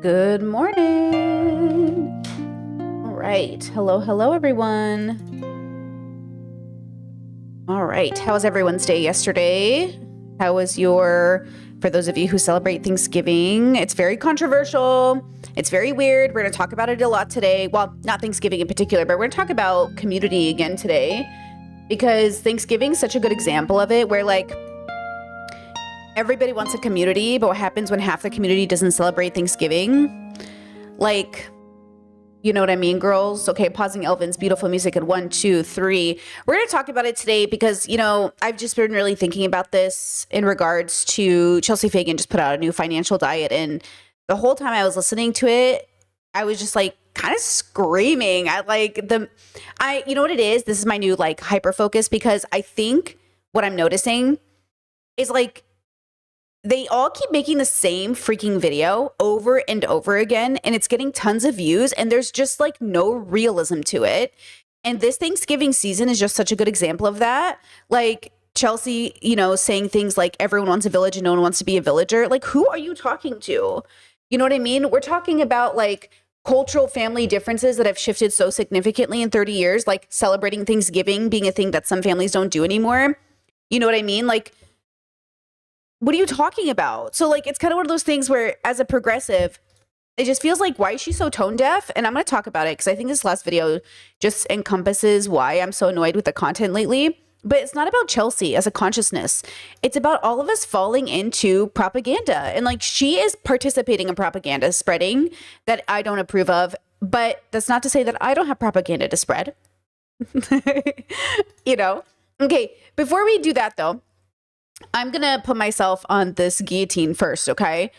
Good morning. All right. Hello, everyone. All right. How was everyone's day yesterday? How was for those of you who celebrate Thanksgiving, it's very controversial. It's very weird. We're going to talk about it a lot today. Well, not Thanksgiving in particular, but we're going to talk about community again today because Thanksgiving is such a good example of it where everybody wants a community, but what happens when half the community doesn't celebrate Thanksgiving? You know what I mean, girls? Okay, pausing Elvin's beautiful music at 1, 2, 3. We're going to talk about it today because, I've just been really thinking about this in regards to Chelsea Fagan just put out a new financial diet. And the whole time I was listening to it, I was just kind of screaming at you know what it is? This is my new hyper focus because I think what I'm noticing is they all keep making the same freaking video over and over again, and it's getting tons of views, and there's just no realism to it. And this Thanksgiving season is just such a good example of that. Chelsea, saying things like everyone wants a village and no one wants to be a villager. Who are you talking to? You know what I mean? We're talking about cultural family differences that have shifted so significantly in 30 years, like celebrating Thanksgiving being a thing that some families don't do anymore. You know what I mean? What are you talking about? So it's kind of one of those things where as a progressive, it just feels why is she so tone deaf? And I'm going to talk about it because I think this last video just encompasses why I'm so annoyed with the content lately. But it's not about Chelsea as a consciousness. It's about all of us falling into propaganda. And she is participating in propaganda spreading that I don't approve of. But that's not to say that I don't have propaganda to spread. Okay, before we do that though, I'm going to put myself on this guillotine first, okay?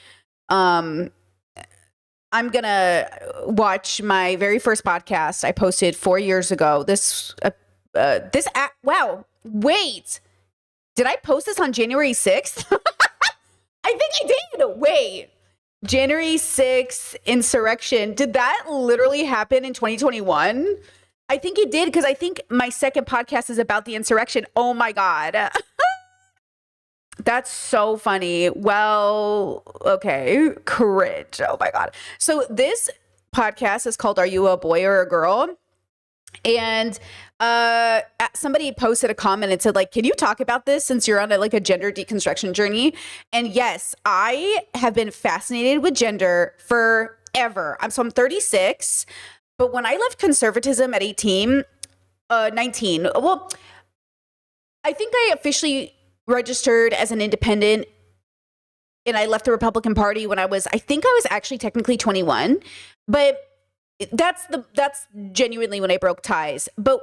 I'm going to watch my very first podcast I posted 4 years ago. Wow, wait. Did I post this on January 6th? I think I did. Wait. January 6th insurrection. Did that literally happen in 2021? I think it did because I think my second podcast is about the insurrection. Oh my God. That's so funny. Well, okay. Cringe. Oh my God. So this podcast is called Are You a Boy or a Girl? And somebody posted a comment and said can you talk about this since you're on a gender deconstruction journey? And yes, I have been fascinated with gender forever. I'm 36, but when I left conservatism at 19, well, I think I officially registered as an independent and I left the Republican Party when I was actually technically 21, but that's genuinely when I broke ties. But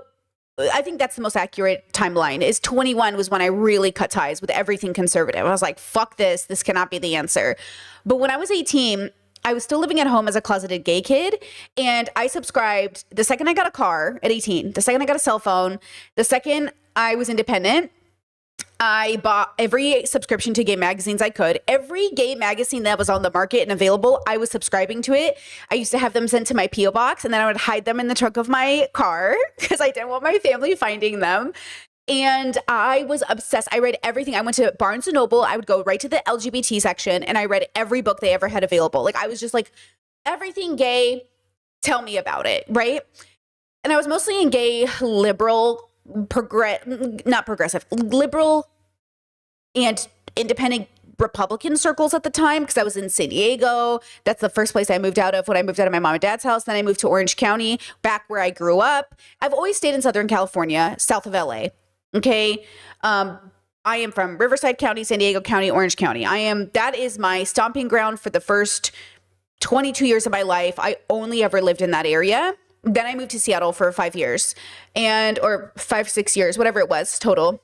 I think that's the most accurate timeline is 21 was when I really cut ties with everything conservative. I was like, fuck this. This cannot be the answer. But when I was 18, I was still living at home as a closeted gay kid. And I subscribed the second I got a car at 18, the second I got a cell phone, the second I was independent, I bought every subscription to gay magazines I could. Every gay magazine that was on the market and available, I was subscribing to it. I used to have them sent to my P.O. box, and then I would hide them in the trunk of my car because I didn't want my family finding them. And I was obsessed. I read everything. I went to Barnes & Noble. I would go right to the LGBT section, and I read every book they ever had available. I was just everything gay, tell me about it, right? And I was mostly in gay, liberal, liberal and independent Republican circles at the time because I was in San Diego. That's the first place I moved out of when I moved out of my mom and dad's house. Then I moved to Orange County, back where I grew up. I've always stayed in Southern California, south of LA. Okay. I am from Riverside County, San Diego County, Orange County. That is my stomping ground for the first 22 years of my life. I only ever lived in that area. Then I moved to Seattle for 5 years or 5, 6 years, whatever it was total.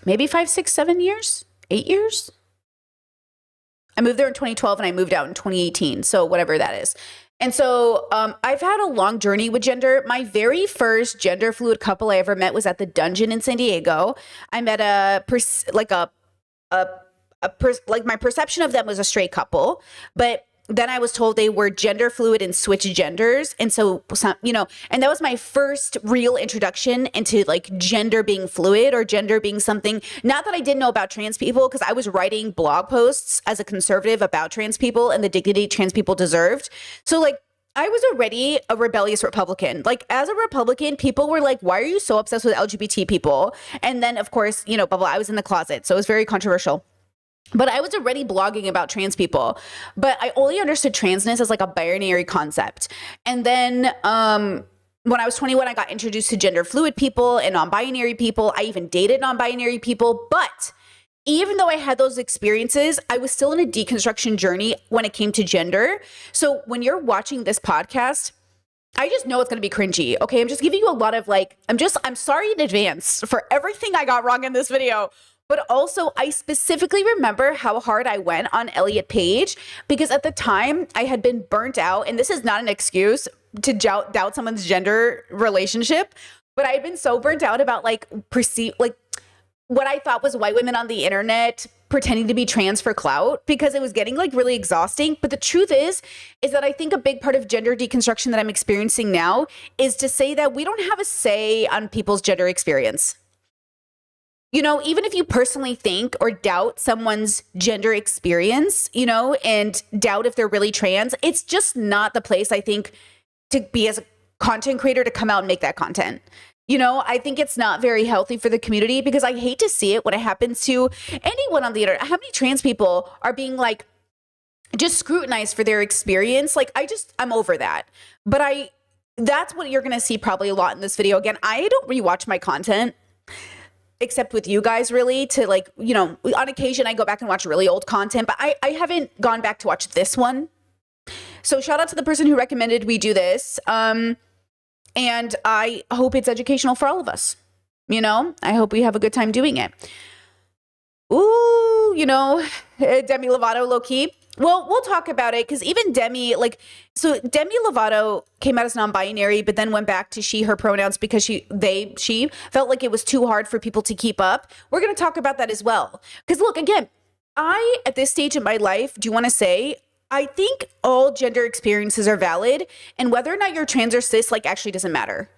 Maybe 5, 6, 7 years, 8 years. I moved there in 2012 and I moved out in 2018. So whatever that is. And so I've had a long journey with gender. My very first gender fluid couple I ever met was at the Dungeon in San Diego. I met my perception of them was a straight couple, but then I was told they were gender fluid and switch genders. And so, and that was my first real introduction into like gender being fluid or gender being something, not that I didn't know about trans people, because I was writing blog posts as a conservative about trans people and the dignity trans people deserved. So like, I was already a rebellious Republican. Like as a Republican, people were like, why are you so obsessed with LGBT people? And then of course, blah, blah, I was in the closet. So it was very controversial. But I was already blogging about trans people, but I only understood transness as like a binary concept. And then when I was 21, I got introduced to gender fluid people and non-binary people. I even dated non-binary people. But even though I had those experiences, I was still in a deconstruction journey when it came to gender. So when you're watching this podcast, I just know it's going to be cringy. Okay. I'm just giving you a lot of like, I'm sorry in advance for everything I got wrong in this video. But also, I specifically remember how hard I went on Elliot Page because at the time I had been burnt out. And this is not an excuse to doubt someone's gender relationship, but I had been so burnt out about like what I thought was white women on the internet pretending to be trans for clout because it was getting like really exhausting. But the truth is that I think a big part of gender deconstruction that I'm experiencing now is to say that we don't have a say on people's gender experience. Even if you personally think or doubt someone's gender experience, and doubt if they're really trans, it's just not the place, I think, to be as a content creator to come out and make that content. I think it's not very healthy for the community because I hate to see it when it happens to anyone on the internet. How many trans people are being like just scrutinized for their experience? Like, I'm over that. But that's what you're going to see probably a lot in this video. Again, I don't rewatch my content. Except with you guys, really, to like, on occasion I go back and watch really old content, but I haven't gone back to watch this one. So shout out to the person who recommended we do this. And I hope it's educational for all of us. I hope we have a good time doing it. Ooh, Demi Lovato low key. Well, we'll talk about it because even Demi Lovato came out as non-binary, but then went back to she, her pronouns because she felt like it was too hard for people to keep up. We're going to talk about that as well. Because look, again, at this stage in my life, do you want to say, I think all gender experiences are valid and whether or not you're trans or cis, like actually doesn't matter.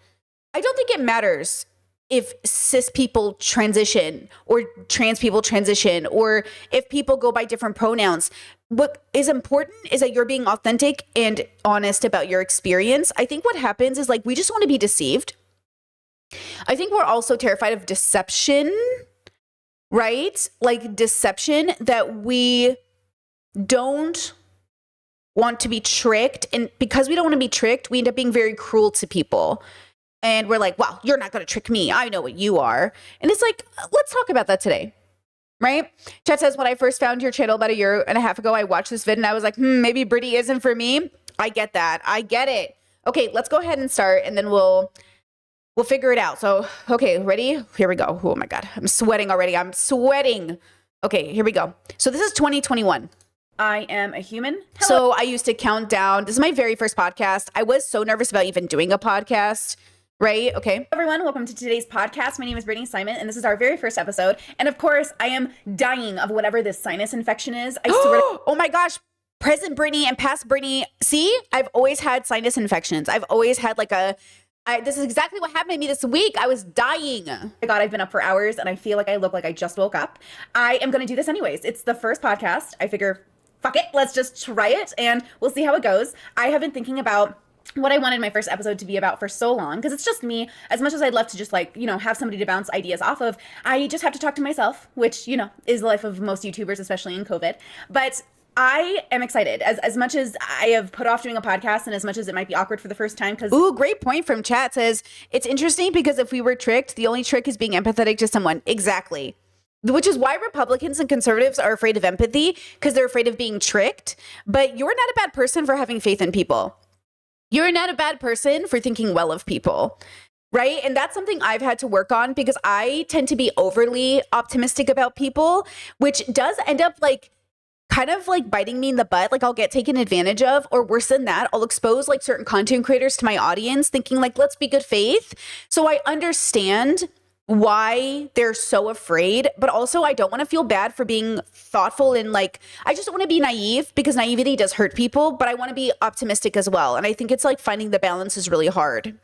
I don't think it matters if cis people transition or trans people transition or if people go by different pronouns. What is important is that you're being authentic and honest about your experience. I think what happens is like we just want to be deceived. I think we're also terrified of deception, right? Like deception, that we don't want to be tricked. And because we don't want to be tricked, we end up being very cruel to people. And we're like, wow, you're not going to trick me. I know what you are. And it's like, let's talk about that today. Right? Chat says, when I first found your channel about a year and a half ago, I watched this vid and I was like, maybe Brittany isn't for me. I get that. I get it. Okay, let's go ahead and start and then we'll figure it out. So, okay, ready? Here we go. Oh my God, I'm sweating already. I'm sweating. Okay, here we go. So this is 2021. I am a human. Hello. So I used to count down. This is my very first podcast. I was so nervous about even doing a podcast. Right? Okay. Everyone, welcome to today's podcast. My name is Brittany Simon, and this is our very first episode. And of course, I am dying of whatever this sinus infection is. I swear. Oh my gosh. Present Brittany and past Brittany. See, I've always had sinus infections. I've always had like this is exactly what happened to me this week. I was dying. Oh my God, I've been up for hours and I feel like I look like I just woke up. I am going to do this anyways. It's the first podcast. I figure, fuck it. Let's just try it and we'll see how it goes. I have been thinking about what I wanted my first episode to be about for so long, because it's just me. As much as I'd love to just like, have somebody to bounce ideas off of, I just have to talk to myself, which, is the life of most YouTubers, especially in COVID. But I am excited as much as I have put off doing a podcast and as much as it might be awkward for the first time. Ooh, great point from chat. Says, it's interesting because if we were tricked, the only trick is being empathetic to someone. Exactly. Which is why Republicans and conservatives are afraid of empathy, because they're afraid of being tricked. But you're not a bad person for having faith in people. You're not a bad person for thinking well of people, right? And that's something I've had to work on because I tend to be overly optimistic about people, which does end up like kind of like biting me in the butt. Like I'll get taken advantage of, or worse than that, I'll expose like certain content creators to my audience thinking like, let's be good faith. So I understand why they're so afraid, but also I don't want to feel bad for being thoughtful and like, I just don't want to be naive because naivety does hurt people, but I want to be optimistic as well. And I think it's like finding the balance is really hard.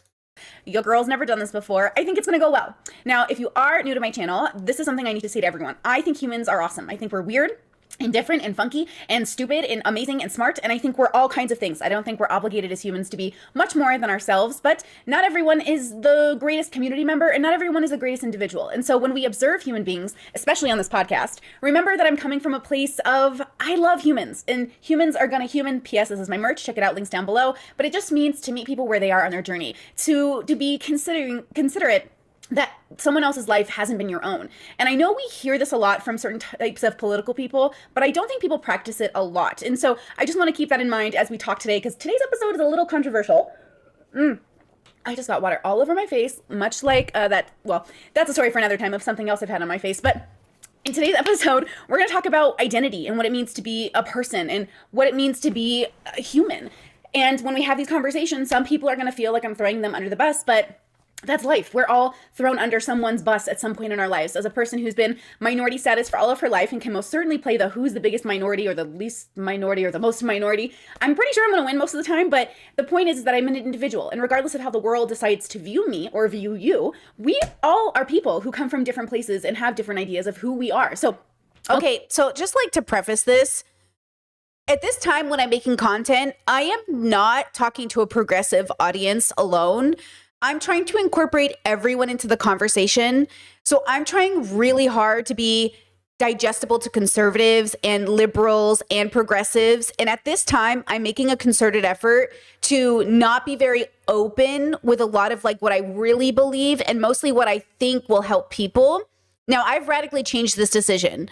Your girl's never done this before. I think it's going to go well. Now, if you are new to my channel, this is something I need to say to everyone. I think humans are awesome. I think we're weird and different and funky and stupid and amazing and smart. And I think we're all kinds of things. I don't think we're obligated as humans to be much more than ourselves, but not everyone is the greatest community member and not everyone is the greatest individual. And so when we observe human beings, especially on this podcast, remember that I'm coming from a place of, I love humans and humans are gonna human. P.S. This is my merch. Check it out. Links down below. But it just means to meet people where they are on their journey, to be considerate that someone else's life hasn't been your own. And I know we hear this a lot from certain types of political people, but I don't think people practice it a lot. And so I just want to keep that in mind as we talk today, because today's episode is a little controversial. I just got water all over my face, much like well, that's a story for another time of something else I've had on my face. But in today's episode, we're going to talk about identity and what it means to be a person and what it means to be a human. And when we have these conversations, some people are going to feel like I'm throwing them under the bus, but that's life. We're all thrown under someone's bus at some point in our lives. As a person who's been minority status for all of her life and can most certainly play the who's the biggest minority or the least minority or the most minority, I'm pretty sure I'm going to win most of the time. But the point is that I'm an individual. And regardless of how the world decides to view me or view you, we all are people who come from different places and have different ideas of who we are. So, okay, so just like to preface this, at this time when I'm making content, I am not talking to a progressive audience alone. I'm trying to incorporate everyone into the conversation. So I'm trying really hard to be digestible to conservatives and liberals and progressives. And at this time, I'm making a concerted effort to not be very open with a lot of like what I really believe and mostly what I think will help people. Now, I've radically changed this decision.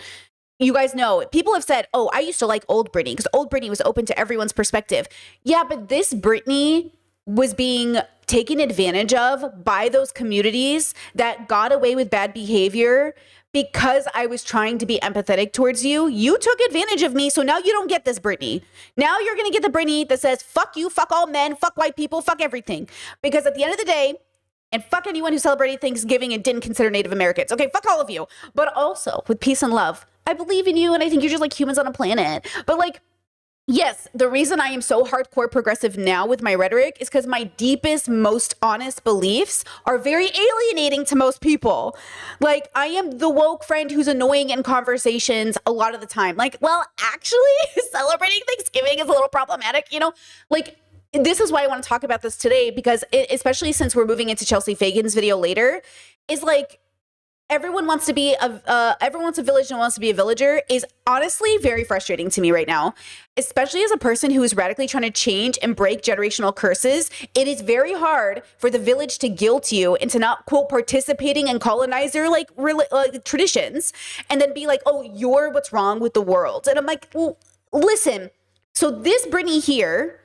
You guys know, people have said, oh, I used to like old Britney because old Britney was open to everyone's perspective. Yeah, but this Britney was being taken advantage of by those communities that got away with bad behavior because I was trying to be empathetic towards you. You took advantage of me, so now you don't get this Britney. Now you're gonna get the Britney that says, fuck you, fuck all men, fuck white people, fuck everything. Because at the end of the day, and fuck anyone who celebrated Thanksgiving and didn't consider Native Americans. Okay, fuck all of you. But also, with peace and love, I believe in you and I think you're just like humans on a planet. But like, yes, the reason I am so hardcore progressive now with my rhetoric is because my deepest, most honest beliefs are very alienating to most people. Like, I am the woke friend who's annoying in conversations a lot of the time. Like, well, actually, celebrating Thanksgiving is a little problematic, you know? Like, this is why I want to talk about this today, because especially since we're moving into Chelsea Fagan's video later, is like, everyone wants a village and wants to be a villager is honestly very frustrating to me right now, especially as a person who is radically trying to change and break generational curses. It is very hard for the village to guilt you into not, quote, participating in colonizer like traditions and then be like, oh, you're what's wrong with the world. And I'm like, well, listen, so this Britney here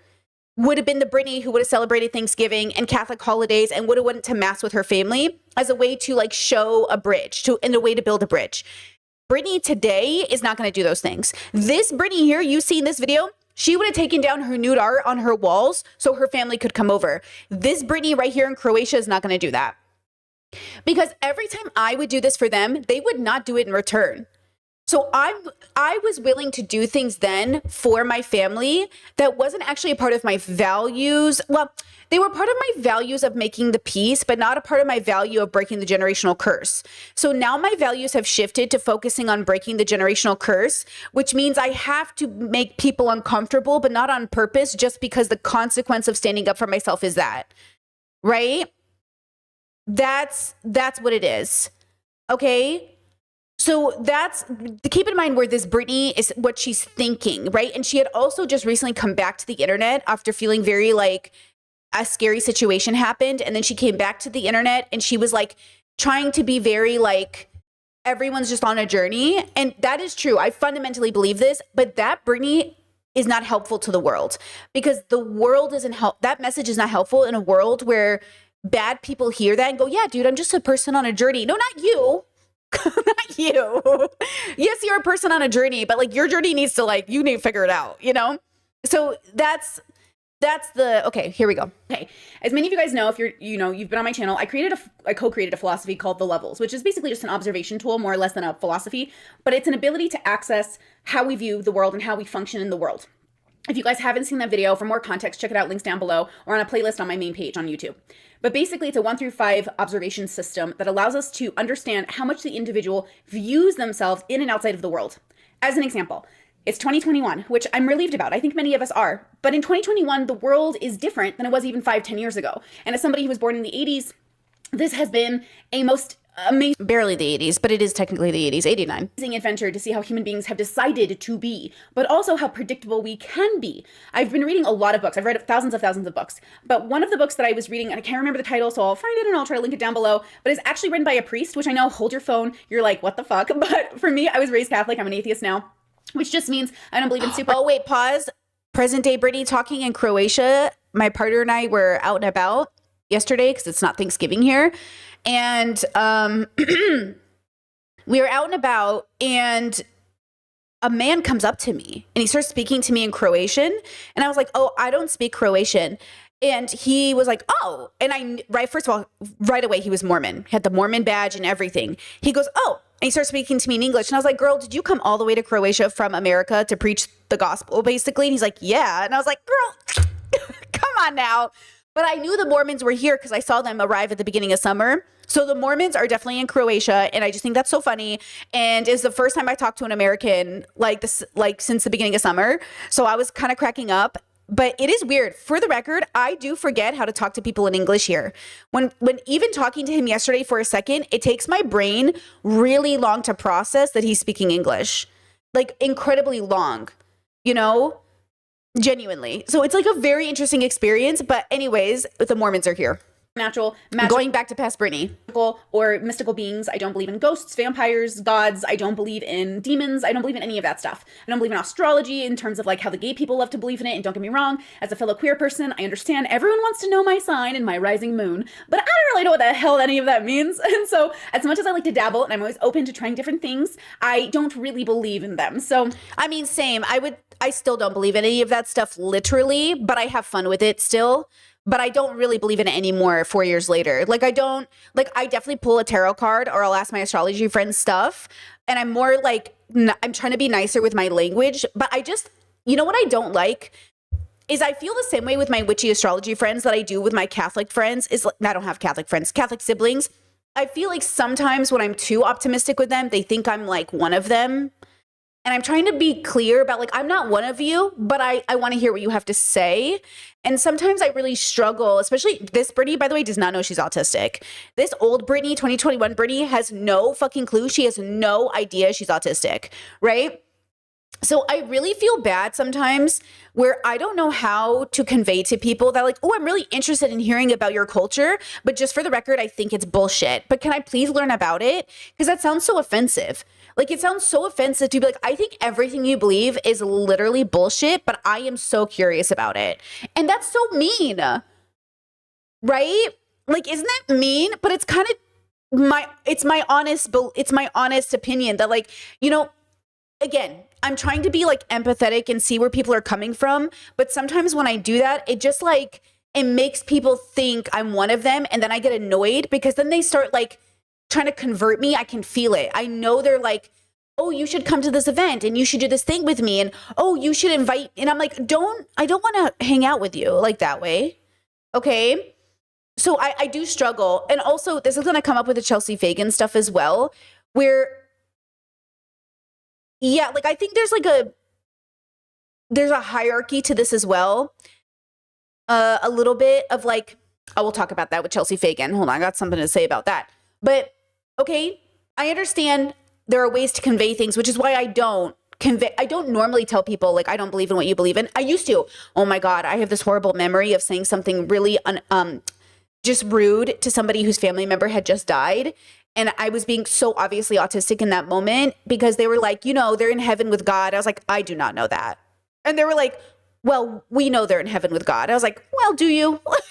would have been the Britney who would have celebrated Thanksgiving and Catholic holidays and would have went to mass with her family as a way to like show a bridge, in a way to build a bridge. Britney today is not going to do those things. This Britney here, you see in this video, she would have taken down her nude art on her walls so her family could come over. This Britney right here in Croatia is not going to do that. Because every time I would do this for them, they would not do it in return. So I was willing to do things then for my family that wasn't actually a part of my values. Well, they were part of my values of making the peace, but not a part of my value of breaking the generational curse. So now my values have shifted to focusing on breaking the generational curse, which means I have to make people uncomfortable, but not on purpose, just because the consequence of standing up for myself is that, right? That's what it is. Okay. So that's, keep in mind where this Britney is, what she's thinking, right? And she had also just recently come back to the internet after feeling very like a scary situation happened. And then she came back to the internet and she was like trying to be very like, everyone's just on a journey. And that is true. I fundamentally believe this, but that Britney is not helpful to the world because the world isn't that message is not helpful in a world where bad people hear that and go, yeah, dude, I'm just a person on a journey. No, not you. Not you. Yes, you're a person on a journey, but like your journey needs to like, you need to figure it out, you know? So that's Okay, here we go. Okay, as many of you guys know, if you've been on my channel, I co-created a philosophy called The Levels, which is basically just an observation tool, more or less than a philosophy, but it's an ability to access how we view the world and how we function in the world. If you guys haven't seen that video, for more context, check it out, links down below, or on a playlist on my main page on YouTube. But basically, it's a 1 through 5 observation system that allows us to understand how much the individual views themselves in and outside of the world. As an example, it's 2021, which I'm relieved about. I think many of us are. But in 2021, the world is different than it was even 5-10 years ago. And as somebody who was born in the 80s, this has been a most amazing, barely the 80s, but it is technically the 80s, 89. Adventure to see how human beings have decided to be, but also how predictable we can be. I've been reading a lot of books. I've read thousands of books. But one of the books that I was reading, and I can't remember the title, so I'll find it and I'll try to link it down below, but it's actually written by a priest, which I know, hold your phone, you're like, what the fuck? But for me, I was raised Catholic. I'm an atheist now, which just means I don't believe in super. Oh, wait, pause. Present day Brittany talking in Croatia. My partner and I were out and about yesterday because it's not Thanksgiving here. And we were out and about, and a man comes up to me and he starts speaking to me in Croatian. And I was like, oh, I don't speak Croatian. And he was like, oh, and first of all, right away, he was Mormon, had the Mormon badge and everything. He goes, oh, and he starts speaking to me in English. And I was like, girl, did you come all the way to Croatia from America to preach the gospel, basically? And he's like, yeah. And I was like, girl, come on now. But I knew the Mormons were here because I saw them arrive at the beginning of summer. So the Mormons are definitely in Croatia, and I just think that's so funny. And it's the first time I talked to an American like this, like since the beginning of summer. So I was kind of cracking up. But it is weird. For the record, I do forget how to talk to people in English here. When even talking to him yesterday for a second, it takes my brain really long to process that he's speaking English. Like incredibly long, you know? Genuinely. So it's like a very interesting experience. But anyways, the Mormons are here. Natural, going back to past Brittany, or mystical beings. I don't believe in ghosts, vampires, gods. I don't believe in demons. I don't believe in any of that stuff. I don't believe in astrology in terms of like how the gay people love to believe in it. And don't get me wrong, as a fellow queer person, I understand everyone wants to know my sign and my rising moon, but I don't really know what the hell any of that means. And so as much as I like to dabble and I'm always open to trying different things, I don't really believe in them. So I mean, same. I still don't believe in any of that stuff literally, but I have fun with it still. But I don't really believe in it anymore 4 years later. Like I definitely pull a tarot card or I'll ask my astrology friends stuff. And I'm more like, I'm trying to be nicer with my language. But you know what I don't like is I feel the same way with my witchy astrology friends that I do with my Catholic friends. I don't have Catholic friends, Catholic siblings. I feel like sometimes when I'm too optimistic with them, they think I'm like one of them. And I'm trying to be clear about like, I'm not one of you, but I want to hear what you have to say. And sometimes I really struggle, especially this Brittany, by the way, does not know she's autistic. This old Brittany, 2021 Brittany has no fucking clue. She has no idea she's autistic, right? So I really feel bad sometimes where I don't know how to convey to people that like, oh, I'm really interested in hearing about your culture, but just for the record, I think it's bullshit. But can I please learn about it? Because that sounds so offensive. Like it sounds so offensive to be like, I think everything you believe is literally bullshit, but I am so curious about it. And that's so mean, right? Like, isn't that mean? But it's kind of my honest opinion that like, you know, again, I'm trying to be like empathetic and see where people are coming from. But sometimes when I do that, it just like, it makes people think I'm one of them. And then I get annoyed because then they start like trying to convert me. I can feel it. I know they're like, oh, you should come to this event and you should do this thing with me. And oh, you should invite. And I'm like, I don't want to hang out with you like that way. Okay. So I do struggle. And also this is going to come up with the Chelsea Fagan stuff as well, where yeah, like I think there's a hierarchy to this as well. A little bit of like, I will talk about that with Chelsea Fagan. Hold on, I got something to say about that. But okay, I understand there are ways to convey things, which is why I don't normally tell people like I don't believe in what you believe in. I used to. Oh my God, I have this horrible memory of saying something really just rude to somebody whose family member had just died. And I was being so obviously autistic in that moment because they were like, you know, they're in heaven with God. I was like, I do not know that. And they were like, well, we know they're in heaven with God. I was like, well, do you? I was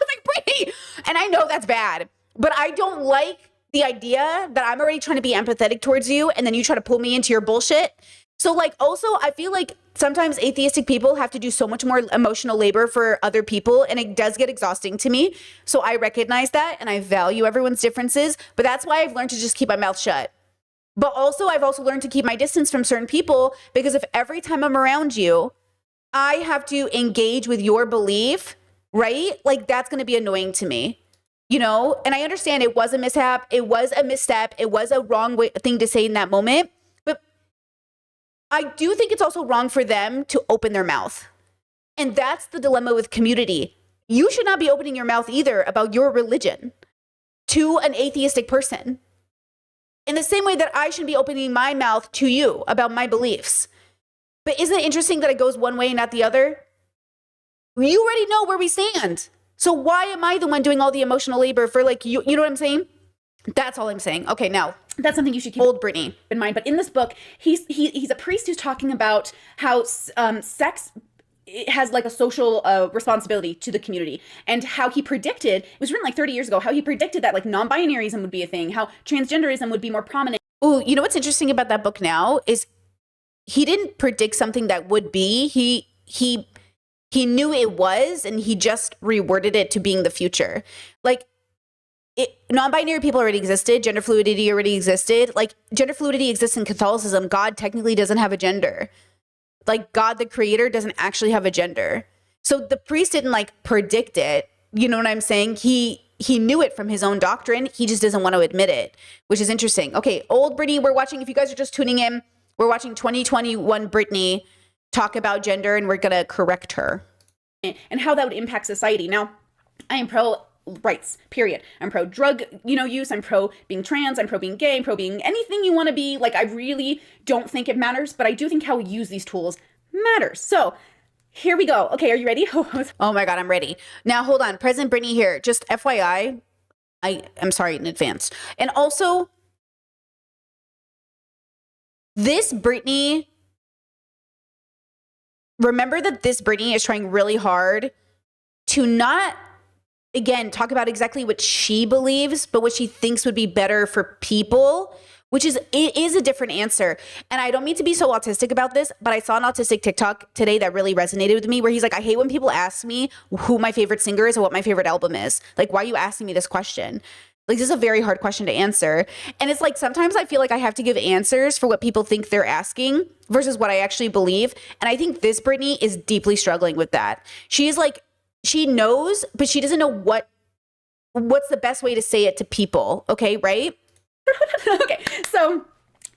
like, Brittany. And I know that's bad, but I don't like the idea that I'm already trying to be empathetic towards you and then you try to pull me into your bullshit. So like also I feel like sometimes atheistic people have to do so much more emotional labor for other people, and it does get exhausting to me. So I recognize that and I value everyone's differences, but that's why I've learned to just keep my mouth shut. But also I've also learned to keep my distance from certain people, because if every time I'm around you, I have to engage with your belief, right? Like that's going to be annoying to me. You know, and I understand it was a mishap, it was a misstep, it was a wrong thing to say in that moment. I do think it's also wrong for them to open their mouth. And that's the dilemma with community. You should not be opening your mouth either about your religion to an atheistic person. In the same way that I shouldn't be opening my mouth to you about my beliefs. But isn't it interesting that it goes one way and not the other? You already know where we stand. So why am I the one doing all the emotional labor for like, you know what I'm saying? That's all I'm saying. Okay, now. That's something you should keep Old Britney in mind. But in this book, he's a priest who's talking about how sex it has like a social responsibility to the community, and how he predicted, it was written like 30 years ago, how he predicted that like non-binaryism would be a thing, how transgenderism would be more prominent. Ooh, you know what's interesting about that book now is he didn't predict something that would be. He knew it was, and he just reworded it to being the future. Like, non-binary people already existed. Gender fluidity already existed. Like, gender fluidity exists in Catholicism. God technically doesn't have a gender. Like, God, the creator, doesn't actually have a gender. So the priest didn't like predict it. You know what I'm saying? He knew it from his own doctrine. He just doesn't want to admit it, which is interesting. Okay, Old Britney, we're watching. If you guys are just tuning in, we're watching 2021 Britney talk about gender, and we're going to correct her. And how that would impact society. Now, I am pro rights, period. I'm pro drug, use. I'm pro being trans. I'm pro being gay. I'm pro being anything you want to be. Like, I really don't think it matters, but I do think how we use these tools matters. So here we go. Okay, are you ready? Oh my God, I'm ready. Now, hold on. President Britney here. Just FYI, I'm sorry in advance. And also, this Britney, remember that this Britney is trying really hard to not, again, talk about exactly what she believes, but what she thinks would be better for people, which is, it is a different answer. And I don't mean to be so autistic about this, but I saw an autistic TikTok today that really resonated with me, where he's like, I hate when people ask me who my favorite singer is or what my favorite album is. Like, why are you asking me this question? Like, this is a very hard question to answer. And it's like, sometimes I feel like I have to give answers for what people think they're asking versus what I actually believe. And I think this Britney is deeply struggling with that. She is like, she knows, but she doesn't know what's the best way to say it to people. Okay, right? Okay, so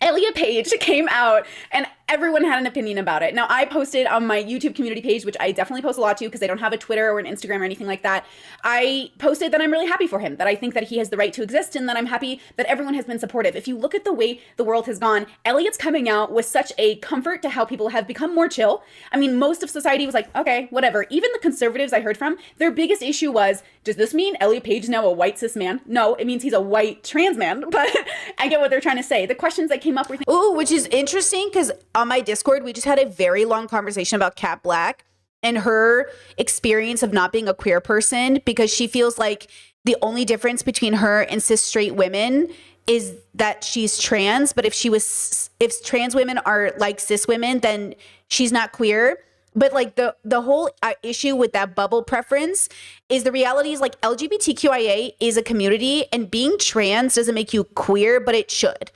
Elliot Page came out and everyone had an opinion about it. Now, I posted on my YouTube community page, which I definitely post a lot to because I don't have a Twitter or an Instagram or anything like that. I posted that I'm really happy for him, that I think that he has the right to exist, and that I'm happy that everyone has been supportive. If you look at the way the world has gone, Elliot's coming out with such a comfort to how people have become more chill. I mean, most of society was like, okay, whatever. Even the conservatives I heard from, their biggest issue was, does this mean Elliot Page is now a white cis man? No, it means he's a white trans man, but I get what they're trying to say. The questions that came up were ooh, which is interesting because on my Discord, we just had a very long conversation about Kat Black and her experience of not being a queer person, because she feels like the only difference between her and cis straight women is that she's trans. But if trans women are like cis women, then she's not queer. But like the whole issue with that bubble preference is, the reality is like LGBTQIA is a community, and being trans doesn't make you queer, but it should.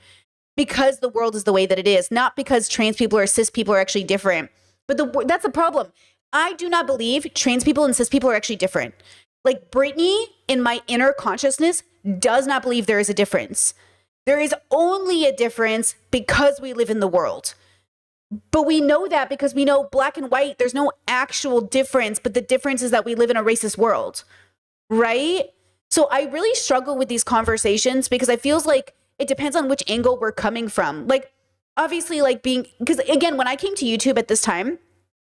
Because the world is the way that it is, not because trans people or cis people are actually different. But that's the problem. I do not believe trans people and cis people are actually different. Like, Britney, in my inner consciousness, does not believe there is a difference. There is only a difference because we live in the world. But we know that because we know black and white, there's no actual difference, but the difference is that we live in a racist world, right? So I really struggle with these conversations because I feels like it depends on which angle we're coming from. Like, obviously, like because again, when I came to YouTube at this time,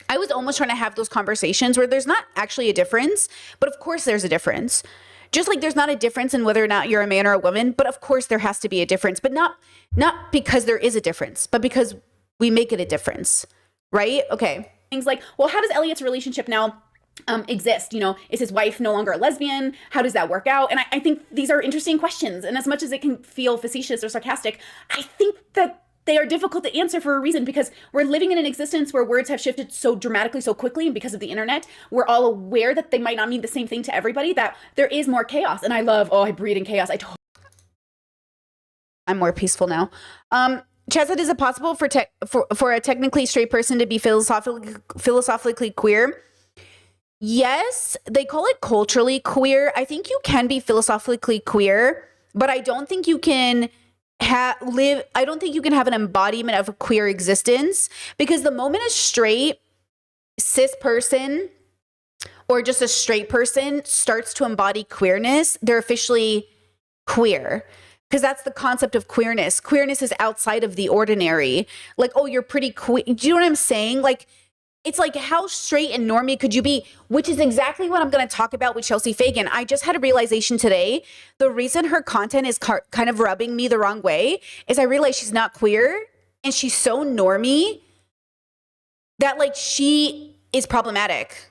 I was almost trying to have those conversations where there's not actually a difference, but of course there's a difference. Just like there's not a difference in whether or not you're a man or a woman, but of course there has to be a difference, but not because there is a difference, but because we make it a difference, right? Okay. Things like, well, how does Elliot's relationship now exist? Is his wife no longer a lesbian? How does that work out? And I think these are interesting questions. And as much as it can feel facetious or sarcastic, I think that they are difficult to answer for a reason, because we're living in an existence where words have shifted so dramatically, so quickly, and because of the internet, we're all aware that they might not mean the same thing to everybody, that there is more chaos. And I love, I breed in chaos. I'm more peaceful now. Chaz, is it possible for a technically straight person to be philosophically queer? Yes, they call it culturally queer. I think you can be philosophically queer, but I don't think you can I don't think you can have an embodiment of a queer existence, because the moment a straight cis person or just a straight person starts to embody queerness, they're officially queer. Because that's the concept of queerness. Queerness is outside of the ordinary. Like, oh, you're pretty queer. Do you know what I'm saying? Like, it's like, how straight and normie could you be? Which is exactly what I'm going to talk about with Chelsea Fagan. I just had a realization today. The reason her content is kind of rubbing me the wrong way is I realized she's not queer, and she's so normie that, like, she is problematic.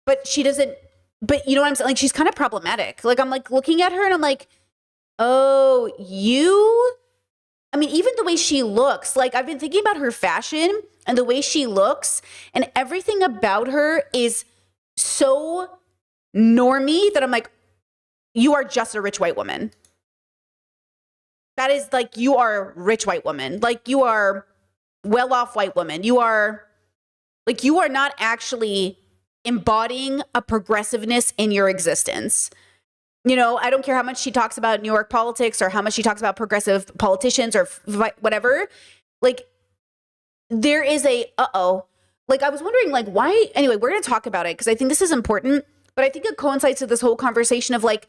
But she doesn't, but you know what I'm saying? Like, she's kind of problematic. Like, I'm like looking at her and I'm like, oh, even the way she looks, like, I've been thinking about her fashion and the way she looks, and everything about her is so normie that I'm like, you are just a rich white woman. That is like, you are a rich white woman. Like, you are well-off white woman. You are not actually embodying a progressiveness in your existence. You know, I don't care how much she talks about New York politics or how much she talks about progressive politicians or whatever. Like, there is like, I was wondering, like, why? Anyway, we're going to talk about it because I think this is important, but I think it coincides with this whole conversation of, like,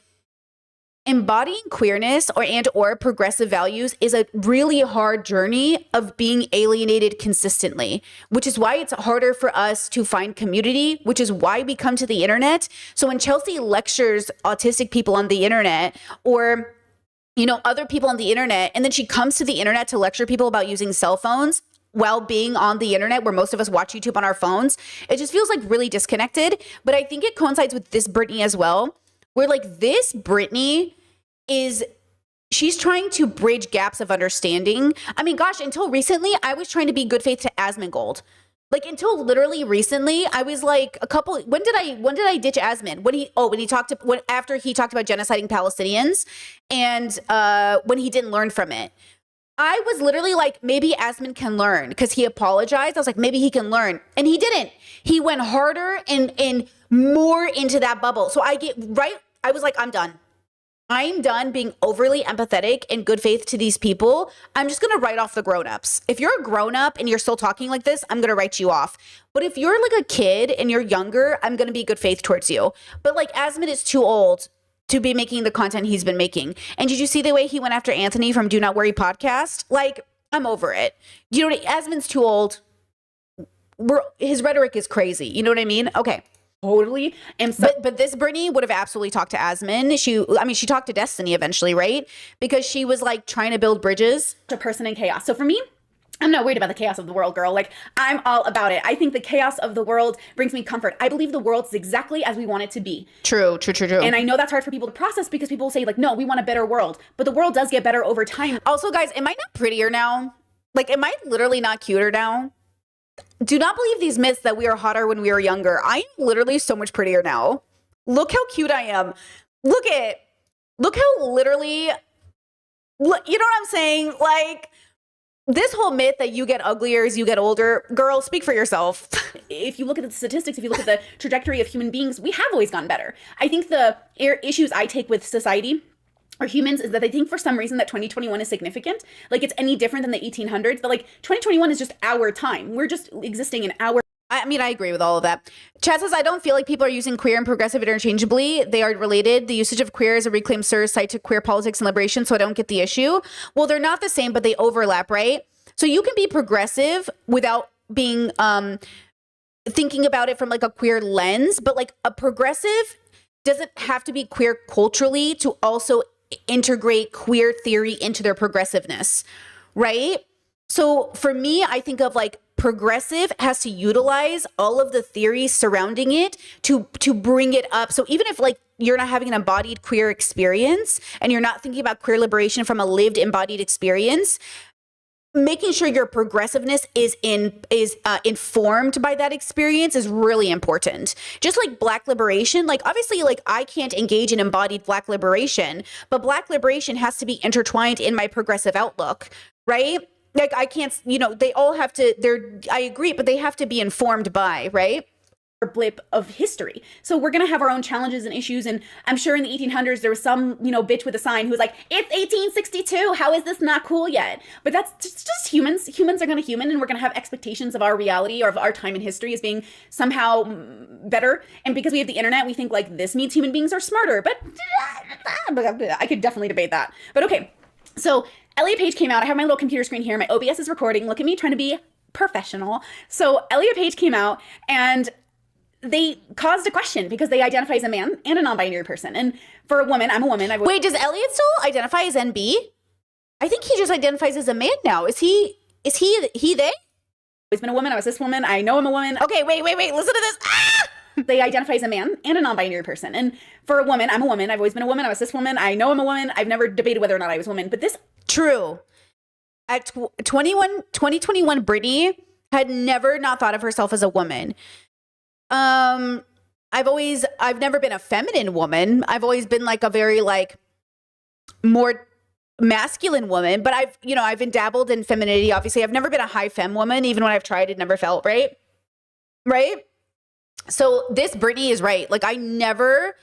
embodying queerness or progressive values is a really hard journey of being alienated consistently, which is why it's harder for us to find community, which is why we come to the internet. So when Chelsea lectures autistic people on the internet, or, you know, other people on the internet, and then she comes to the internet to lecture people about using cell phones while being on the internet, where most of us watch YouTube on our phones, it just feels like really disconnected. But I think it coincides with this Britney as well, where, like, this Britney she's trying to bridge gaps of understanding. I mean, gosh, until recently, I was trying to be good faith to Asmongold. Like, until literally recently, I was like, when did I ditch Asmon? After he talked about genociding Palestinians, and when he didn't learn from it. I was literally like, maybe Asmon can learn, because he apologized. I was like, maybe he can learn. And he didn't. He went harder and more into that bubble. So I was like, I'm done. I'm done being overly empathetic and good faith to these people. I'm just going to write off the grown-ups. If you're a grown-up and you're still talking like this, I'm going to write you off. But if you're like a kid and you're younger, I'm going to be good faith towards you. But, like, Asmon is too old to be making the content he's been making. And did you see the way he went after Anthony from Do Not Worry podcast? Like, I'm over it. You know what? Asmon's too old. His rhetoric is crazy. You know what I mean? Okay. Totally. And so, but this Britney would have absolutely talked to Asmon. She talked to Destiny eventually, right? Because she was, like, trying to build bridges. a person in chaos. So for me, I'm not worried about the chaos of the world, girl. Like, I'm all about it. I think the chaos of the world brings me comfort. I believe the world is exactly as we want it to be. True. And I know that's hard for people to process, because people say, like, no, we want a better world. But the world does get better over time. Also, guys, am I not prettier now? Like, am I literally not cuter now? Do not believe these myths that we are hotter when we were younger. I am literally so much prettier now. Look how cute I am. Look how literally, you know what I'm saying? Like, this whole myth that you get uglier as you get older, girl, speak for yourself. If you look at the statistics, if you look at the trajectory of human beings, we have always gotten better. I think the issues I take with society or humans is that they think for some reason that 2021 is significant. Like, it's any different than the 1800s. But, like, 2021 is just our time. We're just existing in our. I mean, I agree with all of that. Chad says, I don't feel like people are using queer and progressive interchangeably. They are related. The usage of queer as a reclaimed slur is tied to queer politics and liberation, so I don't get the issue. Well, they're not the same, but they overlap, right? So you can be progressive without being thinking about it from, like, a queer lens, but, like, a progressive doesn't have to be queer culturally to also integrate queer theory into their progressiveness, right? So for me, I think of, like, progressive has to utilize all of the theories surrounding it to bring it up. So even if, like, you're not having an embodied queer experience and you're not thinking about queer liberation from a lived embodied experience, making sure your progressiveness is informed by that experience is really important. Just like Black liberation, like obviously, like I can't engage in embodied Black liberation, but Black liberation has to be intertwined in my progressive outlook, right? Like I can't, they all have to, I agree, but they have to be informed by, right? Blip of history. So we're going to have our own challenges and issues. And I'm sure in the 1800s, there was some, bitch with a sign who was like, it's 1862. How is this not cool yet? But that's just humans. Humans are going to human, and we're going to have expectations of our reality or of our time in history as being somehow better. And because we have the internet, we think like this means human beings are smarter. But I could definitely debate that. But okay. So Elliot Page came out. I have my little computer screen here. My OBS is recording. Look at me trying to be professional. So Elliot Page came out, and they caused a question because they identify as a man and a non-binary person. And for a woman, I'm a woman. Wait, does Elliot still identify as NB? I think he just identifies as a man now. Is he they? Always been a woman. I was this woman. I know I'm a woman. Okay, wait. Listen to this. Ah! They identify as a man and a non-binary person. And for a woman, I'm a woman. I've always been a woman. I was this woman. I know I'm a woman. I've never debated whether or not I was a woman. But this... True. At 2021, Brittany had never not thought of herself as a woman. I've never been a feminine woman. I've always been like a very like more masculine woman, but I've been dabbled in femininity. Obviously, I've never been a high femme woman. Even when I've tried, it never felt right. Right. So this Brittany is right. Like I never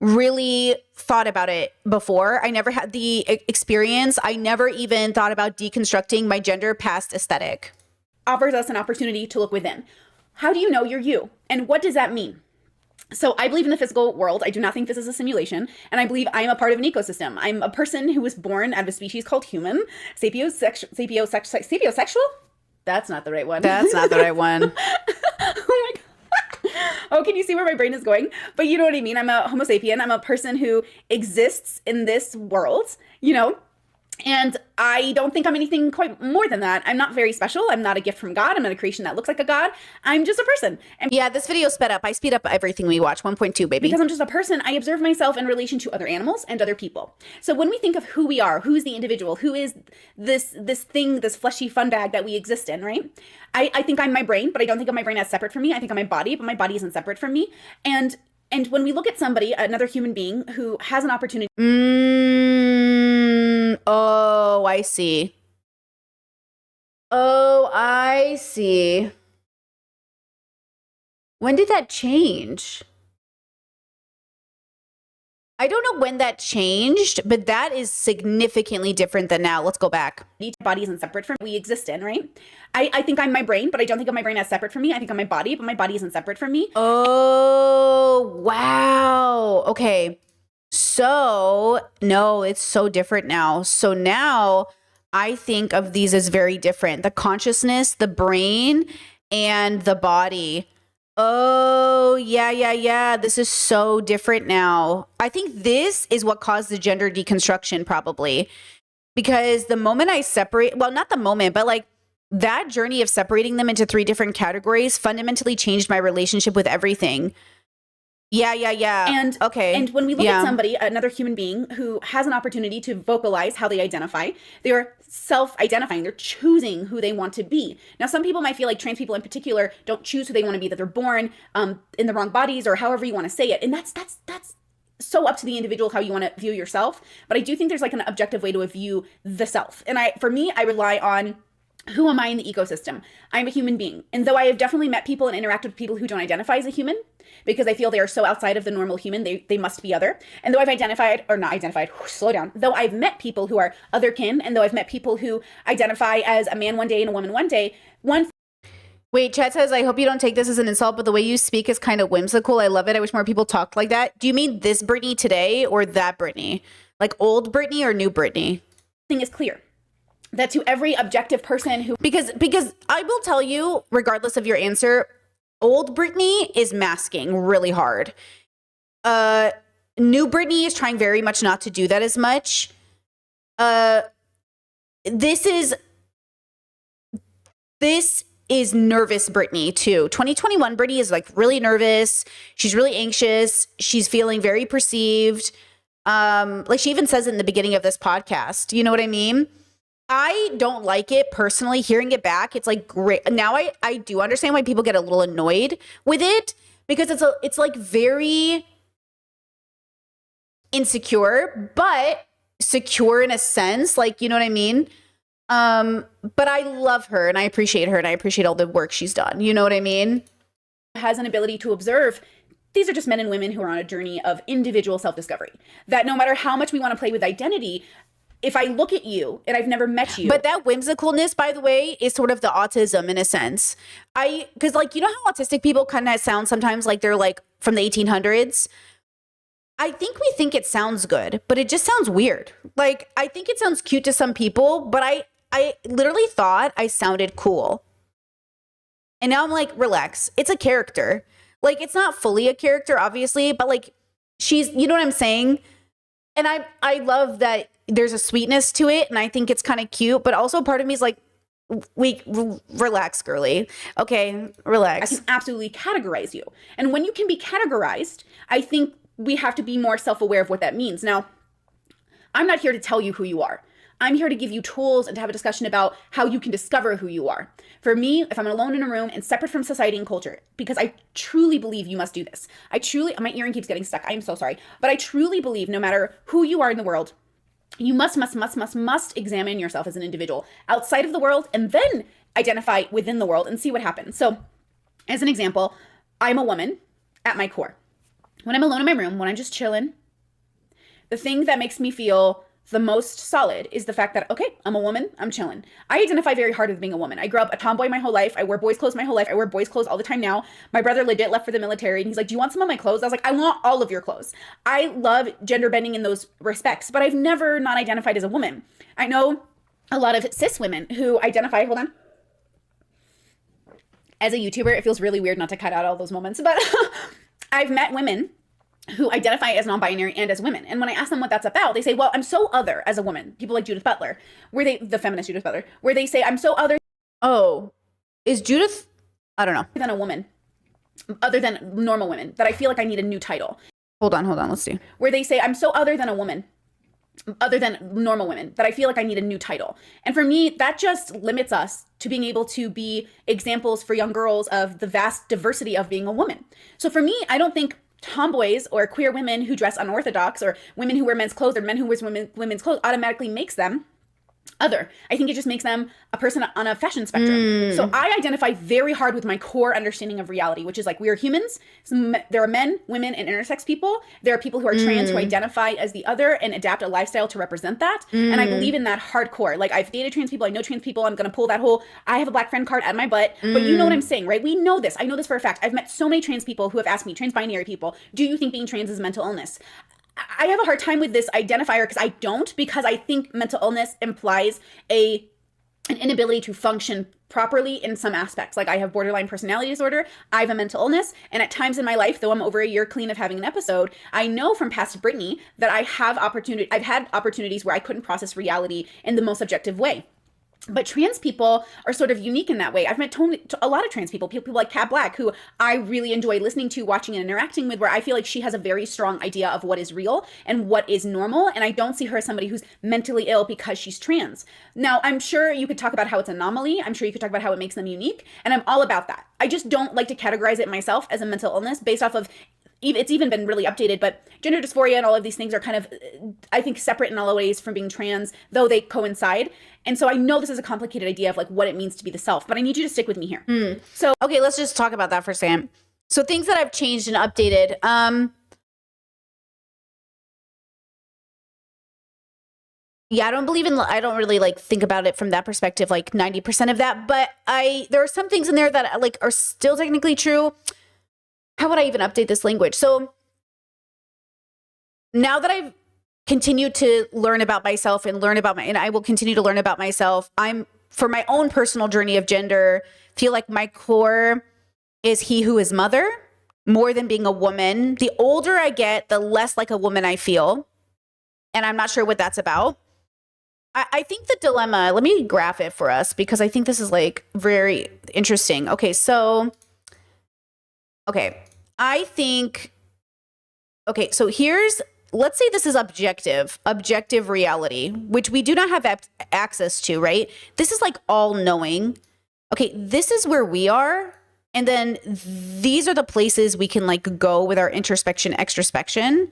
really thought about it before. I never had the experience. I never even thought about deconstructing my gender past aesthetic. Offers us an opportunity to look within. How do you know you're you? And what does that mean? So I believe in the physical world. I do not think this is a simulation. And I believe I am a part of an ecosystem. I'm a person who was born out of a species called human. Sapiosexual? That's not the right one. That's not the right one. Oh my God. Oh, can you see where my brain is going? But you know what I mean? I'm a Homo sapien. I'm a person who exists in this world, And I don't think I'm anything quite more than that. I'm not very special. I'm not a gift from God. I'm not a creation that looks like a God. I'm just a person. And yeah, this video sped up. I speed up everything we watch. 1.2, baby. Because I'm just a person, I observe myself in relation to other animals and other people. So when we think of who we are, who's the individual, who is this thing, this fleshy fun bag that we exist in, right? I think I'm my brain, but I don't think of my brain as separate from me. I think I'm my body, but my body isn't separate from me. And when we look at somebody, another human being who has an opportunity... Oh, I see. When did that change? I don't know when that changed, but that is significantly different than now. Let's go back. Each body isn't separate from we exist in, right? I think I'm my brain, but I don't think of my brain as separate from me. I think I'm my body, but my body isn't separate from me. Oh, wow. Okay. So, no, it's so different now. So now I think of these as very different. The consciousness, the brain, and the body. Oh, yeah. This is so different now. I think this is what caused the gender deconstruction probably. Because the moment I separate, well, not the moment, but like that journey of separating them into 3 different categories fundamentally changed my relationship with everything. Yeah. And okay. And when we look at somebody, another human being who has an opportunity to vocalize how they identify, they are self-identifying. They're choosing who they want to be. Now, some people might feel like trans people in particular don't choose who they want to be, that they're born in the wrong bodies or however you want to say it. And that's so up to the individual how you want to view yourself. But I do think there's like an objective way to view the self. And for me, I rely on who am I in the ecosystem? I'm a human being. And though I have definitely met people and interacted with people who don't identify as a human, because I feel they are so outside of the normal human, they must be other. And though I've slow down. Though I've met people who are otherkin, and though I've met people who identify as a man one day and a woman one day, Wait, Chad says, I hope you don't take this as an insult, but the way you speak is kind of whimsical. I love it. I wish more people talked like that. Do you mean this Brittany today or that Brittany? Like old Brittany or new Brittany? Thing is clear. That to every objective person who... Because I will tell you, regardless of your answer, old Brittany is masking really hard. New Brittany is trying very much not to do that as much. This is nervous Brittany too. 2021 Brittany is like really nervous. She's really anxious. She's feeling very perceived. Like she even says it in the beginning of this podcast. You know what I mean? I don't like it personally. Hearing it back, it's like great. Now I do understand why people get a little annoyed with it, because it's like very insecure, but secure in a sense. Like, you know what I mean? But I love her and I appreciate her and I appreciate all the work she's done. You know what I mean? Has an ability to observe. These are just men and women who are on a journey of individual self-discovery. That no matter how much we want to play with identity, if I look at you and I've never met you. But that whimsicalness, by the way, is sort of the autism in a sense. Because like, you know how autistic people kind of sound sometimes like they're like from the 1800s? I think we think it sounds good, but it just sounds weird. Like, I think it sounds cute to some people, but I literally thought I sounded cool. And now I'm like, relax. It's a character. Like, it's not fully a character, obviously, but like, she's, you know what I'm saying? And I love that there's a sweetness to it, and I think it's kind of cute, but also part of me is like, relax, girly. Okay, relax. I can absolutely categorize you. And when you can be categorized, I think we have to be more self-aware of what that means. Now, I'm not here to tell you who you are. I'm here to give you tools and to have a discussion about how you can discover who you are. For me, if I'm alone in a room and separate from society and culture, because I truly believe you must do this. My earring keeps getting stuck. I'm so sorry. But I truly believe no matter who you are in the world, you must examine yourself as an individual outside of the world and then identify within the world and see what happens. So as an example, I'm a woman at my core. When I'm alone in my room, when I'm just chilling, the thing that makes me feel the most solid is the fact that, okay, I'm a woman, I'm chilling. I identify very hard with being a woman. I grew up a tomboy my whole life. I wear boys' clothes my whole life. I wear boys' clothes all the time now. My brother legit left for the military and he's like, do you want some of my clothes? I was like, I want all of your clothes. I love gender bending in those respects, but I've never not identified as a woman. I know a lot of cis women who identify, hold on. As a YouTuber, it feels really weird not to cut out all those moments, but I've met women who identify as non-binary and as women. And when I ask them what that's about, they say, well, I'm so other as a woman. People like Judith Butler, the feminist Judith Butler, where they say, I'm so other. Oh, is Judith? I don't know. Than a woman, other than normal women, that I feel like I need a new title. Hold on. Let's see. Where they say, I'm so other than a woman, other than normal women, that I feel like I need a new title. And for me, that just limits us to being able to be examples for young girls of the vast diversity of being a woman. So for me, I don't think tomboys or queer women who dress unorthodox or women who wear men's clothes or men who wear women's clothes automatically makes them other. I think it just makes them a person on a fashion spectrum. So I identify very hard with my core understanding of reality, which is like, we are humans. So there are men, women, and intersex people. There are people who are trans who identify as the other and adapt a lifestyle to represent that. And I believe in that hardcore. Like, I've dated trans people. I know trans people. I'm going to pull that whole, I have a black friend card out of my butt. But you know what I'm saying, right? We know this. I know this for a fact. I've met so many trans people who have asked me, trans-binary people, do you think being trans is a mental illness? I have a hard time with this identifier because I think mental illness implies an inability to function properly in some aspects. Like, I have borderline personality disorder. I have a mental illness. And at times in my life, though I'm over a year clean of having an episode, I know from past Brittany that I've had opportunities where I couldn't process reality in the most objective way. But trans people are sort of unique in that way. I've met a lot of trans people like Kat Black, who I really enjoy listening to, watching, and interacting with, where I feel like she has a very strong idea of what is real and what is normal. And I don't see her as somebody who's mentally ill because she's trans. Now, I'm sure you could talk about how it's an anomaly. I'm sure you could talk about how it makes them unique. And I'm all about that. I just don't like to categorize it myself as a mental illness based off of, it's even been really updated, but gender dysphoria and all of these things are kind of, I think, separate in all ways from being trans, though they coincide. And so I know this is a complicated idea of like what it means to be the self, but I need you to stick with me here. So, okay, let's just talk about that for a second. So things that I've changed and updated. Yeah, I don't really like think about it from that perspective, like 90% of that, but there are some things in there that like are still technically true. How would I even update this language? So now that I've continued to learn about myself and I will continue to learn about myself, for my own personal journey of gender, feel like my core is he who is mother more than being a woman. The older I get, the less like a woman I feel. And I'm not sure what that's about. I think the dilemma, let me graph it for us because I think this is like very interesting. Okay, so here's let's say this is objective reality, which we do not have access to, right? This is like all knowing. Okay, this is where we are. And then these are the places we can like go with our introspection, extrospection.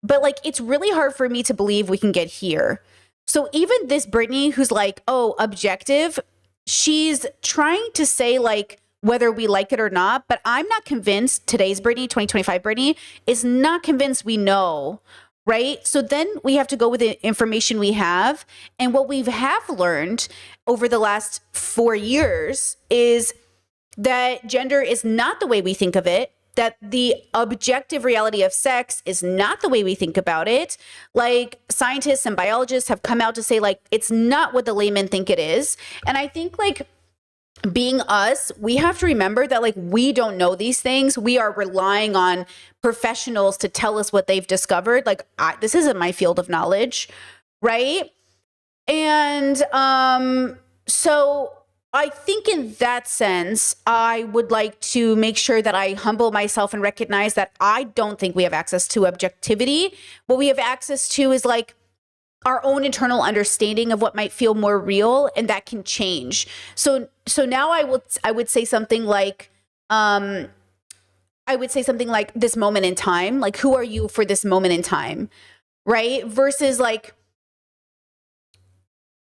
But like, it's really hard for me to believe we can get here. So even this Brittany who's like, oh, objective, she's trying to say like whether we like it or not, but I'm not convinced today's Brittany, 2025 Brittany, is not convinced we know, right? So then we have to go with the information we have. And what we have learned over the last 4 years is that gender is not the way we think of it, that the objective reality of sex is not the way we think about it. Like scientists and biologists have come out to say like, it's not what the laymen think it is. And I think like being us, we have to remember that like, we don't know these things. We are relying on professionals to tell us what they've discovered. Like this isn't my field of knowledge, right? And so I think in that sense, I would like to make sure that I humble myself and recognize that I don't think we have access to objectivity. What we have access to is like our own internal understanding of what might feel more real, and that can change. So now I would say something like, this moment in time, like who are you for this moment in time, right? Versus like,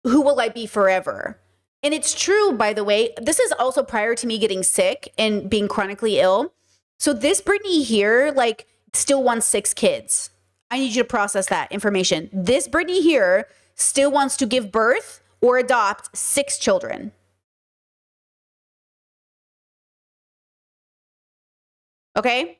who will I be forever? And it's true, by the way, this is also prior to me getting sick and being chronically ill. So this Brittany here, like, still wants 6 kids. I need you to process that information. This Brittany here still wants to give birth or adopt 6 children. Okay?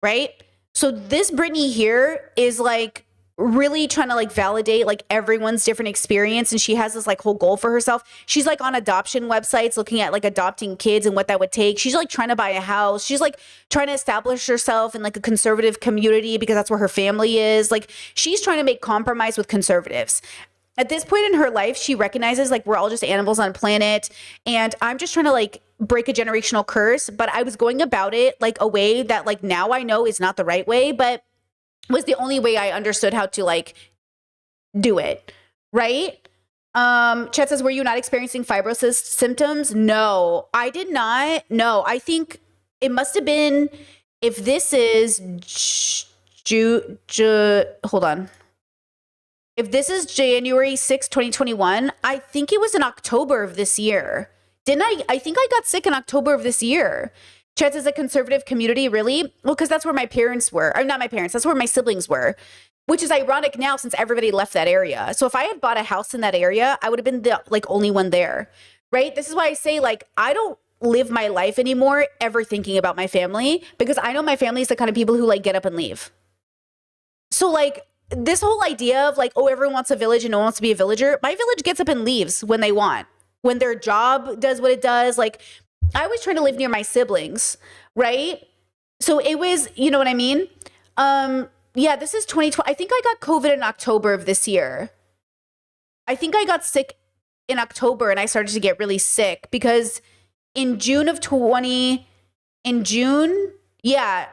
Right? So this Brittany here is like really trying to like validate like everyone's different experience, and she has this like whole goal for herself. She's like on adoption websites looking at like adopting kids and what that would take. She's like trying to buy a house. She's like trying to establish herself in like a conservative community because that's where her family is. Like she's trying to make compromise with conservatives. At this point in her life, she recognizes like we're all just animals on a planet, and I'm just trying to like break a generational curse. But I was going about it like a way that like now I know is not the right way, but was the only way I understood how to like do it, right? Chet says, were you not experiencing fibrosis symptoms? No, I did not. No, I think it must have been, if this is hold on. If this is January 6, 2021, I think it was in October of this year. Didn't I? I think I got sick in October of this year. Chet is a conservative community, really? Well, because that's where my parents were. Or not my parents, that's where my siblings were, which is ironic now since everybody left that area. So if I had bought a house in that area, I would have been the like only one there, right? This is why I say like, I don't live my life anymore ever thinking about my family, because I know my family is the kind of people who like get up and leave. So like this whole idea of like, oh, everyone wants a village and no one wants to be a villager. My village gets up and leaves when they want, when their job does what it does. Like, I was trying to live near my siblings, right? So it was, you know what I mean? Yeah, this is 2020. I think I got COVID in October of this year. I think I got sick in October and I started to get really sick because in June, yeah,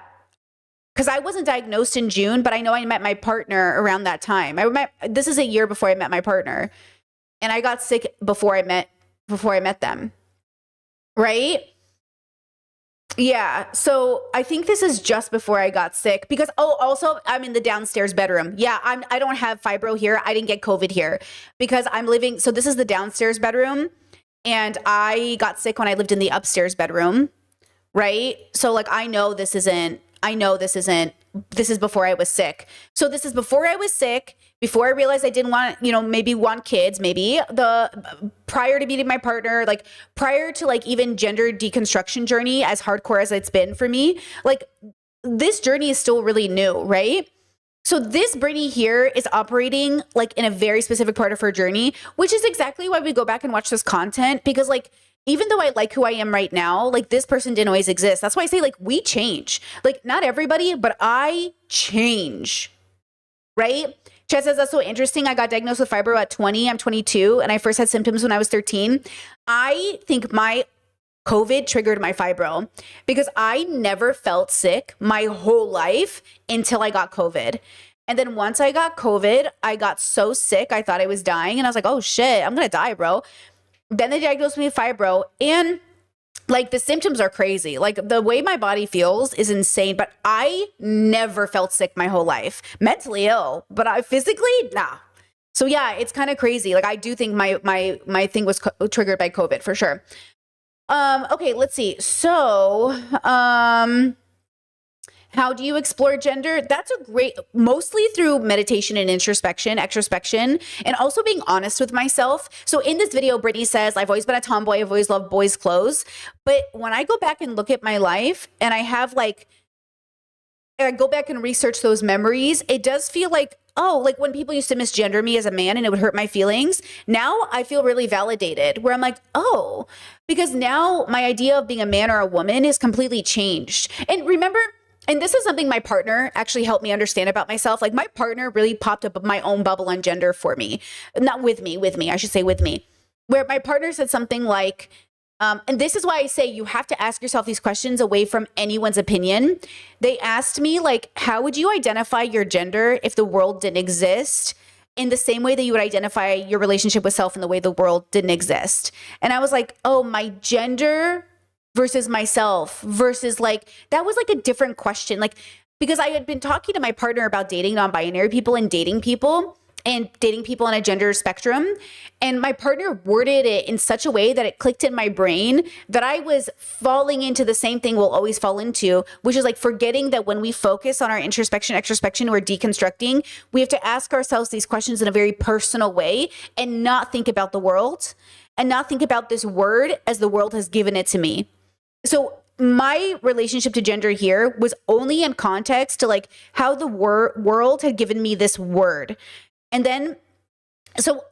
because I wasn't diagnosed in June, but I know I met my partner around that time. This is a year before I met my partner, and I got sick before I met them. Right? Yeah. So I think this is just before I got sick because, oh, also I'm in the downstairs bedroom. Yeah. I don't have fibro here. I didn't get COVID here because I'm living. So this is the downstairs bedroom, and I got sick when I lived in the upstairs bedroom. Right. So like, this is before I was sick. So this is before I was sick, before I realized I didn't want, maybe want kids, prior to meeting my partner, like prior to like even gender deconstruction journey, as hardcore as it's been for me, like this journey is still really new, right? So this Brittany here is operating like in a very specific part of her journey, which is exactly why we go back and watch this content, because like, even though I like who I am right now, like this person didn't always exist. That's why I say like we change. Like not everybody, but I change, right? Chet says that's so interesting. I got diagnosed with fibro at 20. I'm 22, and I first had symptoms when I was 13. I think my COVID triggered my fibro because I never felt sick my whole life until I got COVID. And then once I got COVID, I got so sick, I thought I was dying. And I was like, oh shit, I'm going to die, bro. Then they diagnosed me with fibro. And like the symptoms are crazy. Like the way my body feels is insane, but I never felt sick my whole life. Mentally ill, but I physically, nah. So yeah, it's kind of crazy. Like I do think my thing was triggered by COVID for sure. Okay, let's see. So, how do you explore gender? That's a great, mostly through meditation and introspection, extrospection, and also being honest with myself. So in this video, Brittany says, I've always been a tomboy. I've always loved boys' clothes. But when I go back and look at my life and I go back and research those memories, it does feel like, oh, like when people used to misgender me as a man and it would hurt my feelings. Now I feel really validated where I'm like, oh, because now my idea of being a man or a woman is completely changed. And remember, and this is something my partner actually helped me understand about myself. Like my partner really popped up my own bubble on gender for me. Not with me, I should say with me. Where my partner said something like, and this is why I say you have to ask yourself these questions away from anyone's opinion. They asked me like, how would you identify your gender if the world didn't exist? In the same way that you would identify your relationship with self in the way the world didn't exist. And I was like, oh, my gender versus myself versus like, that was like a different question. Like, because I had been talking to my partner about dating non-binary people and dating people on a gender spectrum. And my partner worded it in such a way that it clicked in my brain that I was falling into the same thing we'll always fall into, which is like forgetting that when we focus on our introspection, extrospection, we're deconstructing, we have to ask ourselves these questions in a very personal way and not think about the world and not think about this word as the world has given it to me. So my relationship to gender here was only in context to like how the world had given me this word. And then, so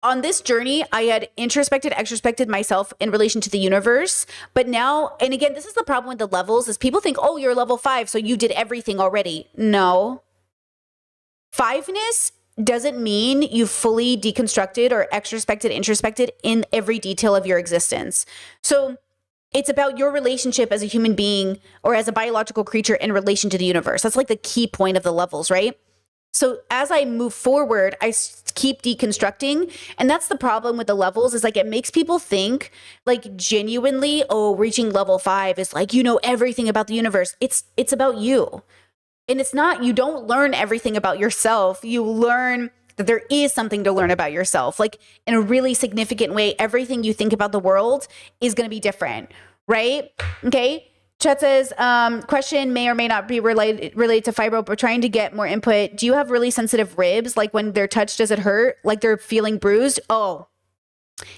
on this journey, I had introspected, extrospected myself in relation to the universe. But now, and again, this is the problem with the levels is people think, oh, you're level 5, so you did everything already. No. 5-ness doesn't mean you fully deconstructed or extrospected, introspected in every detail of your existence. So it's about your relationship as a human being or as a biological creature in relation to the universe. That's like the key point of the levels, right? So as I move forward, I keep deconstructing. And that's the problem with the levels is like, it makes people think like genuinely, oh, reaching level 5 is like, you know, everything about the universe. It's about you. And it's not, you don't learn everything about yourself. You learn that there is something to learn about yourself. Like in a really significant way, everything you think about the world is going to be different, right? Okay. Chet says, question may or may not be related to fibro, but trying to get more input. Do you have really sensitive ribs? Like when they're touched, does it hurt? Like they're feeling bruised? Oh,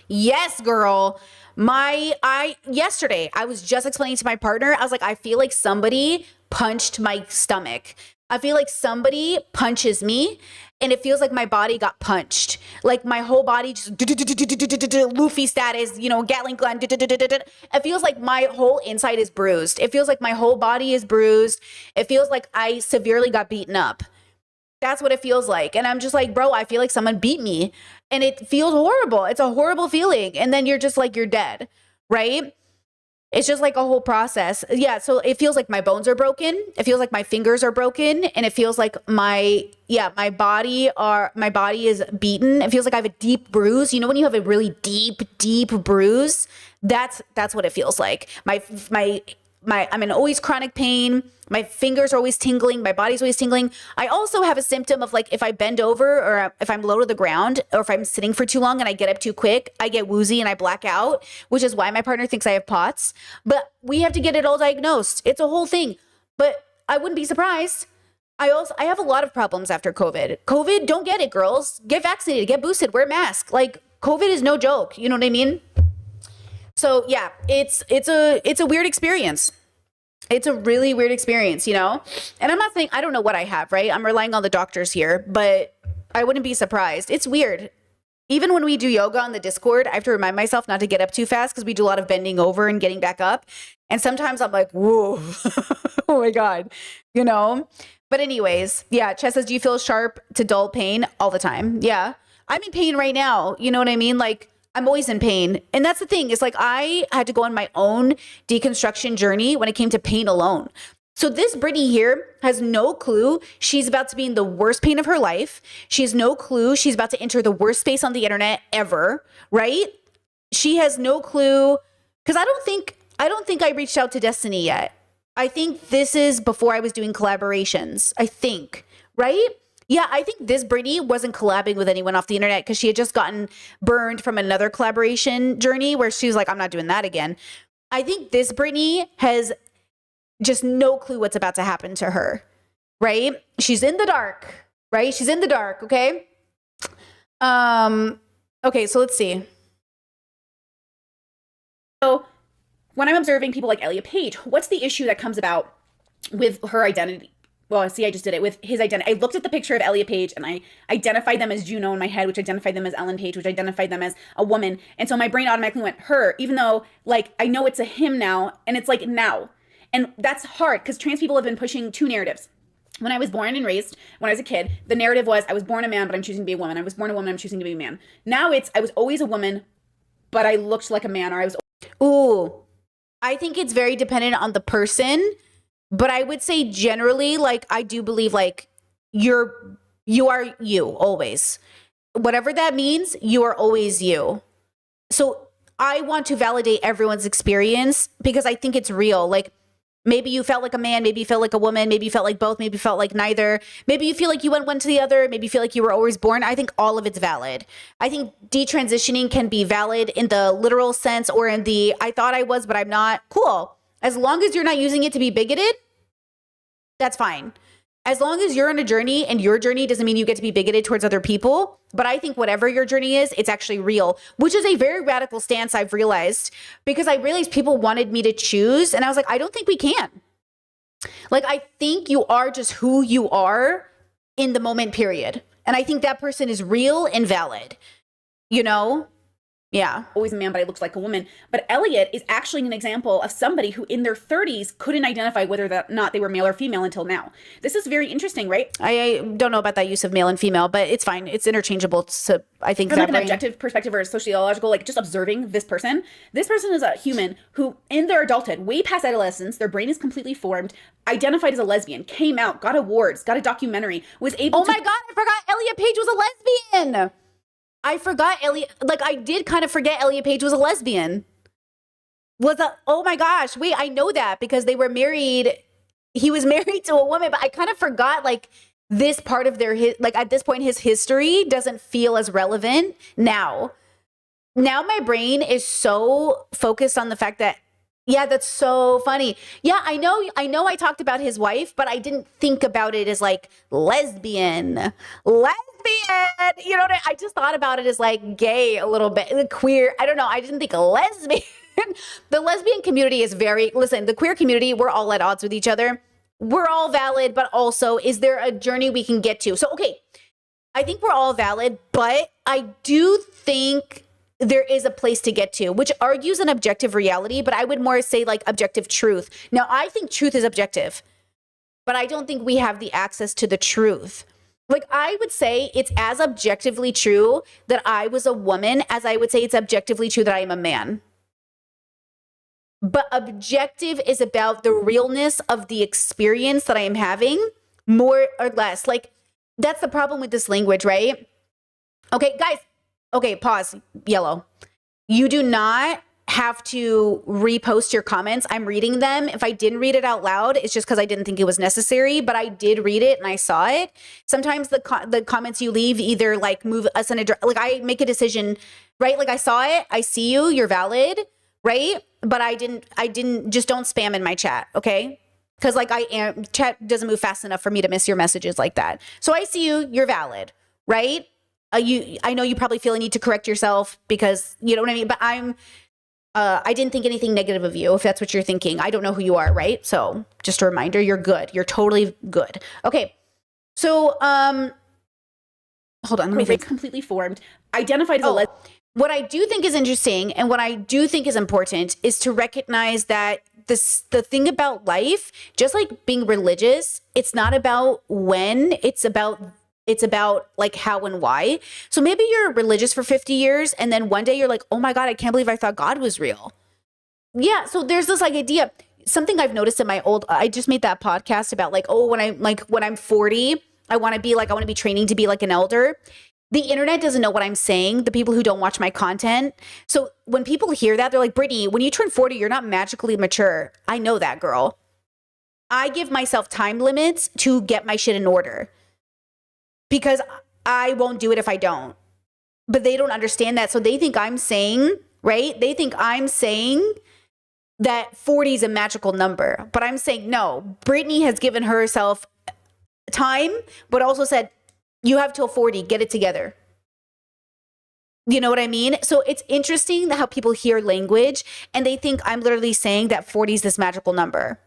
yes, girl. Yesterday, I was just explaining to my partner, I was like, I feel like somebody punched my stomach. I feel like somebody punches me and it feels like my body got punched. Like my whole body just Luffy status, you know, Gatling gun. It feels like my whole inside is bruised. It feels like my whole body is bruised. It feels like I severely got beaten up. That's what it feels like. And I'm just like, bro, I feel like someone beat me and it feels horrible. It's a horrible feeling. And then you're just like, you're dead, right? It's just like a whole process. Yeah. So it feels like my bones are broken. It feels like my fingers are broken. And it feels like my body is beaten. It feels like I have a deep bruise. You know, when you have a really deep bruise, that's what it feels like. I'm in always chronic pain. My fingers are always tingling. My body's always tingling. I also have a symptom of like, if I bend over or if I'm low to the ground or if I'm sitting for too long and I get up too quick, I get woozy and I black out, which is why my partner thinks I have POTS. But we have to get it all diagnosed. It's a whole thing. But I wouldn't be surprised. I have a lot of problems after COVID. COVID, don't get it, girls. Get vaccinated, get boosted, wear a mask. Like COVID is no joke. You know what I mean? So yeah, it's a weird experience. It's a really weird experience, you know? And I'm not saying, I don't know what I have, right? I'm relying on the doctors here, but I wouldn't be surprised. It's weird. Even when we do yoga on the Discord, I have to remind myself not to get up too fast because we do a lot of bending over and getting back up. And sometimes I'm like, whoa, oh my God, you know? But anyways, yeah, Chess says, do you feel sharp to dull pain all the time? Yeah, I'm in pain right now. You know what I mean? Like I'm always in pain. And that's the thing, is like I had to go on my own deconstruction journey when it came to pain alone. So this Brittany here has no clue she's about to be in the worst pain of her life. She has no clue she's about to enter the worst space on the internet ever, right? She has no clue, because I don't think I reached out to Destiny yet. I think this is before I was doing collaborations, I think, right? Yeah, I think this Brittany wasn't collabing with anyone off the internet because she had just gotten burned from another collaboration journey where she was like, I'm not doing that again. I think this Brittany has just no clue what's about to happen to her, right? She's in the dark, right? She's in the dark, okay? Okay, so let's see. So when I'm observing people like Elliot Page, what's the issue that comes about with her identity? Well, see, I just did it with his identity. I looked at the picture of Elliot Page and I identified them as Juno in my head, which identified them as Ellen Page, which identified them as a woman. And so my brain automatically went her, even though like I know it's a him now, and it's like now. And that's hard because trans people have been pushing two narratives. When I was born and raised, when I was a kid, the narrative was I was born a man, but I'm choosing to be a woman. I was born a woman, I'm choosing to be a man. Now it's I was always a woman, but I looked like a man, or I was. Ooh, I think it's very dependent on the person. But I would say generally, like, I do believe like you are you always. Whatever that means, you are always you. So I want to validate everyone's experience because I think it's real. Like maybe you felt like a man, maybe you felt like a woman, maybe you felt like both, maybe you felt like neither. Maybe you feel like you went one to the other, maybe you feel like you were always born. I think all of it's valid. I think detransitioning can be valid in the literal sense or in the I thought I was, but I'm not. Cool. As long as you're not using it to be bigoted, that's fine. As long as you're on a journey and your journey doesn't mean you get to be bigoted towards other people. But I think whatever your journey is, it's actually real, which is a very radical stance I've realized because I realized people wanted me to choose. And I was like, I don't think we can. Like, I think you are just who you are in the moment, period. And I think that person is real and valid, you know? Yeah. Always a man, but I looked like a woman. But Elliot is actually an example of somebody who in their 30s couldn't identify whether or not they were male or female until now. This is very interesting, right? I don't know about that use of male and female, but it's fine. It's interchangeable. So I think from like an objective perspective or sociological, like just observing this person is a human who in their adulthood, way past adolescence, their brain is completely formed, identified as a lesbian, came out, got awards, got a documentary, was able to— Oh my God, I forgot Elliot Page was a lesbian. I forgot Elliot, like I did kind of forget Elliot Page was a lesbian. Oh my gosh, wait, I know that because they were married. He was married to a woman, but I kind of forgot like this part of like at this point, his history doesn't feel as relevant now. Now my brain is so focused on the fact that, yeah, that's so funny. Yeah, I know I talked about his wife, but I didn't think about it as like lesbian. You know what I just thought about it as like gay a little bit, queer. I don't know. I didn't think lesbian. The lesbian community is listen, the queer community, we're all at odds with each other. We're all valid, but also is there a journey we can get to? So, okay, I think we're all valid, but I do think there is a place to get to, which argues an objective reality, but I would more say like objective truth. Now, I think truth is objective, but I don't think we have the access to the truth. Like I would say it's as objectively true that I was a woman as I would say it's objectively true that I am a man. But objective is about the realness of the experience that I am having, more or less. Like that's the problem with this language, right? Okay, guys. Okay, pause. Yellow. You do not have to repost your comments. I'm reading them. If I didn't read it out loud, it's just because I didn't think it was necessary, but I did read it and I saw it. Sometimes the comments you leave either like move us in a, like I make a decision, right? Like I saw it, I see you, you're valid, right? But I didn't just don't spam in my chat, okay? Because like chat doesn't move fast enough for me to miss your messages like that. So I see you, you're valid, right? I know you probably feel a need to correct yourself because you know what I mean, but I didn't think anything negative of you, if that's what you're thinking. I don't know who you are, right? So just a reminder, you're good. You're totally good. Okay. So, hold on. Let me think. Completely formed, identified as a lesbian. What I do think is interesting and what I do think is important is to recognize that the thing about life, just like being religious, it's not about when, it's about It's about like how and why. So maybe you're religious for 50 years and then one day you're like, oh my God, I can't believe I thought God was real. Yeah. So there's this like idea, something I've noticed in my I just made that podcast about like, oh, when I'm 40, I want to be training to be like an elder. The internet doesn't know what I'm saying, the people who don't watch my content. So when people hear that, they're like, Brittany, when you turn 40, you're not magically mature. I know that, girl. I give myself time limits to get my shit in order because I won't do it if I don't. But they don't understand that. So they think I'm saying, right? They think I'm saying that 40 is a magical number. But I'm saying, no, Brittany has given herself time, but also said, you have till 40, get it together. You know what I mean? So it's interesting how people hear language and they think I'm literally saying that 40 is this magical number.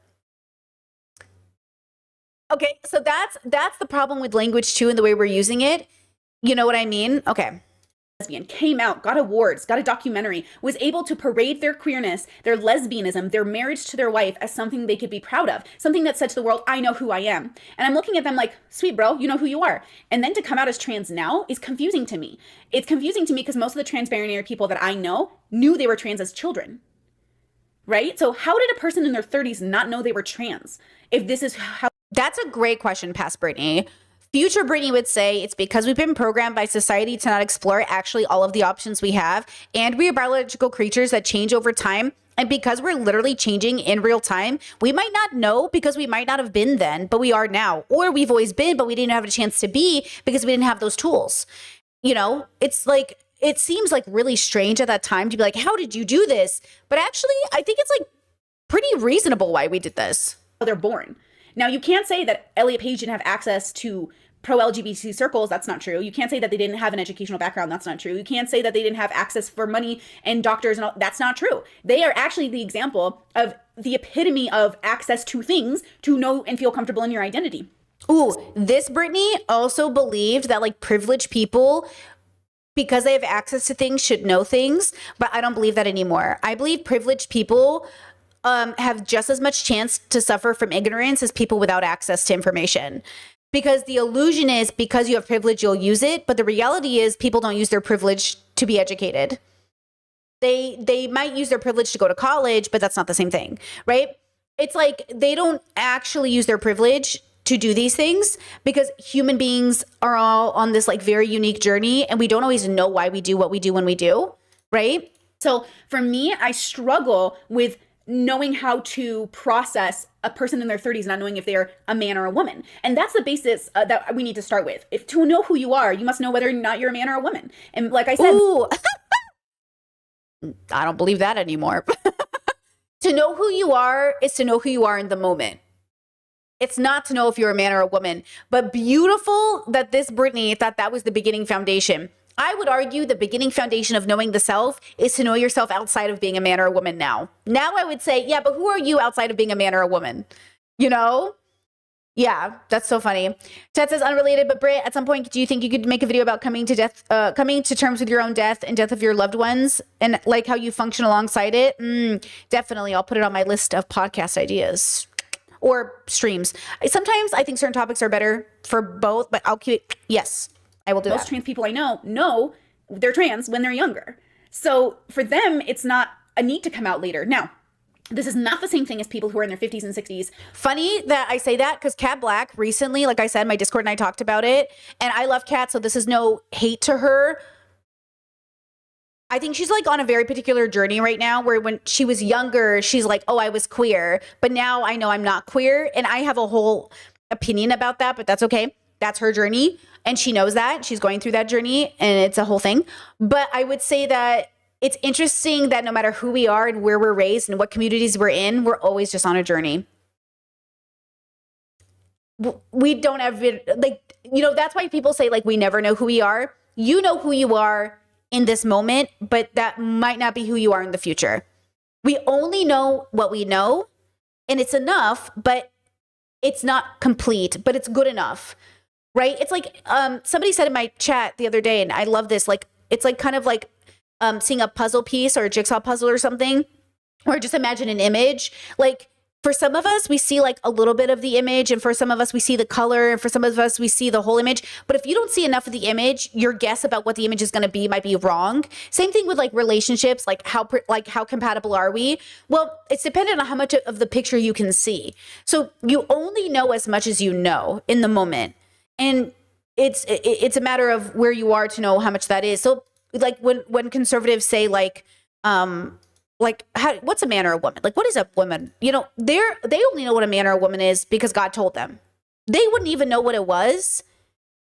Okay, so that's the problem with language too and the way we're using it. You know what I mean? Okay. Lesbian, came out, got awards, got a documentary, was able to parade their queerness, their lesbianism, their marriage to their wife as something they could be proud of, something that said to the world, I know who I am. And I'm looking at them like, sweet bro, you know who you are. And then to come out as trans now is confusing to me. It's confusing to me because most of the trans-binary people that I know knew they were trans as children. Right? So how did a person in their 30s not know they were trans? If this is how... That's a great question, past Brittany. Future Brittany would say it's because we've been programmed by society to not explore actually all of the options we have. And we are biological creatures that change over time. And because we're literally changing in real time, we might not know because we might not have been then, but we are now. Or we've always been, but we didn't have a chance to be because we didn't have those tools. You know, it's like, it seems like really strange at that time to be like, how did you do this? But actually, I think it's like pretty reasonable why we did this. They're born. Now, you can't say that Elliot Page didn't have access to pro-LGBT circles. That's not true. You can't say that they didn't have an educational background. That's not true. You can't say that they didn't have access for money and doctors and all. That's not true. They are actually the example of the epitome of access to things to know and feel comfortable in your identity. Ooh, this Brittany also believed that like privileged people, because they have access to things, should know things. But I don't believe that anymore. I believe privileged people have just as much chance to suffer from ignorance as people without access to information. Because the illusion is because you have privilege, you'll use it. But the reality is people don't use their privilege to be educated. They might use their privilege to go to college, but that's not the same thing, right? It's like they don't actually use their privilege to do these things because human beings are all on this like very unique journey and we don't always know why we do what we do when we do, right? So for me, I struggle with knowing how to process a person in their 30s, not knowing if they're a man or a woman. And that's the basis that we need to start with. If to know who you are, you must know whether or not you're a man or a woman. And like I said, ooh, I don't believe that anymore. To know who you are is to know who you are in the moment. It's not to know if you're a man or a woman. But beautiful that this Brittany thought that was the beginning foundation. I would argue the beginning foundation of knowing the self is to know yourself outside of being a man or a woman now. Now I would say, yeah, but who are you outside of being a man or a woman? You know? Yeah, that's so funny. Ted says unrelated, but Britt, at some point, do you think you could make a video about coming to terms with your own death and death of your loved ones and like how you function alongside it? Definitely. I'll put it on my list of podcast ideas or streams. Sometimes I think certain topics are better for both, but I'll keep it. Yes. I will do most that. Trans people I know they're trans when they're younger. So for them, it's not a need to come out later. Now, this is not the same thing as people who are in their 50s and 60s. Funny that I say that because Kat Black recently, like I said, my Discord and I talked about it. And I love Kat, so this is no hate to her. I think she's like on a very particular journey right now where when she was younger, she's like, oh, I was queer. But now I know I'm not queer. And I have a whole opinion about that, but that's okay. That's her journey. And she knows that. She's going through that journey and it's a whole thing. But I would say that it's interesting that no matter who we are and where we're raised and what communities we're in, we're always just on a journey. We don't have it, like, you know, that's why people say like we never know who we are. You know who you are in this moment, but that might not be who you are in the future. We only know what we know and it's enough, but it's not complete, but it's good enough. Right? It's like somebody said in my chat the other day, and I love this, like, it's like kind of like seeing a puzzle piece or a jigsaw puzzle or something, or just imagine an image. Like for some of us, we see like a little bit of the image, and for some of us, we see the color, and for some of us, we see the whole image. But if you don't see enough of the image, your guess about what the image is going to be might be wrong. Same thing with like relationships, like how compatible are we? Well, it's dependent on how much of the picture you can see. So you only know as much as you know in the moment, and it's a matter of where you are to know how much that is. So like when conservatives say what's a man or a woman? Like, what is a woman? You know, they only know what a man or a woman is because God told them. They wouldn't even know what it was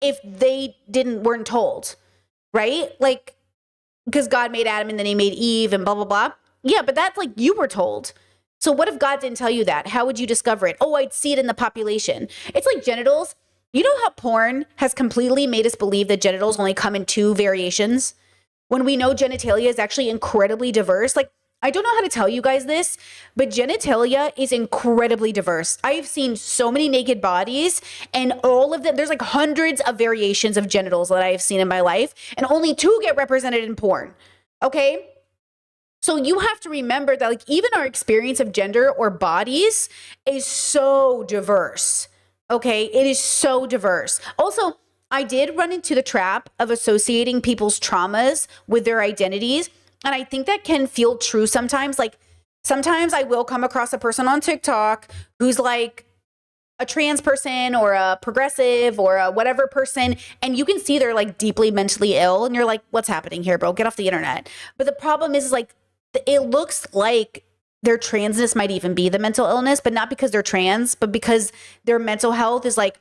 if they weren't told, right? Like, because God made Adam and then he made Eve and blah, blah, blah. Yeah, but that's like you were told. So what if God didn't tell you that? How would you discover it? Oh, I'd see it in the population. It's like genitals. You know how porn has completely made us believe that genitals only come in 2 variations? When we know genitalia is actually incredibly diverse. Like, I don't know how to tell you guys this, but genitalia is incredibly diverse. I've seen so many naked bodies, and all of them, there's like hundreds of variations of genitals that I have seen in my life, and only 2 get represented in porn. Okay? So you have to remember that like even our experience of gender or bodies is so diverse. Okay? It is so diverse. Also, I did run into the trap of associating people's traumas with their identities. And I think that can feel true sometimes. Like sometimes I will come across a person on TikTok who's like a trans person or a progressive or a whatever person, and you can see they're like deeply mentally ill. And you're like, what's happening here, bro? Get off the internet. But the problem is like, it looks like their transness might even be the mental illness, but not because they're trans, but because their mental health is like,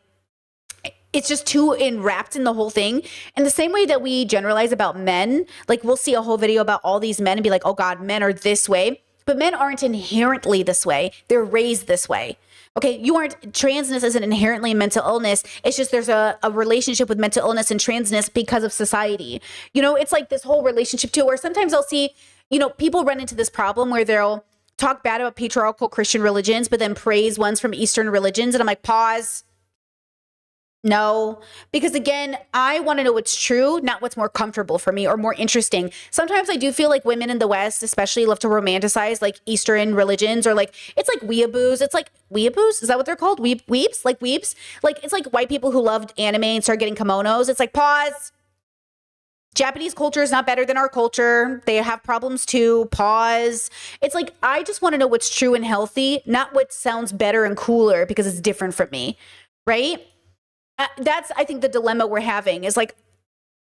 it's just too enwrapped in the whole thing. And the same way that we generalize about men, like we'll see a whole video about all these men and be like, oh God, men are this way. But men aren't inherently this way. They're raised this way. Okay, transness isn't inherently a mental illness. It's just there's a relationship with mental illness and transness because of society. You know, it's like this whole relationship too, where sometimes I'll see, you know, people run into this problem where they'll talk bad about patriarchal Christian religions, but then praise ones from Eastern religions. And I'm like, pause. No, because again, I want to know what's true, not what's more comfortable for me or more interesting. Sometimes I do feel like women in the West, especially, love to romanticize like Eastern religions, or like, it's like weeaboos. It's like weeaboos. Is that what they're called? Weeps? Like weeps? Like, it's like white people who loved anime and started getting kimonos. It's like, pause. Japanese culture is not better than our culture. They have problems too. Pause. It's like, I just want to know what's true and healthy, not what sounds better and cooler because it's different from me. Right? That's, I think, the dilemma we're having is like,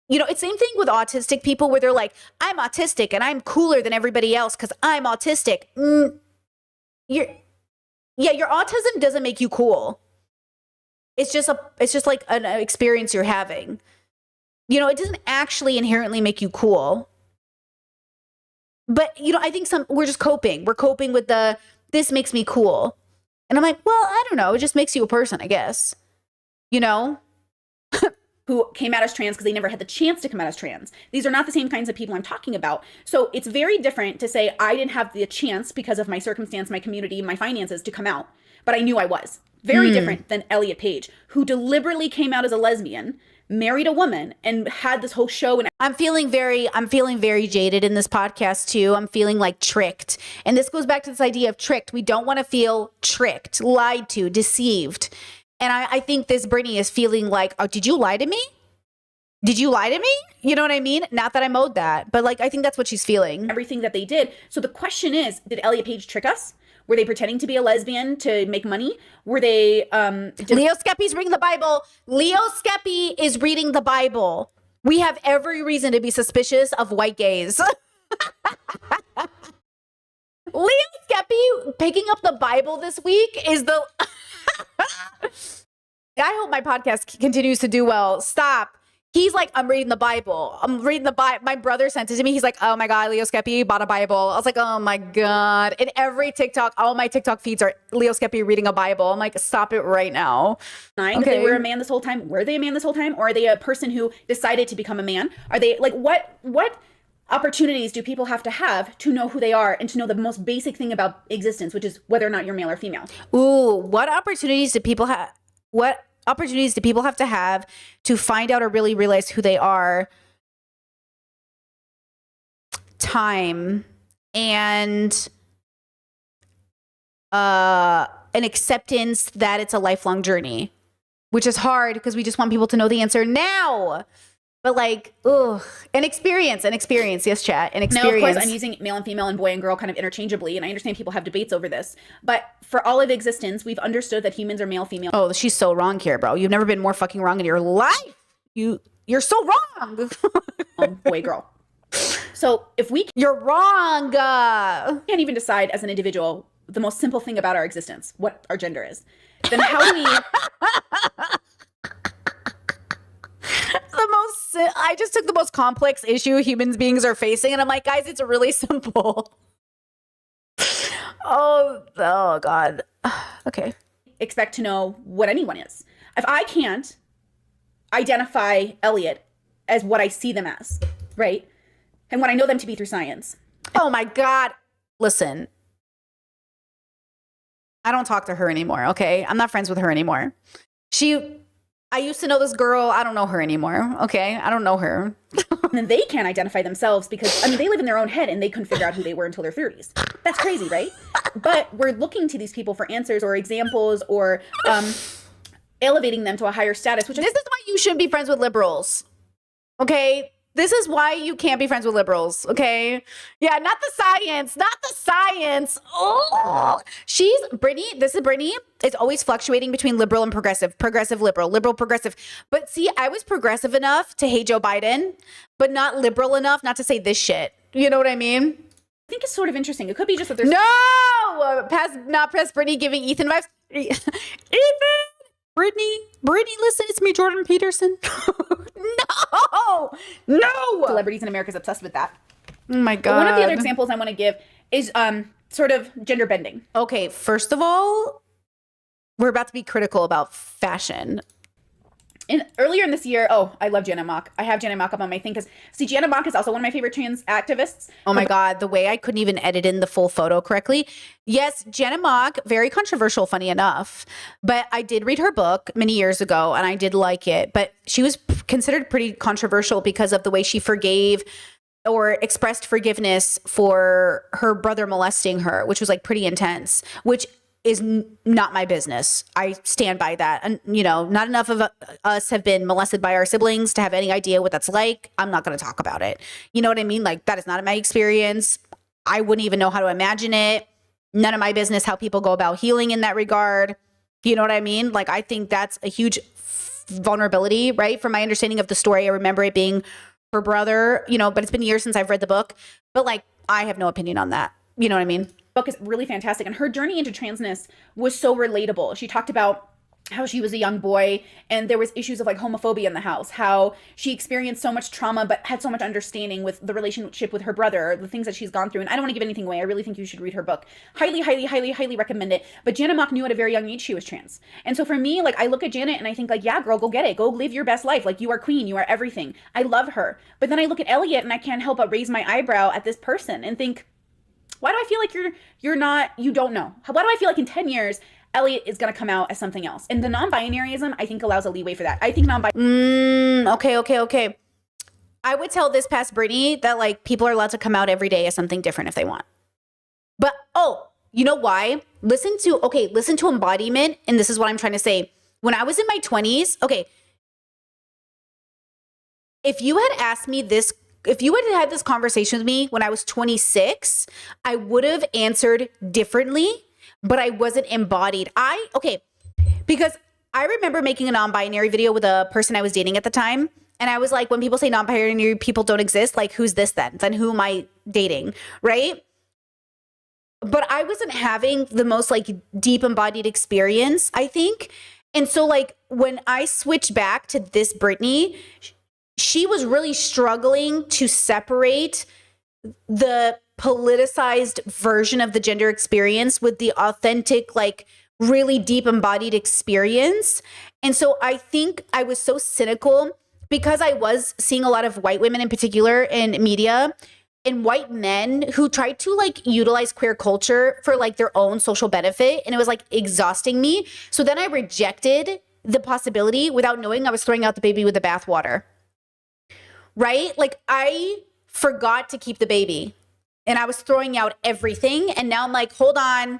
you know, it's the same thing with autistic people where they're like, I'm autistic and I'm cooler than everybody else because I'm autistic. Your autism doesn't make you cool. It's just like an experience you're having. You know, it doesn't actually inherently make you cool. But, you know, I think we're just coping. We're coping with this makes me cool. And I'm like, well, I don't know. It just makes you a person, I guess. You know, who came out as trans because they never had the chance to come out as trans. These are not the same kinds of people I'm talking about. So it's very different to say I didn't have the chance because of my circumstance, my community, my finances to come out, but I knew I was. Very different than Elliot Page, who deliberately came out as a lesbian, married a woman, and had this whole show. And I'm feeling very jaded in this podcast too. I'm feeling like tricked. And this goes back to this idea of tricked. We don't want to feel tricked, lied to, deceived. And I think this Brittany is feeling like, oh, did you lie to me? Did you lie to me? You know what I mean? Not that I mowed that, but like, I think that's what she's feeling. Everything that they did. So the question is, did Elliot Page trick us? Were they pretending to be a lesbian to make money? Were they... Leo Skepi's reading the Bible. Leo Skepi is reading the Bible. We have every reason to be suspicious of white gays. Leo Skepi picking up the Bible this week is the... I hope my podcast continues to do well. Stop. He's like, I'm reading the Bible. I'm reading the Bible. My brother sent it to me. He's like, oh my God, Leo Skepi bought a Bible. I was like, oh my God. And every TikTok, all my TikTok feeds are Leo Skepi reading a Bible. I'm like, stop it right now. Okay. They were a man this whole time. Were they a man this whole time? Or are they a person who decided to become a man? Are they like, what opportunities do people have to know who they are and to know the most basic thing about existence, which is whether or not you're male or female? Ooh, what opportunities do people have? What opportunities do people have to find out or really realize who they are? Time and an acceptance that it's a lifelong journey, which is hard because we just want people to know the answer now. But like, ugh, an experience. Yes, chat, an experience. Now, of course, I'm using male and female and boy and girl kind of interchangeably, and I understand people have debates over this. But for all of existence, we've understood that humans are male, female. Oh, she's so wrong here, bro. You've never been more fucking wrong in your life. You're so wrong. Boy, girl. So if we You're wrong. can't even decide as an individual the most simple thing about our existence, what our gender is, then how do we... I just took the most complex issue human beings are facing, and I'm like, guys, it's really simple. Oh God. Okay. expect to know what anyone is? If I can't identify Elliot as what I see them as, right? And what I know them to be through science. Oh my God. Listen, I don't talk to her anymore, okay? I'm not friends with her anymore. I used to know this girl. I don't know her anymore, okay? I don't know her. And then they can't identify themselves because, I mean, they live in their own head and they couldn't figure out who they were until their 30s. That's crazy, right? But we're looking to these people for answers or examples or elevating them to a higher status, which This is why you shouldn't be friends with liberals, okay? This is why you can't be friends with liberals, okay? Yeah, not the science, not the science. Oh, this is Brittany. It's always fluctuating between liberal and progressive, progressive, liberal, liberal, progressive. But see, I was progressive enough to hate Joe Biden, but not liberal enough not to say this shit. You know what I mean? I think it's sort of interesting. It could be just that there's not past Brittany giving Ethan vibes. Ethan! Brittany, listen, it's me, Jordan Peterson. No. celebrities in America is obsessed with that. Oh my God. But one of the other examples I want to give is sort of gender bending. Okay, first of all, we're about to be critical about fashion. And earlier in this year, I love Janet Mock. I have Janet Mock up on my thing because, see, Janet Mock is also one of my favorite trans activists. Oh my God, the way I couldn't even edit in the full photo correctly. Yes, Janet Mock, very controversial, funny enough. But I did read her book many years ago and I did like it. But she was considered pretty controversial because of the way she forgave or expressed forgiveness for her brother molesting her, which was like pretty intense, which is not my business. I stand by that. And, not enough of us have been molested by our siblings to have any idea what that's like. I'm not going to talk about it. You know what I mean? Like, that is not my experience. I wouldn't even know how to imagine it. None of my business how people go about healing in that regard. You know what I mean? Like, I think that's a huge vulnerability, right? From my understanding of the story, I remember it being her brother, but it's been years since I've read the book. But like, I have no opinion on that. You know what I mean? Book is really fantastic, and her journey into transness was so relatable. She talked about how she was a young boy and there was issues of like homophobia in the house, how she experienced so much trauma but had so much understanding with the relationship with her brother, the things that she's gone through. And I don't want to give anything away. I really think you should read her book. Highly, highly, highly, highly recommend it. But Janet Mock knew at a very young age she was trans. And so for me, like, I look at Janet and I think like, yeah, girl, go get it. Go live your best life. Like, you are queen. You are everything. I love her. But then I look at Elliot and I can't help but raise my eyebrow at this person and think, why do I feel like you don't know? Why do I feel like in 10 years, Elliot is going to come out as something else? And the non-binaryism, I think, allows a leeway for that. I think Okay. I would tell this past Brittany that like people are allowed to come out every day as something different if they want. But, you know why? Listen to embodiment. And this is what I'm trying to say. When I was in my 20s, okay, if you had asked me this, if you had this conversation with me when I was 26, I would have answered differently, but I wasn't embodied. Because I remember making a non-binary video with a person I was dating at the time. And I was like, when people say non-binary people don't exist, like, who's this then? Then who am I dating? Right? But I wasn't having the most like deep embodied experience, I think. And so like when I switched back to this Brittany, she was really struggling to separate the politicized version of the gender experience with the authentic, like really deep embodied experience. And so I think I was so cynical because I was seeing a lot of white women in particular in media and white men who tried to like utilize queer culture for like their own social benefit. And it was like exhausting me. So then I rejected the possibility without knowing I was throwing out the baby with the bathwater. Right? Like, I forgot to keep the baby and I was throwing out everything. And now I'm like, hold on,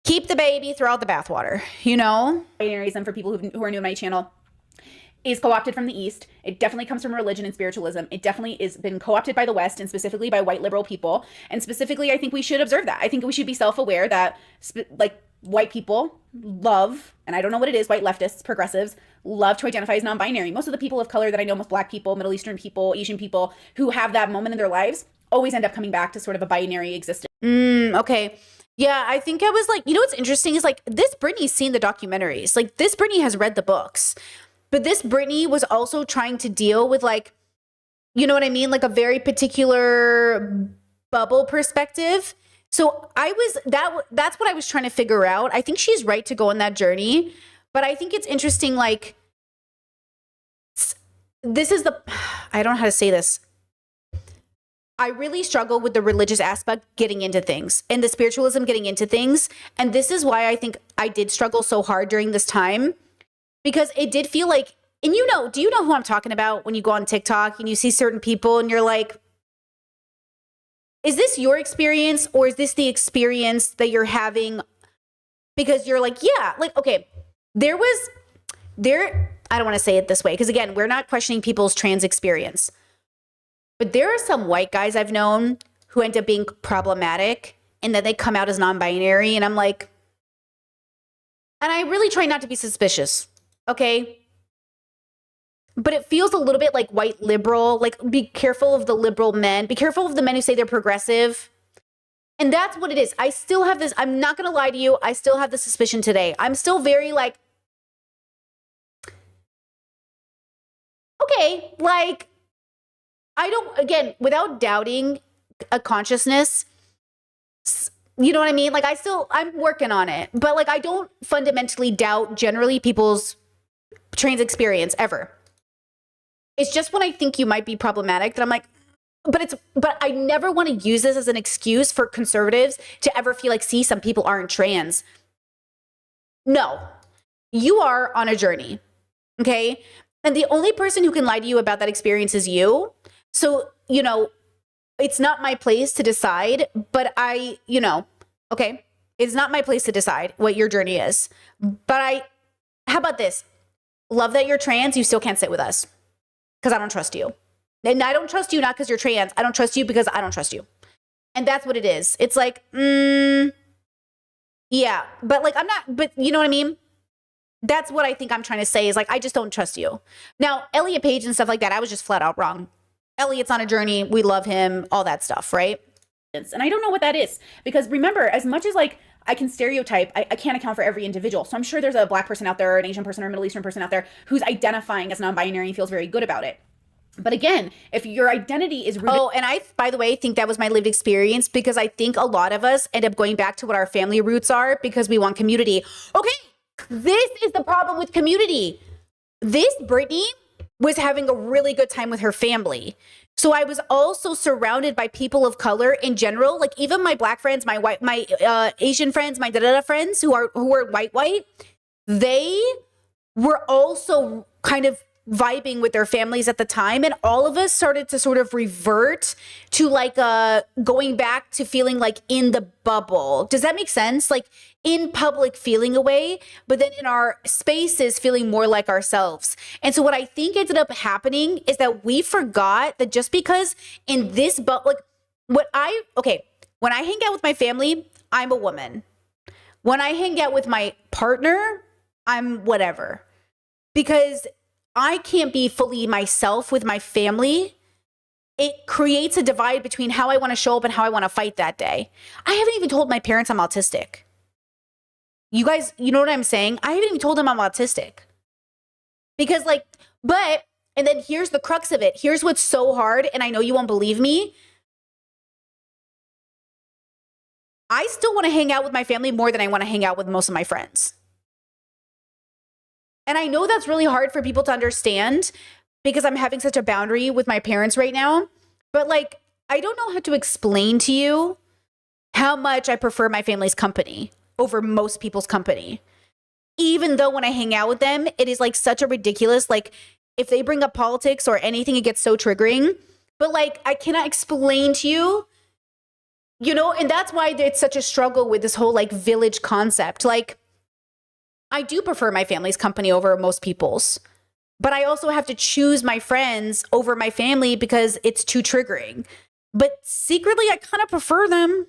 keep the baby, throw out the bathwater, you know? Binaries, and for people who are new to my channel, is co-opted from the East. It definitely comes from religion and spiritualism. It definitely is been co-opted by the West, and specifically by white liberal people. And specifically, I think we should observe that. I think we should be self-aware that like white people love, and I don't know what it is, white leftists, progressives, love to identify as non-binary. Most of the people of color that I know, most Black people, Middle Eastern people, Asian people who have that moment in their lives always end up coming back to sort of a binary existence. Okay. Yeah, I think I was like, you know what's interesting is like this Britney's seen the documentaries. Like this Britney has read the books. But this Britney was also trying to deal with like, you know what I mean? Like a very particular bubble perspective. So that's what I was trying to figure out. I think she's right to go on that journey. But I think it's interesting, like, this is I don't know how to say this. I really struggle with the religious aspect getting into things and the spiritualism getting into things. And this is why I think I did struggle so hard during this time. Because it did feel like, and do you know who I'm talking about when you go on TikTok and you see certain people and you're like, is this your experience or is this the experience that you're having? Because you're like, yeah, like, okay, I don't want to say it this way, because again, we're not questioning people's trans experience. But there are some white guys I've known who end up being problematic and then they come out as non-binary. And I'm like, and I really try not to be suspicious. Okay. But it feels a little bit like white liberal, like be careful of the liberal men, be careful of the men who say they're progressive. And that's what it is. I still have this, I'm not going to lie to you. I still have the suspicion today. I'm still very like, okay, like I don't, again, without doubting a consciousness, you know what I mean? Like I'm working on it, but like I don't fundamentally doubt generally people's trans experience ever. It's just when I think you might be problematic that I'm like, but I never want to use this as an excuse for conservatives to ever feel like, see, some people aren't trans. No, you are on a journey. Okay. And the only person who can lie to you about that experience is you. So, it's not my place to decide, but okay, it's not my place to decide what your journey is. But how about this? Love that you're trans, you still can't sit with us because I don't trust you. And I don't trust you not because you're trans. I don't trust you because I don't trust you. And that's what it is. It's like, yeah, but like but you know what I mean? That's what I think I'm trying to say is like, I just don't trust you. Now, Elliot Page and stuff like that, I was just flat out wrong. Elliot's on a journey. We love him, all that stuff, right? And I don't know what that is because remember, as much as like I can stereotype, I can't account for every individual. So I'm sure there's a Black person out there, or an Asian person, or a Middle Eastern person out there who's identifying as non-binary and feels very good about it. But again, if your identity is rooted— Oh, and I, by the way, think that was my lived experience because I think a lot of us end up going back to what our family roots are because we want community. Okay, this is the problem with community. This Britney was having a really good time with her family. So I was also surrounded by people of color in general, like even my Black friends, my Asian friends, my friends who were white. They were also kind of vibing with their families at the time, and all of us started to sort of revert to like going back to feeling like in the bubble. Does that make sense? Like in public feeling away, but then in our spaces feeling more like ourselves. And so what I think ended up happening is that we forgot that just because in this like when I hang out with my family, I'm a woman. When I hang out with my partner, I'm whatever. Because I can't be fully myself with my family. It creates a divide between how I want to show up and how I want to fight that day. I haven't even told my parents I'm autistic. You guys, you know what I'm saying? I haven't even told them I'm autistic. Because and then here's the crux of it. Here's what's so hard, and I know you won't believe me. I still want to hang out with my family more than I want to hang out with most of my friends. And I know that's really hard for people to understand because I'm having such a boundary with my parents right now. But like, I don't know how to explain to you how much I prefer my family's company over most people's company. Even though when I hang out with them, it is like such a ridiculous, like if they bring up politics or anything, it gets so triggering. But like, I cannot explain to you you know, and that's why it's such a struggle with this whole like village concept. Like, I do prefer my family's company over most people's, but I also have to choose my friends over my family because it's too triggering. But secretly, I kind of prefer them.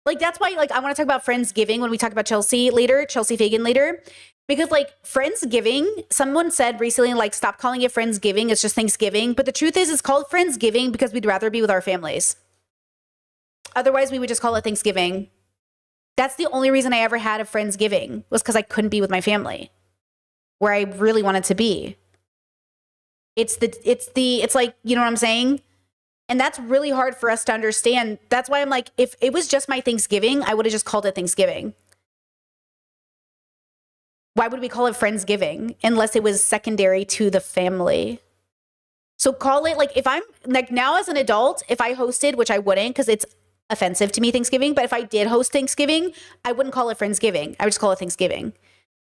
Like, that's why, like, I want to talk about Friendsgiving when we talk about Chelsea later, Chelsea Fagan later. Because, like, Friendsgiving, someone said recently, like, stop calling it Friendsgiving. It's just Thanksgiving. But the truth is, it's called Friendsgiving because we'd rather be with our families. Otherwise, we would just call it Thanksgiving. That's the only reason I ever had a Friendsgiving, was because I couldn't be with my family where I really wanted to be. It's like, you know what I'm saying? And that's really hard for us to understand. That's why I'm like, if it was just my Thanksgiving, I would have just called it Thanksgiving. Why would we call it Friendsgiving unless it was secondary to the family? So call it, like, if I'm like, now as an adult, if I hosted, which I wouldn't because it's offensive to me, Thanksgiving, but if I did host Thanksgiving, I wouldn't call it Friendsgiving. I would just call it Thanksgiving.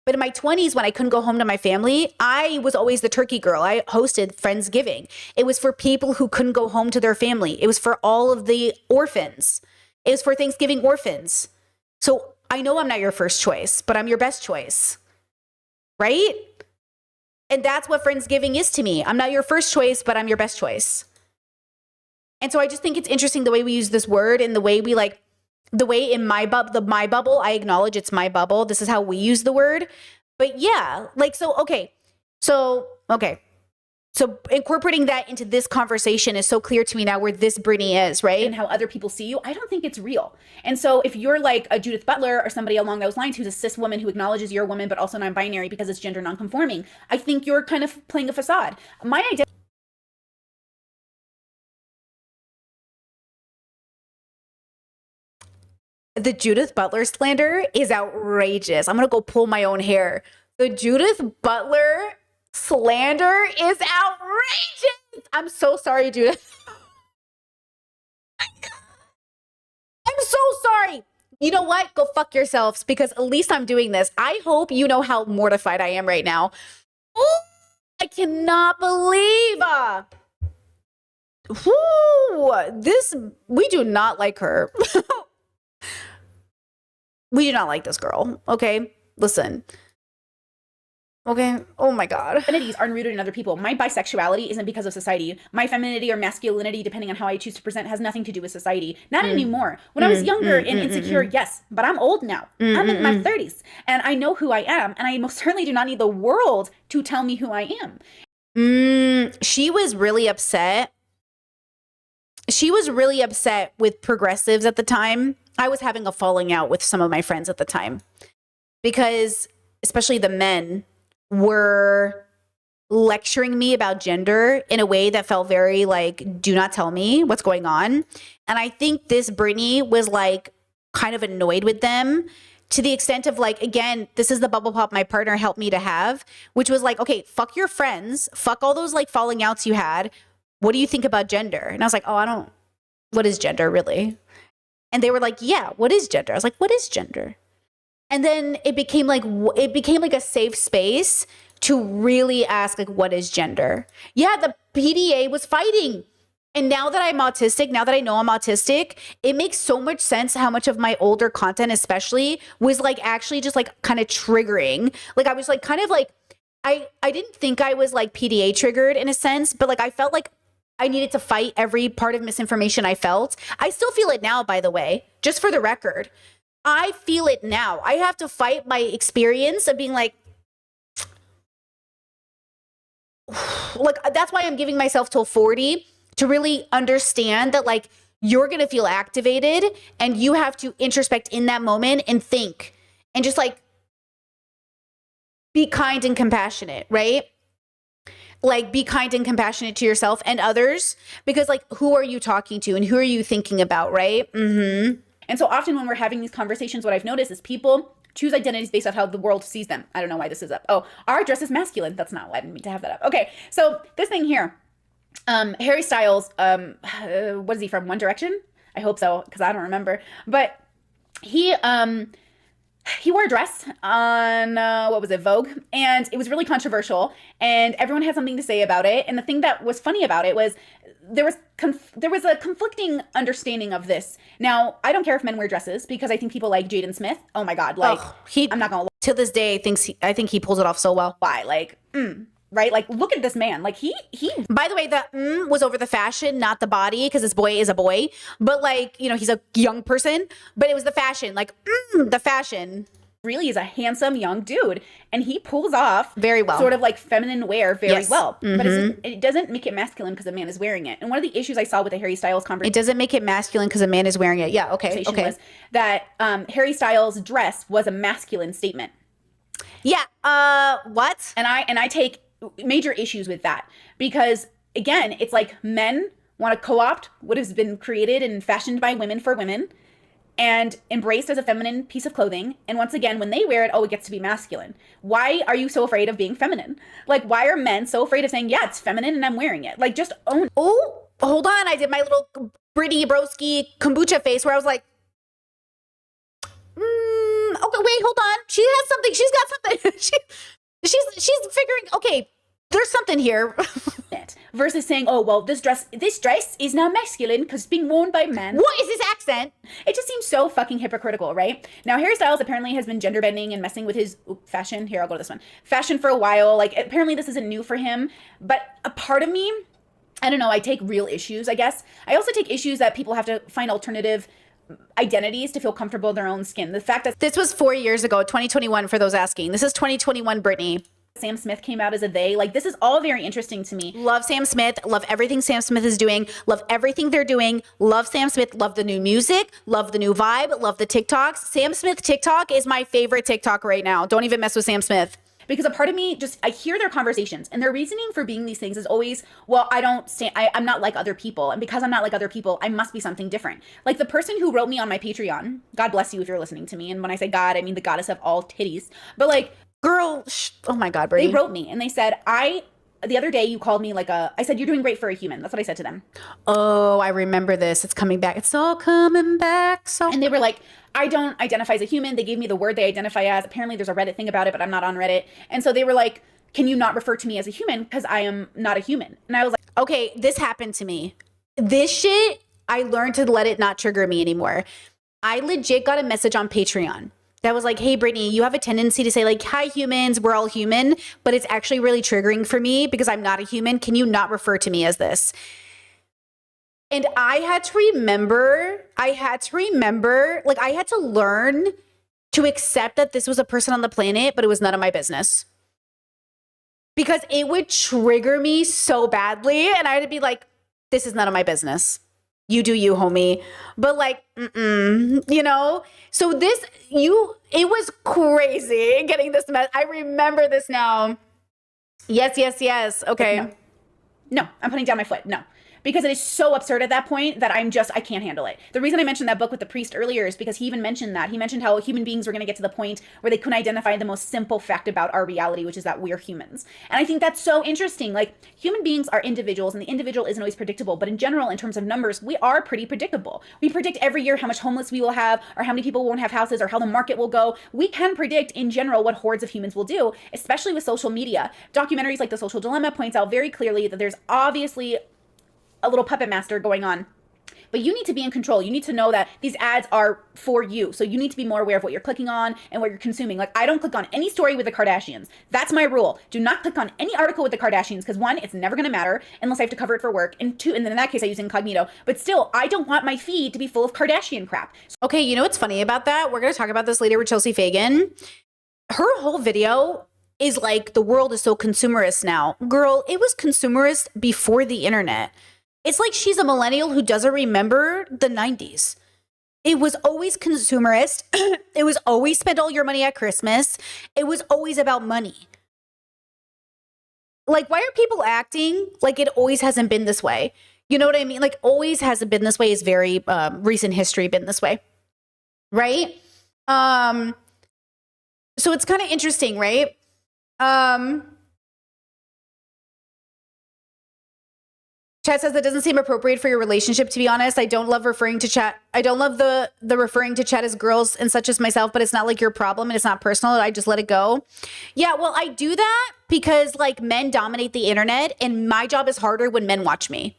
But in my 20s, when I couldn't go home to my family, I was always the turkey girl. I hosted Friendsgiving. It was for people who couldn't go home to their family. It was for all of the orphans. It was for Thanksgiving orphans. So I know I'm not your first choice, but I'm your best choice. Right? And that's what Friendsgiving is to me. I'm not your first choice, but I'm your best choice. And so I just think it's interesting the way we use this word and the way we like, the way in my bubble, I acknowledge it's my bubble. This is how we use the word. But yeah, like, so incorporating that into this conversation is so clear to me now where this Brittany is, right? And how other people see you, I don't think it's real. And so if you're like a Judith Butler or somebody along those lines who's a cis woman who acknowledges you're a woman but also non-binary because it's gender non-conforming, I think you're kind of playing a facade. My identity. The Judith Butler slander is outrageous. I'm going to go pull my own hair. The Judith Butler slander is outrageous. I'm so sorry, Judith. I'm so sorry. You know what? Go fuck yourselves because at least I'm doing this. I hope you know how mortified I am right now. Ooh, I cannot believe. We do not like her. We do not like this girl, okay? Listen. Okay? Oh my God. Identities are rooted in other people. My bisexuality isn't because of society. My femininity or masculinity, depending on how I choose to present, has nothing to do with society. Not anymore. When I was younger and insecure, yes, but I'm old now. I'm in my 30s, and I know who I am, and I most certainly do not need the world to tell me who I am. She was really upset. She was really upset with progressives at the time. I was having a falling out with some of my friends at the time because especially the men were lecturing me about gender in a way that felt very like, do not tell me what's going on. And I think this Brittany was like kind of annoyed with them to the extent of like, again, this is the bubble pop my partner helped me to have, which was like, okay, fuck your friends, fuck all those like falling outs you had. What do you think about gender? And I was like, oh, what is gender really? And they were like, yeah, what is gender? I was like, what is gender? And then it became like a safe space to really ask like, what is gender? Yeah, the PDA was fighting. And now that I'm autistic, now that I know I'm autistic, it makes so much sense how much of my older content especially was like actually just like kind of triggering. Like I was like kind of like, I didn't think I was like PDA triggered in a sense, but like I felt like I needed to fight every part of misinformation I felt. I still feel it now, by the way, just for the record. I feel it now. I have to fight my experience of being like that's why I'm giving myself till 40 to really understand that like you're going to feel activated and you have to introspect in that moment and think and just like be kind and compassionate, right? Like be kind and compassionate to yourself and others because like who are you talking to and who are you thinking about, right? And so often when we're having these conversations, what I've noticed is people choose identities based off how the world sees them. I don't know why this is up. Oh, our dress is masculine. That's not why I didn't mean to have that up. Okay, so this thing here, Harry Styles, what is he from? One Direction? I hope so because I don't remember. But he He wore a dress on what was it, Vogue, and it was really controversial, and everyone had something to say about it. And the thing that was funny about it was there was a conflicting understanding of this. Now, I don't care if men wear dresses because I think people like Jaden Smith. Oh my god, like I'm not gonna to this day I think he pulls it off so well. lie, like right, like look at this man, like he. By the way, the was over the fashion, not the body, because this boy is a boy. But like, you know, he's a young person, but it was the fashion, like the fashion. Really is a handsome young dude, and he pulls off very well, sort of like feminine wear very yes. well. But it doesn't make it masculine because a man is wearing it. And one of the issues I saw with the Harry Styles conversation, it doesn't make it masculine because a man is wearing it. Yeah, okay. Was that Harry Styles' dress was a masculine statement. Yeah. What? And I take major issues with that because again, it's like men want to co-opt what has been created and fashioned by women for women and embraced as a feminine piece of clothing. And once again, when they wear it, oh, it gets to be masculine. Why are you so afraid of being feminine? Like, why are men so afraid of saying, yeah, it's feminine and I'm wearing it? Like, just own. Oh, hold on. I did my little Brittany Broski kombucha face where I was like, okay, wait, hold on. She has something. She's got something. she's figuring, okay, there's something here. Versus saying, oh, well, this dress is now masculine because it's being worn by men. What is this accent? It just seems so fucking hypocritical, right? Now, Harry Styles apparently has been gender bending and messing with his fashion. Here, I'll go to this one. Fashion for a while. Like, apparently this isn't new for him. But a part of me, I don't know, I take real issues, I guess. I also take issues that people have to find alternative identities to feel comfortable in their own skin. The fact that this was 4 years ago, 2021 for those asking. This is 2021 Brittany. Sam Smith came out as a they. Like, this is all very interesting to me. Love Sam Smith. Love everything Sam Smith is doing. Love everything they're doing. Love Sam Smith. Love the new music. Love the new vibe. Love the TikToks. Sam Smith TikTok is my favorite TikTok right now. Don't even mess with Sam Smith. Because a part of me I hear their conversations and their reasoning for being these things is always, well, I'm not like other people. And because I'm not like other people, I must be something different. Like the person who wrote me on my Patreon, God bless you if you're listening to me. And when I say God, I mean the goddess of all titties. But like, girl, oh my God, Brittany. They wrote me and they said, the other day you called me I said, you're doing great for a human. That's what I said to them. Oh, I remember this. It's coming back. It's all coming back. And they were like, I don't identify as a human. They gave me the word they identify as. Apparently there's a Reddit thing about it, but I'm not on Reddit. And so they were like, can you not refer to me as a human? Because I am not a human. And I was like, okay, this happened to me. This shit, I learned to let it not trigger me anymore. I legit got a message on Patreon that was like, hey, Brittany, you have a tendency to say like, hi, humans, we're all human, but it's actually really triggering for me because I'm not a human. Can you not refer to me as this? And I had to remember, like, I had to learn to accept that this was a person on the planet, but it was none of my business. Because it would trigger me so badly. And I had to be like, this is none of my business. You do you, homie. But like, you know? So it was crazy getting this mess. I remember this now. Yes. Okay. No, I'm putting down my foot. No. Because it is so absurd at that point that I can't handle it. The reason I mentioned that book with the priest earlier is because he even mentioned that. He mentioned how human beings were going to get to the point where they couldn't identify the most simple fact about our reality, which is that we're humans. And I think that's so interesting. Like, human beings are individuals, and the individual isn't always predictable. But in general, in terms of numbers, we are pretty predictable. We predict every year how much homeless we will have, or how many people won't have houses, or how the market will go. We can predict, in general, what hordes of humans will do, especially with social media. Documentaries like The Social Dilemma points out very clearly that there's obviously a little puppet master going on. But you need to be in control. You need to know that these ads are for you. So you need to be more aware of what you're clicking on and what you're consuming. Like, I don't click on any story with the Kardashians. That's my rule. Do not click on any article with the Kardashians because one, it's never going to matter unless I have to cover it for work. And two, and then in that case, I use incognito. But still, I don't want my feed to be full of Kardashian crap. Okay, you know what's funny about that? We're going to talk about this later with Chelsea Fagan. Her whole video is like, the world is so consumerist now. Girl, it was consumerist before the internet. It's like she's a millennial who doesn't remember the 90s. It was always consumerist. It was always spend all your money at Christmas. It was always about money. Like, why are people acting like it always hasn't been this way? You know what I mean? Like, always hasn't been this way is very recent history been this way. Right? So it's kind of interesting, right? Chat says that doesn't seem appropriate for your relationship, to be honest. I don't love referring to chat. I don't love the referring to chat as girls and such as myself, but it's not like your problem and it's not personal. I just let it go. Yeah, well, I do that because like men dominate the internet and my job is harder when men watch me.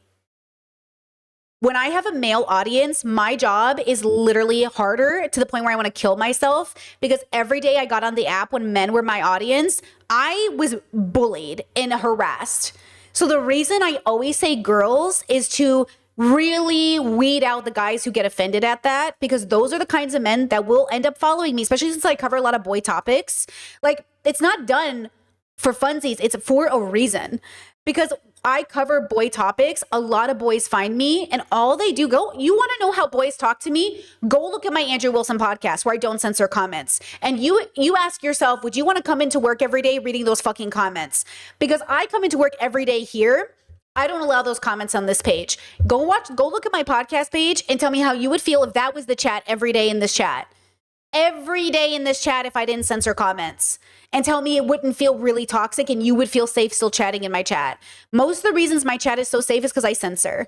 When I have a male audience, my job is literally harder to the point where I want to kill myself because every day I got on the app when men were my audience, I was bullied and harassed. So the reason I always say girls is to really weed out the guys who get offended at that, because those are the kinds of men that will end up following me, especially since I cover a lot of boy topics. Like, it's not done for funsies. It's for a reason. Because I cover boy topics, a lot of boys find me and all they do go, you want to know how boys talk to me? Go look at my Andrew Wilson podcast where I don't censor comments. And you ask yourself, would you want to come into work every day reading those fucking comments? Because I come into work every day here. I don't allow those comments on this page. Go look at my podcast page and tell me how you would feel if that was the chat every day in this chat. Every day in this chat if I didn't censor comments, and tell me it wouldn't feel really toxic and you would feel safe still chatting in my chat. Most of the reasons my chat is so safe is because I censor.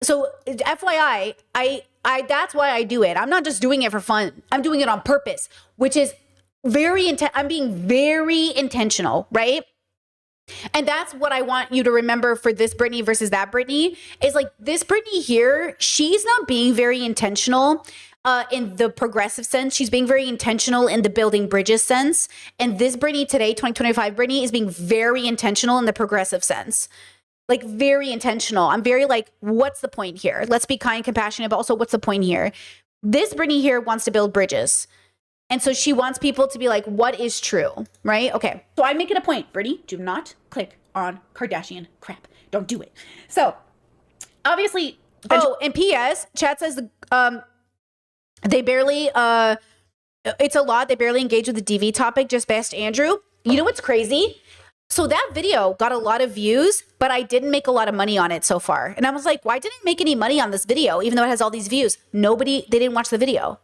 So FYI, I that's why I do it. I'm not just doing it for fun. I'm doing it on purpose, which is I'm being very intentional, right? And that's what I want you to remember for this Brittany versus that Brittany is like this Brittany here, she's not being very intentional in the progressive sense. She's being very intentional in the building bridges sense. And this Brittany today, 2025 Brittany, is being very intentional in the progressive sense. Like very intentional. I'm very like, what's the point here? Let's be kind, compassionate, but also what's the point here? This Brittany here wants to build bridges. And so she wants people to be like, what is true, right? Okay. So I make it a point, Brittany, do not click on Kardashian crap. Don't do it. So obviously. Oh, and P.S. Chat says they barely, it's a lot. They barely engage with the DV topic. Just bashed Andrew. You know what's crazy? So that video got a lot of views, but I didn't make a lot of money on it so far. And I was like, why didn't I make any money on this video, even though it has all these views? They didn't watch the video.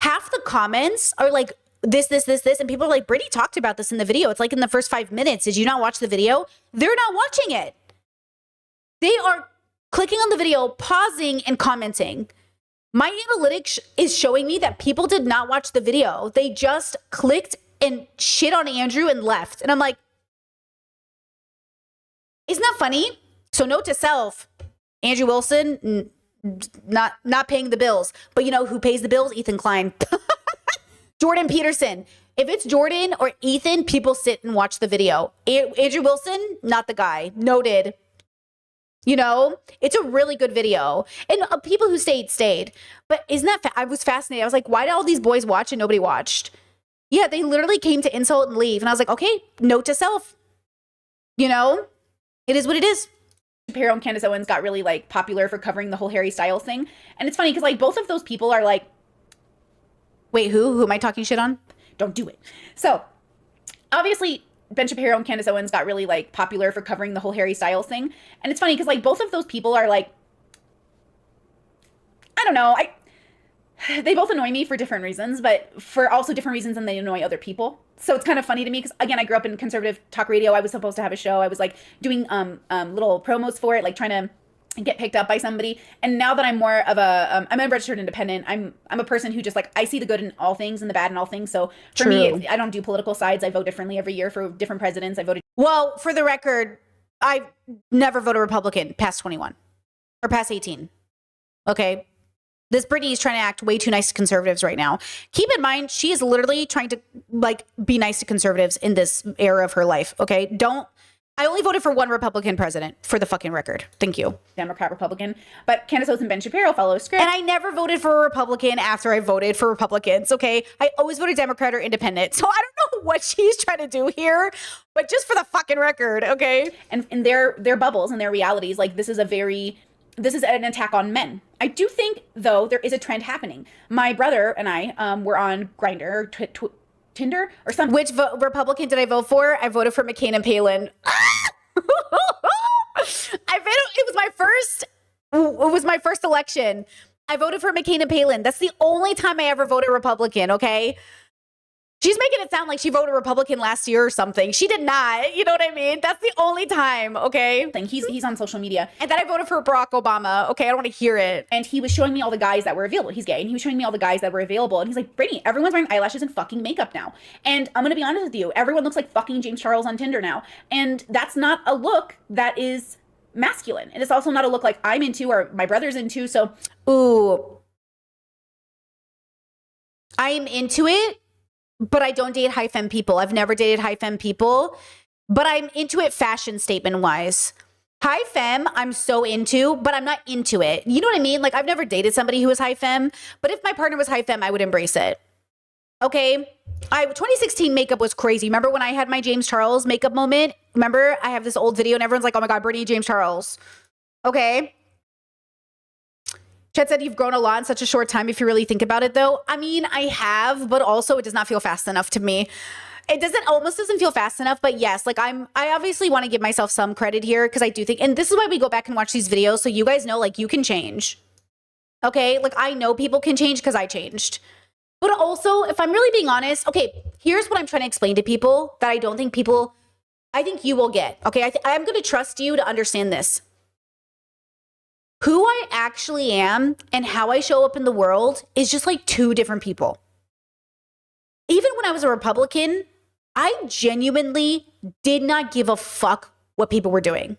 Half the comments are like, this. And people are like, Brittany talked about this in the video. It's like in the first 5 minutes. Did you not watch the video? They're not watching it. They are clicking on the video, pausing and commenting. My analytics is showing me that people did not watch the video. They just clicked and shit on Andrew and left. And I'm like, isn't that funny? So note to self, Andrew Wilson, not paying the bills. But you know who pays the bills? Ethan Klein. Jordan Peterson. If it's Jordan or Ethan, people sit and watch the video. Andrew Wilson, not the guy. Noted. You know, it's a really good video. And people who stayed. But isn't that, I was fascinated. I was like, why did all these boys watch and nobody watched? Yeah, they literally came to insult and leave. And I was like, okay, note to self. You know, it is what it is. Shapiro and Candace Owens got really like popular for covering the whole Harry Styles thing. And it's funny because like both of those people are like, wait, who am I talking shit on? Don't do it. So obviously Ben Shapiro and Candace Owens got really like popular for covering the whole Harry Styles thing. And it's funny because like both of those people are like, I don't know. They both annoy me for different reasons, but for also different reasons than they annoy other people. So it's kind of funny to me because, again, I grew up in conservative talk radio. I was supposed to have a show. I was like doing little promos for it, like trying to get picked up by somebody. And now that I'm more of I'm a registered independent. I'm a person who just like, I see the good in all things and the bad in all things. So for me, I don't do political sides. I vote differently every year for different presidents. I voted. Well, for the record, I never voted Republican past 21 or past 18. Okay. This Brittany is trying to act way too nice to conservatives right now. Keep in mind, she is literally trying to like be nice to conservatives in this era of her life. Okay. I only voted for one Republican president for the fucking record. Thank you. Democrat, Republican. But Candace Owens and Ben Shapiro follow a script. And I never voted for a Republican after I voted for Republicans. Okay. I always voted Democrat or independent. So I don't know what she's trying to do here, but just for the fucking record. Okay. And in their bubbles and their realities, like this is an attack on men. I do think, though, there is a trend happening. My brother and I were on Grindr or Tinder or something. Which Republican did I vote for? I voted for McCain and Palin. It was my first election. I voted for McCain and Palin. That's the only time I ever voted Republican, okay? She's making it sound like she voted Republican last year or something. She did not. You know what I mean? That's the only time, okay? He's on social media. And then I voted for Barack Obama. Okay, I don't want to hear it. And he was showing me all the guys that were available. He's gay. And he was showing me all the guys that were available. And he's like, Brittany, everyone's wearing eyelashes and fucking makeup now. And I'm going to be honest with you. Everyone looks like fucking James Charles on Tinder now. And that's not a look that is masculine. And it's also not a look like I'm into or my brother's into. So, ooh. I'm into it. But I don't date high femme people. I've never dated high femme people, but I'm into it fashion statement wise. High femme, I'm so into, but I'm not into it. You know what I mean? Like, I've never dated somebody who was high femme, but if my partner was high femme, I would embrace it. Okay? 2016 makeup was crazy. Remember when I had my James Charles makeup moment? Remember? I have this old video and everyone's like, oh my God, Brittany, James Charles. Okay? Chet said you've grown a lot in such a short time if you really think about it though. I mean, I have, but also it does not feel fast enough to me. It almost doesn't feel fast enough, but yes, like I obviously want to give myself some credit here because I do think, and this is why we go back and watch these videos so you guys know like you can change. Okay? Like I know people can change because I changed. But also, if I'm really being honest, okay, here's what I'm trying to explain to people that I don't think people, I think you will get. Okay? I'm going to trust you to understand this. Who I actually am and how I show up in the world is just like two different people. Even when I was a Republican, I genuinely did not give a fuck what people were doing.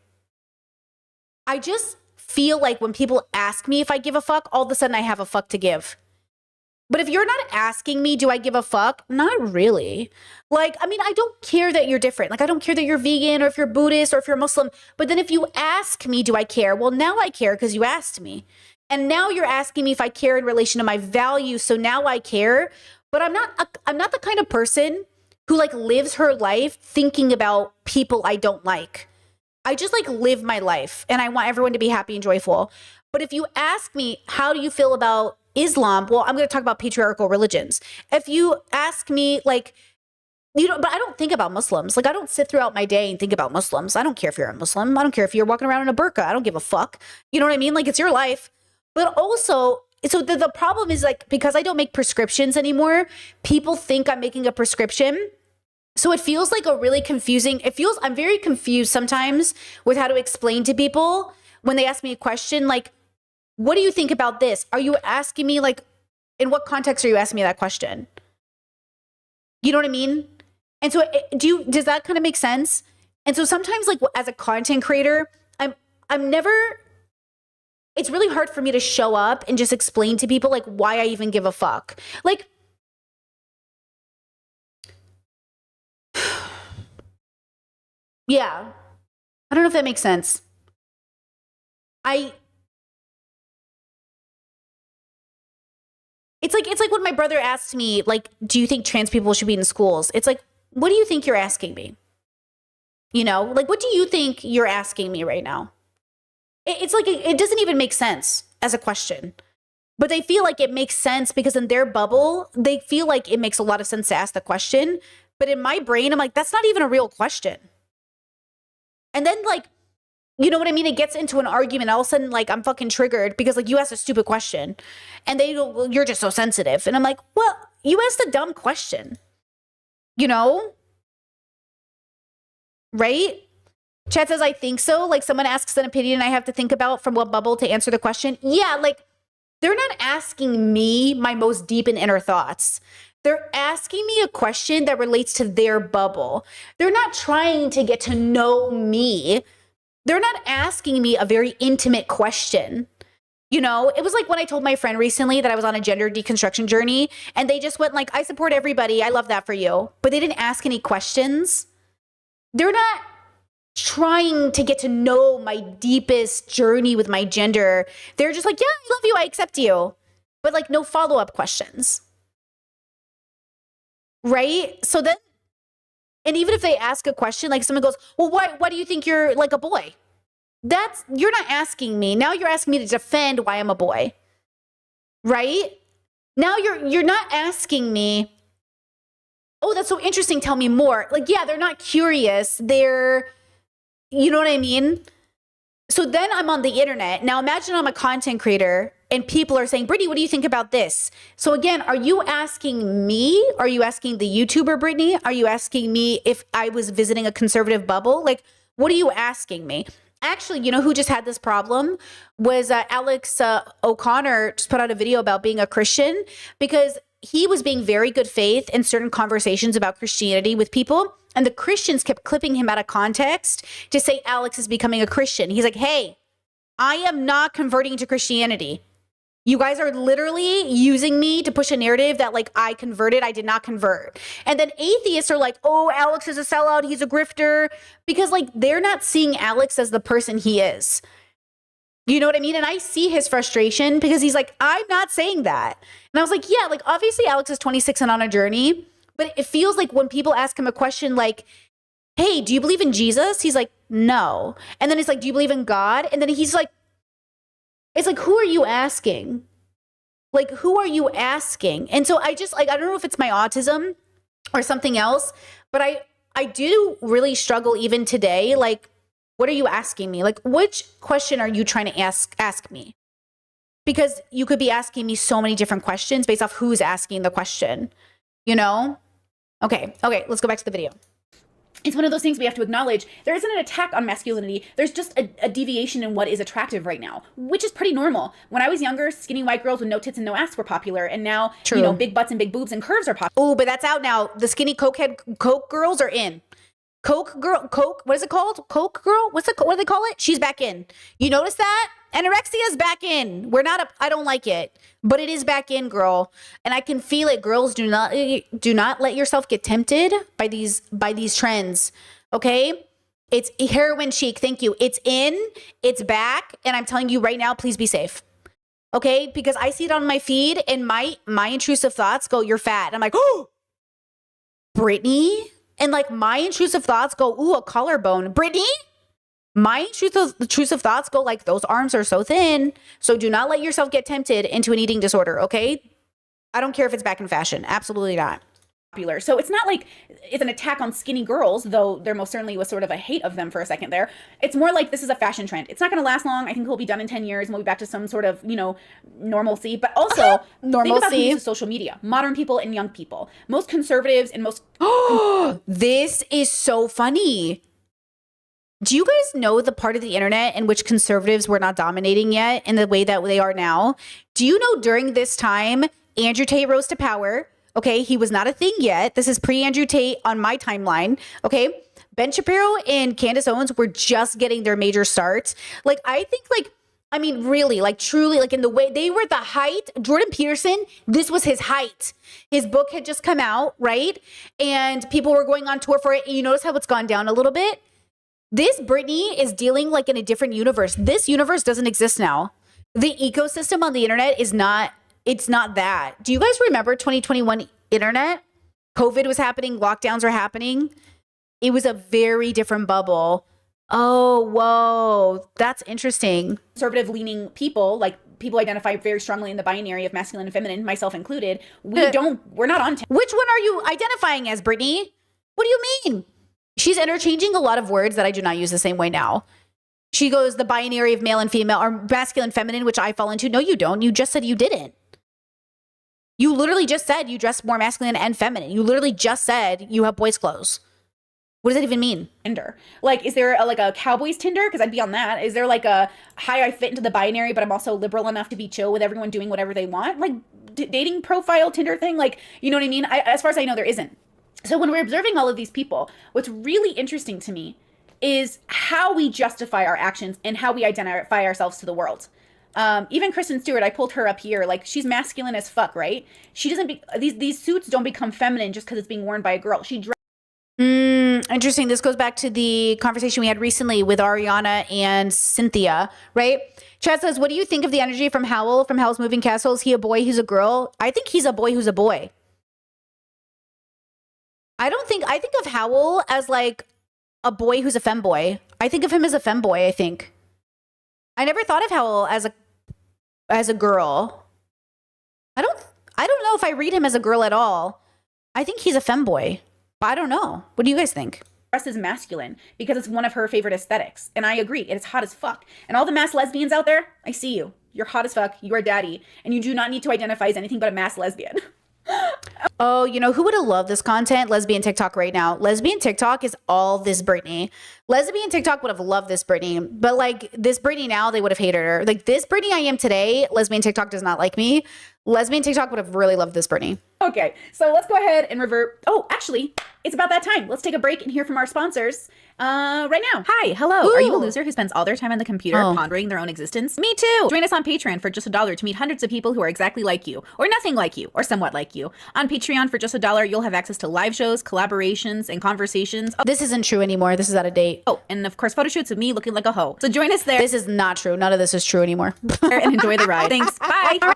I just feel like when people ask me if I give a fuck, all of a sudden I have a fuck to give. But if you're not asking me, do I give a fuck? Not really. Like, I mean, I don't care that you're different. Like, I don't care that you're vegan or if you're Buddhist or if you're Muslim. But then if you ask me, do I care? Well, now I care because you asked me. And now you're asking me if I care in relation to my values. So now I care. But I'm not the kind of person who like lives her life thinking about people I don't like. I just like live my life and I want everyone to be happy and joyful. But if you ask me, how do you feel about Islam? Well, I'm going to talk about patriarchal religions. If you ask me, like, you know, but I don't think about Muslims. Like, I don't sit throughout my day and think about Muslims. I don't care if you're a Muslim. I don't care if you're walking around in a burqa. I don't give a fuck. You know what I mean? Like, it's your life. But also, so the problem is, like, because I don't make prescriptions anymore, people think I'm making a prescription. So it feels like a really confusing, I'm very confused sometimes with how to explain to people when they ask me a question, like, what do you think about this? Are you asking me, like, in what context are you asking me that question? You know what I mean? And so does that kind of make sense? And so sometimes, like, as a content creator, I'm never, it's really hard for me to show up and just explain to people, like, why I even give a fuck. Like, yeah, I don't know if that makes sense. It's like when my brother asked me, like, do you think trans people should be in schools? It's like, what do you think you're asking me? You know, like, what do you think you're asking me right now? It's like, it doesn't even make sense as a question, but they feel like it makes sense because in their bubble, they feel like it makes a lot of sense to ask the question. But in my brain, I'm like, that's not even a real question. And then, like, you know what I mean? It gets into an argument. All of a sudden, like, I'm fucking triggered because, like, you asked a stupid question. And they go, well, you're just so sensitive. And I'm like, well, you asked a dumb question. You know? Right? Chad says, I think so. Like, someone asks an opinion I have to think about from what bubble to answer the question. Yeah, like, they're not asking me my most deep and inner thoughts. They're asking me a question that relates to their bubble. They're not trying to get to know me. They're not asking me a very intimate question. You know, it was like when I told my friend recently that I was on a gender deconstruction journey and they just went like, I support everybody. I love that for you. But they didn't ask any questions. They're not trying to get to know my deepest journey with my gender. They're just like, yeah, I love you. I accept you. But like no follow-up questions. Right? So then, and even if they ask a question, like someone goes, well, why do you think you're like a boy? You're not asking me. Now you're asking me to defend why I'm a boy. Right? Now you're not asking me, oh, that's so interesting. Tell me more. Like, yeah, they're not curious. You know what I mean? So then I'm on the internet. Now imagine I'm a content creator and people are saying, Brittany, what do you think about this? So again, are you asking me? Are you asking the YouTuber Brittany? Are you asking me if I was visiting a conservative bubble? Like, what are you asking me? Actually, you know who just had this problem was Alex O'Connor just put out a video about being a Christian because he was being very good faith in certain conversations about Christianity with people. And the Christians kept clipping him out of context to say Alex is becoming a Christian. He's like, hey, I am not converting to Christianity. You guys are literally using me to push a narrative that like I converted. I did not convert. And then atheists are like, oh, Alex is a sellout. He's a grifter. Because like they're not seeing Alex as the person he is. You know what I mean? And I see his frustration because he's like, I'm not saying that. And I was like, yeah, like obviously Alex is 26 and on a journey. But it feels like when people ask him a question like, hey, do you believe in Jesus? He's like, no. And then it's like, do you believe in God? And then he's like, it's like, who are you asking? Like, who are you asking? And so I just like, I don't know if it's my autism or something else, but I do really struggle even today. Like, what are you asking me? Like, which question are you trying to ask me? Because you could be asking me so many different questions based off who's asking the question, you know? Okay, let's go back to the video. It's one of those things we have to acknowledge. There isn't an attack on masculinity. There's just a deviation in what is attractive right now, which is pretty normal. When I was younger, skinny white girls with no tits and no ass were popular. And now, you know, big butts and big boobs and curves are popular. Oh, but that's out now. The skinny Coke girls are in. Coke, what is it called? Coke girl? What do they call it? She's back in. You notice that? Anorexia is back in. I don't like it, but it is back in, girl. And I can feel it. Girls, do not let yourself get tempted by these trends. Okay? It's heroin chic. Thank you. It's in, it's back. And I'm telling you right now, please be safe. Okay? Because I see it on my feed and my intrusive thoughts go, you're fat. And I'm like, oh, Brittany? And like my intrusive thoughts go, ooh, a collarbone. Brittany? My intrusive thoughts go like, those arms are so thin. So do not let yourself get tempted into an eating disorder, okay? I don't care if it's back in fashion. Absolutely not. Popular. So it's not like it's an attack on skinny girls, though there most certainly was sort of a hate of them for a second there. It's more like this is a fashion trend. It's not going to last long. I think it'll be done in 10 years and we'll be back to some sort of, you know, normalcy. But also, think about who uses social media. Modern people and young people. Most conservatives and most... This is so funny. Do you guys know the part of the internet in which conservatives were not dominating yet in the way that they are now? Do you know during this time, Andrew Tate rose to power? Okay, he was not a thing yet. This is pre-Andrew Tate on my timeline. Okay, Ben Shapiro and Candace Owens were just getting their major starts. Like, I think, like, I mean, really, like, truly, like, in the way they were the height. Jordan Peterson, this was his height. His book had just come out, right? And people were going on tour for it. And you notice how it's gone down a little bit? This Brittany is dealing like in a different universe. This universe doesn't exist now. The ecosystem on the internet is not, it's not that. Do you guys remember 2021 internet? COVID was happening. Lockdowns are happening. It was a very different bubble. Oh, whoa. That's interesting. Conservative leaning people, like people identify very strongly in the binary of masculine and feminine, myself included. We're not on. Which one are you identifying as, Brittany? What do you mean? She's interchanging a lot of words that I do not use the same way now. She goes the binary of male and female or masculine, feminine, which I fall into. No, you don't. You just said you didn't. You literally just said you dress more masculine and feminine. You literally just said you have boys' clothes. What does that even mean? Tinder. Like, is there like a Cowboys Tinder? Because I'd be on that. Is there like a, hi, I fit into the binary, but I'm also liberal enough to be chill with everyone doing whatever they want? Like, dating profile Tinder thing? Like, you know what I mean? As far as I know, there isn't. So when we're observing all of these people, what's really interesting to me is how we justify our actions and how we identify ourselves to the world. Even Kristen Stewart, I pulled her up here, like she's masculine as fuck, right? She doesn't these suits don't become feminine just because it's being worn by a girl. Interesting. This goes back to the conversation we had recently with Ariana and Cynthia, right? Chad says, what do you think of the energy from Howell, from Howl's Moving Castle? Is he a boy who's a girl? I think he's a boy who's a boy. I think of Howell as like a boy who's a femboy. I think of him as a femboy, I think. I never thought of Howell as a girl. I don't know if I read him as a girl at all. I think he's a femboy. But I don't know. What do you guys think? Dress is masculine because it's one of her favorite aesthetics. And I agree. It's hot as fuck. And all the mass lesbians out there, I see you. You're hot as fuck. You are daddy. And you do not need to identify as anything but a mass lesbian. Oh, you know, who would have loved this content? Lesbian TikTok right now. Lesbian TikTok is all this Britney. Lesbian TikTok would have loved this Britney. But like this Britney now, they would have hated her. Like this Britney I am today, lesbian TikTok does not like me. Lesbian TikTok would have really loved this Britney. Okay, so let's go ahead and revert. Oh, actually, it's about that time. Let's take a break and hear from our sponsors right now. Hi, hello. Ooh. Are you a loser who spends all their time on the computer Oh. pondering their own existence? Me too. Join us on Patreon for just $1 to meet hundreds of people who are exactly like you, or nothing like you, or somewhat like you. On Patreon for just $1, you'll have access to live shows, collaborations, and conversations. This isn't true anymore. This is out of date. Oh, and of course, photo shoots of me looking like a hoe. So join us there This is not true. None of this is true anymore. and enjoy the ride. Thanks. Bye.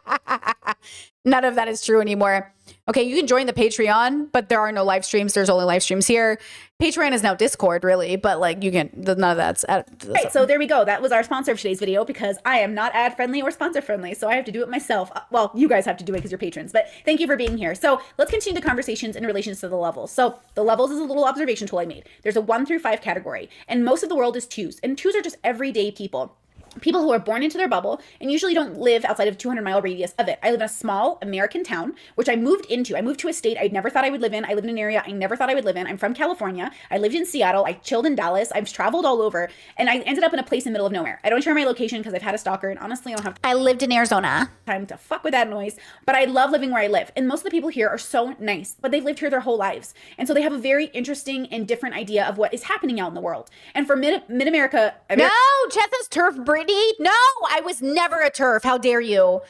None of that is true anymore. Okay, you can join the Patreon, but there are no live streams. There's only live streams here. Patreon is now Discord, really, but like you can, none of that's. Right, so there we go. That was our sponsor of today's video because I am not ad friendly or sponsor friendly, so I have to do it myself. Well, you guys have to do it because you're patrons, but thank you for being here. So let's continue the conversations in relation to the levels. So the levels is a little observation tool I made. There's a 1 through 5 category, and most of the world is 2s, and 2s are just everyday people. People who are born into their bubble and usually don't live outside of 200-mile radius of it. I live in a small American town, which I moved into. I moved to a state I never thought I would live in. I live in an area I never thought I would live in. I'm from California. I lived in Seattle. I chilled in Dallas. I've traveled all over, and I ended up in a place in the middle of nowhere. I don't share my location because I've had a stalker, and honestly, I don't have I lived in Arizona. time to fuck with that noise, but I love living where I live. And most of the people here are so nice, but they've lived here their whole lives. And so they have a very interesting and different idea of what is happening out in the world. And for mid-America, No, Cheth's turf, Brittany. No, I was never a turf. How dare you?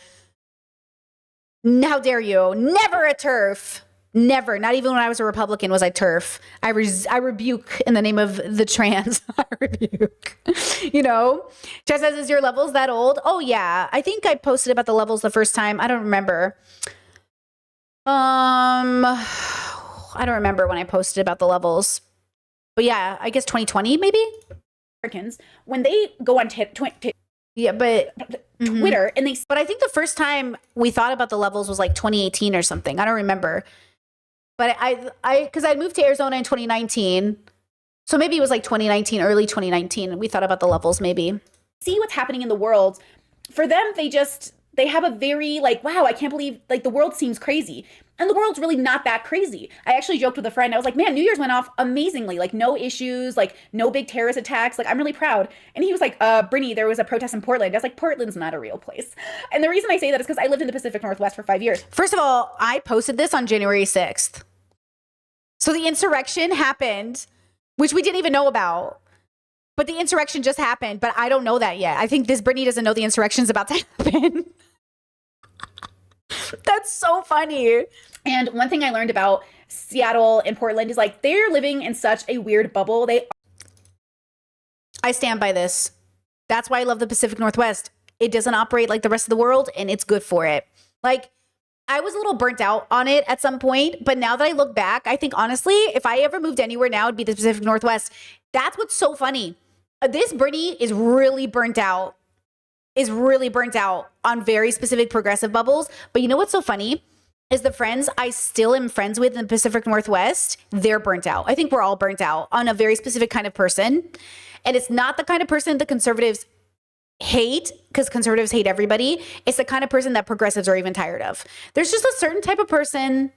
How dare you? Never a turf. Never. Not even when I was a Republican was I turf. I rebuke in the name of the trans. I rebuke. You know? Cheth says, is your levels that old? Oh, yeah. I think I posted about the levels the first time. I don't remember. I don't remember when I posted about the levels. But yeah, I guess 2020 maybe? Americans, when they go on Yeah, but Twitter and they But I think the first time we thought about the levels was like 2018 or something. I don't remember. But because I moved to Arizona in 2019. So maybe it was like 2019, early 2019. And we thought about the levels maybe. see what's happening in the world, for them, they have a very like, wow, I can't believe like the world seems crazy. And the world's really not that crazy. I actually joked with a friend. I was like, man, New Year's went off amazingly. Like no issues, like no big terrorist attacks. Like I'm really proud. And he was like, Brittany, there was a protest in Portland. I was like, Portland's not a real place. And the reason I say that is because I lived in the Pacific Northwest for 5 years. First of all, I posted this on January 6th. So the insurrection happened, which we didn't even know about. But the insurrection just happened, but I don't know that yet. I think this Brittany doesn't know the insurrection's about to happen. That's so funny. And one thing I learned about Seattle and Portland is like they're living in such a weird bubble. I stand by this. That's why I love the Pacific Northwest. It doesn't operate like the rest of the world, and it's good for it. Like, I was a little burnt out on it at some point, but now that I look back, I think honestly, if I ever moved anywhere now, it'd be the Pacific Northwest. That's what's so funny. This Brittany is really burnt out. Is really burnt out on very specific progressive bubbles. But you know what's so funny? Is the friends I still am friends with in the Pacific Northwest, they're burnt out. I think we're all burnt out on a very specific kind of person. And it's not the kind of person the conservatives hate, because conservatives hate everybody. It's the kind of person that progressives are even tired of. There's just a certain type of person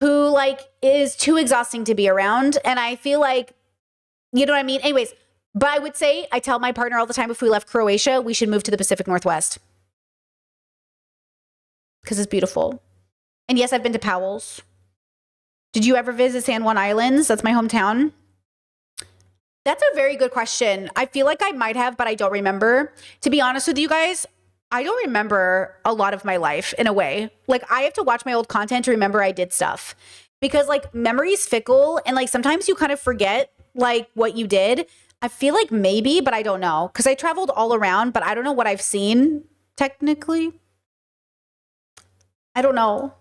who like is too exhausting to be around. And I feel like, you know what I mean? Anyways, but I would say, I tell my partner all the time, if we left Croatia, we should move to the Pacific Northwest. Because it's beautiful. And yes, I've been to Powell's. Did you ever visit San Juan Islands? That's my hometown. That's a very good question. I feel like I might have, but I don't remember. To be honest with you guys, I don't remember a lot of my life in a way. Like I have to watch my old content to remember I did stuff. Because like memory's fickle and like sometimes you kind of forget like what you did. I feel like maybe, but I don't know. Because I traveled all around, but I don't know what I've seen technically. I don't know.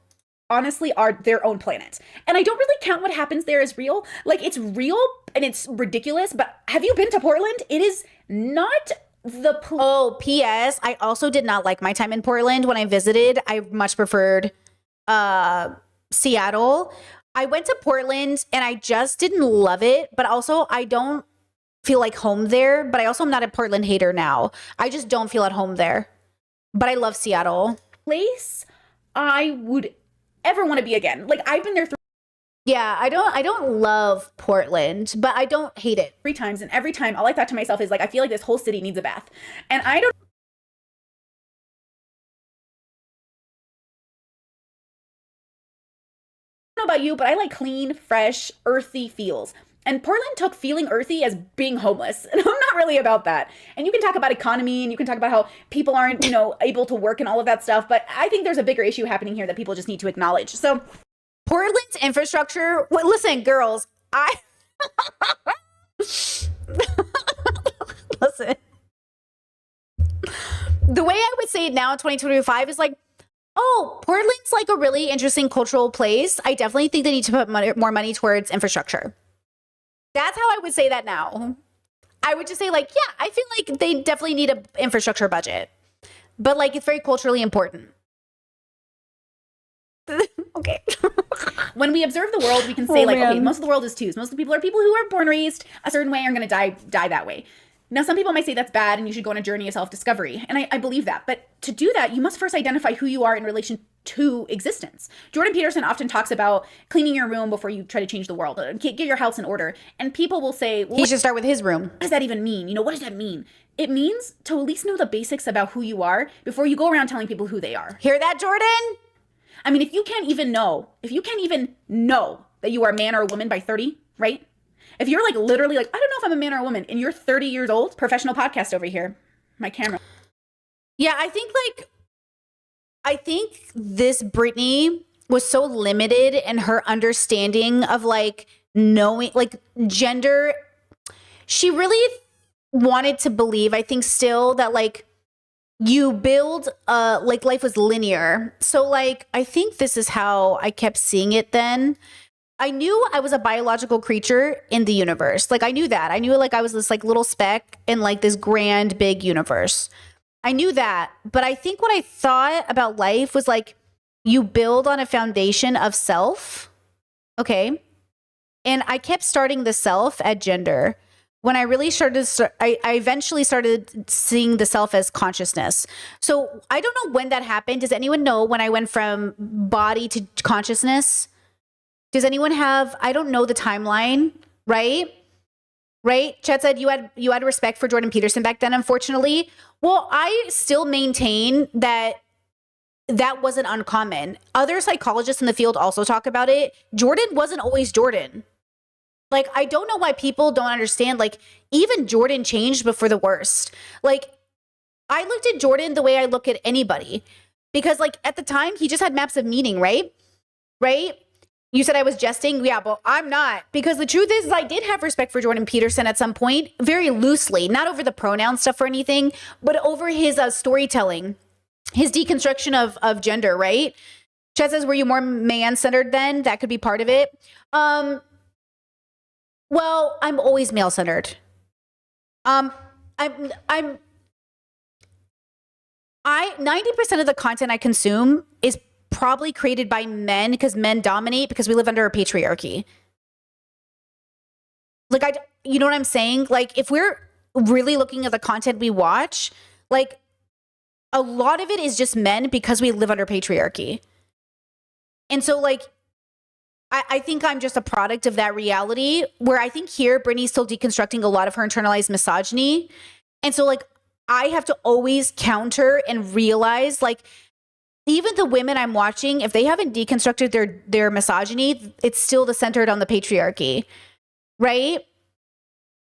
Honestly are their own planet. And I don't really count what happens there as real. Like it's real and it's ridiculous, but have you been to Portland? It is not the Oh, P.S. I also did not like my time in Portland when I visited. I much preferred Seattle. I went to Portland and I just didn't love it, but also I don't feel like home there, but I also am not a Portland hater now. I just don't feel at home there. but I love Seattle. Place I would ever want to be again. Like, I've been there Yeah, I don't love Portland, but I don't hate it. 3 times, and every time all I thought to myself is like, I feel like this whole city needs a bath. And I don't know about you, but I like clean, fresh, earthy feels. And Portland took feeling earthy as being homeless. And I'm not really about that. And you can talk about economy and you can talk about how people aren't, able to work and all of that stuff. But I think there's a bigger issue happening here that people just need to acknowledge. So Portland's infrastructure. Well, listen, girls, listen. The way I would say it now in 2025 is like, oh, Portland's like a really interesting cultural place. I definitely think they need to put more money towards infrastructure. That's how I would say that now. I would just say like, yeah, I feel like they definitely need an infrastructure budget, but like it's very culturally important. Okay. When we observe the world, we can say okay, most of the world is twos. Most of the people are people who are born raised a certain way and are going to die that way. Now, some people might say that's bad and you should go on a journey of self-discovery. And I believe that. But to do that, you must first identify who you are in relation to existence. Jordan Peterson often talks about cleaning your room before you try to change the world. Get your house in order. And people will say, well, he should start with his room. What does that even mean? What does that mean? It means to at least know the basics about who you are before you go around telling people who they are. Hear that, Jordan? I mean, if you can't even know that you are a man or a woman by 30, right? If you're like literally like, I don't know if I'm a man or a woman, and you're 30 years old, professional podcast over here, my camera. Yeah, I think this Britney was so limited in her understanding of like knowing like gender. She really wanted to believe, I think still, that like you build like life was linear. So like I think this is how I kept seeing it then. I knew I was a biological creature in the universe. Like I knew that. I knew like I was this like little speck in like this grand big universe. I knew that. But I think what I thought about life was like you build on a foundation of self. Okay. And I kept starting the self at gender. When I really I eventually started seeing the self as consciousness. So I don't know when that happened. Does anyone know when I went from body to consciousness? Does anyone have, I don't know the timeline, right? Right? Chet said you had respect for Jordan Peterson back then, unfortunately. Well, I still maintain that wasn't uncommon. Other psychologists in the field also talk about it. Jordan wasn't always Jordan. Like, I don't know why people don't understand. Like, even Jordan changed, but for the worst. Like, I looked at Jordan the way I look at anybody. Because, like, at the time, he just had maps of meaning, right? Right? You said I was jesting? Yeah, but I'm not. Because the truth is I did have respect for Jordan Peterson at some point, very loosely, not over the pronoun stuff or anything, but over his storytelling, his deconstruction of gender, right? Chet says, were you more man-centered then? That could be part of it. Well, I'm always male-centered. 90% of the content I consume is probably created by men because men dominate because we live under a patriarchy. Like, you know what I'm saying? Like, if we're really looking at the content we watch, like, a lot of it is just men because we live under patriarchy. And so, like, I think I'm just a product of that reality where I think here, Britney's still deconstructing a lot of her internalized misogyny. And so, like, I have to always counter and realize, like, even the women I'm watching, if they haven't deconstructed their misogyny, it's still centered on the patriarchy, right?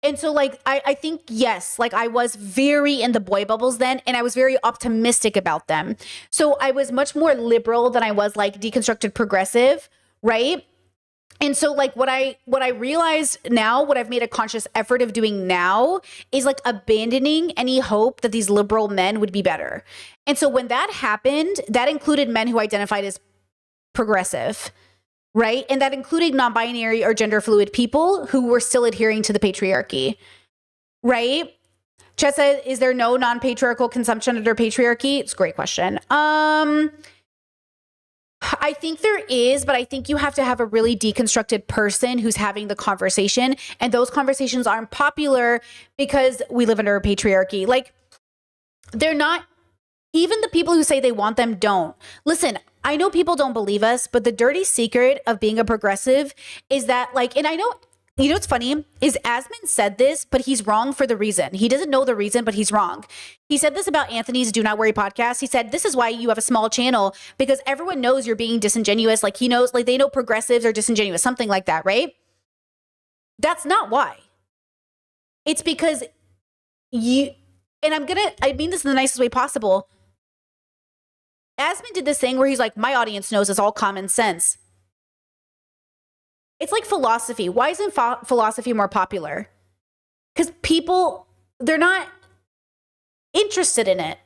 And so, like, I think, yes, like, I was very in the boy bubbles then, and I was very optimistic about them. So I was much more liberal than I was, like, deconstructed progressive, right? And so, like, what I realized now, what I've made a conscious effort of doing now is, like, abandoning any hope that these liberal men would be better. And so when that happened, that included men who identified as progressive, right? And that included non-binary or gender fluid people who were still adhering to the patriarchy, right? Chet said, is there no non-patriarchal consumption under patriarchy? It's a great question. I think there is, but I think you have to have a really deconstructed person who's having the conversation. And those conversations aren't popular because we live under a patriarchy. Like, they're not Even the people who say they want them don't. Listen, I know people don't believe us, but the dirty secret of being a progressive is that, like, and I know, you know what's funny is Asmund said this, but he's wrong for the reason. He doesn't know the reason, but he's wrong. He said this about Anthony's Do Not Worry podcast. He said, this is why you have a small channel, because everyone knows you're being disingenuous. Like, he knows, like, they know progressives are disingenuous, something like that, right? That's not why. It's because you, and I mean this in the nicest way possible. Asmund did this thing where he's like, my audience knows it's all common sense. It's like philosophy. Why isn't philosophy more popular? Because people, they're not interested in it.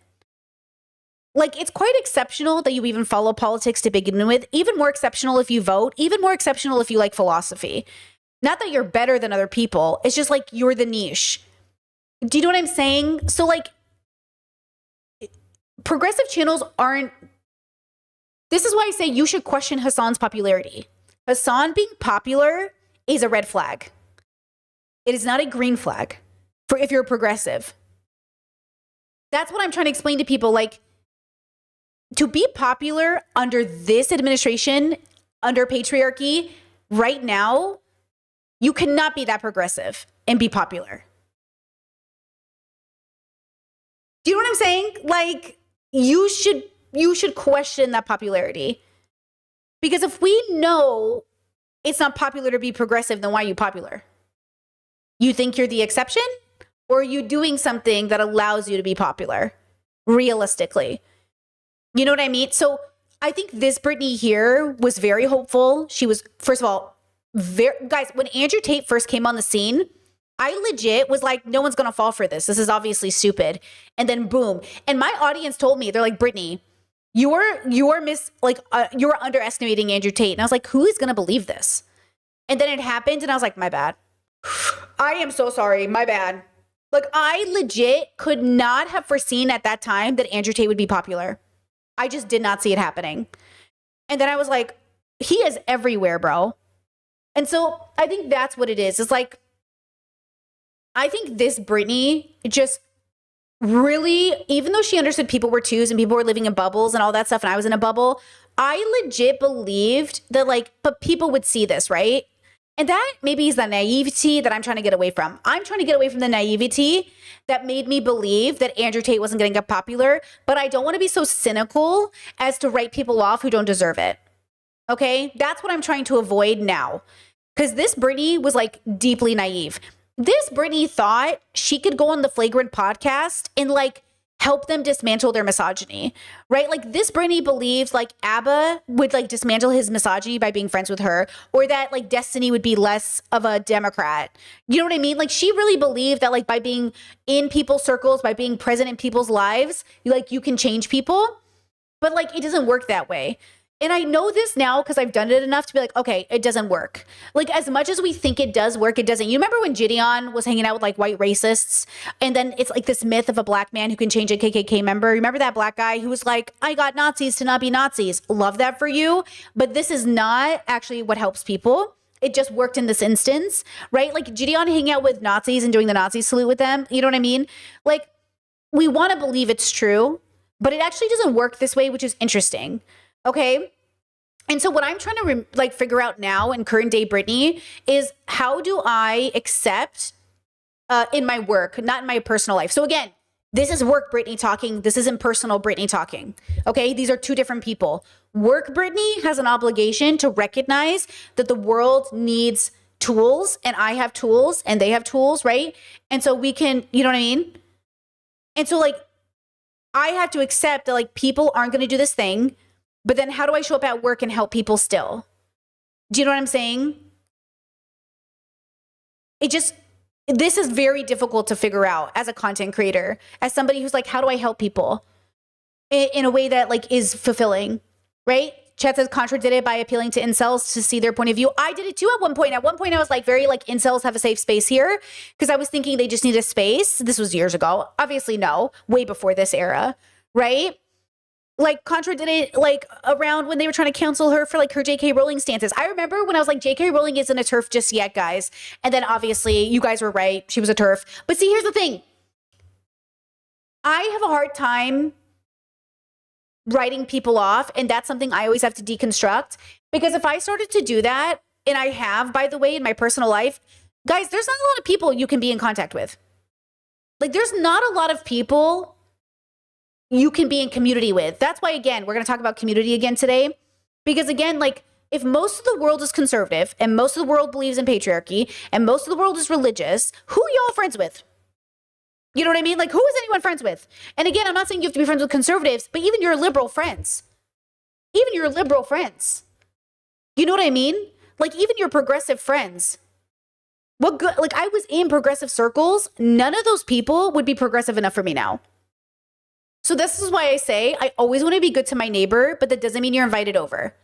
Like, it's quite exceptional that you even follow politics to begin with. Even more exceptional if you vote. Even more exceptional if you like philosophy. Not that you're better than other people. It's just like you're the niche. Do you know what I'm saying? So, like, progressive channels aren't. This is why I say you should question Hassan's popularity. Hassan being popular is a red flag. It is not a green flag for if you're a progressive. That's what I'm trying to explain to people. Like, to be popular under this administration, under patriarchy, right now, you cannot be that progressive and be popular. Do you know what I'm saying? Like, you should question that popularity. Because if we know it's not popular to be progressive, then why are you popular? You think you're the exception? Or are you doing something that allows you to be popular? Realistically. You know what I mean? So I think this Britney here was very hopeful. She was, first of all, guys, when Andrew Tate first came on the scene, I legit was like, no one's going to fall for this. This is obviously stupid. And then boom. And my audience told me, they're like, Britney, you were underestimating Andrew Tate. And I was like, who is going to believe this? And then it happened. And I was like, my bad. I am so sorry. My bad. Like, I legit could not have foreseen at that time that Andrew Tate would be popular. I just did not see it happening. And then I was like, he is everywhere, bro. And so I think that's what it is. It's like, I think this Britney just really, even though she understood people were twos and people were living in bubbles and all that stuff, and I was in a bubble, I legit believed that, like, but people would see this, right? And that maybe is the naivety that I'm trying to get away from. I'm trying to get away from the naivety that made me believe that Andrew Tate wasn't going to get popular, but I don't want to be so cynical as to write people off who don't deserve it. Okay? That's what I'm trying to avoid now. Because this Britney was, like, deeply naive. This Britney thought she could go on the Flagrant podcast and, like, help them dismantle their misogyny, right? Like, this Britney believes, like, ABBA would, like, dismantle his misogyny by being friends with her, or that, like, Destiny would be less of a Democrat. You know what I mean? Like, she really believed that, like, by being in people's circles, by being present in people's lives, you can change people. But, like, it doesn't work that way. And I know this now because I've done it enough to be like, okay, it doesn't work. Like, as much as we think it does work, it doesn't. You remember when Gideon was hanging out with, like, white racists? And then it's like this myth of a black man who can change a KKK member. Remember that black guy who was like, I got Nazis to not be Nazis. Love that for you. But this is not actually what helps people. It just worked in this instance, right? Like, Gideon hanging out with Nazis and doing the Nazi salute with them. You know what I mean? Like, we want to believe it's true, but it actually doesn't work this way, which is interesting. Okay. And so what I'm trying to figure out now in current day Britney is, how do I accept in my work, not in my personal life? So again, this is work Britney talking. This isn't personal Britney talking. Okay. These are two different people. Work Britney has an obligation to recognize that the world needs tools, and I have tools and they have tools. Right. And so we can, you know what I mean? And so, like, I have to accept that, like, people aren't going to do this thing. But then how do I show up at work and help people still? Do you know what I'm saying? This is very difficult to figure out as a content creator, as somebody who's like, how do I help people in a way that, like, is fulfilling, right? Chat says Contra did it by appealing to incels to see their point of view. I did it too at one point. At one point I was like, very like, incels have a safe space here, because I was thinking they just need a space. This was years ago. Obviously, no, way before this era, right? Like, Contra did it, like, around when they were trying to cancel her for, like, her J.K. Rowling stances. I remember when I was like, J.K. Rowling isn't a TERF just yet, guys. And then obviously you guys were right. She was a TERF. But see, here's the thing. I have a hard time writing people off. And that's something I always have to deconstruct, because if I started to do that, and I have, by the way, in my personal life, guys, there's not a lot of people you can be in contact with. Like, there's not a lot of people you can be in community with. That's why, again, we're going to talk about community again today. Because again, like, if most of the world is conservative and most of the world believes in patriarchy and most of the world is religious, who are y'all friends with? You know what I mean? Like, who is anyone friends with? And again, I'm not saying you have to be friends with conservatives, but even your liberal friends. Even your liberal friends. You know what I mean? Like, even your progressive friends. What good? Like, I was in progressive circles. None of those people would be progressive enough for me now. So this is why I say I always want to be good to my neighbor, but that doesn't mean you're invited over.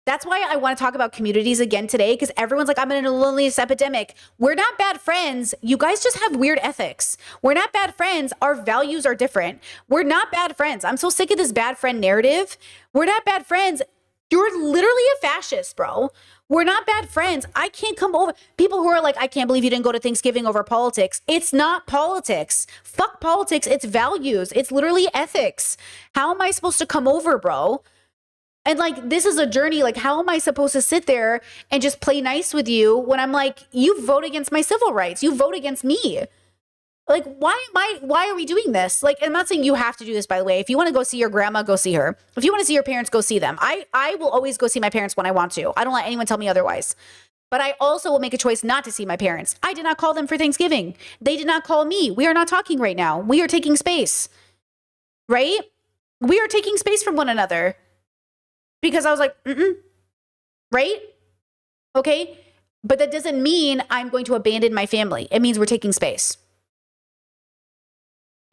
That's why I want to talk about communities again today, because everyone's like, I'm in a loneliness epidemic. We're not bad friends. You guys just have weird ethics. We're not bad friends. Our values are different. We're not bad friends. I'm so sick of this bad friend narrative. We're not bad friends. You're literally a fascist, bro. We're not bad friends. I can't come over. People who are like, I can't believe you didn't go to Thanksgiving over politics. It's not politics. Fuck politics. It's values. It's literally ethics. How am I supposed to come over, bro? And like, this is a journey. Like, how am I supposed to sit there and just play nice with you when I'm like, you vote against my civil rights. You vote against me. Like, why are we doing this? Like, I'm not saying you have to do this, by the way. If you want to go see your grandma, go see her. If you want to see your parents, go see them. I will always go see my parents when I want to. I don't let anyone tell me otherwise. But I also will make a choice not to see my parents. I did not call them for Thanksgiving. They did not call me. We are not talking right now. We are taking space, right? We are taking space from one another because I was like, right? Okay. But that doesn't mean I'm going to abandon my family. It means we're taking space.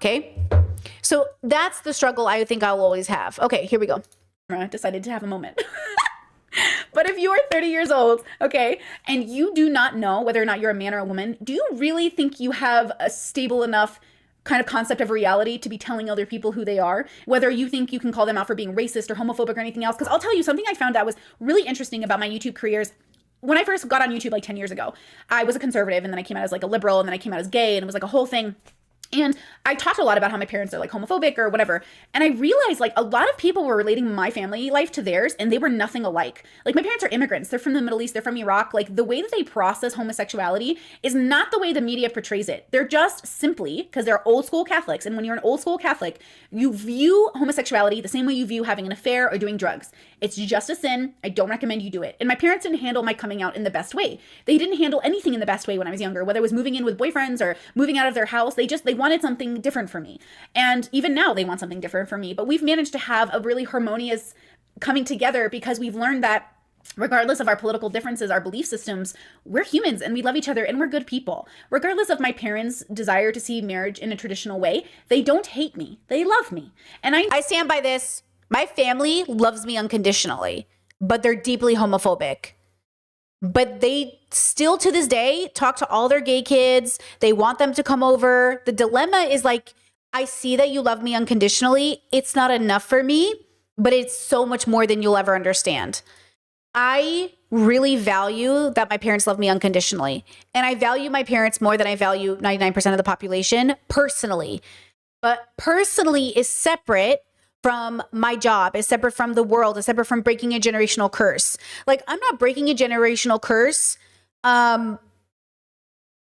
Okay, so that's the struggle I think I'll always have. Okay, here we go. I decided to have a moment. But if you are 30 years old, okay, and you do not know whether or not you're a man or a woman, do you really think you have a stable enough kind of concept of reality to be telling other people who they are, whether you think you can call them out for being racist or homophobic or anything else? Because I'll tell you something I found out was really interesting about my YouTube careers. When I first got on YouTube like 10 years ago, I was a conservative, and then I came out as like a liberal, and then I came out as gay, and it was like a whole thing. And I talked a lot about how my parents are like homophobic or whatever. And I realized like a lot of people were relating my family life to theirs, and they were nothing alike. Like, my parents are immigrants. They're from the Middle East. They're from Iraq. Like, the way that they process homosexuality is not the way the media portrays it. They're just simply, because they're old school Catholics. And when you're an old school Catholic, you view homosexuality the same way you view having an affair or doing drugs. It's just a sin. I don't recommend you do it. And my parents didn't handle my coming out in the best way. They didn't handle anything in the best way when I was younger, whether it was moving in with boyfriends or moving out of their house. They wanted something different for me. And even now they want something different for me. But we've managed to have a really harmonious coming together because we've learned that regardless of our political differences, our belief systems, we're humans and we love each other and we're good people. Regardless of my parents' desire to see marriage in a traditional way, they don't hate me. They love me. And I stand by this. My family loves me unconditionally, but they're deeply homophobic. But they still to this day talk to all their gay kids. They want them to come over. The dilemma is like, I see that you love me unconditionally. It's not enough for me, but it's so much more than you'll ever understand. I really value that my parents love me unconditionally. And I value my parents more than I value 99% of the population personally. But personally is separate from my job, is separate from the world, is separate from breaking a generational curse. Like, I'm not breaking a generational curse. Breaking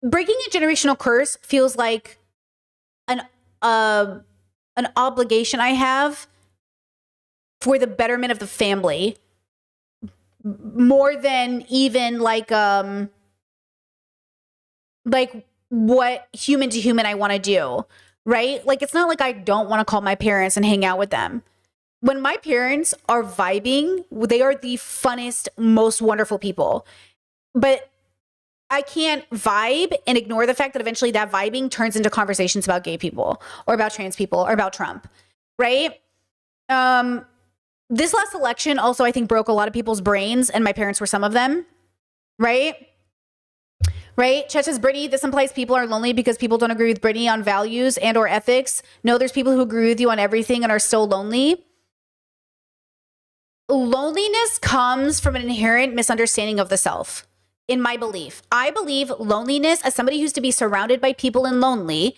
a generational curse feels like an obligation I have for the betterment of the family, more than even like what human to human I want to do. Right? Like, it's not like I don't want to call my parents and hang out with them. When my parents are vibing, they are the funnest, most wonderful people. But I can't vibe and ignore the fact that eventually that vibing turns into conversations about gay people or about trans people or about Trump. Right? This last election also, I think, broke a lot of people's brains, and my parents were some of them. Right? Right? Chet says, Brittany, this implies people are lonely because people don't agree with Brittany on values and or ethics. No, there's people who agree with you on everything and are still lonely. Loneliness comes from an inherent misunderstanding of the self, in my belief. I believe loneliness, as somebody who used to be surrounded by people and lonely,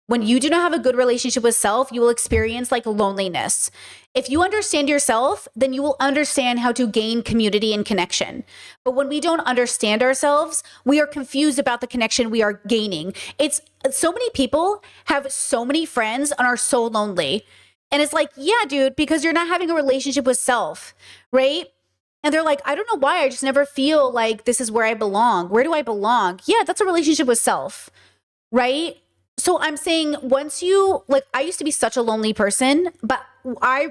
When you do not have a good relationship with self, you will experience like loneliness. If you understand yourself, then you will understand how to gain community and connection. But when we don't understand ourselves, we are confused about the connection we are gaining. It's so many people have so many friends and are so lonely. And it's like, yeah, dude, because you're not having a relationship with self, right? And they're like, I don't know why. I just never feel like this is where I belong. Where do I belong? Yeah, that's a relationship with self, right? So I'm saying once you, like, I used to be such a lonely person, but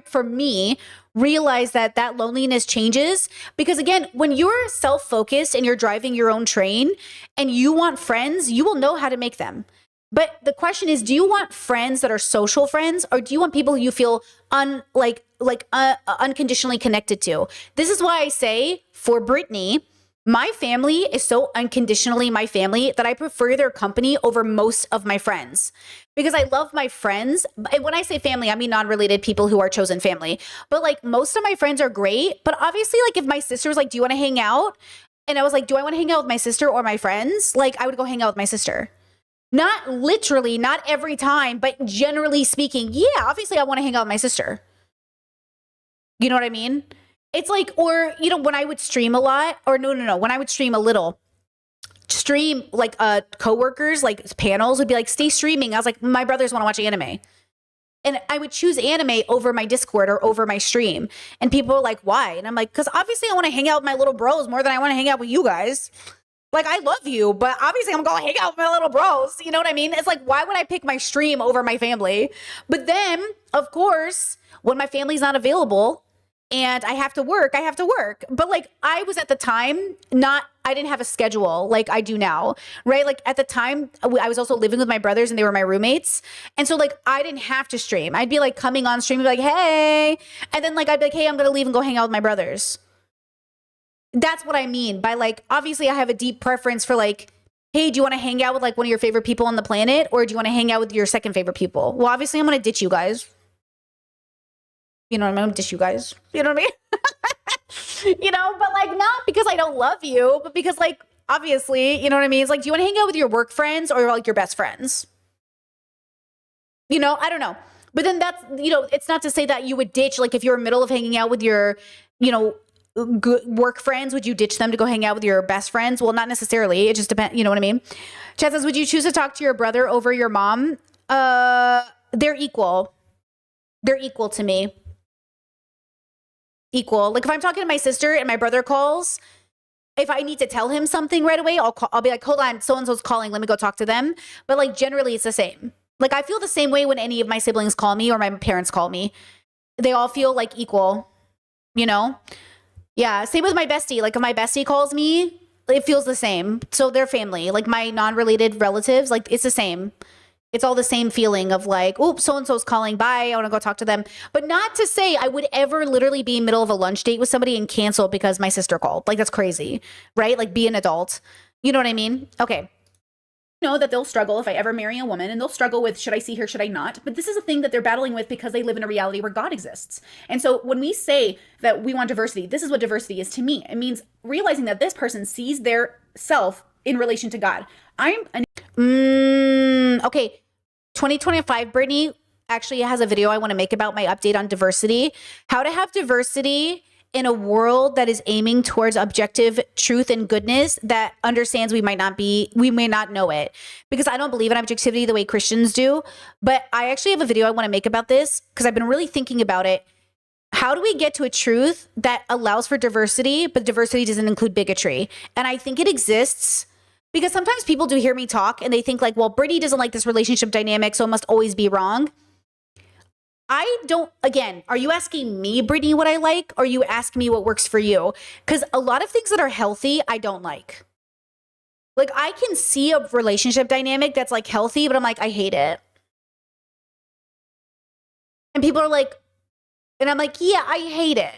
for me, realize that loneliness changes because again, when you're self-focused and you're driving your own train and you want friends, you will know how to make them. But the question is, do you want friends that are social friends or do you want people you feel unconditionally connected to? This is why I say for Brittany, my family is so unconditionally my family that I prefer their company over most of my friends because I love my friends. And when I say family, I mean non-related people who are chosen family. But like most of my friends are great. But obviously, like if my sister was like, do you want to hang out? And I was like, do I want to hang out with my sister or my friends? Like I would go hang out with my sister. Not literally, not every time, but generally speaking, yeah, obviously I want to hang out with my sister. You know what I mean? It's like, or, you know, when I would stream a lot, or no, when I would stream a little, like coworkers, like panels would be like, stay streaming. I was like, my brothers want to watch anime. And I would choose anime over my Discord or over my stream. And people were like, why? And I'm like, because obviously I want to hang out with my little bros more than I want to hang out with you guys. Like, I love you, but obviously I'm going to hang out with my little bros. You know what I mean? It's like, why would I pick my stream over my family? But then, of course, when my family's not available, and I have to work. But like I was at the time, I didn't have a schedule like I do now, right? Like at the time I was also living with my brothers and they were my roommates. And so like I didn't have to stream. I'd be like coming on stream and be like, hey. And then like I'd be like, hey, I'm going to leave and go hang out with my brothers. That's what I mean by like, obviously I have a deep preference for like, hey, do you want to hang out with like one of your favorite people on the planet? Or do you want to hang out with your second favorite people? Well, obviously I'm going to ditch you guys. You know what I mean? I'm dish you guys. You know what I mean? You know, but like not because I don't love you, but because like obviously, you know what I mean? It's like, do you want to hang out with your work friends or like your best friends? You know, I don't know. But then that's, you know, it's not to say that you would ditch, like if you're in the middle of hanging out with your, you know, good work friends, would you ditch them to go hang out with your best friends? Well, not necessarily. It just depends. You know what I mean? Chad says, would you choose to talk to your brother over your mom? They're equal. They're equal to me. Equal. Like if I'm talking to my sister and my brother calls, if I need to tell him something right away, I'll be like, hold on, so-and-so's calling. Let me go talk to them. But like generally it's the same. Like I feel the same way when any of my siblings call me or my parents call me. They all feel like equal, you know? Yeah. Same with my bestie. Like if my bestie calls me, it feels the same. So they're family. Like my non-related relatives, like it's the same. It's all the same feeling of like, oops, so-and-so's calling. Bye. I want to go talk to them. But not to say I would ever literally be in the middle of a lunch date with somebody and cancel because my sister called. Like, that's crazy, right? Like, be an adult. You know what I mean? Okay. Know that they'll struggle if I ever marry a woman and they'll struggle with, should I see her, should I not? But this is a thing that they're battling with because they live in a reality where God exists. And so when we say that we want diversity, this is what diversity is to me. It means realizing that this person sees their self in relation to God. Okay. 2025, Brittany actually has a video I want to make about my update on diversity. How to have diversity in a world that is aiming towards objective truth and goodness that understands we may not know it. Because I don't believe in objectivity the way Christians do. But I actually have a video I want to make about this because I've been really thinking about it. How do we get to a truth that allows for diversity, but diversity doesn't include bigotry? And I think it exists. Because sometimes people do hear me talk and they think like, well, Brittany doesn't like this relationship dynamic, so it must always be wrong. I don't, again, are you asking me, Brittany, what I like? Or are you asking me what works for you? Because a lot of things that are healthy, I don't like. Like I can see a relationship dynamic that's like healthy, but I'm like, I hate it. And people are like, and I'm like, yeah, I hate it.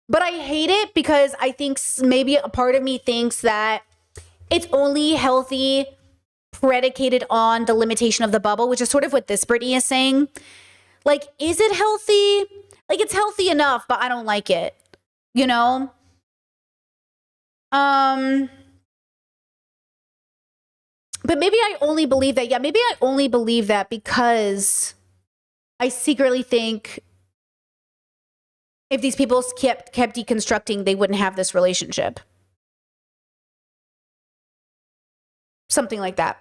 But I hate it because I think maybe a part of me thinks that it's only healthy predicated on the limitation of the bubble, which is sort of what this Brittany is saying. Like, is it healthy? Like, it's healthy enough, but I don't like it, you know? But maybe I only believe that. Yeah, maybe I only believe that because I secretly think if these people kept deconstructing, they wouldn't have this relationship. Something like that.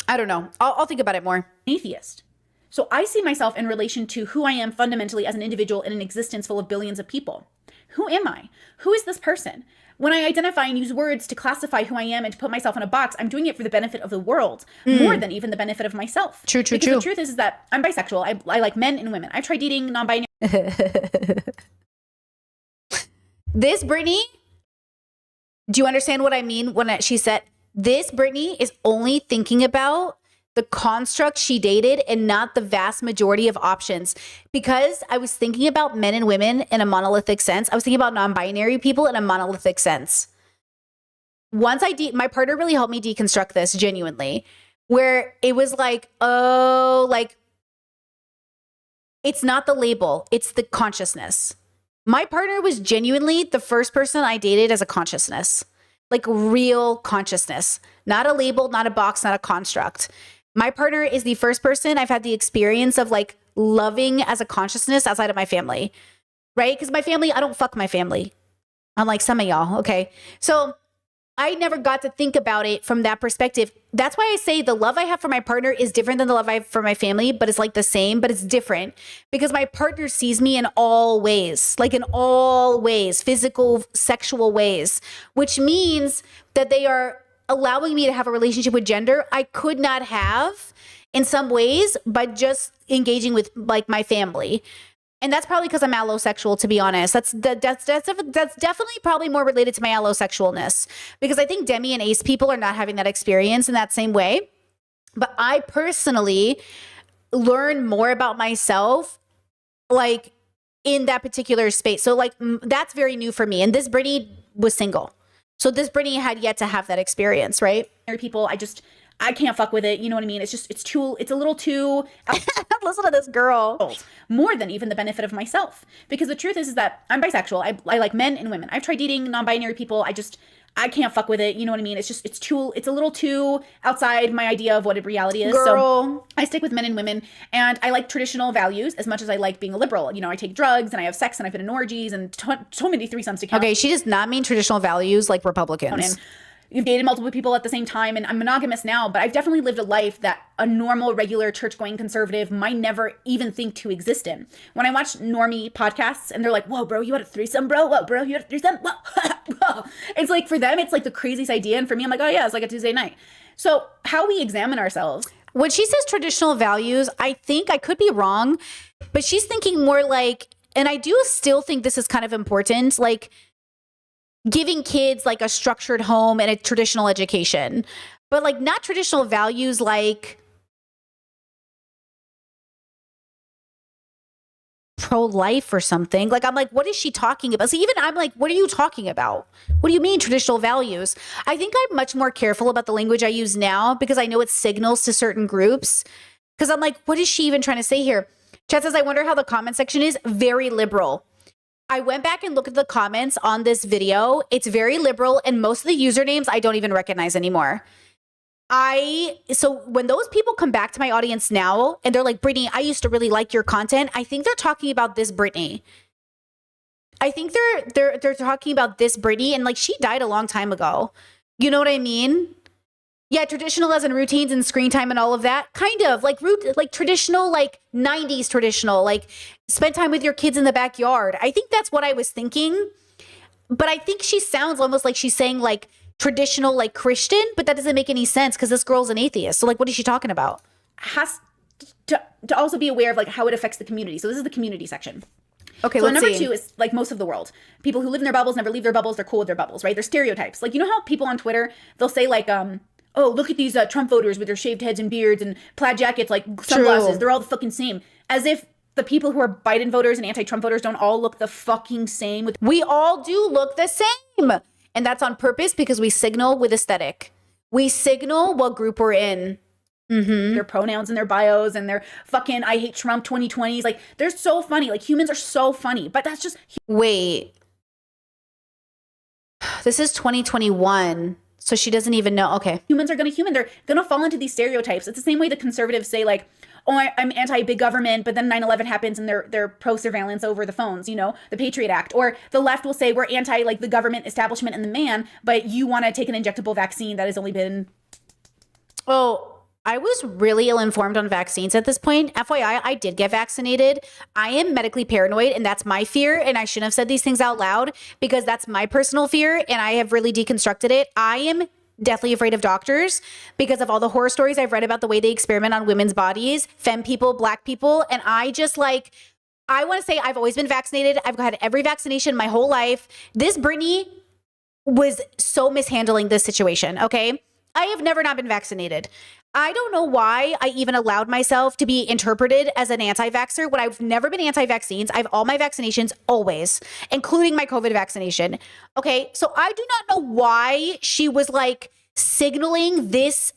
I don't know. I'll think about it more. Atheist. So I see myself in relation to who I am fundamentally as an individual in an existence full of billions of people. Who am I? Who is this person? When I identify and use words to classify who I am and to put myself in a box, I'm doing it for the benefit of the world more than even the benefit of myself. True. Because the truth is that I'm bisexual. I like men and women. I've tried dating non-binary. This Brittany, do you understand what I mean when she said this Brittany is only thinking about the construct she dated and not the vast majority of options? Because I was thinking about men and women in a monolithic sense. I was thinking about non-binary people in a monolithic sense. Once my partner really helped me deconstruct this genuinely, where it was like, oh, like it's not the label, it's the consciousness. My partner was genuinely the first person I dated as a consciousness, like real consciousness, not a label, not a box, not a construct. My partner is the first person I've had the experience of like loving as a consciousness outside of my family, right? Because my family, I don't fuck my family, unlike some of y'all, okay? So I never got to think about it from that perspective. That's why I say the love I have for my partner is different than the love I have for my family, but it's like the same, but it's different because my partner sees me in all ways, like in all ways, physical, sexual ways, which means that they are allowing me to have a relationship with gender I could not have in some ways by just engaging with like my family. And that's probably because I'm allosexual, to be honest. That's definitely probably more related to my allosexualness because I think demi and ace people are not having that experience in that same way. But I personally learn more about myself like in that particular space. So like that's very new for me. And this Brittany was single. So this Brittany had yet to have that experience, right? People, I can't fuck with it. You know what I mean? It's a little too listen to this girl. More than even the benefit of myself. Because the truth is that I'm bisexual. I like men and women. I've tried dating non-binary people. I can't fuck with it. You know what I mean? It's a little too outside my idea of what a reality is. Girl. So I stick with men and women and I like traditional values as much as I like being a liberal. You know, I take drugs and I have sex and I've been in orgies and so many threesomes to count. Okay, she does not mean traditional values like Republicans. And you've dated multiple people at the same time, and I'm monogamous now, but I've definitely lived a life that a normal, regular, church-going conservative might never even think to exist in. When I watch normie podcasts, and they're like, whoa, bro, you had a threesome, bro? Whoa, bro, you had a threesome? Whoa. Whoa. It's like, for them, it's like the craziest idea, and for me, I'm like, oh yeah, it's like a Tuesday night. So how we examine ourselves. When she says traditional values, I think I could be wrong, but she's thinking more like, and I do still think this is kind of important, like, giving kids like a structured home and a traditional education, but like not traditional values like pro-life or something. Like I'm like, what is she talking about? So even I'm like, what are you talking about? What do you mean traditional values? I think I'm much more careful about the language I use now because I know it signals to certain groups. Because I'm like, what is she even trying to say here? Chat says, I wonder how the comment section is. Very liberal. I went back and looked at the comments on this video. It's very liberal, and most of the usernames I don't even recognize anymore. So when those people come back to my audience now and they're like, Brittany, I used to really like your content, I think they're talking about this Brittany. I think they're talking about this Brittany, and like she died a long time ago. You know what I mean? Yeah, traditional as in routines and screen time and all of that. Kind of like traditional, like 90s traditional, like spend time with your kids in the backyard. I think that's what I was thinking. But I think she sounds almost like she's saying like traditional, like Christian, but that doesn't make any sense because this girl's an atheist. So like, what is she talking about? Has to also be aware of like how it affects the community. So this is the community section. Okay, so let's number see. 2 is like most of the world. People who live in their bubbles never leave their bubbles. They're cool with their bubbles, right? They're stereotypes. Like, you know how people on Twitter, they'll say like, oh, look at these Trump voters with their shaved heads and beards and plaid jackets, like sunglasses. True. They're all the fucking same. As if the people who are Biden voters and anti-Trump voters don't all look the fucking same. We all do look the same. And that's on purpose because we signal with aesthetic. We signal what group we're in. Mm-hmm. Their pronouns and their bios and their fucking I hate Trump 2020s. Like, they're so funny. Like, humans are so funny. But that's just... Wait. This is 2021. So she doesn't even know. Okay. Humans are going to human. They're going to fall into these stereotypes. It's the same way the conservatives say like, oh, I'm anti-big government, but then 9/11 happens and they're pro-surveillance over the phones, you know, the Patriot Act. Or the left will say we're anti like the government establishment and the man, but you want to take an injectable vaccine that has only been... Oh, I was really ill-informed on vaccines at this point. FYI, I did get vaccinated. I am medically paranoid, and that's my fear. And I shouldn't have said these things out loud because that's my personal fear, and I have really deconstructed it. I am deathly afraid of doctors because of all the horror stories I've read about the way they experiment on women's bodies, femme people, black people. And I just like, I want to say I've always been vaccinated. I've had every vaccination my whole life. This Brittany was so mishandling this situation, okay? I have never not been vaccinated. I don't know why I even allowed myself to be interpreted as an anti-vaxxer when I've never been anti-vaccines. I have all my vaccinations always, including my COVID vaccination. Okay, so I do not know why she was like signaling this.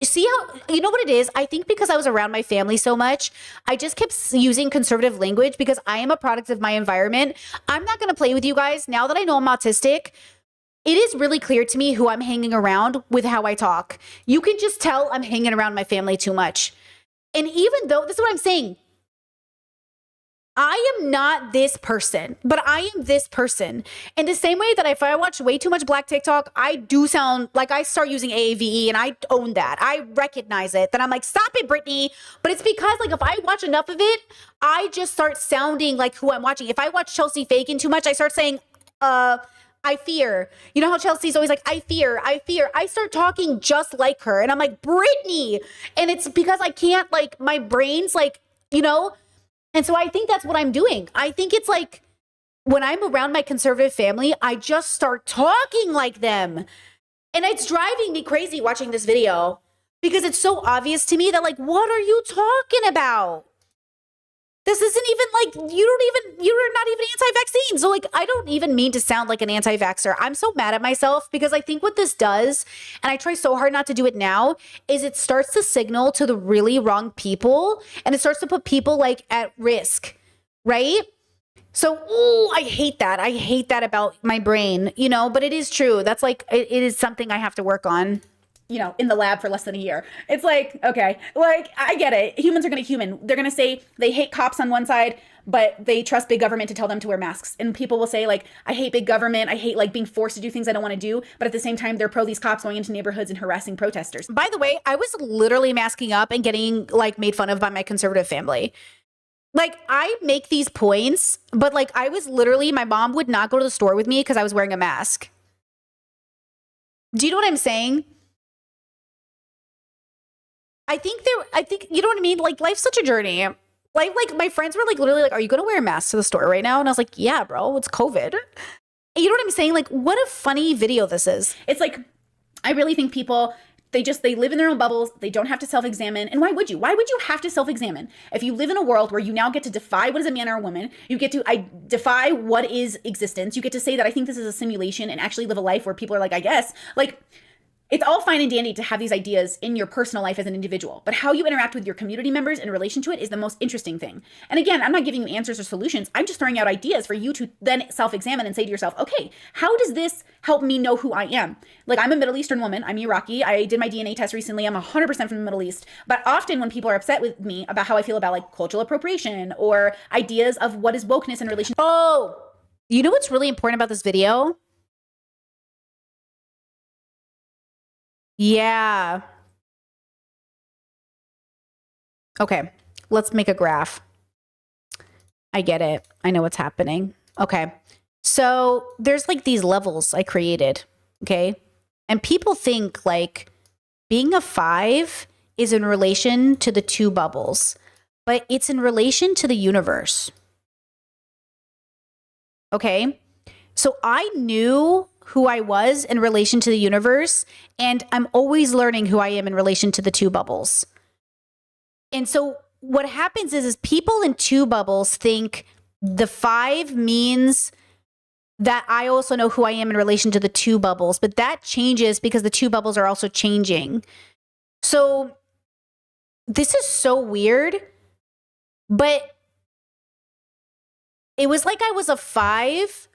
See how, you know what it is? I think because I was around my family so much, I just kept using conservative language because I am a product of my environment. I'm not going to play with you guys. Now that I know I'm autistic, it is really clear to me who I'm hanging around with how I talk. You can just tell I'm hanging around my family too much. And even though, this is what I'm saying, I am not this person, but I am this person. In the same way that if I watch way too much Black TikTok, I do sound like I start using AAVE and I own that. I recognize it. Then I'm like, stop it, Brittany. But it's because like if I watch enough of it, I just start sounding like who I'm watching. If I watch Chelsea Fagan too much, I start saying, I fear. You know how Chelsea's always like, I fear, I fear. I start talking just like her. And I'm like, Brittany. And it's because I can't, like, my brain's like, you know? And so I think that's what I'm doing. I think it's like when I'm around my conservative family, I just start talking like them. And it's driving me crazy watching this video because it's so obvious to me that, like, what are you talking about? This isn't even like, you're not even anti-vaccine. So like, I don't even mean to sound like an anti-vaxxer. I'm so mad at myself because I think what this does, and I try so hard not to do it now, is it starts to signal to the really wrong people and it starts to put people like at risk, right? So, ooh, I hate that. I hate that about my brain, you know, but it is true. That's like, it is something I have to work on. You know, in the lab for less than a year. It's like, okay, like, I get it. Humans are going to human. They're going to say they hate cops on one side, but they trust big government to tell them to wear masks. And people will say, like, I hate big government. I hate, like, being forced to do things I don't want to do. But at the same time, they're pro these cops going into neighborhoods and harassing protesters. By the way, I was literally masking up and getting, like, made fun of by my conservative family. Like, I make these points, but, like, I was literally, my mom would not go to the store with me because I was wearing a mask. Do you know what I'm saying? I think, you know what I mean? Like, life's such a journey. Like my friends were like, literally like, are you going to wear a mask to the store right now? And I was like, yeah, bro, it's COVID. You know what I'm saying? Like, what a funny video this is. It's like, I really think people, they live in their own bubbles. They don't have to self-examine. And why would you? Why would you have to self-examine? If you live in a world where you now get to defy what is a man or a woman, you get to defy what is existence. You get to say that I think this is a simulation and actually live a life where people are like, I guess, like, it's all fine and dandy to have these ideas in your personal life as an individual, but how you interact with your community members in relation to it is the most interesting thing. And again, I'm not giving you answers or solutions. I'm just throwing out ideas for you to then self-examine and say to yourself, okay, how does this help me know who I am? Like, I'm a Middle Eastern woman. I'm Iraqi. I did my DNA test recently. I'm 100% from the Middle East. But often when people are upset with me about how I feel about like cultural appropriation or ideas of what is wokeness in relation. Oh, you know what's really important about this video? Yeah. Okay, let's make a graph. I get it. I know what's happening. Okay, so there's like these levels I created, okay? And people think like being a 5 is in relation to the 2 bubbles, but it's in relation to the universe. Okay, so I knew who I was in relation to the universe, and I'm always learning who I am in relation to the 2 bubbles. And so what happens is people in 2 bubbles think the 5 means that I also know who I am in relation to the 2 bubbles, but that changes because the 2 bubbles are also changing. So this is so weird, but it was like I was a 5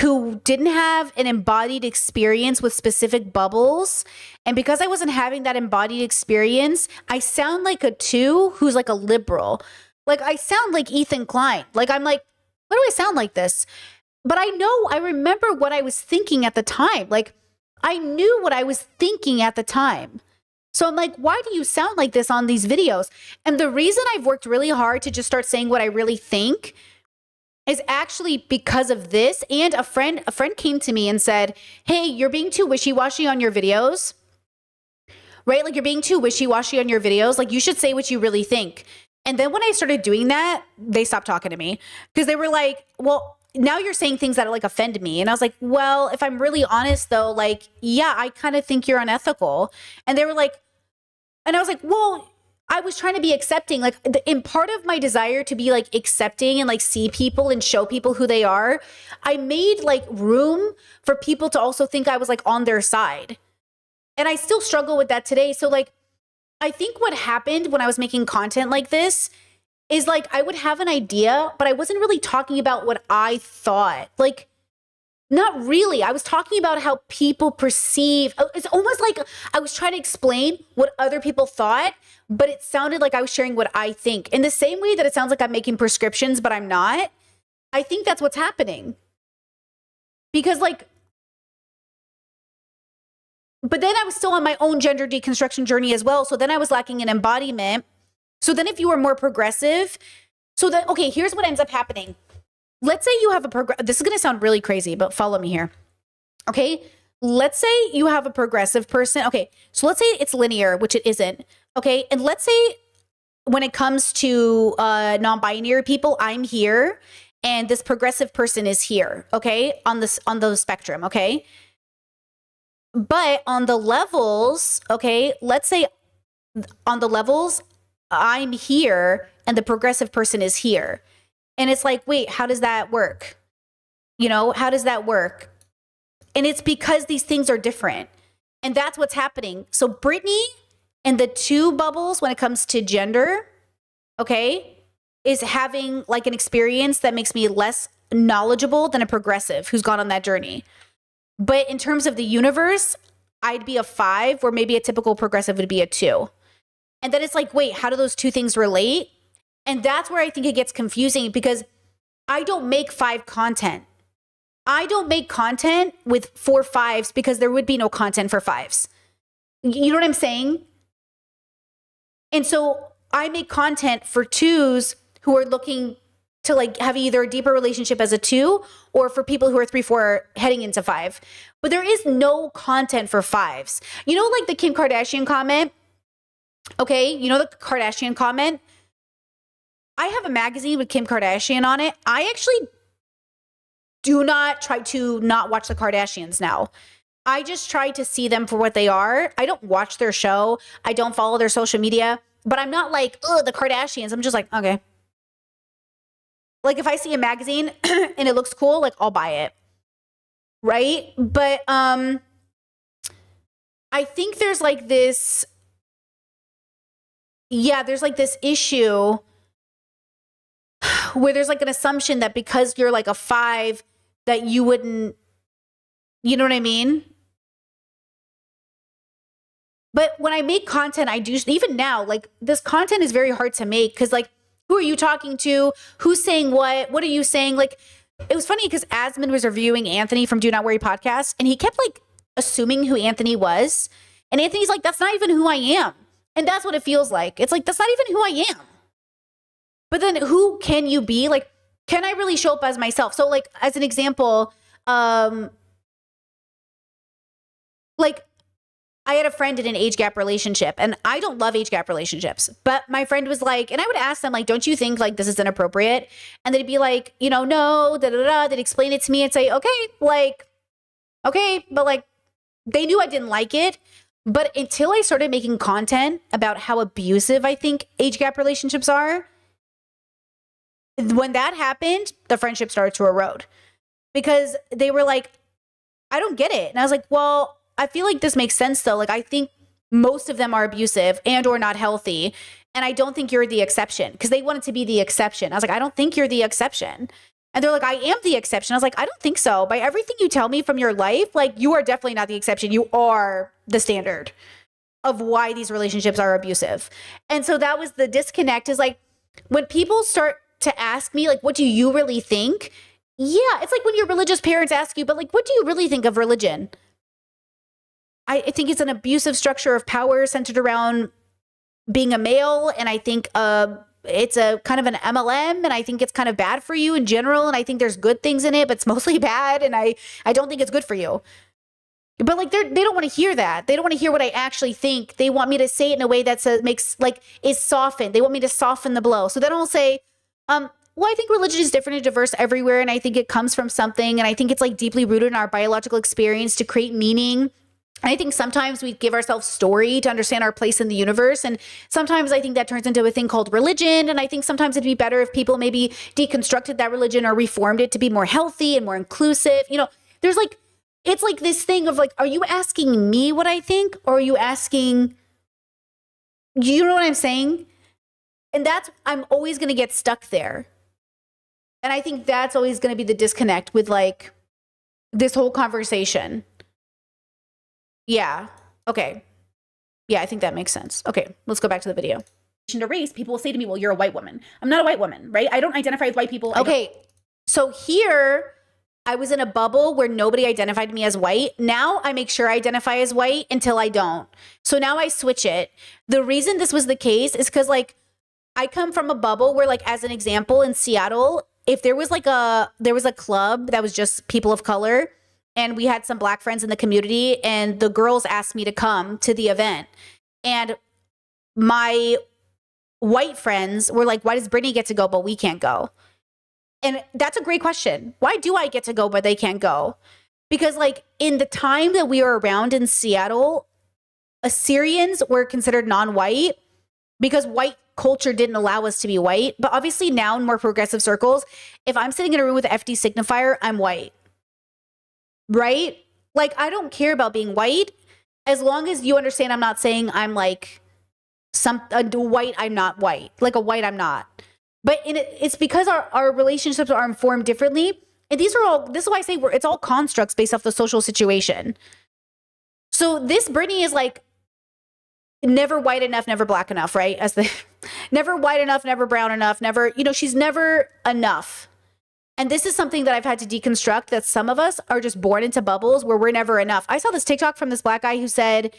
who didn't have an embodied experience with specific bubbles. And because I wasn't having that embodied experience, I sound like a 2 who's like a liberal. Like I sound like Ethan Klein. Like I'm like, why do I sound like this? But I remember what I was thinking at the time. Like I knew what I was thinking at the time. So I'm like, why do you sound like this on these videos? And the reason I've worked really hard to just start saying what I really think is actually because of this. And a friend came to me and said, hey, you're being too wishy-washy on your videos, right? Like you're being too wishy-washy on your videos. Like you should say what you really think. And then when I started doing that, they stopped talking to me because they were like, well, now you're saying things that like offend me. And I was like, well, if I'm really honest though, like, yeah, I kind of think you're unethical. And they were like, and I was like, well, I was trying to be accepting, like in part of my desire to be like accepting and like see people and show people who they are, I made like room for people to also think I was like on their side. And I still struggle with that today. So like, I think what happened when I was making content like this is like I would have an idea, but I wasn't really talking about what I thought. Like, not really. I was talking about how people perceive. It's almost like I was trying to explain what other people thought, but it sounded like I was sharing what I think. In the same way that it sounds like I'm making prescriptions, but I'm not. I think that's what's happening. Because like, but then I was still on my own gender deconstruction journey as well. So then I was lacking an embodiment. So then if you were more progressive, so that, okay, here's what ends up happening. Let's say you have this is going to sound really crazy, but follow me here. Okay. Let's say you have a progressive person. Okay. So let's say it's linear, which it isn't. Okay. And let's say when it comes to non-binary people, I'm here and this progressive person is here. Okay. On the spectrum. Okay. But on the levels, okay, let's say on the levels, I'm here and the progressive person is here. And it's like, wait, how does that work? You know, how does that work? And it's because these things are different. And that's what's happening. So Brittany and the 2 bubbles when it comes to gender, okay, is having like an experience that makes me less knowledgeable than a progressive who's gone on that journey. But in terms of the universe, I'd be a 5 where maybe a typical progressive would be a 2. And then it's like, wait, how do those 2 things relate? And that's where I think it gets confusing because I don't make 5 content. I don't make content with 4 5s because there would be no content for 5s. You know what I'm saying? And so I make content for 2s who are looking to like have either a deeper relationship as a 2 or for people who are 3, 4 heading into 5. But there is no content for 5s. You know, like the Kim Kardashian comment? Okay, you know the Kardashian comment? I have a magazine with Kim Kardashian on it. I actually do not try to not watch the Kardashians now. I just try to see them for what they are. I don't watch their show. I don't follow their social media. But I'm not like, oh, the Kardashians. I'm just like, okay. Like if I see a magazine and it looks cool, like I'll buy it. Right? But I think there's like this, there's like this issue where there's like an assumption that because you're like a 5 that you wouldn't, you know what I mean? But when I make content, I do, even now, like this content is very hard to make because like, who are you talking to? Who's saying what? What are you saying? Like, it was funny because Asmund was reviewing Anthony from Do Not Worry podcast and he kept like assuming who Anthony was. And Anthony's like, that's not even who I am. And that's what it feels like. It's like, that's not even who I am. But then who can you be? Like, can I really show up as myself? So like, as an example, like I had a friend in an age gap relationship and I don't love age gap relationships, but my friend was like, and I would ask them like, don't you think like this is inappropriate? And they'd be like, you know, no, they'd explain it to me and say, okay, but like they knew I didn't like it. But until I started making content about how abusive I think age gap relationships are, when that happened, the friendship started to erode because they were like, I don't get it. And I was like, well, I feel like this makes sense though. Like I think most of them are abusive and or not healthy. And I don't think you're the exception because they wanted to be the exception. I was like, I don't think you're the exception. And they're like, I am the exception. I was like, I don't think so. By everything you tell me from your life, like you are definitely not the exception. You are the standard of why these relationships are abusive. And so that was the disconnect, is like when people start to ask me, like, what do you really think? Yeah, it's like when your religious parents ask you, but like, what do you really think of religion? I think it's an abusive structure of power centered around being a male. And I think it's a kind of an MLM, and I think it's kind of bad for you in general. And I think there's good things in it, but it's mostly bad. And I don't think it's good for you. But like they don't want to hear that. They don't want to hear what I actually think. They want me to say it in a way that is softened. They want me to soften the blow. So then I'll say, well, I think religion is different and diverse everywhere, and I think it comes from something, and I think it's like deeply rooted in our biological experience to create meaning. And I think sometimes we give ourselves story to understand our place in the universe. And sometimes I think that turns into a thing called religion. And I think sometimes it'd be better if people maybe deconstructed that religion or reformed it to be more healthy and more inclusive. You know, there's like, it's like this thing of like, are you asking me what I think? Or are you asking, you know what I'm saying? And I'm always going to get stuck there. And I think that's always going to be the disconnect with like this whole conversation. Yeah. Okay. Yeah, I think that makes sense. Okay, let's go back to the video. To race, people will say to me, well, you're a white woman. I'm not a white woman, right? I don't identify with white people. Okay. So here I was in a bubble where nobody identified me as white. Now I make sure I identify as white until I don't. So now I switch it. The reason this was the case is because like I come from a bubble where, like, as an example, in Seattle, if there was a club that was just people of color, and we had some Black friends in the community, and the girls asked me to come to the event, and my white friends were like, why does Brittany get to go but we can't go? And that's a great question. Why do I get to go but they can't go? Because like in the time that we were around in Seattle, Assyrians were considered non-white because white culture didn't allow us to be white. But obviously now in more progressive circles, if I'm sitting in a room with an FD signifier, I'm white. Right? Like I don't care about being white as long as you understand I'm not saying I'm like a white, I'm not white. Like a white, I'm not. But it's because our relationships are informed differently. And this is why I say it's all constructs based off the social situation. So this Brittany is like never white enough, never Black enough, right? Never white enough, never brown enough, never, she's never enough. And this is something that I've had to deconstruct, that some of us are just born into bubbles where we're never enough. I saw this TikTok from this Black guy who said,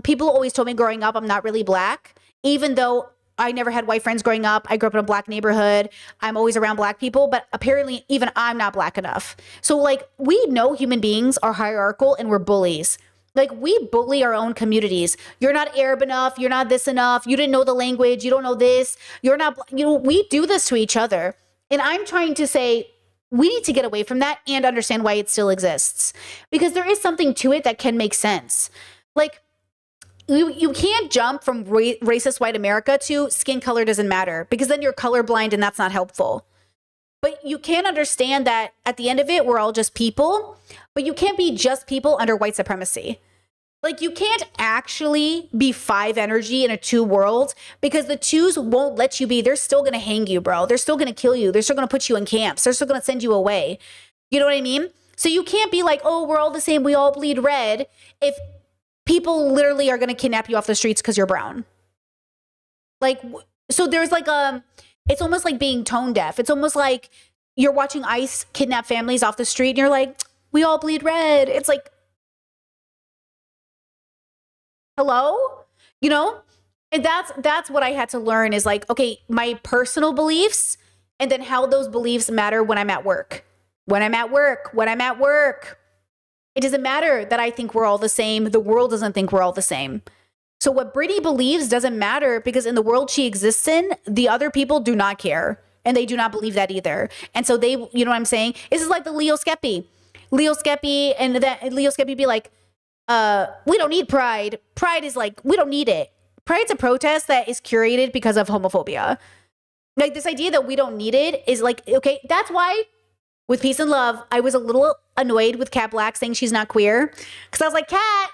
people always told me growing up I'm not really Black, even though I never had white friends growing up. I grew up in a Black neighborhood. I'm always around Black people, but apparently even I'm not Black enough. So like we know human beings are hierarchical and we're bullies. Like we bully our own communities. You're not Arab enough. You're not this enough. You didn't know the language. You don't know this. You're not, we do this to each other. And I'm trying to say, we need to get away from that and understand why it still exists. Because there is something to it that can make sense. Like, you can't jump from racist white America to skin color doesn't matter, because then you're colorblind and that's not helpful. But you can understand that at the end of it, we're all just people, but you can't be just people under white supremacy. Like you can't actually be 5 energy in a 2 world, because the 2s won't let you be. They're still going to hang you, bro. They're still going to kill you. They're still going to put you in camps. They're still going to send you away. You know what I mean? So you can't be like, oh, we're all the same. We all bleed red. If people literally are going to kidnap you off the streets because you're brown. Like, so there's like it's almost like being tone deaf. It's almost like you're watching ICE kidnap families off the street and you're like, we all bleed red. It's like, hello? And that's what I had to learn is like, okay, my personal beliefs and then how those beliefs matter when I'm at work. When I'm at work. It doesn't matter that I think we're all the same. The world doesn't think we're all the same. So what Brittany believes doesn't matter, because in the world she exists in, the other people do not care. And they do not believe that either. And so they, you know what I'm saying? This is like the Leo Skeppy. And that Leo Skeppy be like, we don't need pride. Pride is like, we don't need it. Pride's a protest that is curated because of homophobia. Like this idea that we don't need it is like, okay, that's why with peace and love, I was a little annoyed with Kat Black saying she's not queer. Because I was like, Kat,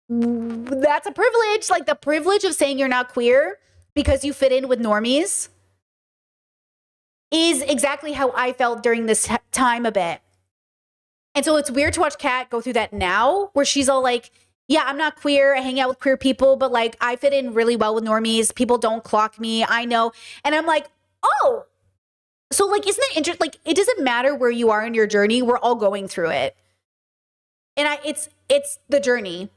that's a privilege. Like the privilege of saying you're not queer because you fit in with normies. is exactly how I felt during this time a bit. And so it's weird to watch Kat go through that now, where she's all like, yeah, I'm not queer. I hang out with queer people, but like I fit in really well with normies. People don't clock me. I know. And I'm like, oh, so like, isn't it interesting? Like, it doesn't matter where you are in your journey. We're all going through it. And it's the journey.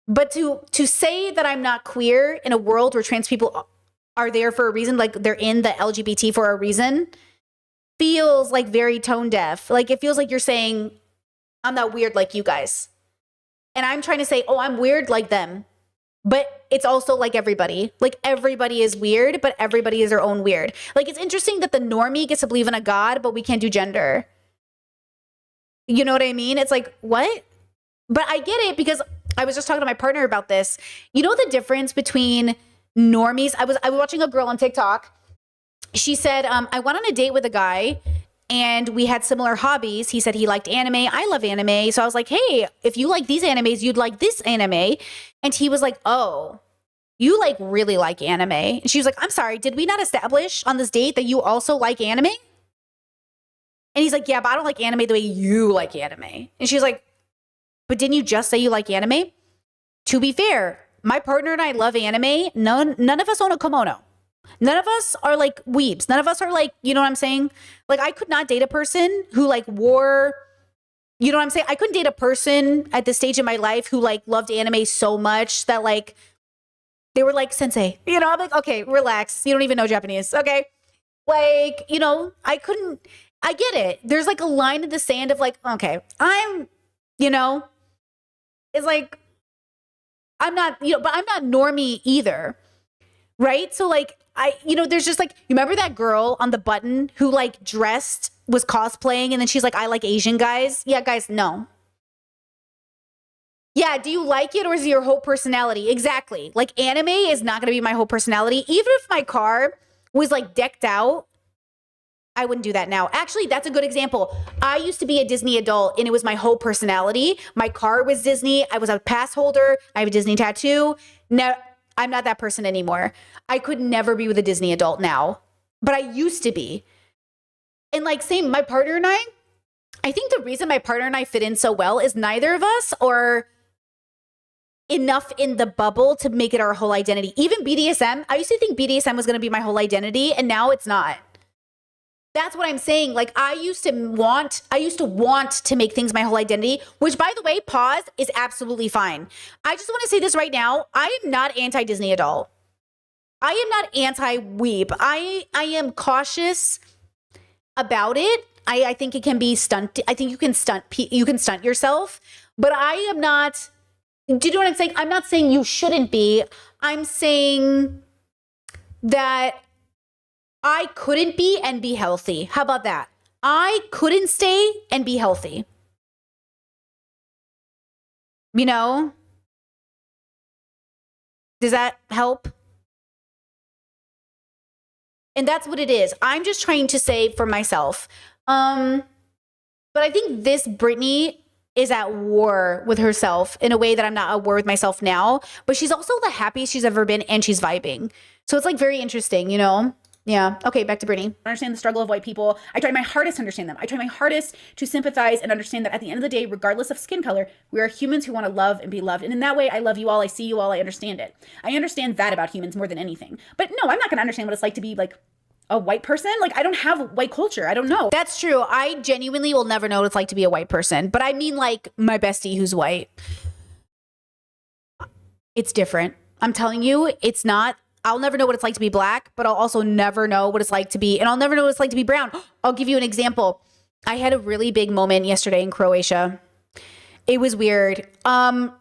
But to say that I'm not queer in a world where trans people are there for a reason, like they're in the LGBT for a reason, feels like very tone deaf. Like it feels like you're saying, I'm not weird like you guys. And I'm trying to say, oh, I'm weird like them. But it's also like everybody. Like everybody is weird, but everybody is their own weird. Like it's interesting that the normie gets to believe in a God, but we can't do gender. You know what I mean? It's like, what? But I get it because I was just talking to my partner about this. You know the difference between normies? I was watching a girl on TikTok. She said, I went on a date with a guy and we had similar hobbies. He said he liked anime. I love anime. So I was like, hey, if you like these animes, you'd like this anime. And he was like, oh, you like really like anime. And she was like, I'm sorry, did we not establish on this date that you also like anime? And he's like, yeah, but I don't like anime the way you like anime. And she was like, but didn't you just say you like anime? To be fair, my partner and I love anime. None of us own a kimono. None of us are like weebs. None of us are like, you know what I'm saying? Like I could not date a person who like wore, you know what I'm saying? I couldn't date a person at this stage in my life who like loved anime so much that like, they were like, sensei, you know, I'm like, okay, relax. You don't even know Japanese. Okay. Like, you know, I get it. There's like a line in the sand of like, okay, I'm, you know, it's like, I'm not, you know, but I'm not normie either. Right. So like, there's just like, you remember that girl on the button who like was cosplaying and then she's like, I like Asian guys. Yeah, guys, no. Yeah, do you like it or is it your whole personality? Exactly. Like anime is not going to be my whole personality. Even if my car was like decked out, I wouldn't do that now. Actually, that's a good example. I used to be a Disney adult and it was my whole personality. My car was Disney. I was a pass holder. I have a Disney tattoo. Now, I'm not that person anymore. I could never be with a Disney adult now, but I used to be. And like same, my partner and I think the reason my partner and I fit in so well is neither of us are enough in the bubble to make it our whole identity. Even BDSM, I used to think BDSM was going to be my whole identity and now it's not. That's what I'm saying. Like I used to want to make things my whole identity, which by the way, pause, is absolutely fine. I just want to say this right now. I am not anti-Disney adult. I am not anti-weeb. I am cautious about it. I think it can be stunt. I think you can stunt yourself, but I am not, do you know what I'm saying? I'm not saying you shouldn't be. I'm saying that I couldn't be and be healthy. How about that? I couldn't stay and be healthy. You know? Does that help? And that's what it is. I'm just trying to say for myself. But I think this Brittany is at war with herself in a way that I'm not at war with myself now. But she's also the happiest she's ever been and she's vibing. So it's like very interesting, you know? Yeah. Okay, back to Brittany. I understand the struggle of white people. I try my hardest to understand them. I try my hardest to sympathize and understand that at the end of the day, regardless of skin color, we are humans who want to love and be loved. And in that way, I love you all. I see you all. I understand it. I understand that about humans more than anything. But no, I'm not going to understand what it's like to be like a white person. Like I don't have white culture. I don't know. That's true. I genuinely will never know what it's like to be a white person. But I mean like my bestie who's white. It's different. I'm telling you, it's not. I'll never know what it's like to be black, but I'll also never know what it's like to be, and I'll never know what it's like to be brown. I'll give you an example. I had a really big moment yesterday in Croatia. It was weird. I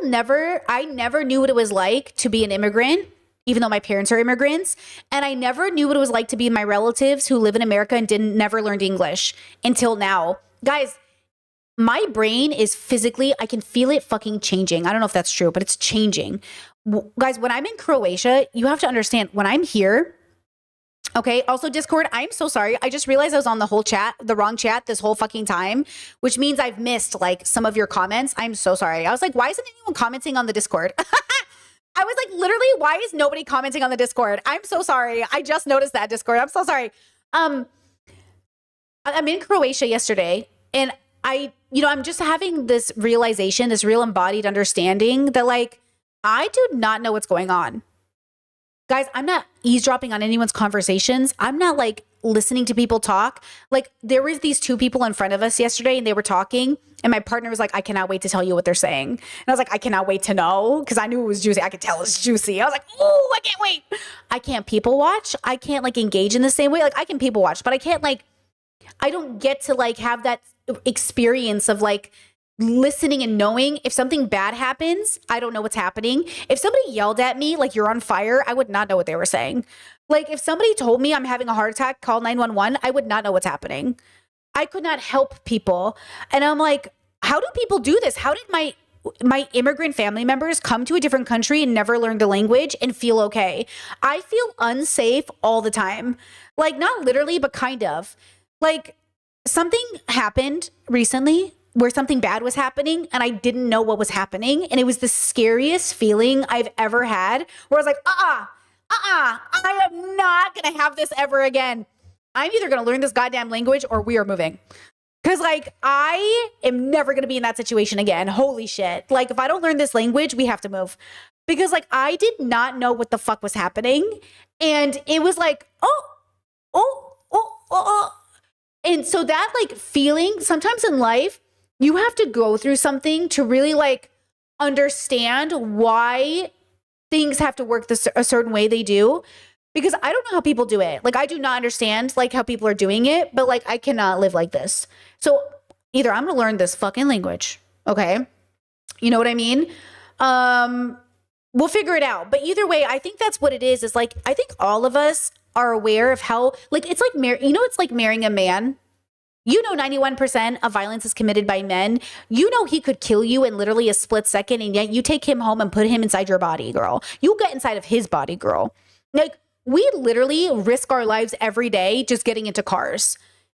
never knew what it was like to be an immigrant, even though my parents are immigrants. And I never knew what it was like to be my relatives who live in America and never learned English until now. Guys, my brain is physically, I can feel it fucking changing. I don't know if that's true, but it's changing. Guys, when I'm in Croatia, you have to understand when I'm here. Okay. Also Discord, I'm so sorry. I just realized I was on the wrong chat this whole fucking time, which means I've missed like some of your comments. I'm so sorry. I was like, why isn't anyone commenting on the Discord? I was like, literally, why is nobody commenting on the Discord? I'm so sorry. I just noticed that Discord. I'm so sorry. I'm in Croatia yesterday, and I'm just having this realization, this real embodied understanding that like, I do not know what's going on. Guys, I'm not eavesdropping on anyone's conversations. I'm not like listening to people talk. Like there was these two people in front of us yesterday and they were talking and my partner was like, I cannot wait to tell you what they're saying. And I was like, I cannot wait to know because I knew it was juicy. I could tell it's juicy. I was like, oh, I can't wait. I can't people watch. I can't like engage in the same way. Like I can people watch, but I can't like, I don't get to like have that experience of like listening and knowing if something bad happens, I don't know what's happening. If somebody yelled at me like you're on fire, I would not know what they were saying. Like if somebody told me I'm having a heart attack, call 911, I would not know what's happening. I could not help people. And I'm like, how do people do this? How did my immigrant family members come to a different country and never learn the language and feel okay? I feel unsafe all the time. Like not literally, but kind of. Like something happened recently where something bad was happening and I didn't know what was happening. And it was the scariest feeling I've ever had where I was like, I am not going to have this ever again. I'm either going to learn this goddamn language or we are moving. Cause like, I am never going to be in that situation again. Holy shit. Like if I don't learn this language, we have to move because like, I did not know what the fuck was happening. And it was like, oh. And so that like feeling sometimes in life, you have to go through something to really like understand why things have to work a certain way they do. Because I don't know how people do it. Like I do not understand like how people are doing it, but like I cannot live like this. So either I'm going to learn this fucking language. Okay. You know what I mean? We'll figure it out. But either way, I think that's what it is like, I think all of us are aware of how like, it's like, it's like marrying a man. 91% of violence is committed by men. He could kill you in literally a split second. And yet you take him home and put him inside your body, girl. You get inside of his body, girl. Like we literally risk our lives every day just getting into cars.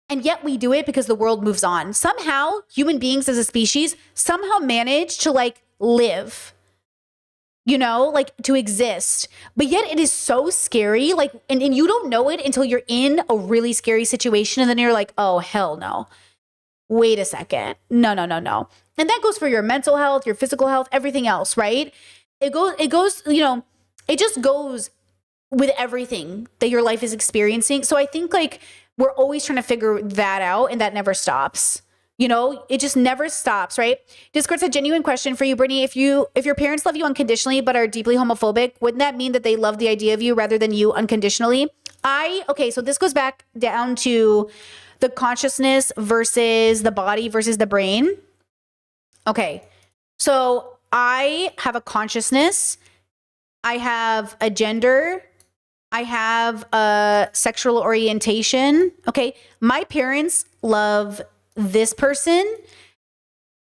And yet we do it because the world moves on. Somehow human beings as a species somehow manage to like live, like to exist. But yet it is so scary. Like, and you don't know it until you're in a really scary situation. And then you're like, oh, hell no. Wait a second. No. And that goes for your mental health, your physical health, everything else, right? It goes, it just goes with everything that your life is experiencing. So I think like we're always trying to figure that out and that never stops. It just never stops, right? Discord's a genuine question for you, Brittany. If your parents love you unconditionally but are deeply homophobic, wouldn't that mean that they love the idea of you rather than you unconditionally? So this goes back down to the consciousness versus the body versus the brain. Okay, so I have a consciousness. I have a gender. I have a sexual orientation. Okay, my parents love this person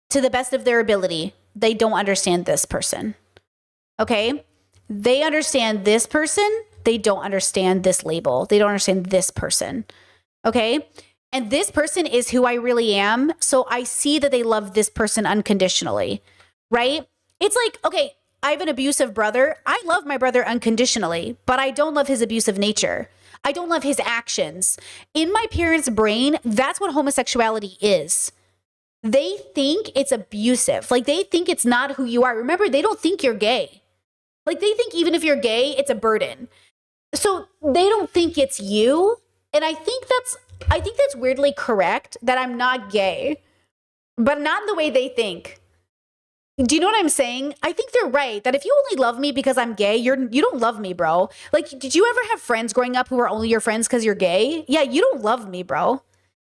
to the best of their ability. They don't understand this person. Okay? They understand this person. They don't understand this label. They don't understand this person. Okay? And this person is who I really am. So I see that they love this person unconditionally. Right? It's like, okay, I have an abusive brother. I love my brother unconditionally, but I don't love his abusive nature. I don't love his actions. In my parents' brain, that's what homosexuality is. They think it's abusive. Like they think it's not who you are. Remember, they don't think you're gay. Like they think even if you're gay, it's a burden. So they don't think it's you. And I think that's weirdly correct that I'm not gay, but not in the way they think. Do you know what I'm saying? I think they're right that if you only love me because I'm gay, you don't love me, bro. Like, did you ever have friends growing up who were only your friends because you're gay? Yeah, you don't love me, bro.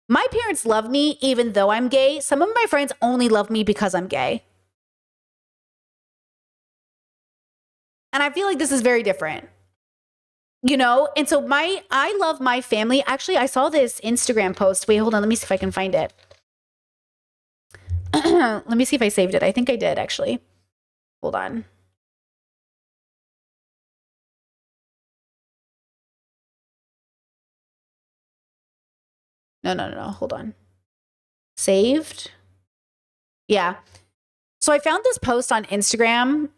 My parents love me even though I'm gay. Some of my friends only love me because I'm gay. And I feel like this is very different. And so I love my family. Actually, I saw this Instagram post. Wait, hold on. Let me see if I can find it. Let me see if I saved it. I think I did, actually. Hold on. No. Hold on. Saved? Yeah. So I found this post on Instagram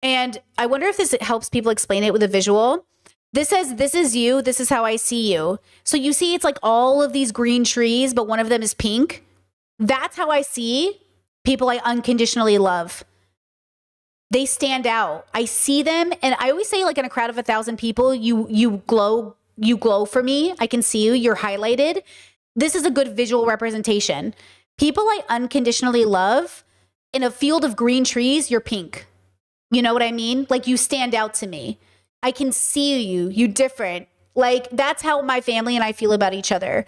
And I wonder if this helps people explain it with a visual. This says, this is you. This is how I see you. So you see, it's like all of these green trees, but one of them is pink. That's how I see people I unconditionally love. They stand out. I see them. And I always say, like, in a crowd of 1,000 people, you glow for me. I can see you. You're highlighted. This is a good visual representation. People I unconditionally love, in a field of green trees, you're pink. You know what I mean? Like, you stand out to me. I can see you. You different. Like, that's how my family and I feel about each other.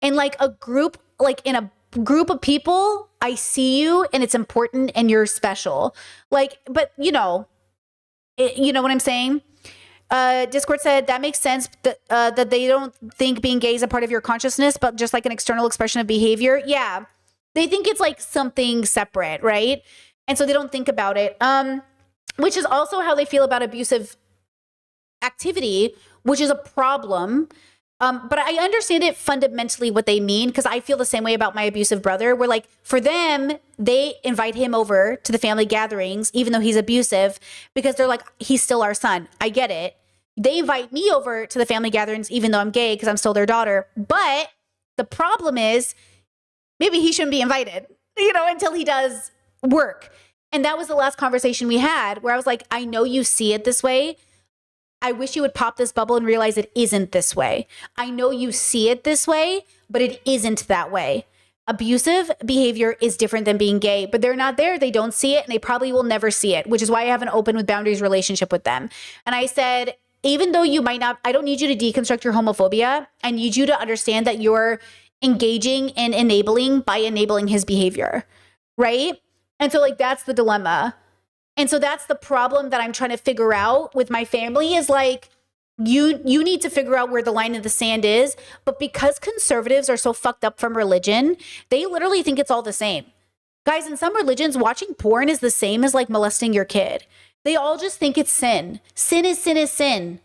And like a group, like in a group of people, I see you and it's important and you're special. Like, but you know what I'm saying? Discord said that makes sense that they don't think being gay is a part of your consciousness, but just like an external expression of behavior. Yeah. They think it's like something separate, right? And so they don't think about it. Which is also how they feel about abusive activity, which is a problem. But I understand it fundamentally what they mean, because I feel the same way about my abusive brother, where like for them, they invite him over to the family gatherings, even though he's abusive, because they're like, he's still our son. I get it. They invite me over to the family gatherings, even though I'm gay, because I'm still their daughter. But the problem is maybe he shouldn't be invited, until he does work. And that was the last conversation we had, where I was like, I know you see it this way. I wish you would pop this bubble and realize it isn't this way. I know you see it this way, but it isn't that way. Abusive behavior is different than being gay, but they're not there. They don't see it, and they probably will never see it, which is why I have an open with boundaries relationship with them. And I said, even though you might not, I don't need you to deconstruct your homophobia. I need you to understand that you're engaging and enabling by enabling his behavior, right? And so like, that's the dilemma. And so that's the problem that I'm trying to figure out with my family is like, you need to figure out where the line in the sand is. But because conservatives are so fucked up from religion, they literally think it's all the same. Guys, in some religions, watching porn is the same as like molesting your kid. They all just think it's sin. Sin is sin is sin.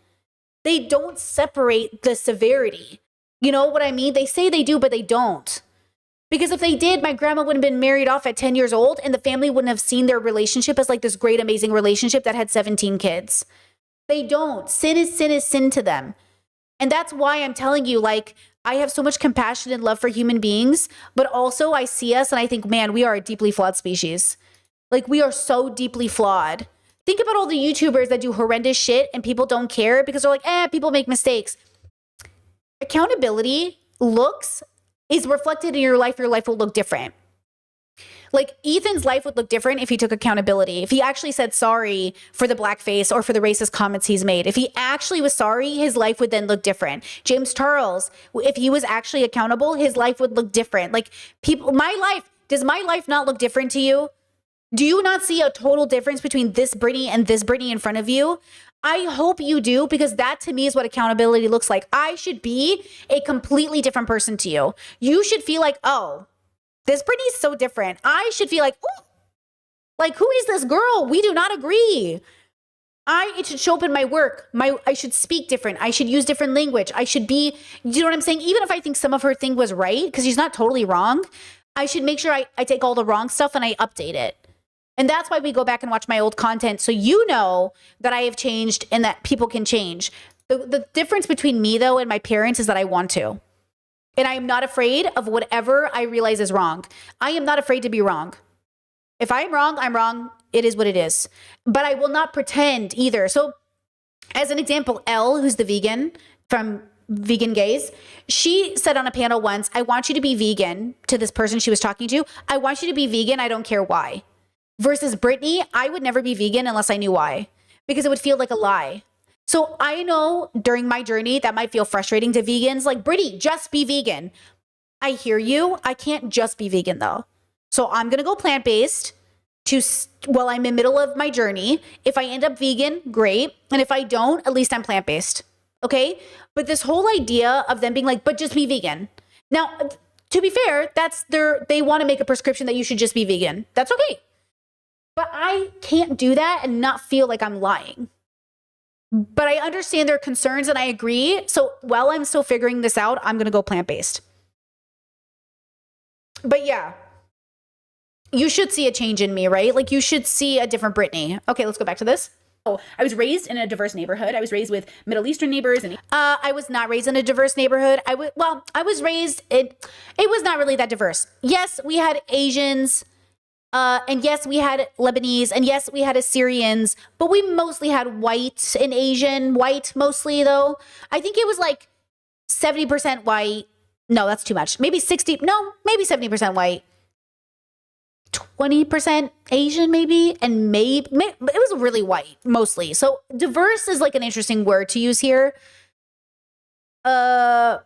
They don't separate the severity. You know what I mean? They say they do, but they don't. Because if they did, my grandma would have been married off at 10 years old and the family wouldn't have seen their relationship as like this great, amazing relationship that had 17 kids. They don't. Sin is sin to them. And that's why I'm telling you, like, I have so much compassion and love for human beings, but also I see us and I think, man, we are a deeply flawed species. Like, we are so deeply flawed. Think about all the YouTubers that do horrendous shit and people don't care because they're like, people make mistakes. Accountability is reflected in your life will look different. Like, Ethan's life would look different if he took accountability. If he actually said sorry for the blackface or for the racist comments he's made. If he actually was sorry, his life would then look different. James Charles, if he was actually accountable, his life would look different. Like, does my life not look different to you? Do you not see a total difference between this Brittany and this Brittany in front of you? I hope you do, because that to me is what accountability looks like. I should be a completely different person to you. You should feel like, oh, this Brittany is so different. I should feel like, oh, like, who is this girl? We do not agree. It should show up in my work. I should speak different. I should use different language. I should be, you know what I'm saying? Even if I think some of her thing was right, because she's not totally wrong, I should make sure I take all the wrong stuff and I update it. And that's why we go back and watch my old content. So you know that I have changed and that people can change. The difference between me, though, and my parents is that I want to. And I am not afraid of whatever I realize is wrong. I am not afraid to be wrong. If I'm wrong, I'm wrong. It is what it is. But I will not pretend either. So as an example, Elle, who's the vegan from Vegan Gays, she said on a panel once, I want you to be vegan, to this person she was talking to. I want you to be vegan. I don't care why. Versus Brittany, I would never be vegan unless I knew why, because it would feel like a lie. So I know during my journey that might feel frustrating to vegans, like, Brittany, just be vegan. I hear you. I can't just be vegan though. So I'm going to go plant-based while I'm in the middle of my journey. If I end up vegan, great. And if I don't, at least I'm plant-based. Okay. But this whole idea of them being like, but just be vegan. Now, to be fair, they want to make a prescription that you should just be vegan. That's okay. But I can't do that and not feel like I'm lying. But I understand their concerns and I agree. So while I'm still figuring this out, I'm going to go plant-based. But yeah, You should see a change in me, right? Like you should see a different Brittany. Okay, let's go back to this. I was raised in a diverse neighborhood. I was raised with Middle Eastern neighbors and I was not raised in a diverse neighborhood. I was raised it was not really that diverse. Yes, we had Asians, and yes, we had Lebanese, and yes, we had Assyrians, but we mostly had white and Asian, white mostly though. I think it was like 70% white. No, that's too much. Maybe 60, no, maybe 70% white. 20% Asian maybe, and maybe it was really white mostly. So diverse is like an interesting word to use here. It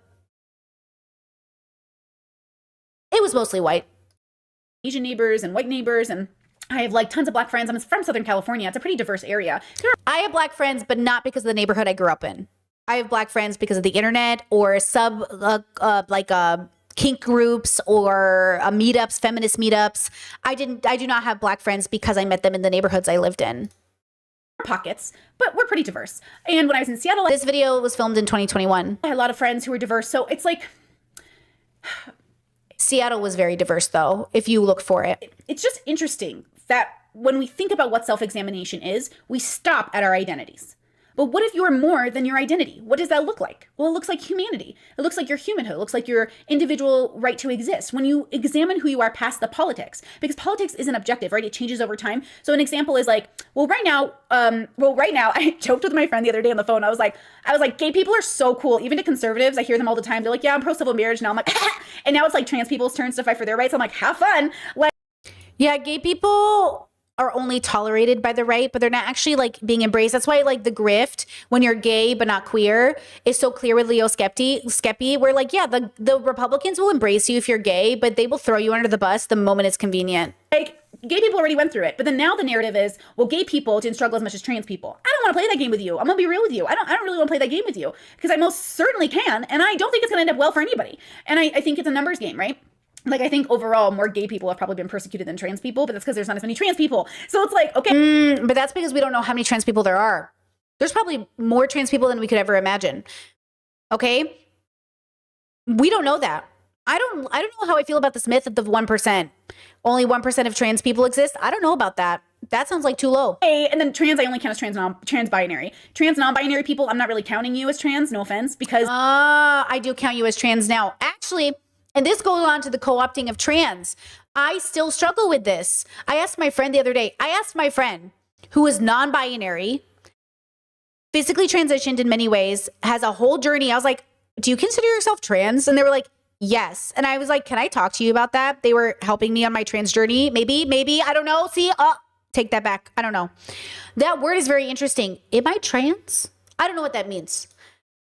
was mostly white. Asian neighbors and white neighbors, and I have like tons of black friends. I'm from Southern California. It's a pretty diverse area. I have black friends, but not because of the neighborhood I grew up in. I have black friends because of the internet or kink groups or meetups, feminist meetups. I do not have black friends because I met them in the neighborhoods I lived in. Pockets, but we're pretty diverse. And when I was in Seattle, this video was filmed in 2021. I had a lot of friends who were diverse. So it's like, Seattle was very diverse though, if you look for it. It's just interesting that when we think about what self-examination is, we stop at our identities. But what if you're more than your identity? What does that look like? Well, it looks like humanity. It looks like your humanhood. It looks like your individual right to exist. When you examine who you are past the politics, because politics isn't objective, right? It changes over time. So an example is like, right now, I joked with my friend the other day on the phone. I was like, gay people are so cool. Even to conservatives, I hear them all the time. They're like, yeah, I'm pro civil marriage. Now I'm like, and now it's like trans people's turns to fight for their rights. I'm like, have fun. Like, yeah, gay people are only tolerated by the right, but they're not actually like being embraced. That's why like the grift when you're gay but not queer is so clear with Leo Skepi, where like, yeah, the Republicans will embrace you if you're gay, but they will throw you under the bus the moment it's convenient. Like gay people already went through it, but then now the narrative is, well, gay people didn't struggle as much as trans people. I don't want to play that game with you. I'm gonna be real with you. I don't really want to play that game with you because I most certainly can, and I don't think it's gonna end up well for anybody. And I think it's a numbers game, right? Like, I think overall more gay people have probably been persecuted than trans people, but that's because there's not as many trans people. So it's like, okay. But that's because we don't know how many trans people there are. There's probably more trans people than we could ever imagine. Okay? We don't know that. I don't know how I feel about this myth of the 1%. Only 1% of trans people exist. I don't know about that. That sounds like too low. Hey, and then trans, I only count as trans-binary. Trans non-binary people, I'm not really counting you as trans, no offense, because I do count you as trans now. Actually, and this goes on to the co-opting of trans. I still struggle with this. I asked my friend the other day, who is non-binary, physically transitioned in many ways, has a whole journey. I was like, do you consider yourself trans? And they were like, yes. And I was like, can I talk to you about that? They were helping me on my trans journey. Maybe, I don't know. See, take that back. I don't know. That word is very interesting. Am I trans? I don't know what that means.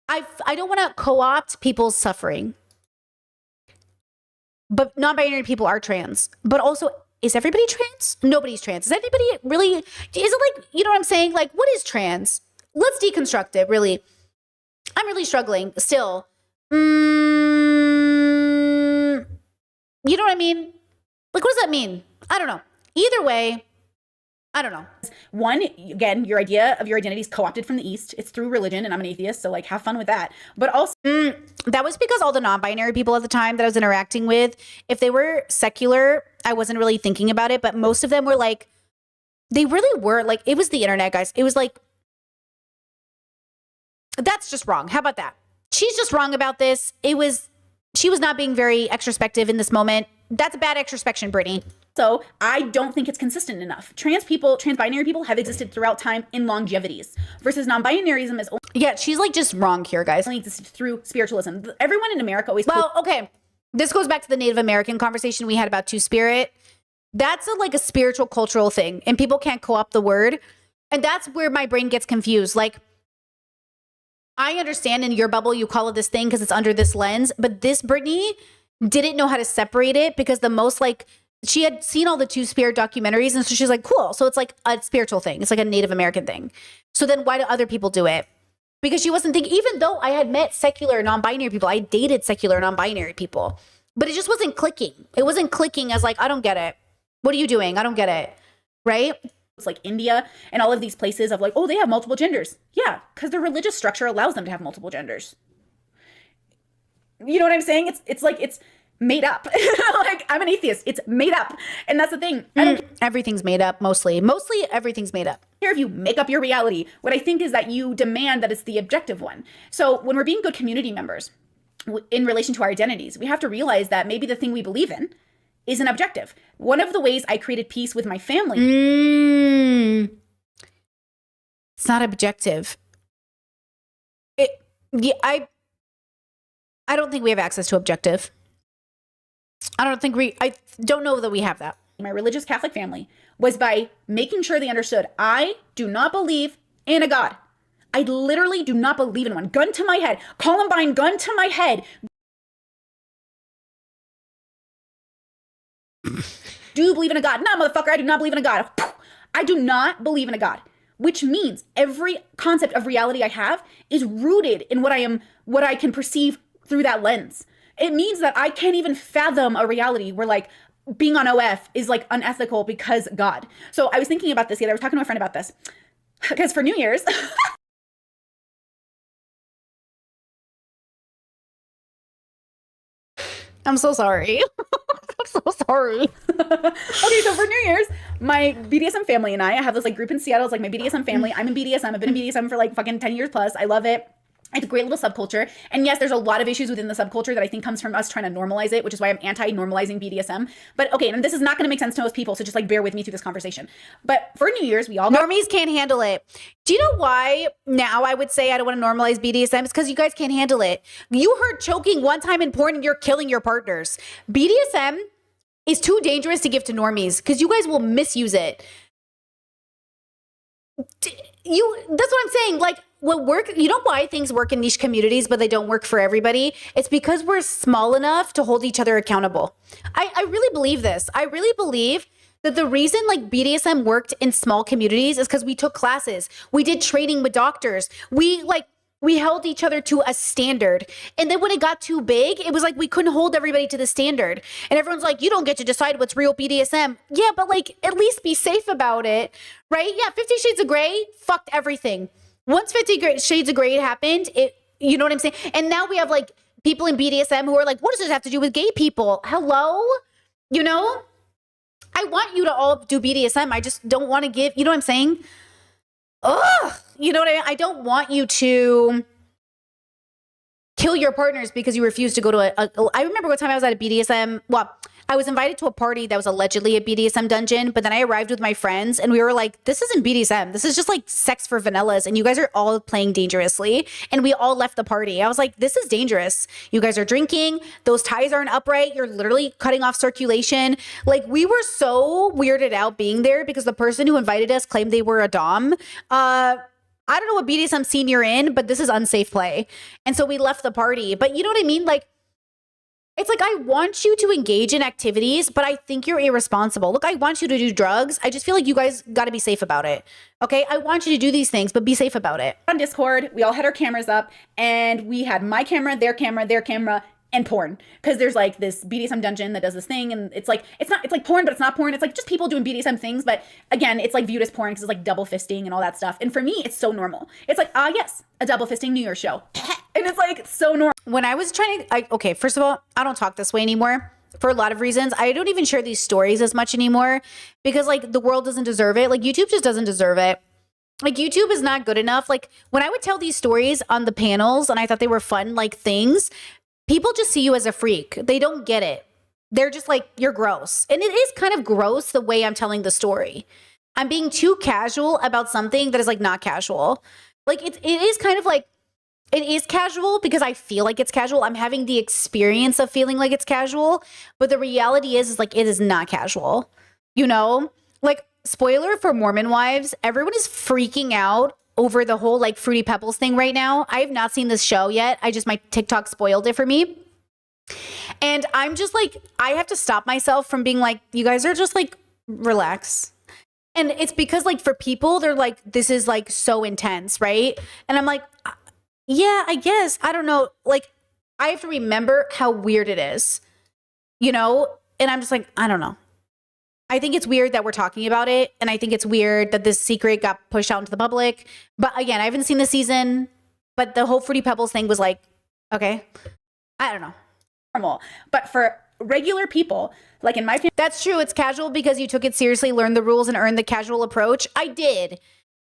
I don't want to co-opt people's suffering. But non-binary people are trans. But also, is everybody trans? Nobody's trans. Is anybody really, is it like, you know what I'm saying? Like, what is trans? Let's deconstruct it, really. I'm really struggling still. You know what I mean? Like, what does that mean? I don't know. Either way, I don't know. One, again, your idea of your identity is co-opted from the East. It's through religion, and I'm an atheist, so like have fun with that. But also, that was because all the non-binary people at the time that I was interacting with, if they were secular, I wasn't really thinking about it, but most of them were like, they really were like, it was the internet, guys. It was like, that's just wrong. How about that? She's just wrong about this. She was not being very extrospective in this moment. That's a bad extrospection, Brittany. So I don't think it's consistent enough. Trans-binary people have existed throughout time in longevities versus non-binaryism is only she's like just wrong here, guys. Only existed through spiritualism. Everyone in America always. Well, okay. This goes back to the Native American conversation we had about Two-Spirit. That's like a spiritual cultural thing, and people can't co-opt the word. And that's where my brain gets confused. Like, I understand in your bubble you call it this thing because it's under this lens, but this Brittany didn't know how to separate it because she had seen all the Two-Spirit documentaries, and so she's like, cool. So it's like a spiritual thing. It's like a Native American thing. So then why do other people do it? Because she wasn't thinking, even though I had met secular non-binary people, I dated secular non-binary people, but it just wasn't clicking. It wasn't clicking as like, I don't get it. What are you doing? I don't get it. Right? It's like India and all of these places of like, oh, they have multiple genders. Yeah, because their religious structure allows them to have multiple genders. You know what I'm saying? It's like made up. Like, I'm an atheist. It's made up. And that's the thing. I don't Everything's made up, mostly. Mostly everything's made up. care if you make up your reality. What I think is that you demand that it's the objective one. So when we're being good community members in relation to our identities, we have to realize that maybe the thing we believe in is an objective. One of the ways I created peace with my family. It's not objective. I don't think we have access to objective. I don't know that we have that. My religious Catholic family was by making sure they understood I do not believe in a God. I literally do not believe in one. Gun to my head. Columbine, gun to my head. Do you believe in a God? No, motherfucker, I do not believe in a God. I do not believe in a God, which means every concept of reality I have is rooted in what I can perceive through that lens. It means that I can't even fathom a reality where like being on OF is like unethical because God. So I was thinking about this. I was talking to a friend about this because for New Year's, I'm so sorry. I'm so sorry. okay, so for New Year's, my BDSM family and I have this like group in Seattle. It's like my BDSM family. I'm in BDSM. I've been in BDSM for like fucking 10 years plus. I love it. It's a great little subculture. And yes, there's a lot of issues within the subculture that I think comes from us trying to normalize it, which is why I'm anti-normalizing BDSM. But okay, and this is not going to make sense to most people, so just like bear with me through this conversation. But for New Year's, we all got— Normies can't handle it. Do you know why now I would say I don't want to normalize BDSM? It's because you guys can't handle it. You heard choking one time in porn and you're killing your partners. BDSM is too dangerous to give to normies because you guys will misuse it. That's what I'm saying. Like, you know why things work in niche communities, but they don't work for everybody? It's because we're small enough to hold each other accountable. I really believe this. I really believe that the reason like BDSM worked in small communities is because we took classes. We did training with doctors. We held each other to a standard. And then when it got too big, it was like we couldn't hold everybody to the standard. And everyone's like, you don't get to decide what's real BDSM. Yeah, but like at least be safe about it, right? Yeah, 50 Shades of Grey fucked everything. Once 50 Shades of Grey happened, you know what I'm saying? And now we have like people in BDSM who are like, what does this have to do with gay people? Hello? You know? I want you to all do BDSM. I just don't want to give, you know what I'm saying? Ugh, you know what I mean? I don't want you to kill your partners because you refuse to go to I remember one time I was at a BDSM, I was invited to a party that was allegedly a BDSM dungeon, but then I arrived with my friends and we were like, this isn't BDSM. This is just like sex for vanillas and you guys are all playing dangerously. And we all left the party. I was like, this is dangerous. You guys are drinking. Those ties aren't upright. You're literally cutting off circulation. Like we were so weirded out being there because the person who invited us claimed they were a dom. I don't know what BDSM scene you're in, but this is unsafe play. And so we left the party. But you know what I mean? Like, it's like, I want you to engage in activities, but I think you're irresponsible. Look, I want you to do drugs. I just feel like you guys got to be safe about it. Okay? I want you to do these things, but be safe about it. On Discord, we all had our cameras up and we had my camera, their camera, and porn. Because there's like this BDSM dungeon that does this thing and it's like porn, but it's not porn. It's like just people doing BDSM things. But again, it's like viewed as porn because it's like double fisting and all that stuff. And for me, it's so normal. It's like, yes, a double fisting New Year's show. And it's like so normal. When I was okay, first of all, I don't talk this way anymore for a lot of reasons. I don't even share these stories as much anymore because like the world doesn't deserve it. Like YouTube just doesn't deserve it. Like YouTube is not good enough. Like when I would tell these stories on the panels and I thought they were fun, like things, people just see you as a freak. They don't get it. They're just like, you're gross. And it is kind of gross the way I'm telling the story. I'm being too casual about something that is like not casual. Like it is kind of like, it is casual because I feel like it's casual. I'm having the experience of feeling like it's casual. But the reality is like, it is not casual. You know, like spoiler for Mormon Wives, everyone is freaking out over the whole like Fruity Pebbles thing right now. I have not seen this show yet. My TikTok spoiled it for me. And I'm just like, I have to stop myself from being like, you guys are just like, relax. And it's because like for people, they're like, this is like so intense, right? And I'm like, yeah, I guess. I don't know. Like, I have to remember how weird it is, you know? And I'm just like, I don't know. I think it's weird that we're talking about it. And I think it's weird that this secret got pushed out into the public. But again, I haven't seen the season. But the whole Fruity Pebbles thing was like, okay, I don't know. Normal. But for regular people, like in my family. That's true. It's casual because you took it seriously, learned the rules, and earned the casual approach. I did.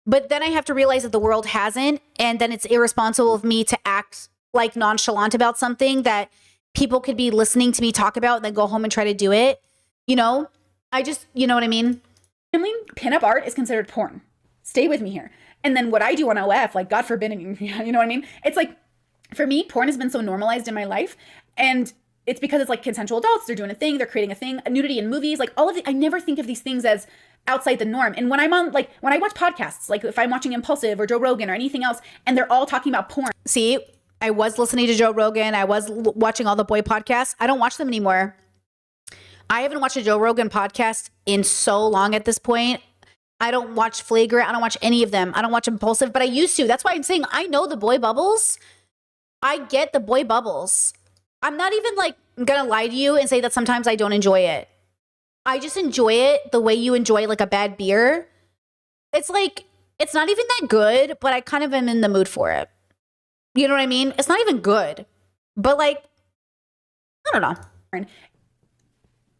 But then I have to realize that the world hasn't. And then it's irresponsible of me to act like nonchalant about something that people could be listening to me talk about and then go home and try to do it. You know, you know what I mean? Family, pinup art is considered porn. Stay with me here. And then what I do on OF, like God forbid, you know what I mean? It's like, for me, porn has been so normalized in my life. And it's because it's like consensual adults. They're doing a thing. They're creating a thing. Nudity in movies, like all of it. I never think of these things as outside the norm. And when I'm on, like, when I watch podcasts, like if I'm watching Impulsive or Joe Rogan or anything else, and they're all talking about porn. See, I was listening to Joe Rogan. I was watching all the boy podcasts. I don't watch them anymore. I haven't watched a Joe Rogan podcast in so long at this point. I don't watch Flagrant. I don't watch any of them. I don't watch Impulsive, but I used to. That's why I'm saying I know the boy bubbles. I get the boy bubbles. I'm not even like gonna lie to you and say that sometimes I don't enjoy it. I just enjoy it the way you enjoy like a bad beer. It's like, it's not even that good, but I kind of am in the mood for it. You know what I mean? It's not even good, but like, I don't know.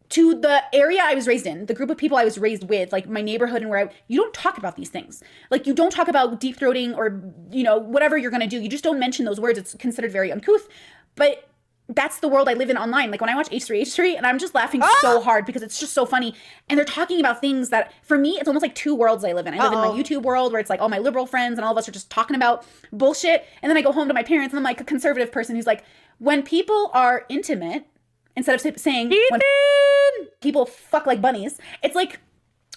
To the area I was raised in, the group of people I was raised with, like my neighborhood and you don't talk about these things. Like you don't talk about deep throating or, you know, whatever you're going to do. You just don't mention those words. It's considered very uncouth, but that's the world I live in online. Like when I watch H3H3 and I'm just laughing so hard because it's just so funny. And they're talking about things that for me, it's almost like two worlds I live in. I live in my YouTube world where it's like all my liberal friends and all of us are just talking about bullshit. And then I go home to my parents and I'm like a conservative person who's like, when people are intimate, instead of saying when people fuck like bunnies, it's like,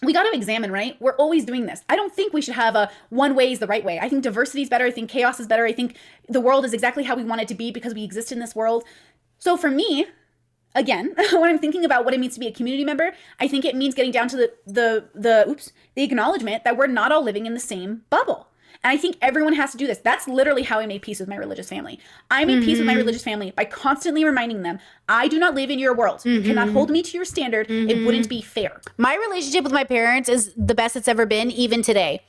we got to examine, right? We're always doing this. I don't think we should have a one way is the right way. I think diversity is better. I think chaos is better. I think the world is exactly how we want it to be because we exist in this world. So for me, again, when I'm thinking about what it means to be a community member, I think it means getting down to the acknowledgement that we're not all living in the same bubble. And I think everyone has to do this. That's literally how I made peace with my religious family. I made peace with my religious family by constantly reminding them, I do not live in your world. You cannot hold me to your standard. It wouldn't be fair. My relationship with my parents is the best it's ever been, even today.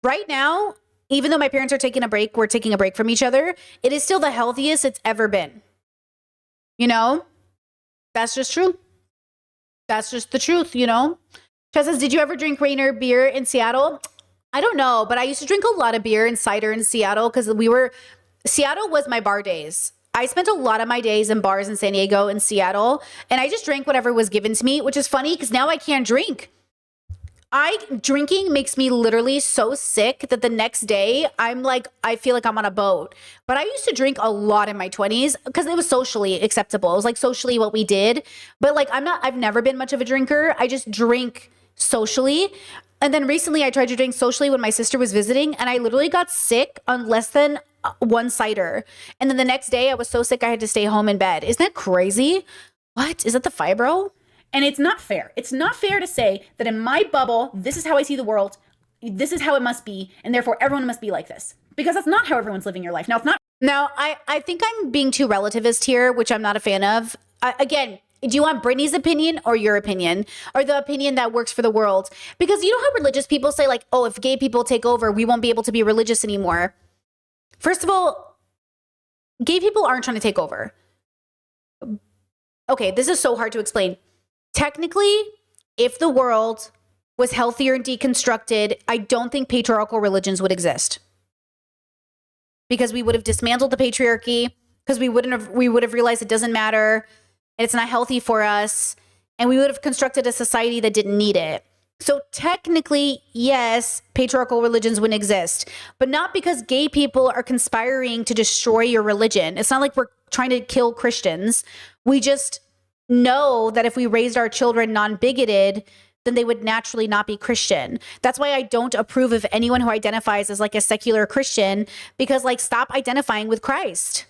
Right now, even though my parents are taking a break, we're taking a break from each other, it is still the healthiest it's ever been. You know? That's just true. That's just the truth, you know? Chad says, did you ever drink Rainier beer in Seattle? I don't know, but I used to drink a lot of beer and cider in Seattle because Seattle was my bar days. I spent a lot of my days in bars in San Diego and Seattle, and I just drank whatever was given to me, which is funny because now I can't drink. Drinking makes me literally so sick that the next day I'm like, I feel like I'm on a boat. But I used to drink a lot in my 20s because it was socially acceptable. It was like socially what we did. But like, I've never been much of a drinker. I just drink socially. And then recently I tried to drink socially when my sister was visiting and I literally got sick on less than one cider. And then the next day I was so sick I had to stay home in bed. Isn't that crazy? What? Is that the fibro? And it's not fair. It's not fair to say that in my bubble, this is how I see the world. This is how it must be. And therefore everyone must be like this. Because that's not how everyone's living your life. Now, it's not. Now, I think I'm being too relativist here, which I'm not a fan of. Again, do you want Brittany's opinion or your opinion or the opinion that works for the world? Because you know how religious people say like, oh, if gay people take over, we won't be able to be religious anymore. First of all, gay people aren't trying to take over. Okay, this is so hard to explain. Technically, if the world was healthier and deconstructed, I don't think patriarchal religions would exist. Because we would have dismantled the patriarchy, because we would have realized it doesn't matter. It's not healthy for us. And we would have constructed a society that didn't need it. So technically, yes, patriarchal religions wouldn't exist, but not because gay people are conspiring to destroy your religion. It's not like we're trying to kill Christians. We just know that if we raised our children non-bigoted, then they would naturally not be Christian. That's why I don't approve of anyone who identifies as like a secular Christian, because like, stop identifying with Christ.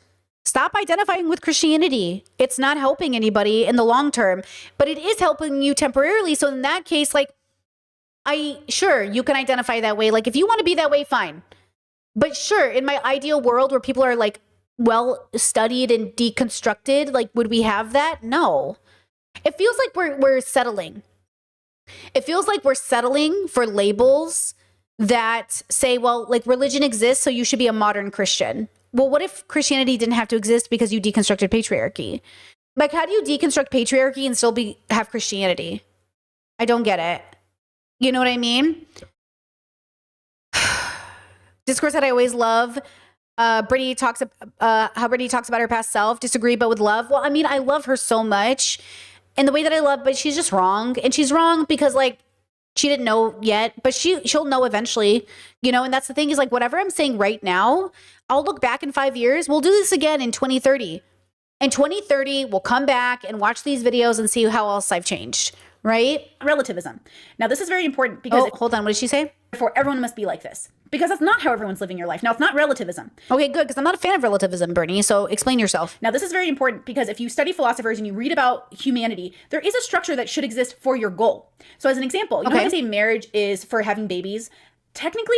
Stop identifying with Christianity. It's not helping anybody in the long term, but it is helping you temporarily. So in that case, like, sure, you can identify that way. Like, if you want to be that way, fine. But sure, in my ideal world where people are like well studied and deconstructed, like, would we have that? No. It feels like we're settling. It feels like we're settling for labels that say, well, like, religion exists, so you should be a modern Christian. Well, what if Christianity didn't have to exist because you deconstructed patriarchy? Like, how do you deconstruct patriarchy and still have Christianity? I don't get it. You know what I mean? Discourse that I always love. Brittany talks how Brittany talks about her past self. Disagree, but with love. Well, I mean, I love her so much, and the way that I love, but she's just wrong, and she's wrong because like she didn't know yet, but she'll know eventually, you know. And that's the thing is like whatever I'm saying right now, I'll look back in 5 years. We'll do this again in 2030. In 2030, we'll come back and watch these videos and see how else I've changed. Right? Relativism. Now, this is very important because hold on. What did she say? therefore everyone must be like this, because that's not how everyone's living your life. Now, it's not relativism. Okay, good, because I'm not a fan of relativism, Bernie. So explain yourself. Now, this is very important because if you study philosophers and you read about humanity, there is a structure that should exist for your goal. So as an example, you know how I say marriage is for having babies? Technically,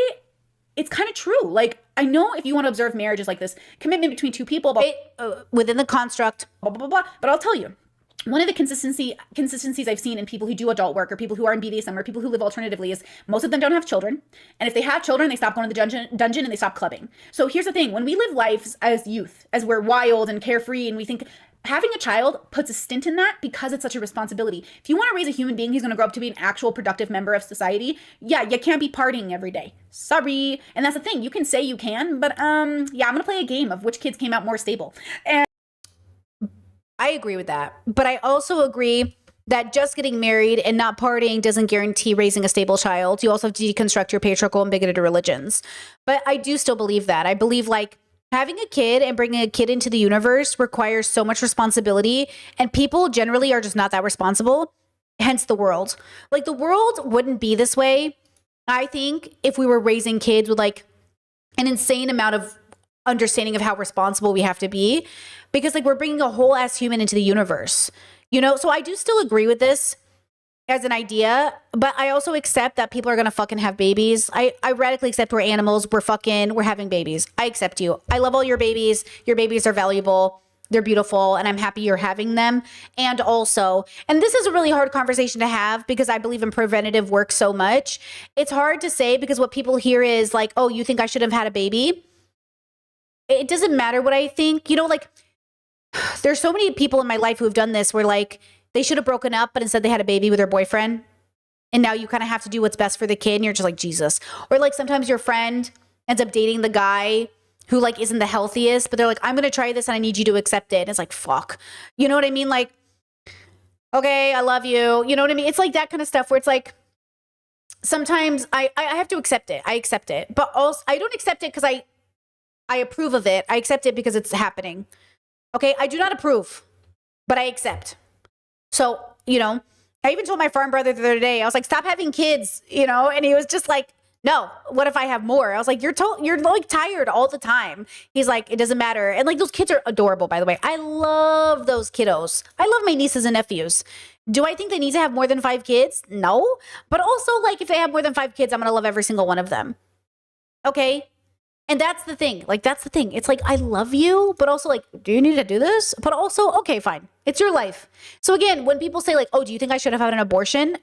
it's kind of true. Like, I know if you want to observe marriage as like this commitment between two people, but within the construct, blah, blah, blah, blah. But I'll tell you, one of the consistencies I've seen in people who do adult work or people who are in BDSM or people who live alternatively is most of them don't have children. And if they have children, they stop going to the dungeon and they stop clubbing. So here's the thing. When we live lives as youth, as we're wild and carefree, and we think having a child puts a stint in that because it's such a responsibility. If you want to raise a human being who's going to grow up to be an actual productive member of society, yeah, you can't be partying every day. Sorry. And that's the thing. You can say you can, but yeah, I'm going to play a game of which kids came out more stable. And I agree with that. But I also agree that just getting married and not partying doesn't guarantee raising a stable child. You also have to deconstruct your patriarchal and bigoted religions. But I do still believe that. I believe like having a kid and bringing a kid into the universe requires so much responsibility, and people generally are just not that responsible, hence the world. Like the world wouldn't be this way, I think, if we were raising kids with like an insane amount of understanding of how responsible we have to be, because like we're bringing a whole ass human into the universe, you know? So I do still agree with this as an idea, but I also accept that people are gonna fucking have babies. I radically accept we're animals, we're having babies. I accept you. I love all your babies. Your babies are valuable. They're beautiful, and I'm happy you're having them. And also, and this is a really hard conversation to have because I believe in preventative work so much. It's hard to say because what people hear is like, oh, you think I should have had a baby? It doesn't matter what I think. You know, like there's so many people in my life who have done this where like they should have broken up, but instead they had a baby with their boyfriend. And now you kind of have to do what's best for the kid. And you're just like, Jesus. Or like sometimes your friend ends up dating the guy who like isn't the healthiest, but they're like, I'm going to try this and I need you to accept it. And it's like, fuck. You know what I mean? Like, okay, I love you. You know what I mean? It's like that kind of stuff where it's like, sometimes I have to accept it. I accept it. But also I don't accept it because I approve of it. I accept it because it's happening. Okay, I do not approve, but I accept. So, you know, I even told my farm brother the other day, I was like, stop having kids, you know? And he was just like, no, what if I have more? I was like, you're like tired all the time. He's like, it doesn't matter. And like those kids are adorable, by the way. I love those kiddos. I love my nieces and nephews. Do I think they need to have more than 5 kids? No. But also like if they have more than 5 kids, I'm going to love every single one of them. Okay. And that's the thing. Like, that's the thing. It's like, I love you, but also like, do you need to do this? But also, okay, fine. It's your life. So again, when people say like, oh, do you think I should have had an abortion?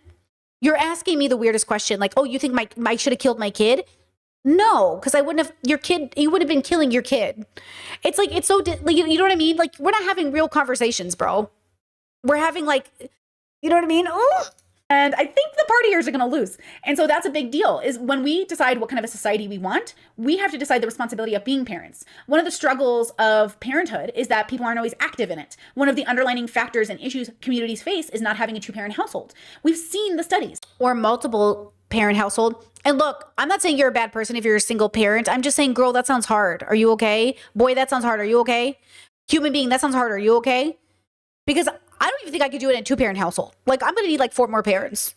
You're asking me the weirdest question. Like, oh, you think I should have killed my kid? No, because I wouldn't have, you would have been killing your kid. It's like, it's so, like, you know what I mean? Like, we're not having real conversations, bro. We're having like, you know what I mean? Oh. And I think the partiers are going to lose. And so that's a big deal, is when we decide what kind of a society we want, we have to decide the responsibility of being parents. One of the struggles of parenthood is that people aren't always active in it. One of the underlining factors and issues communities face is not having a 2-parent household. We've seen the studies. Or multiple parent household. And look, I'm not saying you're a bad person if you're a single parent. I'm just saying, girl, that sounds hard. Are you okay? Boy, that sounds hard. Are you okay? Human being, that sounds hard. Are you okay? Because I don't even think I could do it in a 2-parent household. Like, I'm going to need like 4 more parents.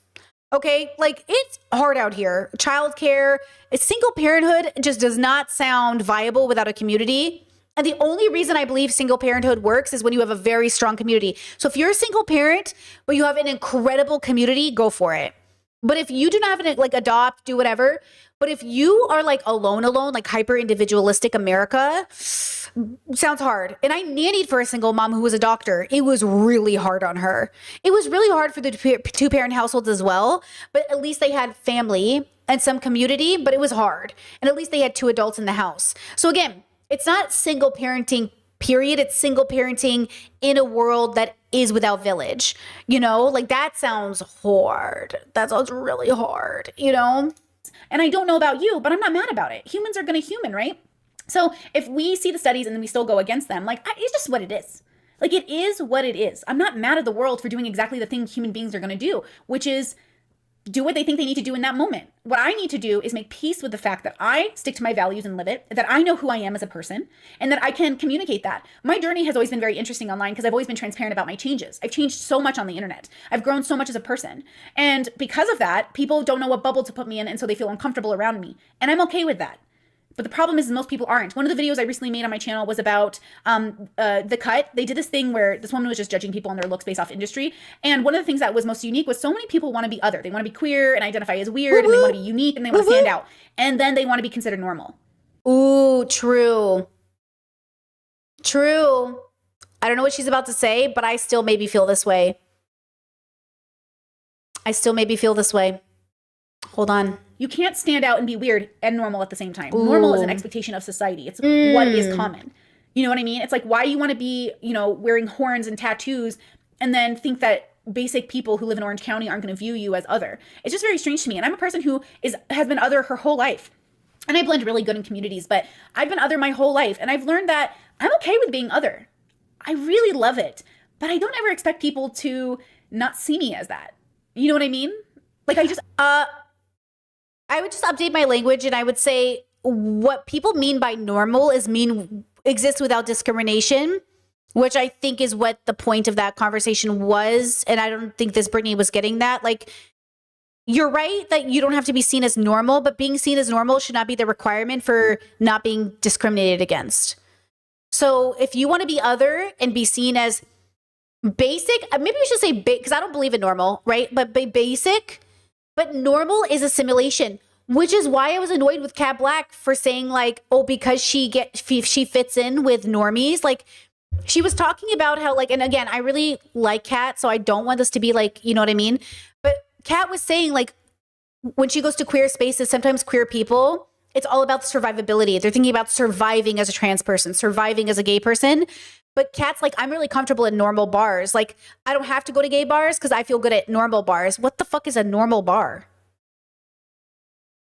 Okay? Like, it's hard out here. Childcare, single parenthood just does not sound viable without a community. And the only reason I believe single parenthood works is when you have a very strong community. So if you're a single parent, but you have an incredible community, go for it. But if you do not have an, like, adopt, do whatever. But if you are like alone, like hyper individualistic America, sounds hard. And I nannied for a single mom who was a doctor. It was really hard on her. It was really hard for the 2-parent households as well. But at least they had family and some community, but it was hard. And at least they had 2 adults in the house. So again, it's not single parenting period. It's single parenting in a world that is without village. You know, like that sounds hard. That sounds really hard, you know? And I don't know about you, but I'm not mad about it. Humans are going to human, right? So if we see the studies and then we still go against them, like it's just what it is. Like it is what it is. I'm not mad at the world for doing exactly the thing human beings are going to do, which is do what they think they need to do in that moment. What I need to do is make peace with the fact that I stick to my values and live it, that I know who I am as a person, and that I can communicate that. My journey has always been very interesting online because I've always been transparent about my changes. I've changed so much on the internet. I've grown so much as a person. And because of that, people don't know what bubble to put me in, and so they feel uncomfortable around me. And I'm okay with that. But the problem is most people aren't. One of the videos I recently made on my channel was about The Cut. They did this thing where this woman was just judging people on their looks based off industry. And one of the things that was most unique was so many people want to be other. They want to be queer and identify as weird, and they want to be unique, and they want to stand out. And then they want to be considered normal. Ooh, true. True. I don't know what she's about to say, but I still maybe feel this way. Hold on. You can't stand out and be weird and normal at the same time. Ooh. Normal is an expectation of society. It's what is common. You know what I mean? It's like, why do you want to be, you know, wearing horns and tattoos and then think that basic people who live in Orange County aren't going to view you as other? It's just very strange to me. And I'm a person who has been other her whole life. And I blend really good in communities, but I've been other my whole life. And I've learned that I'm okay with being other. I really love it. But I don't ever expect people to not see me as that. You know what I mean? Like I would just update my language, and I would say what people mean by normal is exists without discrimination, which I think is what the point of that conversation was. And I don't think this Brittany was getting that. Like, you're right that you don't have to be seen as normal, but being seen as normal should not be the requirement for not being discriminated against. So if you want to be other and be seen as basic, maybe we should say because I don't believe in normal, right? But basic. But normal is assimilation, which is why I was annoyed with Kat Black for saying like, oh, because she fits in with normies. Like she was talking about how like, and again, I really like Kat, so I don't want this to be like, you know what I mean? But Kat was saying like, when she goes to queer spaces, sometimes queer people, it's all about survivability. They're thinking about surviving as a trans person, surviving as a gay person. But Kat's like, I'm really comfortable in normal bars. Like, I don't have to go to gay bars because I feel good at normal bars. What the fuck is a normal bar?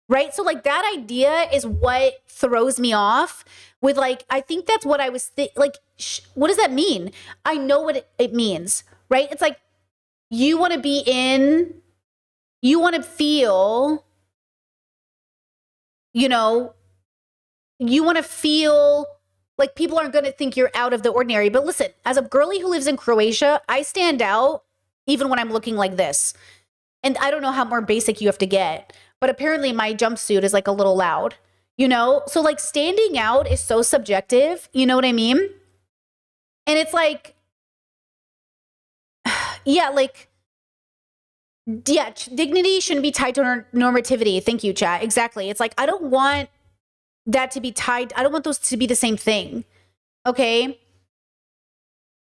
Right? So like that idea is what throws me off with like, I think that's what I was like, what does that mean? I know what it means, right? It's like, you want to feel, you know, you want to feel like people aren't going to think you're out of the ordinary. But listen, as a girly who lives in Croatia, I stand out even when I'm looking like this. And I don't know how more basic you have to get, but apparently my jumpsuit is like a little loud, you know? So like standing out is so subjective, you know what I mean? And it's like, yeah, dignity shouldn't be tied to normativity. Thank you, chat. Exactly. It's like, I don't want that to be tied. I don't want those to be the same thing. Okay.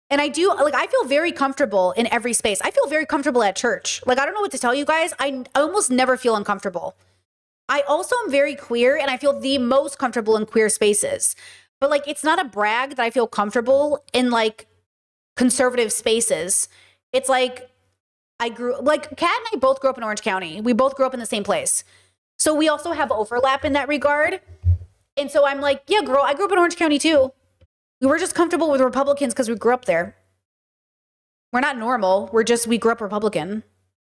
And I feel very comfortable in every space. I feel very comfortable at church. Like, I don't know what to tell you guys. I almost never feel uncomfortable. I also am very queer and I feel the most comfortable in queer spaces. But like, it's not a brag that I feel comfortable in like conservative spaces. It's like, Kat and I both grew up in Orange County. We both grew up in the same place. So we also have overlap in that regard. And so I'm like, yeah, girl, I grew up in Orange County too. We were just comfortable with Republicans because we grew up there. We're not normal. We grew up Republican.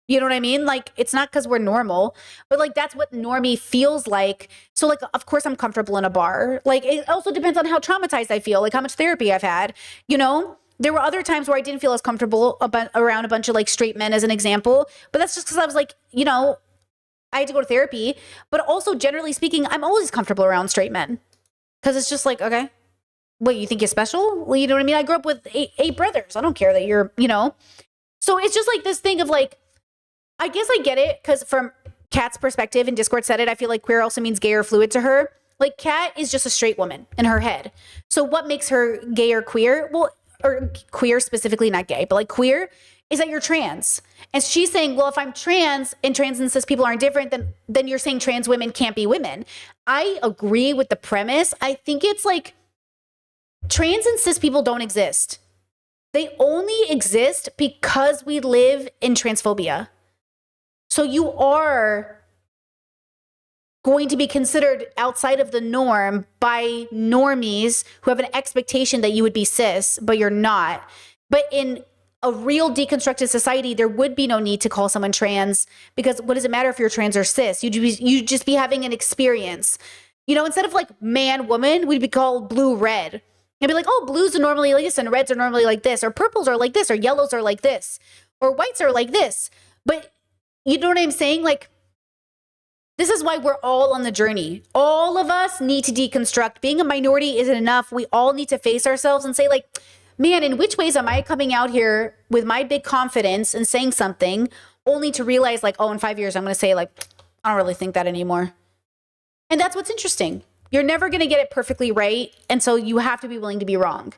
You know what I mean? Like, it's not because we're normal, but like, that's what normie feels like. So like, of course I'm comfortable in a bar. Like, it also depends on how traumatized I feel, like how much therapy I've had, you know? There were other times where I didn't feel as comfortable around a bunch of like straight men as an example, but that's just because I was like, you know, I had to go to therapy, but also generally speaking, I'm always comfortable around straight men because it's just like, okay, wait, you think you're special? Well, you know what I mean? I grew up with eight brothers. I don't care that you're, you know, so it's just like this thing of like, I guess I get it because from Kat's perspective, and Discord said it, I feel like queer also means gay or fluid to her. Like Kat is just a straight woman in her head. So what makes her gay or queer? Well, or queer specifically, not gay, but like queer is that you're trans. And she's saying, well, if I'm trans and cis people aren't different, then you're saying trans women can't be women. I agree with the premise. I think it's like trans and cis people don't exist. They only exist because we live in transphobia. So you are going to be considered outside of the norm by normies who have an expectation that you would be cis, but you're not. But in a real deconstructed society, there would be no need to call someone trans, because what does it matter if you're trans or cis? You'd just be having an experience. You know, instead of like man, woman, we'd be called blue, red. It'd be like, oh, blues are normally like this and reds are normally like this, or purples are like this, or yellows are like this, or whites are like this. But you know what I'm saying? Like, this is why we're all on the journey. All of us need to deconstruct. Being a minority isn't enough. We all need to face ourselves and say, like, man, in which ways am I coming out here with my big confidence and saying something only to realize, like, oh, in 5 years, I'm going to say, like, I don't really think that anymore. And that's what's interesting. You're never going to get it perfectly right. And so you have to be willing to be wrong.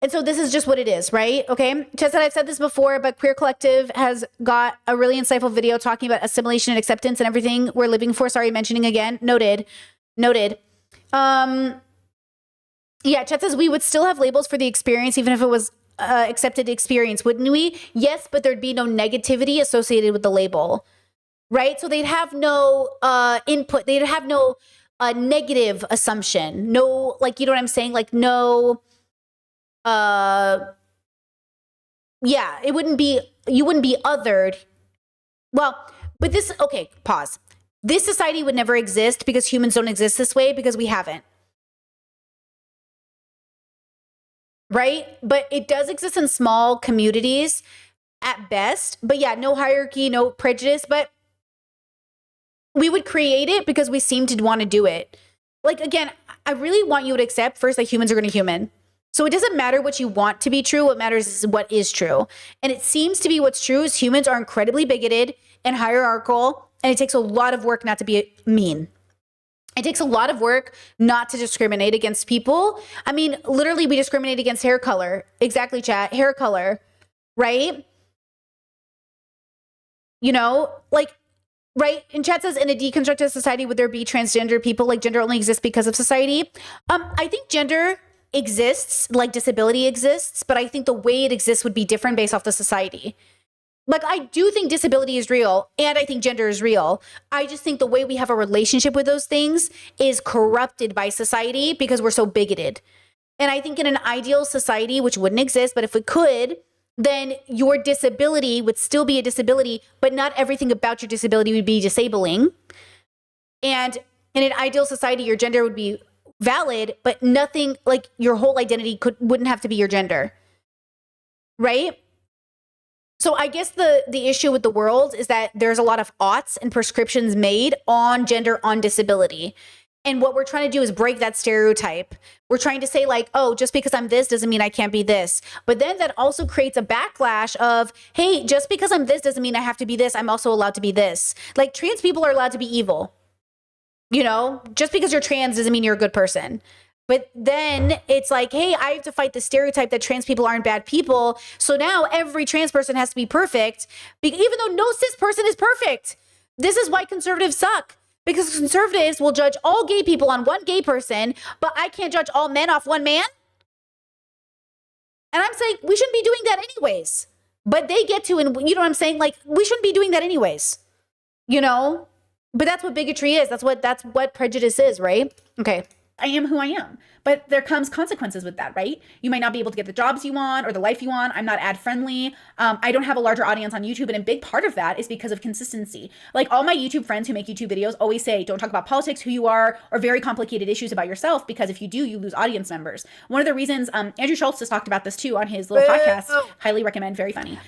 And so this is just what it is, right? Okay. Just that I've said this before, but Queer Collective has got a really insightful video talking about assimilation and acceptance and everything we're living for. Sorry, mentioning again. Noted. Yeah, Chet says we would still have labels for the experience, even if it was accepted experience, wouldn't we? Yes, but there'd be no negativity associated with the label, right? So they'd have no input. They'd have no negative assumption. No, like, you know what I'm saying? Like, no... yeah, it wouldn't be, you wouldn't be othered. Well, but this, okay, pause. This society would never exist because humans don't exist this way, because we haven't. Right? But it does exist in small communities at best. But yeah, no hierarchy, no prejudice, but we would create it because we seem to want to do it. Like, again, I really want you to accept first that humans are going to human. So it doesn't matter what you want to be true. What matters is what is true. And it seems to be what's true is humans are incredibly bigoted and hierarchical. And it takes a lot of work not to be mean. It takes a lot of work not to discriminate against people. I mean, literally, we discriminate against hair color. Exactly, chat. Hair color, right? You know, like, right? And chat says, in a deconstructed society, would there be transgender people? Like, gender only exists because of society. I think gender exists, like disability exists, but I think the way it exists would be different based off the society. Like, I do think disability is real, and I think gender is real. I just think the way we have a relationship with those things is corrupted by society because we're so bigoted. And I think in an ideal society, which wouldn't exist, but if it could, then your disability would still be a disability, but not everything about your disability would be disabling. And in an ideal society, your gender would be valid, but nothing, like, your whole identity wouldn't have to be your gender, right? So I guess the issue with the world is that there's a lot of oughts and prescriptions made on gender, on disability. And what we're trying to do is break that stereotype. We're trying to say, like, oh, just because I'm this doesn't mean I can't be this. But then that also creates a backlash of, hey, just because I'm this doesn't mean I have to be this. I'm also allowed to be this. Like, trans people are allowed to be evil. You know, just because you're trans doesn't mean you're a good person. But then it's like, hey, I have to fight the stereotype that trans people aren't bad people. So now every trans person has to be perfect, even though no cis person is perfect. This is why conservatives suck. Because conservatives will judge all gay people on one gay person, but I can't judge all men off one man. And I'm saying we shouldn't be doing that anyways. But they get to, and you know what I'm saying? Like, we shouldn't be doing that anyways. You know? But that's what bigotry is. That's what prejudice is, right? Okay. I am who I am. But there comes consequences with that, right? You might not be able to get the jobs you want or the life you want. I'm not ad friendly. I don't have a larger audience on YouTube. And a big part of that is because of consistency. Like, all my YouTube friends who make YouTube videos always say, don't talk about politics, who you are, or very complicated issues about yourself, because if you do, you lose audience members. One of the reasons, Andrew Schultz has talked about this too on his little podcast. Highly recommend. Very funny.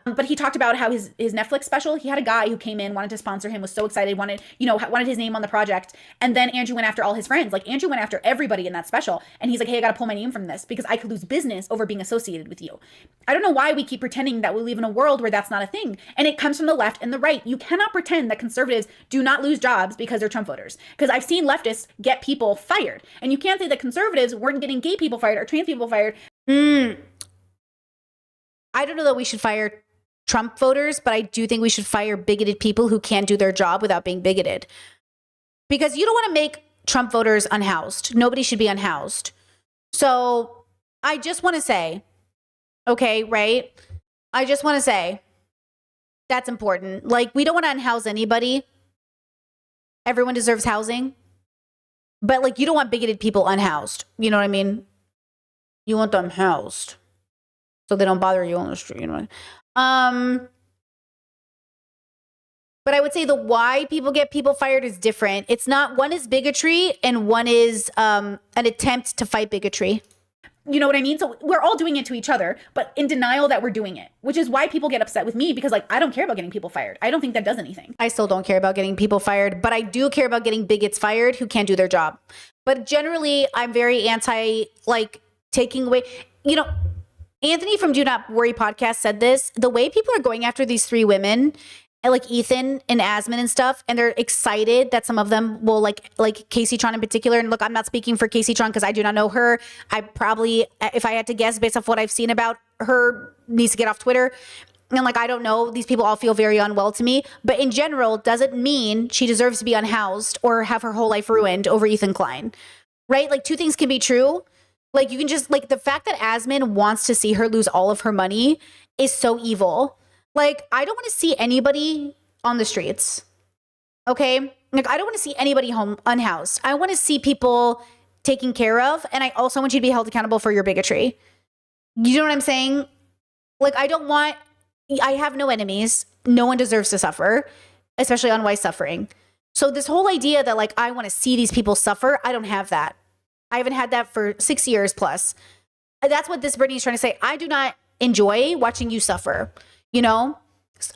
But he talked about how his Netflix special, he had a guy who came in, wanted to sponsor him, was so excited, wanted his name on the project. And then Andrew went after all his friends. Like, Andrew went after everybody in that special. And he's like, hey, I got to pull my name from this because I could lose business over being associated with you. I don't know why we keep pretending that we live in a world where that's not a thing. And it comes from the left and the right. You cannot pretend that conservatives do not lose jobs because they're Trump voters. Because I've seen leftists get people fired. And you can't say that conservatives weren't getting gay people fired or trans people fired. I don't know that we should fire Trump voters, but I do think we should fire bigoted people who can't do their job without being bigoted. Because you don't want to make Trump voters unhoused. Nobody should be unhoused. So I just want to say, okay, right? I just want to say that's important. Like, we don't want to unhouse anybody. Everyone deserves housing. But like, you don't want bigoted people unhoused. You know what I mean? You want them housed so they don't bother you on the street. You know what I mean? But I would say the why people get people fired is different. It's not, one is bigotry and one is an attempt to fight bigotry. You know what I mean? So we're all doing it to each other, but in denial that we're doing it, which is why people get upset with me, because like, I don't care about getting people fired. I don't think that does anything. I still don't care about getting people fired, but I do care about getting bigots fired who can't do their job. But generally, I'm very anti, like, taking away, you know, Anthony from Do Not Worry podcast said this, the way people are going after these three women, and like Ethan and Asmon and stuff, and they're excited that some of them will like Casey Tron in particular. And look, I'm not speaking for Casey Tron because I do not know her. I probably, if I had to guess based off what I've seen about her, needs to get off Twitter. And like, I don't know, these people all feel very unwell to me. But in general, doesn't mean she deserves to be unhoused or have her whole life ruined over Ethan Klein, right? Like, two things can be true. Like, you can just, like, the fact that Asmon wants to see her lose all of her money is so evil. Like, I don't want to see anybody on the streets, okay? Like, I don't want to see anybody home unhoused. I want to see people taken care of, and I also want you to be held accountable for your bigotry. You know what I'm saying? Like, I have no enemies. No one deserves to suffer, especially unwise suffering. So this whole idea that, like, I want to see these people suffer, I don't have that. I haven't had that for 6 years plus. That's what this Brittany is trying to say. I do not enjoy watching you suffer. You know,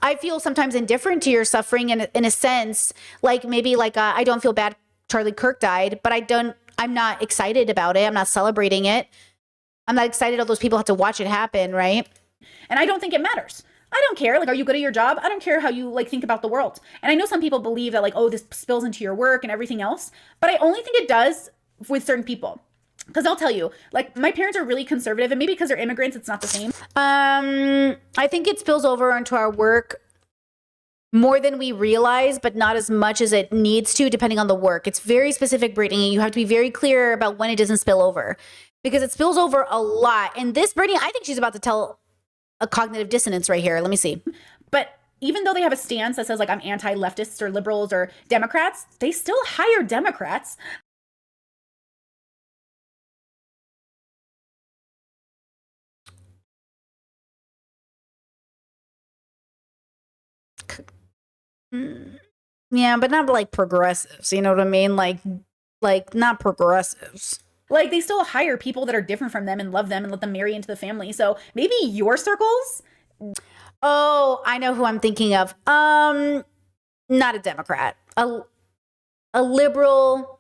I feel sometimes indifferent to your suffering in a sense, like maybe like I don't feel bad Charlie Kirk died, but I'm not excited about it. I'm not celebrating it. I'm not excited all those people have to watch it happen, right? And I don't think it matters. I don't care. Like, are you good at your job? I don't care how you like think about the world. And I know some people believe that like, oh, this spills into your work and everything else, but I only think it does with certain people. Because I'll tell you, like, my parents are really conservative, and maybe because they're immigrants, it's not the same. I think it spills over into our work more than we realize, but not as much as it needs to, depending on the work. It's very specific, Brittany. You have to be very clear about when it doesn't spill over, because it spills over a lot. And this, Brittany, I think she's about to tell a cognitive dissonance right here. Let me see. But even though they have a stance that says, like, I'm anti-leftists or liberals or Democrats, they still hire Democrats. Yeah, but not like progressives. You know what I mean? Like not progressives. Like, they still hire people that are different from them and love them and let them marry into the family. So maybe your circles. Oh, I know who I'm thinking of. Not a Democrat. A liberal.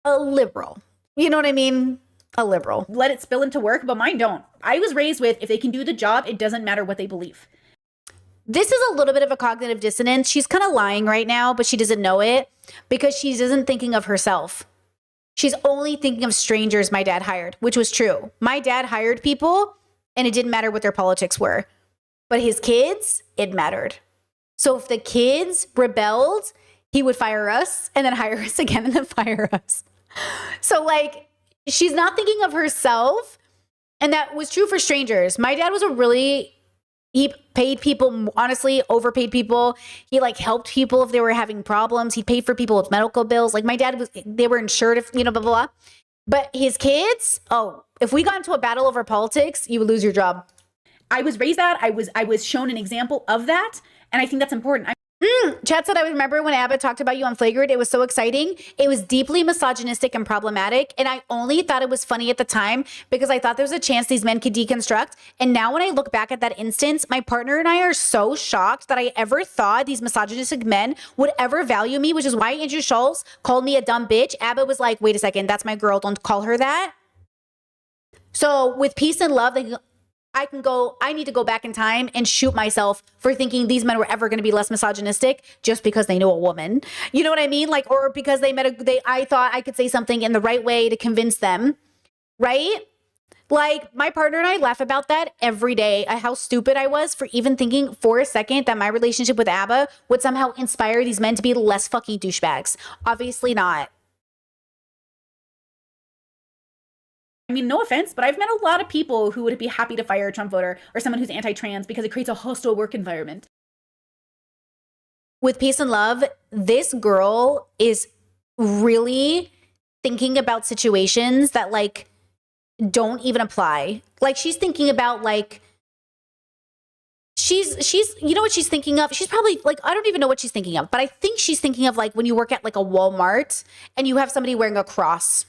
A liberal. You know what I mean? A liberal. Let it spill into work, but mine don't. I was raised with, if they can do the job, it doesn't matter what they believe. This is a little bit of a cognitive dissonance. She's kind of lying right now, but she doesn't know it because she isn't thinking of herself. She's only thinking of strangers my dad hired, which was true. My dad hired people and it didn't matter what their politics were. But his kids, it mattered. So if the kids rebelled, he would fire us and then hire us again and then fire us. So like, she's not thinking of herself. And that was true for strangers. My dad was he paid people, honestly, overpaid people. He like helped people if they were having problems. He paid for people with medical bills. Like my dad they were insured, if, you know, blah, blah, blah. But his kids, oh, if we got into a battle over politics, you would lose your job. I was raised that. I was shown an example of that. And I think that's important. Chad said, I remember when Abba talked about you on Flagrant. It was so exciting. It was deeply misogynistic and problematic. And I only thought it was funny at the time because I thought there was a chance these men could deconstruct. And now when I look back at that instance, my partner and I are so shocked that I ever thought these misogynistic men would ever value me, which is why Andrew Schultz called me a dumb bitch. Abba was like, wait a second, that's my girl. Don't call her that. So with peace and love, I need to go back in time and shoot myself for thinking these men were ever going to be less misogynistic just because they knew a woman. You know what I mean? Like, or because I thought I could say something in the right way to convince them, right? Like, my partner and I laugh about that every day, how stupid I was for even thinking for a second that my relationship with Abba would somehow inspire these men to be less fucking douchebags. Obviously not. I mean, no offense, but I've met a lot of people who would be happy to fire a Trump voter or someone who's anti-trans because it creates a hostile work environment. With peace and love, this girl is really thinking about situations that like don't even apply. Like she's thinking about like she's you know what she's thinking of? She's probably like, I don't even know what she's thinking of, but I think she's thinking of like when you work at like a Walmart and you have somebody wearing a cross.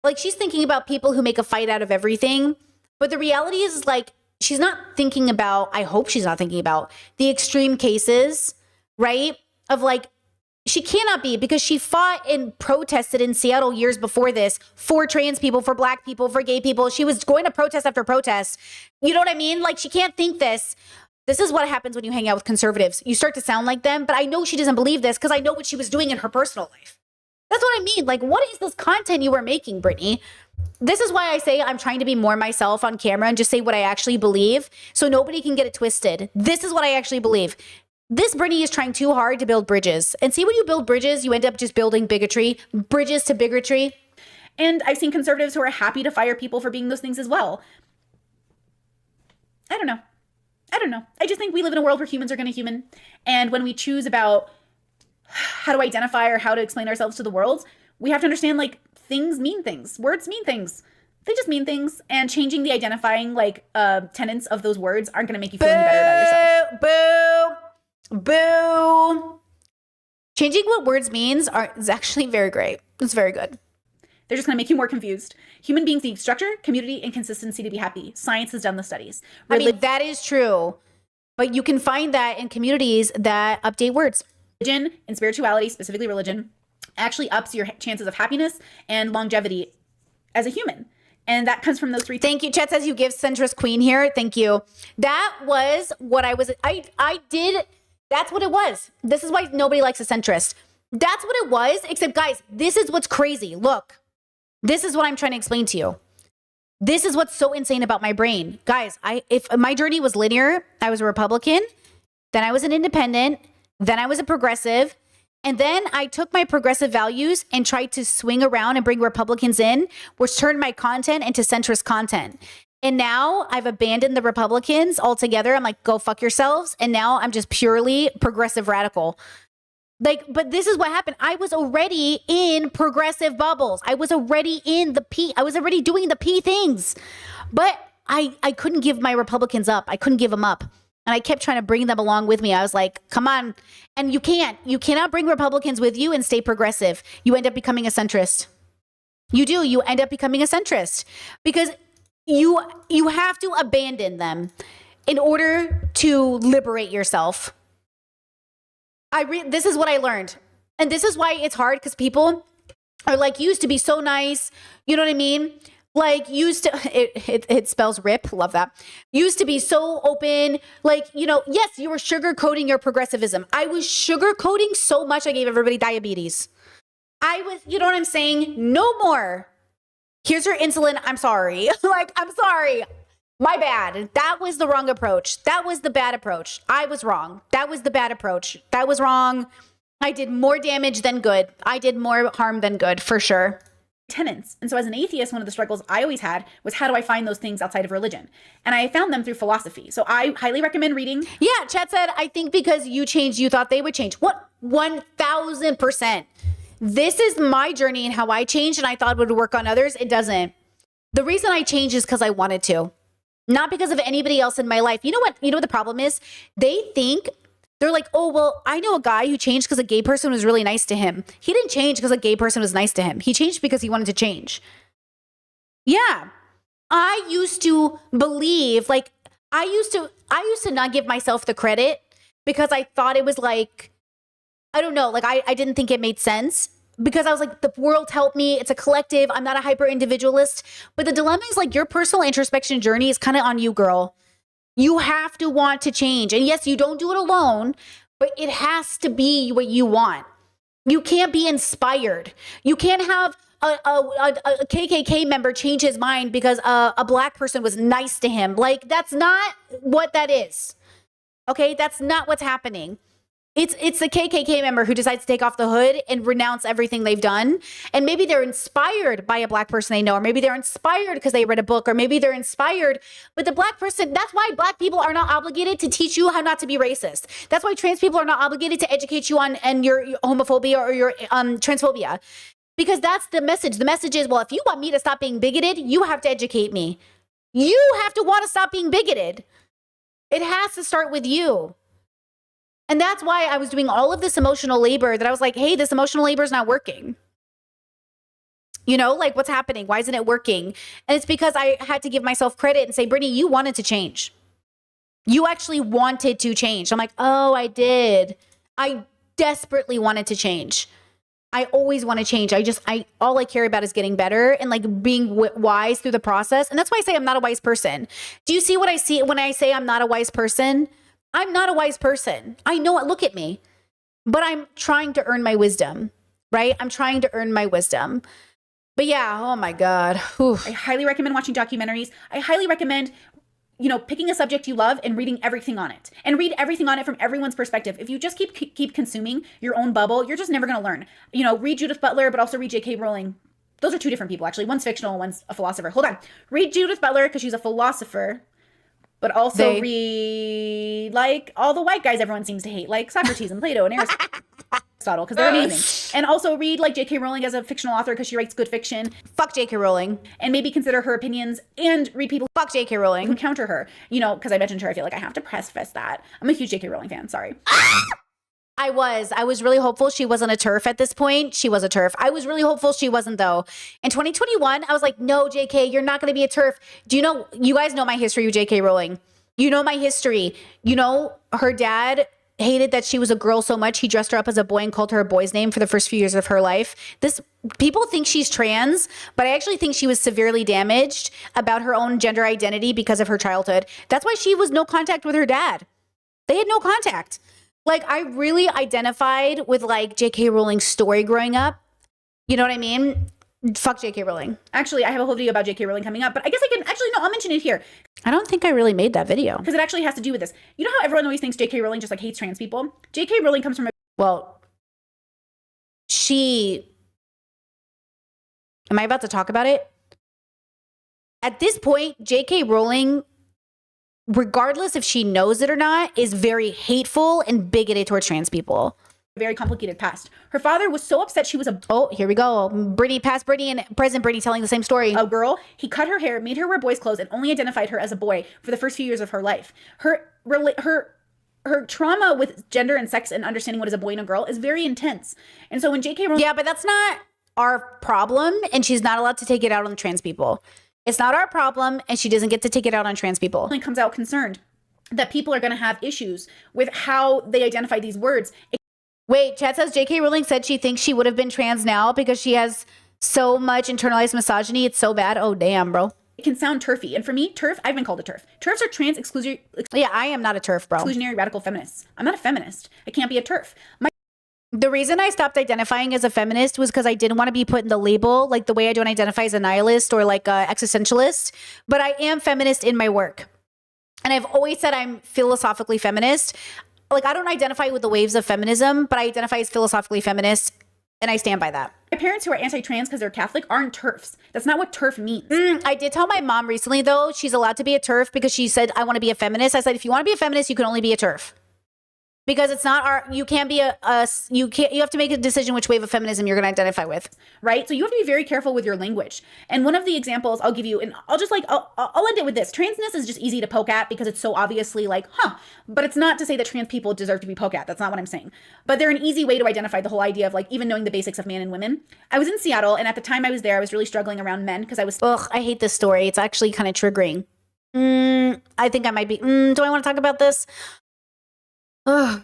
Like she's thinking about people who make a fight out of everything. But the reality is like she's not thinking about, I hope she's not thinking about the extreme cases, right? Of like, she cannot be, because she fought and protested in Seattle years before this for trans people, for black people, for gay people. She was going to protest after protest. You know what I mean? Like she can't think this. This is what happens when you hang out with conservatives. You start to sound like them, but I know she doesn't believe this because I know what she was doing in her personal life. That's what I mean. Like, what is this content you are making, Brittany? This is why I say I'm trying to be more myself on camera and just say what I actually believe so nobody can get it twisted. This is what I actually believe. This Brittany is trying too hard to build bridges. And see, when you build bridges, you end up just building bigotry, bridges to bigotry. And I've seen conservatives who are happy to fire people for being those things as well. I don't know. I just think we live in a world where humans are going to human. And when we choose about how to identify or how to explain ourselves to the world, we have to understand like things mean things. Words mean things. They just mean things. And changing the identifying like tenets of those words aren't going to make you feel any better about yourself. Boo. Changing what words means is actually very great. It's very good. They're just going to make you more confused. Human beings need structure, community, and consistency to be happy. Science has done the studies. I mean, that is true. But you can find that in communities that update words. Religion and spirituality, specifically religion, actually ups your chances of happiness and longevity as a human. And that comes from those three things. Thank you. Chet says you give centrist queen here. Thank you. That was what I was. I did. That's what it was. This is why nobody likes a centrist. That's what it was. Except, guys, this is what's crazy. Look, this is what I'm trying to explain to you. This is what's so insane about my brain. Guys, if my journey was linear, I was a Republican, then I was an independent, then I was a progressive, and then I took my progressive values and tried to swing around and bring Republicans in, which turned my content into centrist content. And now I've abandoned the Republicans altogether. I'm like, go fuck yourselves. And now I'm just purely progressive radical. Like, but this is what happened. I was already in progressive bubbles. I was already in the P. I was already doing the P things. But I couldn't give my Republicans up. I couldn't give them up. And I kept trying to bring them along with me. I was like, come on. And you can't. You cannot bring Republicans with you and stay progressive. You end up becoming a centrist. You do. You end up becoming a centrist. Because you have to abandon them in order to liberate yourself. This is what I learned. And this is why it's hard, because people are like, used to be so nice. You know what I mean? Like used to, it spells rip. Love that. Used to be so open. Like, you know, yes, you were sugarcoating your progressivism. I was sugarcoating so much. I gave everybody diabetes. I was, you know what I'm saying? No more. Here's your insulin. I'm sorry. Like, I'm sorry. My bad. That was the wrong approach. That was the bad approach. I was wrong. That was the bad approach. That was wrong. I did more damage than good. I did more harm than good, for sure. Tenets. And so as an atheist, one of the struggles I always had was, how do I find those things outside of religion? And I found them through philosophy. So I highly recommend reading. Yeah, Chad said, I think because you changed, you thought they would change. What? 1000%. This is my journey and how I changed, and I thought it would work on others. It doesn't. The reason I changed is because I wanted to. Not because of anybody else in my life. You know what? You know what the problem is? They think, they're like, oh, well, I know a guy who changed because a gay person was really nice to him. He didn't change because a gay person was nice to him. He changed because he wanted to change. Yeah. I used to believe, like, I used to not give myself the credit because I thought it was like, I don't know, like I didn't think it made sense. Because I was like, the world helped me. It's a collective. I'm not a hyper individualist. But the dilemma is like, your personal introspection journey is kind of on you, girl. You have to want to change. And yes, you don't do it alone, but it has to be what you want. You can't be inspired. You can't have a KKK member change his mind because a black person was nice to him. Like, that's not what that is. Okay, that's not what's happening. It's the KKK member who decides to take off the hood and renounce everything they've done. And maybe they're inspired by a Black person they know, or maybe they're inspired because they read a book, or maybe they're inspired. But the Black person, that's why Black people are not obligated to teach you how not to be racist. That's why trans people are not obligated to educate you on and your homophobia or your transphobia. Because that's the message. The message is, well, if you want me to stop being bigoted, you have to educate me. You have to want to stop being bigoted. It has to start with you. And that's why I was doing all of this emotional labor that I was like, hey, this emotional labor is not working. You know, like what's happening? Why isn't it working? And it's because I had to give myself credit and say, Brittany, you wanted to change. You actually wanted to change. I'm like, oh, I did. I desperately wanted to change. I always want to change. All I care about is getting better and like being wise through the process. And that's why I say I'm not a wise person. Do you see what I see when I say I'm not a wise person? I'm not a wise person. I know it. Look at me. But I'm trying to earn my wisdom, right? I'm trying to earn my wisdom. But yeah, oh my God. Whew. I highly recommend watching documentaries. I highly recommend, you know, picking a subject you love and reading everything on it. And read everything on it from everyone's perspective. If you just keep consuming your own bubble, you're just never going to learn. You know, read Judith Butler, but also read J.K. Rowling. Those are two different people, actually. One's fictional, one's a philosopher. Hold on. Read Judith Butler because she's a philosopher. But also read, like, all the white guys everyone seems to hate, like Socrates and Plato and Aristotle, because they're amazing. And also read, like, J.K. Rowling as a fictional author because she writes good fiction. Fuck J.K. Rowling. And maybe consider her opinions and read people Fuck J.K. Rowling who counter her. You know, because I mentioned her, I feel like I have to preface that. I'm a huge J.K. Rowling fan, sorry. I was really hopeful she wasn't a TERF at this point. She was a TERF. I was really hopeful she wasn't though. In 2021, I was like, no, JK, you're not going to be a TERF. Do you know, you guys know my history with JK Rowling. You know my history. You know, her dad hated that she was a girl so much. He dressed her up as a boy and called her a boy's name for the first few years of her life. People think she's trans, but I actually think she was severely damaged about her own gender identity because of her childhood. That's why she was no contact with her dad. They had no contact. Like, I really identified with, like, J.K. Rowling's story growing up. You know what I mean? Fuck J.K. Rowling. Actually, I have a whole video about J.K. Rowling coming up, but I guess I can actually, no, I'll mention it here. I don't think I really made that video. Because it actually has to do with this. You know how everyone always thinks J.K. Rowling just, like, hates trans people? J.K. Rowling comes from a... Well, am I about to talk about it? At this point, J.K. Rowling, regardless if she knows it or not, is very hateful and bigoted towards trans people. very complicated past. Her father was so upset she was a... Oh, here we go. Brittany, past Brittany and present Brittany telling the same story. A girl. He cut her hair, made her wear boys' clothes, and only identified her as a boy for the first few years of her life. Her trauma with gender and sex and understanding what is a boy and a girl is very intense. And so when J.K. Rowling... Yeah, but that's not our problem, and she's not allowed to take it out on the trans people. It's not our problem, and she doesn't get to take it out on trans people. Comes out concerned that people are going to have issues with how they identify these words. Wait, Chad says J.K. Rowling said she thinks she would have been trans now because she has so much internalized misogyny. It's so bad. Oh, damn, bro. It can sound turfy. And for me, TERF, I've been called a TERF. TERFs are trans exclusionary... Yeah, I am not a TERF, bro. Exclusionary radical feminists. I'm not a feminist. I can't be a TERF. The reason I stopped identifying as a feminist was because I didn't want to be put in the label, like the way I don't identify as a nihilist or like a existentialist. But I am feminist in my work. And I've always said I'm philosophically feminist. Like, I don't identify with the waves of feminism, but I identify as philosophically feminist, and I stand by that. My parents who are anti-trans because they're Catholic aren't TERFs. That's not what TERF means. I did tell my mom recently, though, she's allowed to be a TERF because she said, I want to be a feminist. I said, if you want to be a feminist, you can only be a TERF. Because it's not you can't be you have to make a decision which wave of feminism you're going to identify with. Right? So you have to be very careful with your language. And one of the examples I'll give you, and I'll end it with this. Transness is just easy to poke at because it's so obviously like, but it's not to say that trans people deserve to be poked at. That's not what I'm saying. But they're an easy way to identify the whole idea of like even knowing the basics of man and women. I was in Seattle, and at the time I was there, I was really struggling around men because I was... Ugh, I hate this story. It's actually kind of triggering. I think I might be... do I want to talk about this? Ugh.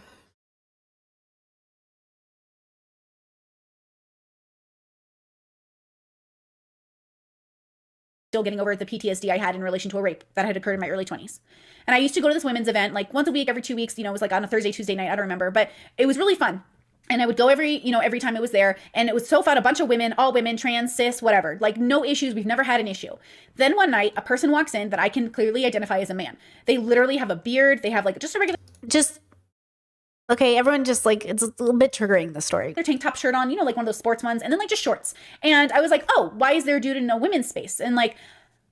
Still getting over the PTSD I had in relation to a rape that had occurred in my early 20s. And I used to go to this women's event like once a week, every 2 weeks, it was like on a Thursday, Tuesday night, I don't remember, but it was really fun. And I would go every time it was there, and it was so fun. A bunch of women, all women, trans, cis, whatever, like no issues. We've never had an issue. Then one night, a person walks in that I can clearly identify as a man. They literally have a beard. They have like just a regular... Okay, everyone just like, it's a little bit triggering, the story. Their tank top shirt on, you know, like one of those sports ones, and then like just shorts. And I was like, oh, why is there a dude in a women's space? And like,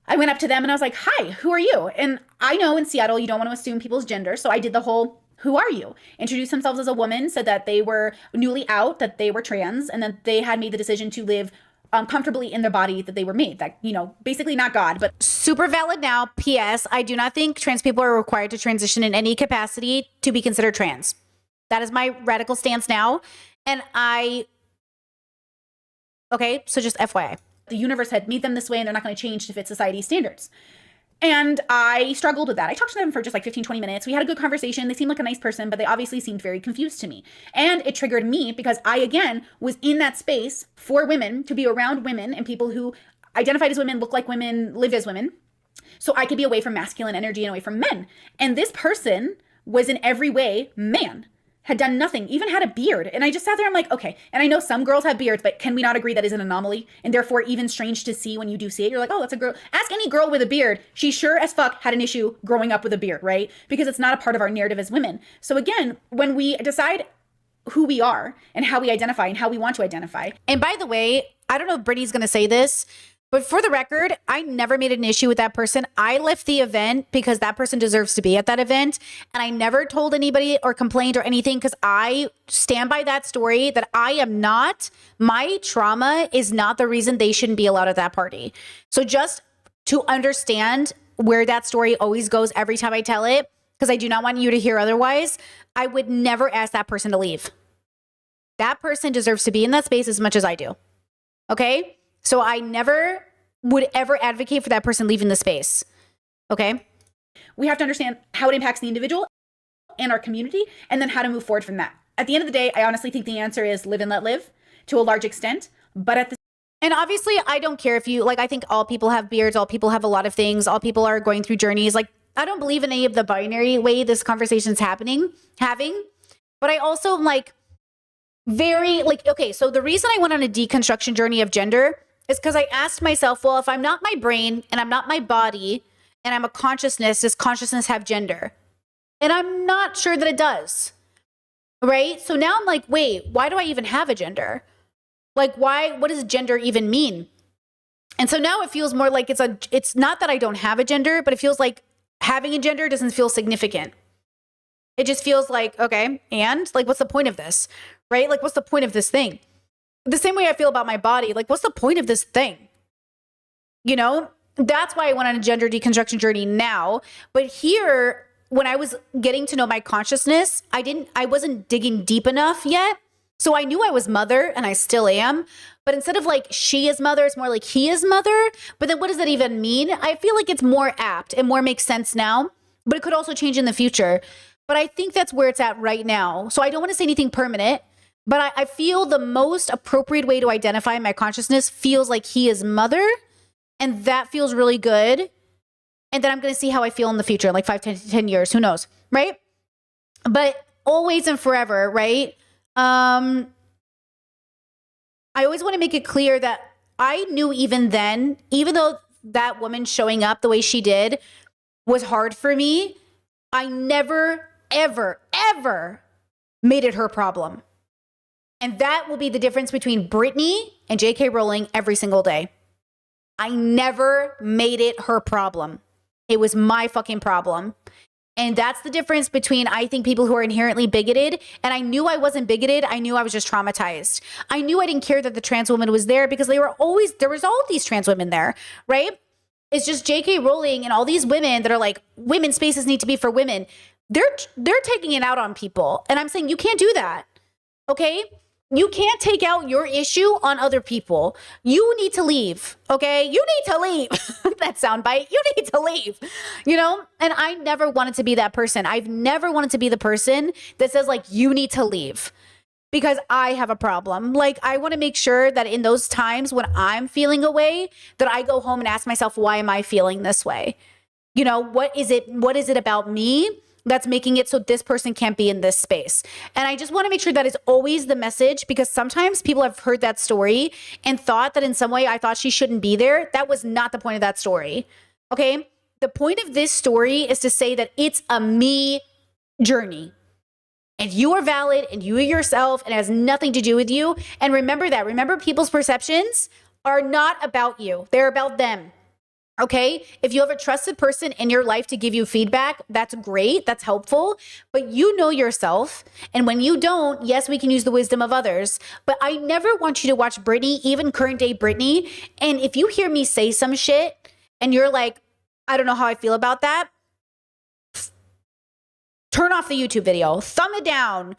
I went up to them and I was like, hi, who are you? And I know in Seattle, you don't want to assume people's gender. So I did the whole, who are you? Introduced themselves as a woman, said that they were newly out, that they were trans, and that they had made the decision to live comfortably in their body that they were made. That, you know, basically not God, but Super valid now. P.S. I do not think trans people are required to transition in any capacity to be considered trans. That is my radical stance now. And okay, so just FYI. the universe had made them this way and they're not going to change to fit society's standards. And I struggled with that. I talked to them for just like 15, 20 minutes. We had a good conversation. They seemed like a nice person, but they obviously seemed very confused to me. And it triggered me because I, again, was in that space for women, to be around women and people who identified as women, looked like women, lived as women. So I could be away from masculine energy and away from men. And this person was in every way man, had done nothing, even had a beard. And I just sat there, I'm like, okay. And I know some girls have beards, but can we not agree that is an anomaly? And therefore even strange to see when you do see it. You're like, oh, that's a girl. Ask any girl with a beard. She sure as fuck had an issue growing up with a beard, right? Because it's not a part of our narrative as women. So again, when we decide who we are and how we identify and how we want to identify. And by the way, I don't know if Brittany's going to say this, but for the record, I never made an issue with that person. I left the event because that person deserves to be at that event. And I never told anybody or complained or anything because I stand by that story that I am not, my trauma is not the reason they shouldn't be allowed at that party. So just to understand where that story always goes every time I tell it, because I do not want you to hear otherwise, I would never ask that person to leave. That person deserves to be in that space as much as I do. Okay? So I never would ever advocate for that person leaving the space. Okay? We have to understand how it impacts the individual and our community, and then how to move forward from that. At the end of the day, I honestly think the answer is live and let live to a large extent. But at the And obviously, I don't care if you, like, I think all people have beards, all people have a lot of things, all people are going through journeys. Like, I don't believe in any of the binary way this conversation's having. But I also am like, very, like, okay, so the reason I went on a deconstruction journey of gender is because I asked myself, well, if I'm not my brain and I'm not my body and I'm a consciousness, does consciousness have gender? And I'm not sure that it does, right? So now I'm like, wait, why do I even have a gender? Like, why, what does gender even mean? And so now it feels more like it's not that I don't have a gender, but it feels like having a gender doesn't feel significant. It just feels like, okay, and like, what's the point of this, right? Like, what's the point of this thing? The same way I feel about my body. Like, what's the point of this thing? You know, that's why I went on a gender deconstruction journey now. But here, when I was getting to know my consciousness, I wasn't digging deep enough yet. So I knew I was mother, and I still am. But instead of like she is mother, it's more like he is mother. But then what does that even mean? I feel like it's more apt and more makes sense now, but it could also change in the future. But I think that's where it's at right now. So I don't want to say anything permanent. But I feel the most appropriate way to identify my consciousness feels like he is mother. And that feels really good. And then I'm going to see how I feel in the future, like 5, 10 years, who knows, right? But always and forever, right? I always want to make it clear that I knew even then, even though that woman showing up the way she did was hard for me, I never, ever, ever made it her problem. And that will be the difference between Britney and J.K. Rowling every single day. I never made it her problem. It was my fucking problem. And that's the difference between, I think, people who are inherently bigoted. And I knew I wasn't bigoted. I knew I was just traumatized. I knew I didn't care that the trans woman was there because there was all of these trans women there, right? It's just J.K. Rowling and all these women that are like, women's spaces need to be for women. They're taking it out on people. And I'm saying, you can't do that. Okay? You can't take out your issue on other people. You need to leave, okay? You need to leave. That soundbite. You need to leave, you know? And I never wanted to be that person. I've never wanted to be the person that says, like, you need to leave because I have a problem. Like, I want to make sure that in those times when I'm feeling a way, that I go home and ask myself, why am I feeling this way? You know, what is it about me that's making it so this person can't be in this space? And I just want to make sure that is always the message, because sometimes people have heard that story and thought that in some way I thought she shouldn't be there. That was not the point of that story. Okay? The point of this story is to say that it's a me journey. And you are valid and you are yourself and it has nothing to do with you. And remember that. Remember, people's perceptions are not about you. They're about them. Okay? If you have a trusted person in your life to give you feedback, that's great. That's helpful. But you know yourself. And when you don't, yes, we can use the wisdom of others. But I never want you to watch Britney, even current day Britney. And if you hear me say some shit and you're like, I don't know how I feel about that, turn off the YouTube video, thumb it down,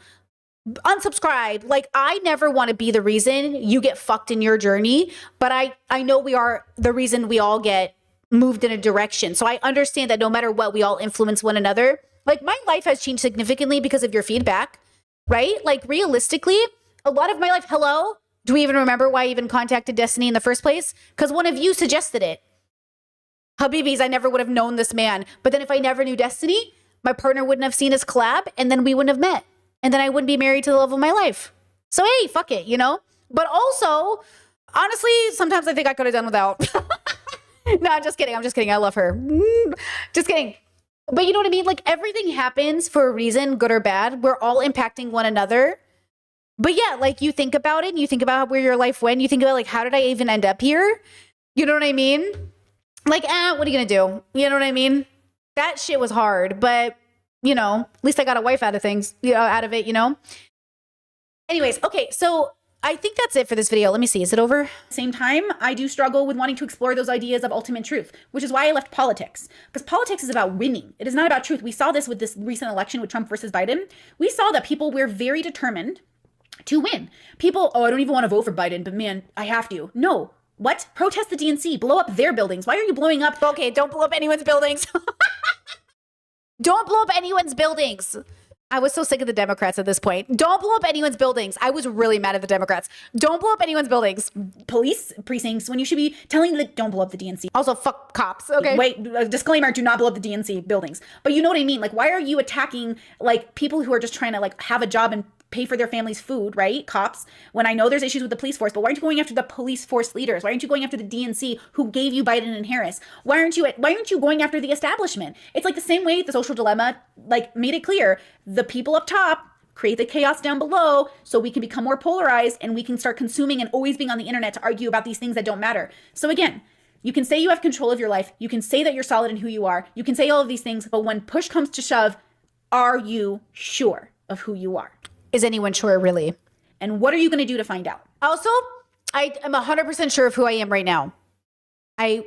unsubscribe. Like, I never want to be the reason you get fucked in your journey, but I know we are the reason we all get moved in a direction. So I understand that no matter what, we all influence one another. Like, my life has changed significantly because of your feedback, right? Like, realistically, a lot of my life, hello? Do we even remember why I even contacted Destiny in the first place? Because one of you suggested it. Habibis, I never would have known this man. But then if I never knew Destiny, my partner wouldn't have seen his collab, and then we wouldn't have met. And then I wouldn't be married to the love of my life. So, hey, fuck it, you know? But also, honestly, sometimes I think I could have done without. No, I'm just kidding. I'm just kidding. I love her. Just kidding. But you know what I mean? Like, everything happens for a reason, good or bad. We're all impacting one another. But yeah, like, you think about it, and you think about where your life went. You think about, like, how did I even end up here? You know what I mean? Like, what are you going to do? You know what I mean? That shit was hard, but, you know, at least I got a wife out of things, out of it, you know? Anyways, okay, so I think that's it for this video. Let me see. Is it over? Same time, I do struggle with wanting to explore those ideas of ultimate truth, which is why I left politics. Because politics is about winning. It is not about truth. We saw this with this recent election with Trump versus Biden. We saw that people were very determined to win. People, I don't even want to vote for Biden, but man, I have to. No. What? Protest the DNC. Blow up their buildings. Why are you blowing up? Okay, don't blow up anyone's buildings. Don't blow up anyone's buildings. I was so sick of the Democrats at this point. Don't blow up anyone's buildings. I was really mad at the Democrats. Don't blow up anyone's buildings. Police precincts when you should be telling them, don't blow up the DNC. Also, fuck cops. Okay. Wait, disclaimer, do not blow up the DNC buildings. But you know what I mean? Like, why are you attacking, like, people who are just trying to, like, have a job and pay for their family's food, right? Cops, when I know there's issues with the police force, but why aren't you going after the police force leaders? Why aren't you going after the DNC who gave you Biden and Harris? Why aren't you going after the establishment? It's like the same way the Social Dilemma, like, made it clear. The people up top create the chaos down below so we can become more polarized and we can start consuming and always being on the internet to argue about these things that don't matter. So again, you can say you have control of your life. You can say that you're solid in who you are. You can say all of these things, but when push comes to shove, are you sure of who you are? Is anyone sure, really? And what are you going to do to find out? Also, I am 100% sure of who I am right now. I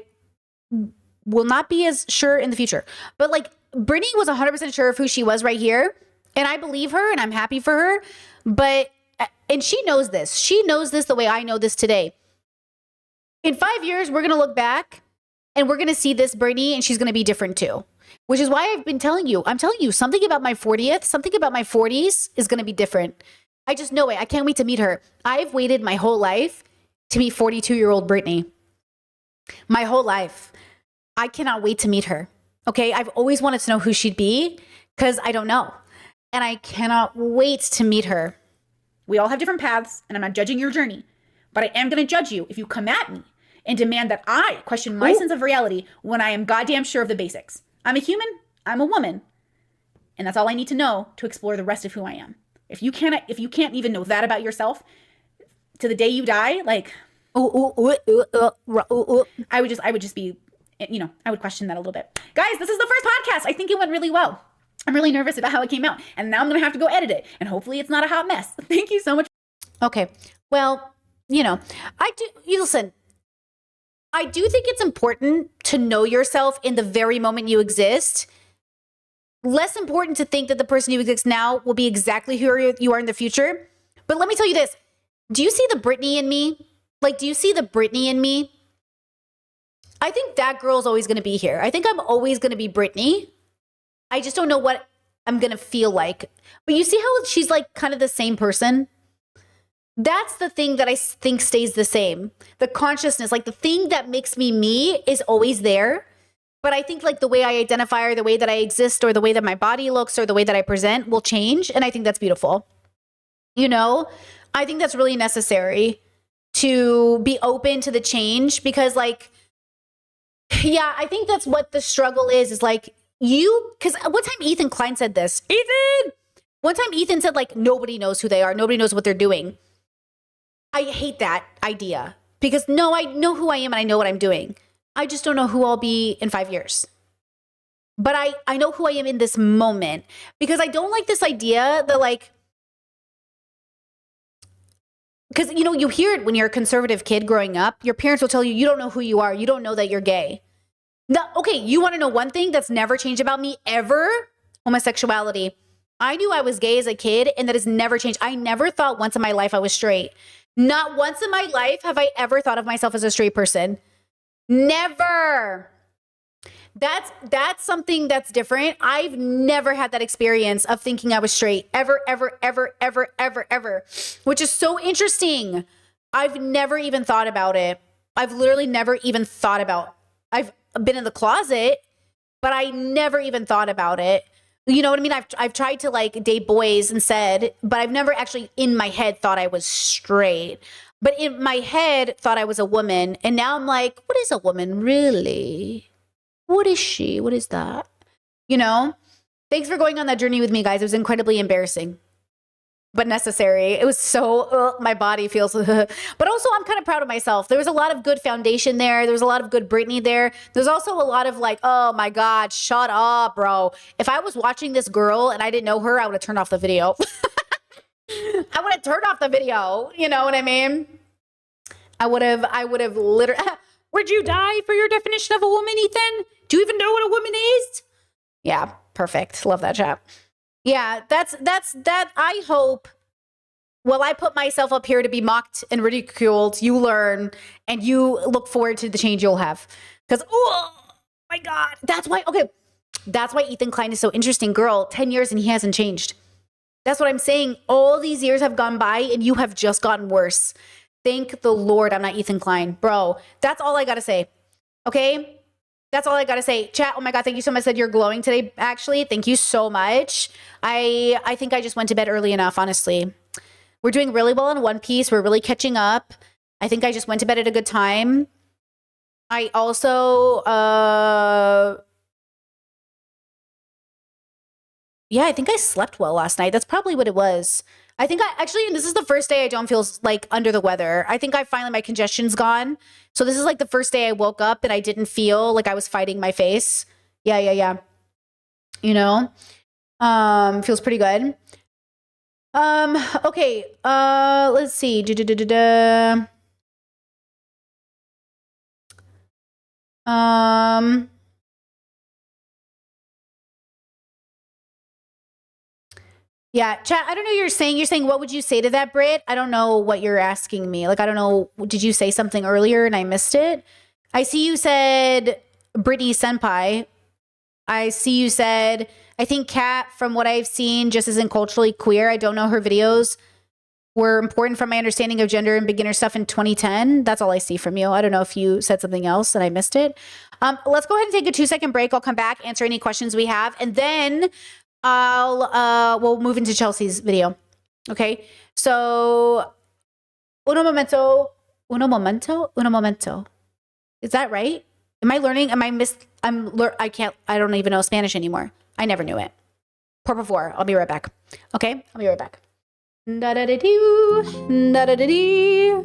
will not be as sure in the future. But, like, Britney was 100% sure of who she was right here. And I believe her and I'm happy for her. But, and she knows this. She knows this the way I know this today. In 5 years, we're going to look back and we're going to see this Britney and she's going to be different too. Which is why I've been telling you, I'm telling you, something about my 40th, something about my 40s is going to be different. I just know it. I can't wait to meet her. I've waited my whole life to meet 42-year-old Britney. My whole life. I cannot wait to meet her. Okay? I've always wanted to know who she'd be because I don't know. And I cannot wait to meet her. We all have different paths, and I'm not judging your journey. But I am going to judge you if you come at me and demand that I question my sense of reality when I am goddamn sure of the basics. I'm a human, I'm a woman, and that's all I need to know to explore the rest of who I am. If you can't even know that about yourself to the day you die, like, I would just be, you know, I would question that a little bit. Guys, this is the first podcast. I think it went really well. I'm really nervous about how it came out, and now I'm going to have to go edit it, and hopefully it's not a hot mess. Thank you so much. Okay. Well, you know, listen, I do think it's important to know yourself in the very moment you exist. Less important to think that the person you exist now will be exactly who you are in the future. But let me tell you this. Do you see the Britney in me? Like, do you see the Britney in me? I think that girl's always going to be here. I think I'm always going to be Britney. I just don't know what I'm going to feel like. But you see how she's like kind of the same person? That's the thing that I think stays the same. The consciousness, like the thing that makes me is always there. But I think like the way I identify or the way that I exist or the way that my body looks or the way that I present will change. And I think that's beautiful. You know, I think that's really necessary to be open to the change because like, yeah, I think that's what the struggle is like because one time Ethan Klein said this. Ethan! One time Ethan said like, nobody knows who they are. Nobody knows what they're doing. I hate that idea because no, I know who I am and I know what I'm doing. I just don't know who I'll be in 5 years. But I know who I am in this moment because I don't like this idea that like, because, you know, you hear it when you're a conservative kid growing up. Your parents will tell you, you don't know who you are. You don't know that you're gay. Now, okay, you want to know one thing that's never changed about me ever? Homosexuality. I knew I was gay as a kid and that has never changed. I never thought once in my life I was straight. Not once in my life have I ever thought of myself as a straight person. Never. That's something that's different. I've never had that experience of thinking I was straight ever, ever, ever, ever, ever, ever, which is so interesting. I've never even thought about it. I've literally never even thought about, I've been in the closet, but I never even thought about it. You know what I mean? I've tried to like date boys and said, but I've never actually in my head thought I was straight. But in my head thought I was a woman. And now I'm like, what is a woman really? What is she? What is that? You know? Thanks for going on that journey with me, guys. It was incredibly embarrassing, but necessary. It was so, my body feels, but also I'm kind of proud of myself. There was a lot of good foundation there. There was a lot of good Britney there. There's also a lot of like, oh my God, shut up, bro. If I was watching this girl and I didn't know her, I would have turned off the video. I would have turned off the video. You know what I mean? I would have literally, would you die for your definition of a woman, Ethan? Do you even know what a woman is? Yeah, perfect. Love that chat. Yeah, that's that. I hope, well, I put myself up here to be mocked and ridiculed. You learn and you look forward to the change you'll have. Because, oh my God, that's why Ethan Klein is so interesting. Girl, 10 years and he hasn't changed. That's what I'm saying. All these years have gone by and you have just gotten worse. Thank the Lord I'm not Ethan Klein. Bro, that's all I got to say. Okay? That's all I got to say. Chat, oh my God, thank you so much that you're glowing today, actually. Thank you so much. I think I just went to bed early enough, honestly. We're doing really well in One Piece. We're really catching up. I think I just went to bed at a good time. I also, yeah, I think I slept well last night. That's probably what it was. I think and this is the first day I don't feel like under the weather. I think my congestion's gone. So this is like the first day I woke up and I didn't feel like I was fighting my face. Yeah. You know, feels pretty good. Okay. Let's see. Yeah, chat, I don't know what you're saying. You're saying, what would you say to that, Britt? I don't know what you're asking me. Like, I don't know. Did you say something earlier and I missed it? I see you said Brittany Senpai. I see you said, I think Kat, from what I've seen, just isn't culturally queer. I don't know her videos were important from my understanding of gender and beginner stuff in 2010. That's all I see from you. I don't know if you said something else and I missed it. Let's go ahead and take a 2-second break. I'll come back, answer any questions we have, and then we'll move into Chelsea's video. Okay. So uno momento. Is that right? Am I learning? Am I I don't even know Spanish anymore. I never knew it. Por favor. I'll be right back. Okay. I'll be right back. Da-da-da-doo. Da-da-da-dee.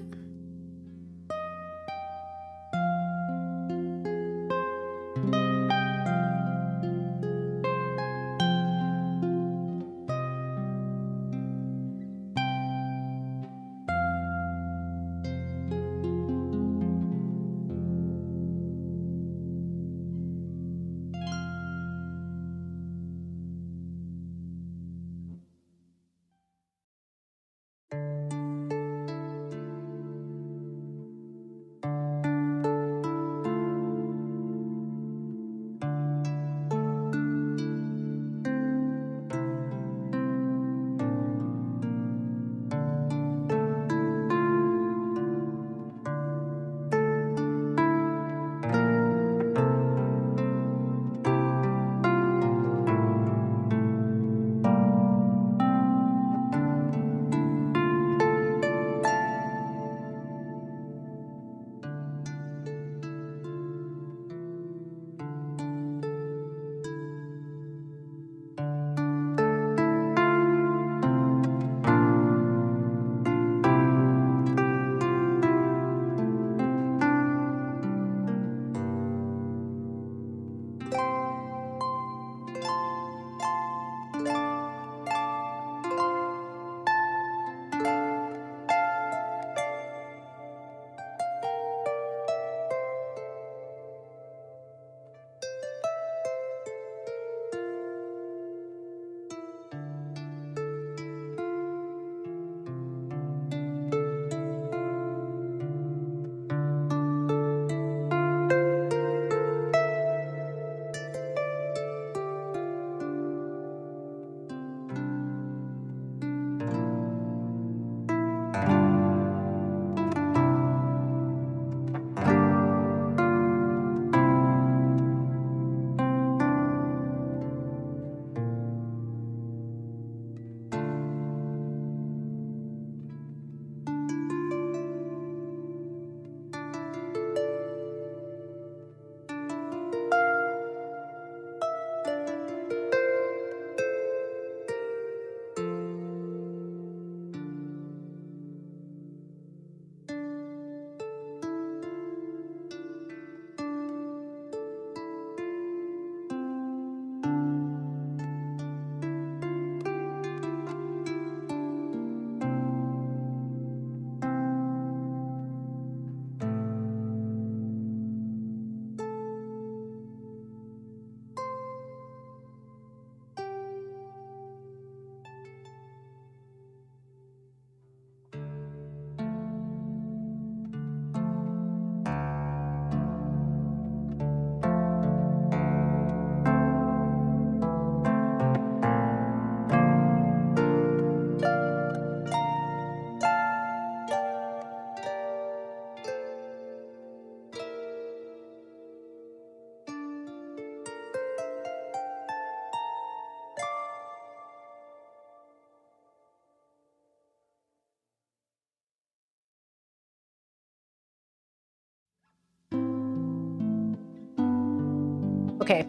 Okay.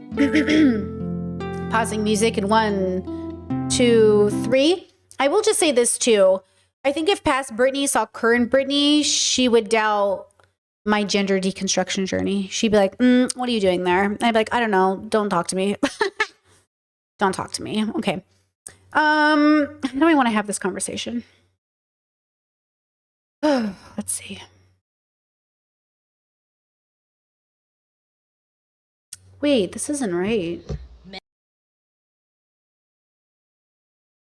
Pausing music in 1, 2, 3. I will just say this too. I think if past Brittany saw current Brittany, she would doubt my gender deconstruction journey. She'd be like, what are you doing there? And I'd be like, I don't know. Don't talk to me. Don't talk to me. Okay. How do I want to have this conversation? Let's see. Wait, this isn't right.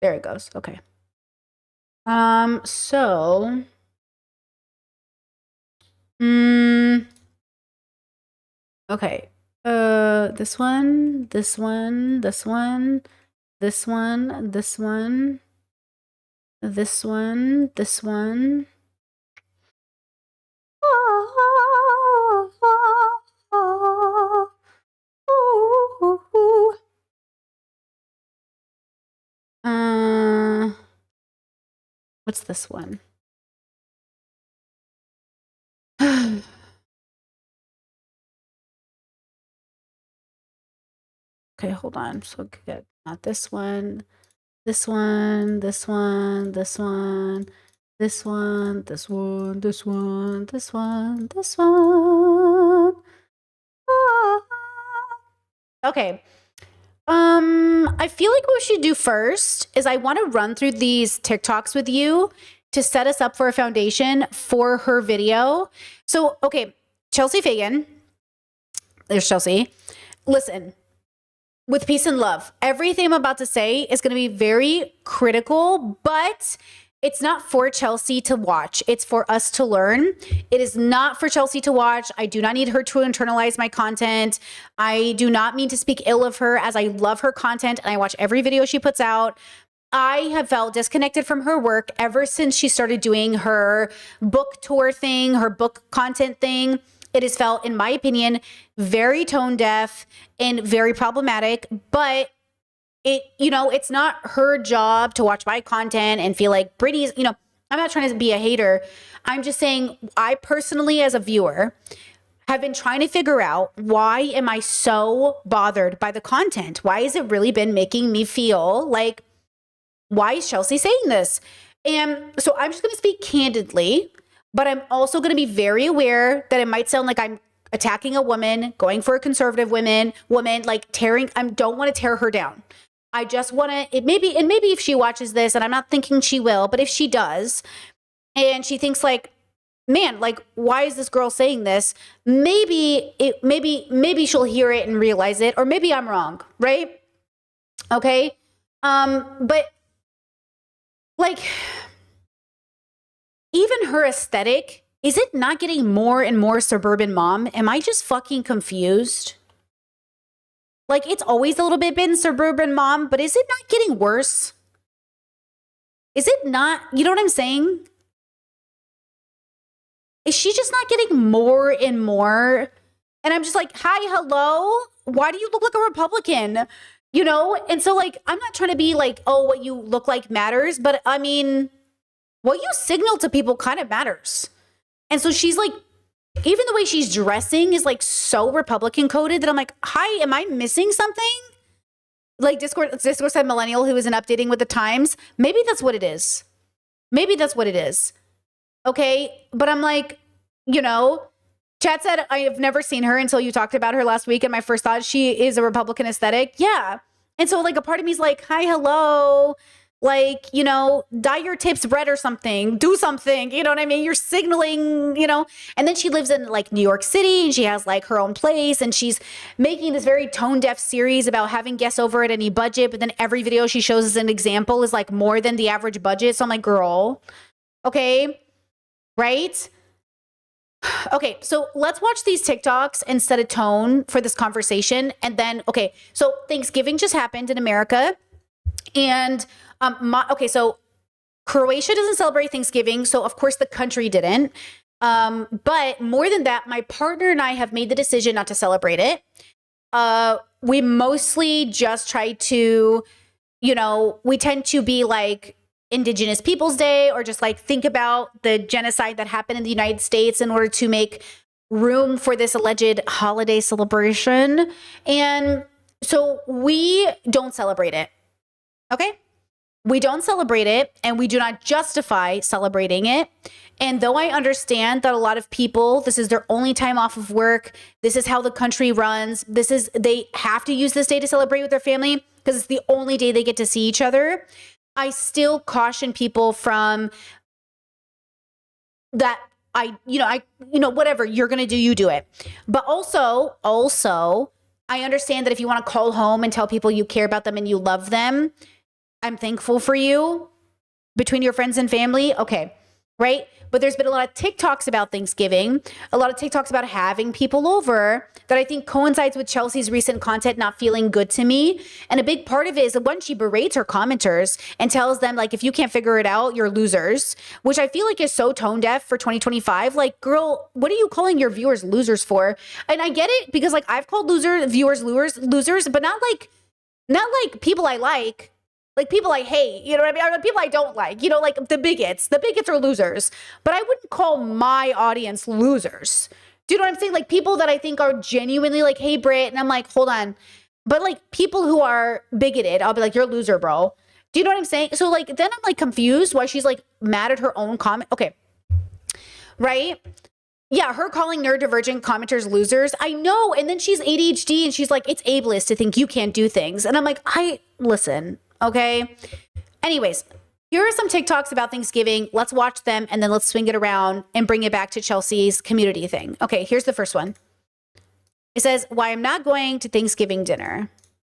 There it goes. Okay. So okay. This one, this one, this one, this one, this one, this one, this one. What's this one? Okay, hold on. So good. Not this one. This one, this one, this one, this one, this one, this one, this one, this one. Okay. I feel like what we should do first is I want to run through these TikToks with you to set us up for a foundation for her video. So, okay, Chelsea Fagan. There's Chelsea. Listen, with peace and love, everything I'm about to say is going to be very critical, but it's not for Chelsea to watch. It's for us to learn. It is not for Chelsea to watch. I do not need her to internalize my content. I do not mean to speak ill of her, as I love her content and I watch every video she puts out. I have felt disconnected from her work ever since she started doing her book tour thing, her book content thing. It has felt, in my opinion, very tone deaf and very problematic, but it's not her job to watch my content and feel like Brittany's, I'm not trying to be a hater. I'm just saying I personally, as a viewer, have been trying to figure out, why am I so bothered by the content? Why has it really been making me feel like, why is Chelsea saying this? And so I'm just going to speak candidly, but I'm also going to be very aware that it might sound like I'm attacking a woman, going for a conservative woman, like I don't want to tear her down. I just want to, maybe if she watches this, and I'm not thinking she will, but if she does, and she thinks like, man, like, why is this girl saying this? Maybe she'll hear it and realize it, or maybe I'm wrong, right? Okay. But like, even her aesthetic, is it not getting more and more suburban mom? Am I just fucking confused? Like, it's always a little bit been suburban mom, but is it not getting worse? Is it not, you know what I'm saying? Is she just not getting more and more? And I'm just like, hi, hello? Why do you look like a Republican? And so like, I'm not trying to be like, oh, what you look like matters, but I mean, what you signal to people kind of matters. And so she's like, even the way she's dressing is like so Republican coded that I'm like, hi, am I missing something? Like Discord said millennial who isn't updating with the times. Maybe that's what it is. Okay. But I'm like, Chad said, I have never seen her until you talked about her last week. And my first thought, she is a Republican aesthetic. Yeah. And so like a part of me is like, hi, hello. Like, dye your tips red or something, do something, you know what I mean? You're signaling, and then she lives in like New York City and she has like her own place and she's making this very tone deaf series about having guests over at any budget. But then every video she shows as an example is like more than the average budget. So I'm like, girl, okay. Right. Okay. So let's watch these TikToks and set a tone for this conversation. And then, okay. So Thanksgiving just happened in America. And so Croatia doesn't celebrate Thanksgiving, so of course the country didn't. But more than that, my partner and I have made the decision not to celebrate it. We mostly just try to, we tend to be like Indigenous Peoples Day, or just like think about the genocide that happened in the United States in order to make room for this alleged holiday celebration. And so we don't celebrate it. Okay? We don't celebrate it, and we do not justify celebrating it. And though I understand that a lot of people, this is their only time off of work, this is how the country runs, they have to use this day to celebrate with their family because it's the only day they get to see each other. I still caution people from that. Whatever you're going to do, you do it. But also, I understand that if you want to call home and tell people you care about them and you love them, I'm thankful for you between your friends and family. Okay. Right. But there's been a lot of TikToks about Thanksgiving, a lot of TikToks about having people over that I think coincides with Chelsea's recent content not feeling good to me. And a big part of it is that when she berates her commenters and tells them, like, if you can't figure it out, you're losers, which I feel like is so tone deaf for 2025. Like, girl, what are you calling your viewers losers for? And I get it because, like, I've called viewers losers, but not like people I like people I hate, you know what I mean? Or the people I don't like, like the bigots. The bigots are losers. But I wouldn't call my audience losers. Do you know what I'm saying? Like people that I think are genuinely like, hey, Britt. And I'm like, hold on. But like people who are bigoted, I'll be like, you're a loser, bro. Do you know what I'm saying? So like, then I'm like confused why she's like mad at her own comment. Okay. Right? Yeah, her calling neurodivergent commenters losers. I know. And then she's ADHD and she's like, it's ableist to think you can't do things. And I'm like, listen. Okay. Anyways, here are some TikToks about Thanksgiving. Let's watch them and then let's swing it around and bring it back to Chelsea's community thing. Okay, here's the first one. It says, why I'm not going to Thanksgiving dinner.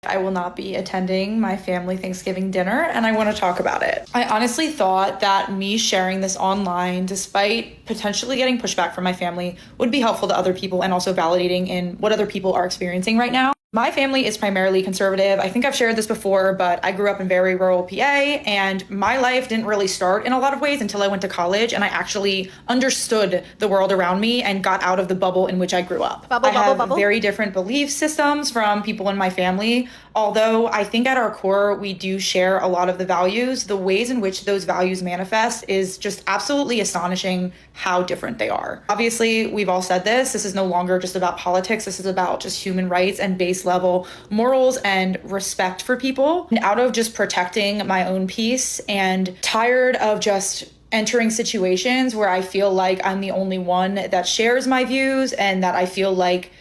I will not be attending my family Thanksgiving dinner, and I want to talk about it. I honestly thought that me sharing this online, despite potentially getting pushback from my family, would be helpful to other people and also validating in what other people are experiencing right now. My family is primarily conservative. I think I've shared this before, but I grew up in very rural PA, and my life didn't really start in a lot of ways until I went to college and I actually understood the world around me and got out of the bubble in which I grew up. I have very different belief systems from people in my family, although I think at our core, we do share a lot of the values. The ways in which those values manifest is just absolutely astonishing how different they are. Obviously, we've all said this. This is no longer just about politics. This is about just human rights and base level morals and respect for people. And out of just protecting my own peace and tired of just entering situations where I feel like I'm the only one that shares my views and that I feel like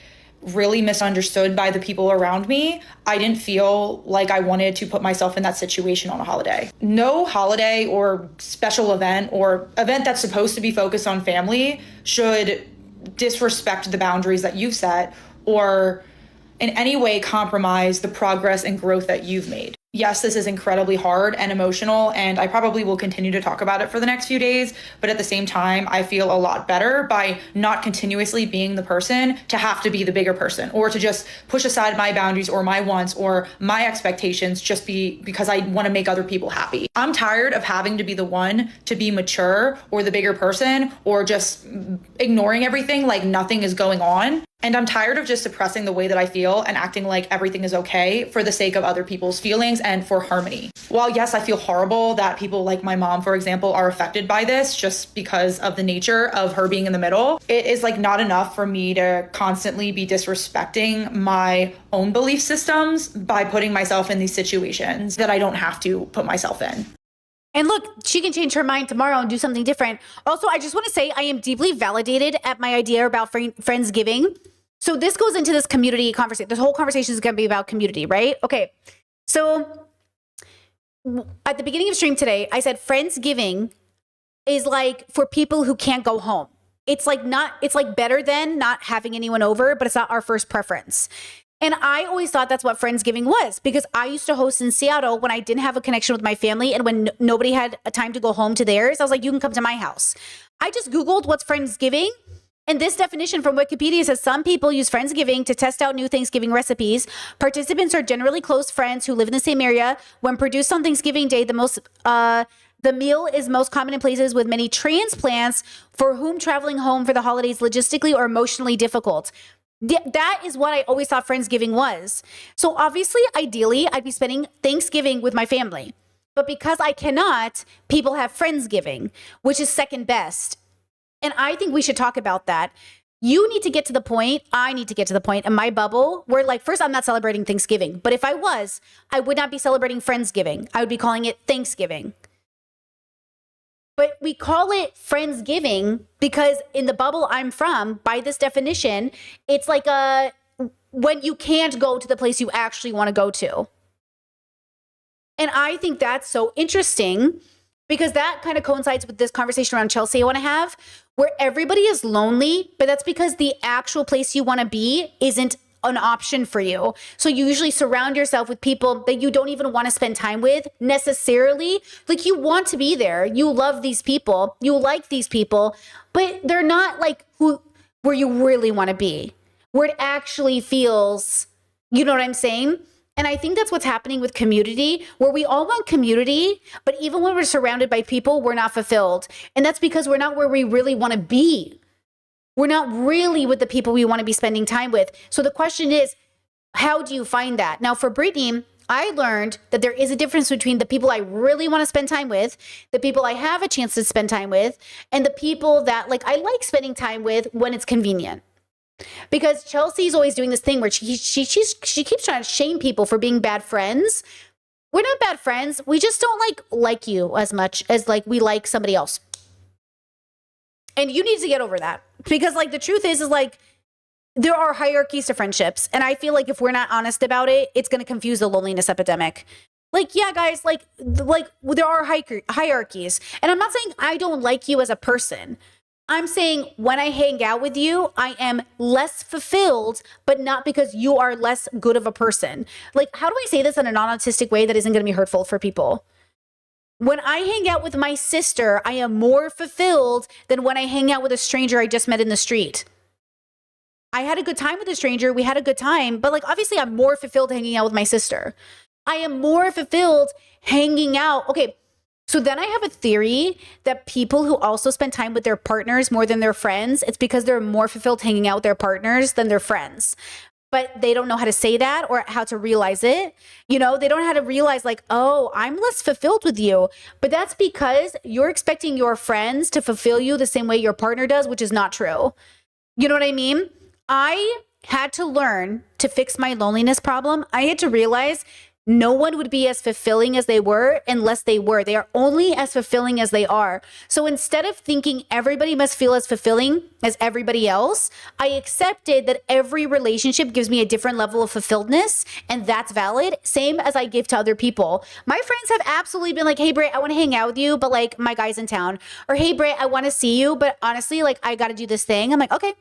really misunderstood by the people around me, I didn't feel like I wanted to put myself in that situation on a holiday. No holiday or special event or event that's supposed to be focused on family should disrespect the boundaries that you've set or in any way compromise the progress and growth that you've made. Yes, this is incredibly hard and emotional, and I probably will continue to talk about it for the next few days, but at the same time, I feel a lot better by not continuously being the person to have to be the bigger person or to just push aside my boundaries or my wants or my expectations just because I want to make other people happy. I'm tired of having to be the one to be mature or the bigger person or just ignoring everything like nothing is going on. And I'm tired of just suppressing the way that I feel and acting like everything is okay for the sake of other people's feelings and for harmony. While yes, I feel horrible that people like my mom, for example, are affected by this just because of the nature of her being in the middle, it is like not enough for me to constantly be disrespecting my own belief systems by putting myself in these situations that I don't have to put myself in. And look, she can change her mind tomorrow and do something different. Also, I just want to say I am deeply validated at my idea about Friendsgiving. So this goes into this community conversation. This whole conversation is going to be about community, right? Okay. So at the beginning of stream today, I said Friendsgiving is like for people who can't go home. It's like better than not having anyone over, but it's not our first preference. And I always thought that's what Friendsgiving was because I used to host in Seattle when I didn't have a connection with my family and when nobody had a time to go home to theirs. I was like, you can come to my house. I just Googled what's Friendsgiving. And this definition from Wikipedia says some people use Friendsgiving to test out new Thanksgiving recipes. Participants are generally close friends who live in the same area. When produced on Thanksgiving Day, the meal is most common in places with many transplants for whom traveling home for the holidays logistically or emotionally difficult. That is what I always thought Friendsgiving was. So obviously, ideally, I'd be spending Thanksgiving with my family. But because I cannot, people have Friendsgiving, which is second best. And I think we should talk about that. You need to get to the point, I need to get to the point in my bubble where, like, first, I'm not celebrating Thanksgiving, but if I was, I would not be celebrating Friendsgiving. I would be calling it Thanksgiving. But we call it Friendsgiving because in the bubble I'm from, by this definition, it's like when you can't go to the place you actually want to go to. And I think that's so interesting because that kind of coincides with this conversation around Chelsea I want to have, where everybody is lonely, but that's because the actual place you want to be isn't an option for you. So you usually surround yourself with people that you don't even want to spend time with necessarily. Like, you want to be there. You love these people. You like these people, but they're not like where you really want to be, where it actually feels, you know what I'm saying? And I think that's what's happening with community, where we all want community, but even when we're surrounded by people, we're not fulfilled. And that's because we're not where we really want to be. We're not really with the people we want to be spending time with. So the question is, how do you find that? Now, for Brittany, I learned that there is a difference between the people I really want to spend time with, the people I have a chance to spend time with, and the people that, like, I like spending time with when it's convenient. Because Chelsea's always doing this thing where she keeps trying to shame people for being bad friends. We're not bad friends. We just don't like you as much as, like, we like somebody else. And you need to get over that. Because, like, the truth is like, there are hierarchies to friendships. And I feel like if we're not honest about it, it's going to confuse the loneliness epidemic. Like, yeah, guys, like there are hierarchies. And I'm not saying I don't like you as a person. I'm saying when I hang out with you, I am less fulfilled, but not because you are less good of a person. Like, how do I say this in a non-autistic way that isn't going to be hurtful for people? When I hang out with my sister, I am more fulfilled than when I hang out with a stranger I just met in the street. I had a good time with a stranger. We had a good time, but, like, obviously I'm more fulfilled hanging out with my sister. I am more fulfilled hanging out. Okay. So then I have a theory that people who also spend time with their partners more than their friends, it's because they're more fulfilled hanging out with their partners than their friends. But they don't know how to say that or how to realize it. You know, they don't know how to realize, like, oh, I'm less fulfilled with you. But that's because you're expecting your friends to fulfill you the same way your partner does, which is not true. You know what I mean? I had to learn to fix my loneliness problem. I had to realize no one would be as fulfilling as they were unless they were. They are only as fulfilling as they are. So instead of thinking everybody must feel as fulfilling as everybody else, I accepted that every relationship gives me a different level of fulfilledness, and that's valid, same as I give to other people. My friends have absolutely been like, hey, Britt, I want to hang out with you, but, like, my guy's in town. Or, hey, Britt, I want to see you, but honestly, like, I got to do this thing. I'm like, okay,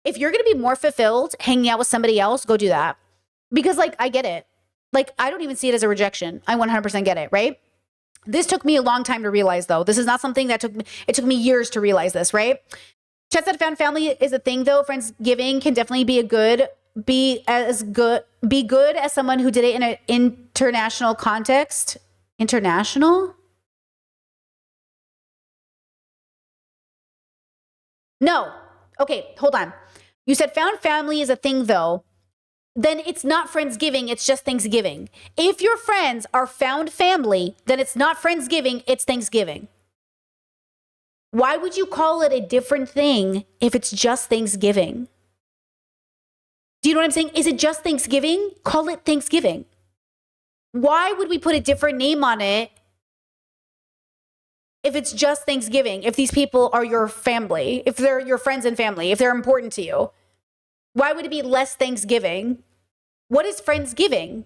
if you're going to be more fulfilled hanging out with somebody else, go do that. Because, like, I get it. Like, I don't even see it as a rejection. I 100% get it, right? This took me a long time to realize, though. This is not something that it took me years to realize this, right? Chet said found family is a thing, though. Friendsgiving can definitely be good as someone who did it in an international context. International? No. Okay, hold on. You said found family is a thing, though. Then it's not Friendsgiving, it's just Thanksgiving. If your friends are found family, then it's not Friendsgiving, it's Thanksgiving. Why would you call it a different thing if it's just Thanksgiving? Do you know what I'm saying? Is it just Thanksgiving? Call it Thanksgiving. Why would we put a different name on it if it's just Thanksgiving? If these people are your family, if they're your friends and family, if they're important to you? Why would it be less Thanksgiving? What is Friendsgiving?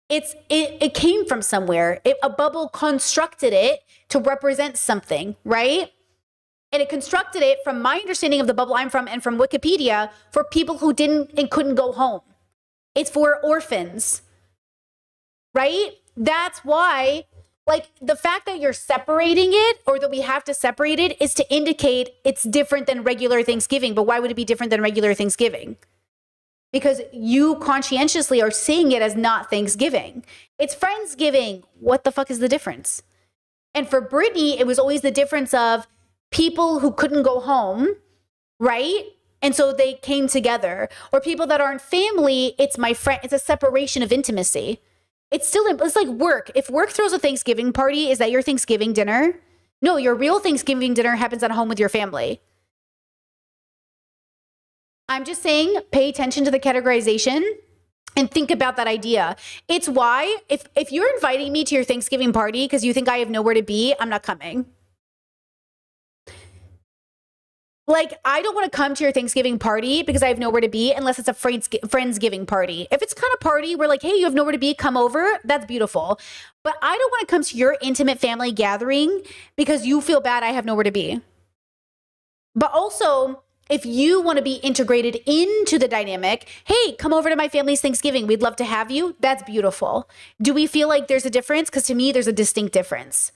It came from somewhere. A bubble constructed it to represent something, right? And it constructed it from my understanding of the bubble I'm from and from Wikipedia for people who didn't and couldn't go home. It's for orphans, right? That's why, like, the fact that you're separating it or that we have to separate it is to indicate it's different than regular Thanksgiving. But why would it be different than regular Thanksgiving? Because you conscientiously are seeing it as not Thanksgiving. It's Friendsgiving. What the fuck is the difference? And for Brittany, it was always the difference of people who couldn't go home, right? And so they came together. Or people that aren't family, it's my friend. It's a separation of intimacy. It's like work. If work throws a Thanksgiving party, is that your Thanksgiving dinner? No, your real Thanksgiving dinner happens at home with your family. I'm just saying, pay attention to the categorization and think about that idea. It's why if you're inviting me to your Thanksgiving party because you think I have nowhere to be, I'm not coming. Like, I don't want to come to your Thanksgiving party because I have nowhere to be unless it's a Friendsgiving party. If it's kind of party where like, hey, you have nowhere to be, come over, that's beautiful. But I don't want to come to your intimate family gathering because you feel bad I have nowhere to be. But also, if you want to be integrated into the dynamic, hey, come over to my family's Thanksgiving. We'd love to have you. That's beautiful. Do we feel like there's a difference? Because to me, there's a distinct difference.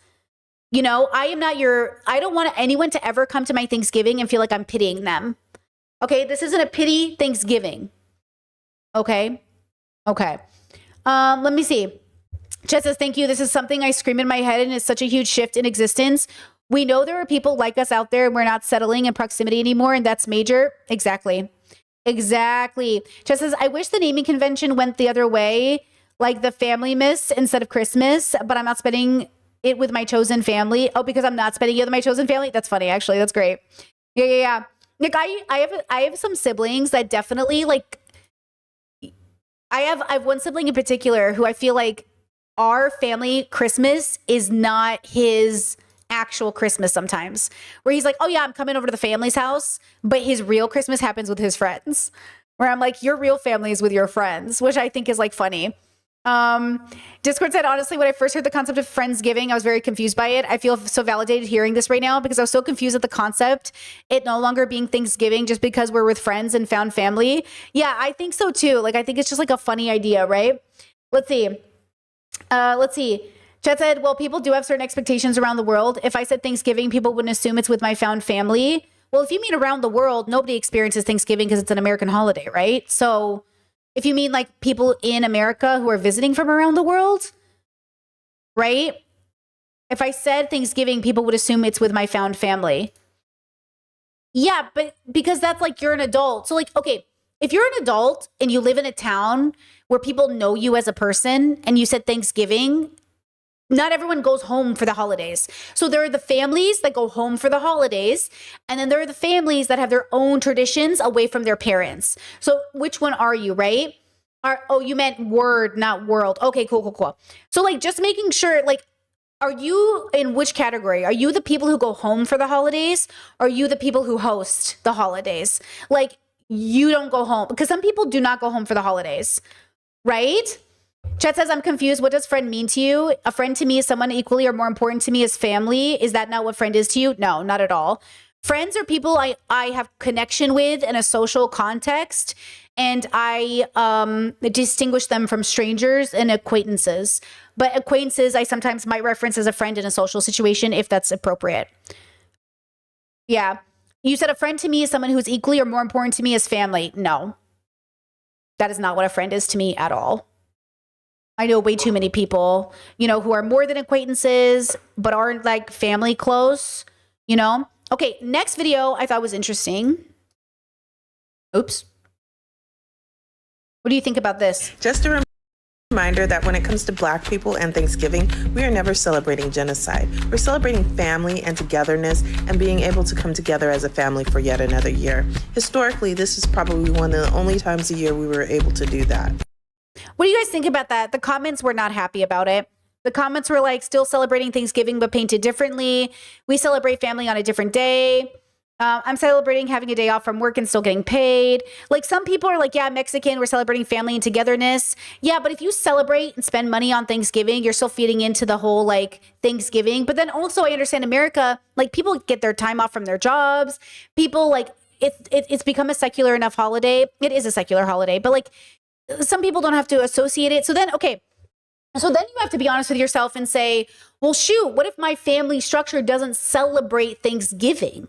You know, I don't want anyone to ever come to my Thanksgiving and feel like I'm pitying them. Okay, this isn't a pity Thanksgiving. Okay. Let me see. Chet says, thank you. This is something I scream in my head and it's such a huge shift in existence. We know there are people like us out there and we're not settling in proximity anymore, and that's major. Exactly. Chet says, I wish the naming convention went the other way, like the family miss instead of Christmas, but I'm not spending it with my chosen family. Oh, because I'm not spending it with my chosen family? That's funny, actually. That's great. Yeah. Like, I have some siblings that definitely, like, I have one sibling in particular who I feel like our family Christmas is not his actual Christmas sometimes, where he's like, oh yeah, I'm coming over to the family's house, but his real Christmas happens with his friends, where I'm like, your real family is with your friends, which I think is like funny. Discord said, honestly, when I first heard the concept of Friendsgiving, I was very confused by it. I feel so validated hearing this right now because I was so confused at the concept, it no longer being Thanksgiving just because we're with friends and found family. Yeah, I think so too. Like, I think it's just like a funny idea, right? Let's see. Chet said, well, people do have certain expectations around the world. If I said Thanksgiving, people wouldn't assume it's with my found family. Well, if you mean around the world, nobody experiences Thanksgiving because it's an American holiday, right? So if you mean like people in America who are visiting from around the world, right? If I said Thanksgiving, people would assume it's with my found family. Yeah, but because that's like, you're an adult. So like, okay, if you're an adult and you live in a town where people know you as a person and you said Thanksgiving, not everyone goes home for the holidays. So there are the families that go home for the holidays, and then there are the families that have their own traditions away from their parents. So which one are you, right? Oh, you meant word, not world. Okay, cool. So like, just making sure, like, are you in which category? Are you the people who go home for the holidays? Or are you the people who host the holidays? Like, you don't go home, because some people do not go home for the holidays, right? Chet says, I'm confused. What does friend mean to you? A friend to me is someone equally or more important to me as family. Is that not what friend is to you? No, not at all. Friends are people I have connection with in a social context, and I distinguish them from strangers and acquaintances. But acquaintances, I sometimes might reference as a friend in a social situation if that's appropriate. Yeah. You said a friend to me is someone who's equally or more important to me as family. No, that is not what a friend is to me at all. I know way too many people, who are more than acquaintances, but aren't like family close, Okay, next video I thought was interesting. Oops. What do you think about this? Just a reminder that when it comes to Black people and Thanksgiving, we are never celebrating genocide. We're celebrating family and togetherness and being able to come together as a family for yet another year. Historically, this is probably one of the only times a year we were able to do that. What do you guys think about that? The comments were not happy about it. The comments were like, still celebrating Thanksgiving, but painted differently. We celebrate family on a different day. I'm celebrating having a day off from work and still getting paid. Like, some people are like, yeah, Mexican, we're celebrating family and togetherness. Yeah, but if you celebrate and spend money on Thanksgiving, you're still feeding into the whole like Thanksgiving. But then also I understand America, like, people get their time off from their jobs. People like, it's become a secular enough holiday. It is a secular holiday, but like, some people don't have to associate it. So then you have to be honest with yourself and say, well, shoot, what if my family structure doesn't celebrate Thanksgiving?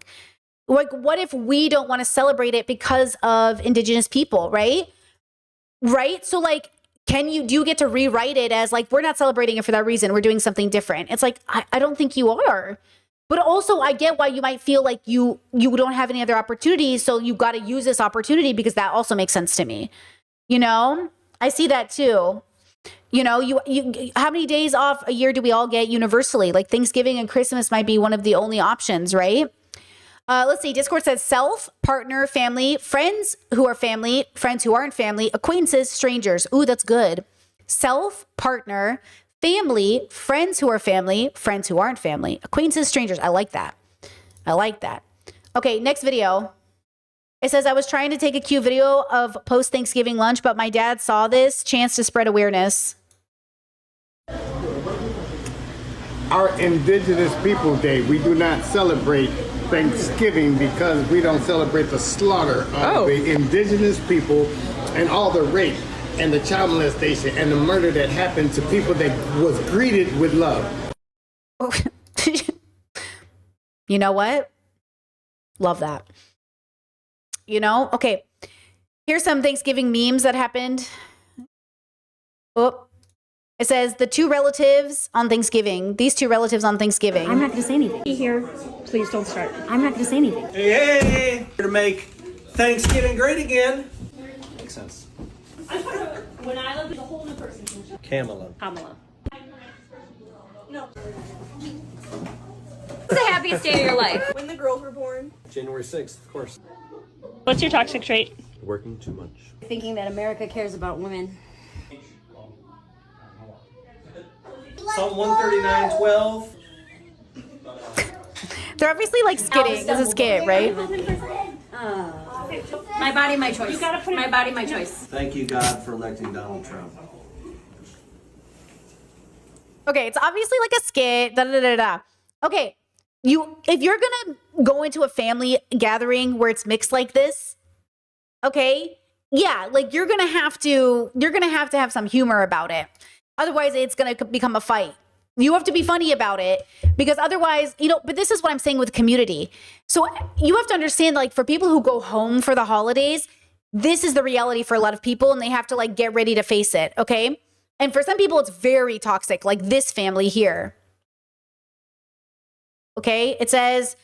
Like, what if we don't want to celebrate it because of Indigenous people, right? Right? So like, do you get to rewrite it as like, we're not celebrating it for that reason, we're doing something different? It's like, I don't think you are. But also, I get why you might feel like you don't have any other opportunities, so you got to use this opportunity, because that also makes sense to me. I see that too. You how many days off a year do we all get universally? Like, Thanksgiving and Christmas might be one of the only options, right? Let's see. Discord says self, partner, family, friends who are family, friends who aren't family, acquaintances, strangers. Ooh, that's good. Self, partner, family, friends who are family, friends who aren't family, acquaintances, strangers. I like that. I like that. Okay, next video. It says, I was trying to take a cute video of post-Thanksgiving lunch, but my dad saw this. Chance to spread awareness. Our Indigenous Peoples Day, we do not celebrate Thanksgiving because we don't celebrate the slaughter of the indigenous people and all the rape and the child molestation and the murder that happened to people that was greeted with love. You know what? Love that. You know? Okay. Here's some Thanksgiving memes that happened. Oh, it says the two relatives on Thanksgiving. These two relatives on Thanksgiving. I'm not going to say anything. Here, please don't start. I'm not going to say anything. Hey, to make Thanksgiving great again. Makes sense. When I look at a whole new person. Kamala. No. What's the happiest day of your life? When the girls were born. January 6th, of course. What's your toxic trait? Working too much. Thinking that America cares about women. Psalm 139:12. They're obviously like skidding. This is a skit, right? My body, my choice. My body, my choice. Thank you, God, for electing Donald Trump. Okay, it's obviously like a skit. Da, da, da, da. Okay, if you're gonna go into a family gathering where it's mixed like this, okay, yeah, like you're gonna have to have some humor about it. Otherwise, it's gonna become a fight. You have to be funny about it because otherwise, but this is what I'm saying with community. So you have to understand, like, for people who go home for the holidays, this is the reality for a lot of people and they have to like get ready to face it, okay? And for some people, it's very toxic, like this family here. Okay, it says,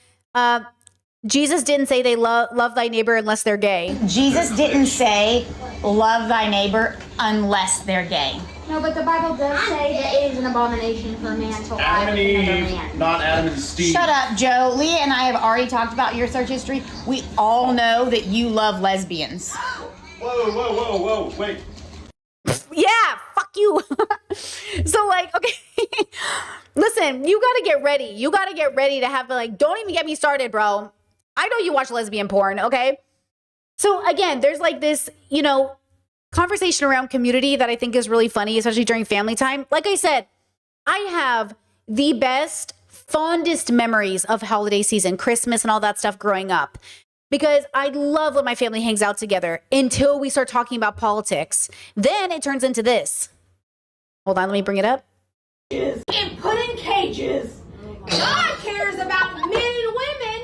Jesus didn't say they love thy neighbor unless they're gay. Jesus didn't say love thy neighbor unless they're gay. No, but the Bible does say that it is an abomination for a man to lie with another man. Not Adam and Steve. Shut up, Joe. Leah and I have already talked about your search history. We all know that you love lesbians. Whoa, wait. Yeah, fuck you. So like, okay, listen, you gotta get ready. You gotta get ready to have like, don't even get me started, bro. I know you watch lesbian porn, okay? So again, there's like this, conversation around community that I think is really funny, especially during family time. Like I said, I have the best, fondest memories of holiday season, Christmas and all that stuff growing up. Because I love when my family hangs out together until we start talking about politics. Then it turns into this. Hold on, let me bring it up. And put in cages. God cares about men and women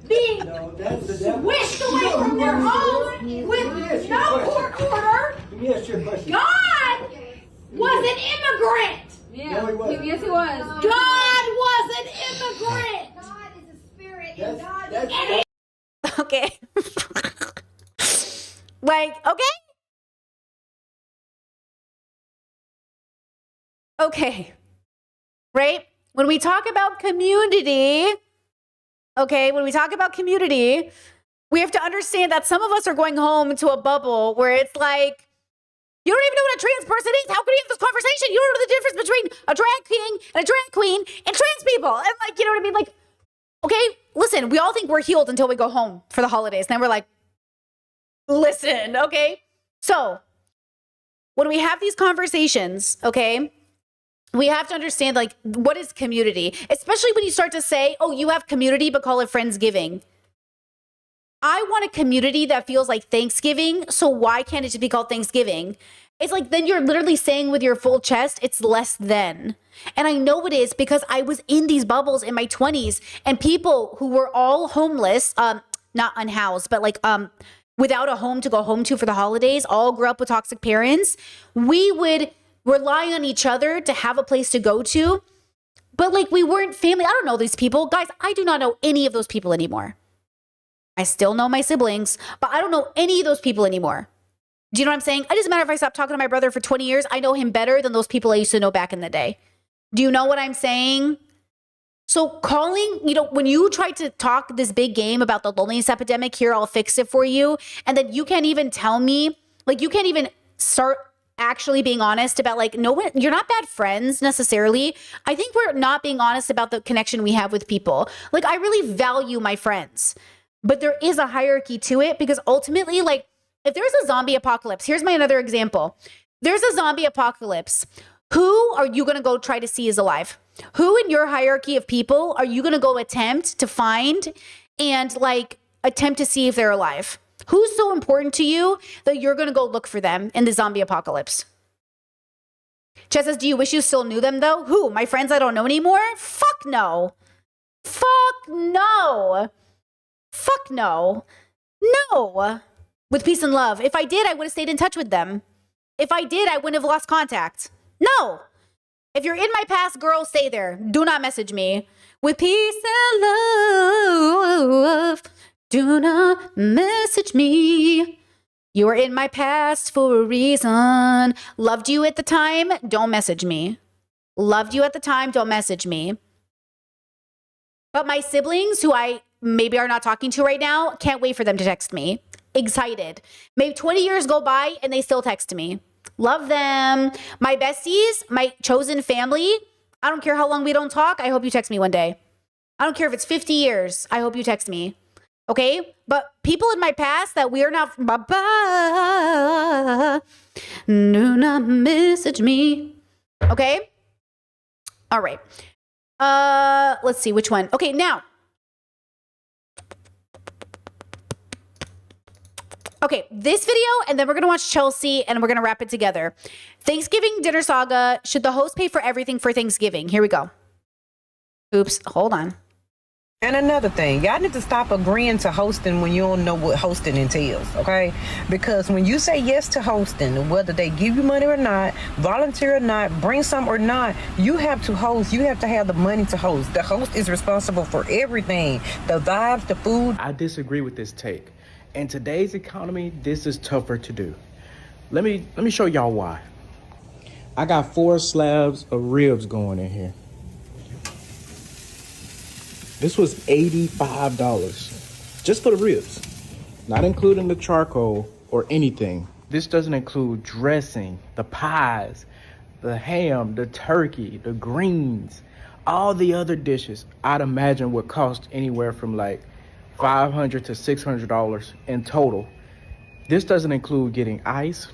being whisked away from their home with no court order. God was an immigrant. Yeah. Yes, he was. God was an immigrant. God is a spirit and God is... Okay. Like, okay. Okay. Right? When we talk about community, we have to understand that some of us are going home to a bubble where it's like, you don't even know what a trans person is. How can you have this conversation? You don't know the difference between a drag king and a drag queen and trans people. And like, you know what I mean? Like, okay, listen, we all think we're healed until we go home for the holidays. And then we're like, listen, okay? So when we have these conversations, okay, we have to understand, like, what is community? Especially when you start to say, oh, you have community, but call it Friendsgiving. I want a community that feels like Thanksgiving, so why can't it just be called Thanksgiving? It's like, then you're literally saying with your full chest, it's less than. And I know it is because I was in these bubbles in my 20s and people who were all homeless, not unhoused, but like without a home to go home to for the holidays, all grew up with toxic parents. We would rely on each other to have a place to go to. But like, we weren't family. I don't know these people. Guys, I do not know any of those people anymore. I still know my siblings, but I don't know any of those people anymore. Do you know what I'm saying? It doesn't matter if I stop talking to my brother for 20 years. I know him better than those people I used to know back in the day. Do you know what I'm saying? So calling, when you try to talk this big game about the loneliness epidemic, here, I'll fix it for you. And then you can't even tell me, like, you can't even start actually being honest about, like, no one, you're not bad friends necessarily. I think we're not being honest about the connection we have with people. Like, I really value my friends, but there is a hierarchy to it, because ultimately, like, if there's a zombie apocalypse, here's my another example. There's a zombie apocalypse. Who are you going to go try to see is alive? Who in your hierarchy of people are you going to go attempt to find and, like, attempt to see if they're alive? Who's so important to you that you're going to go look for them in the zombie apocalypse? Chet says, do you wish you still knew them though? Who? My friends I don't know anymore? Fuck no. Fuck no. Fuck no. No. With peace and love. If I did, I would have stayed in touch with them. If I did, I wouldn't have lost contact. No. If you're in my past, girl, stay there. Do not message me. With peace and love, do not message me. You were in my past for a reason. Loved you at the time, don't message me. Loved you at the time, don't message me. But my siblings, who I maybe are not talking to right now, can't wait for them to text me. Excited. Maybe 20 years go by and they still text me. Love them. My besties, my chosen family. I don't care how long we don't talk. I hope you text me one day. I don't care if it's 50 years. I hope you text me. Okay? But people in my past that we are not, do not message me. Okay? All right. Let's see which one. Okay, now. Okay, this video, and then we're going to watch Chelsea, and we're going to wrap it together. Thanksgiving dinner saga. Should the host pay for everything for Thanksgiving? Here we go. Oops, hold on. And another thing, y'all need to stop agreeing to hosting when you don't know what hosting entails, okay? Because when you say yes to hosting, whether they give you money or not, volunteer or not, bring some or not, you have to host. You have to have the money to host. The host is responsible for everything, the vibes, the food. I disagree with this take. In today's economy, this is tougher to do. Let me show y'all why. I got 4 slabs of ribs going in here. This was $85 just for the ribs, not including the charcoal or anything. This doesn't include dressing, the pies, the ham, the turkey, the greens, all the other dishes. I'd imagine would cost anywhere from like $500 to $600 in total. This doesn't include getting ice,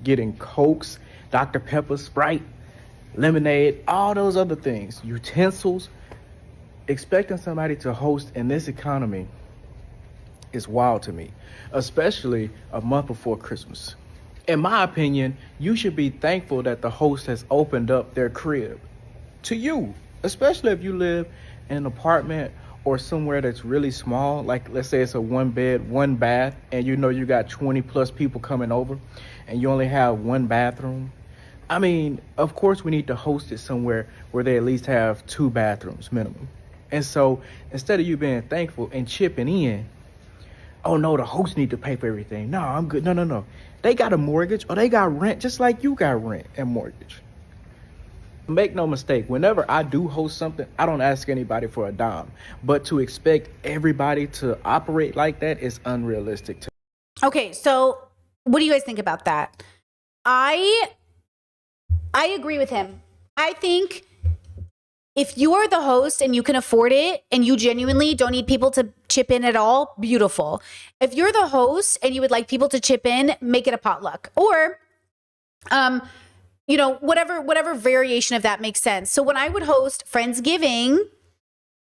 getting Cokes, Dr. Pepper, Sprite, lemonade, all those other things, utensils. Expecting somebody to host in this economy is wild to me, especially a month before Christmas. In my opinion, you should be thankful that the host has opened up their crib to you, especially if you live in an apartment or somewhere that's really small, like let's say it's a 1 bed, 1 bath, and you know you got 20 plus people coming over and you only have 1 bathroom. I mean, of course we need to host it somewhere where they at least have 2 bathrooms minimum. And so instead of you being thankful and chipping in, oh no, the host need to pay for everything. No, I'm good. No. They got a mortgage or they got rent just like you got rent and mortgage. Make no mistake, whenever I do host something, I don't ask anybody for a dime. But to expect everybody to operate like that is unrealistic to me. Okay, so what do you guys think about that? I agree with him. I think if you are the host and you can afford it and you genuinely don't need people to chip in at all, beautiful. If you're the host and you would like people to chip in, make it a potluck. Or, whatever variation of that makes sense. So when I would host Friendsgiving,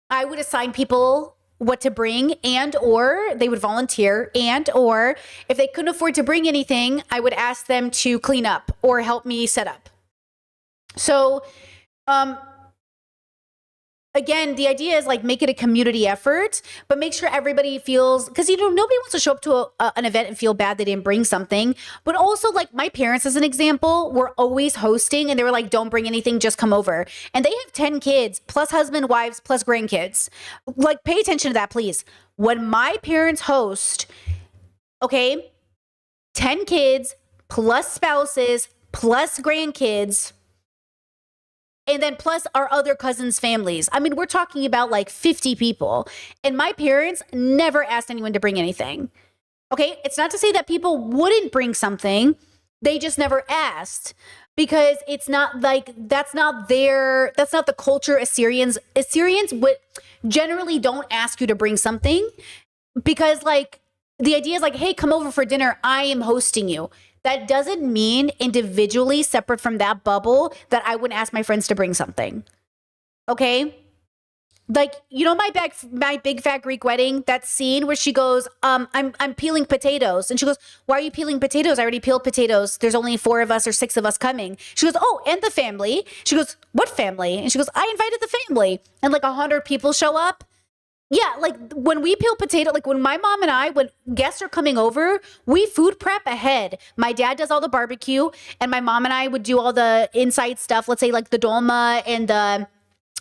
I would assign people what to bring, and or they would volunteer, and or if they couldn't afford to bring anything, I would ask them to clean up or help me set up. So, again, the idea is like make it a community effort, but make sure everybody feels, because nobody wants to show up to an event and feel bad they didn't bring something. But also, like, my parents, as an example, were always hosting and they were like, don't bring anything, just come over. And they have 10 kids plus husband, wives, plus grandkids. Like, pay attention to that, please. When my parents host, okay, 10 kids plus spouses plus grandkids, And then plus our other cousins' families. I mean, we're talking about like 50 people. And my parents never asked anyone to bring anything. Okay? It's not to say that people wouldn't bring something. They just never asked because it's not like, that's not the culture. Assyrians would generally don't ask you to bring something because like the idea is like, hey, come over for dinner. I am hosting you. That doesn't mean individually separate from that bubble that I wouldn't ask my friends to bring something. Okay? Like, you know, my big fat Greek wedding, that scene where she goes, I'm peeling potatoes. And she goes, why are you peeling potatoes? I already peeled potatoes. There's only 4 of us or 6 of us coming. She goes, oh, and the family. She goes, what family? And she goes, I invited the family. And like 100 people show up. Yeah, like when we peel potato, like when my mom and I, when guests are coming over, we food prep ahead. My dad does all the barbecue and my mom and I would do all the inside stuff. Let's say like the dolma and the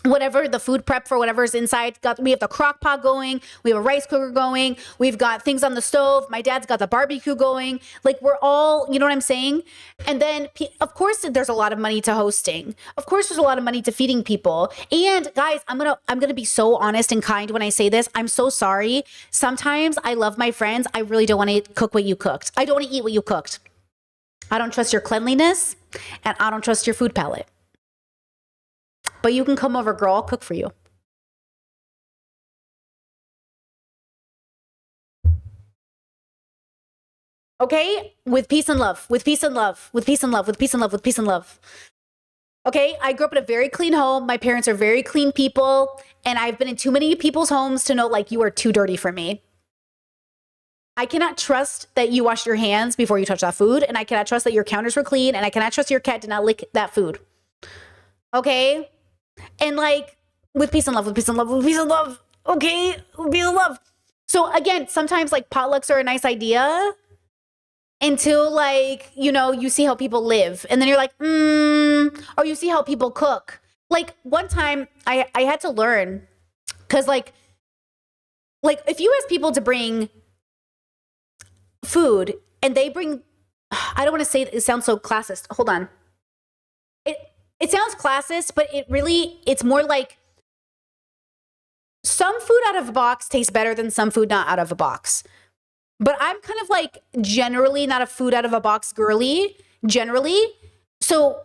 whatever, the food prep for whatever's inside. We have the crock pot going. We have a rice cooker going. We've got things on the stove. My dad's got the barbecue going. Like we're all, you know what I'm saying? And then of course there's a lot of money to hosting. Of course there's a lot of money to feeding people. And guys, I'm going to be so honest and kind when I say this. I'm so sorry. Sometimes I love my friends. I really don't want to cook what you cooked. I don't want to eat what you cooked. I don't trust your cleanliness and I don't trust your food palette. But you can come over, girl. I'll cook for you. Okay? With peace and love. With peace and love. With peace and love. With peace and love. With peace and love. Okay? I grew up in a very clean home. My parents are very clean people. And I've been in too many people's homes to know, like, you are too dirty for me. I cannot trust that you washed your hands before you touched that food. And I cannot trust that your counters were clean. And I cannot trust your cat did not lick that food. Okay? And like, with peace and love, with peace and love, with peace and love. Okay? With peace and love. So again, sometimes like potlucks are a nice idea until like, you know, you see how people live. And then you're like, or you see how people cook. Like one time I had to learn because like if you ask people to bring food and they bring, I don't want to say it sounds so classist. Hold on. It sounds classist, but it's more like some food out of a box tastes better than some food not out of a box. But I'm kind of like generally not a food out of a box girly, generally. So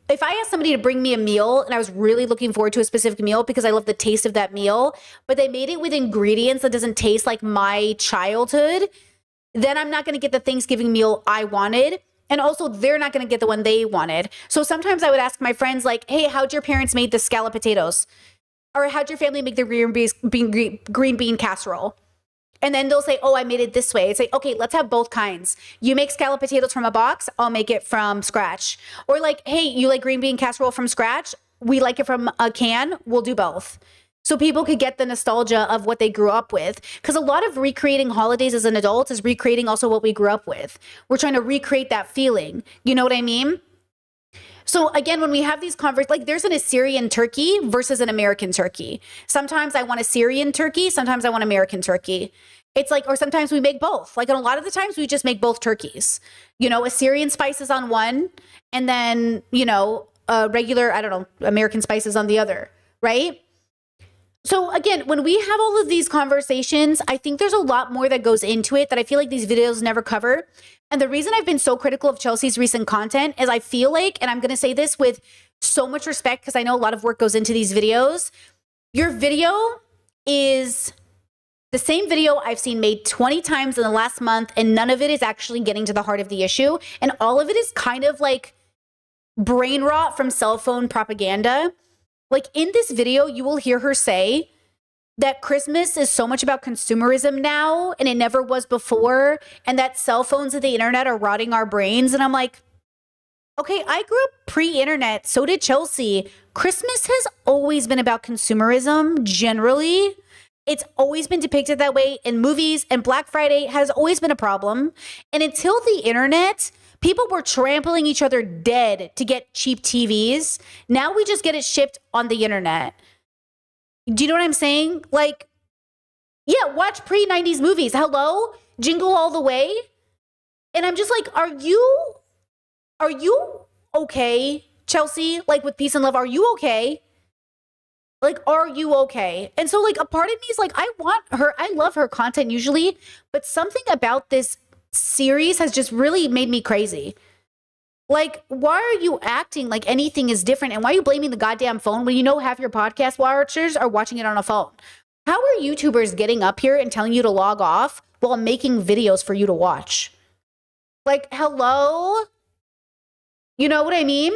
if I asked somebody to bring me a meal and I was really looking forward to a specific meal because I love the taste of that meal, but they made it with ingredients that doesn't taste like my childhood, then I'm not going to get the Thanksgiving meal I wanted. And also, they're not going to get the one they wanted. So sometimes I would ask my friends like, hey, how'd your parents make the scallop potatoes? Or how'd your family make the green bean casserole? And then they'll say, oh, I made it this way. It's like, okay, let's have both kinds. You make scallop potatoes from a box. I'll make it from scratch. Or like, hey, you like green bean casserole from scratch? We like it from a can. We'll do both. So people could get the nostalgia of what they grew up with. Because a lot of recreating holidays as an adult is recreating also what we grew up with. We're trying to recreate that feeling. You know what I mean? So again, when we have these conversations, like there's an Assyrian turkey versus an American turkey. Sometimes I want Assyrian turkey. Sometimes I want American turkey. It's like, or sometimes we make both. Like, and a lot of the times we just make both turkeys. You know, Assyrian spices on one, and then, you know, regular, I don't know, American spices on the other, right? So again, when we have all of these conversations, I think there's a lot more that goes into it that I feel like these videos never cover. And the reason I've been so critical of Chelsea's recent content is I feel like, and I'm going to say this with so much respect because I know a lot of work goes into these videos, your video is the same video I've seen made 20 times in the last month, and none of it is actually getting to the heart of the issue. And all of it is kind of like brain rot from cell phone propaganda. Like in this video, you will hear her say that Christmas is so much about consumerism now and it never was before, and that cell phones and the internet are rotting our brains. And I'm like, okay, I grew up pre-internet. So did Chelsea. Christmas has always been about consumerism generally. It's always been depicted that way in movies, and Black Friday has always been a problem. And until the internet, people were trampling each other dead to get cheap TVs. Now we just get it shipped on the internet. Do you know what I'm saying? Like, yeah, watch pre-90s movies. Hello? Jingle All the Way. And I'm just like, are you okay Chelsea? Like with peace and love, are you okay? Like, are you okay? And so like a part of me is like, I want her, I love her content usually, but something about this series has just really made me crazy. Like, why are you acting like anything is different? And why are you blaming the goddamn phone when you know half your podcast watchers are watching it on a phone? How are YouTubers getting up here and telling you to log off while making videos for you to watch? Like, hello? You know what I mean?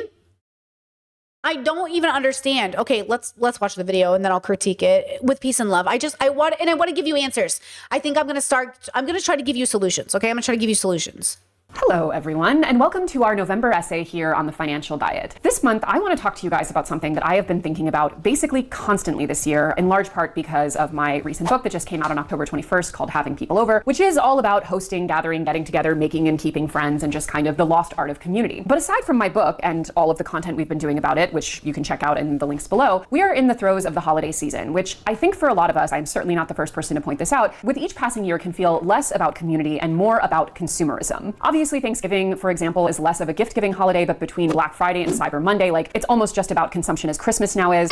I don't even understand. Okay, let's watch the video and then I'll critique it with peace and love. I want to give you answers. I think I'm going to try to give you solutions. Okay, I'm going to try to give you solutions. Hello, everyone, and welcome to our November essay here on the financial diet. This month, I want to talk to you guys about something that I have been thinking about basically constantly this year, in large part because of my recent book that just came out on October 21st called Having People Over, which is all about hosting, gathering, getting together, making and keeping friends, and just kind of the lost art of community. But aside from my book and all of the content we've been doing about it, which you can check out in the links below, we are in the throes of the holiday season, which I think for a lot of us, I'm certainly not the first person to point this out, with each passing year can feel less about community and more about consumerism. Obviously, Thanksgiving, for example, is less of a gift-giving holiday, but between Black Friday and Cyber Monday, like, it's almost just about consumption as Christmas now is.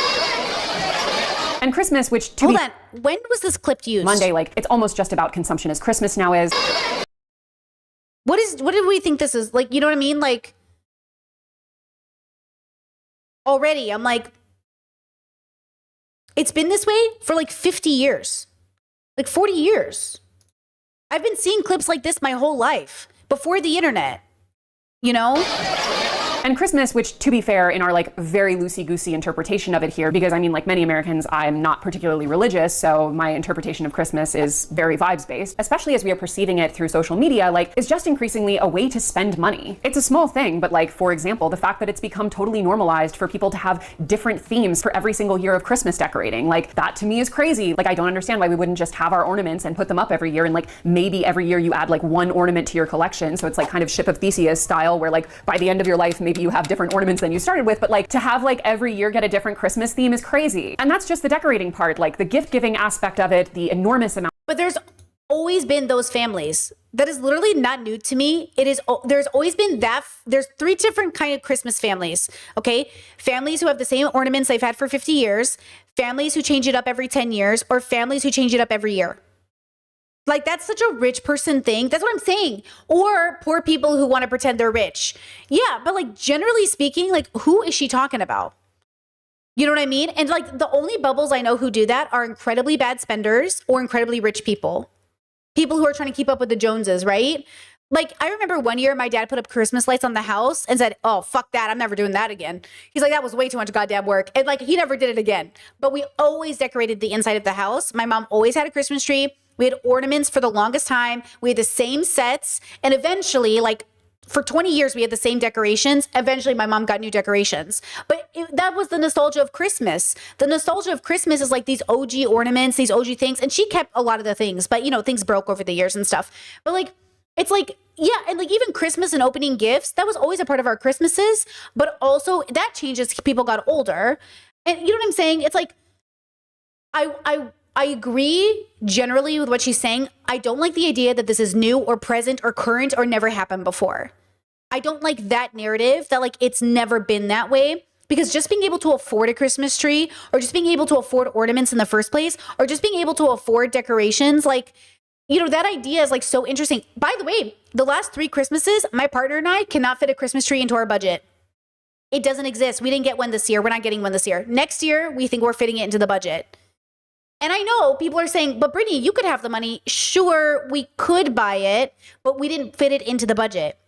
And Christmas, which Hold on. When was this clip used? Monday, like, it's almost just about consumption as Christmas now is. What did we think this is? Like, you know what I mean? Like, already, I'm like, it's been this way for like 50 years, like 40 years. I've been seeing clips like this my whole life. Before the internet, you know? And Christmas, which, to be fair, in our like very loosey-goosey interpretation of it here, because I mean, like many Americans, I'm not particularly religious, so my interpretation of Christmas is very vibes-based, especially as we are perceiving it through social media, like, is just increasingly a way to spend money. It's a small thing, but like, for example, the fact that it's become totally normalized for people to have different themes for every single year of Christmas decorating, like, that to me is crazy. Like, I don't understand why we wouldn't just have our ornaments and put them up every year, and like, maybe every year you add like one ornament to your collection, so it's like kind of Ship of Theseus style, where like, by the end of your life, maybe you have different ornaments than you started with, but like to have like every year get a different Christmas theme is crazy. And that's just the decorating part, like the gift giving aspect of it, the enormous amount. But there's always been those families. That is literally not new to me. There's always been that. There's 3 different kind of Christmas families. Okay. Families who have the same ornaments they've had for 50 years, families who change it up every 10 years, or families who change it up every year. Like, that's such a rich person thing. That's what I'm saying. Or poor people who want to pretend they're rich. Yeah, but like, generally speaking, like, who is she talking about? You know what I mean? And like, the only bubbles I know who do that are incredibly bad spenders or incredibly rich people. People who are trying to keep up with the Joneses, right? Like, I remember one year my dad put up Christmas lights on the house and said, oh, fuck that. I'm never doing that again. He's like, that was way too much goddamn work. And like, he never did it again. But we always decorated the inside of the house. My mom always had a Christmas tree. We had ornaments for the longest time. We had the same sets. And eventually, like, for 20 years, we had the same decorations. Eventually, my mom got new decorations. But that was the nostalgia of Christmas. The nostalgia of Christmas is like these OG ornaments, these OG things. And she kept a lot of the things. But, you know, things broke over the years and stuff. But, like, it's like, yeah, and like even Christmas and opening gifts, that was always a part of our Christmases. But also, that changed as people got older. And you know what I'm saying? It's like, I agree generally with what she's saying. I don't like the idea that this is new or present or current or never happened before. I don't like that narrative that like it's never been that way, because just being able to afford a Christmas tree or just being able to afford ornaments in the first place or just being able to afford decorations, like, you know, that idea is like so interesting. By the way, the last 3 Christmases, my partner and I cannot fit a Christmas tree into our budget. It doesn't exist. We didn't get one this year. We're not getting one this year. Next year, we think we're fitting it into the budget. And I know people are saying, but Brittany, you could have the money. Sure, we could buy it, but we didn't fit it into the budget.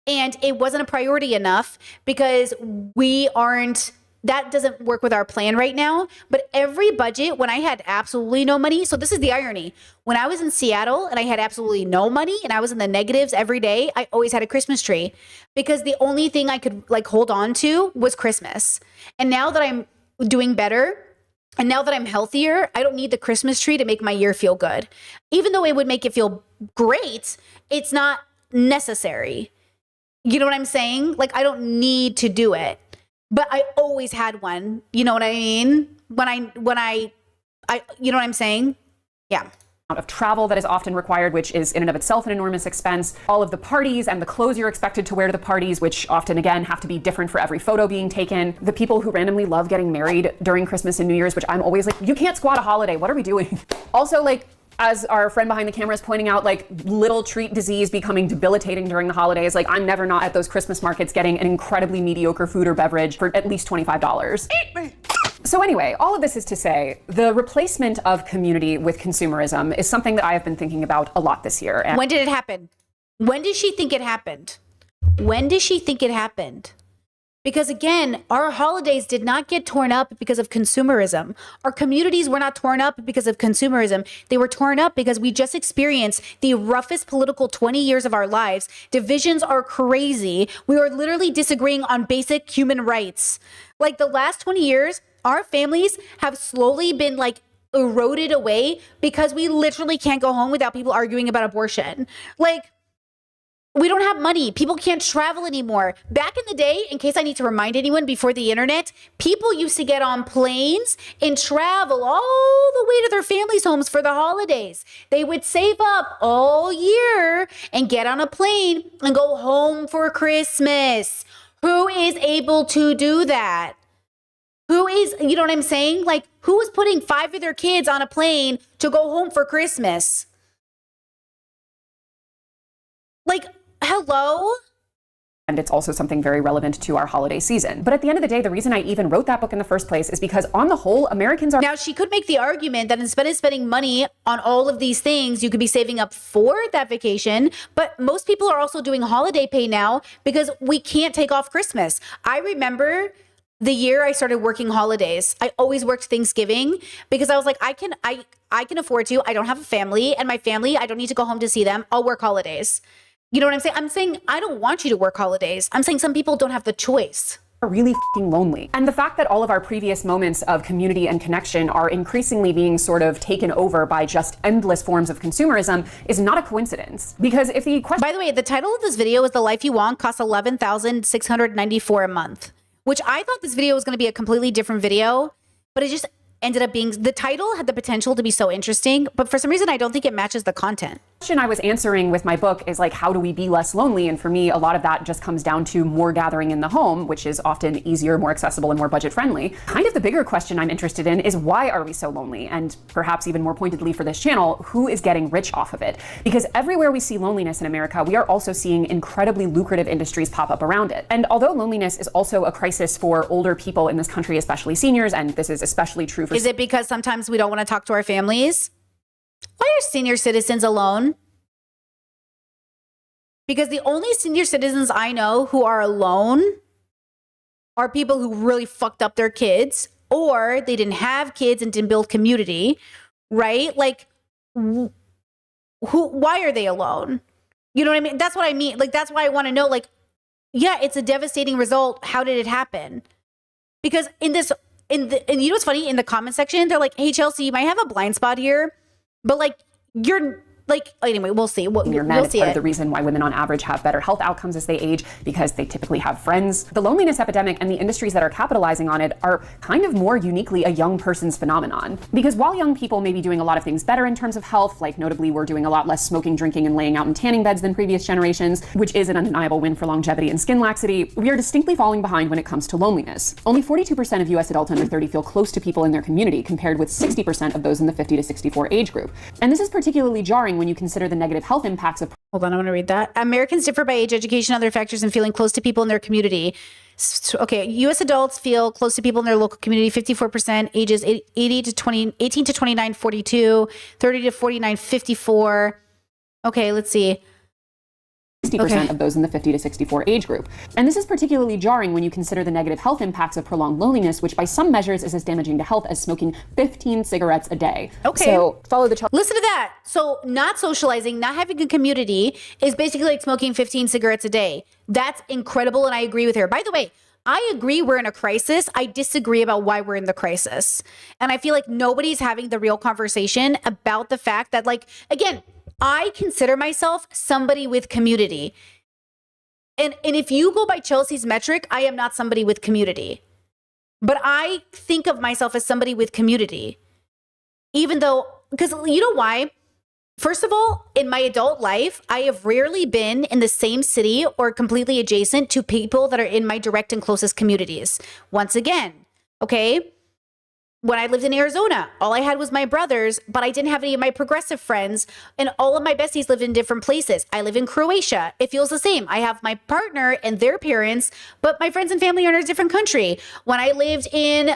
And it wasn't a priority enough because that doesn't work with our plan right now. But every budget, when I had absolutely no money, so this is the irony. When I was in Seattle and I had absolutely no money and I was in the negatives every day, I always had a Christmas tree because the only thing I could like hold on to was Christmas. And now that I'm doing better, and now that I'm healthier, I don't need the Christmas tree to make my year feel good. Even though it would make it feel great, it's not necessary. You know what I'm saying? Like, I don't need to do it. But I always had one. You know what I mean? When I you know what I'm saying? Yeah. of travel that is often required, which is in and of itself an enormous expense, all of the parties and the clothes you're expected to wear to the parties, which often, again, have to be different for every photo being taken, the people who randomly love getting married during Christmas and New Year's, which I'm always like, you can't squat a holiday. What are we doing? Also, like, as our friend behind the camera is pointing out, like little treat disease becoming debilitating during the holidays. Like I'm never not at those Christmas markets getting an incredibly mediocre food or beverage for at least $25. Eat me! So anyway, all of this is to say, the replacement of community with consumerism is something that I have been thinking about a lot this year. And when did it happen? When did she think it happened? When did she think it happened? Because again, our holidays did not get torn up because of consumerism. Our communities were not torn up because of consumerism. They were torn up because we just experienced the roughest political 20 years of our lives. Divisions are crazy. We are literally disagreeing on basic human rights. Like the last 20 years, our families have slowly been like eroded away because we literally can't go home without people arguing about abortion. Like, we don't have money. People can't travel anymore. Back in the day, in case I need to remind anyone before the internet, people used to get on planes and travel all the way to their families' homes for the holidays. They would save up all year and get on a plane and go home for Christmas. Who is able to do that? Who is, you know what I'm saying? Like, who is putting 5 of their kids on a plane to go home for Christmas? Like, hello? And it's also something very relevant to our holiday season. But at the end of the day, the reason I even wrote that book in the first place is because on the whole, Americans are... Now, she could make the argument that instead of spending money on all of these things, you could be saving up for that vacation. But most people are also doing holiday pay now because we can't take off Christmas. I remember the year I started working holidays, I always worked Thanksgiving because I was like, I can afford to. I don't have a family, and my family, I don't need to go home to see them. I'll work holidays. You know what I'm saying? I'm saying I don't want you to work holidays. I'm saying some people don't have the choice. Really f***ing lonely. And the fact that all of our previous moments of community and connection are increasingly being sort of taken over by just endless forms of consumerism is not a coincidence. Because if the question... By the way, the title of this video is The Life You Want Costs $11,694 a month, which I thought this video was going to be a completely different video, but it just ended up being, the title had the potential to be so interesting, but for some reason, I don't think it matches the content. The question I was answering with my book is like, how do we be less lonely? And for me, a lot of that just comes down to more gathering in the home, which is often easier, more accessible, and more budget friendly. Kind of the bigger question I'm interested in is why are we so lonely? And perhaps even more pointedly for this channel, who is getting rich off of it? Because everywhere we see loneliness in America, we are also seeing incredibly lucrative industries pop up around it. And although loneliness is also a crisis for older people in this country, especially seniors, and this is especially true for... Is it because sometimes we don't want to talk to our families? Why are senior citizens alone? Because the only senior citizens I know who are alone are people who really fucked up their kids, or they didn't have kids and didn't build community, right? Like, why are they alone? You know what I mean? That's what I mean. Like, that's why I want to know, like, yeah, it's a devastating result. How did it happen? Because and you know what's funny? In the comment section, they're like, hey, Chelsea, you might have a blind spot here, but like, you're like, anyway, we'll see. We'll see part of the reason why women on average have better health outcomes as they age, because they typically have friends. The loneliness epidemic and the industries that are capitalizing on it are kind of more uniquely a young person's phenomenon. Because while young people may be doing a lot of things better in terms of health, like notably we're doing a lot less smoking, drinking, and laying out in tanning beds than previous generations, which is an undeniable win for longevity and skin laxity, we are distinctly falling behind when it comes to loneliness. Only 42% of US adults under 30 feel close to people in their community, compared with 60% of those in the 50 to 64 age group. And this is particularly jarring when you consider the negative health impacts of... Hold on, I want to read that. Americans differ by age, education, other factors, and feeling close to people in their community. Okay, U.S. adults feel close to people in their local community, 54%, ages 18 to 29, 42, 30 to 49, 54. Okay, let's see. 60% of those in the 50 to 64 age group. And this is particularly jarring when you consider the negative health impacts of prolonged loneliness, which by some measures is as damaging to health as smoking 15 cigarettes a day. Okay. So follow the... Listen to that. So not socializing, not having a community is basically like smoking 15 cigarettes a day. That's incredible, and I agree with her. By the way, I agree we're in a crisis. I disagree about why we're in the crisis. And I feel like nobody's having the real conversation about the fact that, like, again, I consider myself somebody with community. And if you go by Chelsea's metric, I am not somebody with community. But I think of myself as somebody with community. Even though, because you know why? First of all, in my adult life, I have rarely been in the same city or completely adjacent to people that are in my direct and closest communities. Once again, okay? When I lived in Arizona, all I had was my brothers, but I didn't have any of my progressive friends, and all of my besties lived in different places. I live in Croatia. It feels the same. I have my partner and their parents, but my friends and family are in a different country. When I lived in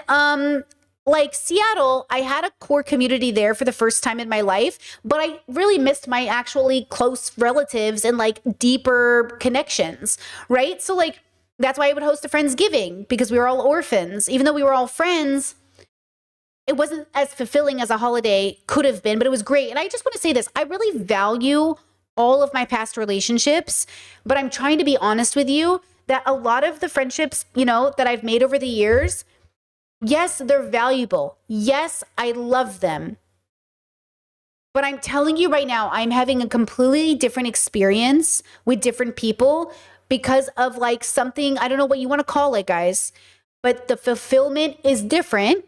like Seattle, I had a core community there for the first time in my life, but I really missed my actually close relatives and like deeper connections, right? So like, that's why I would host a Friendsgiving, because we were all orphans. Even though we were all friends, it wasn't as fulfilling as a holiday could have been, but it was great. And I just want to say this, I really value all of my past relationships, but I'm trying to be honest with you that a lot of the friendships, you know, that I've made over the years, yes, they're valuable. Yes, I love them. But I'm telling you right now, I'm having a completely different experience with different people because of like something, I don't know what you want to call it, guys, but the fulfillment is different.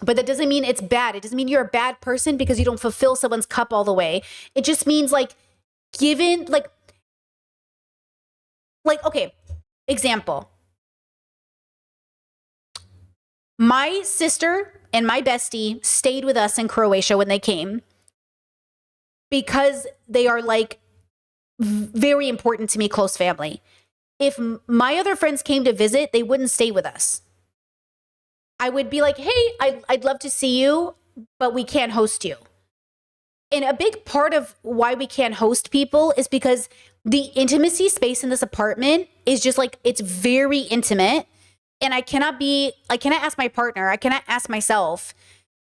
But that doesn't mean it's bad. It doesn't mean you're a bad person because you don't fulfill someone's cup all the way. It just means like, given, like, okay, example. My sister and my bestie stayed with us in Croatia when they came because they are like very important to me, close family. If my other friends came to visit, they wouldn't stay with us. I would be like, hey, I'd love to see you, but we can't host you. And a big part of why we can't host people is because the intimacy space in this apartment is just like, it's very intimate. And I cannot ask my partner, I cannot ask myself,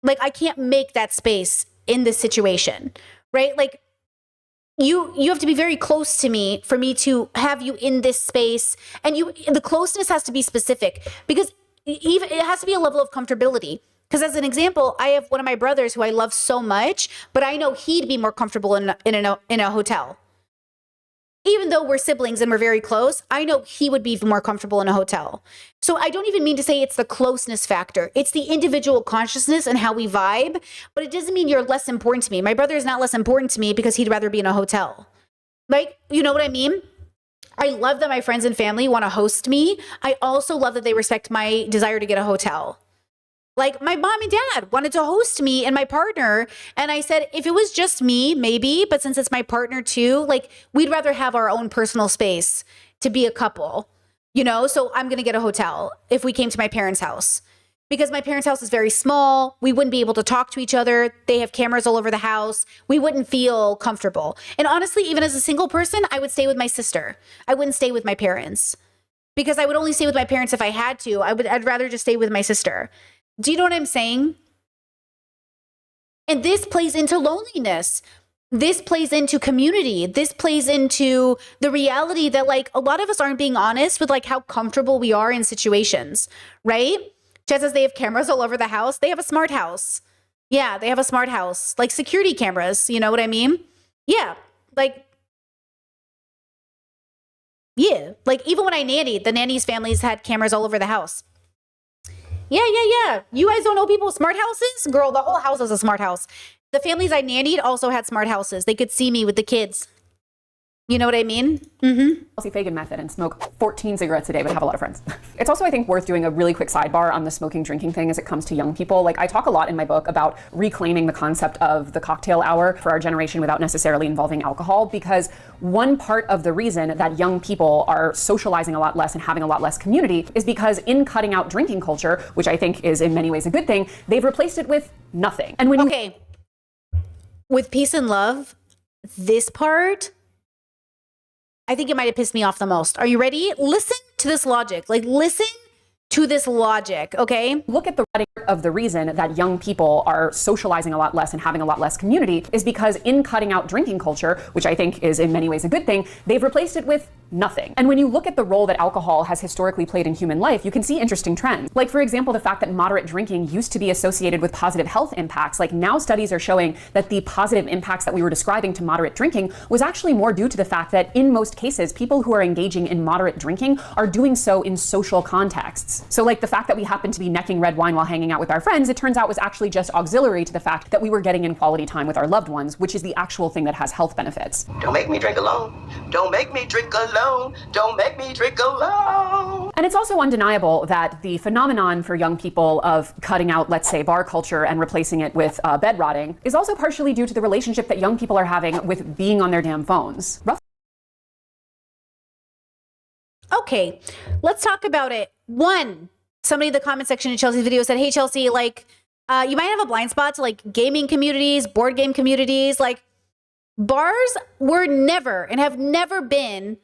like, I can't make that space in this situation, right? Like, you have to be very close to me for me to have you in this space. And the closeness has to be specific because even it has to be a level of comfortability. Because as an example, I have one of my brothers who I love so much, but I know he'd be more comfortable in a hotel. Even though we're siblings and we're very close, I know he would be more comfortable in a hotel. So I don't even mean to say it's the closeness factor. It's the individual consciousness and how we vibe, but it doesn't mean you're less important to me. My brother is not less important to me because he'd rather be in a hotel. Like, you know what I mean? I love that my friends and family want to host me. I also love that they respect my desire to get a hotel. Like, my mom and dad wanted to host me and my partner. And I said, if it was just me, maybe, but since it's my partner too, like, we'd rather have our own personal space to be a couple, you know? So I'm going to get a hotel if we came to my parents' house. Because my parents' house is very small. We wouldn't be able to talk to each other. They have cameras all over the house. We wouldn't feel comfortable. And honestly, even as a single person, I would stay with my sister. I wouldn't stay with my parents. Because I would only stay with my parents if I had to. I'd rather just stay with my sister. Do you know what I'm saying? And this plays into loneliness. This plays into community. This plays into the reality that like a lot of us aren't being honest with like how comfortable we are in situations, right? Just as they have cameras all over the house, they have a smart house. Yeah, they have a smart house, like security cameras. You know what I mean? Yeah, like, yeah, like even when I nannied, the nannies' families had cameras all over the house. Yeah. You guys don't know people with smart houses? Girl, the whole house is a smart house. The families I nannied also had smart houses. They could see me with the kids. You know what I mean? Mm-hmm. Chelsea Fagan method and smoke 14 cigarettes a day, but have a lot of friends. It's also, I think, worth doing a really quick sidebar on the smoking drinking thing as it comes to young people. Like, I talk a lot in my book about reclaiming the concept of the cocktail hour for our generation without necessarily involving alcohol, because one part of the reason that young people are socializing a lot less and having a lot less community is because in cutting out drinking culture, which I think is in many ways a good thing, they've replaced it with nothing. And when with peace and love, this part, I think it might have pissed me off the most. Are you ready? Listen to this logic. Like, listen to this logic, okay? Look at the of the reason that young people are socializing a lot less and having a lot less community is because in cutting out drinking culture, which I think is in many ways a good thing, they've replaced it with nothing. And when you look at the role that alcohol has historically played in human life, you can see interesting trends. Like, for example, the fact that moderate drinking used to be associated with positive health impacts. Like, now studies are showing that the positive impacts that we were describing to moderate drinking was actually more due to the fact that in most cases, people who are engaging in moderate drinking are doing so in social contexts. benefits. So like the fact that we happened to be necking red wine while hanging out with our friends, it turns out was actually just auxiliary to the fact that we were getting in quality time with our loved ones, which is the actual thing that has health benefits. Don't make me drink alone. Don't make me drink alone. Don't make me drink alone. And it's also undeniable that the phenomenon for young people of cutting out, let's say, bar culture and replacing it with bed rotting is also partially due to the relationship that young people are having with being on their damn phones. Okay, let's talk about it. One, somebody in the comment section in Chelsea's video said, hey, Chelsea, like, you might have a blind spot to like gaming communities, board game communities. Like, bars were never and have never been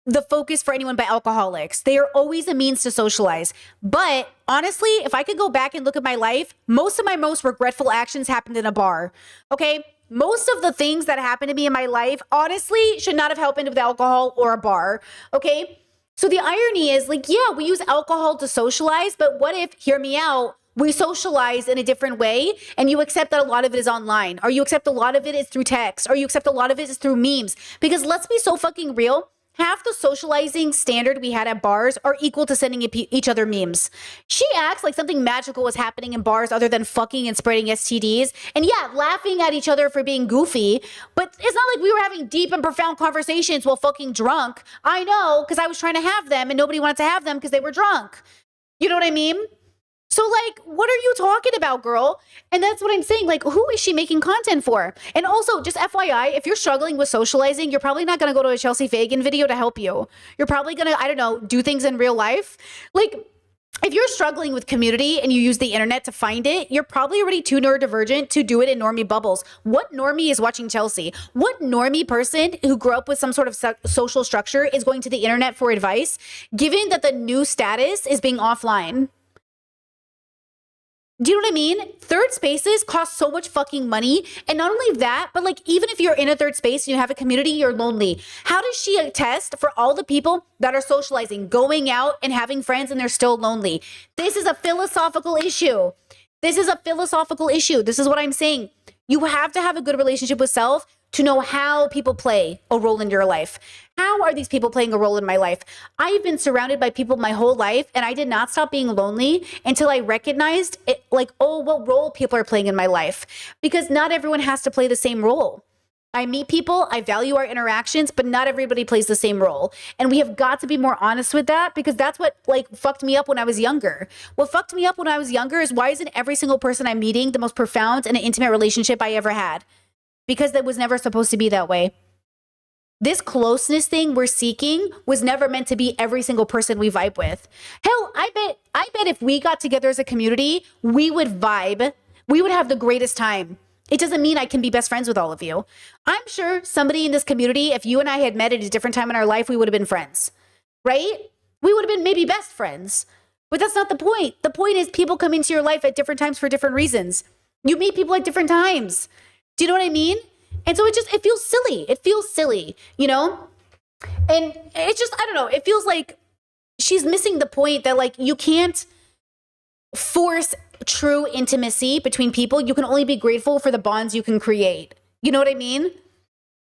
the focus for anyone but alcoholics. They are always a means to socialize. But honestly, if I could go back and look at my life, most of my most regretful actions happened in a bar. Okay? Most of the things that happened to me in my life, honestly, should not have happened with alcohol or a bar. Okay? So the irony is, like, yeah, we use alcohol to socialize, but what if, hear me out, we socialize in a different way and you accept that a lot of it is online, or you accept a lot of it is through text, or you accept a lot of it is through memes? Because let's be so fucking real. Half the socializing standard we had at bars are equal to sending each other memes. She acts like something magical was happening in bars other than fucking and spreading STDs. And yeah, laughing at each other for being goofy. But it's not like we were having deep and profound conversations while fucking drunk. I know, because I was trying to have them and nobody wanted to have them because they were drunk. You know what I mean? So like, what are you talking about, girl? And that's what I'm saying. Like, who is she making content for? And also, just FYI, if you're struggling with socializing, you're probably not going to go to a Chelsea Fagan video to help you. You're probably going to, I don't know, do things in real life. Like, if you're struggling with community and you use the internet to find it, you're probably already too neurodivergent to do it in normie bubbles. What normie is watching Chelsea? What normie person who grew up with some sort of social structure is going to the internet for advice, given that the new status is being offline? Do you know what I mean? Third spaces cost so much fucking money. And not only that, but like, even if you're in a third space and you have a community, you're lonely. How does she attest for all the people that are socializing, going out and having friends, and they're still lonely? This is a philosophical issue. This is a philosophical issue. This is what I'm saying. You have to have a good relationship with self to know how people play a role in your life. How are these people playing a role in my life? I've been surrounded by people my whole life, and I did not stop being lonely until I recognized it, like, oh, what role people are playing in my life. Because not everyone has to play the same role. I meet people, I value our interactions, but not everybody plays the same role. And we have got to be more honest with that, because that's what like fucked me up when I was younger. What fucked me up when I was younger is, why isn't every single person I'm meeting the most profound and intimate relationship I ever had? Because that was never supposed to be that way. This closeness thing we're seeking was never meant to be every single person we vibe with. Hell, I bet if we got together as a community, we would vibe. We would have the greatest time. It doesn't mean I can be best friends with all of you. I'm sure somebody in this community, if you and I had met at a different time in our life, we would have been friends, right? We would have been maybe best friends. But that's not the point. The point is, people come into your life at different times for different reasons. You meet people at different times. Do you know what I mean? And so it feels silly. It feels silly, you know? And it's just, I don't know. It feels like she's missing the point that like, you can't force true intimacy between people. You can only be grateful for the bonds you can create. You know what I mean?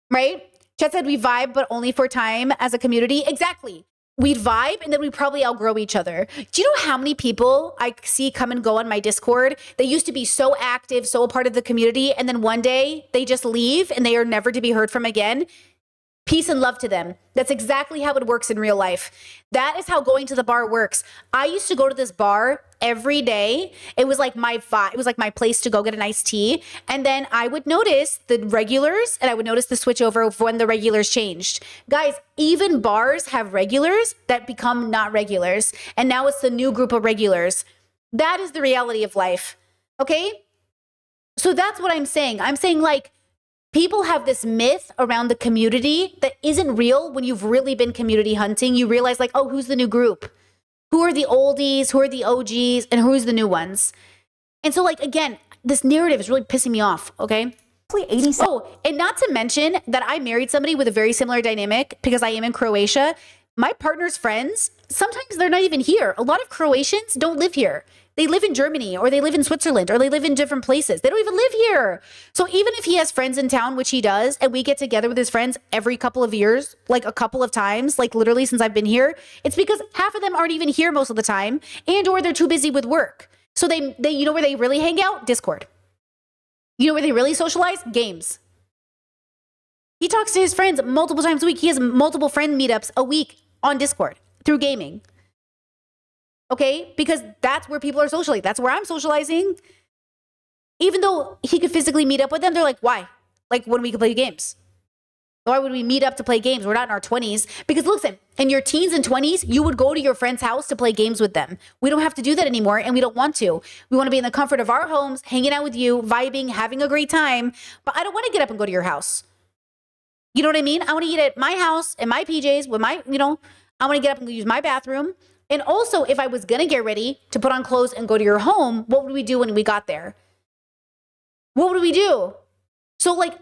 Right? Chet said we vibe, but only for time as a community. Exactly. We'd vibe and then we'd probably outgrow each other. Do you know how many people I see come and go on my Discord? They used to be so active, so a part of the community, and then one day they just leave and they are never to be heard from again. Peace and love to them. That's exactly how it works in real life. That is how going to the bar works. I used to go to this bar every day. It was like my vibe. It was like my place to go get an iced tea. And then I would notice the regulars and I would notice the switchover of when the regulars changed. Guys, even bars have regulars that become not regulars. And now it's the new group of regulars. That is the reality of life. Okay? So that's what I'm saying. I'm saying like, people have this myth around the community that isn't real. When you've really been community hunting, you realize like, oh, who's the new group? Who are the oldies? Who are the OGs? And who's the new ones? And so like, again, this narrative is really pissing me off, okay? Oh, and not to mention that I married somebody with a very similar dynamic because I am in Croatia. My partner's friends, sometimes they're not even here. A lot of Croatians don't live here. They live in Germany or they live in Switzerland or they live in different places. They don't even live here. So even if he has friends in town, which he does, and we get together with his friends every couple of years, like a couple of times, like literally since I've been here, it's because half of them aren't even here most of the time and or they're too busy with work. So they you know where they really hang out? Discord. You know where they really socialize? Games. He talks to his friends multiple times a week. He has multiple friend meetups a week on Discord through gaming. Okay? Because that's where people are socializing. That's where I'm socializing. Even though he could physically meet up with them, they're like, why? Like, when we could play games? Why would we meet up to play games? We're not in our 20s. Because listen, in your teens and 20s, you would go to your friend's house to play games with them. We don't have to do that anymore, and we don't want to. We want to be in the comfort of our homes, hanging out with you, vibing, having a great time. But I don't want to get up and go to your house. You know what I mean? I want to eat at my house, in my PJs, with my, I want to get up and use my bathroom. And also, if I was going to get ready to put on clothes and go to your home, what would we do when we got there? What would we do? So like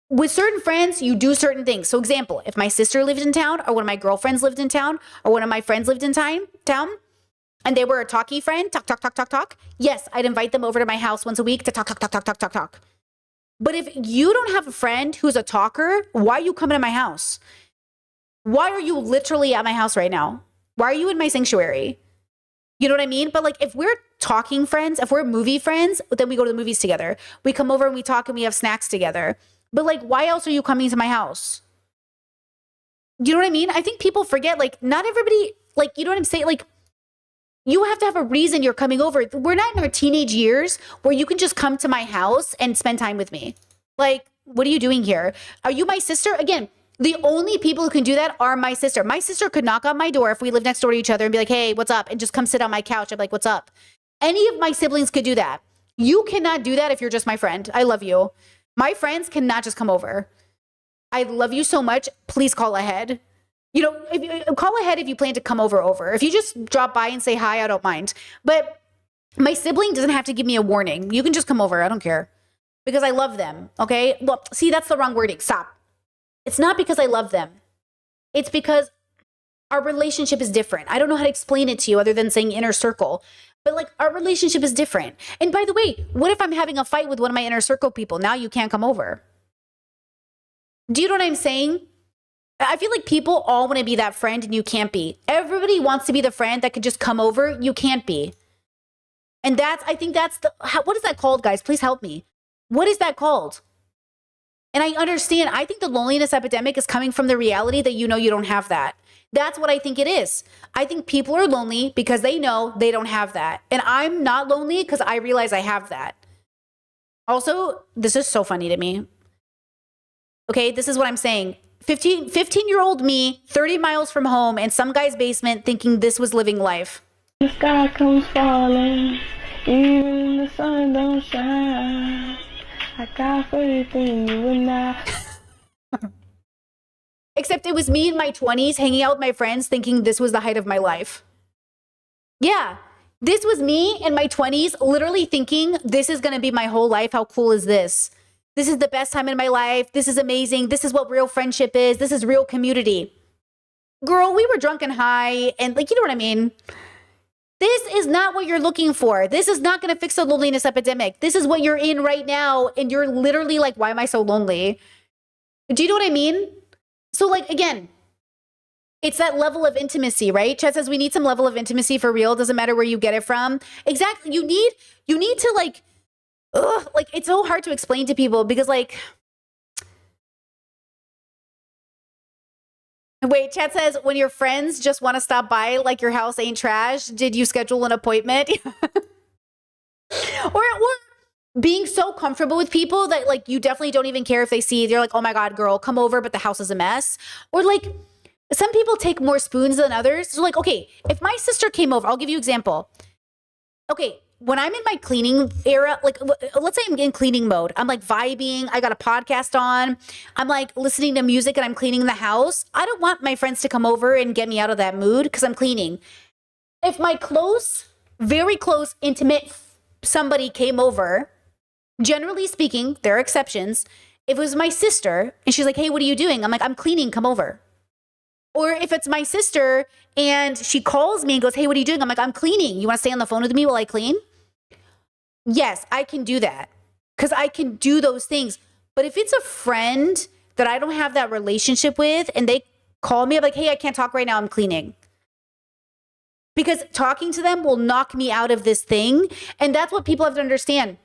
with certain friends, you do certain things. So example, if my sister lived in town or one of my girlfriends lived in town or one of my friends lived in town and they were a talky friend, talk. Yes, I'd invite them over to my house once a week to talk. But if you don't have a friend who's a talker, why are you coming to my house? Why are you literally at my house right now? Why are you in my sanctuary? You know what I mean? But like, if we're talking friends, if we're movie friends, then we go to the movies together. We come over and we talk and we have snacks together. But like, why else are you coming to my house? You know what I mean? I think people forget, like, not everybody, like, you know what I'm saying? Like, you have to have a reason you're coming over. We're not in our teenage years where you can just come to my house and spend time with me. Like, what are you doing here? Are you my sister? Again, the only people who can do that are my sister. My sister could knock on my door if we live next door to each other and be like, hey, what's up? And just come sit on my couch. I'm like, what's up? Any of my siblings could do that. You cannot do that if you're just my friend. I love you. My friends cannot just come over. I love you so much. Please call ahead. If you call ahead if you plan to come over. If you just drop by and say hi, I don't mind. But my sibling doesn't have to give me a warning. You can just come over. I don't care. Because I love them. Okay? Well, see, that's the wrong wording. Stop. It's not because I love them. It's because our relationship is different. I don't know how to explain it to you other than saying inner circle. But like, our relationship is different. And by the way, what if I'm having a fight with one of my inner circle people? Now you can't come over. Do you know what I'm saying? I feel like people all want to be that friend and you can't be. Everybody wants to be the friend that could just come over. You can't be. And I think that's what is that called, guys? Please help me. What is that called? And I understand. I think the loneliness epidemic is coming from the reality that you don't have that. That's what I think it is. I think people are lonely because they know they don't have that. And I'm not lonely because I realize I have that. Also, this is so funny to me. Okay, this is what I'm saying. 15-year-old me, 30 miles from home, in some guy's basement thinking this was living life. The sky comes falling, even the sun don't shine. I got faith in you and I. Except it was me in my 20s hanging out with my friends thinking this was the height of my life. Yeah, this was me in my 20s literally thinking this is going to be my whole life. How cool is this? This is the best time in my life. This is amazing. This is what real friendship is. This is real community. Girl, we were drunk and high and you know what I mean? This is not what you're looking for. This is not going to fix the loneliness epidemic. This is what you're in right now. And you're literally like, why am I so lonely? Do you know what I mean? So again, it's that level of intimacy, right? Chet says we need some level of intimacy for real. Doesn't matter where you get it from. Exactly. You need to it's so hard to explain to people because wait, Chet says when your friends just want to stop by, like your house ain't trash. Did you schedule an appointment? or being so comfortable with people that you definitely don't even care if they see. They're like, oh my God, girl, come over, but the house is a mess. Or some people take more spoons than others. So okay, if my sister came over, I'll give you an example. Okay, when I'm in my cleaning era, let's say I'm in cleaning mode. I'm vibing. I got a podcast on. I'm listening to music and I'm cleaning the house. I don't want my friends to come over and get me out of that mood because I'm cleaning. If my close, very close, intimate somebody came over, generally speaking, there are exceptions. If it was my sister and she's like, hey, what are you doing? I'm like, I'm cleaning, come over. Or if it's my sister and she calls me and goes, hey, what are you doing? I'm like, I'm cleaning. You want to stay on the phone with me while I clean? Yes, I can do that because I can do those things. But if it's a friend that I don't have that relationship with and they call me, I'm like, hey, I can't talk right now. I'm cleaning. Because talking to them will knock me out of this thing. And that's what people have to understand.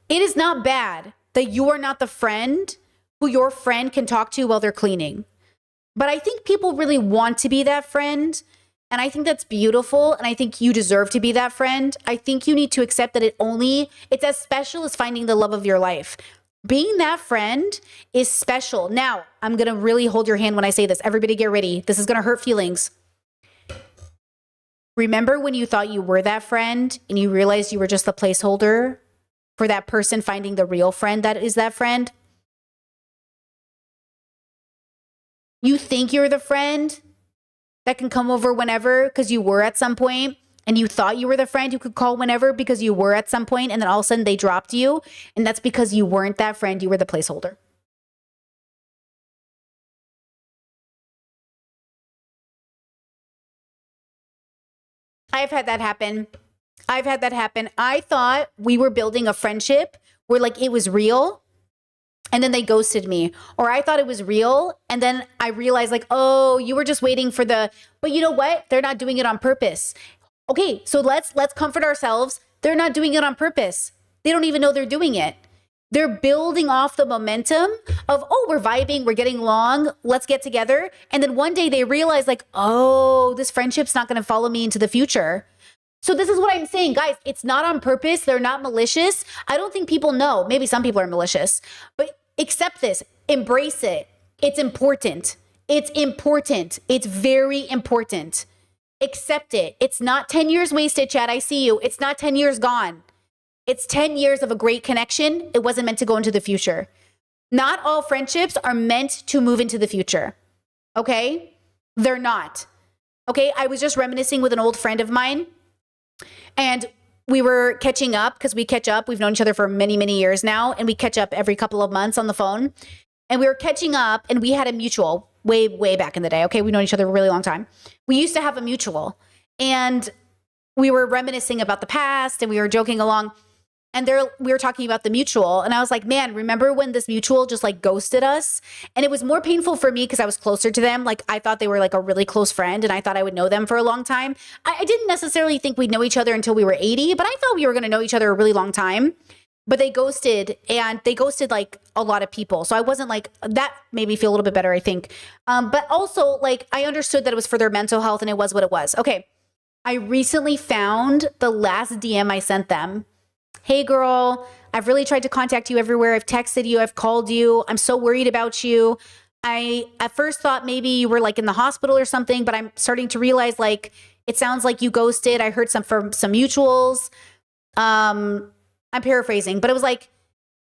It is not bad that you are not the friend who your friend can talk to while they're cleaning. But I think people really want to be that friend. And I think that's beautiful. And I think you deserve to be that friend. I think you need to accept that it's as special as finding the love of your life. Being that friend is special. Now, I'm going to really hold your hand when I say this. Everybody get ready. This is going to hurt feelings. Remember when you thought you were that friend and you realized you were just the placeholder for that person finding the real friend that is that friend? You think you're the friend that can come over whenever because you were at some point, and you thought you were the friend who could call whenever because you were at some point, and then all of a sudden they dropped you, and that's because you weren't that friend, you were the placeholder. I've had that happen. I thought we were building a friendship where like it was real, and then they ghosted me. Or I thought it was real, and then I realized like, oh, you were just waiting for but you know what? They're not doing it on purpose. Okay, so let's comfort ourselves. They're not doing it on purpose. They don't even know they're doing it. They're building off the momentum of, oh, we're vibing, we're getting along, let's get together. And then one day they realize like, oh, this friendship's not going to follow me into the future. So this is what I'm saying, guys. It's not on purpose. They're not malicious. I don't think people know. Maybe some people are malicious, but accept this, embrace it. It's important. It's important. It's very important. Accept it. It's not 10 years wasted, Chad. I see you. It's not 10 years gone. It's 10 years of a great connection. It wasn't meant to go into the future. Not all friendships are meant to move into the future. Okay? They're not. Okay? I was just reminiscing with an old friend of mine, and we were catching up because we catch up. We've known each other for many, many years now, and we catch up every couple of months on the phone. And we were catching up, and we had a mutual way, way back in the day. Okay? We've known each other a really long time. We used to have a mutual, and we were reminiscing about the past, and we were joking along. And we were talking about the mutual, and I was like, man, remember when this mutual just like ghosted us? And it was more painful for me because I was closer to them. Like I thought they were like a really close friend, and I thought I would know them for a long time. I didn't necessarily think we'd know each other until we were 80, but I thought we were going to know each other a really long time. But they ghosted, and they ghosted like a lot of people. So I wasn't like, that made me feel a little bit better, I think. But also like I understood that it was for their mental health, and it was what it was. Okay. I recently found the last DM I sent them. Hey girl, I've really tried to contact you everywhere. I've texted you, I've called you. I'm so worried about you. I at first thought maybe you were like in the hospital or something, but I'm starting to realize like it sounds like you ghosted. I heard from some mutuals. I'm paraphrasing, but it was like,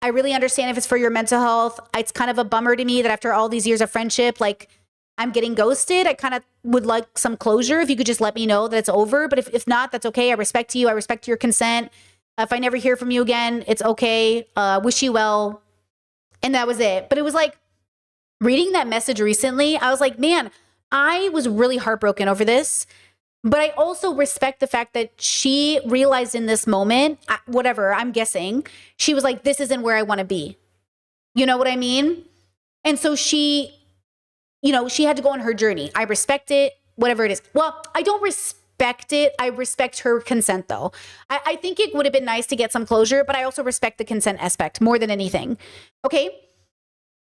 I really understand if it's for your mental health. It's kind of a bummer to me that after all these years of friendship, like I'm getting ghosted. I kind of would like some closure. If you could just let me know that it's over. But if not, that's okay. I respect you. I respect your consent. If I never hear from you again, it's okay. Wish you well. And that was it. But it was like reading that message recently, I was like, man, I was really heartbroken over this. But I also respect the fact that she realized in this moment, whatever, I'm guessing, she was like, this isn't where I want to be. You know what I mean? And so she had to go on her journey. I respect it, whatever it is. Well, I don't respect it. I respect her consent though. I think it would have been nice to get some closure, but I also respect the consent aspect more than anything. Okay.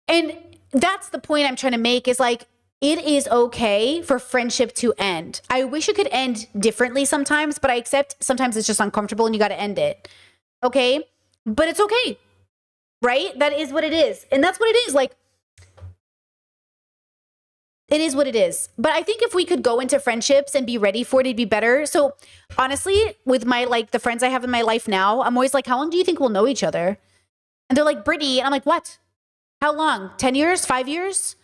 And that's the point I'm trying to make is like, it is okay for friendship to end. I wish it could end differently sometimes, but I accept sometimes it's just uncomfortable and you got to end it. Okay. But it's okay. Right? That is what it is. And that's what it is. Like, it is what it is. But I think if we could go into friendships and be ready for it, it'd be better. So honestly, with my, like the friends I have in my life now, I'm always like, how long do you think we'll know each other? And they're like, Brittany. And I'm like, what? How long? 10 years? 5 years?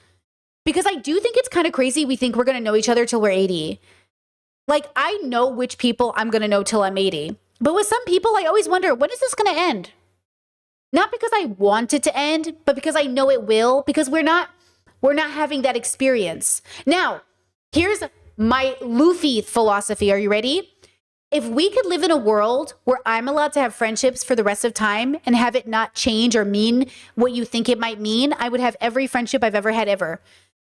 Because I do think it's kind of crazy. We think we're going to know each other till we're 80. Like I know which people I'm going to know till I'm 80. But with some people, I always wonder, when is this going to end? Not because I want it to end, but because I know it will. Because we're not We're not having that experience. Now, here's my Luffy philosophy. Are you ready? If we could live in a world where I'm allowed to have friendships for the rest of time and have it not change or mean what you think it might mean, I would have every friendship I've ever had ever.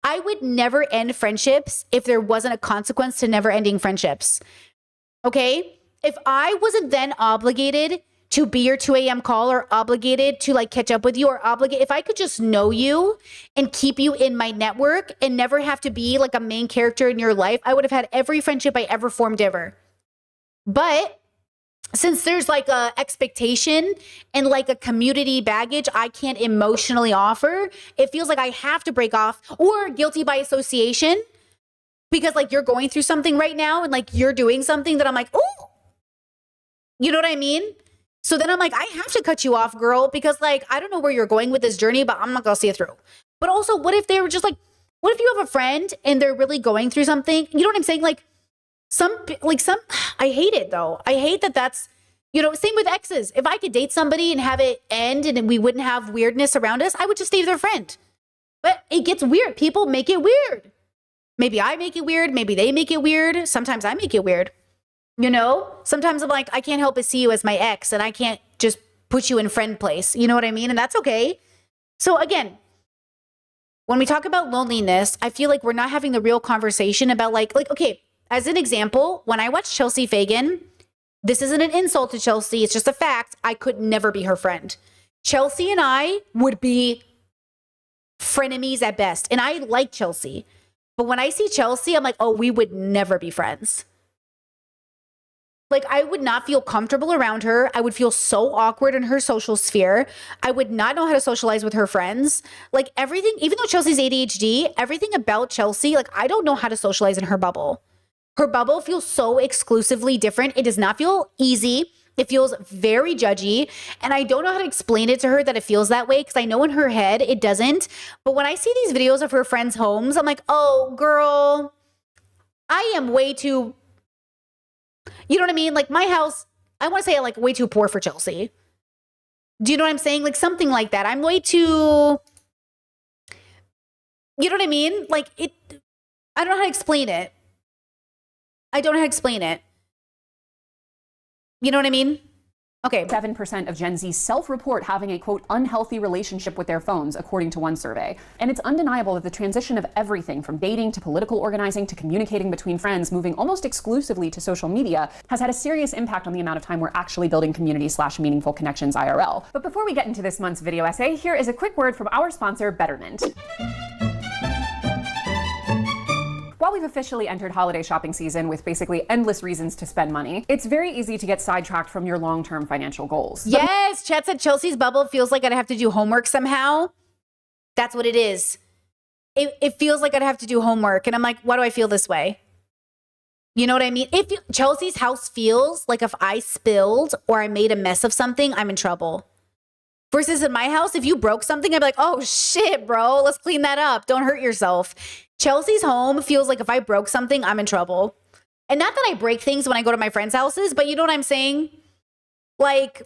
I would never end friendships if there wasn't a consequence to never ending friendships. Okay? If I wasn't then obligated to be your 2 a.m. call or obligated to like catch up with you or obligated, if I could just know you and keep you in my network and never have to be like a main character in your life, I would have had every friendship I ever formed ever. But since there's like a expectation and like a community baggage I can't emotionally offer, it feels like I have to break off, or guilty by association, because like you're going through something right now and like you're doing something that I'm like, oh, you know what I mean? So then I'm like, I have to cut you off, girl, because like, I don't know where you're going with this journey, but I'm not gonna see it through. But also, what if they were just like, what if you have a friend and they're really going through something? You know what I'm saying? Like I hate it though. I hate that that's, you know, same with exes. If I could date somebody and have it end and we wouldn't have weirdness around us, I would just stay their friend. But it gets weird. People make it weird. Maybe I make it weird. Maybe they make it weird. Sometimes I make it weird. You know, sometimes I'm like, I can't help but see you as my ex and I can't just put you in friend place. You know what I mean? And that's okay. So again, when we talk about loneliness, I feel like we're not having the real conversation about like, okay, as an example, when I watched Chelsea Fagan, this isn't an insult to Chelsea. It's just a fact. I could never be her friend. Chelsea and I would be frenemies at best. And I like Chelsea. But when I see Chelsea, I'm like, oh, we would never be friends. Like, I would not feel comfortable around her. I would feel so awkward in her social sphere. I would not know how to socialize with her friends. Like everything, even though Chelsea's ADHD, everything about Chelsea, like I don't know how to socialize in her bubble. Her bubble feels so exclusively different. It does not feel easy. It feels very judgy. And I don't know how to explain it to her that it feels that way because I know in her head it doesn't. But when I see these videos of her friends' homes, I'm like, oh, girl, I am way too, you know what I mean? Like my house, I want to say like way too poor for Chelsea. Do you know what I'm saying? Like something like that. I'm way too, you know what I mean? Like it, I don't know how to explain it. I don't know how to explain it. You know what I mean? Okay. 7% of Gen Z self-report having a, quote, unhealthy relationship with their phones, according to one survey. And it's undeniable that the transition of everything from dating to political organizing to communicating between friends, moving almost exclusively to social media, has had a serious impact on the amount of time we're actually building community/meaningful connections IRL. But before we get into this month's video essay, here is a quick word from our sponsor, Betterment. While we've officially entered holiday shopping season with basically endless reasons to spend money, it's very easy to get sidetracked from your long-term financial goals. Yes, Chat said Chelsea's bubble feels like I'd have to do homework somehow. That's what it is. It feels like I'd have to do homework. And I'm like, why do I feel this way? You know what I mean? Chelsea's house feels like if I spilled or I made a mess of something, I'm in trouble. Versus in my house, if you broke something, I'd be like, oh shit, bro, let's clean that up. Don't hurt yourself. Chelsea's home feels like if I broke something, I'm in trouble. And not that I break things when I go to my friends' houses, but you know what I'm saying? Like,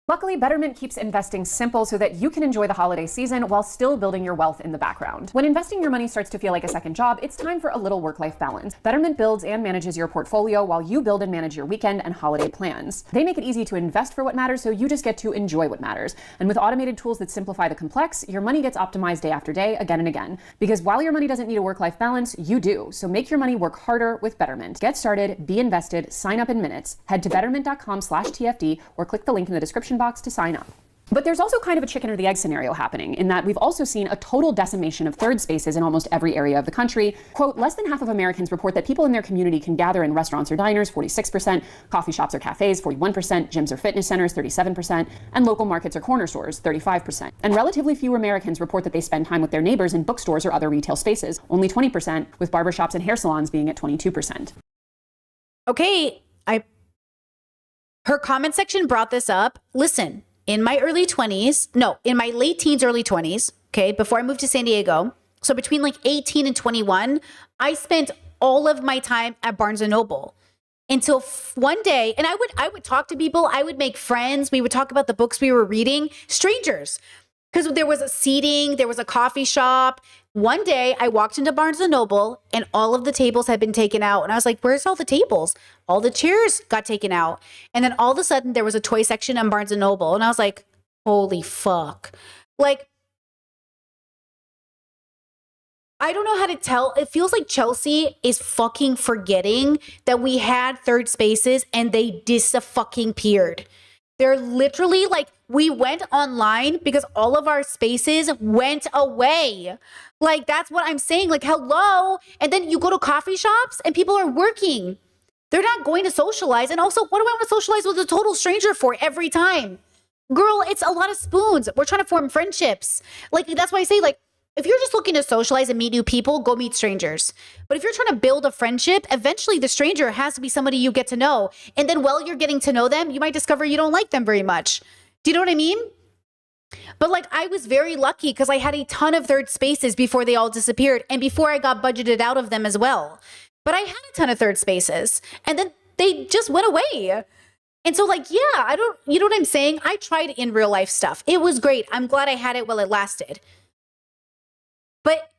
luckily, Betterment keeps investing simple so that you can enjoy the holiday season while still building your wealth in the background. When investing your money starts to feel like a second job, it's time for a little work-life balance. Betterment builds and manages your portfolio while you build and manage your weekend and holiday plans. They make it easy to invest for what matters, so you just get to enjoy what matters. And with automated tools that simplify the complex, your money gets optimized day after day, again and again. Because while your money doesn't need a work-life balance, you do. So make your money work harder with Betterment. Get started, be invested, sign up in minutes. Head to betterment.com/TFD or click the link in the description box to sign up. But there's also kind of a chicken or the egg scenario happening in that we've also seen a total decimation of third spaces in almost every area of the country. Quote, less than half of Americans report that people in their community can gather in restaurants or diners, 46%, coffee shops or cafes, 41%, gyms or fitness centers, 37%, and local markets or corner stores, 35%. And relatively few Americans report that they spend time with their neighbors in bookstores or other retail spaces, only 20%, with barbershops and hair salons being at 22%. Okay, her comment section brought this up. Listen, in my late teens, early 20s, okay, before I moved to San Diego, so between like 18 and 21, I spent all of my time at Barnes & Noble until one day, and I would talk to people, I would make friends, we would talk about the books we were reading, strangers, because there was a seating, there was a coffee shop, One day I walked into Barnes & Noble and all of the tables had been taken out. And I was like, where's all the tables? All the chairs got taken out. And then all of a sudden there was a toy section on Barnes & Noble. And I was like, holy fuck. Like, I don't know how to tell. It feels like Chelsea is fucking forgetting that we had third spaces and they dis-fucking-peered. They're literally like, we went online because all of our spaces went away. Like, that's what I'm saying. Like, hello. And then you go to coffee shops and people are working. They're not going to socialize. And also, what do I want to socialize with a total stranger for every time? Girl, it's a lot of spoons. We're trying to form friendships. Like, that's why I say, like, if you're just looking to socialize and meet new people, go meet strangers. But if you're trying to build a friendship, eventually the stranger has to be somebody you get to know. And then while you're getting to know them, you might discover you don't like them very much. Do you know what I mean? But like, I was very lucky because I had a ton of third spaces before they all disappeared and before I got budgeted out of them as well. But I had a ton of third spaces and then they just went away. And so like, yeah, you know what I'm saying? I tried in real life stuff. It was great. I'm glad I had it while it lasted. But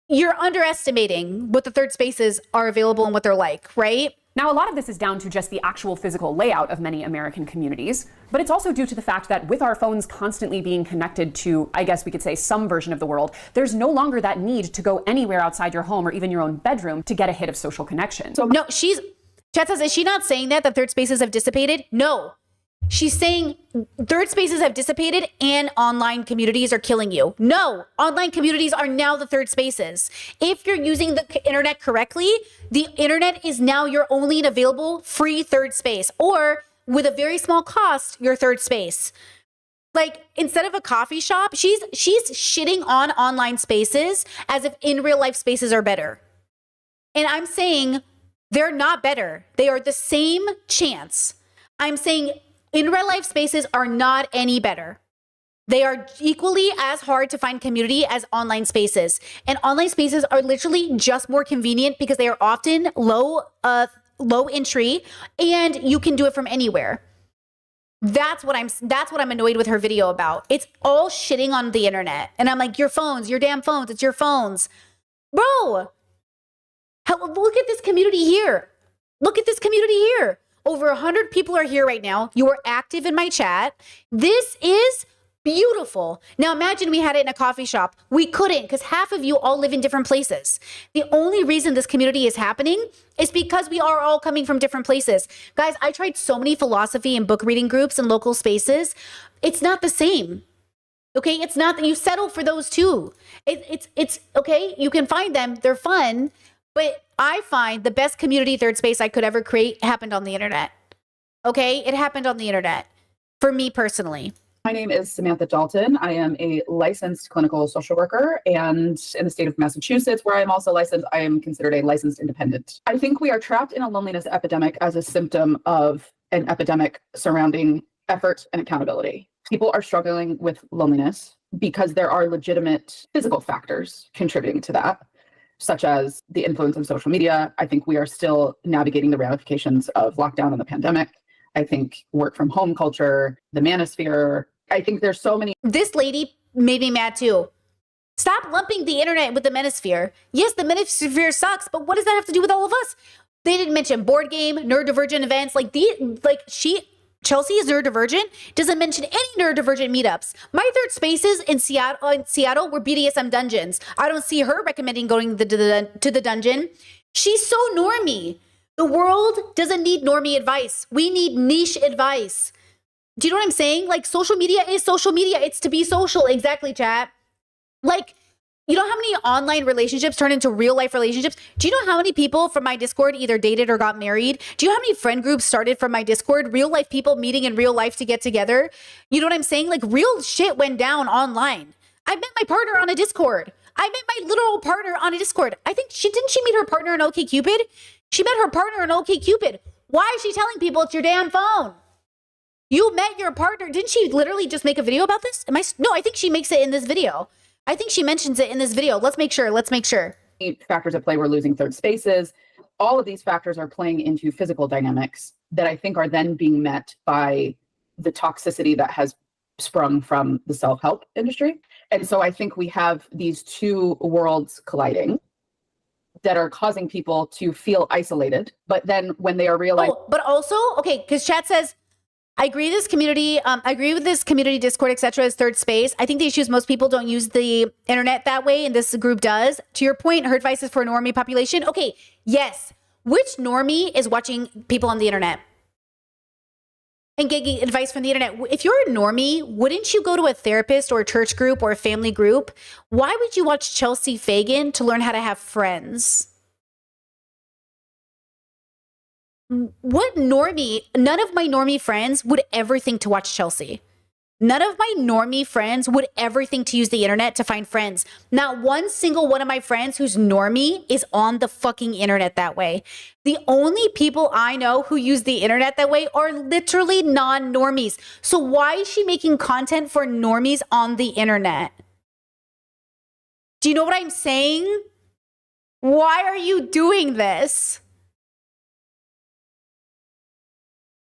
you're underestimating what the third spaces are available and what they're like, right? Now, a lot of this is down to just the actual physical layout of many American communities, but it's also due to the fact that with our phones constantly being connected to, I guess we could say, some version of the world, there's no longer that need to go anywhere outside your home or even your own bedroom to get a hit of social connection. So no, Chat says, is she not saying that the third spaces have dissipated? No. She's saying third spaces have dissipated and online communities are killing you. No, online communities are now the third spaces. If you're using the internet correctly, the internet is now your only and available free third space, or with a very small cost, your third space. Like, instead of a coffee shop, she's shitting on online spaces as if in real life spaces are better. And I'm saying they're not better. They are the same chance. I'm saying in real life spaces are not any better. They are equally as hard to find community as online spaces. And online spaces are literally just more convenient because they are often low entry and you can do it from anywhere. That's what I'm annoyed with her video about. It's all shitting on the internet. And I'm like, your phones, your damn phones, it's your phones. Bro, look at this community here. Look at this community here. Over 100 people are here right now. You are active in my chat. This is beautiful. Now imagine we had it in a coffee shop. We couldn't because half of you all live in different places. The only reason this community is happening is because we are all coming from different places. Guys, I tried so many philosophy and book reading groups and local spaces. It's not the same. Okay, it's not that you settle for those too. It's okay. You can find them. They're fun. But I find the best community third space I could ever create happened on the internet. Okay? It happened on the internet for me personally. My name is Samantha Dalton. I am a licensed clinical social worker, and in the state of Massachusetts, where I'm also licensed, I am considered a licensed independent. I think we are trapped in a loneliness epidemic as a symptom of an epidemic surrounding effort and accountability. People are struggling with loneliness because there are legitimate physical factors contributing to that, such as the influence of social media. I think we are still navigating the ramifications of lockdown and the pandemic. I think work from home culture, the manosphere. I think there's so many. This lady made me mad too. Stop lumping the internet with the manosphere. Yes, the manosphere sucks, but what does that have to do with all of us? They didn't mention board game, neurodivergent events. Chelsea is neurodivergent, doesn't mention any neurodivergent meetups. My third spaces in Seattle were BDSM dungeons. I don't see her recommending going to the dungeon. She's so normie. The world doesn't need normie advice. We need niche advice. Do you know what I'm saying? Like, social media is social media. It's to be social. Exactly, chat. Like, you know how many online relationships turn into real life relationships? Do you know how many people from my Discord either dated or got married? Do you know how many friend groups started from my Discord? Real life people meeting in real life to get together. You know what I'm saying? Like, real shit went down online. I met my partner on a Discord. I met my literal partner on a Discord. I think didn't she meet her partner on OkCupid? She met her partner on OkCupid. Why is she telling people it's your damn phone? You met your partner. Didn't she literally just make a video about this? No, I think she makes it in this video. I think she mentions it in this video. Let's make sure. Factors at play, we're losing third spaces. All of these factors are playing into physical dynamics that I think are then being met by the toxicity that has sprung from the self-help industry. And so I think we have these two worlds colliding that are causing people to feel isolated. But then when they are realizing, but also, okay, because chat says, I agree with this community Discord, etc. as third space. I think the issue is most people don't use the internet that way, and this group does. To your point, her advice is for a normie population. Okay, yes. Which normie is watching people on the internet and getting advice from the internet? If you're a normie, wouldn't you go to a therapist or a church group or a family group? Why would you watch Chelsea Fagan to learn how to have friends? What normie? None of my normie friends would ever think to watch Chelsea. None of my normie friends would ever think to use the internet to find friends. Not one single one of my friends who's normie is on the fucking internet that way. The only people I know who use the internet that way are literally non-normies. So why is she making content for normies on the internet? Do you know what I'm saying? Why are you doing this?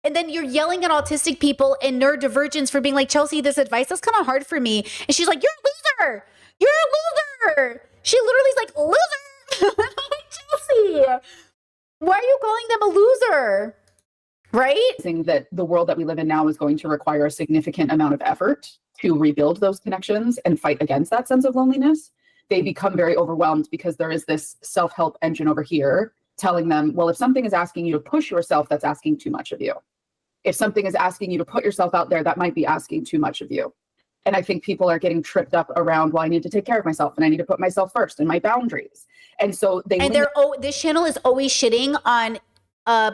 And then you're yelling at autistic people and neurodivergents for being like, Chelsea, this advice is kind of hard for me. And she's like, you're a loser. You're a loser. She literally is like, loser. Chelsea, why are you calling them a loser? Right? that the world that we live in now is going to require a significant amount of effort to rebuild those connections and fight against that sense of loneliness. They become very overwhelmed because there is this self-help engine over here telling them, well, if something is asking you to push yourself, that's asking too much of you. If something is asking you to put yourself out there, that might be asking too much of you. And I think people are getting tripped up around, well, I need to take care of myself and I need to put myself first and my boundaries. And so this channel is always shitting on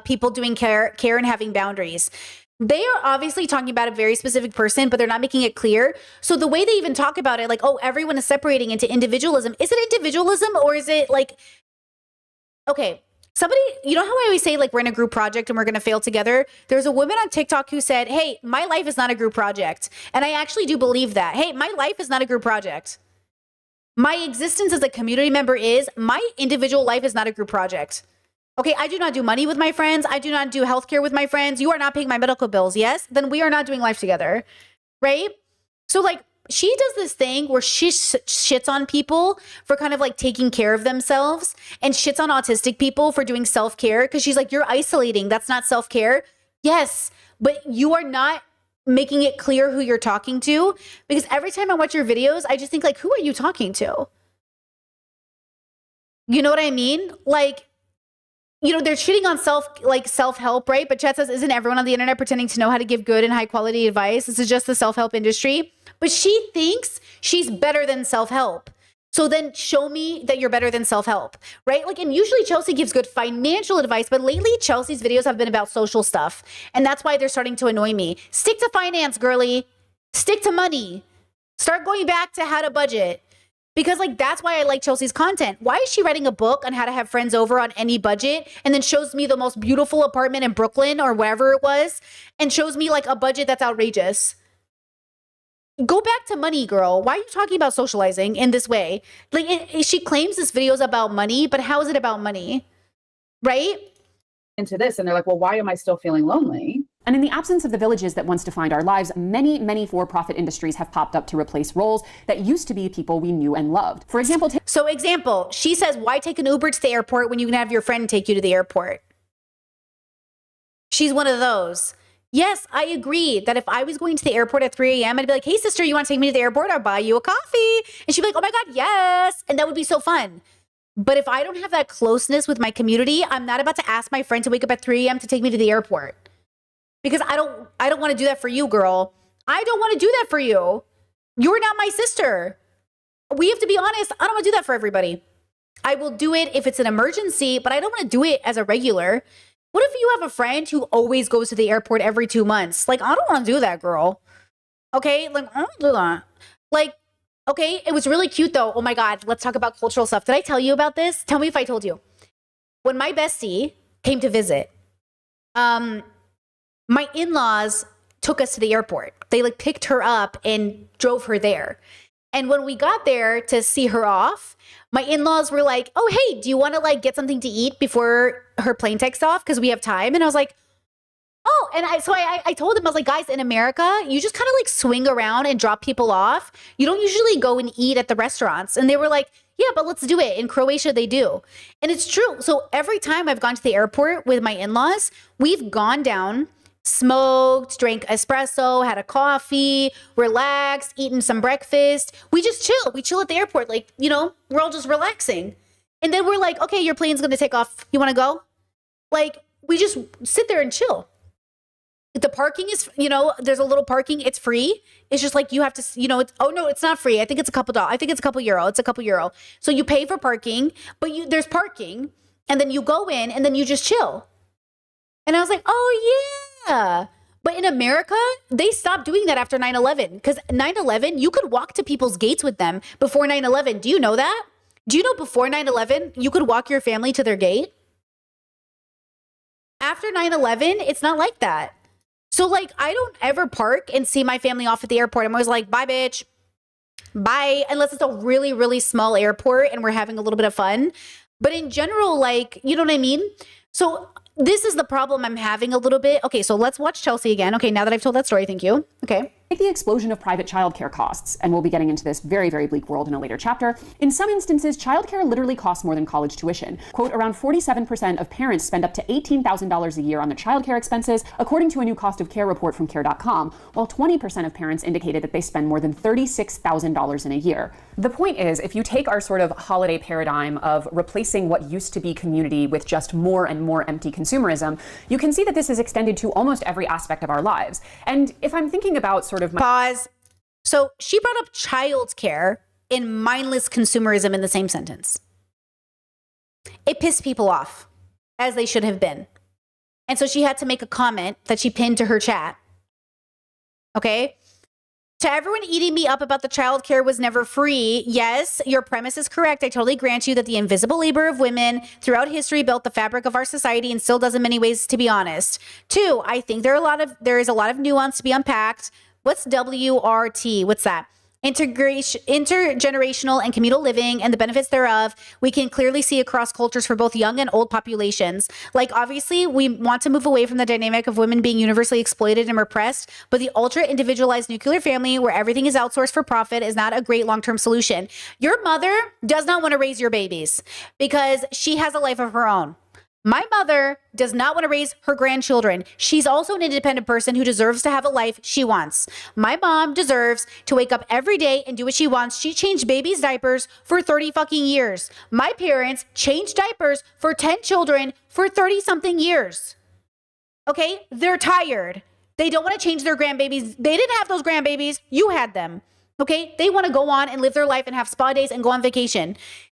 people doing care and having boundaries. They are obviously talking about a very specific person, but they're not making it clear. So the way they even talk about it, like, oh, everyone is separating into individualism. Is it individualism or is it like, okay, somebody, you know how I always say, like, we're in a group project and we're going to fail together? There's a woman on TikTok who said, hey, my life is not a group project. And I actually do believe that. Hey, my life is not a group project. My existence as a community member is. My individual life is not a group project. Okay, I do not do money with my friends. I do not do healthcare with my friends. You are not paying my medical bills. Yes? Then we are not doing life together. Right? So, like, she does this thing where she shits on people for kind of like taking care of themselves and shits on autistic people for doing self-care because she's like, you're isolating. That's not self-care. Yes, but you are not making it clear who you're talking to, because every time I watch your videos, I just think like, who are you talking to? You know what I mean? Like, you know, they're shitting on self-help, right? But chat says, isn't everyone on the internet pretending to know how to give good and high quality advice? This is just the self-help industry. But she thinks she's better than self-help. So then show me that you're better than self-help, right? Like, and usually Chelsea gives good financial advice, but lately Chelsea's videos have been about social stuff. And that's why they're starting to annoy me. Stick to finance, girly. Stick to money. Start going back to how to budget. Because, like, that's why I like Chelsea's content. Why is she writing a book on how to have friends over on any budget and then shows me the most beautiful apartment in Brooklyn or wherever it was and shows me like a budget that's outrageous? Go back to money, girl. Why are you talking about socializing in this way? Like, she claims this video is about money, but how is it about money? Right? Into this, and they're like, well, why am I still feeling lonely? And in the absence of the villages that once defined our lives, many for-profit industries have popped up to replace roles that used to be people we knew and loved. For example, she says, why take an Uber to the airport when you can have your friend take you to the airport? She's one of those. Yes, I agree that if I was going to the airport at 3 a.m., I'd be like, hey, sister, you want to take me to the airport? I'll buy you a coffee. And she'd be like, oh my God, yes. And that would be so fun. But if I don't have that closeness with my community, I'm not about to ask my friend to wake up at 3 a.m. to take me to the airport. Because I don't want to do that for you, girl. I don't want to do that for you. You're not my sister. We have to be honest. I don't want to do that for everybody. I will do it if it's an emergency, but I don't want to do it as a regular. What if you have a friend who always goes to the airport every 2 months? Like, I don't want to do that, girl. Okay? Like, I don't do that. Like, okay, it was really cute though. Oh my God, let's talk about cultural stuff. Did I tell you about this? Tell me if I told you. When my bestie came to visit, my in-laws took us to the airport. They like picked her up and drove her there. And when we got there to see her off, my in-laws were like, oh, hey, do you want to like get something to eat before her plane takes off? Because we have time. And I was like, Oh, and I told them, I was like, guys, in America, you just kind of like swing around and drop people off. You don't usually go and eat at the restaurants. And they were like, yeah, but let's do it. In Croatia, they do. And it's true. So every time I've gone to the airport with my in-laws, we've gone down, smoked, drank espresso, had a coffee, relaxed, eaten some breakfast. We just chill. We chill at the airport. Like, you know, we're all just relaxing. And then we're like, okay, your plane's going to take off. You want to go? Like, we just sit there and chill. The parking is, you know, there's a little parking. It's free. It's just like you have to, you know, it's, oh no, it's not free. I think it's a couple dollars. I think it's a couple euro. It's a couple euro. So you pay for parking, but there's parking, and then you go in and then you just chill. And I was like, oh yeah. But in America, they stopped doing that after 9/11, because 9/11, you could walk to people's gates with them before 9/11. Do you know that? Do you know before 9/11, you could walk your family to their gate? After 9/11, it's not like that. So like, I don't ever park and see my family off at the airport. I'm always like, bye, bitch. Bye. Unless it's a really, really small airport and we're having a little bit of fun. But in general, like, you know what I mean? So this is the problem I'm having a little bit. Okay, so let's watch Chelsea again. Okay, now that I've told that story, thank you. Okay. The explosion of private childcare costs, and we'll be getting into this very, very bleak world in a later chapter. In some instances, childcare literally costs more than college tuition. Quote, around 47% of parents spend up to $18,000 a year on their childcare expenses, according to a new cost of care report from care.com, while 20% of parents indicated that they spend more than $36,000 in a year. The point is, if you take our sort of holiday paradigm of replacing what used to be community with just more and more empty consumerism, you can see that this is extended to almost every aspect of our lives. And if I'm thinking about sort of pause. So she brought up childcare and mindless consumerism in the same sentence. It pissed people off, as they should have been. And so she had to make a comment that she pinned to her chat. Okay? To everyone eating me up about the childcare was never free, yes, your premise is correct. I totally grant you that the invisible labor of women throughout history built the fabric of our society and still does in many ways, to be honest. Two, I think there is a lot of nuance to be unpacked. What's WRT? What's that? Intergenerational and communal living and the benefits thereof, we can clearly see across cultures for both young and old populations. Like, obviously, we want to move away from the dynamic of women being universally exploited and repressed, but the ultra-individualized nuclear family where everything is outsourced for profit is not a great long-term solution. Your mother does not want to raise your babies because she has a life of her own. My mother does not want to raise her grandchildren. She's also an independent person who deserves to have a life she wants. My mom deserves to wake up every day and do what she wants. She changed babies' diapers for 30 fucking years. My parents changed diapers for 10 children for 30 something years. Okay? They're tired. They don't want to change their grandbabies. They didn't have those grandbabies. You had them. Okay? They want to go on and live their life and have spa days and go on vacation.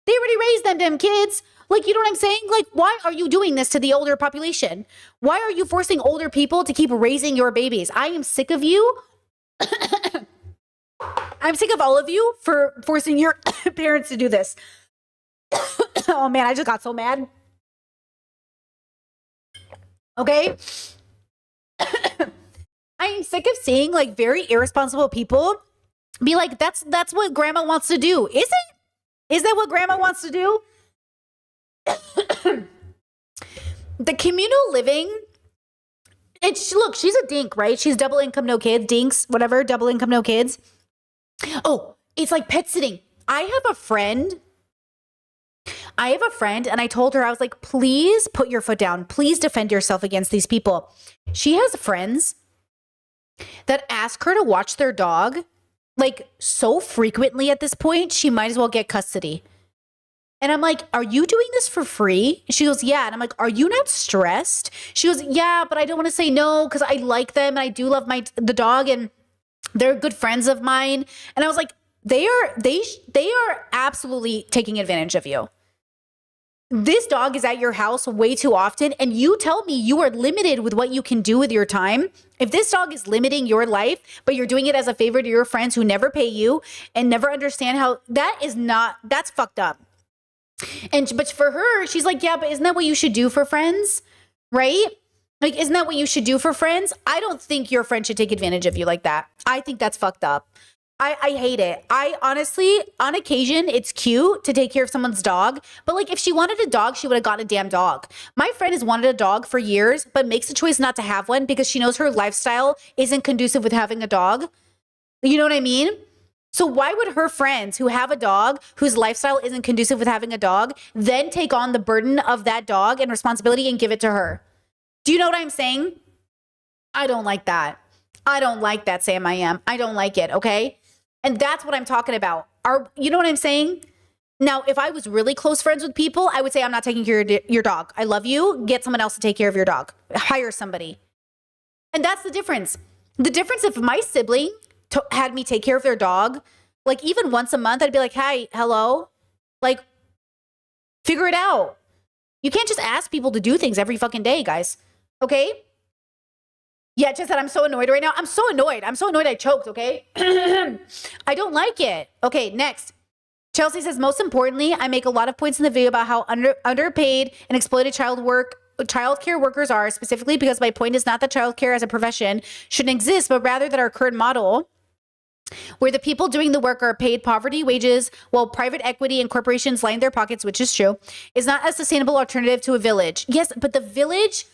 They already raised them, damn kids. Like, you know what I'm saying? Like, why are you doing this to the older population? Why are you forcing older people to keep raising your babies? I am sick of you. I'm sick of all of you for forcing your parents to do this. Oh man, I just got so mad. Okay? I am sick of seeing like very irresponsible people be like, that's what grandma wants to do. Is it? Is that what grandma wants to do? The communal living, look, she's a dink, right? She's double income, no kids, dinks, whatever, double income, no kids. Oh, it's like pet sitting. I have a friend and I told her, I was like, please put your foot down. Please defend yourself against these people. She has friends that ask her to watch their dog like so frequently at this point, she might as well get custody. And I'm like, are you doing this for free? She goes, yeah. And I'm like, are you not stressed? She goes, yeah, but I don't want to say no because I like them and I do love the dog and they're good friends of mine. And I was like, they are absolutely taking advantage of you. This dog is at your house way too often and you tell me you are limited with what you can do with your time. If this dog is limiting your life, but you're doing it as a favor to your friends who never pay you and never understand how, that's fucked up. But for her, she's like, yeah, but isn't that what you should do for friends? Right? Like, isn't that what you should do for friends? I don't think your friend should take advantage of you like that. I think that's fucked up. I hate it. I honestly, on occasion, it's cute to take care of someone's dog. But like if she wanted a dog, she would have gotten a damn dog. My friend has wanted a dog for years, but makes the choice not to have one because she knows her lifestyle isn't conducive with having a dog. You know what I mean? So why would her friends who have a dog, whose lifestyle isn't conducive with having a dog, then take on the burden of that dog and responsibility and give it to her? Do you know what I'm saying? I don't like that. I don't like that, Sam. I don't like it, okay? And that's what I'm talking about. You know what I'm saying? Now, if I was really close friends with people, I would say I'm not taking care of your dog. I love you. Get someone else to take care of your dog. Hire somebody. And that's the difference. The difference if my sibling had me take care of their dog, like even once a month, I'd be like, hi, hello. Like, figure it out. You can't just ask people to do things every fucking day, guys. Okay? Yeah, just that I'm so annoyed right now. I'm so annoyed I choked, okay? I don't like it. Okay, next. Chelsea says, most importantly, I make a lot of points in the video about how underpaid and exploited childcare workers are, specifically because my point is not that childcare as a profession shouldn't exist, but rather that our current model, where the people doing the work are paid poverty wages while private equity and corporations line their pockets, which is true, is not a sustainable alternative to a village. Yes, but the village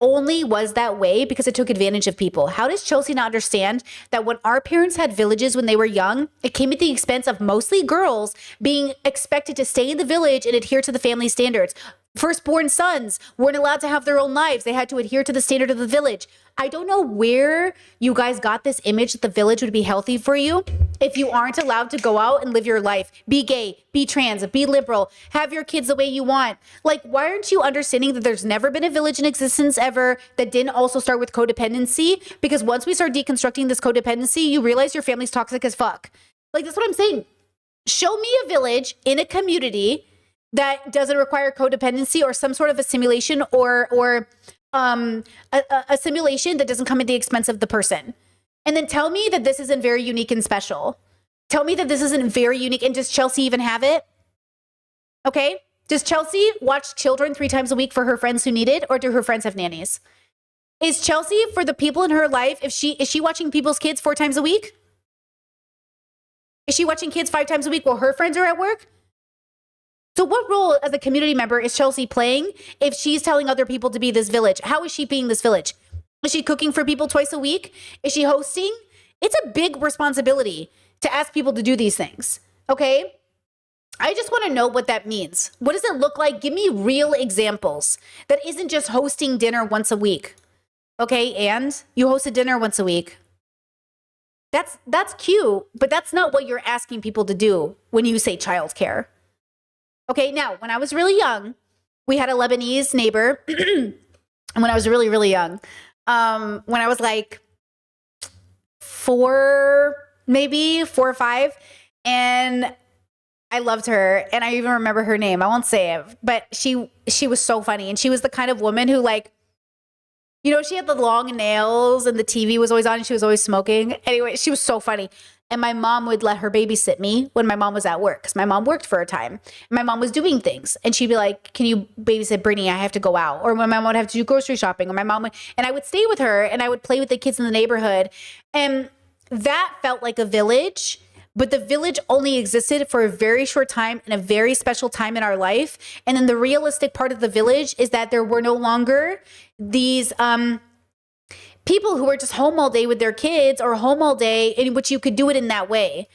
only was that way because it took advantage of people. How does Chelsea not understand that when our parents had villages when they were young, it came at the expense of mostly girls being expected to stay in the village and adhere to the family standards? Firstborn sons weren't allowed to have their own lives. They had to adhere to the standard of the village. I don't know where you guys got this image that the village would be healthy for you if you aren't allowed to go out and live your life. Be gay, be trans, be liberal, have your kids the way you want. Like, why aren't you understanding that there's never been a village in existence ever that didn't also start with codependency? Because once we start deconstructing this codependency, you realize your family's toxic as fuck. Like, that's what I'm saying. Show me a village in a community that doesn't require codependency or some sort of a simulation or a simulation that doesn't come at the expense of the person. And then tell me that this isn't very unique and special. Tell me that this isn't very unique. And does Chelsea even have it? Okay. Does Chelsea watch children 3 times a week for her friends who need it, or do her friends have nannies? Is Chelsea, for the people in her life, is she watching people's kids 4 times a week? Is she watching kids 5 times a week while her friends are at work? So what role as a community member is Chelsea playing if she's telling other people to be this village? How is she being this village? Is she cooking for people twice a week? Is she hosting? It's a big responsibility to ask people to do these things, okay? I just want to know what that means. What does it look like? Give me real examples that isn't just hosting dinner once a week, okay? And you host a dinner once a week. That's cute, but that's not what you're asking people to do when you say childcare. Okay, now, when I was really young, we had a Lebanese neighbor. When I was really, really young, when I was like 4 or 5, and I loved her, and I even remember her name. I won't say it, but she was so funny, and she was the kind of woman who, like, you know, she had the long nails, and the TV was always on, and she was always smoking. Anyway, she was so funny. And my mom would let her babysit me when my mom was at work, because my mom worked for a time. My mom was doing things, and she'd be like, can you babysit Brittany? I have to go out. Or when my mom would have to do grocery shopping, or my mom would, and I would stay with her, and I would play with the kids in the neighborhood. And that felt like a village, but the village only existed for a very short time and a very special time in our life. And then the realistic part of the village is that there were no longer these people who were just home all day with their kids, or home all day in which you could do it in that way.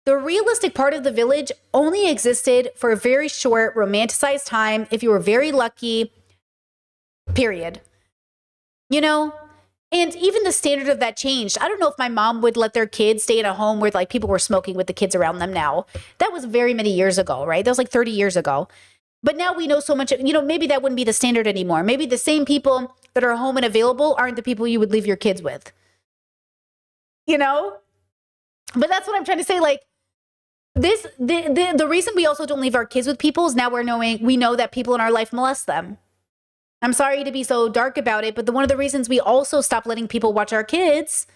The realistic part of the village only existed for a very short, romanticized time if you were very lucky, period. You know? And even the standard of that changed. I don't know if my mom would let their kids stay in a home where like people were smoking with the kids around them now. That was very many years ago, right? That was like 30 years ago. But now we know so much, you know, maybe that wouldn't be the standard anymore. Maybe the same people that are home and available aren't the people you would leave your kids with. You know? But that's what I'm trying to say. Like, the reason we also don't leave our kids with people is now we know that people in our life molest them. I'm sorry to be so dark about it, but one of the reasons we also stopped letting people watch our kids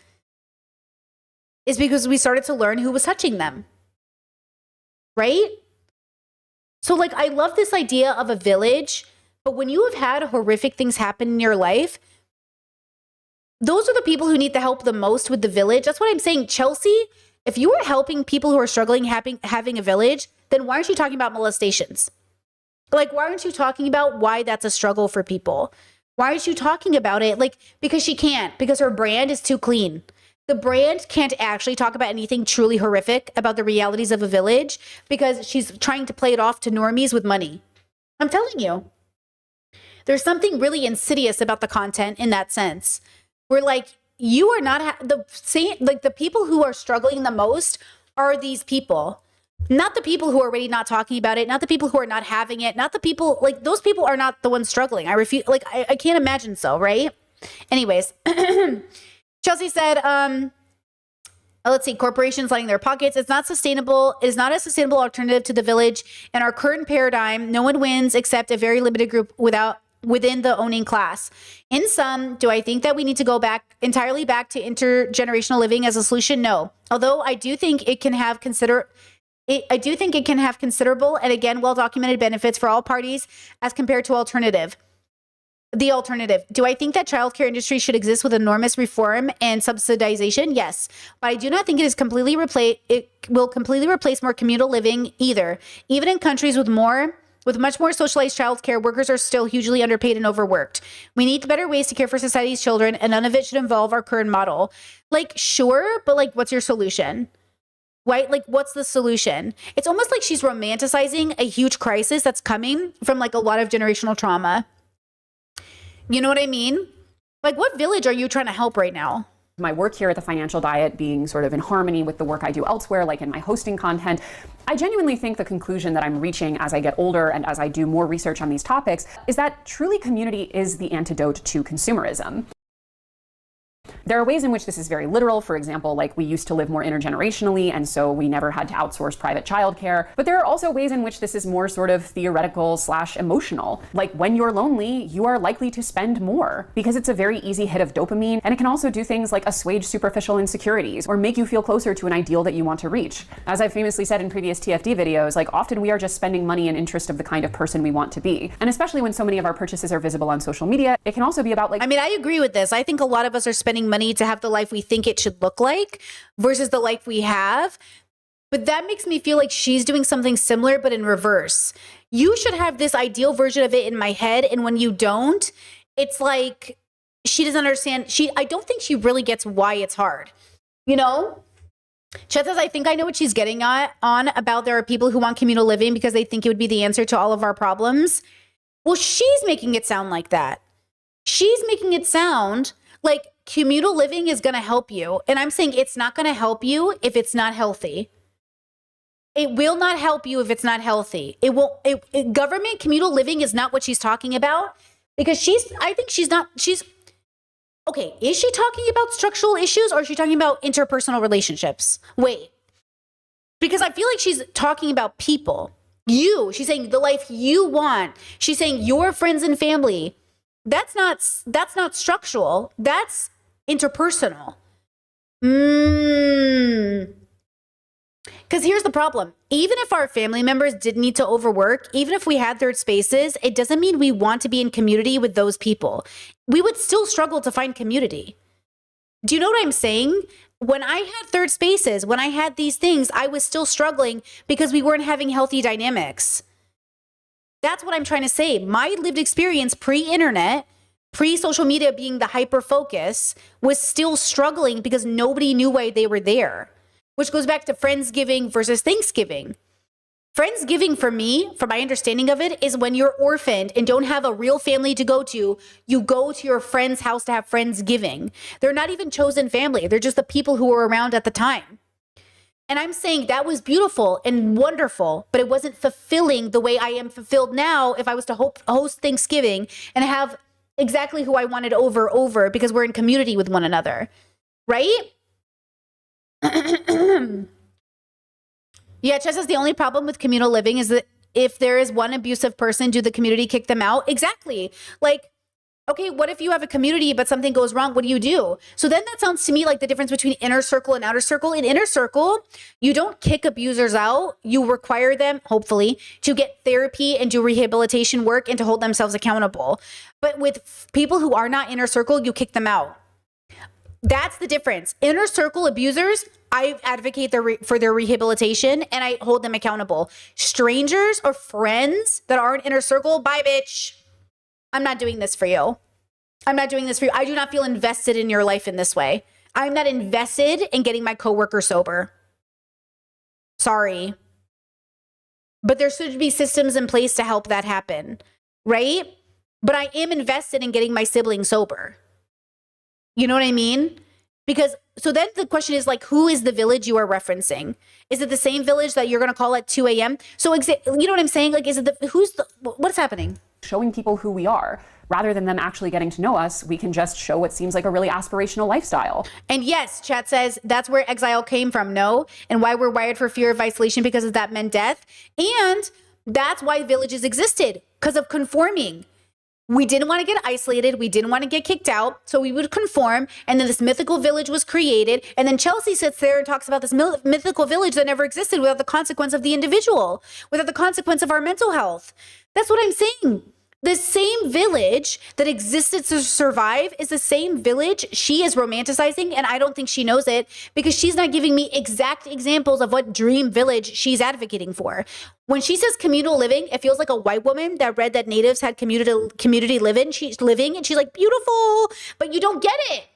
is because we started to learn who was touching them. Right? So, like, I love this idea of a village, but when you have had horrific things happen in your life, those are the people who need the help the most with the village. That's what I'm saying. Chelsea If you were helping people who are struggling having a village, then why aren't you talking about molestations? Like, why aren't you talking about why that's a struggle for people? Why aren't you talking about it? Like, because she can't, because her brand is too clean. The brand can't actually talk about anything truly horrific about the realities of a village because she's trying to play it off to normies with money. I'm telling you. There's something really insidious about the content in that sense. Where like, you are not the people who are struggling the most are these people. Not the people who are already not talking about it, not the people who are not having it, not the people, like, those people are not the ones struggling. I refuse, like, I can't imagine so, right? Anyways, Chelsea said, let's see, corporations lining their pockets. It's not sustainable. It is not a sustainable alternative to the village. In our current paradigm, no one wins except a very limited group within the owning class. In sum, do I think that we need to go entirely back to intergenerational living as a solution? No. Although I do think it can have considerable and again well-documented benefits for all parties as compared to the alternative. Do I think that childcare industry should exist with enormous reform and subsidization? Yes, but I do not think it will completely replace more communal living either. Even in countries with much more socialized childcare, workers are still hugely underpaid and overworked. We need better ways to care for society's children, and none of it should involve our current model. Like, sure, but like, what's your solution? Right? Like, what's the solution? It's almost like she's romanticizing a huge crisis that's coming from like a lot of generational trauma. You know what I mean? Like, what village are you trying to help right now? My work here at the Financial Diet being sort of in harmony with the work I do elsewhere, like in my hosting content, I genuinely think the conclusion that I'm reaching as I get older and as I do more research on these topics is that truly community is the antidote to consumerism. There are ways in which this is very literal. For example, like we used to live more intergenerationally, and so we never had to outsource private childcare. But there are also ways in which this is more sort of theoretical / emotional. Like when you're lonely, you are likely to spend more because it's a very easy hit of dopamine. And it can also do things like assuage superficial insecurities or make you feel closer to an ideal that you want to reach. As I've famously said in previous TFD videos, like often we are just spending money in interest of the kind of person we want to be. And especially when so many of our purchases are visible on social media, it can also be about like, I mean, I agree with this. I think a lot of us are spending money to have the life we think it should look like versus the life we have. But that makes me feel like she's doing something similar, but in reverse. You should have this ideal version of it in my head. And when you don't, it's like she doesn't understand. I don't think she really gets why it's hard. You know? Chet says, I think I know what she's getting on about there are people who want communal living because they think it would be the answer to all of our problems. Well, she's making it sound like that. She's making it sound like communal living is going to help you. And I'm saying it's not going to help you if it's not healthy. It will not help you if it's not healthy. Government communal living is not what she's talking about because okay, is she talking about structural issues or is she talking about interpersonal relationships? Wait, because I feel like she's talking about people. She's saying the life you want. She's saying your friends and family. That's not structural. That's interpersonal. Because here's the problem. Even if our family members did need to overwork, even if we had third spaces, it doesn't mean we want to be in community with those people. We would still struggle to find community. Do you know what I'm saying? When I had third spaces, when I had these things, I was still struggling because we weren't having healthy dynamics. That's what I'm trying to say. My lived experience pre-internet, pre-social media being the hyper focus, was still struggling because nobody knew why they were there. Which goes back to Friendsgiving versus Thanksgiving. Friendsgiving for me, from my understanding of it, is when you're orphaned and don't have a real family to go to, you go to your friend's house to have Friendsgiving. They're not even chosen family. They're just the people who were around at the time. And I'm saying that was beautiful and wonderful, but it wasn't fulfilling the way I am fulfilled now if I was to host Thanksgiving and have exactly who I wanted over because we're in community with one another, right? Yeah, Chess says the only problem with communal living is that if there is one abusive person, do the community kick them out? Exactly. Like, okay, what if you have a community but something goes wrong? What do you do? So then that sounds to me like the difference between inner circle and outer circle. In inner circle, you don't kick abusers out. You require them, hopefully, to get therapy and do rehabilitation work and to hold themselves accountable. But with people who are not inner circle, you kick them out. That's the difference. Inner circle abusers, I advocate for their rehabilitation and I hold them accountable. Strangers or friends that aren't inner circle, bye, bitch. I'm not doing this for you. I'm not doing this for you. I do not feel invested in your life in this way. I'm not invested in getting my coworker sober. Sorry. But there should be systems in place to help that happen, right? But I am invested in getting my sibling sober. You know what I mean? Because, so then the question is like, who is the village you are referencing? Is it the same village that you're going to call at 2 a.m.? So, you know what I'm saying? Like, is it what's happening? Showing people who we are. Rather than them actually getting to know us, we can just show what seems like a really aspirational lifestyle. And yes, chat says that's where exile came from. No. And why we're wired for fear of isolation because of that meant death. And that's why villages existed, because of conforming. We didn't want to get isolated. We didn't want to get kicked out. So we would conform. And then this mythical village was created. And then Chelsea sits there and talks about this mythical village that never existed without the consequence of the individual, without the consequence of our mental health. That's what I'm saying. The same village that existed to survive is the same village she is romanticizing, and I don't think she knows it because she's not giving me exact examples of what dream village she's advocating for. When she says communal living, it feels like a white woman that read that natives had community living. She's living, and she's like, beautiful, but you don't get it.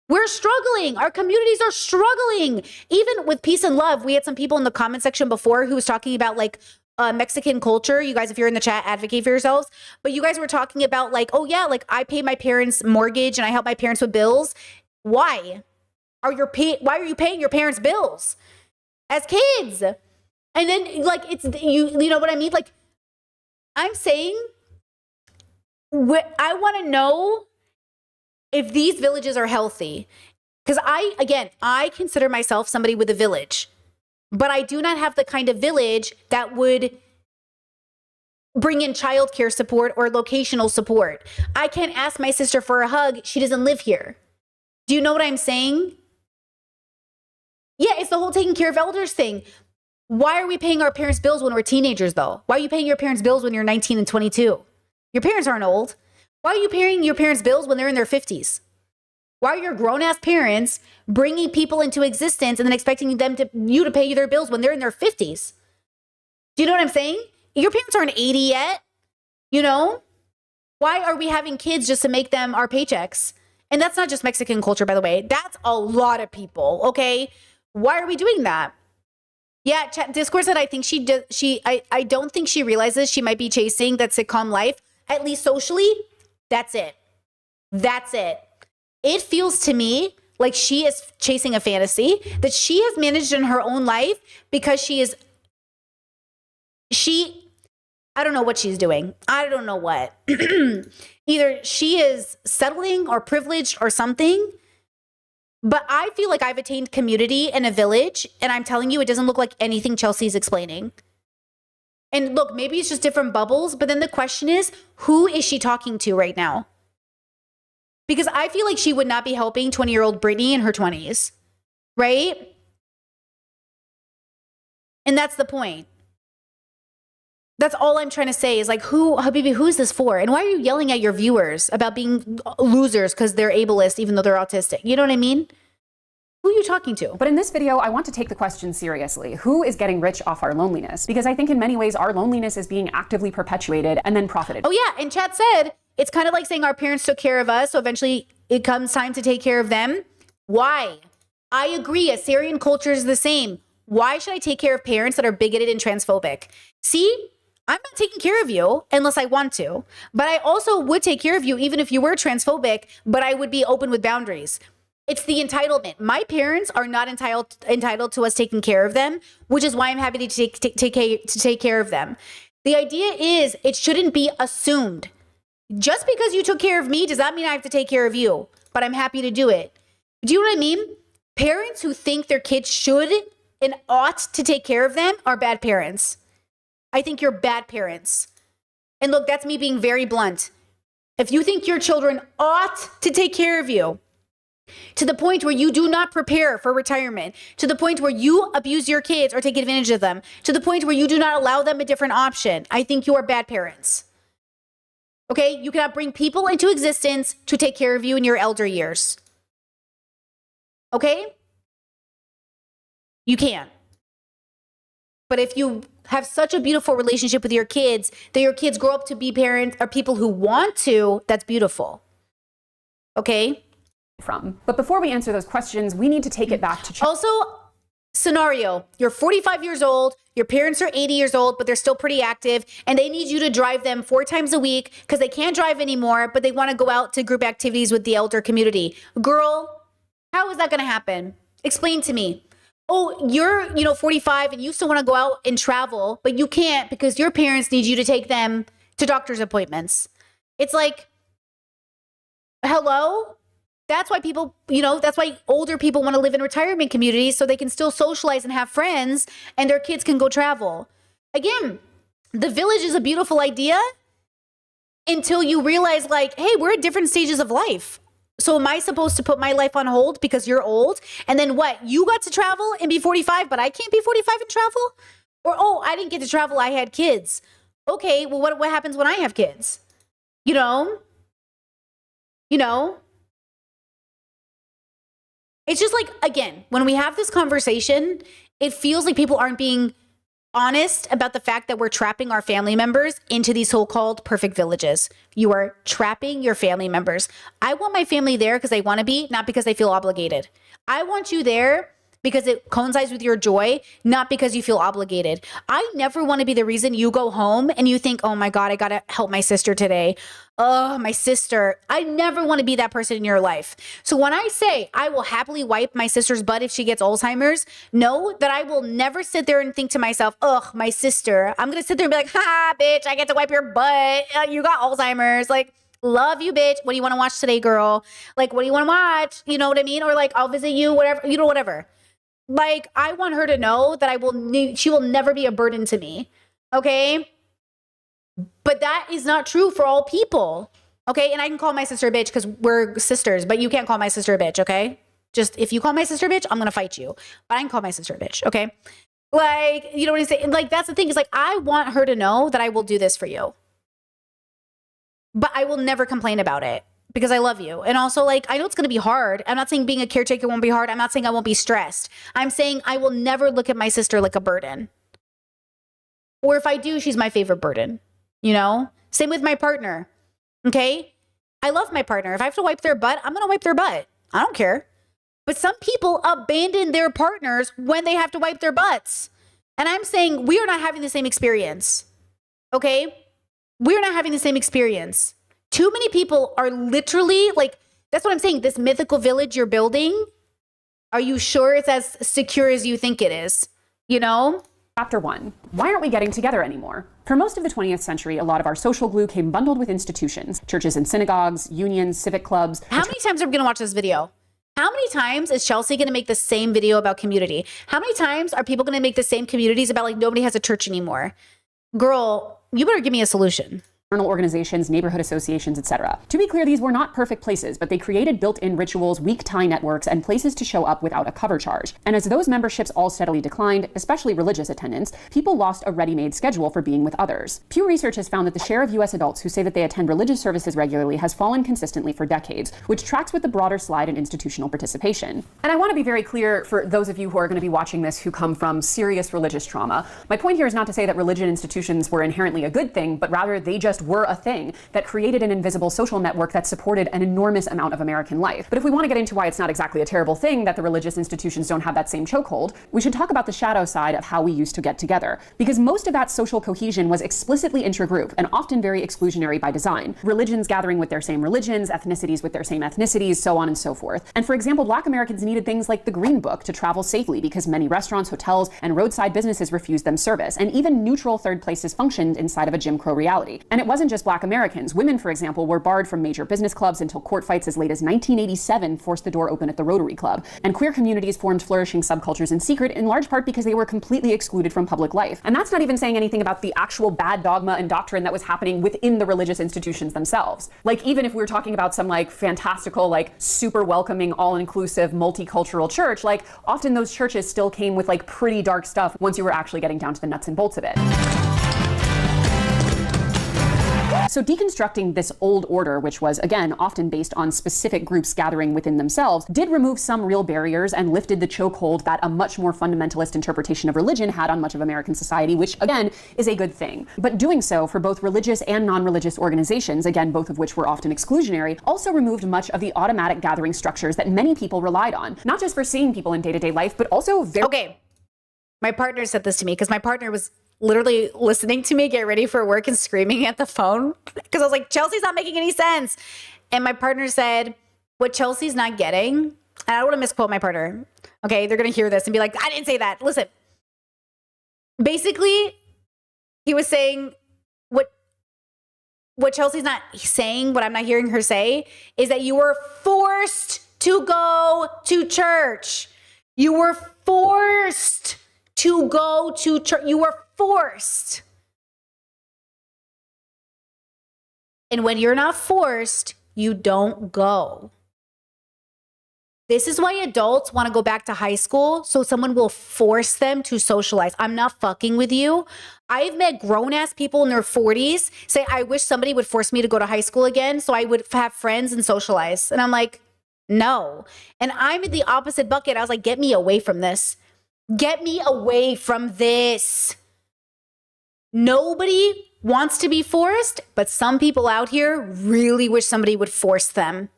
We're struggling. Our communities are struggling. Even with peace and love, we had some people in the comment section before who was talking about like, Mexican culture. You guys, if you're in the chat, advocate for yourselves. But you guys were talking about like, oh yeah, like I pay my parents' mortgage and I help my parents with bills. Why? Why are you paying your parents' bills as kids? And then like it's you know what I mean? Like I'm saying, I want to know if these villages are healthy, because I consider myself somebody with a village. But I do not have the kind of village that would bring in childcare support or locational support. I can't ask my sister for a hug. She doesn't live here. Do you know what I'm saying? Yeah, it's the whole taking care of elders thing. Why are we paying our parents' bills when we're teenagers, though? Why are you paying your parents' bills when you're 19 and 22? Your parents aren't old. Why are you paying your parents' bills when they're in their 50s? Why are your grown-ass parents bringing people into existence and then expecting you to pay their bills when they're in their 50s? Do you know what I'm saying? Your parents aren't 80 yet, you know? Why are we having kids just to make them our paychecks? And that's not just Mexican culture, by the way. That's a lot of people, okay? Why are we doing that? Yeah, Discord said I think I don't think she realizes she might be chasing that sitcom life, at least socially. That's it. That's it. It feels to me like she is chasing a fantasy that she has managed in her own life because I don't know what she's doing. I don't know what. Either she is settling or privileged or something, but I feel like I've attained community in a village, and I'm telling you, it doesn't look like anything Chelsea's explaining. And look, maybe it's just different bubbles, but then the question is, who is she talking to right now? Because I feel like she would not be helping 20-year-old Brittany in her 20s, right? And that's the point. That's all I'm trying to say is like, Habibi, who is this for? And why are you yelling at your viewers about being losers because they're ableist even though they're autistic? You know what I mean? Who are you talking to? But in this video, I want to take the question seriously. Who is getting rich off our loneliness? Because I think in many ways, our loneliness is being actively perpetuated and then profited. Oh yeah, and chat said, it's kind of like saying our parents took care of us, so eventually it comes time to take care of them. Why? I agree, Assyrian culture is the same. Why should I take care of parents that are bigoted and transphobic? See, I'm not taking care of you unless I want to, but I also would take care of you even if you were transphobic, but I would be open with boundaries. It's the entitlement. My parents are not entitled to us taking care of them, which is why I'm happy to take care of them. The idea is it shouldn't be assumed. Just because you took care of me does not mean I have to take care of you, but I'm happy to do it. Do you know what I mean? Parents who think their kids should and ought to take care of them are bad parents. I think you're bad parents. And look, that's me being very blunt. If you think your children ought to take care of you, to the point where you do not prepare for retirement, to the point where you abuse your kids or take advantage of them, to the point where you do not allow them a different option, I think you are bad parents. Okay? You cannot bring people into existence to take care of you in your elder years. Okay? You can't. But if you have such a beautiful relationship with your kids that your kids grow up to be parents or people who want to, that's beautiful. Okay? But before we answer those questions, we need to take it back to also, scenario, you're 45 years old, your parents are 80 years old, but they're still pretty active, and they need you to drive them 4 times a week because they can't drive anymore, but they want to go out to group activities with the elder community. Girl, how is that going to happen? Explain to me. Oh, you're, 45 and you still want to go out and travel, but you can't because your parents need you to take them to doctor's appointments. It's like, hello? That's why people, that's why older people want to live in retirement communities so they can still socialize and have friends and their kids can go travel. Again, the village is a beautiful idea until you realize like, hey, we're at different stages of life. So am I supposed to put my life on hold because you're old? And then what? You got to travel and be 45, but I can't be 45 and travel? Or, oh, I didn't get to travel. I had kids. Okay, well, what happens when I have kids? You know? It's just like, again, when we have this conversation, it feels like people aren't being honest about the fact that we're trapping our family members into these so-called perfect villages. You are trapping your family members. I want my family there because they want to be, not because they feel obligated. I want you there because it coincides with your joy, not because you feel obligated. I never want to be the reason you go home and you think, oh my God, I got to help my sister today. Oh, my sister. I never want to be that person in your life. So when I say I will happily wipe my sister's butt if she gets Alzheimer's, know that I will never sit there and think to myself, ugh, my sister. I'm going to sit there and be like, ha, bitch, I get to wipe your butt. You got Alzheimer's. Like, love you, bitch. What do you want to watch today, girl? Like, what do you want to watch? You know what I mean? Or like, I'll visit you, whatever, whatever. Like, I want her to know that she will never be a burden to me. Okay? But that is not true for all people. Okay? And I can call my sister a bitch because we're sisters, but you can't call my sister a bitch, okay? Just if you call my sister a bitch, I'm going to fight you. But I can call my sister a bitch, okay? Like, you know what I'm saying? Like, that's the thing is like, I want her to know that I will do this for you. But I will never complain about it. Because I love you. And also, like, I know it's going to be hard. I'm not saying being a caretaker won't be hard. I'm not saying I won't be stressed. I'm saying I will never look at my sister like a burden. Or if I do, she's my favorite burden. Same with my partner. Okay? I love my partner. If I have to wipe their butt, I'm going to wipe their butt. I don't care. But some people abandon their partners when they have to wipe their butts. And I'm saying we are not having the same experience. Okay? We're not having the same experience. Too many people are literally like, that's what I'm saying. This mythical village you're building, are you sure it's as secure as you think it is? Chapter 1. Why aren't we getting together anymore? For most of the 20th century, a lot of our social glue came bundled with institutions, churches and synagogues, unions, civic clubs. How many times are we going to watch this video? How many times is Chelsea going to make the same video about community? How many times are people going to make the same communities about like nobody has a church anymore? Girl, you better give me a solution. Organizations, neighborhood associations, etc. To be clear, these were not perfect places, but they created built-in rituals, weak tie networks, and places to show up without a cover charge. And as those memberships all steadily declined, especially religious attendance, people lost a ready-made schedule for being with others. Pew Research has found that the share of U.S. adults who say that they attend religious services regularly has fallen consistently for decades, which tracks with the broader slide in institutional participation. And I want to be very clear for those of you who are going to be watching this who come from serious religious trauma. My point here is not to say that religion institutions were inherently a good thing, but rather they just were a thing that created an invisible social network that supported an enormous amount of American life. But if we want to get into why it's not exactly a terrible thing that the religious institutions don't have that same chokehold, we should talk about the shadow side of how we used to get together. Because most of that social cohesion was explicitly intergroup and often very exclusionary by design. Religions gathering with their same religions, ethnicities with their same ethnicities, so on and so forth. And for example, Black Americans needed things like the Green Book to travel safely because many restaurants, hotels, and roadside businesses refused them service. And even neutral third places functioned inside of a Jim Crow reality. And it wasn't just Black Americans. Women, for example, were barred from major business clubs until court fights as late as 1987 forced the door open at the Rotary Club. And queer communities formed flourishing subcultures in secret, in large part because they were completely excluded from public life. And that's not even saying anything about the actual bad dogma and doctrine that was happening within the religious institutions themselves. Like, even if we were talking about some like fantastical, like super welcoming, all-inclusive, multicultural church, like often those churches still came with like pretty dark stuff once you were actually getting down to the nuts and bolts of it. So deconstructing this old order, which was, again, often based on specific groups gathering within themselves, did remove some real barriers and lifted the chokehold that a much more fundamentalist interpretation of religion had on much of American society, which, again, is a good thing. But doing so for both religious and non-religious organizations, again, both of which were often exclusionary, also removed much of the automatic gathering structures that many people relied on, not just for seeing people in day-to-day life, but also very... Okay. My partner said this to me because my partner was literally listening to me get ready for work and screaming at the phone because I was like, Chelsea's not making any sense. And my partner said, what Chelsea's not getting, and I don't want to misquote my partner. Okay, they're going to hear this and be like, I didn't say that. Listen, basically, he was saying what Chelsea's not saying, what I'm not hearing her say, is that you were forced to go to church. You were forced to go to church. You were forced. And when you're not forced, you don't go. This is why adults want to go back to high school so someone will force them to socialize. I'm not fucking with you. I've met grown-ass people in their 40s say, I wish somebody would force me to go to high school again so I would have friends and socialize. And I'm like, no. And I'm in the opposite bucket. I was like, get me away from this. Get me away from this. Nobody wants to be forced, but some people out here really wish somebody would force them.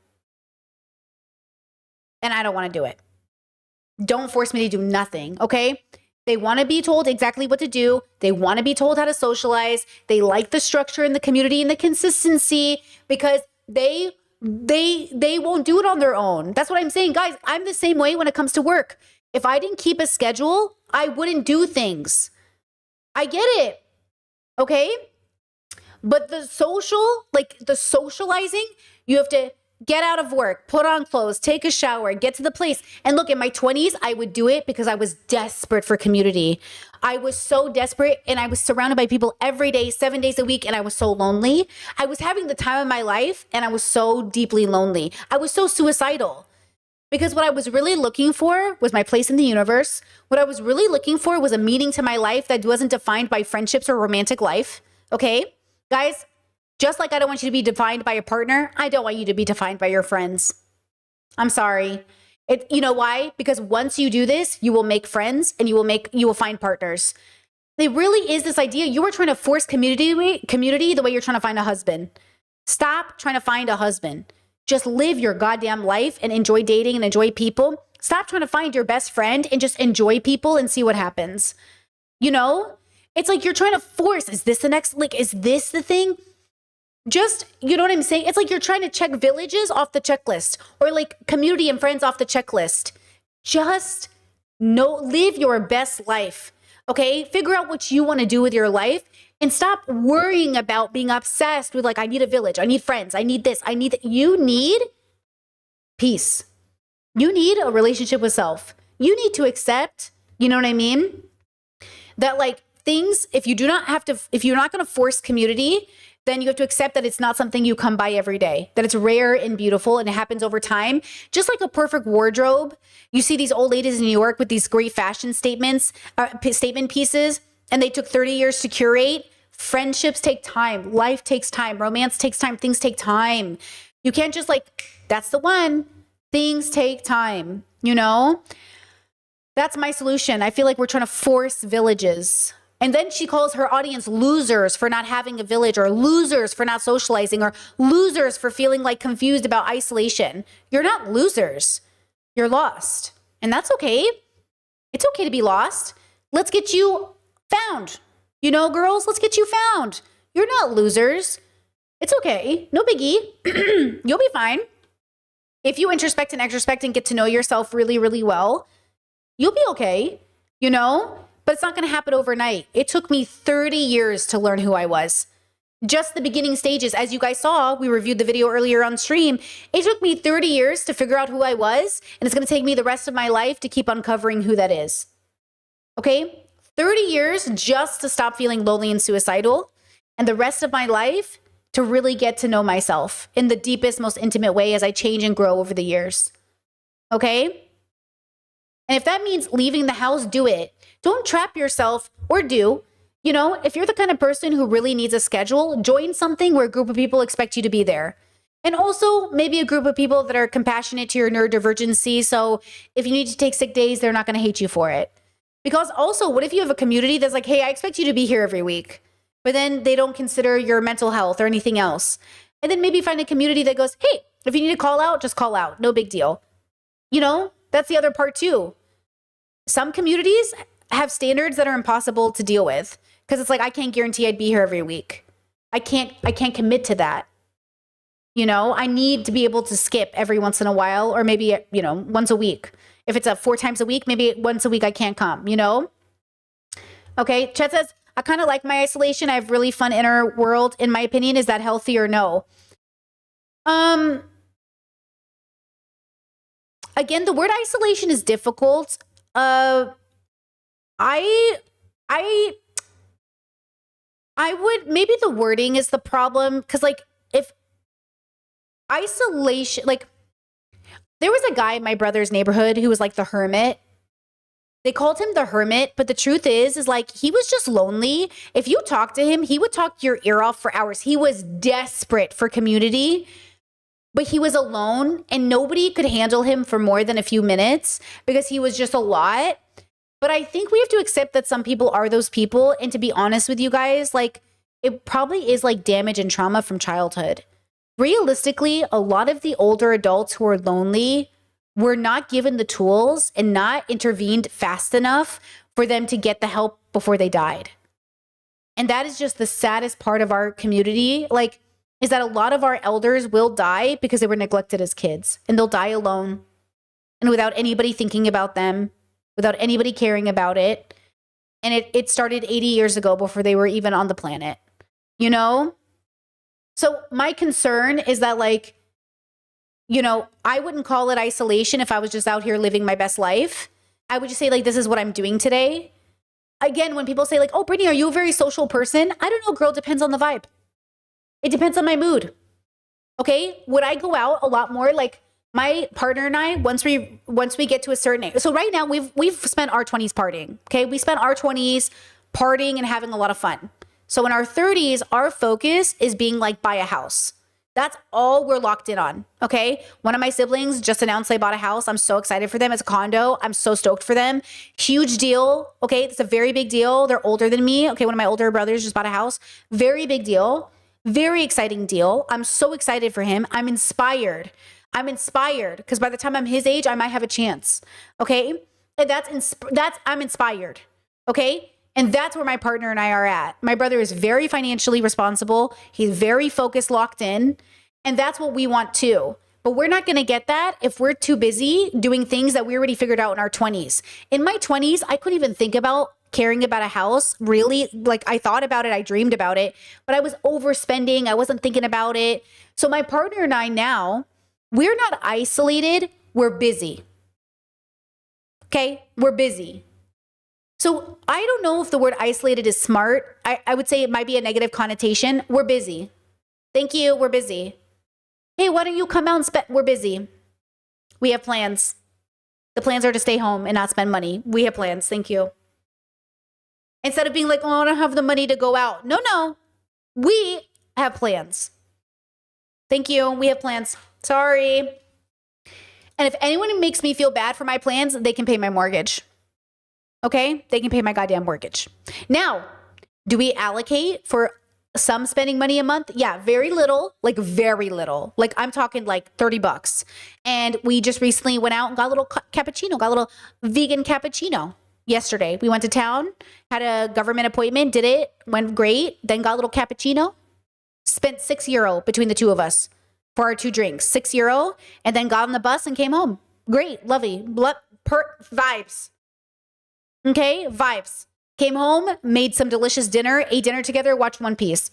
And I don't want to do it. Don't force me to do nothing, okay? They want to be told exactly what to do. They want to be told how to socialize. They like the structure in the community and the consistency because they won't do it on their own. That's what I'm saying. Guys, I'm the same way when it comes to work. If I didn't keep a schedule, I wouldn't do things. I get it. Okay? But the socializing, you have to get out of work, put on clothes, take a shower, get to the place. And look, in my 20s, I would do it because I was desperate for community. I was so desperate and I was surrounded by people every day, 7 days a week, and I was so lonely. I was having the time of my life and I was so deeply lonely. I was so suicidal because what I was really looking for was my place in the universe. What I was really looking for was a meaning to my life that wasn't defined by friendships or romantic life. Okay? Guys, just like I don't want you to be defined by a partner, I don't want you to be defined by your friends. I'm sorry. You know why? Because once you do this, you will make friends and you will find partners. It really is this idea. You were trying to force community the way you're trying to find a husband. Stop trying to find a husband. Just live your goddamn life and enjoy dating and enjoy people. Stop trying to find your best friend and just enjoy people and see what happens. You know? It's like you're trying to force, is this the next, is this the thing? Just, you know what I'm saying? It's like you're trying to check villages off the checklist or community and friends off the checklist. Just live your best life, okay? Figure out what you want to do with your life and stop worrying about being obsessed with I need a village, I need friends, I need this, I need that. You need peace. You need a relationship with self. You need to accept, you know what I mean? That things, if you're not going to force community, then you have to accept that it's not something you come by every day, that it's rare and beautiful and it happens over time. Just like a perfect wardrobe, you see these old ladies in New York with these great fashion statement pieces, and they took 30 years to curate. Friendships take time. Life takes time. Romance takes time. Things take time. You can't just that's the one. Things take time, you know? That's my solution. I feel like we're trying to force villages. And then she calls her audience losers for not having a village, or losers for not socializing, or losers for feeling confused about isolation. You're not losers. You're lost. And that's okay. It's okay to be lost. Let's get you found. You know, girls, let's get you found. You're not losers. It's okay. No biggie. You'll be fine. If you introspect and extrospect and get to know yourself really, really well, you'll be okay, you know? But it's not going to happen overnight. It took me 30 years to learn who I was. Just the beginning stages. As you guys saw, we reviewed the video earlier on stream. It took me 30 years to figure out who I was, and it's going to take me the rest of my life to keep uncovering who that is. Okay? 30 years just to stop feeling lonely and suicidal, and the rest of my life to really get to know myself in the deepest, most intimate way as I change and grow over the years. Okay? And if that means leaving the house, do it. Don't trap yourself, or do. You know, if you're the kind of person who really needs a schedule, join something where a group of people expect you to be there. And also maybe a group of people that are compassionate to your neurodivergency. So if you need to take sick days, they're not going to hate you for it. Because also, what if you have a community that's like, hey, I expect you to be here every week, but then they don't consider your mental health or anything else. And then maybe find a community that goes, hey, if you need to call out, just call out. No big deal. You know, that's the other part too. Some communities have standards that are impossible to deal with because it's like, I can't guarantee I'd be here every week. I can't commit to that. You know, I need to be able to skip every once in a while, or maybe, you know, once a week. If it's 4 times a week, maybe once a week I can't come, you know? Okay, Chet says, I kind of like my isolation. I have really fun inner world. In my opinion, is that healthy or no? Again, the word isolation is difficult. I would, maybe the wording is the problem. Cause like if isolation, like there was a guy in my brother's neighborhood who was like the hermit. They called him the hermit, but the truth is like he was just lonely. If you talk to him, he would talk your ear off for hours. He was desperate for community, but he was alone and nobody could handle him for more than a few minutes because he was just a lot. But I think we have to accept that some people are those people. And to be honest with you guys, like it probably is like damage and trauma from childhood. Realistically, a lot of the older adults who are lonely were not given the tools and not intervened fast enough for them to get the help before they died. And that is just the saddest part of our community. Like, is that a lot of our elders will die because they were neglected as kids, and they'll die alone and without anybody thinking about them, without anybody caring about it. And it started 80 years ago before they were even on the planet, you know? So my concern is that, like, you know, I wouldn't call it isolation if I was just out here living my best life. I would just say, like, this is what I'm doing today. Again, when people say, like, oh, Brittany, are you a very social person? I don't know, girl, depends on the vibe. It depends on my mood. Okay? Would I go out a lot more? Like, my partner and I, once we get to a certain age. So right now we've spent our 20s partying. Okay? We spent our 20s partying and having a lot of fun. So in our 30s, our focus is being like, buy a house. That's all we're locked in on. Okay? One of my siblings just announced they bought a house. I'm so excited for them. It's a condo. I'm so stoked for them. Huge deal. Okay? It's a very big deal. They're older than me. Okay? One of my older brothers just bought a house. Very big deal. Very exciting deal. I'm so excited for him. I'm inspired because by the time I'm his age, I might have a chance. Okay? And I'm inspired. Okay? And that's where my partner and I are at. My brother is very financially responsible. He's very focused, locked in. And that's what we want too. But we're not going to get that if we're too busy doing things that we already figured out in our 20s. In my 20s, I couldn't even think about caring about a house. Really, like, I thought about it. I dreamed about it. But I was overspending. I wasn't thinking about it. So my partner and I now, we're not isolated. We're busy. Okay? We're busy. So I don't know if the word isolated is smart. I would say it might be a negative connotation. We're busy. Thank you. We're busy. Hey, why don't you come out and spend? We're busy. We have plans. The plans are to stay home and not spend money. We have plans. Thank you. Instead of being like, oh, I don't have the money to go out. No. We have plans. Thank you. We have plans. Sorry. And if anyone makes me feel bad for my plans, they can pay my mortgage. Okay? They can pay my goddamn mortgage. Now, do we allocate for some spending money a month? Yeah, very little, like very little. Like I'm talking like $30. And we just recently went out and got a little cappuccino, got a little vegan cappuccino yesterday. We went to town, had a government appointment, did it, went great, then got a little cappuccino, spent €6 between the two of us for our 2 drinks, €6, and then got on the bus and came home. Great, lovely, vibes. Okay, vibes. Came home, made some delicious dinner, ate dinner together, watched One Piece.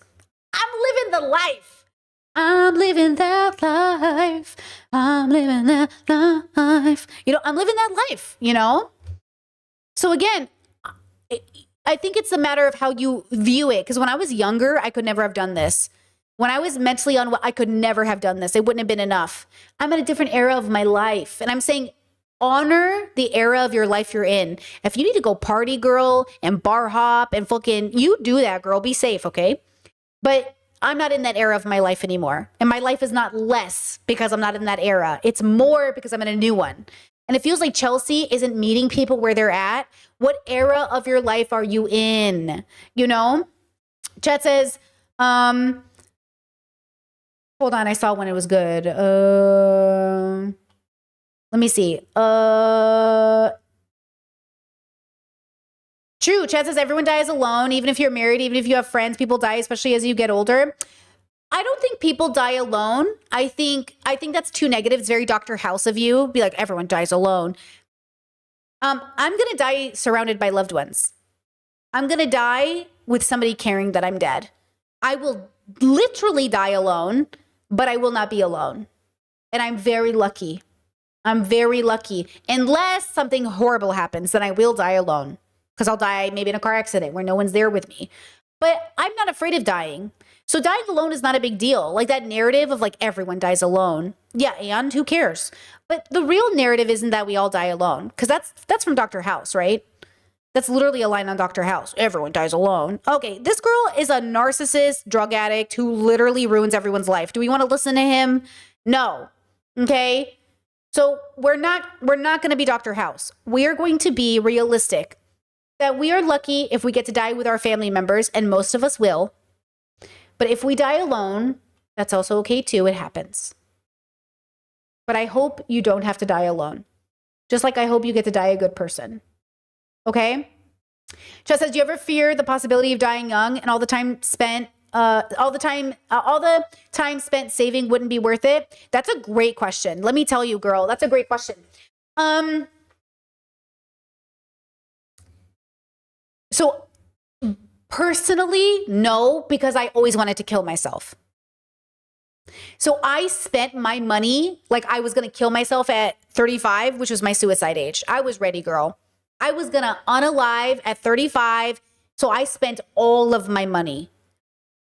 I'm living the life. I'm living that life. I'm living that life. You know, I'm living that life, you know? So again, I think it's a matter of how you view it. Because when I was younger, I could never have done this. When I was mentally unwell, I could never have done this. It wouldn't have been enough. I'm in a different era of my life. And I'm saying honor the era of your life you're in. If you need to go party, girl, and bar hop and fucking, you do that, girl. Be safe, okay? But I'm not in that era of my life anymore. And my life is not less because I'm not in that era. It's more because I'm in a new one. And it feels like Chelsea isn't meeting people where they're at. What era of your life are you in? You know? Chat says, hold on, I saw one. It was good. Let me see. True. Chad says everyone dies alone, even if you're married, even if you have friends, people die, especially as you get older. I don't think people die alone. I think that's too negative. It's very Dr. House of you. Be like, everyone dies alone. I'm gonna die surrounded by loved ones. I'm gonna die with somebody caring that I'm dead. I will literally die alone, but I will not be alone. And I'm very lucky. I'm very lucky. Unless something horrible happens, then I will die alone. Because I'll die maybe in a car accident where no one's there with me. But I'm not afraid of dying. So dying alone is not a big deal. Like that narrative of like everyone dies alone. Yeah, and who cares? But the real narrative isn't that we all die alone. Because that's from Dr. House, right? That's literally a line on Dr. House. Everyone dies alone. Okay, this girl is a narcissist drug addict who literally ruins everyone's life. Do we want to listen to him? No. Okay? So we're not going to be Dr. House. We are going to be realistic. That we are lucky if we get to die with our family members, and most of us will. But if we die alone, that's also okay too. It happens. But I hope you don't have to die alone. Just like I hope you get to die a good person. Okay? Chess says, do you ever fear the possibility of dying young and all the time spent saving wouldn't be worth it? That's a great question. Let me tell you, girl, that's a great question. So personally, no, because I always wanted to kill myself. So I spent my money like I was going to kill myself at 35, which was my suicide age. I was ready, girl. I was going to unalive at 35. So I spent all of my money.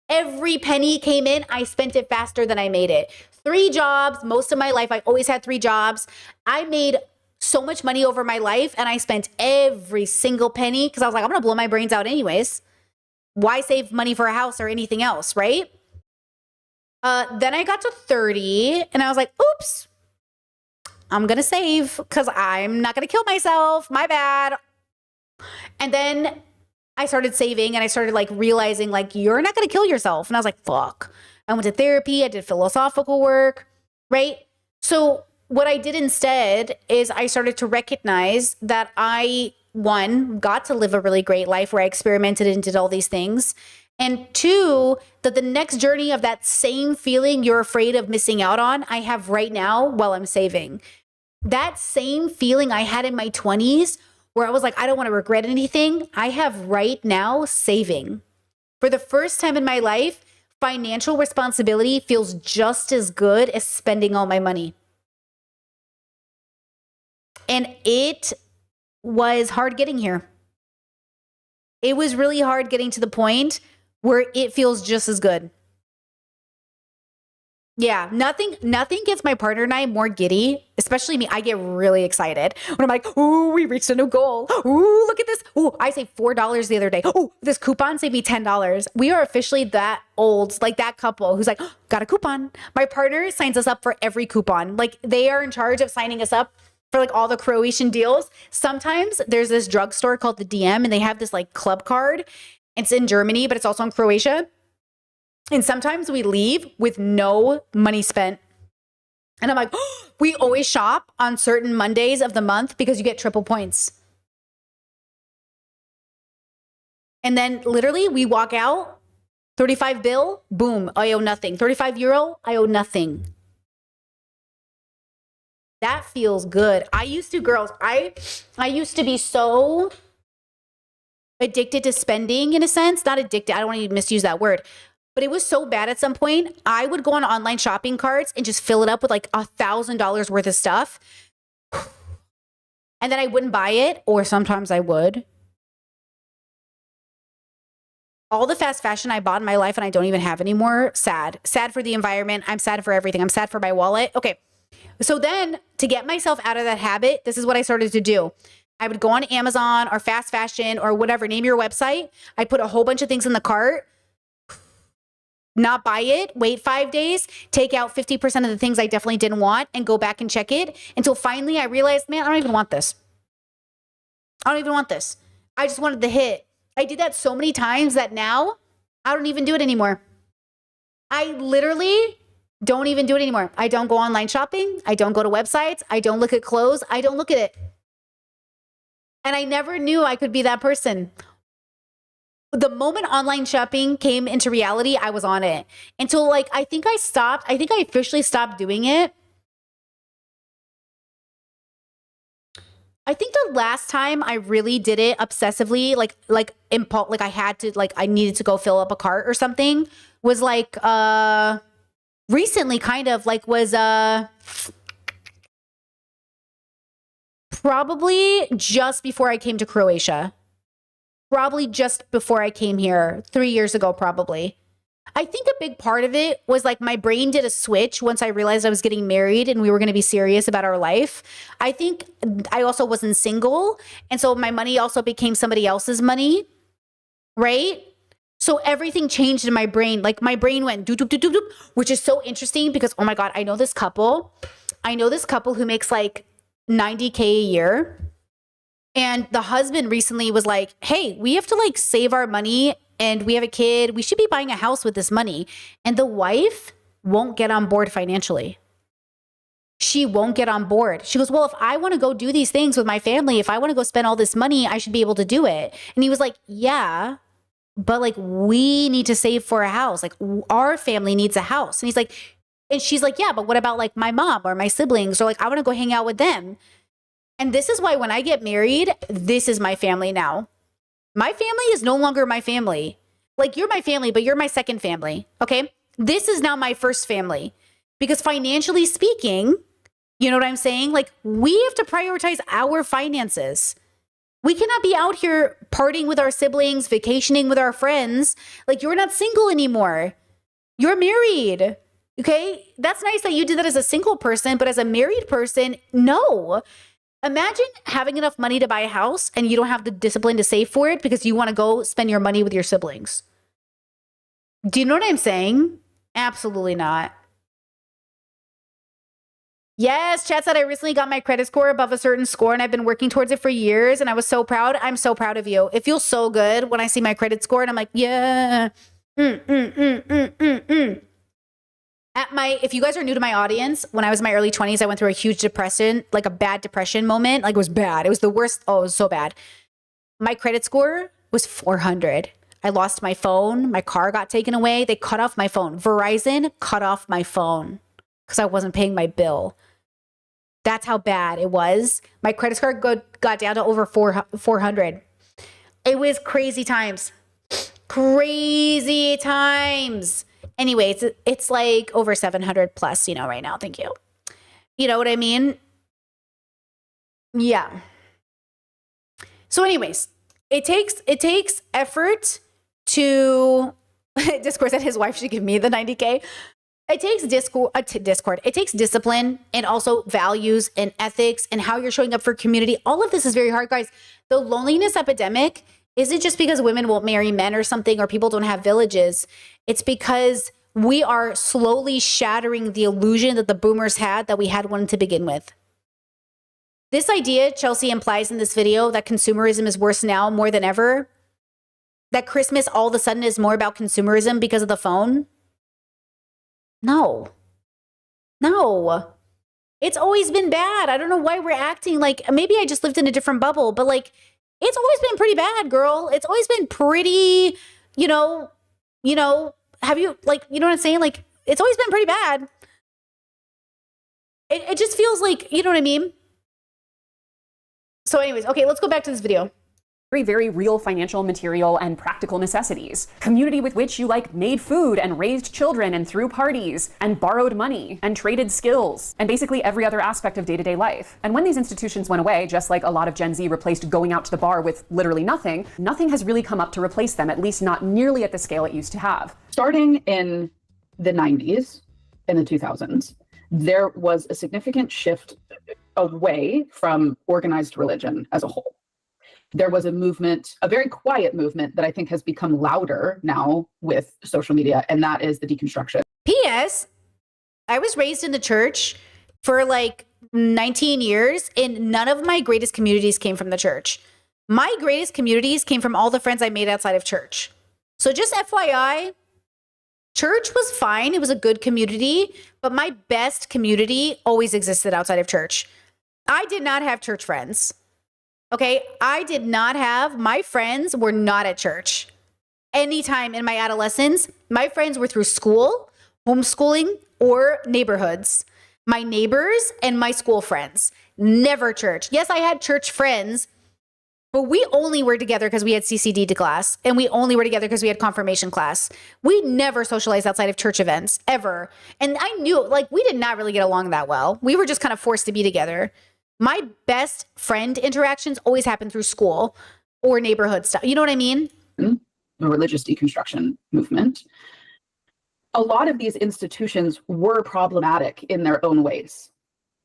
Every penny came in, I spent it faster than I made it. 3 jobs, most of my life, I always had 3 jobs. I made so much money over my life and I spent every single penny because I was like, I'm going to blow my brains out anyways. Why save money for a house or anything else, right? Then I got to 30 and I was like, oops, I'm going to save because I'm not going to kill myself. My bad. And then I started saving and I started like realizing like, you're not going to kill yourself. And I was like, fuck. I went to therapy. I did philosophical work, right? So what I did instead is I started to recognize that I, 1, got to live a really great life where I experimented and did all these things. And 2, that the next journey of that same feeling you're afraid of missing out on, I have right now while I'm saving. That same feeling I had in my 20s where I was like, I don't want to regret anything, I have right now saving. For the first time in my life, financial responsibility feels just as good as spending all my money. And it was hard getting here. It was really hard getting to the point where it feels just as good. Yeah, nothing gets my partner and I more giddy, especially me. I get really excited when I'm like, ooh, we reached a new goal. Ooh, look at this. Ooh, I saved $4 the other day. Ooh, this coupon saved me $10. We are officially that old, like that couple who's like, oh, got a coupon. My partner signs us up for every coupon. Like they are in charge of signing us up for like all the Croatian deals. Sometimes there's this drugstore called the DM and they have this like club card. It's in Germany, but it's also in Croatia. And sometimes we leave with no money spent. And I'm like, oh, we always shop on certain Mondays of the month because you get triple points. And then literally we walk out, 35 bill, boom, I owe nothing. 35 euro, I owe nothing. That feels good. I used to be so addicted to spending in a sense, not addicted. I don't want to misuse that word. But it was so bad at some point, I would go on online shopping carts and just fill it up with like $1,000 worth of stuff. And then I wouldn't buy it, or sometimes I would. All the fast fashion I bought in my life and I don't even have anymore, sad. Sad for the environment. I'm sad for everything. I'm sad for my wallet. Okay, So then to get myself out of that habit, this is what I started to do. I would go on Amazon or fast fashion or whatever, name your website. I'd put a whole bunch of things in the cart, not buy it, wait 5 days, take out 50% of the things I definitely didn't want and go back and check it until finally I realized, man, I don't even want this. I don't even want this. I just wanted the hit. I did that so many times that now I don't even do it anymore. I literally don't even do it anymore. I don't go online shopping. I don't go to websites. I don't look at clothes. I don't look at it. And I never knew I could be that person. The moment online shopping came into reality, I was on it. Until like, I think I officially stopped doing it. I think the last time I really did it obsessively, like I needed to go fill up a cart or something, was like recently, kind of like was probably just before I came to Croatia. Probably just before I came here, 3 years ago, probably. I think a big part of it was like my brain did a switch once I realized I was getting married and we were going to be serious about our life. I think I also wasn't single. And so my money also became somebody else's money, right? So everything changed in my brain. Like my brain went doop, doop, doop, doop, doop, which is so interesting because, oh my God, I know this couple who makes like $90K a year. And the husband recently was like, hey, we have to like save our money and we have a kid. We should be buying a house with this money. And the wife won't get on board financially. She won't get on board. She goes, well, if I want to go do these things with my family, if I want to go spend all this money, I should be able to do it. And he was like, yeah, but like we need to save for a house. Like our family needs a house. And he's like, and she's like, yeah, but what about like my mom or my siblings? Or like, I want to go hang out with them. And this is why when I get married, this is my family now. My family is no longer my family. Like you're my family, but you're my second family. Okay. This is now my first family because financially speaking, you know what I'm saying? Like we have to prioritize our finances. We cannot be out here partying with our siblings, vacationing with our friends. Like you're not single anymore. You're married. Okay. That's nice that you did that as a single person, but as a married person, no. Imagine having enough money to buy a house and you don't have the discipline to save for it because you want to go spend your money with your siblings. Do you know what I'm saying? Absolutely not. Yes, chat said I recently got my credit score above a certain score and I've been working towards it for years and I was so proud. I'm so proud of you. It feels so good when I see my credit score and I'm like, yeah. If you guys are new to my audience, when I was in my early 20s, I went through a huge depression, like a bad depression moment. Like it was bad. It was the worst. Oh, it was so bad. My credit score was 400. I lost my phone. My car got taken away. They cut off my phone. Verizon cut off my phone because I wasn't paying my bill. That's how bad it was. My credit score got down to over 400. It was crazy times. Crazy times. Anyway, it's like over 700 plus, right now. Thank you. You know what I mean? Yeah. So anyways, it takes effort to Discord said his wife should give me the 90K. It takes Discord. It takes discipline and also values and ethics and how you're showing up for community. All of this is very hard, guys. The loneliness epidemic isn't just because women won't marry men or something or people don't have villages. It's because we are slowly shattering the illusion that the boomers had that we had one to begin with. This idea Chelsea implies in this video that consumerism is worse now more than ever, that Christmas all of a sudden is more about consumerism because of the phone. No. It's always been bad. I don't know why we're acting like maybe I just lived in a different bubble, but like it's always been pretty bad, girl. It's always been pretty, have you you know what I'm saying? Like it's always been pretty bad. It just feels like, you know what I mean? So anyways, okay, let's go back to this video. Very, very real financial, material, and practical necessities. Community with which you made food and raised children and threw parties and borrowed money and traded skills and basically every other aspect of day-to-day life. And when these institutions went away, just like a lot of Gen Z replaced going out to the bar with literally nothing has really come up to replace them, at least not nearly at the scale it used to have. Starting in the 90s, in the 2000s, there was a significant shift away from organized religion as a whole. There was a movement, a very quiet movement that I think has become louder now with social media, and that is the deconstruction. P.S. I was raised in the church for like 19 years, and none of my greatest communities came from the church. My greatest communities came from all the friends I made outside of church. So just FYI, church was fine. It was a good community, but my best community always existed outside of church. I did not have church friends. Okay, I did not have, my friends were not at church. Anytime in my adolescence, my friends were through school, homeschooling, or neighborhoods. My neighbors and my school friends, never church. Yes, I had church friends, but we only were together because we had CCD class, and we only were together because we had confirmation class. We never socialized outside of church events, ever. And I knew, like, we did not really get along that well. We were just kind of forced to be together. My best friend interactions always happen through school or neighborhood stuff. You know what I mean? The religious deconstruction movement. A lot of these institutions were problematic in their own ways.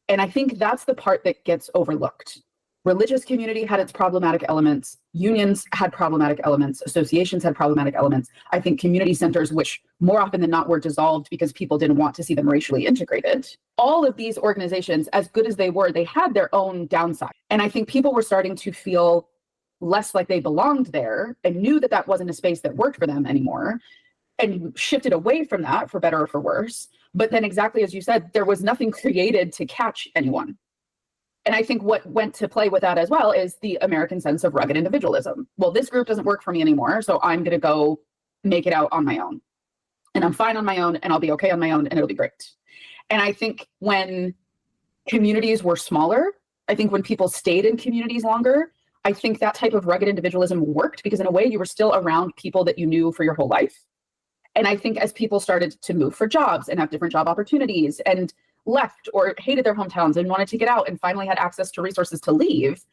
And I think that's the part that gets overlooked. Religious community had its problematic elements. Unions had problematic elements. Associations had problematic elements. I think community centers, which more often than not were dissolved because people didn't want to see them racially integrated. All of these organizations, as good as they were, they had their own downside. And I think people were starting to feel less like they belonged there and knew that that wasn't a space that worked for them anymore, and shifted away from that for better or for worse. But then exactly as you said, there was nothing created to catch anyone. And I think what went to play with that as well is the American sense of rugged individualism. Well, this group doesn't work for me anymore, so I'm going to go make it out on my own. And I'm fine on my own, and I'll be okay on my own, and it'll be great. And I think when communities were smaller, I think when people stayed in communities longer, I think that type of rugged individualism worked because in a way you were still around people that you knew for your whole life. And I think as people started to move for jobs and have different job opportunities and left or hated their hometowns and wanted to get out and finally had access to resources to leave,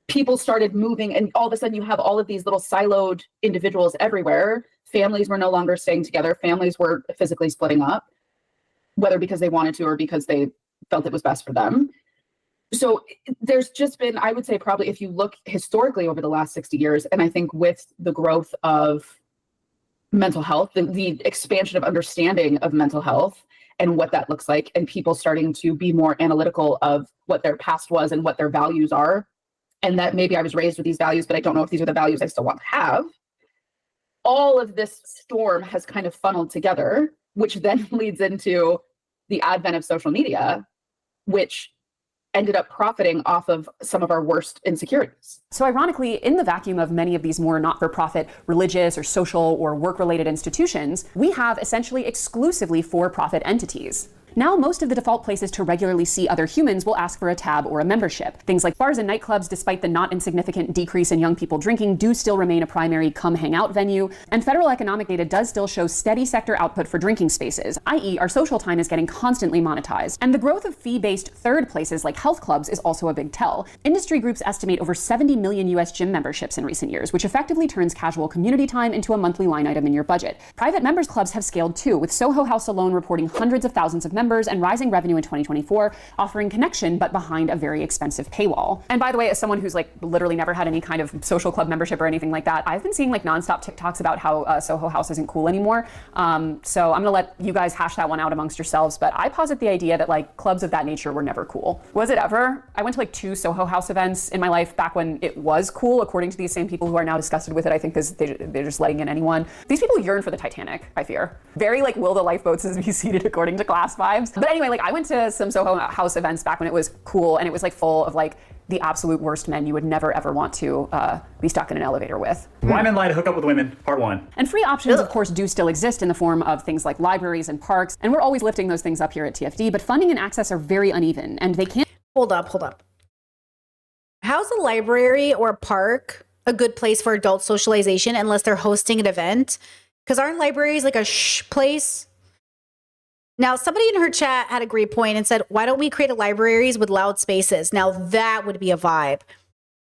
people started moving, and all of a sudden you have all of these little siloed individuals everywhere. Families were no longer staying together. Families were physically splitting up, whether because they wanted to or because they felt it was best for them. So there's just been, I would say probably if you look historically over the last 60 years, and I think with the growth of mental health, the expansion of understanding of mental health, and what that looks like, and people starting to be more analytical of what their past was and what their values are, and that maybe I was raised with these values, but I don't know if these are the values I still want to have. All of this storm has kind of funneled together, which then leads into the advent of social media, which ended up profiting off of some of our worst insecurities. So ironically, in the vacuum of many of these more not-for-profit religious or social or work-related institutions, we have essentially exclusively for-profit entities. Now, most of the default places to regularly see other humans will ask for a tab or a membership. Things like bars and nightclubs, despite the not insignificant decrease in young people drinking, do still remain a primary come-hang-out venue, and federal economic data does still show steady sector output for drinking spaces, i.e. our social time is getting constantly monetized. And the growth of fee-based third places like health clubs is also a big tell. Industry groups estimate over 70 million US gym memberships in recent years, which effectively turns casual community time into a monthly line item in your budget. Private members clubs have scaled too, with Soho House alone reporting hundreds of thousands of members and rising revenue in 2024, offering connection but behind a very expensive paywall. And by the way, as someone who's like literally never had any kind of social club membership or anything like that, I've been seeing like nonstop TikToks about how Soho House isn't cool anymore. So I'm gonna let you guys hash that one out amongst yourselves, but I posit the idea that like clubs of that nature were never cool. Was it ever? I went to like 2 Soho House events in my life back when it was cool, according to these same people who are now disgusted with it, I think, because they're just letting in anyone. These people yearn for the Titanic, I fear. Very like will the lifeboats be seated according to class vibes. But anyway, like I went to some Soho House events back when it was cool, and it was like full of like the absolute worst men you would never ever want to be stuck in an elevator with. Why men lie to hook up with women, part 1. And free options, of course, do still exist in the form of things like libraries and parks, and we're always lifting those things up here at TFD, but funding and access are very uneven, and they can't— Hold up. How's a library or a park a good place for adult socialization unless they're hosting an event? Because aren't libraries like a place? Now, somebody in her chat had a great point and said, why don't we create libraries with loud spaces? Now, that would be a vibe.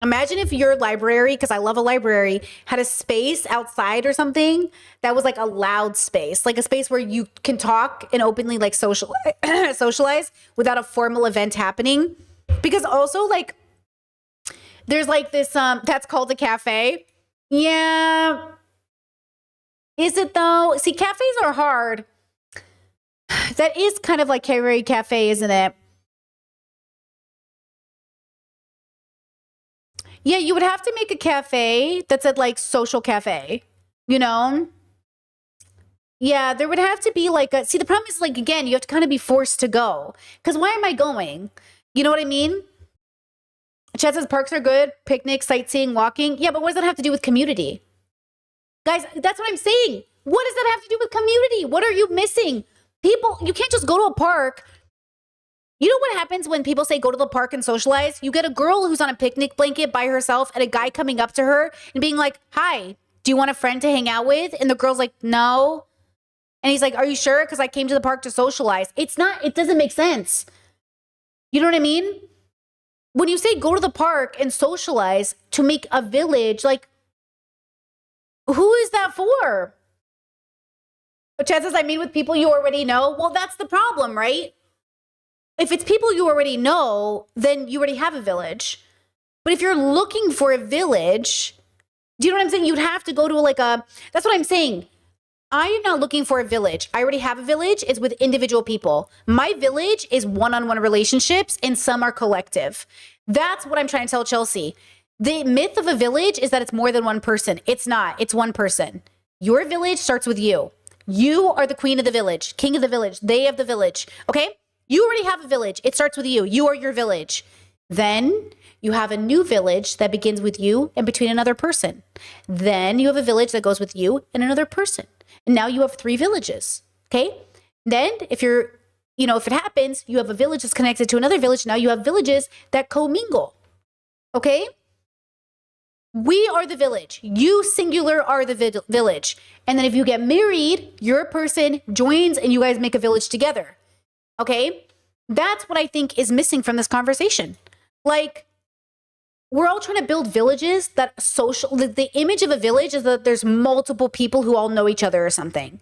Imagine if your library, because I love a library, had a space outside or something that was like a loud space, like a space where you can talk and openly like socialize without a formal event happening. Because also like there's like this that's called a cafe. Yeah. Is it though? See, cafes are hard. That is kind of like Carrie Cafe, isn't it? Yeah, you would have to make a cafe that said like social cafe, you know? Yeah, there would have to be like a, see, the problem is like, again, you have to kind of be forced to go. Because why am I going? You know what I mean? Chad says parks are good, picnic, sightseeing, walking. Yeah, but what does that have to do with community? Guys, that's what I'm saying. What does that have to do with community? What are you missing? People, you can't just go to a park. You know what happens when people say go to the park and socialize? You get a girl who's on a picnic blanket by herself and a guy coming up to her and being like, hi, do you want a friend to hang out with? And the girl's like, no. And he's like, are you sure? Because I came to the park to socialize. It doesn't make sense. You know what I mean? When you say go to the park and socialize to make a village, like, who is that for? Chad says, I mean with people you already know. Well, that's the problem, right? If it's people you already know, then you already have a village. But if you're looking for a village, do you know what I'm saying? You'd have to go to like a, that's what I'm saying. I am not looking for a village. I already have a village. It's with individual people. My village is one-on-one relationships and some are collective. That's what I'm trying to tell Chelsea. The myth of a village is that it's more than one person. It's not. It's one person. Your village starts with you. You are the queen of the village, king of the village, they of the village. Okay? You already have a village. It starts with you. You are your village. Then you have a new village that begins with you and between another person. Then you have a village that goes with you and another person. And now you have 3 villages. Okay? Then if if it happens, you have a village that's connected to another village. Now you have villages that commingle. Okay? We are the village. You singular are the village. And then if you get married, your person joins and you guys make a village together. Okay? That's what I think is missing from this conversation. Like, we're all trying to build villages that the image of a village is that there's multiple people who all know each other or something.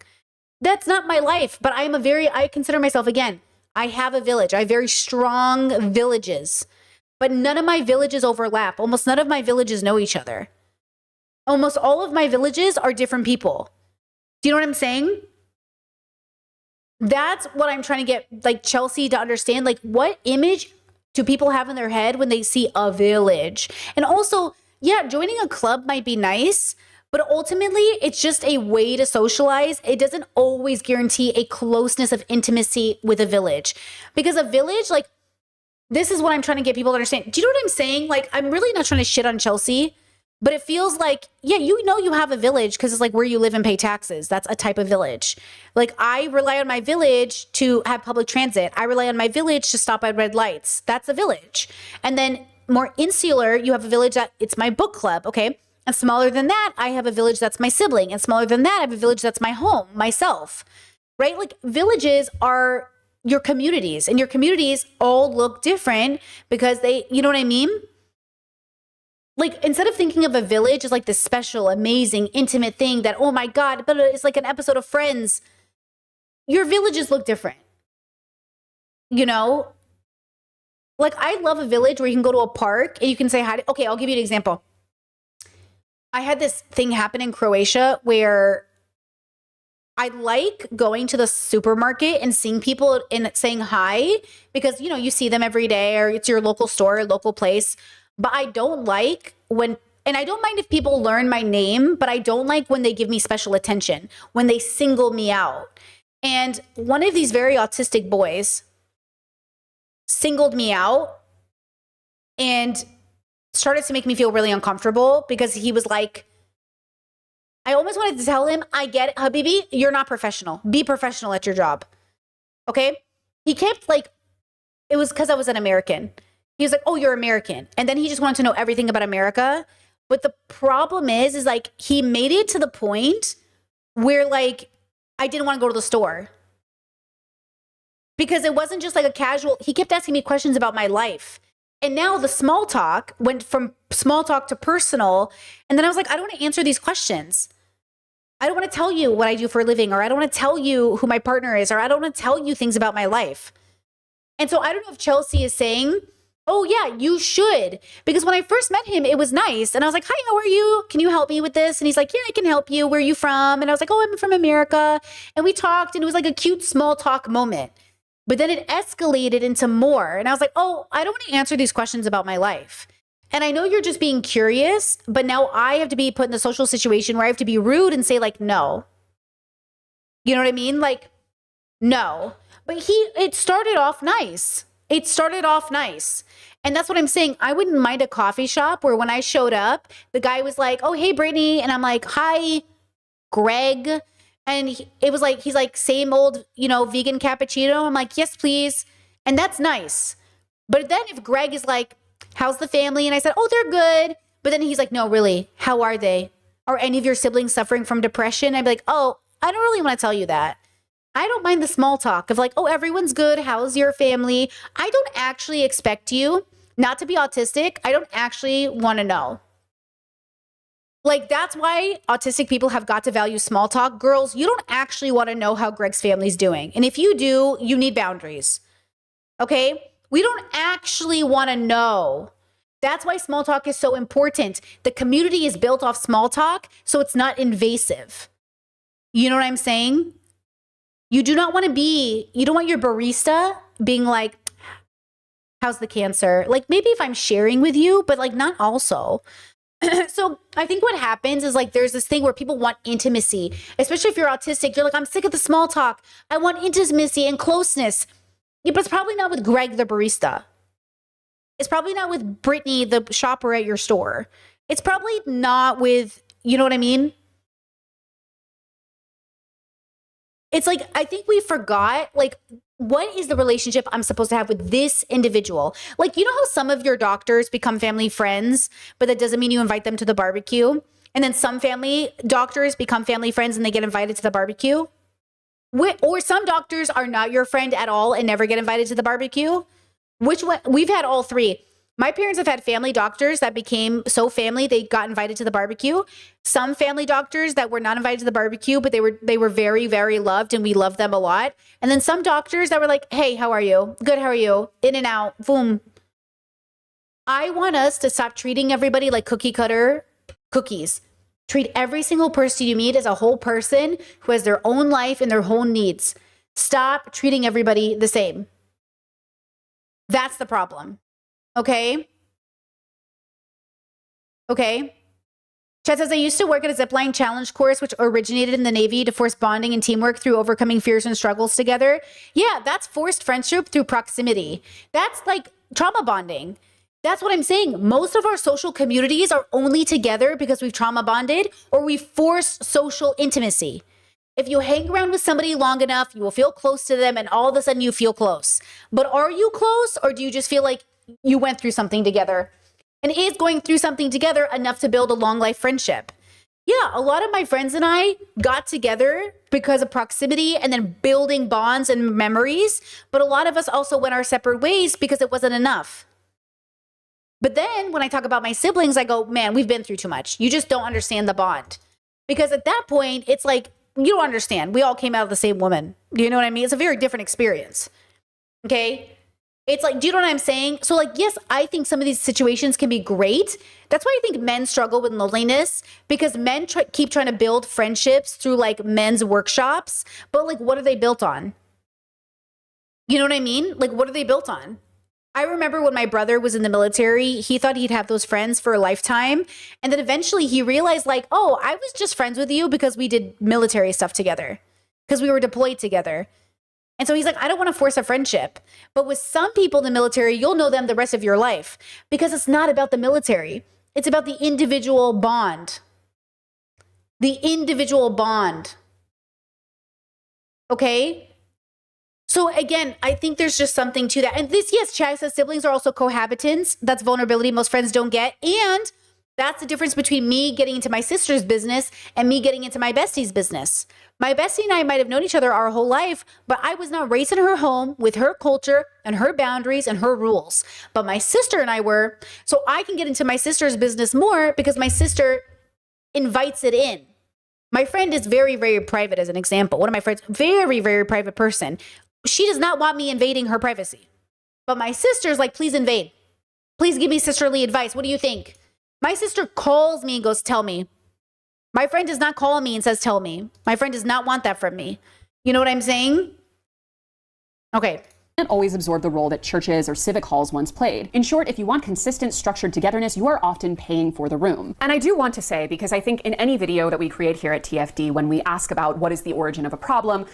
That's not my life, but I consider myself, again, I have a village. I have very strong villages, but none of my villages overlap. Almost none of my villages know each other. Almost all of my villages are different people. Do you know what I'm saying? That's what I'm trying to get like Chelsea to understand. Like, what image do people have in their head when they see a village? And also, yeah, joining a club might be nice, but ultimately it's just a way to socialize. It doesn't always guarantee a closeness of intimacy with a village, because a village, like, this is what I'm trying to get people to understand. Do you know what I'm saying? Like, I'm really not trying to shit on Chelsea, but it feels like, yeah, you know you have a village because it's like where you live and pay taxes. That's a type of village. Like, I rely on my village to have public transit. I rely on my village to stop at red lights. That's a village. And then more insular, you have a village that it's my book club, okay? And smaller than that, I have a village that's my sibling. And smaller than that, I have a village that's my home, myself, right? Like, villages are your communities, and your communities all look different because they, you know what I mean? Like, instead of thinking of a village as like this special, amazing, intimate thing that, oh my God, but it's like an episode of Friends, your villages look different. You know? Like, I love a village where you can go to a park and you can say hi to, okay, I'll give you an example. I had this thing happen in Croatia where I like going to the supermarket and seeing people and saying hi because, you know, you see them every day or it's your local store, local place. But I don't like when, and I don't mind if people learn my name, but I don't like when they give me special attention, when they single me out. And one of these very autistic boys singled me out and started to make me feel really uncomfortable because he was like, I almost wanted to tell him, I get it, Habibi, you're not professional. Be professional at your job. Okay? He kept like, it was because I was an American. He was like, oh, you're American. And then he just wanted to know everything about America. But the problem is like, he made it to the point where like, I didn't want to go to the store. Because it wasn't just like a casual, he kept asking me questions about my life. And now the small talk went from small talk to personal. And then I was like, I don't want to answer these questions. I don't want to tell you what I do for a living, or I don't want to tell you who my partner is, or I don't want to tell you things about my life. And so I don't know if Chelsea is saying, oh yeah, you should. Because when I first met him, it was nice. And I was like, hi, how are you? Can you help me with this? And he's like, yeah, I can help you. Where are you from? And I was like, oh, I'm from America. And we talked, and it was like a cute small talk moment. But then it escalated into more. And I was like, oh, I don't want to answer these questions about my life. And I know you're just being curious, but now I have to be put in a social situation where I have to be rude and say like, no. You know what I mean? Like, no. But it started off nice. It started off nice. And that's what I'm saying. I wouldn't mind a coffee shop where when I showed up, the guy was like, oh, hey, Brittany. And I'm like, hi, Greg. And it was like, he's like, same old, vegan cappuccino. I'm like, yes, please. And that's nice. But then if Greg is like, how's the family? And I said, oh, they're good. But then he's like, no, really, how are they? Are any of your siblings suffering from depression? I'd be like, oh, I don't really want to tell you that. I don't mind the small talk of like, oh, everyone's good. How's your family? I don't actually expect you not to be autistic. I don't actually want to know. Like, that's why autistic people have got to value small talk. Girls, you don't actually want to know how Greg's family's doing. And if you do, you need boundaries. Okay? We don't actually want to know. That's why small talk is so important. The community is built off small talk, so it's not invasive. You know what I'm saying? You don't want your barista being like, how's the cancer? Like, maybe if I'm sharing with you, but like not also. So I think what happens is like there's this thing where people want intimacy, especially if you're autistic. You're like, I'm sick of the small talk. I want intimacy and closeness. Yeah, but it's probably not with Greg the barista. It's probably not with Brittany the shopper at your store. It's probably not with, you know what I mean? It's like, I think we forgot, like, what is the relationship I'm supposed to have with this individual? Like, you know how some of your doctors become family friends, but that doesn't mean you invite them to the barbecue? And then some family doctors become family friends and they get invited to the barbecue? Or some doctors are not your friend at all and never get invited to the barbecue? Which one? We've had all three. My parents have had family doctors that became so family they got invited to the barbecue. Some family doctors that were not invited to the barbecue, but they were very, very loved and we loved them a lot. And then some doctors that were like, hey, how are you? Good, how are you? In and out, boom. I want us to stop treating everybody like cookie cutter cookies. Treat every single person you meet as a whole person who has their own life and their own needs. Stop treating everybody the same. That's the problem. Okay. Chad says, I used to work at a zipline challenge course, which originated in the Navy to force bonding and teamwork through overcoming fears and struggles together. Yeah, that's forced friendship through proximity. That's like trauma bonding. That's what I'm saying. Most of our social communities are only together because we've trauma bonded or we forced social intimacy. If you hang around with somebody long enough, you will feel close to them and all of a sudden you feel close. But are you close or do you just feel like you went through something together? And is going through something together enough to build a long life friendship? Yeah, a lot of my friends and I got together because of proximity and then building bonds and memories. But a lot of us also went our separate ways because it wasn't enough. But then when I talk about my siblings, I go, man, we've been through too much. You just don't understand the bond. Because at that point, it's like, you don't understand. We all came out of the same woman. Do you know what I mean? It's a very different experience. Okay? It's like, do you know what I'm saying? So like, yes, I think some of these situations can be great. That's why I think men struggle with loneliness because men keep trying to build friendships through like men's workshops. But like, what are they built on? You know what I mean? Like, what are they built on? I remember when my brother was in the military, he thought he'd have those friends for a lifetime. And then eventually he realized like, oh, I was just friends with you because we did military stuff together, because we were deployed together. And so he's like, I don't want to force a friendship. But with some people in the military, you'll know them the rest of your life because it's not about the military. It's about the individual bond. The individual bond. Okay? So again, I think there's just something to that. And this, yes, Chad says siblings are also cohabitants. That's vulnerability most friends don't get. And That's the difference between me getting into my sister's business and me getting into my bestie's business. My bestie and I might have known each other our whole life, but I was not raised in her home with her culture and her boundaries and her rules. But my sister and I were, so I can get into my sister's business more because my sister invites it in. My friend is very, very private, as an example. One of my friends, very, very private person. She does not want me invading her privacy. But my sister's like, please invade. Please give me sisterly advice. What do you think? My sister calls me and goes, tell me. My friend does not call me and says, tell me. My friend does not want that from me. You know what I'm saying? Okay. Can't always absorb the role that churches or civic halls once played. In short, if you want consistent, structured togetherness, you are often paying for the room. And I do want to say, because I think in any video that we create here at TFD, when we ask about what is the origin of a problem,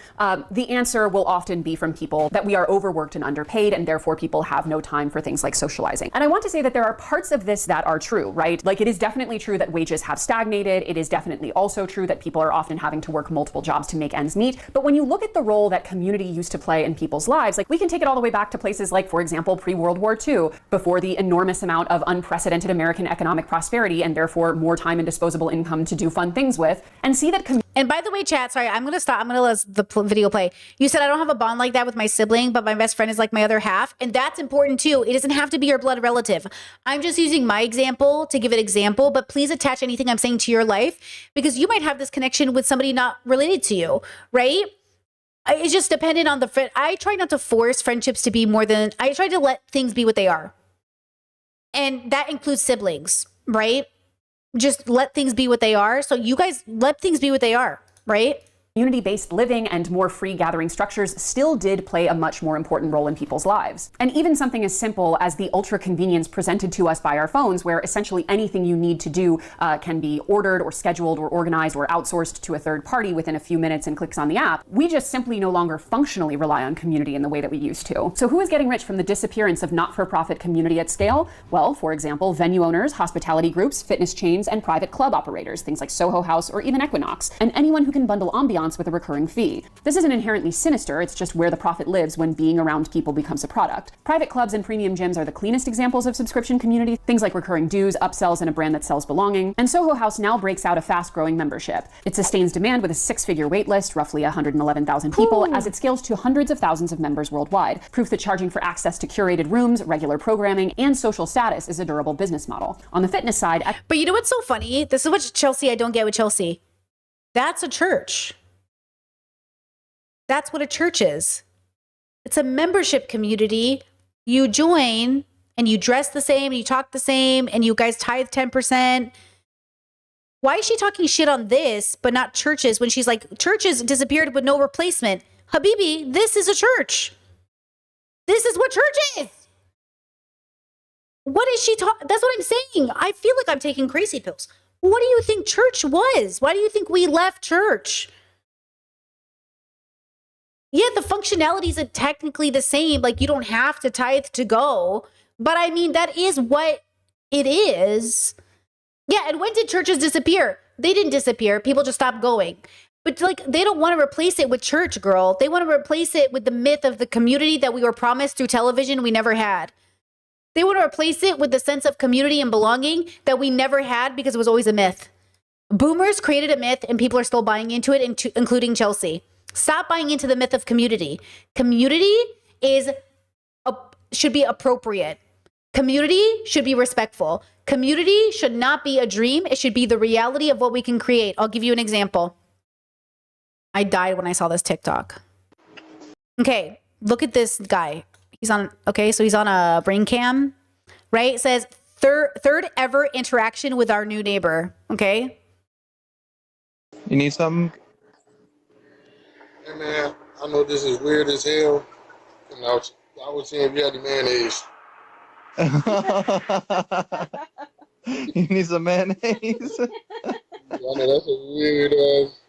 the answer will often be from people that we are overworked and underpaid, and therefore people have no time for things like socializing. And I want to say that there are parts of this that are true, right? Like, it is definitely true that wages have stagnated. It is definitely also true that people are often having to work multiple jobs to make ends meet. But when you look at the role that community used to play in people's lives, like, we can take it all the way back to places like, for example, pre-World War II, before the enormous amount of unprecedented American economic prosperity and therefore more time and disposable income to do fun things with, and see that. And by the way, chat, sorry, I'm going to stop. I'm going to let the video play. You said I don't have a bond like that with my sibling, but my best friend is like my other half. And that's important too. It doesn't have to be your blood relative. I'm just using my example to give an example, but please attach anything I'm saying to your life, because you might have this connection with somebody not related to you, right? It's just dependent on the friend. I try not to force friendships to be more than, I try to let things be what they are. And that includes siblings, right? Just let things be what they are. So you guys let things be what they are, right? Community-based living and more free gathering structures still did play a much more important role in people's lives. And even something as simple as the ultra convenience presented to us by our phones, where essentially anything you need to do can be ordered or scheduled or organized or outsourced to a third party within a few minutes and clicks on the app, we just simply no longer functionally rely on community in the way that we used to. So who is getting rich from the disappearance of not-for-profit community at scale? Well, for example, venue owners, hospitality groups, fitness chains, and private club operators, things like Soho House or even Equinox, and anyone who can bundle ambiance with a recurring fee. This isn't inherently sinister, it's just where the profit lives when being around people becomes a product. Private clubs and premium gyms are the cleanest examples of subscription community, things like recurring dues, upsells, and a brand that sells belonging. And Soho House now breaks out a fast-growing membership. It sustains demand with a six-figure wait list, roughly 111,000 people, as it scales to hundreds of thousands of members worldwide. Proof that charging for access to curated rooms, regular programming, and social status is a durable business model. On the fitness side... But you know what's so funny? This is what Chelsea, I don't get with Chelsea. That's a church. That's what a church is. It's a membership community. You join and you dress the same, you talk the same, and you guys tithe 10%. Why is she talking shit on this, but not churches, when she's like, churches disappeared with no replacement? Habibi, this is a church. This is what church is. What is she talking? That's what I'm saying. I feel like I'm taking crazy pills. What do you think church was? Why do you think we left church? Yeah, the functionalities are technically the same. Like, you don't have to tithe to go. But I mean, that is what it is. Yeah, and when did churches disappear? They didn't disappear. People just stopped going. But like, they don't want to replace it with church, girl. They want to replace it with the myth of the community that we were promised through television we never had. They want to replace it with the sense of community and belonging that we never had because it was always a myth. Boomers created a myth and people are still buying into it, including Chelsea. Stop buying into the myth of community. Community should be appropriate. Community should be respectful. Community should not be a dream. It should be the reality of what we can create. I'll give you an example. I died when I saw this TikTok. Okay, look at this guy. He's on a brain cam, right? It says third ever interaction with our new neighbor. Okay. You need something? Hey man, I know this is weird as hell, and I was seeing if you had the mayonnaise. You need some mayonnaise? I know that's a weird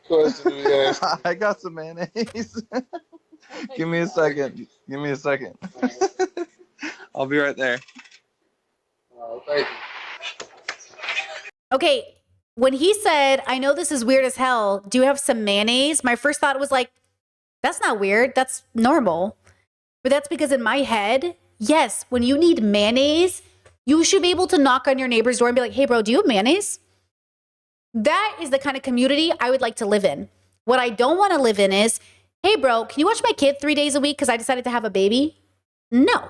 question to be asked. I got some mayonnaise. Give me a second. I'll be right there. Thank you. Okay, when he said, I know this is weird as hell, do you have some mayonnaise? My first thought was like, that's not weird. That's normal. But that's because in my head, yes, when you need mayonnaise, You should be able to knock on your neighbor's door and be like, hey, bro, do you have mayonnaise? That is the kind of community I would like to live in. What I don't want to live in is, hey, bro, can you watch my kid 3 days a week because I decided to have a baby? No.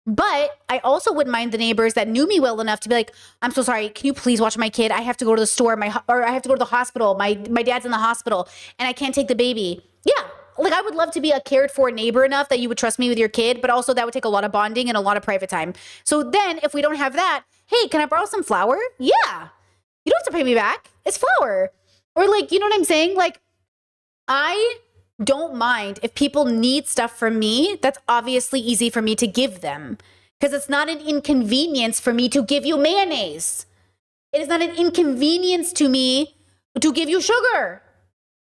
But I also wouldn't mind the neighbors that knew me well enough to be like, I'm so sorry. Can you please watch my kid? I have to go to the store, or I have to go to the hospital. My dad's in the hospital and I can't take the baby. Yeah. Like, I would love to be a cared for neighbor enough that you would trust me with your kid, but also that would take a lot of bonding and a lot of private time. So then if we don't have that, hey, can I borrow some flour? Yeah. You don't have to pay me back. It's flour. Or like, you know what I'm saying? Like, I don't mind if people need stuff from me. That's obviously easy for me to give them because it's not an inconvenience for me to give you mayonnaise. It is not an inconvenience to me to give you sugar.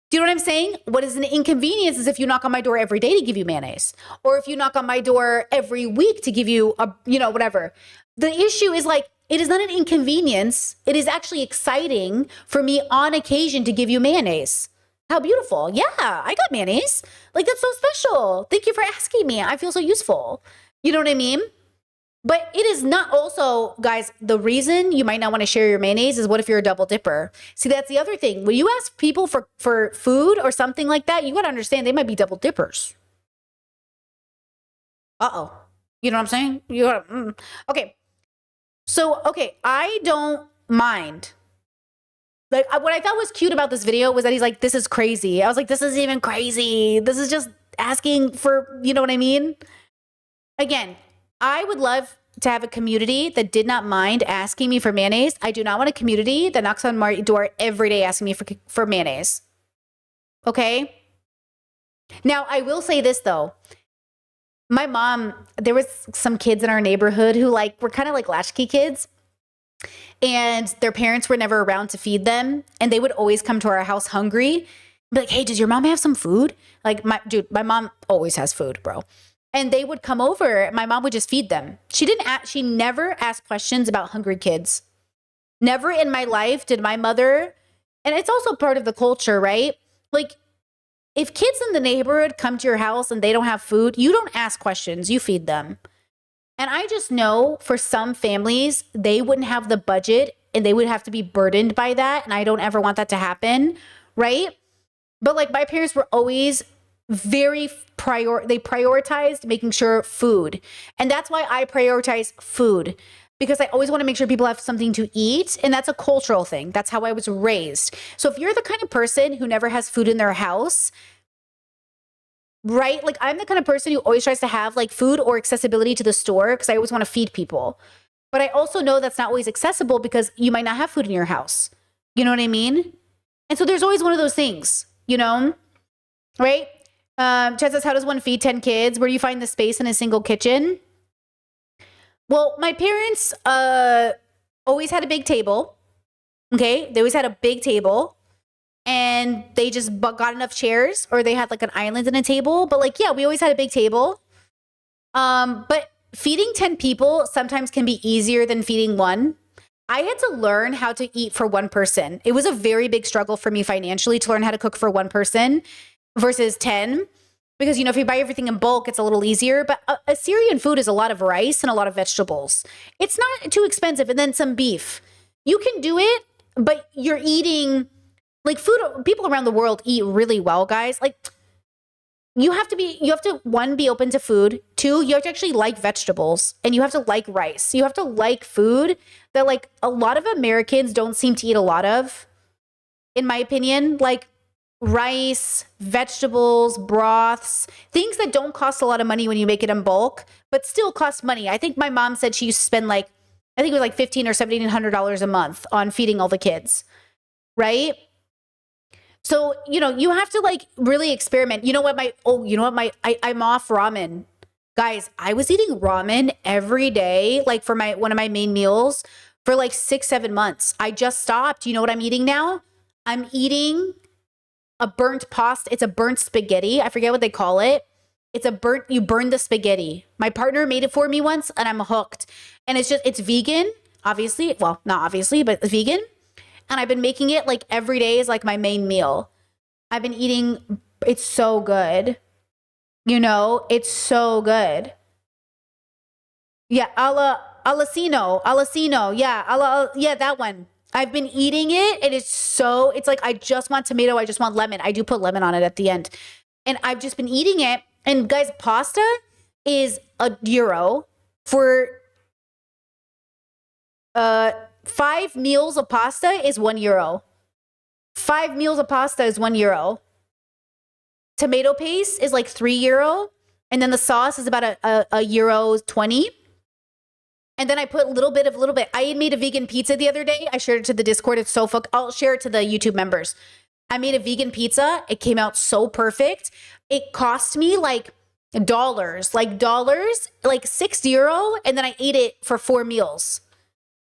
Do you know what I'm saying? What is an inconvenience is if you knock on my door every day to give you mayonnaise, or if you knock on my door every week to give you a, whatever. The issue is like, it is not an inconvenience. It is actually exciting for me on occasion to give you mayonnaise. How beautiful. Yeah, I got mayonnaise. Like, that's so special. Thank you for asking me. I feel so useful. You know what I mean? But it is not also, guys, the reason you might not want to share your mayonnaise is what if you're a double dipper? See, that's the other thing. When you ask people for food or something like that, you got to understand they might be double dippers. Uh-oh. You know what I'm saying? You gotta, Okay. So, okay, I don't mind. Like, what I thought was cute about this video was that he's like, this is crazy. I was like, this isn't even crazy. This is just asking for, you know what I mean? Again, I would love to have a community that did not mind asking me for mayonnaise. I do not want a community that knocks on my door every day asking me for mayonnaise. Okay? Now, I will say this, though. My mom, there was some kids in our neighborhood who were kind of like latchkey kids. And their parents were never around to feed them. And they would always come to our house hungry. Be like, hey, does your mom have some food? Like, my mom always has food, bro. And they would come over. My mom would just feed them. She never asked questions about hungry kids. Never in my life did my mother, and it's also part of the culture, right? Like, if kids in the neighborhood come to your house and they don't have food, you don't ask questions, you feed them. And I just know for some families, they wouldn't have the budget and they would have to be burdened by that. And I don't ever want that to happen, right? But like, my parents were always they prioritized making sure food. And that's why I prioritize food, because I always want to make sure people have something to eat. And that's a cultural thing. That's how I was raised. So if you're the kind of person who never has food in their house, right? Like, I'm the kind of person who always tries to have like food or accessibility to the store because I always want to feed people. But I also know that's not always accessible because you might not have food in your house. You know what I mean? And so there's always one of those things, you know, right? Chad says, how does one feed 10 kids? Where do you find the space in a single kitchen? Well, my parents always had a big table. Okay. They always had a big table. And they just got enough chairs, or they had like an island and a table. But like, yeah, we always had a big table. But feeding 10 people sometimes can be easier than feeding one. I had to learn how to eat for one person. It was a very big struggle for me financially to learn how to cook for one person versus 10. Because, you know, if you buy everything in bulk, it's a little easier. But Assyrian food is a lot of rice and a lot of vegetables. It's not too expensive. And then some beef. You can do it, but you're eating... Like, food, people around the world eat really well, guys. Like, you have to, one, be open to food. Two, you have to actually like vegetables, and you have to like rice. You have to like food that, like, a lot of Americans don't seem to eat a lot of, in my opinion. Like, rice, vegetables, broths, things that don't cost a lot of money when you make it in bulk, but still cost money. I think my mom said she used to spend like, I think it was like $1,500 or $1,700 a month on feeding all the kids, right? So, you know, you have to like really experiment. I'm off ramen. Guys, I was eating ramen every day, like for one of my main meals for like 6-7 months. I just stopped. You know what I'm eating now? I'm eating a burnt pasta. It's a burnt spaghetti. I forget what they call it. You burn the spaghetti. My partner made it for me once and I'm hooked. And it's vegan, obviously. Well, not obviously, but vegan. And I've been making it like every day is like my main meal. I've been eating, it's so good. You know, it's so good. Yeah, Alacino. Yeah, that one. I've been eating it. It's like, I just want tomato. I just want lemon. I do put lemon on it at the end. And I've just been eating it. And guys, pasta is €1 for 5 meals of pasta is €1. 5 meals of pasta is €1. Tomato paste is like €3. And then the sauce is about a euro 20. And then I put a little bit. I made a vegan pizza the other day. I shared it to the Discord. It's so I'll share it to the YouTube members. I made a vegan pizza. It came out so perfect. It cost me like dollars, like €6. And then I ate it for 4 meals.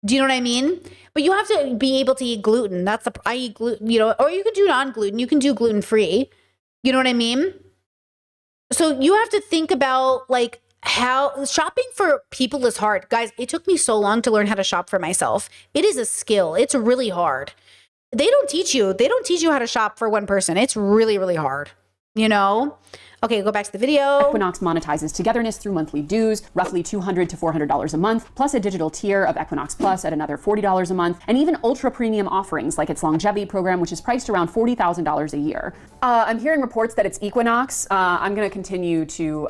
Do you know what I mean? But you have to be able to eat gluten. I eat gluten, or you can do non-gluten. You can do gluten-free. You know what I mean? So you have to think about like how shopping for people is hard. Guys, it took me so long to learn how to shop for myself. It is a skill. It's really hard. They don't teach you how to shop for one person. It's really, really hard, Okay, go back to the video. Equinox monetizes togetherness through monthly dues, roughly $200 to $400 a month, plus a digital tier of Equinox Plus at another $40 a month, and even ultra premium offerings like its longevity program, which is priced around $40,000 a year. I'm hearing reports that it's Equinox. I'm going to continue to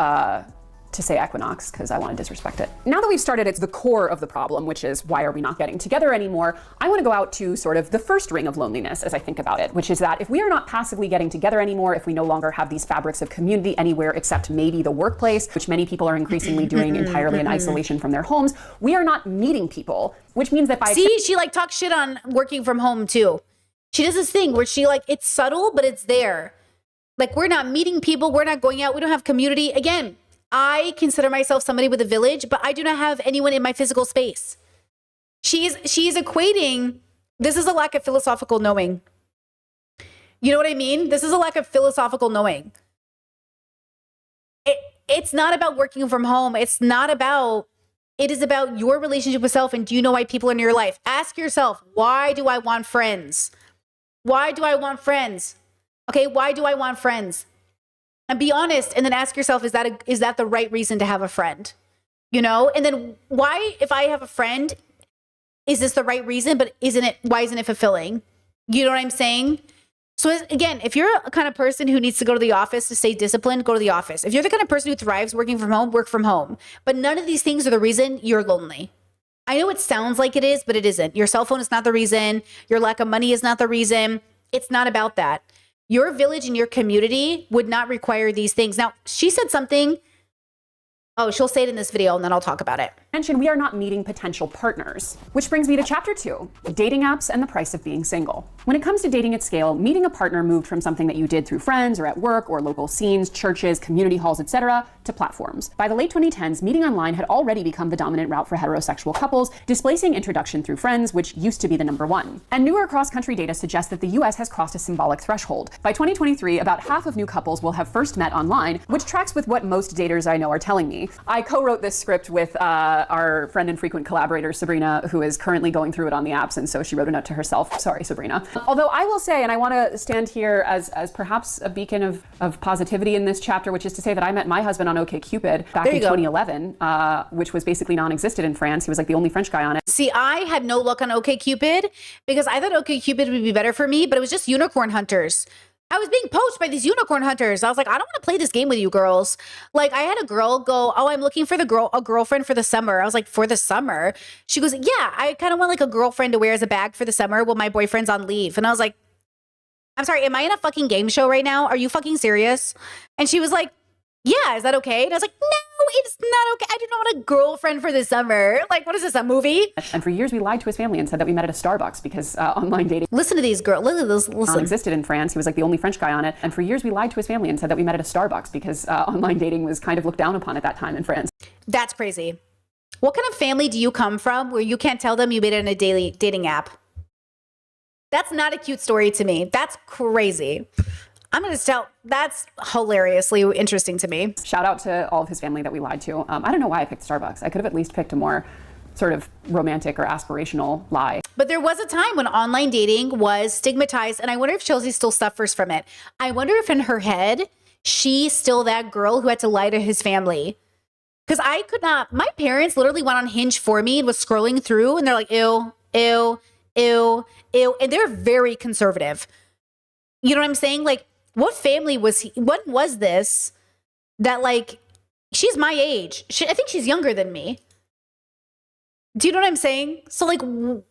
say Equinox because I want to disrespect it. Now that we've started at the core of the problem, which is why are we not getting together anymore, I want to go out to sort of the first ring of loneliness as I think about it, which is that if we are not passively getting together anymore, if we no longer have these fabrics of community anywhere except maybe the workplace, which many people are increasingly doing entirely in isolation from their homes, we are not meeting people, which means that by— she like talks shit on working from home too. She does this thing where she like, it's subtle, but it's there. Like, we're not meeting people. We're not going out. We don't have community. Again, I consider myself somebody with a village, but I do not have anyone in my physical space. She's equating, this is a lack of philosophical knowing. You know what I mean? This is a lack of philosophical knowing. It's not about working from home. It is about your relationship with self, and do you know why people are in your life? Ask yourself, why do I want friends? Why do I want friends? Okay, why do I want friends? And be honest, and then ask yourself, is that the right reason to have a friend? And then why, if I have a friend, is this the right reason, but why isn't it fulfilling? You know what I'm saying? So again, if you're a kind of person who needs to go to the office to stay disciplined, go to the office. If you're the kind of person who thrives working from home, work from home. But none of these things are the reason you're lonely. I know it sounds like it is, but it isn't. Your cell phone is not the reason. Your lack of money is not the reason. It's not about that. Your village and your community would not require these things. Now, she said something. Oh, she'll say it in this video and then I'll talk about it. We are not meeting potential partners. Which brings me to chapter 2, dating apps and the price of being single. When it comes to dating at scale, meeting a partner moved from something that you did through friends or at work or local scenes, churches, community halls, etc., to platforms. By the late 2010s, meeting online had already become the dominant route for heterosexual couples, displacing introduction through friends, which used to be the number one. And newer cross-country data suggests that the US has crossed a symbolic threshold. By 2023, about half of new couples will have first met online, which tracks with what most daters I know are telling me. I co-wrote this script with our friend and frequent collaborator, Sabrina, who is currently going through it on the apps, and so she wrote a note to herself. Sorry, Sabrina. Although I will say, and I want to stand here as perhaps a beacon of positivity in this chapter, which is to say that I met my husband on OkCupid back in 2011, which was basically non-existent in France. He was like the only French guy on it. See, I had no luck on OkCupid because I thought OkCupid would be better for me, but it was just unicorn hunters. I was being poached by these unicorn hunters. I was like, I don't want to play this game with you girls. Like, I had a girl go, oh, I'm looking for a girlfriend for the summer. I was like, for the summer? She goes, yeah, I kind of want like a girlfriend to wear as a bag for the summer while my boyfriend's on leave. And I was like, I'm sorry, am I in a fucking game show right now? Are you fucking serious? And she was like, yeah, is that okay? And I was like, no, it's not okay. I do not want a girlfriend for the summer. Like, what is this, a movie? And for years, we lied to his family and said that we met at a Starbucks because online dating— Listen to these girls. Listen. —existed in France. He was like the only French guy on it. And for years, we lied to his family and said that we met at a Starbucks because online dating was kind of looked down upon at that time in France. That's crazy. What kind of family do you come from where you can't tell them you made it in a dating app? That's not a cute story to me. That's crazy. I'm going to tell, that's hilariously interesting to me. Shout out to all of his family that we lied to. I don't know why I picked Starbucks. I could have at least picked a more sort of romantic or aspirational lie. But there was a time when online dating was stigmatized, and I wonder if Chelsea still suffers from it. I wonder if in her head, she's still that girl who had to lie to his family. Because I could not, my parents literally went on Hinge for me and was scrolling through and they're like, ew, ew, ew, ew. And they're very conservative. You know what I'm saying? Like, what family was he? What was this that like, she's my age. I think she's younger than me. Do you know what I'm saying? So like,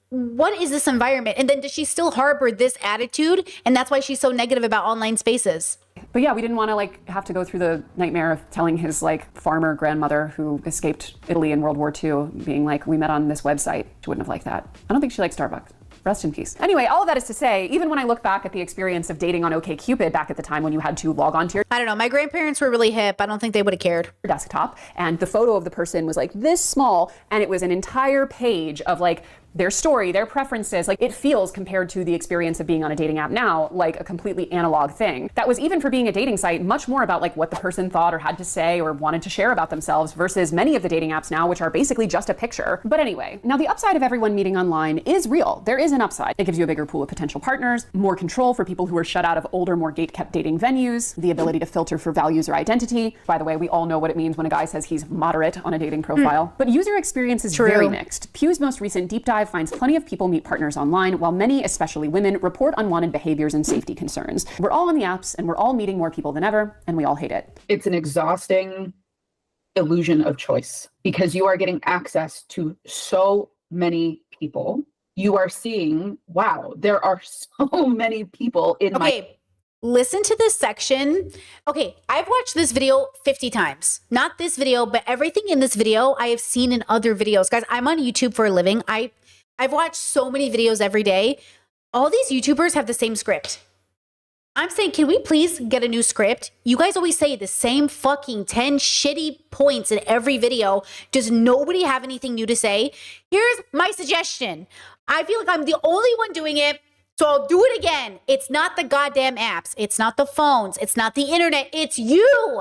what is this environment? And then does she still harbor this attitude? And that's why she's so negative about online spaces. But yeah, we didn't want to like have to go through the nightmare of telling his like farmer grandmother who escaped Italy in World War II, being like, we met on this website. She wouldn't have liked that. I don't think she liked Starbucks. Rest in peace. Anyway, all of that is to say, even when I look back at the experience of dating on OkCupid back at the time when you had to log on to your I don't know, my grandparents were really hip. I don't think they would have cared. Desktop, and the photo of the person was like this small, and it was an entire page of like their story, their preferences. Like it feels, compared to the experience of being on a dating app now, like a completely analog thing. That was, even for being a dating site, much more about like what the person thought or had to say or wanted to share about themselves versus many of the dating apps now, which are basically just a picture. But anyway, now the upside of everyone meeting online is real. There is an upside. It gives you a bigger pool of potential partners, more control for people who are shut out of older, more gate-kept dating venues, the ability to filter for values or identity. By the way, we all know what it means when a guy says he's moderate on a dating profile. But user experience is very mixed. Pew's most recent deep dive finds plenty of people meet partners online, while many, especially women, report unwanted behaviors and safety concerns. We're all on the apps, and we're all meeting more people than ever, and we all hate it. It's an exhausting illusion of choice because you are getting access to so many people. You are seeing, wow, there are so many people in my... Listen to this section. Okay, I've watched this video 50 times. Not this video, but everything in this video I have seen in other videos. Guys, I'm on YouTube for a living. I've watched so many videos every day. All these YouTubers have the same script. I'm saying, can we please get a new script? You guys always say the same fucking 10 shitty points in every video. Does nobody have anything new to say? Here's my suggestion. I feel like I'm the only one doing it, so I'll do it again. It's not the goddamn apps. It's not the phones. It's not the internet. It's you.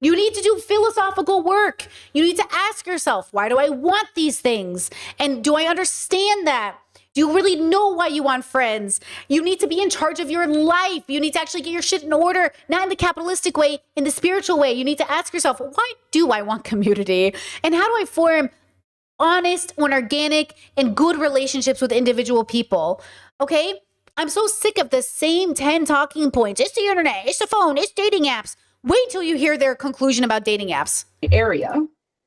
You need to do philosophical work. You need to ask yourself, why do I want these things? And do I understand that? Do you really know why you want friends? You need to be in charge of your life. You need to actually get your shit in order, not in the capitalistic way, in the spiritual way. You need to ask yourself, why do I want community? And how do I form honest and organic and good relationships with individual people? Okay? I'm so sick of the same 10 talking points. It's the internet, it's the phone, it's dating apps. Wait till you hear their conclusion about dating apps. Area,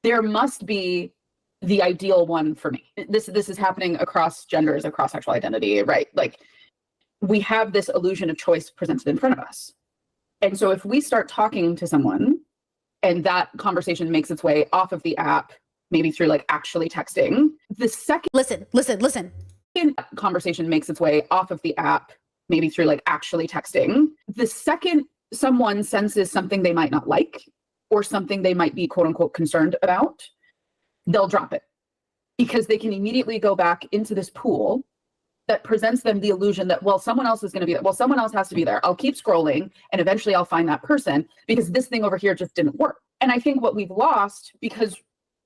there must be the ideal one for me. This is happening across genders, across sexual identity, right? Like we have this illusion of choice presented in front of us. And so if we start talking to someone and that conversation makes its way off of the app, maybe through like actually texting, the second listen. Conversation makes its way off of the app, maybe through like actually texting, the second someone senses something they might not like or something they might be quote unquote concerned about, they'll drop it because they can immediately go back into this pool that presents them the illusion that, well, someone else is going to be there. Well, someone else has to be there. I'll keep scrolling and eventually I'll find that person because this thing over here just didn't work. And I think what we've lost because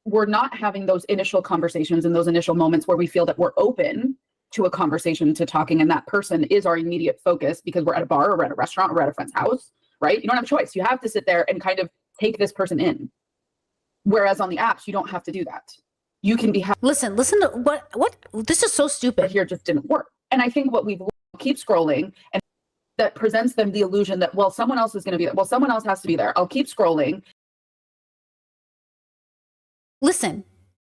we're not having those initial conversations and those initial moments where we feel that we're open to a conversation, to talking, and that person is our immediate focus because we're at a bar or we're at a restaurant or we're at a friend's house, right? You don't have a choice. You have to sit there and kind of take this person in. Whereas on the apps, you don't have to do that. You can be listen to what this is so stupid. Here just didn't work. And I think what we've keep scrolling and that presents them the illusion that, well, someone else is going to be there. Well, someone else has to be there. I'll keep scrolling. Listen,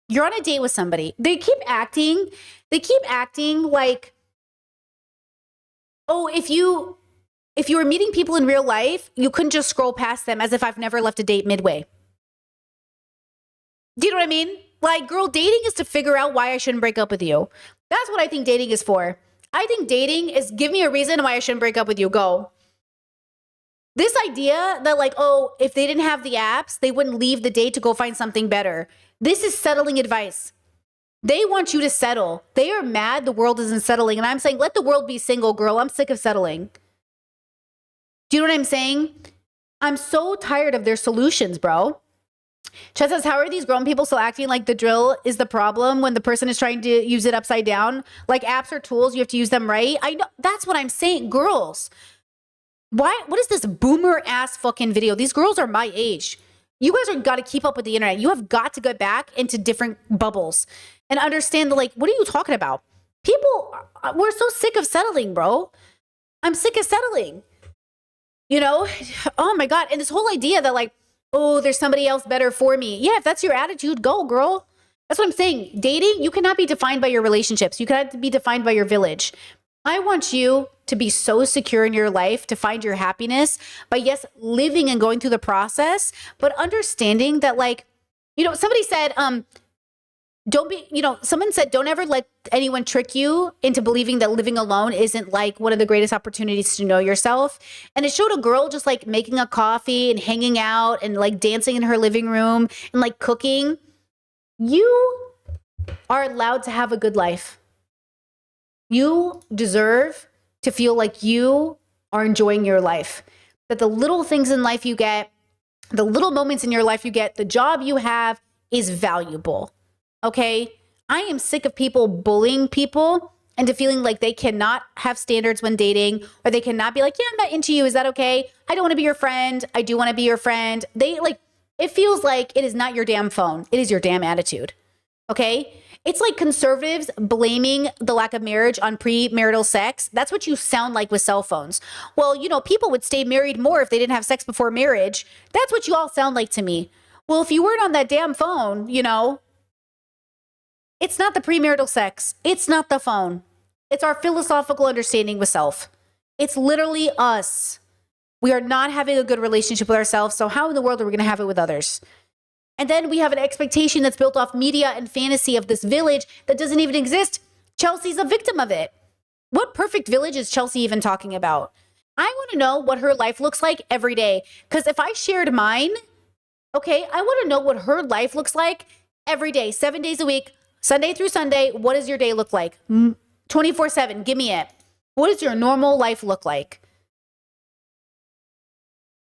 you're on a date with somebody. They keep acting like, oh, if you were meeting people in real life, you couldn't just scroll past them as if I've never left a date midway. Do you know what I mean? Like, girl, dating is to figure out why I shouldn't break up with you. That's what I think dating is for. I think dating is give me a reason why I shouldn't break up with you. Go. This idea that like, oh, if they didn't have the apps, they wouldn't leave the date to go find something better. This is settling advice. They want you to settle. They are mad the world isn't settling. And I'm saying, let the world be single, girl. I'm sick of settling. Do you know what I'm saying? I'm so tired of their solutions, bro. Chet says, how are these grown people still acting like the drill is the problem when the person is trying to use it upside down? Like apps or tools, you have to use them right. I know, that's what I'm saying. Girls, what is this boomer ass fucking video? These girls are my age. You guys are got to keep up with the internet. You have got to get back into different bubbles and understand that, like, what are you talking about? People, we're so sick of settling, bro. I'm sick of settling. You know? Oh my God. And this whole idea that, like, oh, there's somebody else better for me. Yeah, if that's your attitude, go, girl. That's what I'm saying. Dating, you cannot be defined by your relationships. You cannot be defined by your village. I want you to be so secure in your life, to find your happiness by, yes, living and going through the process, but understanding that, like, you know, somebody said, someone said, don't ever let anyone trick you into believing that living alone isn't like one of the greatest opportunities to know yourself. And it showed a girl just like making a coffee and hanging out and like dancing in her living room and like cooking. You are allowed to have a good life. You deserve to feel like you are enjoying your life, that the little things in life you get, the little moments in your life you get, the job you have is valuable. Okay? I am sick of people bullying people into feeling like they cannot have standards when dating, or they cannot be like, yeah, I'm not into you. Is that okay? I don't want to be your friend. I do want to be your friend. It feels like it is not your damn phone. It is your damn attitude. Okay? It's like conservatives blaming the lack of marriage on premarital sex. That's what you sound like with cell phones. Well, you know, people would stay married more if they didn't have sex before marriage. That's what you all sound like to me. Well, if you weren't on that damn phone, you know, it's not the premarital sex. It's not the phone. It's our philosophical understanding with self. It's literally us. We are not having a good relationship with ourselves. So how in the world are we going to have it with others? And then we have an expectation that's built off media and fantasy of this village that doesn't even exist. Chelsea's a victim of it. What perfect village is Chelsea even talking about? I want to know what her life looks like every day. Because if I shared mine, okay, I want to know what her life looks like every day, 7 days a week, Sunday through Sunday. What does your day look like? 24/7, give me it. What does your normal life look like?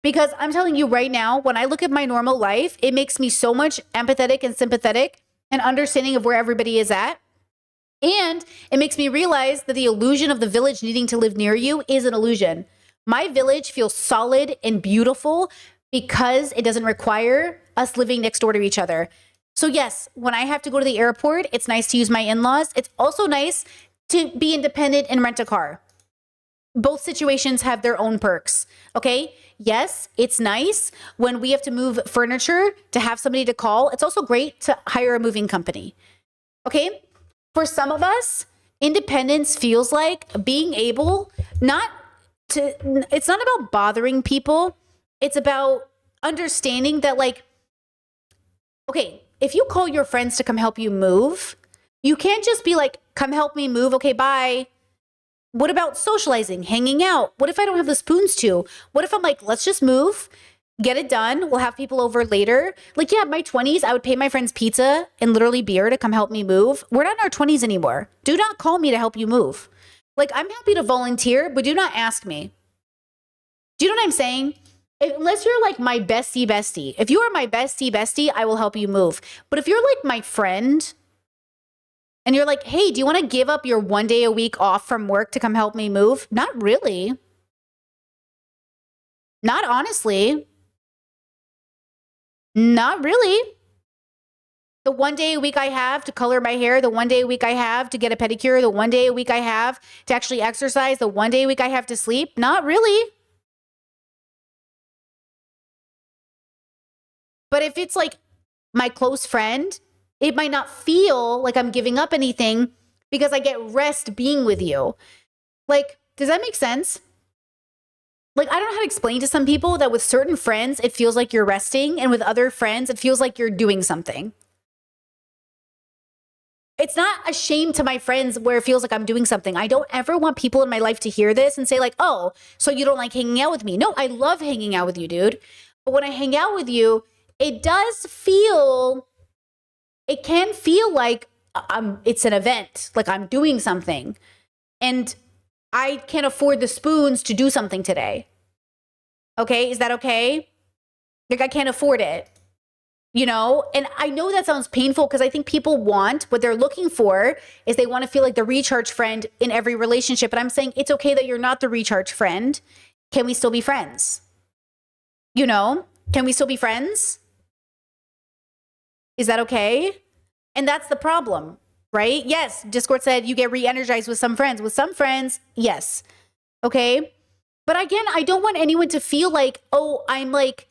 Because I'm telling you right now, when I look at my normal life, it makes me so much empathetic and sympathetic and understanding of where everybody is at. And it makes me realize that the illusion of the village needing to live near you is an illusion. My village feels solid and beautiful because it doesn't require us living next door to each other. So yes, when I have to go to the airport, it's nice to use my in-laws. It's also nice to be independent and rent a car. Both situations have their own perks, okay? Yes, it's nice when we have to move furniture to have somebody to call. It's also great to hire a moving company, okay? For some of us, independence feels like being able it's not about bothering people. It's about understanding that, like, okay, if you call your friends to come help you move, you can't just be like, come help me move, okay, bye. What about socializing, hanging out? What if I don't have the spoons to? What if I'm like, let's just move, get it done. We'll have people over later. Like, yeah, my 20s, I would pay my friends pizza and literally beer to come help me move. We're not in our 20s anymore. Do not call me to help you move. Like, I'm happy to volunteer, but do not ask me. Do you know what I'm saying? Unless you're like my bestie. If you are my bestie, I will help you move. But if you're like my friend, and you're like, hey, do you want to give up your 1 day a week off from work to come help me move? Not really. Not honestly. Not really. The 1 day a week I have to color my hair, the 1 day a week I have to get a pedicure, the 1 day a week I have to actually exercise, the 1 day a week I have to sleep? Not really. But if it's like my close friend, it might not feel like I'm giving up anything because I get rest being with you. Like, does that make sense? Like, I don't know how to explain to some people that with certain friends, it feels like you're resting, and with other friends, it feels like you're doing something. It's not a shame to my friends where it feels like I'm doing something. I don't ever want people in my life to hear this and say like, oh, so you don't like hanging out with me. No, I love hanging out with you, dude. But when I hang out with you, it can feel like it's an event, like I'm doing something. And I can't afford the spoons to do something today. Okay, is that okay? Like, I can't afford it, you know? And I know that sounds painful because I think people want, what they're looking for is they want to feel like the recharge friend in every relationship. But I'm saying it's okay that you're not the recharge friend. Can we still be friends? You know, can we still be friends? Is that okay? And that's the problem, right? Yes, Discord said you get re-energized with some friends. With some friends, yes. Okay? But again, I don't want anyone to feel like, oh, I'm like,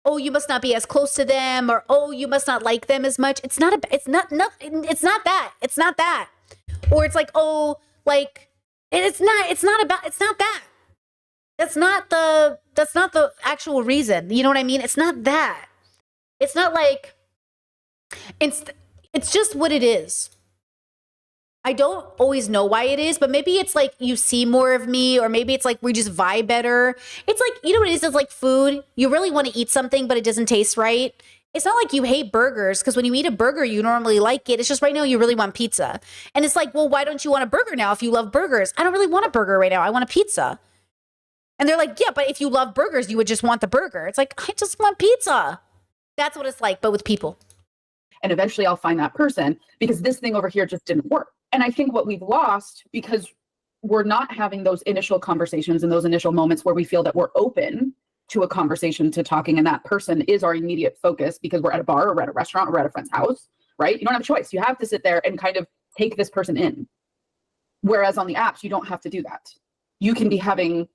oh, you must not be as close to them, or oh, you must not like them as much. It's not that. It's not that. Or it's like, oh, like it's not that. That's not the actual reason. You know what I mean? It's not that. It's not like it's just what it is. I don't always know why it is, but maybe it's like you see more of me, or maybe it's like we just vibe better. It's like, you know what it is? It's like food. You really want to eat something, but it doesn't taste right. It's not like you hate burgers, because when you eat a burger, you normally like it. It's just right now you really want pizza. And it's like, well, why don't you want a burger now if you love burgers? I don't really want a burger right now. I want a pizza. And they're like, yeah, but if you love burgers, you would just want the burger. It's like, I just want pizza. That's what it's like, but with people. And eventually I'll find that person, because this thing over here just didn't work. And I think what we've lost, because we're not having those initial conversations and those initial moments where we feel that we're open to a conversation, to talking, and that person is our immediate focus, because we're at a bar or we're at a restaurant or we're at a friend's house, right? You don't have a choice. You have to sit there and kind of take this person in. Whereas on the apps, you don't have to do that. You can be having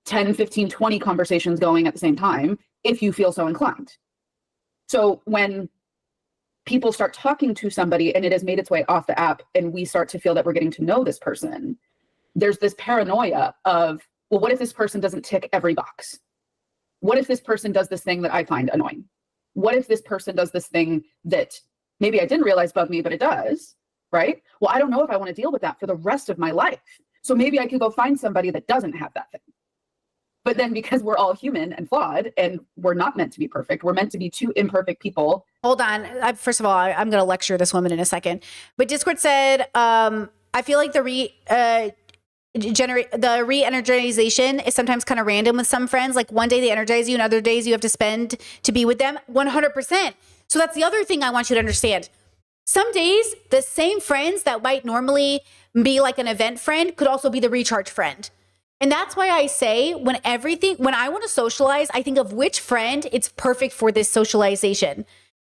10, 15, 20 conversations going at the same time if you feel so inclined. So when people start talking to somebody and it has made its way off the app, and we start to feel that we're getting to know this person, there's this paranoia of, well, what if this person doesn't tick every box? What if this person does this thing that I find annoying? What if this person does this thing that maybe I didn't realize bugged me, but it does, right? Well, I don't know if I want to deal with that for the rest of my life. So maybe I could go find somebody that doesn't have that thing. But then, because we're all human and flawed, and we're not meant to be perfect, we're meant to be two imperfect people. Hold on. First of all, I'm going to lecture this woman in a second. But Discord said, I feel like the re-energization is sometimes kind of random with some friends. Like one day they energize you, and other days you have to spend to be with them. 100%. So that's the other thing I want you to understand. Some days, the same friends that might normally be like an event friend could also be the recharge friend. And that's why I say when I want to socialize, I think of which friend it's perfect for this socialization.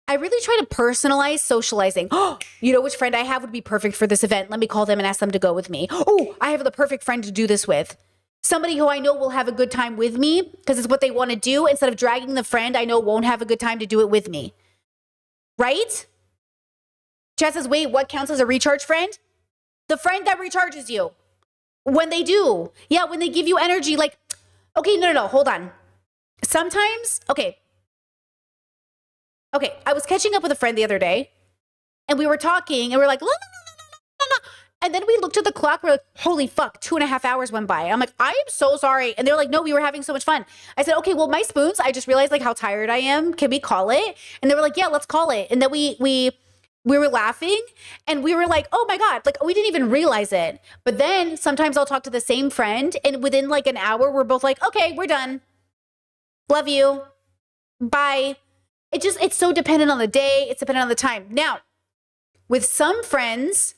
I really try to personalize socializing. Oh, you know which friend I have would be perfect for this event. Let me call them and ask them to go with me. Oh, I have the perfect friend to do this with. Somebody who I know will have a good time with me because it's what they want to do, instead of dragging the friend I know won't have a good time to do it with me. Right? Chad says, wait, what counts as a recharge friend? The friend that recharges you. When they do. Yeah, when they give you energy, like, okay, no, hold on. Sometimes, okay, I was catching up with a friend the other day, and we were talking, and we were like, la, la, la, la, la. And then we looked at the clock, we're like, holy fuck, 2.5 hours went by. I'm like, I am so sorry. And they're like, no, we were having so much fun. I said, okay, well, my spoons, I just realized like how tired I am. Can we call it? And they were like, yeah, let's call it. And then we were laughing, and we were like, oh my God, like we didn't even realize it. But then sometimes I'll talk to the same friend, and within like an hour, we're both like, okay, we're done. Love you. Bye. It's so dependent on the day. It's dependent on the time. Now, with some friends,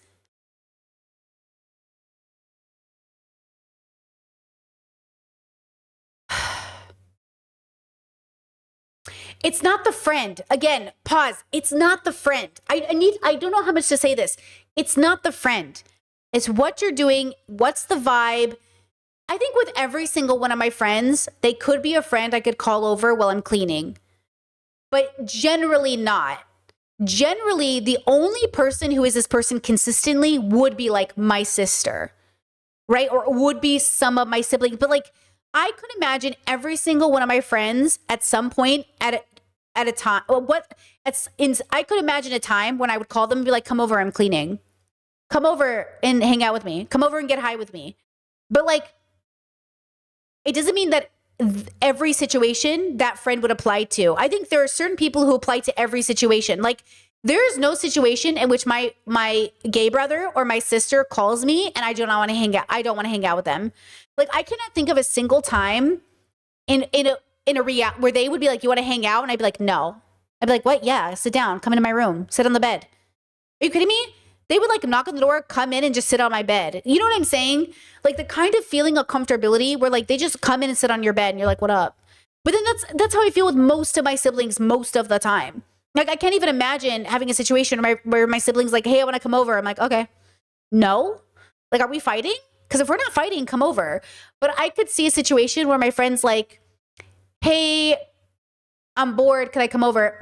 it's not the friend. Again, pause. It's not the friend. I don't know how much to say this. It's not the friend. It's what you're doing. What's the vibe? I think with every single one of my friends, they could be a friend I could call over while I'm cleaning, but generally not. Generally, the only person who is this person consistently would be like my sister, right? Or would be some of my siblings. But like, I could imagine every single one of my friends at some point at a time. I could imagine a time when I would call them and be like, come over, I'm cleaning. Come over and hang out with me. Come over and get high with me. But like, it doesn't mean that every situation that friend would apply to. I think there are certain people who apply to every situation. Like, there is no situation in which my gay brother or my sister calls me and I do not want to hang out. I don't want to hang out with them. Like, I cannot think of a single time in a where they would be like, you want to hang out? And I'd be like, no. I'd be like, what? Yeah, sit down. Come into my room. Sit on the bed. Are you kidding me? They would like knock on the door, come in and just sit on my bed. You know what I'm saying? Like the kind of feeling of comfortability where like they just come in and sit on your bed and you're like, what up? But then that's how I feel with most of my siblings most of the time. Like, I can't even imagine having a situation where my siblings like, hey, I want to come over. I'm like, okay. No. Like, are we fighting? Because if we're not fighting, come over. But I could see a situation where my friend's like, hey, I'm bored. Can I come over?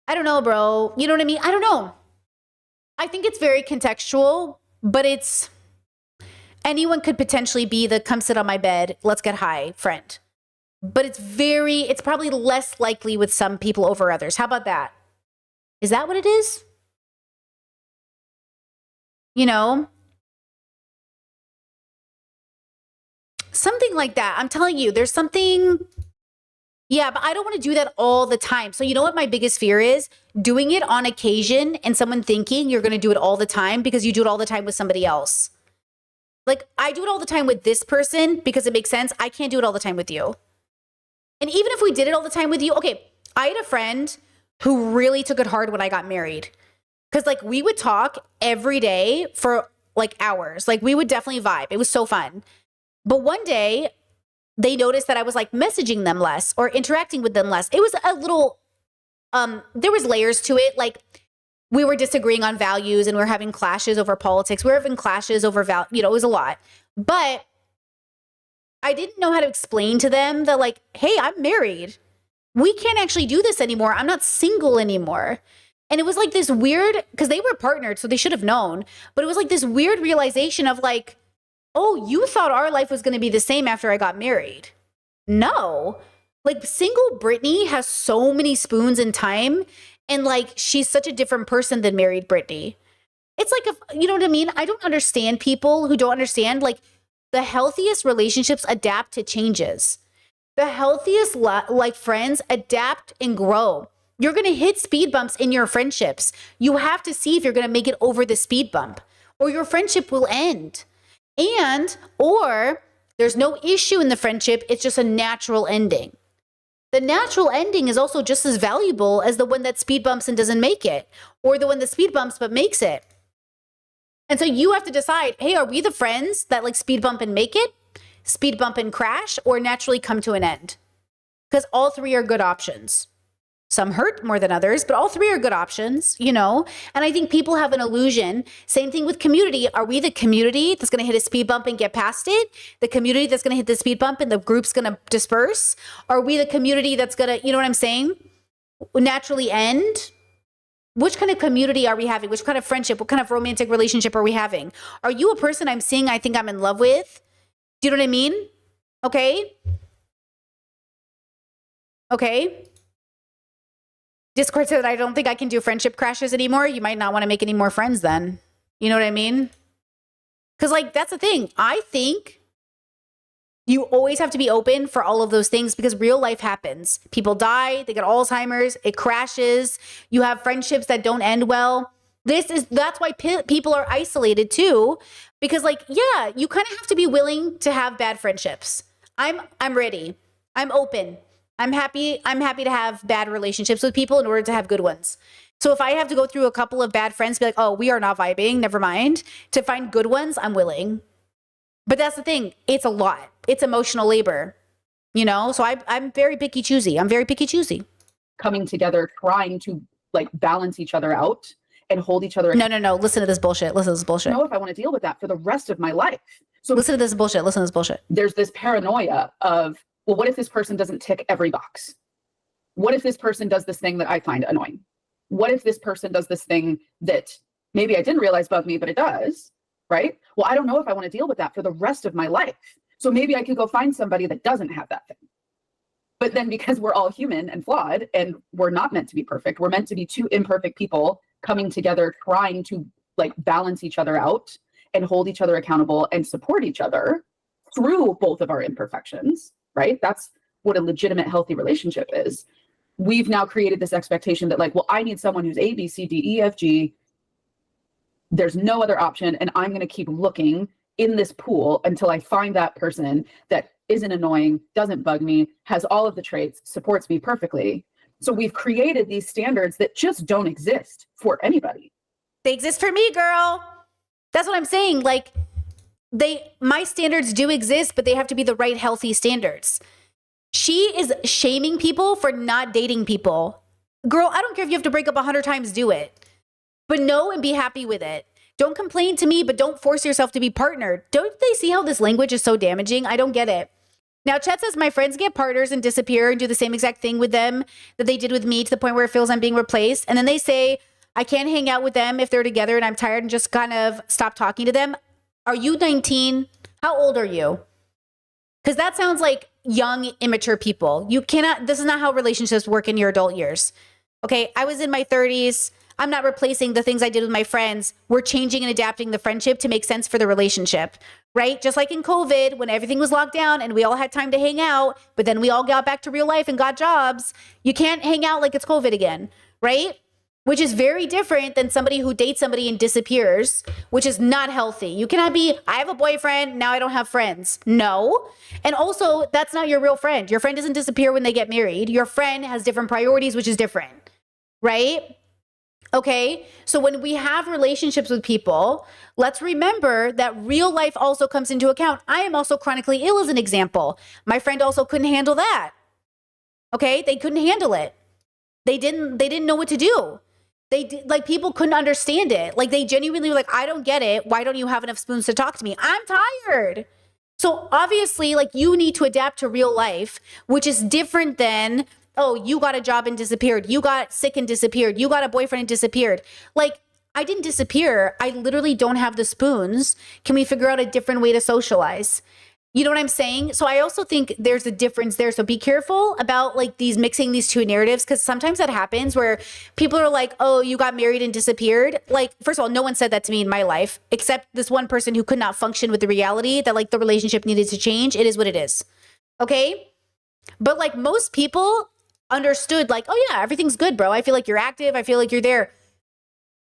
I don't know, bro. You know what I mean? I don't know. I think it's very contextual, but it's anyone could potentially be the come sit on my bed, let's get high friend. But it's probably less likely with some people over others. How about that? Is that what it is? You know? Something like that. I'm telling you, there's something. Yeah, but I don't want to do that all the time. So you know what my biggest fear is? Doing it on occasion and someone thinking you're going to do it all the time because you do it all the time with somebody else. Like, I do it all the time with this person because it makes sense. I can't do it all the time with you. And even if we did it all the time with you, okay, I had a friend who really took it hard when I got married. Because, like, we would talk every day for, like, hours. Like, we would definitely vibe. It was so fun. But one day, they noticed that I was, like, messaging them less or interacting with them less. It was a little, there was layers to it. Like, we were disagreeing on values and we were having clashes over politics. We were having clashes over, it was a lot. But I didn't know how to explain to them that, like, hey, I'm married. We can't actually do this anymore. I'm not single anymore. And it was like this weird, because they were partnered, so they should have known. But it was like this weird realization of like, oh, you thought our life was going to be the same after I got married. No. Like, single Brittany has so many spoons in time. And like, she's such a different person than married Brittany. It's like, you know what I mean? I don't understand people who don't understand, like, the healthiest relationships adapt to changes. The healthiest like friends adapt and grow. You're going to hit speed bumps in your friendships. You have to see if you're going to make it over the speed bump or your friendship will end. Or there's no issue in the friendship. It's just a natural ending. The natural ending is also just as valuable as the one that speed bumps and doesn't make it, or the one that speed bumps but makes it. And so you have to decide, hey, are we the friends that like speed bump and make it, speed bump and crash, or naturally come to an end? Because all three are good options. Some hurt more than others, but all three are good options, you know? And I think people have an illusion. Same thing with community. Are we the community that's going to hit a speed bump and get past it? The community that's going to hit the speed bump and the group's going to disperse? Are we the community that's going to, you know what I'm saying, naturally end? Which kind of community are we having? Which kind of friendship? What kind of romantic relationship are we having? Are you a person I'm seeing I think I'm in love with? Do you know what I mean? Okay. Discord said, I don't think I can do friendship crashes anymore. You might not want to make any more friends then. You know what I mean? Because, like, that's the thing. I think you always have to be open for all of those things because real life happens. People die, they get Alzheimer's, it crashes. You have friendships that don't end well. That's why people are isolated too. Because, like, yeah, you kind of have to be willing to have bad friendships. I'm ready. I'm open. I'm happy to have bad relationships with people in order to have good ones. So if I have to go through a couple of bad friends, be like, oh, we are not vibing, never mind. To find good ones, I'm willing. But that's the thing. It's a lot. It's emotional labor, you know? So I'm very picky choosy. Coming together, trying to like balance each other out and hold each other. No. Listen to this bullshit. I don't know if I want to deal with that for the rest of my life. So listen to this bullshit. There's this paranoia of, well, what if this person doesn't tick every box? What if this person does this thing that I find annoying? What if this person does this thing that maybe I didn't realize about me, but it does, right? Well, I don't know if I want to deal with that for the rest of my life. So maybe I could go find somebody that doesn't have that thing. But then because we're all human and flawed and we're not meant to be perfect, we're meant to be two imperfect people coming together, trying to like balance each other out and hold each other accountable and support each other through both of our imperfections. Right? That's what a legitimate, healthy relationship is. We've now created this expectation that like, well, I need someone who's A, B, C, D, E, F, G. There's no other option. And I'm going to keep looking in this pool until I find that person that isn't annoying, doesn't bug me, has all of the traits, supports me perfectly. So we've created these standards that just don't exist for anybody. They exist for me, girl. That's what I'm saying. Like, my standards do exist, but they have to be the right healthy standards. She is shaming people for not dating people. Girl, I don't care if you have to break up 100 times, do it. But know and be happy with it. Don't complain to me, but don't force yourself to be partnered. Don't they see how this language is so damaging? I don't get it. Now, Chet says, my friends get partners and disappear and do the same exact thing with them that they did with me to the point where it feels I'm being replaced. And then they say, I can't hang out with them if they're together and I'm tired and just kind of stop talking to them. Are you 19? How old are you? Because that sounds like young, immature people. You cannot, this is not how relationships work in your adult years. Okay, I was in my 30s. I'm not replacing the things I did with my friends. We're changing and adapting the friendship to make sense for the relationship, right? Just like in COVID, when everything was locked down and we all had time to hang out, but then we all got back to real life and got jobs. You can't hang out like it's COVID again, right? Which is very different than somebody who dates somebody and disappears, which is not healthy. You cannot be, I have a boyfriend, now I don't have friends. No. And also, that's not your real friend. Your friend doesn't disappear when they get married. Your friend has different priorities, which is different, right? Okay, so when we have relationships with people, let's remember that real life also comes into account. I am also chronically ill as an example. My friend also couldn't handle that. Okay, they couldn't handle it. They didn't know what to do. Like people couldn't understand it. Like they genuinely were like, I don't get it. Why don't you have enough spoons to talk to me? I'm tired. So obviously, like you need to adapt to real life, which is different than, oh, you got a job and disappeared. You got sick and disappeared. You got a boyfriend and disappeared. Like, I didn't disappear. I literally don't have the spoons. Can we figure out a different way to socialize? You know what I'm saying? So I also think there's a difference there. So be careful about like mixing these two narratives, because sometimes that happens where people are like, oh, you got married and disappeared. Like, first of all, no one said that to me in my life, except this one person who could not function with the reality that like the relationship needed to change. It is what it is. Okay? But like most people understood like, oh yeah, everything's good, bro. I feel like you're active. I feel like you're there.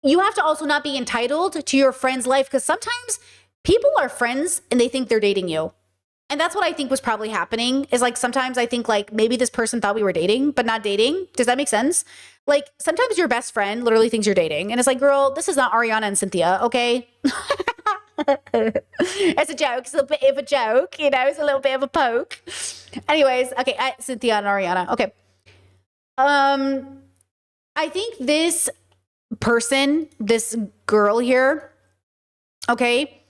You have to also not be entitled to your friend's life, because sometimes people are friends and they think they're dating you. And that's what I think was probably happening, is like sometimes I think like maybe this person thought we were dating, but not dating. Does that make sense? Like sometimes your best friend literally thinks you're dating. And it's like, girl, this is not Ariana and Cynthia, okay? It's a joke. It's a bit of a joke, you know, it's a little bit of a poke. Anyways, okay, Cynthia and Ariana. Okay. I think this person, this girl here, okay,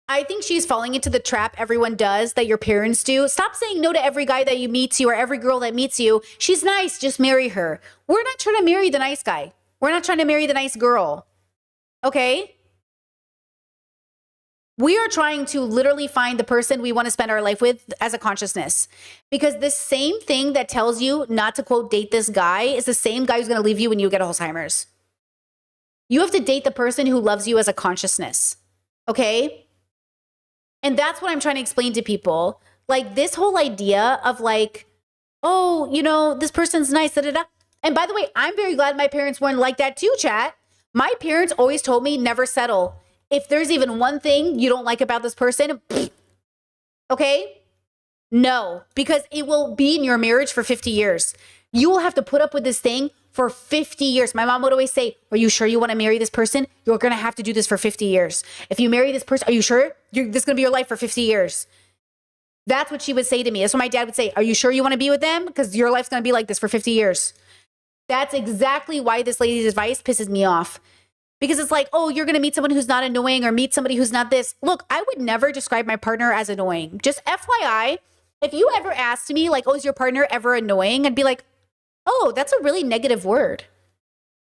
I think she's falling into the trap everyone does, that your parents do. Stop saying no to every guy that you meets you or every girl that meets you. She's nice, just marry her. We're not trying to marry the nice guy. We're not trying to marry the nice girl. Okay? We are trying to literally find the person we want to spend our life with as a consciousness. Because the same thing that tells you not to, quote, date this guy is the same guy who's going to leave you when you get Alzheimer's. You have to date the person who loves you as a consciousness. Okay? And that's what I'm trying to explain to people. Like this whole idea of like, oh, you know, this person's nice, da, da, da. And by the way, I'm very glad my parents weren't like that too, chat. My parents always told me never settle. If there's even one thing you don't like about this person, okay? No, because it will be in your marriage for 50 years. You will have to put up with this thing for 50 years. My mom would always say, are you sure you want to marry this person? You're going to have to do this for 50 years. If you marry this person, are you sure? This is going to be your life for 50 years. That's what she would say to me. That's what my dad would say. Are you sure you want to be with them? Because your life's going to be like this for 50 years. That's exactly why this lady's advice pisses me off. Because it's like, oh, you're going to meet someone who's not annoying or meet somebody who's not this. Look, I would never describe my partner as annoying. Just FYI, if you ever asked me like, oh, is your partner ever annoying? I'd be like, oh, that's a really negative word.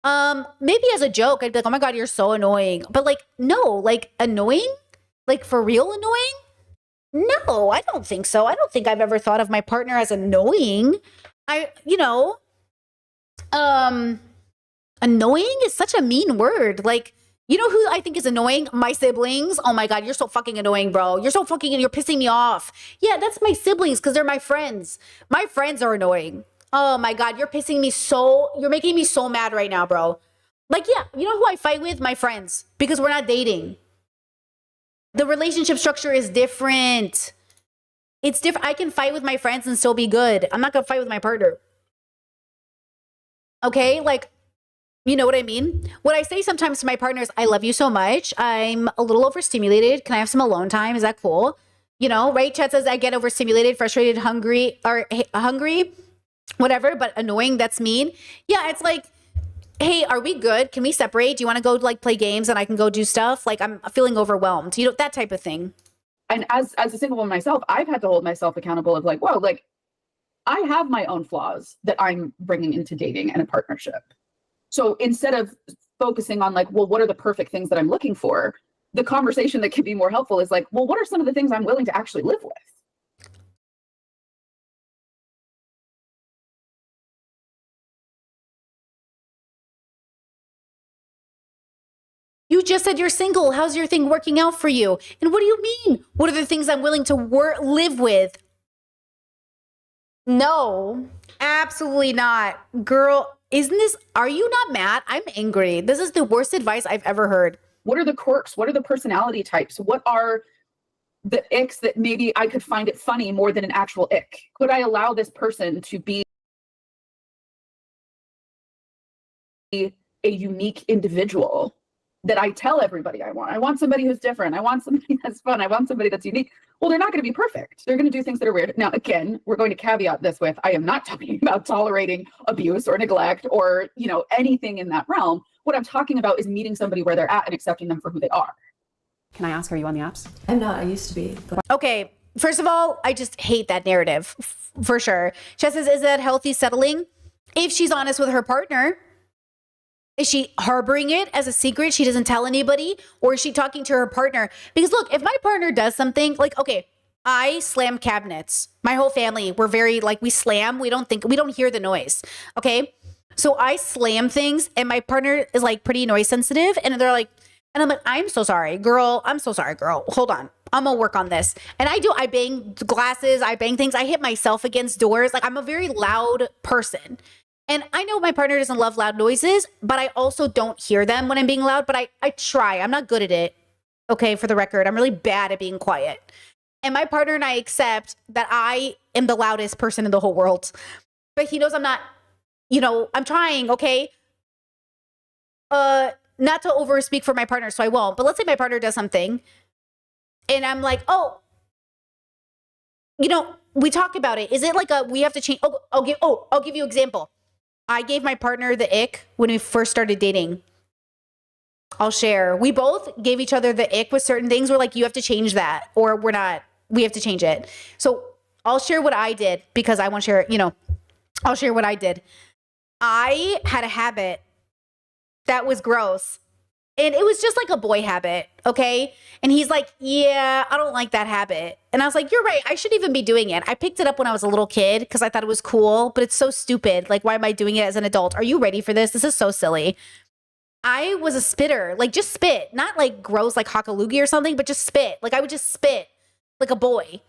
Maybe as a joke, I'd be like, oh my God, you're so annoying. But like, no, like annoying? Like for real annoying? No, I don't think so. I don't think I've ever thought of my partner as annoying. Annoying is such a mean word. Like, you know who I think is annoying? My siblings. Oh my God, you're so fucking annoying, bro. You're pissing me off. Yeah, that's my siblings because they're my friends. My friends are annoying. Oh my God, you're making me so mad right now, bro. Like, yeah, you know who I fight with? My friends, because we're not dating. The relationship structure is different. It's different. I can fight with my friends and still be good. I'm not going to fight with my partner. Okay? Like, you know what I mean? What I say sometimes to my partner is, I love you so much. I'm a little overstimulated. Can I have some alone time? Is that cool? You know, right? Chat says, I get overstimulated, frustrated, hungry, whatever, but annoying. That's mean. Yeah, it's like, hey, are we good? Can we separate? Do you want to go like play games and I can go do stuff? Like I'm feeling overwhelmed, you know, that type of thing. And as a single woman myself, I've had to hold myself accountable of like, whoa, like I have my own flaws that I'm bringing into dating and a partnership. So instead of focusing on like, well, what are the perfect things that I'm looking for? The conversation that can be more helpful is like, well, what are some of the things I'm willing to actually live with? You just said you're single. How's your thing working out for you? And what do you mean? What are the things I'm willing to live with? No, absolutely not. Girl, are you not mad? I'm angry. This is the worst advice I've ever heard. What are the quirks? What are the personality types? What are the icks that maybe I could find it funny more than an actual ick? Could I allow this person to be a unique individual that I tell everybody I want? I want somebody who's different. I want somebody that's fun. I want somebody that's unique. Well, they're not going to be perfect. They're going to do things that are weird. Now, again, we're going to caveat this with, I am not talking about tolerating abuse or neglect or, you know, anything in that realm. What I'm talking about is meeting somebody where they're at and accepting them for who they are. Can I ask, are you on the apps? I'm not. I used to be. But Okay, first of all, I just hate that narrative for sure. Chess says, is that healthy settling? If she's honest with her partner, is she harboring it as a secret? She doesn't tell anybody? Or is she talking to her partner? Because look, if my partner does something like, okay, I slam cabinets. My whole family, we're very like, we slam. We don't hear the noise. Okay. So I slam things and my partner is like pretty noise sensitive. And they're like, and I'm like, I'm so sorry, girl. I'm so sorry, girl. Hold on. I'm gonna work on this. And I bang glasses. I bang things. I hit myself against doors. Like I'm a very loud person. And I know my partner doesn't love loud noises, but I also don't hear them when I'm being loud, but I try. I'm not good at it. Okay, for the record, I'm really bad at being quiet. And my partner and I accept that I am the loudest person in the whole world. But he knows I'm not, you know, I'm trying, okay? Not to overspeak for my partner, so I won't. But let's say my partner does something and I'm like, oh, you know, we talk about it. Is it like we have to change? I'll give you an example. I gave my partner the ick when we first started dating. I'll share. We both gave each other the ick with certain things. We're like, you have to change that, or we have to change it. So I'll share what I did because I want to share, you know, I'll share what I did. I had a habit that was gross. And it was just like a boy habit, okay? And he's like, yeah, I don't like that habit. And I was like, you're right. I shouldn't even be doing it. I picked it up when I was a little kid because I thought it was cool, but it's so stupid. Like, why am I doing it as an adult? Are you ready for this? This is so silly. I was a spitter, like just spit, not like gross, like hockaloogie or something, but just spit. Like I would just spit like a boy.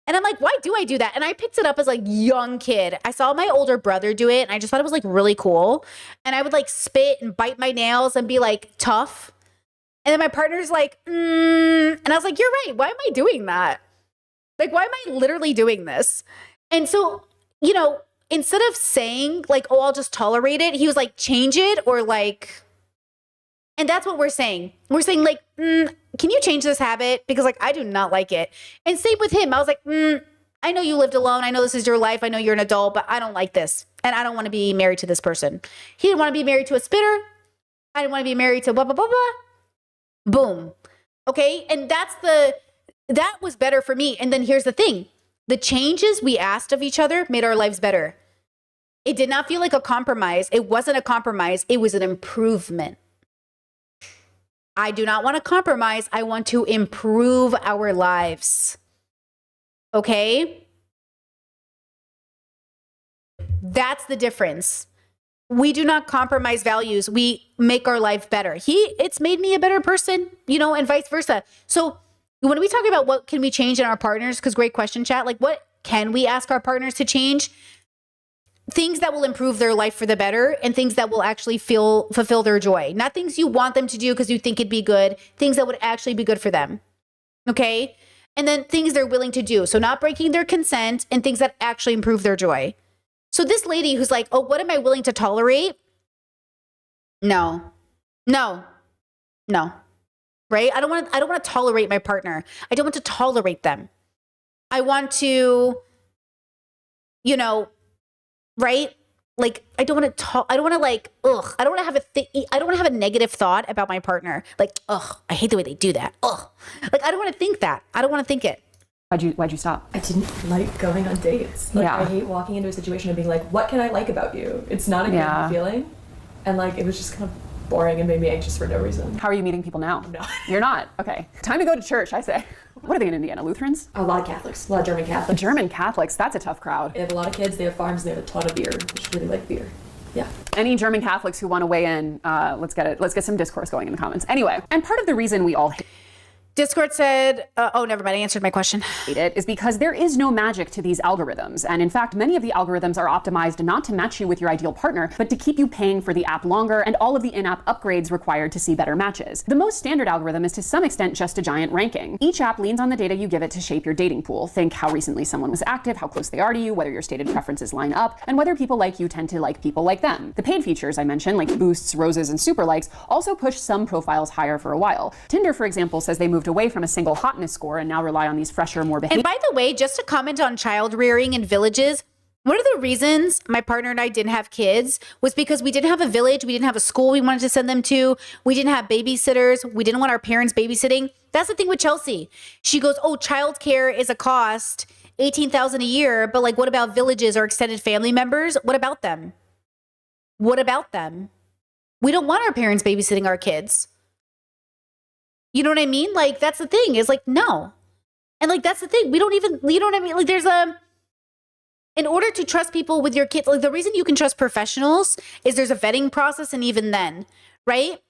And I'm like, why do I do that? And I picked it up as like young kid. I saw my older brother do it and I just thought it was like really cool. And I would like spit and bite my nails and be like tough. And then my partner's like, and I was like, you're right. Why am I doing that? Like, why am I literally doing this? And so, you know, instead of saying like, oh, I'll just tolerate it, he was like, change it or like, and that's what we're saying. We're saying like, can you change this habit? Because like, I do not like it. And same with him. I was like, I know you lived alone. I know this is your life. I know you're an adult, but I don't like this. And I don't want to be married to this person. He didn't want to be married to a spitter. I didn't want to be married to blah, blah, blah, blah. Boom. Okay. And that was better for me. And then here's the thing. The changes we asked of each other made our lives better. It did not feel like a compromise. It wasn't a compromise. It was an improvement. I do not want to compromise. I want to improve our lives. Okay? That's the difference. We do not compromise values. We make our life better. It's made me a better person, you know, and vice versa. So when we talk about what can we change in our partners, because great question, chat, like what can we ask our partners to change? Things that will improve their life for the better and things that will actually fulfill their joy. Not things you want them to do because you think it'd be good, things that would actually be good for them. Okay? And then things they're willing to do. So not breaking their consent and things that actually improve their joy. So this lady who's like, oh, what am I willing to tolerate? No. right? I don't want to tolerate my partner. I don't want to tolerate them. I want to, you know, right? Like, I don't want to I don't want to like, ugh. I don't want to have I don't want to have a negative thought about my partner. Like, ugh, I hate the way they do that. Ugh. Like, I don't want to think that. I don't want to think it. Why'd you stop? I didn't like going on dates. Like, I hate walking into a situation and being like, what can I like about you? It's not a good feeling. And like, it was just kind of boring and made me anxious for no reason. How are you meeting people now? No. You're not? Okay. Time to go to church, I say. What are they in Indiana? Lutherans? A lot of Catholics. A lot of German Catholics. German Catholics. That's a tough crowd. They have a lot of kids. They have farms. They have a ton of beer. I just really like beer. Yeah. Any German Catholics who want to weigh in, let's get some discourse going in the comments. Anyway, and part of the reason we all Discord said, oh, never mind. I answered my question. It is because there is no magic to these algorithms. And in fact, many of the algorithms are optimized not to match you with your ideal partner, but to keep you paying for the app longer and all of the in-app upgrades required to see better matches. The most standard algorithm is to some extent just a giant ranking. Each app leans on the data you give it to shape your dating pool. Think how recently someone was active, how close they are to you, whether your stated preferences line up, and whether people like you tend to like people like them. The paid features I mentioned, like boosts, roses, and super likes, also push some profiles higher for a while. Tinder, for example, says they moved away from a single hotness score and now rely on these fresher, more behavioral. And by the way, just to comment on child rearing in villages, one of the reasons my partner and I didn't have kids was because we didn't have a village, we didn't have a school we wanted to send them to, we didn't have babysitters, we didn't want our parents babysitting. That's the thing with Chelsea. She goes, oh, childcare is a cost, $18,000 a year, but like, what about villages or extended family members? What about them? What about them? We don't want our parents babysitting our kids. You know what I mean? Like, that's the thing, is like, no. And like, that's the thing. We don't even, you know what I mean? Like, in order to trust people with your kids, like the reason you can trust professionals is there's a vetting process. And even then, right?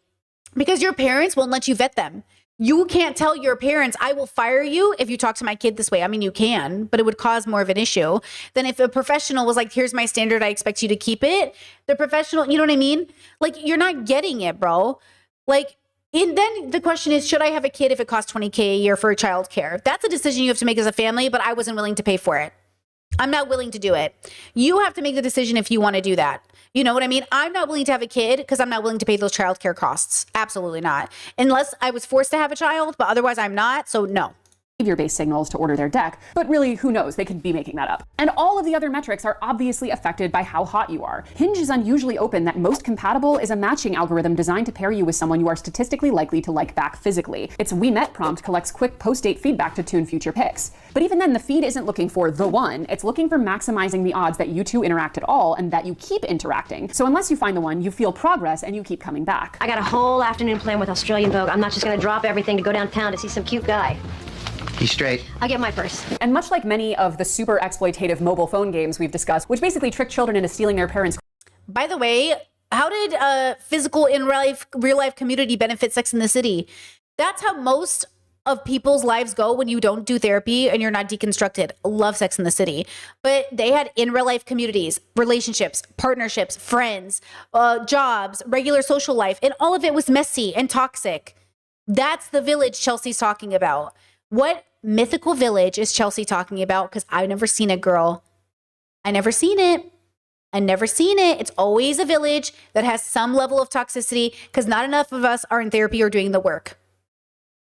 Because your parents won't let you vet them. You can't tell your parents, I will fire you if you talk to my kid this way. I mean, you can, but it would cause more of an issue than if a professional was like, here's my standard, I expect you to keep it. The professional, you know what I mean? Like, you're not getting it, bro. Like, and then the question is, should I have a kid if it costs $20K a year for childcare? That's a decision you have to make as a family, but I wasn't willing to pay for it. I'm not willing to do it. You have to make the decision if you want to do that. You know what I mean? I'm not willing to have a kid because I'm not willing to pay those childcare costs. Absolutely not. Unless I was forced to have a child, but otherwise I'm not. So no. Behavior-based signals to order their deck, but really, who knows? They could be making that up. And all of the other metrics are obviously affected by how hot you are. Hinge is unusually open that most compatible is a matching algorithm designed to pair you with someone you are statistically likely to like back physically. Its We Met prompt collects quick post-date feedback to tune future pics. But even then, the feed isn't looking for the one. It's looking for maximizing the odds that you two interact at all and that you keep interacting. So unless you find the one, you feel progress and you keep coming back. I got a whole afternoon planned with Australian Vogue. I'm not just gonna drop everything to go downtown to see some cute guy. He's straight. I'll get my purse. And much like many of the super exploitative mobile phone games we've discussed, which basically trick children into stealing their parents' By the way, how did physical in real life community benefit Sex in the City? That's how most of people's lives go when you don't do therapy and you're not deconstructed. Love Sex in the City. But they had in real life communities, relationships, partnerships, friends, jobs, regular social life, and all of it was messy and toxic. That's the village Chelsea's talking about. What mythical village is Chelsea talking about? Because I've never seen it, girl. I never seen it. I never seen it. It's always a village that has some level of toxicity because not enough of us are in therapy or doing the work.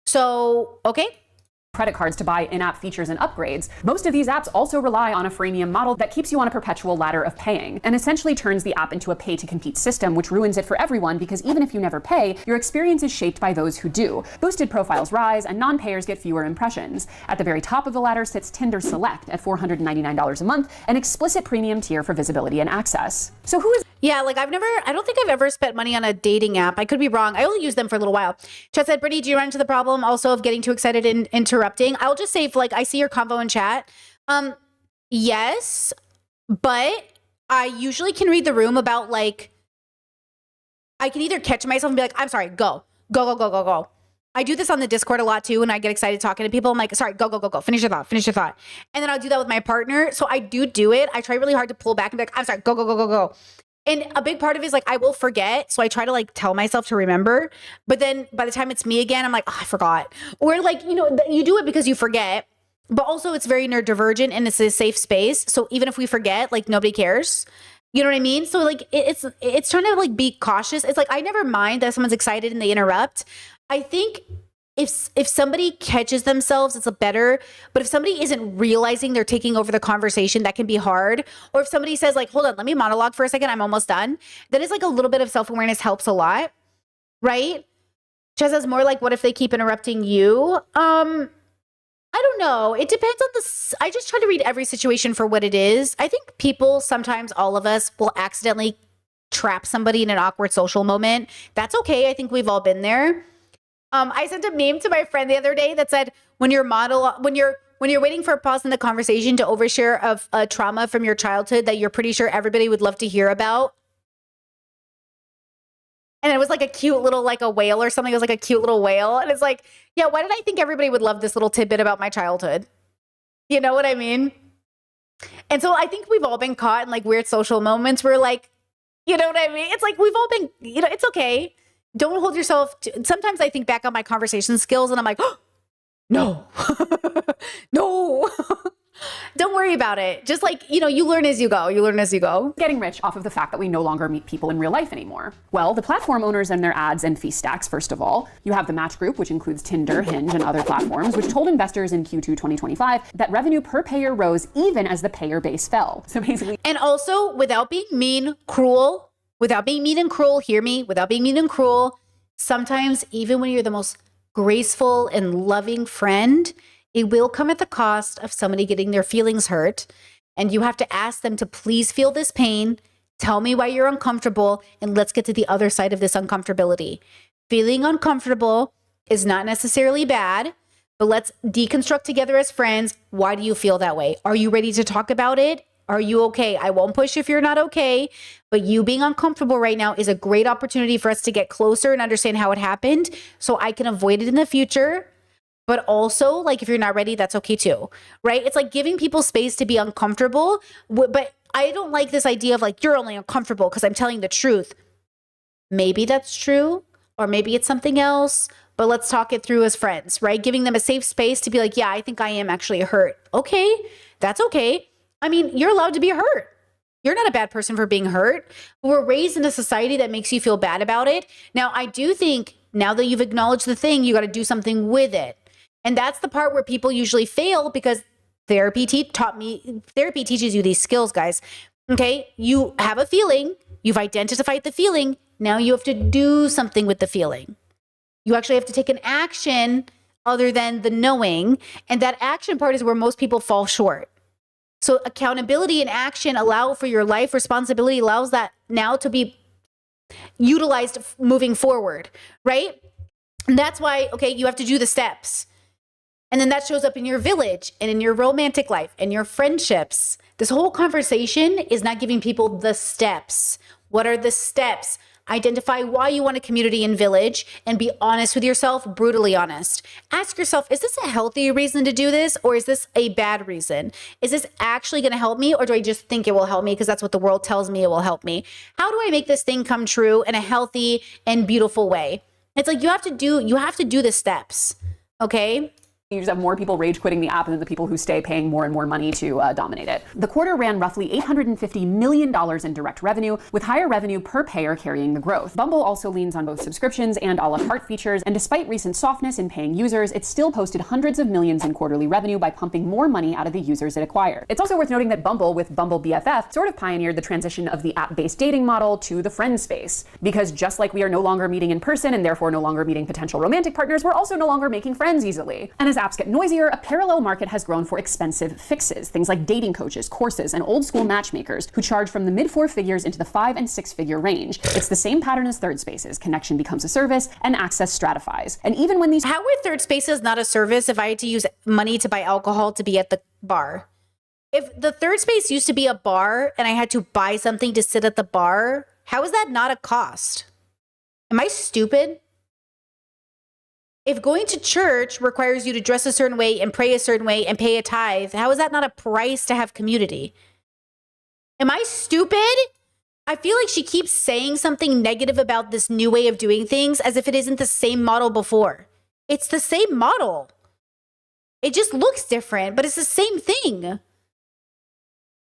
So, okay. Credit cards to buy in-app features and upgrades. Most of these apps also rely on a freemium model that keeps you on a perpetual ladder of paying and essentially turns the app into a pay-to-compete system, which ruins it for everyone because even if you never pay, your experience is shaped by those who do. Boosted profiles rise and non-payers get fewer impressions. At the very top of the ladder sits Tinder Select at $499 a month, an explicit premium tier for visibility and access. So who is... Yeah, like I don't think I've ever spent money on a dating app. I could be wrong. I only used them for a little while. Chet said, Brittany, do you run into the problem also of getting too excited and interrupting? I'll just say, like, I see your convo in chat. Yes, but I usually can read the room about, like, I can either catch myself and be like, I'm sorry, go. I do this on the Discord a lot too, and I get excited talking to people. I'm like, sorry, go. Finish your thought. And then I'll do that with my partner. So I do it. I try really hard to pull back and be like, I'm sorry, go. And a big part of it is like, I will forget. So I try to like tell myself to remember. But then by the time it's me again, I'm like, oh, I forgot. Or like, you know, you do it because you forget. But also it's very neurodivergent and it's a safe space. So even if we forget, like nobody cares. You know what I mean? So like, it's trying to like be cautious. It's like, I never mind that someone's excited and they interrupt. I think if somebody catches themselves, it's a better, but if somebody isn't realizing they're taking over the conversation, that can be hard. Or if somebody says like, hold on, let me monologue for a second, I'm almost done. Then it's like a little bit of self-awareness helps a lot, right? Chaz is more like, what if they keep interrupting you? I don't know. It depends on I just try to read every situation for what it is. I think people, sometimes all of us will accidentally trap somebody in an awkward social moment. That's okay. I think we've all been there. I sent a meme to my friend the other day that said, when you're waiting for a pause in the conversation to overshare of a trauma from your childhood that you're pretty sure everybody would love to hear about. And it was like a cute little, like a whale or something. It was like a cute little whale. And it's like, yeah, why did I think everybody would love this little tidbit about my childhood? You know what I mean? And so I think we've all been caught in like weird social moments where like, you know what I mean? It's like we've all been, you know, it's okay. Don't hold yourself to, sometimes I think back on my conversation skills and I'm like, oh, no, no, don't worry about it. Just like, you know, you learn as you go. You learn as you go. Getting rich off of the fact that we no longer meet people in real life anymore. Well, the platform owners and their ads and fee stacks, first of all. You have the Match Group, which includes Tinder, Hinge, and other platforms, which told investors in Q2 2025 that revenue per payer rose even as the payer base fell. So basically. And also, without being mean, cruel, without being mean and cruel, hear me, without being mean and cruel, sometimes even when you're the most graceful and loving friend, it will come at the cost of somebody getting their feelings hurt. And you have to ask them to please feel this pain, tell me why you're uncomfortable, and let's get to the other side of this uncomfortability. Feeling uncomfortable is not necessarily bad, but let's deconstruct together as friends. Why do you feel that way? Are you ready to talk about it? Are you okay? I won't push if you're not okay, but you being uncomfortable right now is a great opportunity for us to get closer and understand how it happened so I can avoid it in the future. But also, like, if you're not ready, that's okay too, right? It's like giving people space to be uncomfortable, but I don't like this idea of like, you're only uncomfortable because I'm telling the truth. Maybe that's true, or maybe it's something else, but let's talk it through as friends, right? Giving them a safe space to be like, yeah, I think I am actually hurt. Okay, that's okay. I mean, you're allowed to be hurt. You're not a bad person for being hurt. We're raised in a society that makes you feel bad about it. Now, I do think now that you've acknowledged the thing, you got to do something with it. And that's the part where people usually fail because therapy teaches you these skills, guys. Okay, you have a feeling, you've identified the feeling. Now you have to do something with the feeling. You actually have to take an action other than the knowing. And that action part is where most people fall short. So accountability and action allow for your life. Responsibility allows that now to be utilized moving forward, right? And that's why, okay, you have to do the steps. And then that shows up in your village and in your romantic life and your friendships. This whole conversation is not giving people the steps. What are the steps? Identify why you want a community and village and be honest with yourself, brutally honest. Ask yourself, is this a healthy reason to do this or is this a bad reason? Is this actually going to help me or do I just think it will help me because that's what the world tells me it will help me? How do I make this thing come true in a healthy and beautiful way? It's like you have to do the steps, okay? You just have more people rage quitting the app than the people who stay paying more and more money to dominate it. The quarter ran roughly $850 million in direct revenue, with higher revenue per payer carrying the growth. Bumble also leans on both subscriptions and a la carte features, and despite recent softness in paying users, it still posted hundreds of millions in quarterly revenue by pumping more money out of the users it acquired. It's also worth noting that Bumble, with Bumble BFF, sort of pioneered the transition of the app-based dating model to the friend space. Because just like we are no longer meeting in person and therefore no longer meeting potential romantic partners, we're also no longer making friends easily. And as apps get noisier, a parallel market has grown for expensive fixes, things like dating coaches, courses, and old school matchmakers who charge from the mid 4 figures into the 5 and 6 figure range. It's the same pattern as Third Spaces. Connection becomes a service and access stratifies. And even when these— How are Third Spaces not a service if I had to use money to buy alcohol to be at the bar? If the Third Space used to be a bar and I had to buy something to sit at the bar, how is that not a cost? Am I stupid? If going to church requires you to dress a certain way and pray a certain way and pay a tithe, how is that not a price to have community? Am I stupid? I feel like she keeps saying something negative about this new way of doing things as if it isn't the same model before. It's the same model. It just looks different, but it's the same thing.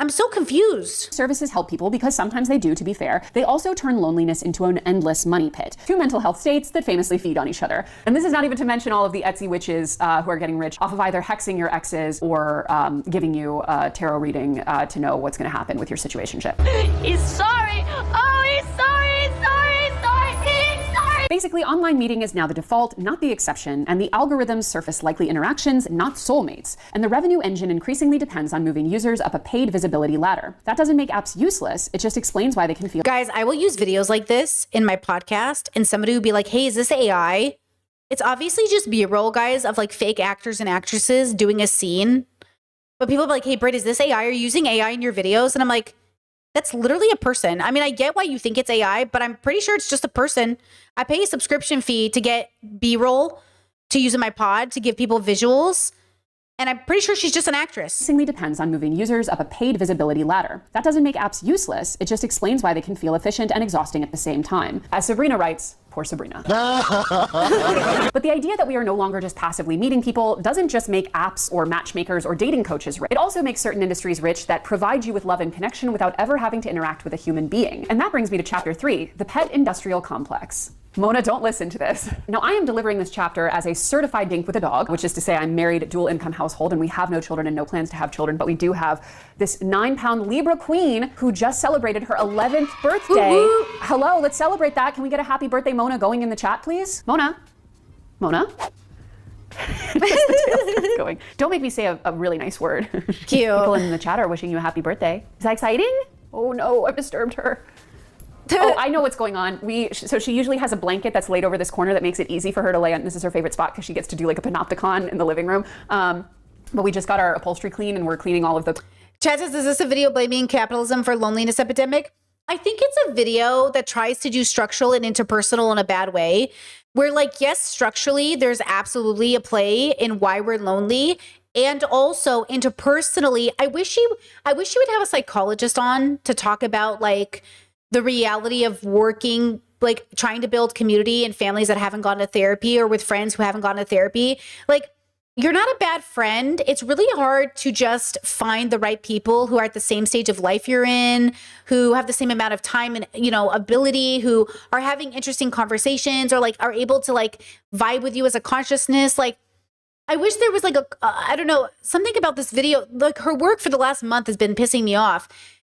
I'm so confused. Services help people because sometimes they do, to be fair. They also turn loneliness into an endless money pit. Two mental health states that famously feed on each other. And this is not even to mention all of the Etsy witches who are getting rich off of either hexing your exes or giving you a tarot reading to know what's going to happen with your situationship. He's sorry. Oh, he's sorry. He's sorry. He's sorry. He's sorry. Basically, online meeting is now the default, not the exception, and the algorithms surface likely interactions, not soulmates. And the revenue engine increasingly depends on moving users up a paid visibility ladder. That doesn't make apps useless, it just explains why they can feel— Guys, I will use videos like this in my podcast, and somebody will be like, hey, is this AI? It's obviously just B-roll, guys, of like fake actors and actresses doing a scene. But people will be like, hey, Britt, is this AI? Are you using AI in your videos? And I'm like, that's literally a person. I mean, I get why you think it's AI, but I'm pretty sure it's just a person. I pay a subscription fee to get B-roll to use in my pod to give people visuals. And I'm pretty sure she's just an actress. Increasingly depends on moving users up a paid visibility ladder. That doesn't make apps useless. It just explains why they can feel efficient and exhausting at the same time. As Sabrina writes, poor Sabrina. But the idea that we are no longer just passively meeting people doesn't just make apps or matchmakers or dating coaches rich. It also makes certain industries rich that provide you with love and connection without ever having to interact with a human being. And that brings me to chapter 3, the pet industrial complex. Mona, don't listen to this. Now, I am delivering this chapter as a certified dink with a dog, which is to say I'm married, dual income household, and we have no children and no plans to have children, but we do have this 9-pound Libra queen who just celebrated her 11th birthday. Woo-hoo. Hello, let's celebrate that. Can we get a happy birthday, Mona, going in the chat, please? Mona? Mona? Going. Don't make me say a really nice word. Cute. People in the chat are wishing you a happy birthday. Is that exciting? Oh no, I've disturbed her. Oh, I know what's going on. So she usually has a blanket that's laid over this corner that makes it easy for her to lay on. This is her favorite spot because she gets to do like a panopticon in the living room. But we just got our upholstery clean and we're cleaning all of the— Chad says, is this a video blaming capitalism for loneliness epidemic? I think it's a video that tries to do structural and interpersonal in a bad way. Where like, yes, structurally, there's absolutely a play in why we're lonely. And also interpersonally, I wish you would have a psychologist on to talk about like the reality of working, like trying to build community in families that haven't gone to therapy or with friends who haven't gone to therapy. Like, you're not a bad friend. It's really hard to just find the right people who are at the same stage of life you're in, who have the same amount of time and, ability, who are having interesting conversations or like are able to like vibe with you as a consciousness. Like, I wish there was like I don't know, something about this video. Like her work for the last month has been pissing me off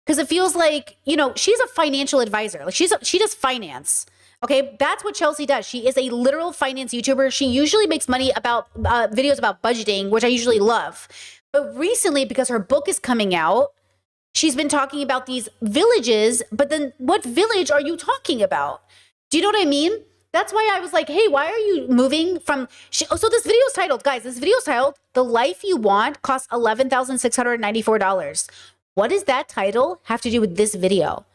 because it feels like, she's a financial advisor. Like she does finance. Okay, that's what Chelsea does. She is a literal finance YouTuber. She usually makes money about videos about budgeting, which I usually love. But recently, because her book is coming out, she's been talking about these villages. But then what village are you talking about? Do you know what I mean? That's why I was like, hey, why are you moving from... So this video is titled, guys, The Life You Want Costs $11,694. What does that title have to do with this video?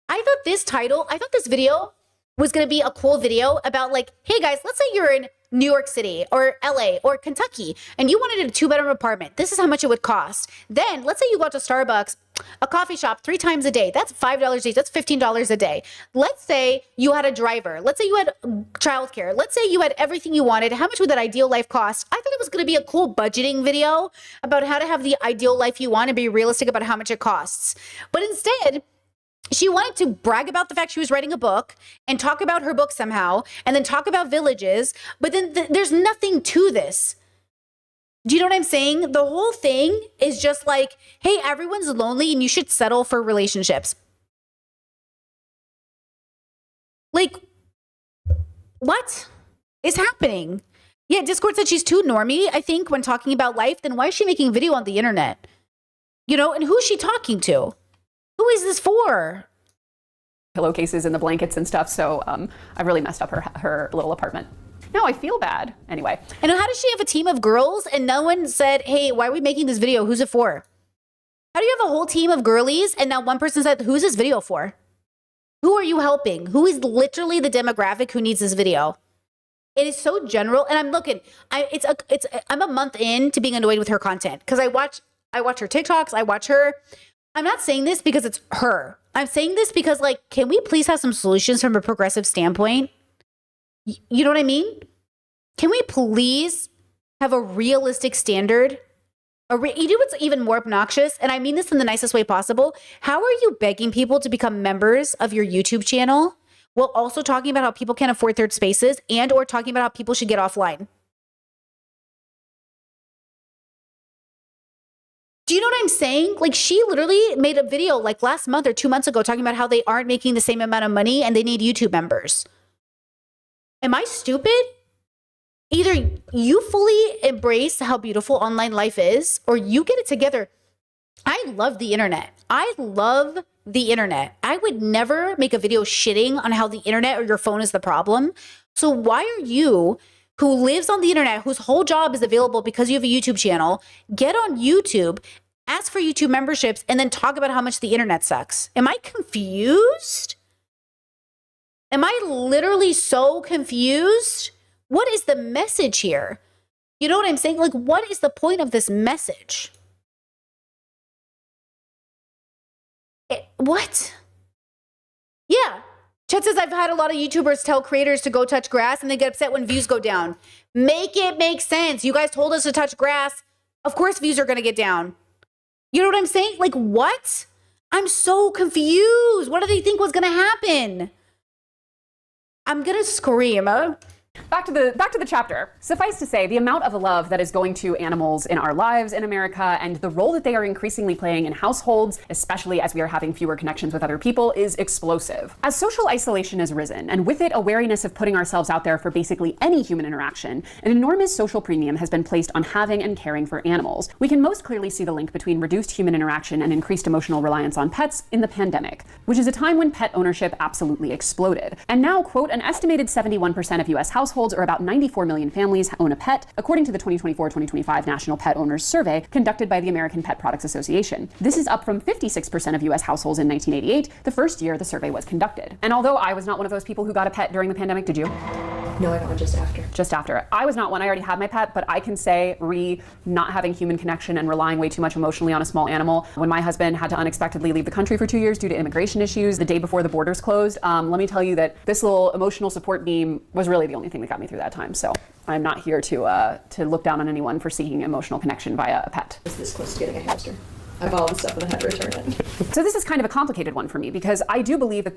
I thought this video was going to be a cool video about like, hey guys, let's say you're in New York City or LA or Kentucky and you wanted a 2-bedroom apartment. This is how much it would cost. Then let's say you go out to Starbucks, a coffee shop 3 times a day. That's $5 a day. That's $15 a day. Let's say you had a driver. Let's say you had childcare. Let's say you had everything you wanted. How much would that ideal life cost? I thought it was going to be a cool budgeting video about how to have the ideal life you want and be realistic about how much it costs. But instead, she wanted to brag about the fact she was writing a book and talk about her book somehow and then talk about villages. But then there's nothing to this. Do you know what I'm saying? The whole thing is just like, hey, everyone's lonely and you should settle for relationships. Like, what is happening? Yeah, Discord said she's too normie, I think, when talking about life. Then why is she making a video on the internet? And who's she talking to? Who is this for? Pillowcases and the blankets and stuff. So I've really messed up her little apartment. No, I feel bad. Anyway. And how does she have a team of girls and no one said, hey, why are we making this video? Who's it for? How do you have a whole team of girlies and now one person said, who's this video for? Who are you helping? Who is literally the demographic who needs this video? It is so general. And I'm looking, I'm a month in to being annoyed with her content because I watch her TikToks. I watch her. I'm not saying this because it's her. I'm saying this because, like, can we please have some solutions from a progressive standpoint? You know what I mean? Can we please have a realistic standard You know what's even more obnoxious? And I mean this in the nicest way possible. How are you begging people to become members of your YouTube channel while also talking about how people can't afford third spaces and or talking about how people should get offline? Do you know what I'm saying? Like, she literally made a video like last month or 2 months ago talking about how they aren't making the same amount of money and they need YouTube members. Am I stupid? Either you fully embrace how beautiful online life is, or you get it together. I love the internet. I love the internet. I would never make a video shitting on how the internet or your phone is the problem. So why are you, who lives on the internet, whose whole job is available because you have a YouTube channel, get on YouTube, ask for YouTube memberships, and then talk about how much the internet sucks? Am I confused? Am I literally so confused? What is the message here? You know what I'm saying? Like, what is the point of this message? What? Yeah. Chet says, I've had a lot of YouTubers tell creators to go touch grass and they get upset when views go down. Make it make sense. You guys told us to touch grass. Of course views are going to get down. You know what I'm saying? Like, what? I'm so confused. What do they think was going to happen? I'm going to scream. Back to the chapter. Suffice to say, the amount of love that is going to animals in our lives in America and the role that they are increasingly playing in households, especially as we are having fewer connections with other people, is explosive. As social isolation has risen, and with it a wariness of putting ourselves out there for basically any human interaction, an enormous social premium has been placed on having and caring for animals. We can most clearly see the link between reduced human interaction and increased emotional reliance on pets in the pandemic, which is a time when pet ownership absolutely exploded. And now, quote, an estimated 71% of US households, or about 94 million families, own a pet, according to the 2024-2025 National Pet Owners Survey conducted by the American Pet Products Association. This is up from 56% of US households in 1988, the first year the survey was conducted. And although I was not one of those people who got a pet during the pandemic, did you? No, I got one just after. Just after. I was not one. I already had my pet, but I can say not having human connection and relying way too much emotionally on a small animal. When my husband had to unexpectedly leave the country for 2 years due to immigration issues the day before the borders closed, let me tell you that this little emotional support beam was really the only thing that got me through that time. So I'm not here to look down on anyone for seeking emotional connection via a pet. Is this close to getting a hamster? I bought all the stuff and I had to return it. So this is kind of a complicated one for me because I do believe that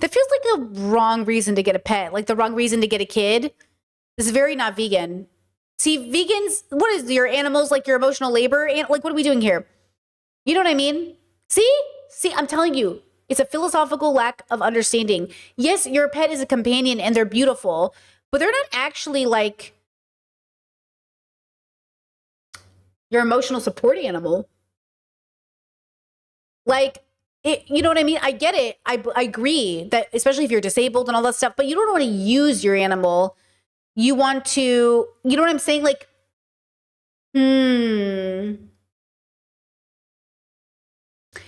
That feels like the wrong reason to get a pet, like the wrong reason to get a kid. This is very not vegan. See, vegans, what is your animals, like your emotional labor? Like, what are we doing here? You know what I mean? See, I'm telling you, it's a philosophical lack of understanding. Yes, your pet is a companion and they're beautiful, but they're not actually like your emotional support animal. Like, you know what I mean? I get it. I agree that, especially if you're disabled and all that stuff, but you don't want to use your animal. You want to, you know what I'm saying? Like,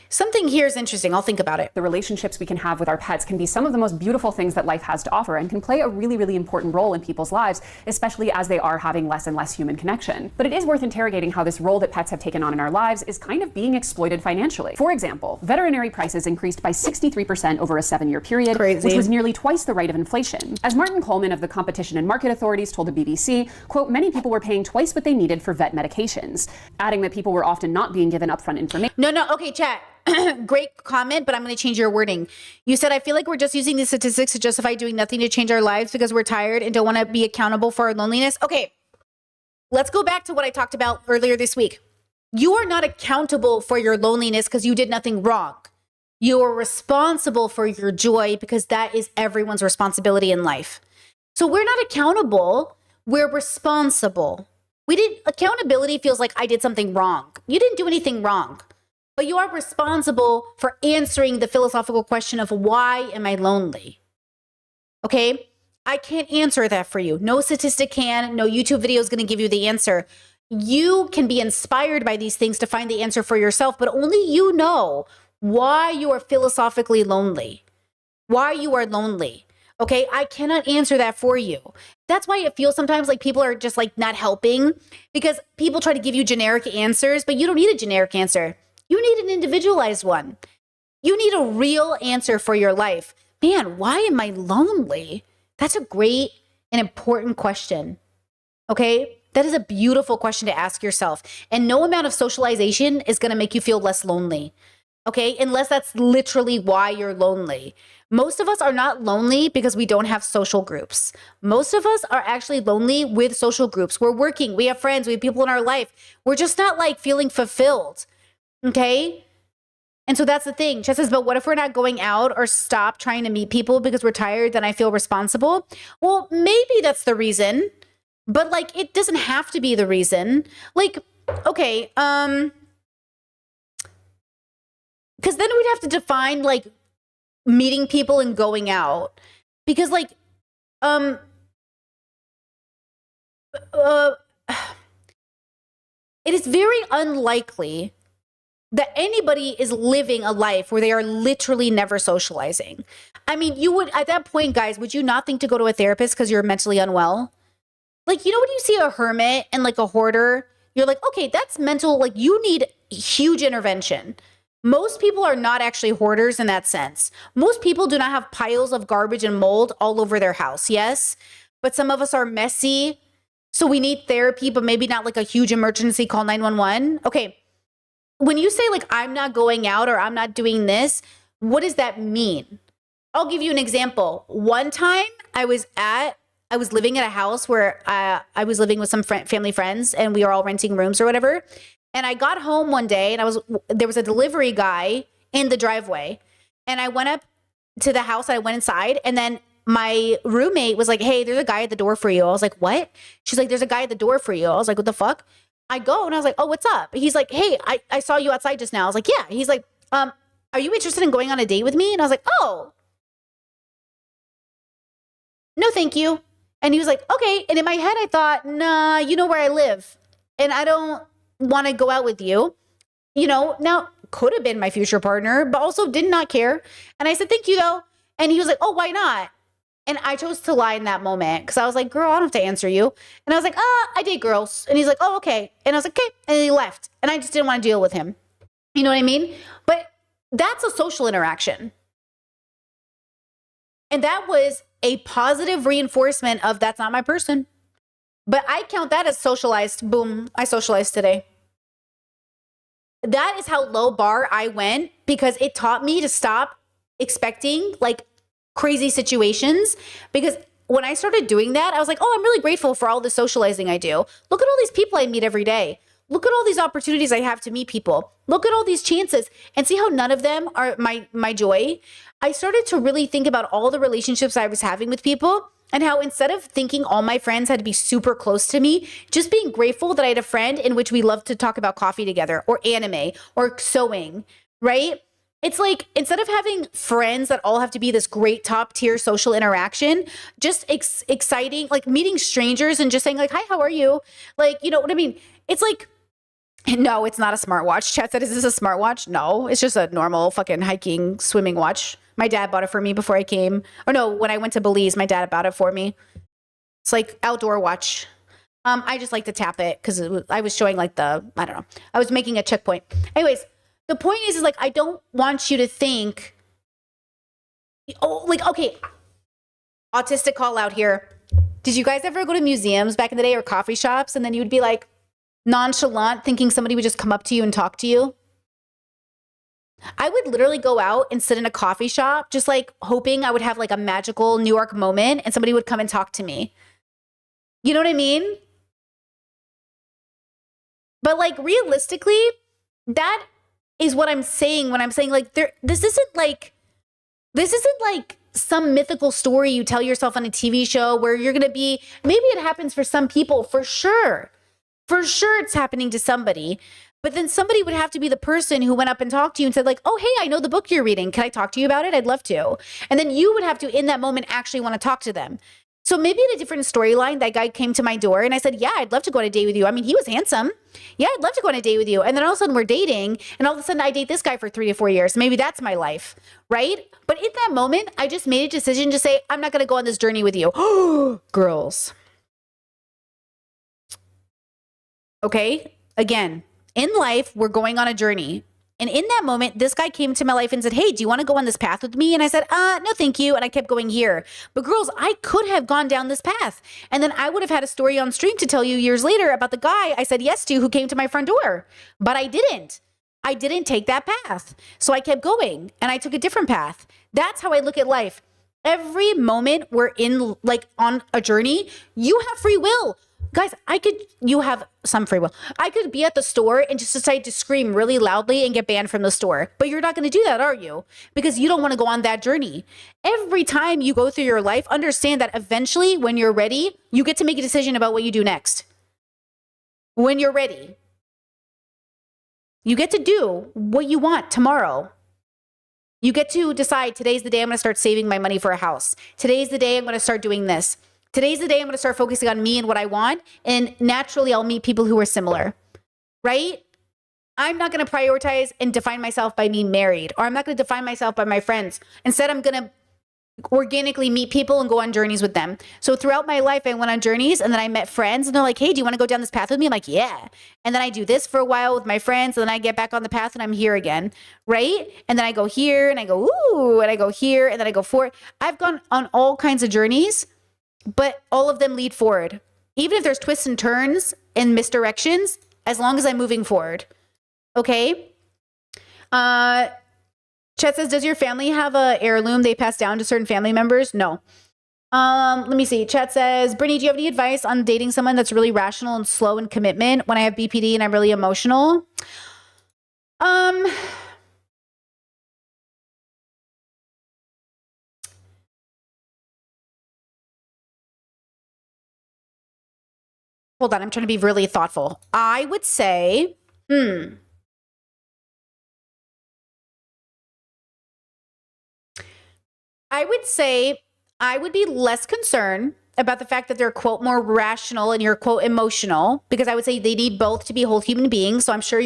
something here is interesting. I'll think about it. The relationships we can have with our pets can be some of the most beautiful things that life has to offer and can play a really, really important role in people's lives, especially as they are having less and less human connection. But it is worth interrogating how this role that pets have taken on in our lives is kind of being exploited financially. For example, veterinary prices increased by 63% over a 7-year period, which was nearly twice the rate of inflation. As Martin Coleman of the Competition and Market Authorities told the BBC, quote, many people were paying twice what they needed for vet medications, adding that people were often not being given upfront information. No, okay, chat. Great comment, but I'm going to change your wording. You said, I feel like we're just using these statistics to justify doing nothing to change our lives because we're tired and don't want to be accountable for our loneliness. Okay, let's go back to what I talked about earlier this week. You are not accountable for your loneliness because you did nothing wrong. You are responsible for your joy because that is everyone's responsibility in life. So we're not accountable. We're responsible. Accountability feels like I did something wrong. You didn't do anything wrong. But you are responsible for answering the philosophical question of why am I lonely? Okay? I can't answer that for you. No statistic can. No YouTube video is going to give you the answer. You can be inspired by these things to find the answer for yourself, but only you know why you are philosophically lonely. Why you are lonely. Okay? I cannot answer that for you. That's why it feels sometimes like people are just like not helping, because people try to give you generic answers, but you don't need a generic answer. You need an individualized one. You need a real answer for your life. Man, why am I lonely? That's a great and important question. Okay? That is a beautiful question to ask yourself. And no amount of socialization is going to make you feel less lonely. Okay? Unless that's literally why you're lonely. Most of us are not lonely because we don't have social groups. Most of us are actually lonely with social groups. We're working, we have friends, we have people in our life. We're just not like feeling fulfilled. Okay? And so that's the thing. Chess says, but what if we're not going out or stop trying to meet people because we're tired, then I feel responsible? Well, maybe that's the reason, but like, it doesn't have to be the reason. Like, okay, because then we'd have to define like meeting people and going out, because like, it is very unlikely that anybody is living a life where they are literally never socializing. I mean, you would, at that point, guys, would you not think to go to a therapist because you're mentally unwell? Like, you know, when you see a hermit and like a hoarder, you're like, okay, that's mental. Like, you need huge intervention. Most people are not actually hoarders in that sense. Most people do not have piles of garbage and mold all over their house. Yes, but some of us are messy. So we need therapy, but maybe not like a huge emergency, call 911. Okay. When you say like, I'm not going out or I'm not doing this, what does that mean? I'll give you an example. One time I was living at a house where I was living with some family friends and we were all renting rooms or whatever. And I got home one day and there was a delivery guy in the driveway, and I went up to the house and I went inside, and then my roommate was like, hey, there's a guy at the door for you. I was like, what? She's like, there's a guy at the door for you. I was like, what the fuck? I go and I was like, oh, what's up? He's like, hey, I saw you outside just now. I was like, yeah. He's like, are you interested in going on a date with me? And I was like, oh, no, thank you. And he was like, okay. And in my head, I thought, nah, you know where I live and I don't want to go out with you. You know, now could have been my future partner, but also did not care. And I said, thank you though. And he was like, oh, why not? And I chose to lie in that moment because I was like, girl, I don't have to answer you. And I was like, I date girls. And he's like, oh, okay. And I was like, okay. And he left. And I just didn't want to deal with him. You know what I mean? But that's a social interaction. And that was a positive reinforcement of that's not my person. But I count that as socialized. Boom, I socialized today. That is how low bar I went, because it taught me to stop expecting like crazy situations. Because when I started doing that, I was like, oh, I'm really grateful for all the socializing I do. Look at all these people I meet every day. Look at all these opportunities I have to meet people. Look at all these chances, and see how none of them are my joy. I started to really think about all the relationships I was having with people, and how instead of thinking all my friends had to be super close to me, just being grateful that I had a friend in which we loved to talk about coffee together, or anime, or sewing, right? It's like, instead of having friends that all have to be this great top tier social interaction, just exciting, like meeting strangers and just saying like, hi, how are you? Like, you know what I mean? It's like, no, it's not a smartwatch. Chat said, is this a smartwatch? No, it's just a normal fucking hiking, swimming watch. My dad bought it for me before I came. Or no, when I went to Belize, my dad bought it for me. It's like outdoor watch. I just like to tap it because I was showing like I don't know. I was making a checkpoint. Anyways, the point is like, I don't want you to think, oh, like, okay, autistic call out here. Did you guys ever go to museums back in the day or coffee shops, and then you would be like nonchalant thinking somebody would just come up to you and talk to you? I would literally go out and sit in a coffee shop, just like hoping I would have like a magical New York moment and somebody would come and talk to me. You know what I mean? But like realistically, that is what I'm saying when I'm saying like this isn't like some mythical story you tell yourself on a TV show where you're going to be, maybe it happens for some people, for sure. For sure it's happening to somebody. But then somebody would have to be the person who went up and talked to you and said like, oh, hey, I know the book you're reading. Can I talk to you about it? I'd love to. And then you would have to, in that moment, actually want to talk to them. So maybe in a different storyline, that guy came to my door and I said, yeah, I'd love to go on a date with you. I mean, he was handsome. Yeah, I'd love to go on a date with you. And then all of a sudden we're dating, and all of a sudden I date this guy for 3 to 4 years. Maybe that's my life, right? But in that moment, I just made a decision to say, I'm not going to go on this journey with you. Girls. Okay? Again, in life, we're going on a journey. And in that moment, this guy came to my life and said, hey, do you want to go on this path with me? And I said, no, thank you. And I kept going here. But girls, I could have gone down this path. And then I would have had a story on stream to tell you years later about the guy I said yes to who came to my front door. But I didn't. I didn't take that path. So I kept going and I took a different path. That's how I look at life. Every moment we're in, like on a journey, you have free will. Guys, you have some free will. I could be at the store and just decide to scream really loudly and get banned from the store. But you're not going to do that, are you? Because you don't want to go on that journey. Every time you go through your life, understand that eventually when you're ready, you get to make a decision about what you do next. When you're ready, you get to do what you want tomorrow. You get to decide today's the day I'm going to start saving my money for a house. Today's the day I'm going to start doing this. Today's the day I'm going to start focusing on me and what I want. And naturally, I'll meet people who are similar, right? I'm not going to prioritize and define myself by being married, or I'm not going to define myself by my friends. Instead, I'm going to organically meet people and go on journeys with them. So throughout my life, I went on journeys and then I met friends and they're like, hey, do you want to go down this path with me? I'm like, yeah. And then I do this for a while with my friends and then I get back on the path and I'm here again, right? And then I go here and I go, ooh, and I go here and then I go forward. I've gone on all kinds of journeys, but all of them lead forward. Even if there's twists and turns and misdirections, as long as I'm moving forward. Okay? Chet says, does your family have a heirloom they pass down to certain family members? No. Let me see. Chet says, Brittany, do you have any advice on dating someone that's really rational and slow in commitment when I have BPD and I'm really emotional? Hold on, I'm trying to be really thoughtful. I would say, I would be less concerned about the fact that they're, quote, more rational and you're, quote, emotional, because I would say they need both to be whole human beings. So I'm sure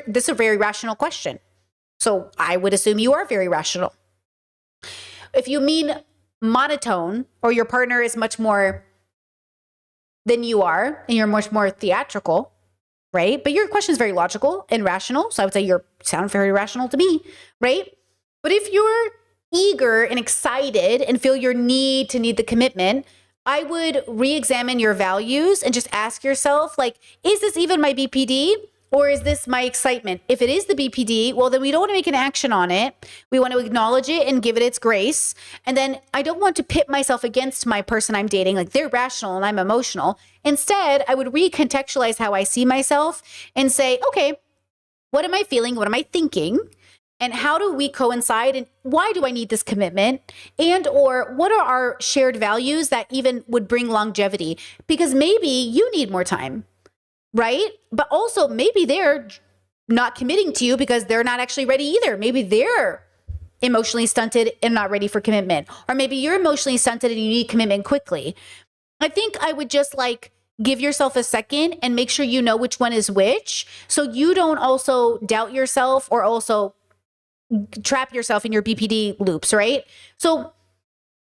this is a very rational question. So I would assume you are very rational. If you mean monotone, or your partner is much more than you are, and you're much more theatrical, right? But your question is very logical and rational. So I would say you sound very rational to me, right? But if you're eager and excited and feel your need the commitment, I would re-examine your values and just ask yourself, like, is this even my BPD? Or is this my excitement? If it is the BPD, well, then we don't want to make an action on it. We want to acknowledge it and give it its grace. And then I don't want to pit myself against my person I'm dating. Like, they're rational and I'm emotional. Instead, I would recontextualize how I see myself and say, okay, what am I feeling? What am I thinking? And how do we coincide? And why do I need this commitment? And or what are our shared values that even would bring longevity? Because maybe you need more time. Right? But also maybe they're not committing to you because they're not actually ready either. Maybe they're emotionally stunted and not ready for commitment. Or maybe you're emotionally stunted and you need commitment quickly. I think I would just give yourself a second and make sure you know which one is which, so you don't also doubt yourself or also trap yourself in your BPD loops, right? So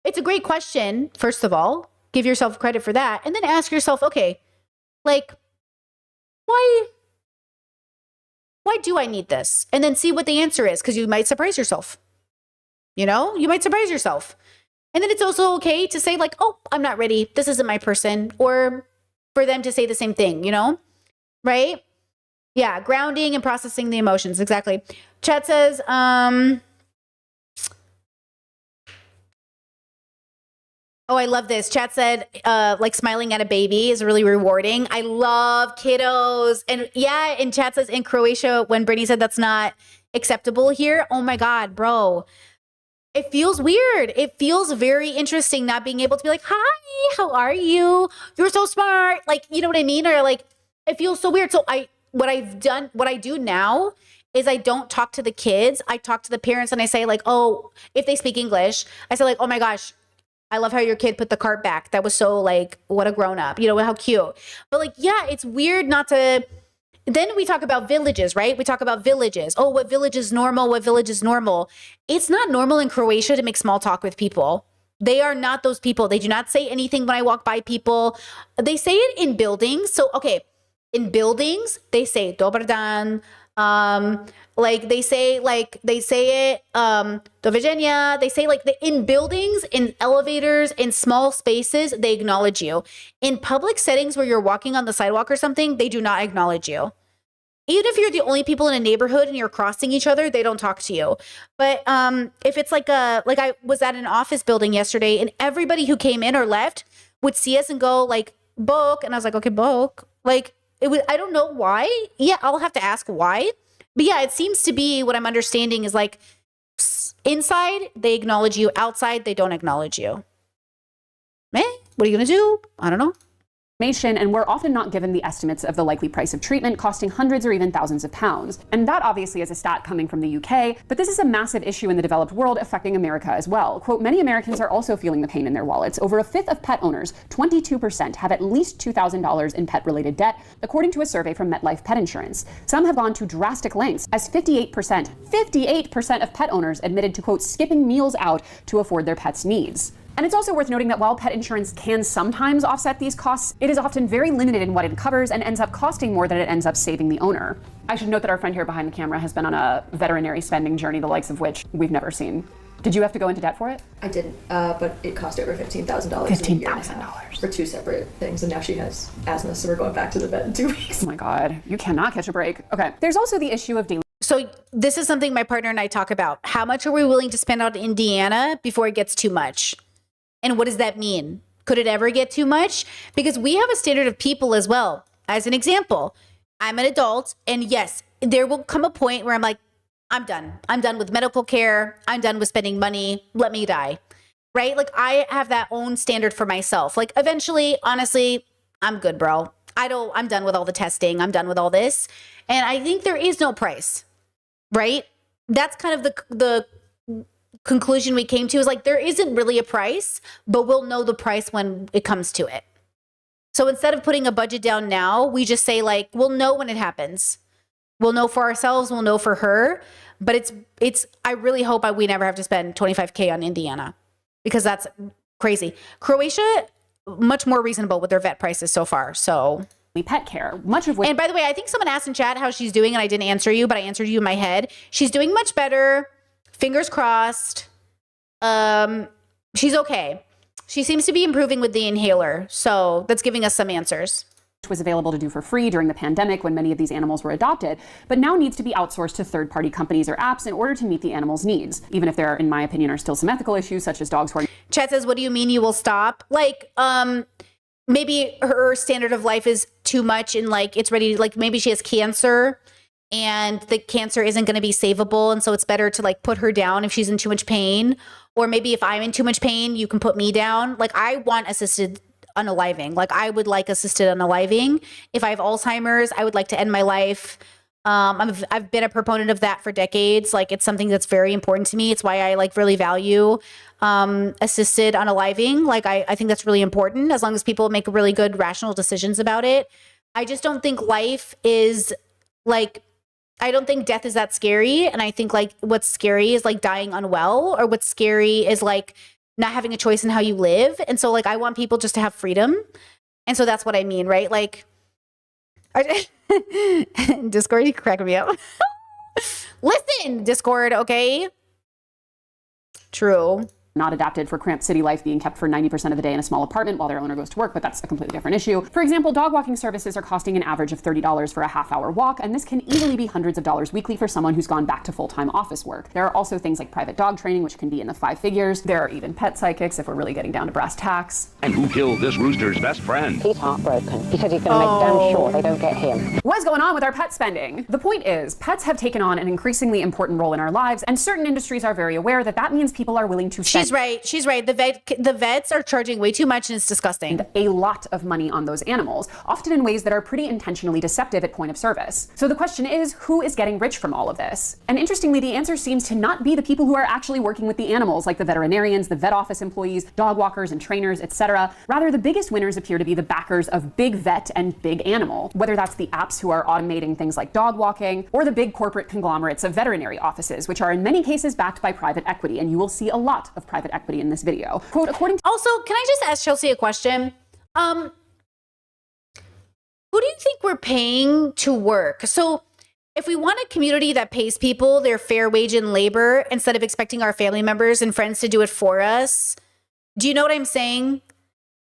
it's a great question. First of all, give yourself credit for that. And then ask yourself, okay, why do I need this? And then see what the answer is, because you might surprise yourself. You might surprise yourself. And then it's also okay to say oh, I'm not ready. This isn't my person. Or for them to say the same thing, right? Yeah, grounding and processing the emotions. Exactly. Chat says, oh, I love this. Chat said, smiling at a baby is really rewarding. I love kiddos. And yeah, and chat says in Croatia, when Brittany said that's not acceptable here, oh my God, bro. It feels weird. It feels very interesting not being able to be like, hi, how are you? You're so smart. You know what I mean? Or it feels so weird. So what I do now is I don't talk to the kids. I talk to the parents and I say oh, if they speak English, I say oh my gosh, I love how your kid put the cart back. That was so what a grown up, how cute. But yeah, it's weird not to. Then we talk about villages, right? We talk about villages. Oh, what village is normal? What village is normal? It's not normal in Croatia to make small talk with people. They are not those people. They do not say anything when I walk by people. They say it in buildings. So, okay, in buildings, they say Dobar dan, Like they say it, the Virginia, they say like in buildings, in elevators, in small spaces, they acknowledge you. In public settings where you're walking on the sidewalk or something, they do not acknowledge you. Even if you're the only people in a neighborhood and you're crossing each other, they don't talk to you. But if it's like I was at an office building yesterday and everybody who came in or left would see us and go like, Boke. And I was like, okay, Boke. Like it was, I don't know why. Yeah, I'll have to ask why. But yeah, it seems to be what I'm understanding is like inside, they acknowledge you. Outside, they don't acknowledge you. What are you going to do? I don't know. And we're often not given the estimates of the likely price of treatment, costing hundreds or even thousands of pounds. And that obviously is a stat coming from the UK, but this is a massive issue in the developed world affecting America as well. Quote, many Americans are also feeling the pain in their wallets. Over a fifth of pet owners, 22%, have at least $2,000 in pet-related debt, according to a survey from MetLife Pet Insurance. Some have gone to drastic lengths, as 58% of pet owners admitted to, quote, skipping meals out to afford their pets' needs. And it's also worth noting that while pet insurance can sometimes offset these costs, it is often very limited in what it covers and ends up costing more than it ends up saving the owner. I should note that our friend here behind the camera has been on a veterinary spending journey, the likes of which we've never seen. Did you have to go into debt for it? I didn't, but it cost over $15,000. $15,000 for 2 separate things, and now she has asthma, so we're going back to the vet in 2 weeks. Oh my God, you cannot catch a break. Okay, there's also the issue of daily. So this is something my partner and I talk about. How much are we willing to spend on Indiana before it gets too much? And what does that mean? Could it ever get too much? Because we have a standard of people as well. As an example, I'm an adult, and yes, there will come a point where I'm like, I'm done. I'm done with medical care. I'm done with spending money. Let me die. Right? Like I have that own standard for myself. Like eventually, honestly, I'm good, bro. I'm done with all the testing. I'm done with all this. And I think there is no price, right? That's kind of the conclusion we came to is like, there isn't really a price, but we'll know the price when it comes to it. So instead of putting a budget down now, we just say like, we'll know when it happens. We'll know for ourselves, we'll know for her. But I really hope we never have to spend $25K on Indiana because that's crazy. Croatia, much more reasonable with their vet prices so far. So pet care, much of which. And by the way, I think someone asked in chat how she's doing and I didn't answer you, but I answered you in my head. She's doing much better. Fingers crossed. She's okay. She seems to be improving with the inhaler. So that's giving us some answers. Was available to do for free during the pandemic when many of these animals were adopted, but now needs to be outsourced to third-party companies or apps in order to meet the animals' needs, even if there, in my opinion, are still some ethical issues, such as dogs who are... Chat says, what do you mean you will stop? Like, maybe her standard of life is too much and like, it's ready to, like, maybe she has cancer and the cancer isn't going to be savable. And so it's better to like put her down if she's in too much pain. Or maybe if I'm in too much pain, you can put me down. Like I want assisted unaliving. Like I would like assisted unaliving. If I have Alzheimer's, I would like to end my life. I've been a proponent of that for decades. Like it's something that's very important to me. It's why I like really value assisted unaliving. Like I think that's really important as long as people make really good rational decisions about it. I just don't think life is like, I don't think death is that scary. And I think like what's scary is like dying unwell, or what's scary is like not having a choice in how you live. And so like, I want people just to have freedom. And so that's what I mean, right? Like Discord, you cracking me up. Listen, Discord, okay? True. Not adapted for cramped city life, being kept for 90% of the day in a small apartment while their owner goes to work, but that's a completely different issue. For example, dog walking services are costing an average of $30 for a half-hour walk, and this can easily be hundreds of dollars weekly for someone who's gone back to full-time office work. There are also things like private dog training, which can be in the 5 figures. There are even pet psychics, if we're really getting down to brass tacks. And who killed this rooster's best friend? He's heartbroken. He said he's going to make damn sure they don't get him. What's going on with our pet spending? The point is, pets have taken on an increasingly important role in our lives, and certain industries are very aware that that means people are willing to spend... She's right. The vets are charging way too much and it's disgusting. A lot of money on those animals, often in ways that are pretty intentionally deceptive at point of service. So the question is, who is getting rich from all of this? And interestingly, the answer seems to not be the people who are actually working with the animals, like the veterinarians, the vet office employees, dog walkers and trainers, etc. Rather, the biggest winners appear to be the backers of big vet and big animal, whether that's the apps who are automating things like dog walking, or the big corporate conglomerates of veterinary offices, which are in many cases backed by private equity. And you will see a lot of private equity in this video. Quote, according to... Also, can I just ask Chelsea a question? Who do you think we're paying to work? So If we want a community that pays people their fair wage in labor instead of expecting our family members and friends to do it for us, do you know what I'm saying?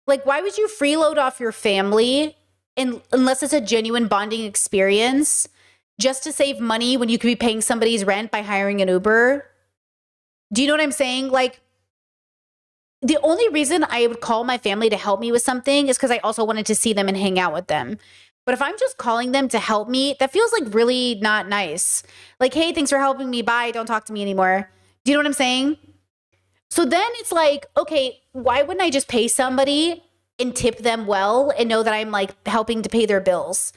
Like, why would you freeload off your family unless it's a genuine bonding experience just to save money when you could be paying somebody's rent by hiring an Uber? Do you know what I'm saying? Like, the only reason I would call my family to help me with something is because I also wanted to see them and hang out with them. But if I'm just calling them to help me, that feels like really not nice. Like, hey, thanks for helping me. Bye. Don't talk to me anymore. Do you know what I'm saying? So then it's like, okay, why wouldn't I just pay somebody and tip them well and know that I'm like helping to pay their bills?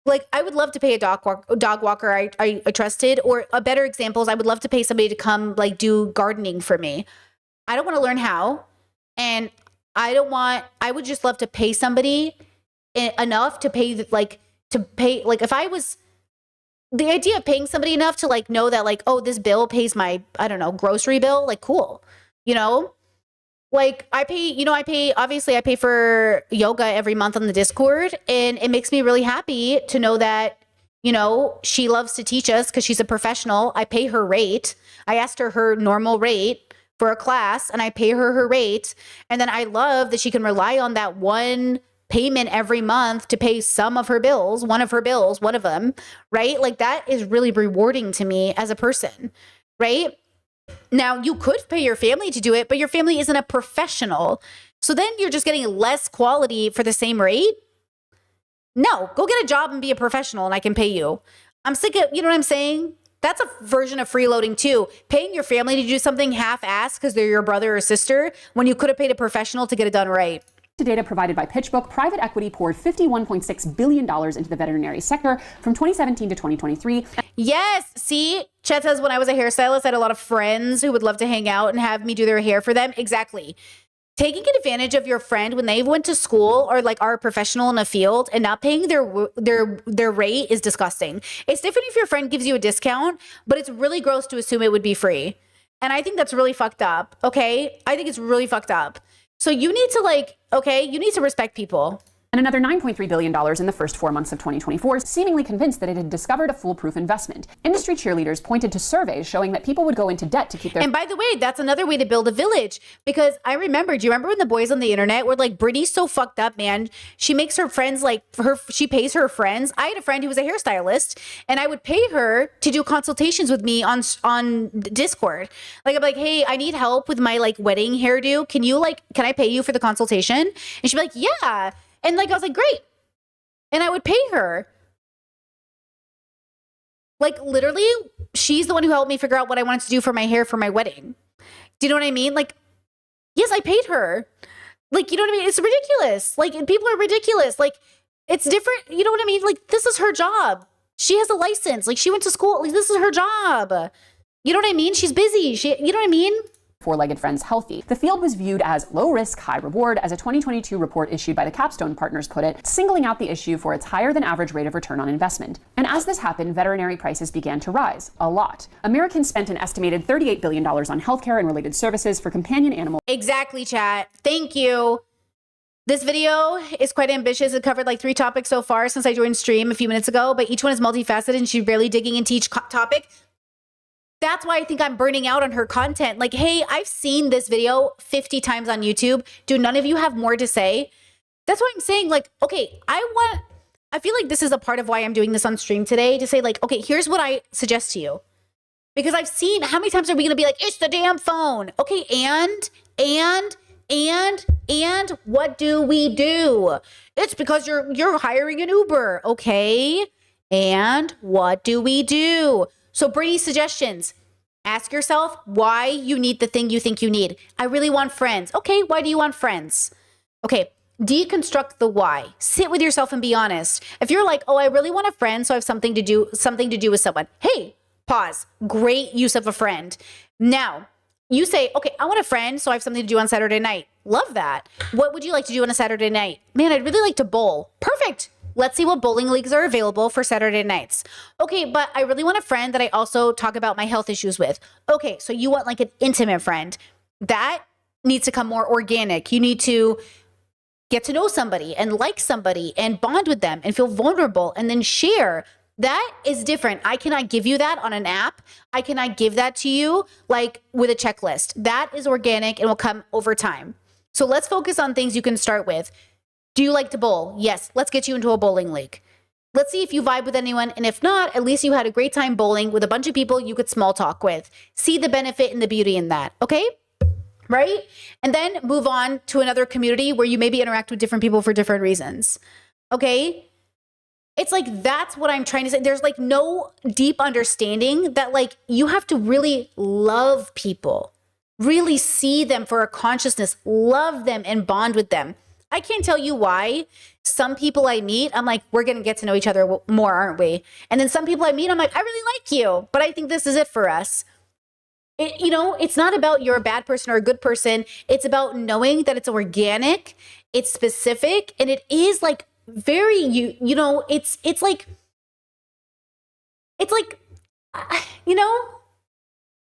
Like, I would love to pay a dog walker I trusted, or a better example is I would love to pay somebody to come like do gardening for me. I don't want to learn how, and I would just love to pay somebody enough to pay, if I was, the idea of paying somebody enough to like know that like, oh, this bill pays my, I don't know, grocery bill, like cool, you know? Like I pay for yoga every month on the Discord, and it makes me really happy to know that, you know, she loves to teach us because she's a professional. I pay her rate. I asked her normal rate for a class, and I pay her rate. And then I love that she can rely on that one payment every month to pay some of her bills, one of them, right? Like that is really rewarding to me as a person, right? Now, you could pay your family to do it, but your family isn't a professional. So then you're just getting less quality for the same rate. No, go get a job and be a professional and I can pay you. I'm sick of, you know what I'm saying? That's a version of freeloading too. Paying your family to do something half-assed because they're your brother or sister when you could have paid a professional to get it done right. Data provided by PitchBook, private equity poured $51.6 billion into the veterinary sector from 2017 to 2023. Yes, see? Chet says, when I was a hairstylist, I had a lot of friends who would love to hang out and have me do their hair for them. Exactly. Taking advantage of your friend when they went to school or like are a professional in a field and not paying their rate is disgusting. It's different if your friend gives you a discount, but it's really gross to assume it would be free. And I think that's really fucked up, okay? I think it's really fucked up. So you need to you need to respect people. And another $9.3 billion in the first 4 months of 2024, seemingly convinced that it had discovered a foolproof investment. Industry cheerleaders pointed to surveys showing that people would go into debt to keep their... And by the way, that's another way to build a village. Because do you remember when the boys on the internet were like, Brittany's so fucked up, man. She makes her friends she pays her friends. I had a friend who was a hairstylist, and I would pay her to do consultations with me on Discord. Like, I'm like, hey, I need help with my like wedding hairdo. Can I pay you for the consultation? And she'd be like, yeah. And like, I was like, great. And I would pay her. Like literally, she's the one who helped me figure out what I wanted to do for my hair for my wedding. Do you know what I mean? Like, yes, I paid her. Like, you know what I mean? It's ridiculous. Like, people are ridiculous. Like, it's different. You know what I mean? Like, this is her job. She has a license. Like, she went to school. Like, this is her job. You know what I mean? She's busy. You know what I mean? Four-legged friends healthy. The field was viewed as low risk, high reward, as a 2022 report issued by the Capstone Partners put it, singling out the issue for its higher than average rate of return on investment. And as this happened, veterinary prices began to rise a lot. Americans spent an estimated $38 billion on healthcare and related services for companion animals. Exactly, chat. Thank you. This video is quite ambitious. It covered like 3 topics so far since I joined stream a few minutes ago, but each one is multifaceted and she's barely digging into each topic. That's why I think I'm burning out on her content. Like, hey, I've seen this video 50 times on YouTube. Do none of you have more to say? That's what I'm saying. Like, okay, I feel like this is a part of why I'm doing this on stream today, to say like, okay, here's what I suggest to you. Because I've seen, how many times are we going to be like, it's the damn phone. Okay, and what do we do? It's because you're hiring an Uber. Okay, and what do we do? So Brittany's suggestions. Ask yourself why you need the thing you think you need. I really want friends. Okay, why do you want friends? Okay, deconstruct the why. Sit with yourself and be honest. If you're like, oh, I really want a friend, so I have something to do with someone. Hey, pause. Great use of a friend. Now, you say, okay, I want a friend, so I have something to do on Saturday night. Love that. What would you like to do on a Saturday night? Man, I'd really like to bowl. Perfect. Let's see what bowling leagues are available for Saturday nights. Okay, but I really want a friend that I also talk about my health issues with. Okay, so you want like an intimate friend. That needs to come more organic. You need to get to know somebody and like somebody and bond with them and feel vulnerable and then share. That is different. I cannot give you that on an app. I cannot give that to you like with a checklist. That is organic and will come over time. So let's focus on things you can start with. Do you like to bowl? Yes. Let's get you into a bowling league. Let's see if you vibe with anyone. And if not, at least you had a great time bowling with a bunch of people you could small talk with. See the benefit and the beauty in that. Okay? Right? And then move on to another community where you maybe interact with different people for different reasons. Okay? It's like, that's what I'm trying to say. There's like no deep understanding that like you have to really love people, really see them for a consciousness, love them and bond with them. I can't tell you why some people I meet, I'm like, we're going to get to know each other more, aren't we? And then some people I meet, I'm like, I really like you, but I think this is it for us. It's not about you're a bad person or a good person. It's about knowing that it's organic, it's specific, and it is like very, it's like,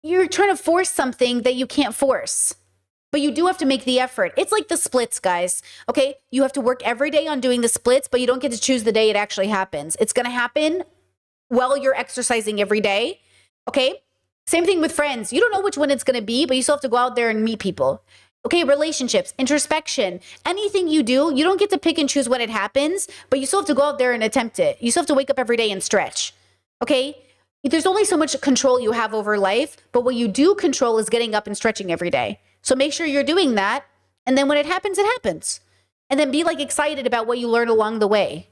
you're trying to force something that you can't force, but you do have to make the effort. It's like the splits, guys. Okay. You have to work every day on doing the splits, but you don't get to choose the day it actually happens. It's going to happen while you're exercising every day. Okay. Same thing with friends. You don't know which one it's going to be, but you still have to go out there and meet people. Okay, relationships, introspection, anything you do, you don't get to pick and choose when it happens, but you still have to go out there and attempt it. You still have to wake up every day and stretch. Okay? There's only so much control you have over life, but what you do control is getting up and stretching every day. So make sure you're doing that. And then when it happens, it happens. And then be like excited about what you learn along the way,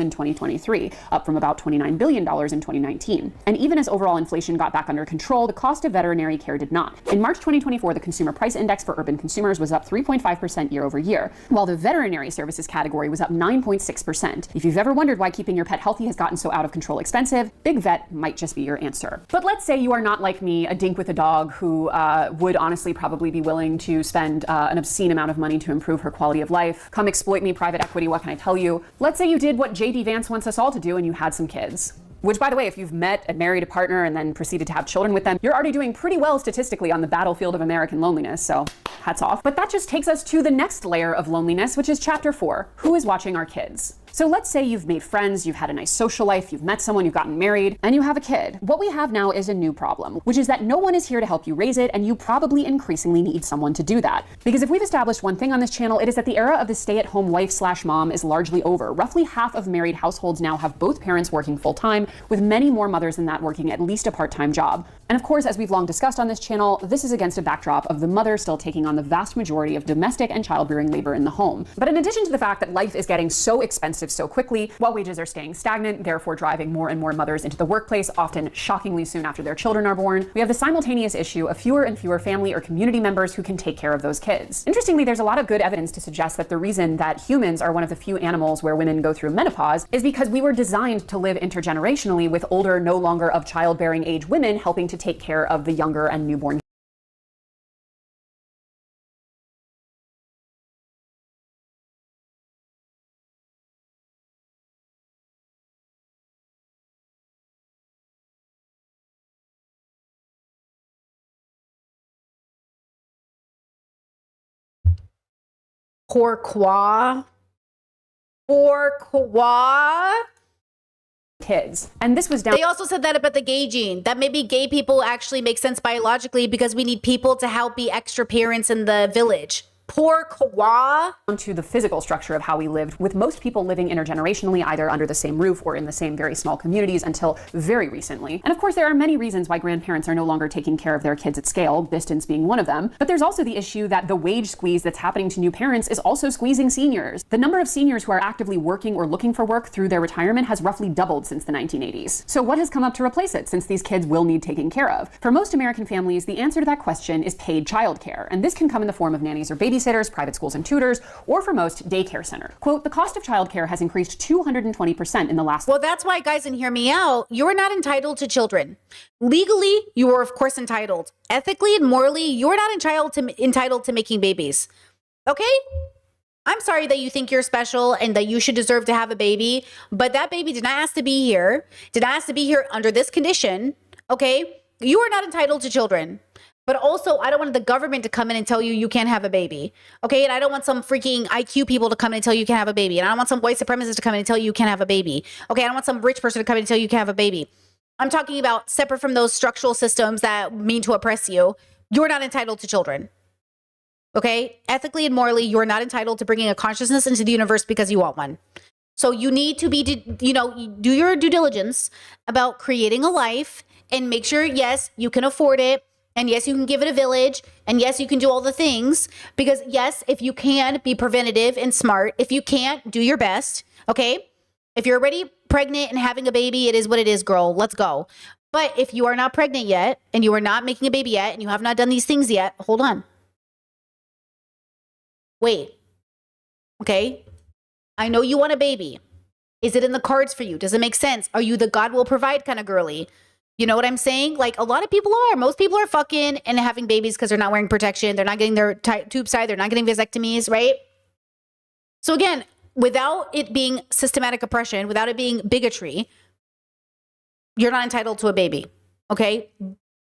in 2023, up from about $29 billion in 2019. And even as overall inflation got back under control, the cost of veterinary care did not. In March 2024, the Consumer Price Index for urban consumers was up 3.5% year over year, while the veterinary services category was up 9.6%. If you've ever wondered why keeping your pet healthy has gotten so out of control expensive, Big Vet might just be your answer. But let's say you are not like me, a dink with a dog who would honestly probably be willing to spend an obscene amount of money to improve her quality of life. Come exploit me, private equity, what can I tell you? Let's say you did what JD Vance wants us all to do and you had some kids. Which, by the way, if you've met and married a partner and then proceeded to have children with them, you're already doing pretty well statistically on the battlefield of American loneliness, so hats off. But that just takes us to the next layer of loneliness, which is chapter 4, who is watching our kids? So let's say you've made friends, you've had a nice social life, you've met someone, you've gotten married, and you have a kid. What we have now is a new problem, which is that no one is here to help you raise it, and you probably increasingly need someone to do that. Because if we've established one thing on this channel, it is that the era of the stay-at-home wife/mom is largely over. Roughly half of married households now have both parents working full-time, with many more mothers than that working at least a part-time job. And of course, as we've long discussed on this channel, this is against a backdrop of the mother still taking on the vast majority of domestic and childbearing labor in the home. But in addition to the fact that life is getting so expensive so quickly, while wages are staying stagnant, therefore driving more and more mothers into the workplace, often shockingly soon after their children are born, we have the simultaneous issue of fewer and fewer family or community members who can take care of those kids. Interestingly, there's a lot of good evidence to suggest that the reason that humans are one of the few animals where women go through menopause is because we were designed to live intergenerationally with older, no longer of childbearing age women helping to take care of the younger and newborn. Pourquoi? Kids. And this was down. They also said that about the gay gene, that maybe gay people actually make sense biologically because we need people to help be extra parents in the village. Pourquoi? To the physical structure of how we lived, with most people living intergenerationally, either under the same roof or in the same very small communities until very recently. And of course, there are many reasons why grandparents are no longer taking care of their kids at scale, distance being one of them. But there's also the issue that the wage squeeze that's happening to new parents is also squeezing seniors. The number of seniors who are actively working or looking for work through their retirement has roughly doubled since the 1980s. So what has come up to replace it, since these kids will need taking care of? For most American families, the answer to that question is paid childcare. And this can come in the form of nannies or babysitters, private schools and tutors, or for most, daycare center. Quote, the cost of childcare has increased 220% in the last... Well, that's why, guys, and hear me out, you're not entitled to children. Legally, you are, of course, entitled. Ethically and morally, you're not entitled to making babies. Okay? I'm sorry that you think you're special and that you should deserve to have a baby, but that baby did not ask to be here, did not ask to be here under this condition, okay? You are not entitled to children. But also, I don't want the government to come in and tell you you can't have a baby. Okay. And I don't want some freaking IQ people to come in and tell you you can't have a baby. And I don't want some white supremacists to come in and tell you you can't have a baby. Okay. I don't want some rich person to come in and tell you you can't have a baby. I'm talking about separate from those structural systems that mean to oppress you. You're not entitled to children. Okay. Ethically and morally, you're not entitled to bringing a consciousness into the universe because you want one. So you need to be, do your due diligence about creating a life and make sure, yes, you can afford it. And yes, you can give it a village. And yes, you can do all the things. Because yes, if you can, be preventative and smart. If you can't, do your best. Okay? If you're already pregnant and having a baby, it is what it is, girl. Let's go. But if you are not pregnant yet, and you are not making a baby yet, and you have not done these things yet, hold on. Wait. Okay? I know you want a baby. Is it in the cards for you? Does it make sense? Are you the God will provide kind of girly? You know what I'm saying? Like a lot of people are. Most people are fucking and having babies because they're not wearing protection. They're not getting their tubes tied. They're not getting vasectomies, right? So again, without it being systematic oppression, without it being bigotry, you're not entitled to a baby, okay?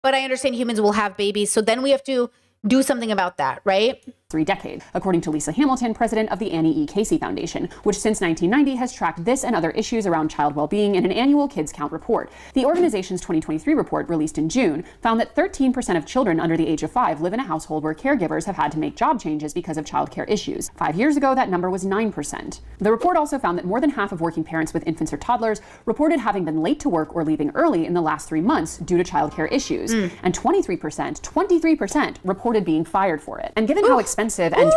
But I understand humans will have babies. So then we have to do something about that, right? 3 decades, according to Lisa Hamilton, president of the Annie E. Casey Foundation, which since 1990 has tracked this and other issues around child well-being in an annual Kids Count report. The organization's 2023 report, released in June, found that 13% of children under the age of 5 live in a household where caregivers have had to make job changes because of childcare issues. 5 years ago, that number was 9%. The report also found that more than half of working parents with infants or toddlers reported having been late to work or leaving early in the last 3 months due to childcare issues, and 23% reported being fired for it. And given how expensive and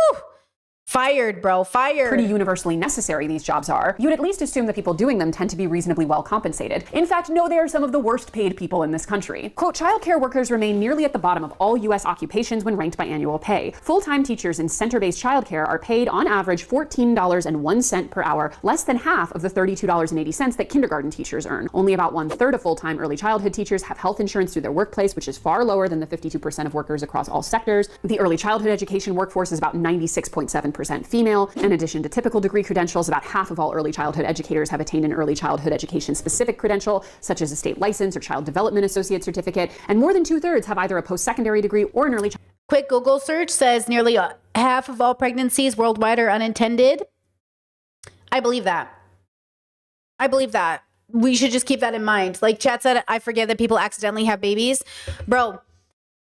fired, bro, fired. Pretty universally necessary these jobs are, you'd at least assume that people doing them tend to be reasonably well compensated. In fact, no, they are some of the worst paid people in this country. Quote, childcare workers remain nearly at the bottom of all U.S. occupations when ranked by annual pay. Full-time teachers in center-based childcare are paid on average $14.01 per hour, less than half of the $32.80 that kindergarten teachers earn. Only about 1/3 of full-time early childhood teachers have health insurance through their workplace, which is far lower than the 52% of workers across all sectors. The early childhood education workforce is about 96.7% female. In addition to typical degree credentials, about half of all early childhood educators have attained an early childhood education specific credential, such as a state license or child development associate certificate, and more than 2/3 have either a post-secondary degree or an early Quick Google search says nearly half of all pregnancies worldwide are unintended. I believe that. I believe that. We should just keep that in mind. Like chat said, I forget that people accidentally have babies. Bro,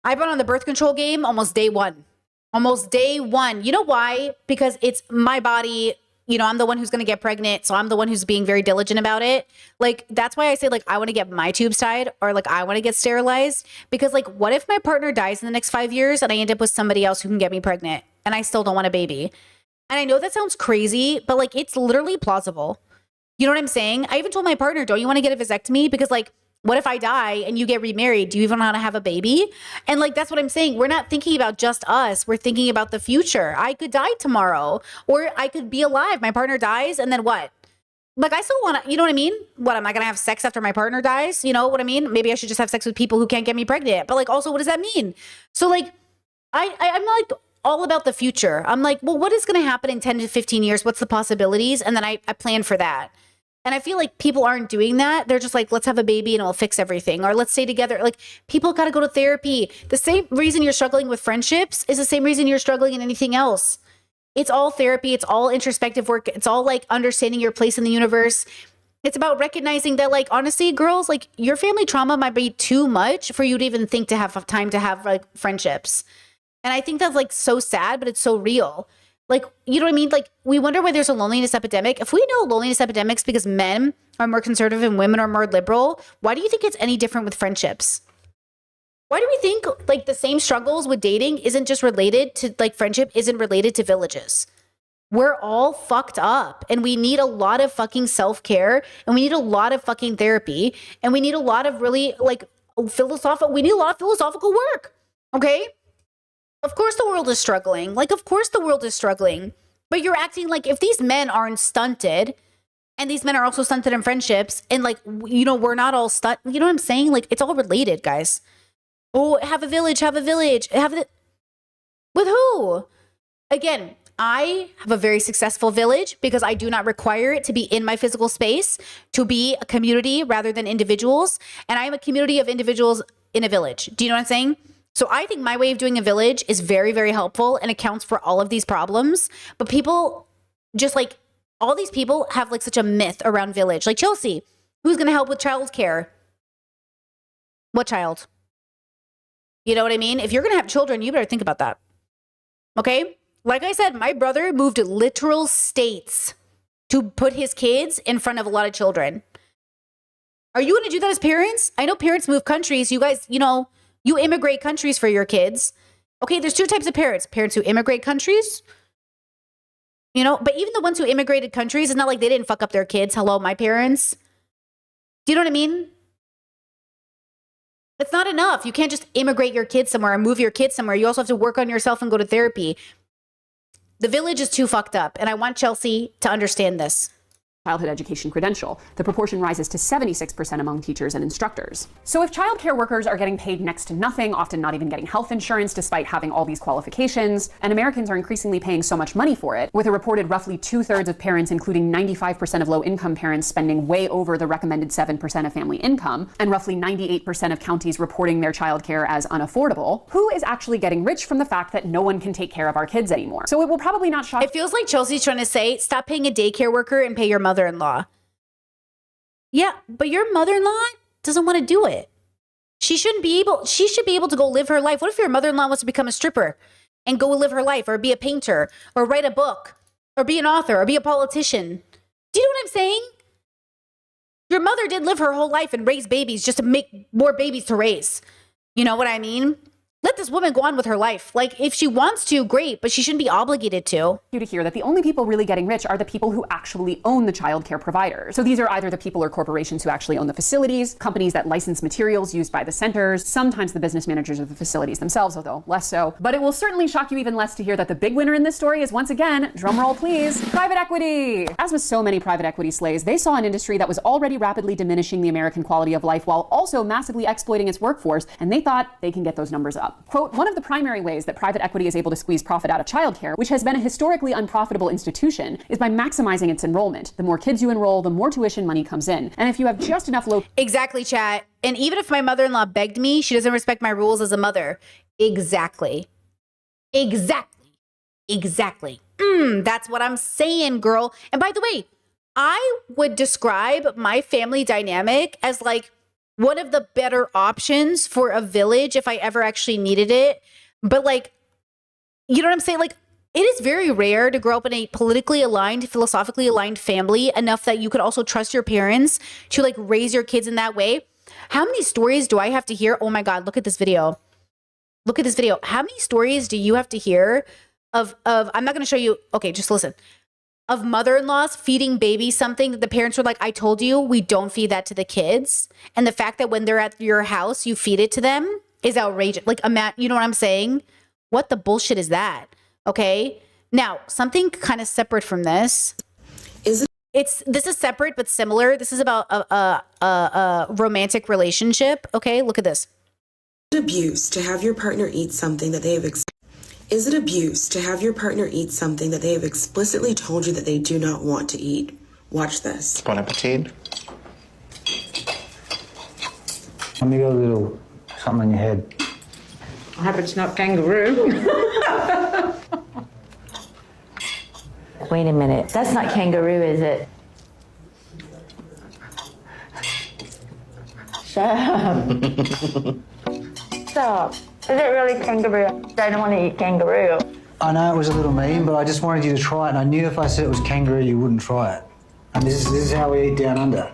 I've been on the birth control game almost day one. Almost day one. You know why? Because it's my body. You know, I'm the one who's going to get pregnant. So I'm the one who's being very diligent about it. Like, that's why I say, like, I want to get my tubes tied or like I want to get sterilized. Because like, what if my partner dies in the next 5 years and I end up with somebody else who can get me pregnant and I still don't want a baby? And I know that sounds crazy, but like, it's literally plausible. You know what I'm saying? I even told my partner, don't you want to get a vasectomy? Because like, what if I die and you get remarried? Do you even want to have a baby? And like, that's what I'm saying. We're not thinking about just us. We're thinking about the future. I could die tomorrow or I could be alive. My partner dies and then what? Like, I still want to, you know what I mean? What, am I going to have sex after my partner dies? You know what I mean? Maybe I should just have sex with people who can't get me pregnant. But like, also, what does that mean? So like, I'm like all about the future. I'm like, well, what is going to happen in 10 to 15 years? What's the possibilities? And then I plan for that. And I feel like people aren't doing that. They're just like, let's have a baby and it'll fix everything. Or let's stay together. Like, people got to go to therapy. The same reason you're struggling with friendships is the same reason you're struggling in anything else. It's all therapy. It's all introspective work. It's all like understanding your place in the universe. It's about recognizing that, like, honestly, girls, like, your family trauma might be too much for you to even think to have time to have like friendships. And I think that's like so sad, but it's so real. Like, you know what I mean? Like, we wonder why there's a loneliness epidemic. If we know loneliness epidemics because men are more conservative and women are more liberal, why do you think it's any different with friendships? Why do we think like the same struggles with dating isn't just related to like friendship, isn't related to villages? We're all fucked up and we need a lot of fucking self-care and we need a lot of fucking therapy and we need a lot of really like we need a lot of philosophical work. Okay? Of course the world is struggling. Like, of course the world is struggling. But you're acting like if these men aren't stunted, and these men are also stunted in friendships, and like, you know, we're not all stunted. You know what I'm saying? Like, it's all related, guys. Oh, have a village. With who? Again, I have a very successful village because I do not require it to be in my physical space, to be a community rather than individuals. And I am a community of individuals in a village. Do you know what I'm saying? So I think my way of doing a village is very, very helpful and accounts for all of these problems. But people just like, all these people have like such a myth around village. Like Chelsea, who's going to help with childcare? What child? You know what I mean? If you're going to have children, you better think about that. Okay? Like I said, my brother moved literal states to put his kids in front of a lot of children. Are you going to do that as parents? I know parents move countries. You guys, you immigrate countries for your kids. Okay, there's two types of parents. Parents who immigrate countries, but even the ones who immigrated countries, it's not like they didn't fuck up their kids. Hello, my parents. Do you know what I mean? It's not enough. You can't just immigrate your kids somewhere and move your kids somewhere. You also have to work on yourself and go to therapy. The village is too fucked up, and I want Chelsea to understand this. Childhood education credential. The proportion rises to 76% among teachers and instructors. So if childcare workers are getting paid next to nothing, often not even getting health insurance despite having all these qualifications, and Americans are increasingly paying so much money for it, with a reported roughly 2/3 of parents, including 95% of low-income parents, spending way over the recommended 7% of family income, and roughly 98% of counties reporting their childcare as unaffordable, who is actually getting rich from the fact that no one can take care of our kids anymore? So it will probably not shock. It feels like Chelsea's trying to say, stop paying a daycare worker and pay your mother-in-law. Yeah, but your mother-in-law doesn't want to do it. She should be able to go live her life. What if your mother-in-law wants to become a stripper and go live her life, or be a painter, or write a book, or be an author, or be a politician? Do you know what I'm saying? Your mother did live her whole life and raise babies just to make more babies to raise. You know what I mean? Let this woman go on with her life. Like, if she wants to, great, but she shouldn't be obligated to. You to hear that the only people really getting rich are the people who actually own the childcare providers. So these are either the people or corporations who actually own the facilities, companies that license materials used by the centers, sometimes the business managers of the facilities themselves, although less so. But it will certainly shock you even less to hear that the big winner in this story is, once again, drumroll please, private equity. As with so many private equity slays, they saw an industry that was already rapidly diminishing the American quality of life while also massively exploiting its workforce, and they thought they can get those numbers up. Quote, one of the primary ways that private equity is able to squeeze profit out of childcare, which has been a historically unprofitable institution, is by maximizing its enrollment. The more kids you enroll, the more tuition money comes in. And if you have just enough low... Exactly, chat. And even if my mother-in-law begged me, she doesn't respect my rules as a mother. Exactly. That's what I'm saying, girl. And by the way, I would describe my family dynamic as like one of the better options for a village if I ever actually needed it. But like, you know what I'm saying? Like, it is very rare to grow up in a politically aligned, philosophically aligned family enough that you could also trust your parents to like raise your kids in that way. How many stories do I have to hear? Oh my God, look at this video. Look at this video. How many stories do you have to hear of I'm not going to show you. Okay, just listen. Of mother-in-laws feeding babies something that the parents were like, I told you we don't feed that to the kids. And the fact that when they're at your house, you feed it to them is outrageous. Like, you know what I'm saying? What the bullshit is that? Okay. Now, something kind of separate from this. This is separate but similar. This is about a romantic relationship. Okay, look at this. Abuse to have your partner eat something that they have Is it abuse to have your partner eat something that they have explicitly told you that they do not want to eat? Watch this. Bon appetit. Let me go a little something in your head. I hope it's not kangaroo. Wait a minute. That's not kangaroo, is it? Shut up. Stop. Is it really kangaroo? I don't want to eat kangaroo. I know it was a little mean, but I just wanted you to try it, and I knew if I said it was kangaroo, you wouldn't try it. And this is how we eat down under.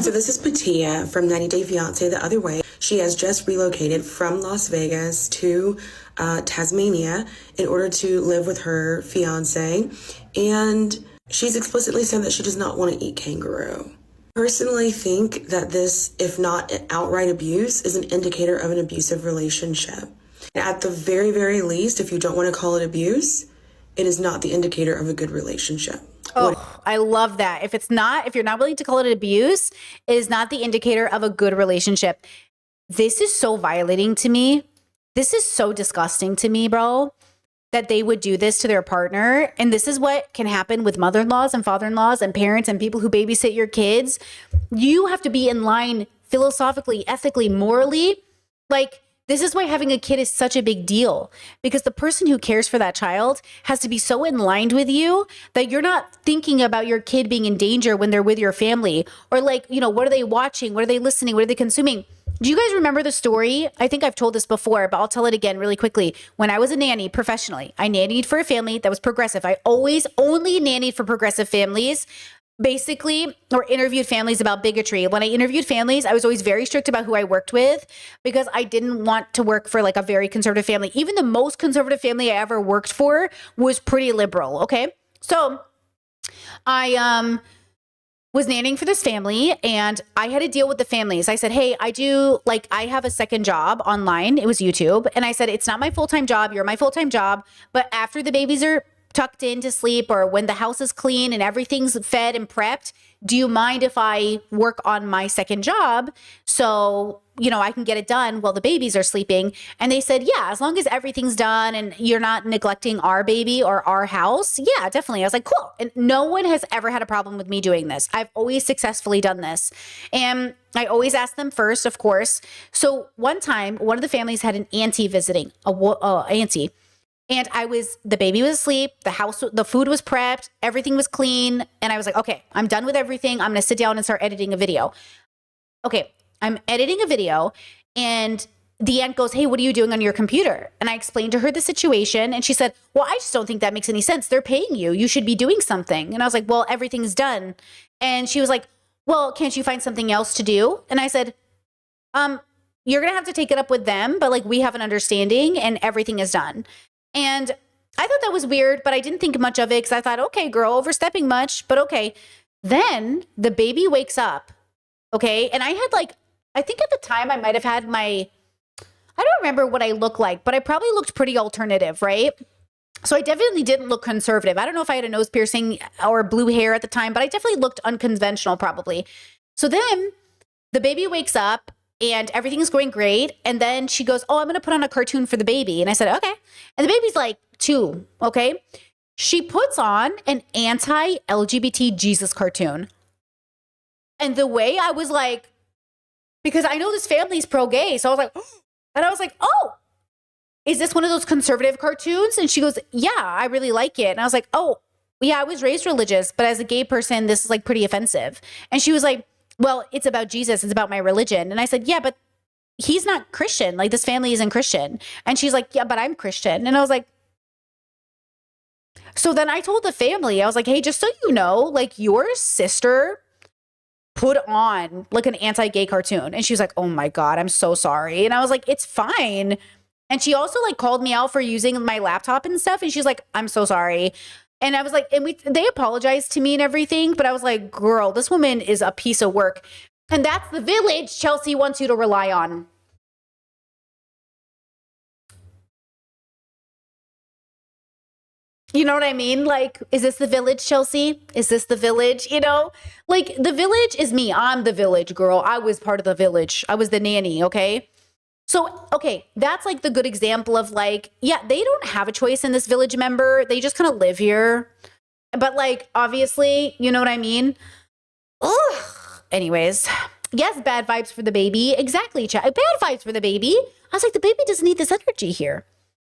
So this is Patia from 90 Day Fiancé the other way. She has just relocated from Las Vegas to Tasmania in order to live with her fiance. And she's explicitly said that she does not want to eat kangaroo. Personally think that this, if not outright abuse, is an indicator of an abusive relationship. At the very, very least, if you don't want to call it abuse, it is not the indicator of a good relationship. Oh, I love that. If you're not willing to call it abuse, it is not the indicator of a good relationship. This is so violating to me. This is so disgusting to me, bro, that they would do this to their partner. And this is what can happen with mother-in-laws and father-in-laws and parents and people who babysit your kids. You have to be in line philosophically, ethically, morally. Like, This is why having a kid is such a big deal, because the person who cares for that child has to be so in line with you that you're not thinking about your kid being in danger when they're with your family, or like, you know, what are they watching? What are they listening? What are they consuming? Do you guys remember the story? I think I've told this before, but I'll tell it again really quickly. When I was a nanny professionally, I nannied for a family that was progressive. I always only nannied for progressive families, basically, or interviewed families about bigotry. When I interviewed families, I was always very strict about who I worked with because I didn't want to work for like a very conservative family. Even the most conservative family I ever worked for was pretty liberal. Okay. So I was nannying for this family and I had to deal with the families. I said, hey, I have a second job online. It was YouTube. And I said, it's not my full-time job. You're my full-time job. But after the babies are tucked in to sleep, or when the house is clean and everything's fed and prepped, do you mind if I work on my second job so, you know, I can get it done while the babies are sleeping? And they said, yeah, as long as everything's done and you're not neglecting our baby or our house. Yeah, definitely. I was like, cool. And no one has ever had a problem with me doing this. I've always successfully done this. And I always ask them first, of course. So one time, one of the families had an auntie visiting, auntie. And the baby was asleep, the food was prepped, everything was clean. And I was like, okay, I'm done with everything. I'm going to sit down and start editing a video. Okay, I'm editing a video and the aunt goes, hey, what are you doing on your computer? And I explained to her the situation and she said, well, I just don't think that makes any sense. They're paying you. You should be doing something. And I was like, well, everything's done. And she was like, well, can't you find something else to do? And I said, you're going to have to take it up with them, but like we have an understanding and everything is done. And I thought that was weird, but I didn't think much of it because I thought, okay, girl, overstepping much, but okay. Then the baby wakes up, okay? And I think at the time I might have had I don't remember what I looked like, but I probably looked pretty alternative, right? So I definitely didn't look conservative. I don't know if I had a nose piercing or blue hair at the time, but I definitely looked unconventional probably. So then the baby wakes up and everything's going great. And then she goes, oh, I'm going to put on a cartoon for the baby. And I said, okay. And the baby's like 2, okay? She puts on an anti-LGBT Jesus cartoon. And the way I was like, because I know this family's pro-gay. So I was like, and I was like, oh, is this one of those conservative cartoons? And she goes, yeah, I really like it. And I was like, oh, yeah, I was raised religious, but as a gay person, this is like pretty offensive. And she was like, well, it's about Jesus. It's about my religion. And I said, yeah, but he's not Christian. Like this family isn't Christian. And she's like, yeah, but I'm Christian. And I was like, so then I told the family, I was like, hey, just so you know, like your sister put on like an anti-gay cartoon. And she was like, oh my God, I'm so sorry. And I was like, it's fine. And she also like called me out for using my laptop and stuff. And she's like, I'm so sorry. And I was like, they apologized to me and everything, but I was like, girl, this woman is a piece of work. And that's the village Chelsea wants you to rely on. You know what I mean? Like, is this the village, Chelsea? Is this the village? You know, like the village is me. I'm the village, girl. I was part of the village. I was the nanny. Okay. So, okay, that's like the good example of like, yeah, they don't have a choice in this village member. They just kind of live here. But like, obviously, you know what I mean? Ugh. Anyways, yes, bad vibes for the baby. Exactly, chat. Bad vibes for the baby. I was like, the baby doesn't need this energy here.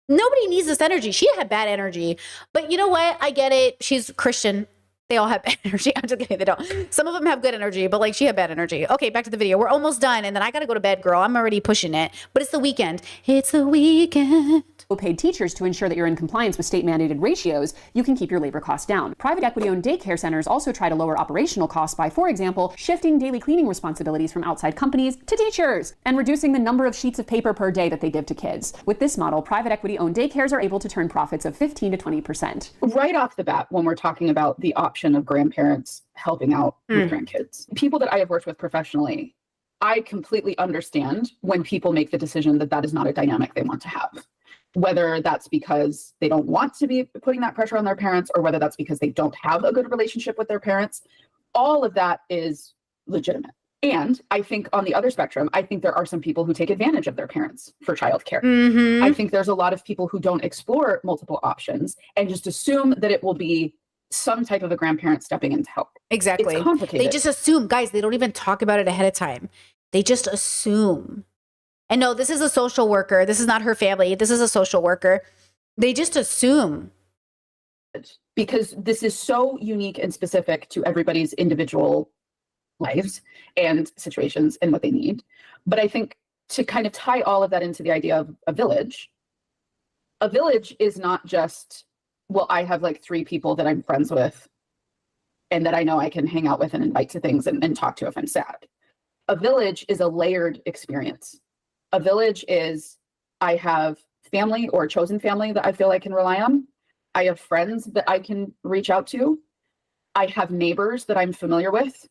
Nobody needs this energy. She had bad energy. But you know what? I get it. She's Christian. They all have bad energy. I'm just kidding. They don't. Some of them have good energy, but like she had bad energy. Okay, back to the video. We're almost done. And then I got to go to bed, girl. I'm already pushing it. But it's the weekend. It's the weekend. Paid teachers to ensure that you're in compliance with state-mandated ratios, you can keep your labor costs down. Private equity-owned daycare centers also try to lower operational costs by, for example, shifting daily cleaning responsibilities from outside companies to teachers and reducing the number of sheets of paper per day that they give to kids. With this model, private equity-owned daycares are able to turn profits of 15 to 20%. Right off the bat, when we're talking about the option of grandparents helping out with grandkids, people that I have worked with professionally, I completely understand when people make the decision that that is not a dynamic they want to have. Whether that's because they don't want to be putting that pressure on their parents or whether that's because they don't have a good relationship with their parents, all of that is legitimate. And I think on the other spectrum, I think there are some people who take advantage of their parents for childcare. Mm-hmm. I think there's a lot of people who don't explore multiple options and just assume that it will be some type of a grandparent stepping in to help. Exactly. It's complicated. They just assume, guys, they don't even talk about it ahead of time. They just assume. And no, this is a social worker. This is not her family. This is a social worker. They just assume. Because this is so unique and specific to everybody's individual lives and situations and what they need. But I think to kind of tie all of that into the idea of a village is not just, well, I have like 3 people that I'm friends with and that I know I can hang out with and invite to things and talk to if I'm sad. A village is a layered experience. A village is, I have family or chosen family that I feel I can rely on. I have friends that I can reach out to. I have neighbors that I'm familiar with.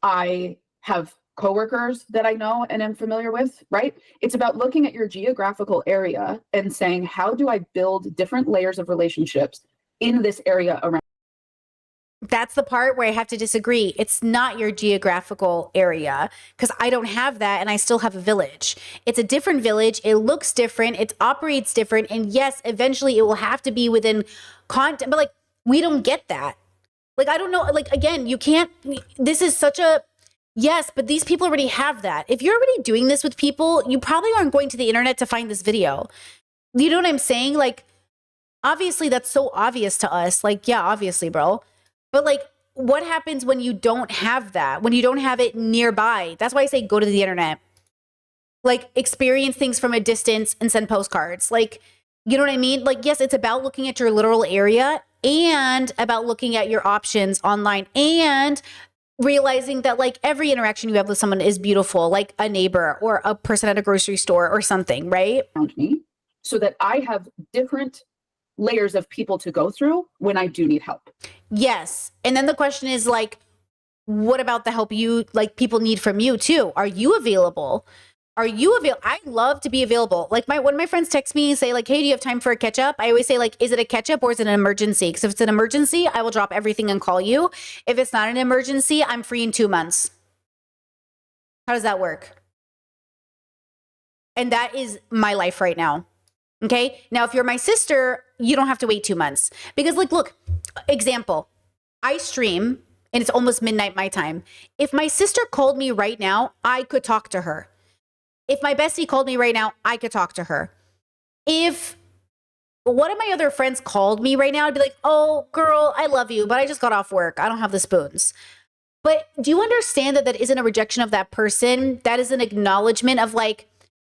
I have coworkers that I know and am familiar with, right? It's about looking at your geographical area and saying, how do I build different layers of relationships in this area around? That's the part where I have to disagree. It's not your geographical area because I don't have that and I still have a village. It's a different village. It looks different. It operates different. And yes, eventually it will have to be within content, but like, we don't get that. Like, I don't know. Like, again, you can't, this is such a, yes, but these people already have that. If you're already doing this with people, you probably aren't going to the internet to find this video. You know what I'm saying? Like, obviously that's so obvious to us. Like, yeah, obviously, bro. But like, what happens when you don't have that? When you don't have it nearby? That's why I say go to the internet. Like, experience things from a distance and send postcards. Like, you know what I mean? Like, yes, it's about looking at your literal area and about looking at your options online and realizing that like every interaction you have with someone is beautiful, like a neighbor or a person at a grocery store or something, right? Around me, so that I have different layers of people to go through when I do need help. Yes. And then the question is like, what about the help you like people need from you too? Are you available? Are you available? I love to be available. Like when my friends text me and say like, hey, do you have time for a catch up? I always say like, is it a catch up or is it an emergency? Because if it's an emergency, I will drop everything and call you. If it's not an emergency, I'm free in 2 months. How does that work? And that is my life right now. Okay. Now, if you're my sister, you don't have to wait 2 months because like, look, example, I stream and it's almost midnight my time. If my sister called me right now, I could talk to her. If my bestie called me right now, I could talk to her. If one of my other friends called me right now, I'd be like, oh, girl, I love you, but I just got off work. I don't have the spoons. But do you understand that that isn't a rejection of that person? That is an acknowledgement of like,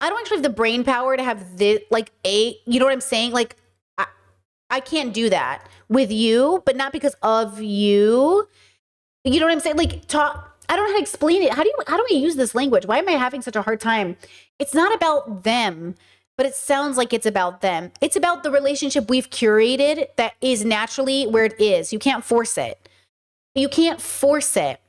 I don't actually have the brain power to have this, like you know what I'm saying? Like, I can't do that with you, but not because of you. You know what I'm saying? Like, I don't know how to explain it. How do I use this language? Why am I having such a hard time? It's not about them, but it sounds like it's about them. It's about the relationship we've curated that is naturally where it is. You can't force it. You can't force it.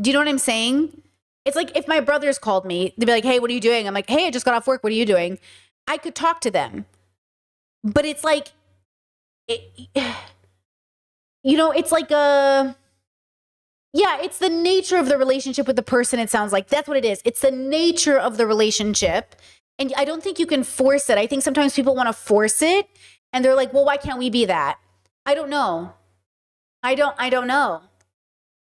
Do you know what I'm saying? It's like if my brothers called me, they'd be like, hey, what are you doing? I'm like, hey, I just got off work. What are you doing? I could talk to them. But it's like, you know, it's like it's the nature of the relationship with the person, it sounds like. That's what it is. It's the nature of the relationship. And I don't think you can force it. I think sometimes people want to force it. And they're like, well, why can't we be that? I don't know. I don't know.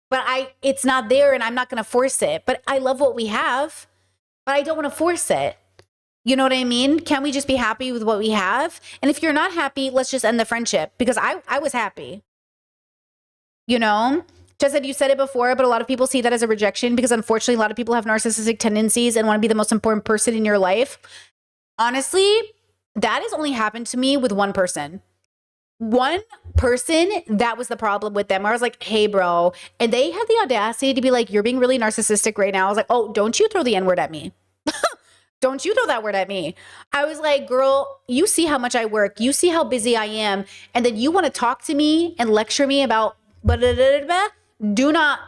But it's not there and I'm not going to force it. But I love what we have, but I don't want to force it. You know what I mean? Can we just be happy with what we have? And if you're not happy, let's just end the friendship because I was happy. You know? Just that you said it before, but a lot of people see that as a rejection because unfortunately, a lot of people have narcissistic tendencies and want to be the most important person in your life. Honestly, that has only happened to me with one person. One person, that was the problem with them. I was like, hey, bro. And they had the audacity to be like, you're being really narcissistic right now. I was like, oh, don't you throw the N-word at me. Don't you throw that word at me. I was like, girl, you see how much I work. You see how busy I am. And then you want to talk to me and lecture me about blah, blah, blah, blah. Do not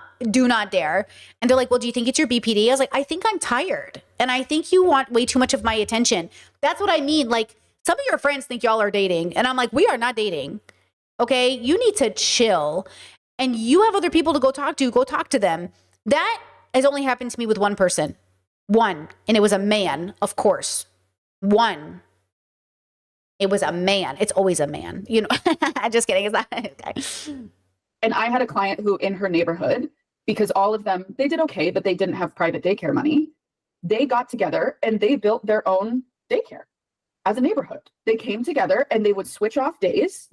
dare. And they're like, well, do you think it's your BPD? I was like, I think I'm tired. And I think you want way too much of my attention. That's what I mean. Like, some of your friends think y'all are dating. And I'm like, we are not dating. Okay. You need to chill. And you have other people to go talk to them. That has only happened to me with one person. One. And it was a man, of course. One. It was a man. It's always a man. You know, just kidding. It's not. Okay. And I had a client who in her neighborhood, because all of them, they did okay, but they didn't have private daycare money. they got together and they built their own daycare as a neighborhood. They came together and they would switch off days.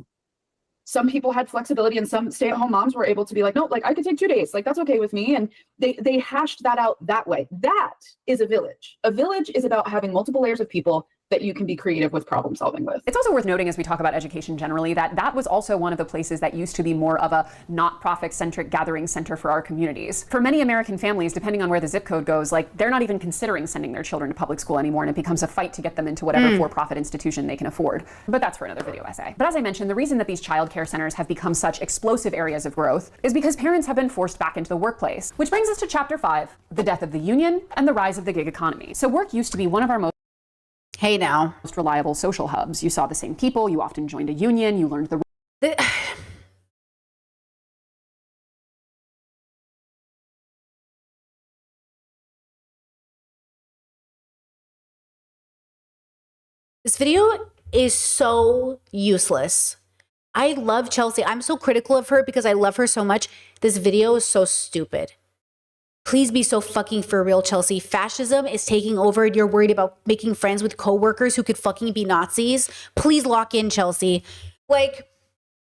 Some people had flexibility and some stay-at-home moms were able to be like, no, like I could take 2 days. Like, that's okay with me. And they hashed that out that way. That is a village. A village is about having multiple layers of people that you can be creative with problem solving with. It's also worth noting as we talk about education generally that that was also one of the places that used to be more of a not profit centric gathering center for our communities. For many American families, depending on where the zip code goes, like they're not even considering sending their children to public school anymore, and it becomes a fight to get them into whatever for-profit institution they can afford. But that's for another video essay. But as I mentioned, the reason that these childcare centers have become such explosive areas of growth is because parents have been forced back into the workplace. Which brings us to chapter 5, the death of the union and the rise of the gig economy. So work used to be one of our most reliable social hubs. You saw the same people, you often joined a union, you learned the This video is so useless. I love Chelsea. I'm so critical of her because I love her so much. This video is so stupid. Please be so fucking for real, Chelsea. Fascism is taking over. You're worried about making friends with coworkers who could fucking be Nazis. Please lock in, Chelsea. Like,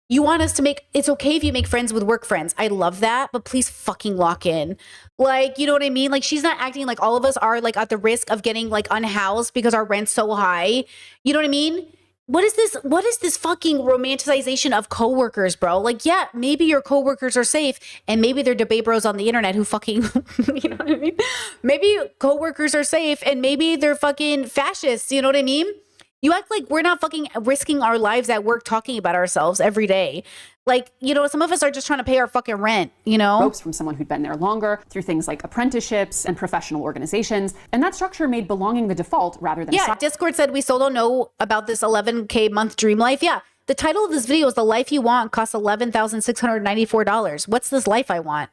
you want us to make, it's okay if you make friends with work friends. I love that, but please fucking lock in. Like, you know what I mean? Like, she's not acting like all of us are like at the risk of getting like unhoused because our rent's so high. You know what I mean? What is this? What is this fucking romanticization of coworkers, bro? Like, yeah, maybe your coworkers are safe and maybe they're debate bros on the internet who fucking, you know what I mean? Maybe coworkers are safe and maybe they're fucking fascists. You know what I mean? You act like we're not fucking risking our lives at work talking about ourselves every day. Like, you know, some of us are just trying to pay our fucking rent, you know? Ropes from someone who'd been there longer through things like apprenticeships and professional organizations. And that structure made belonging the default rather than... Yeah, Discord said we still don't know about this 11K month dream life. Yeah, the title of this video is The Life You Want Costs $11,694. What's this life I want?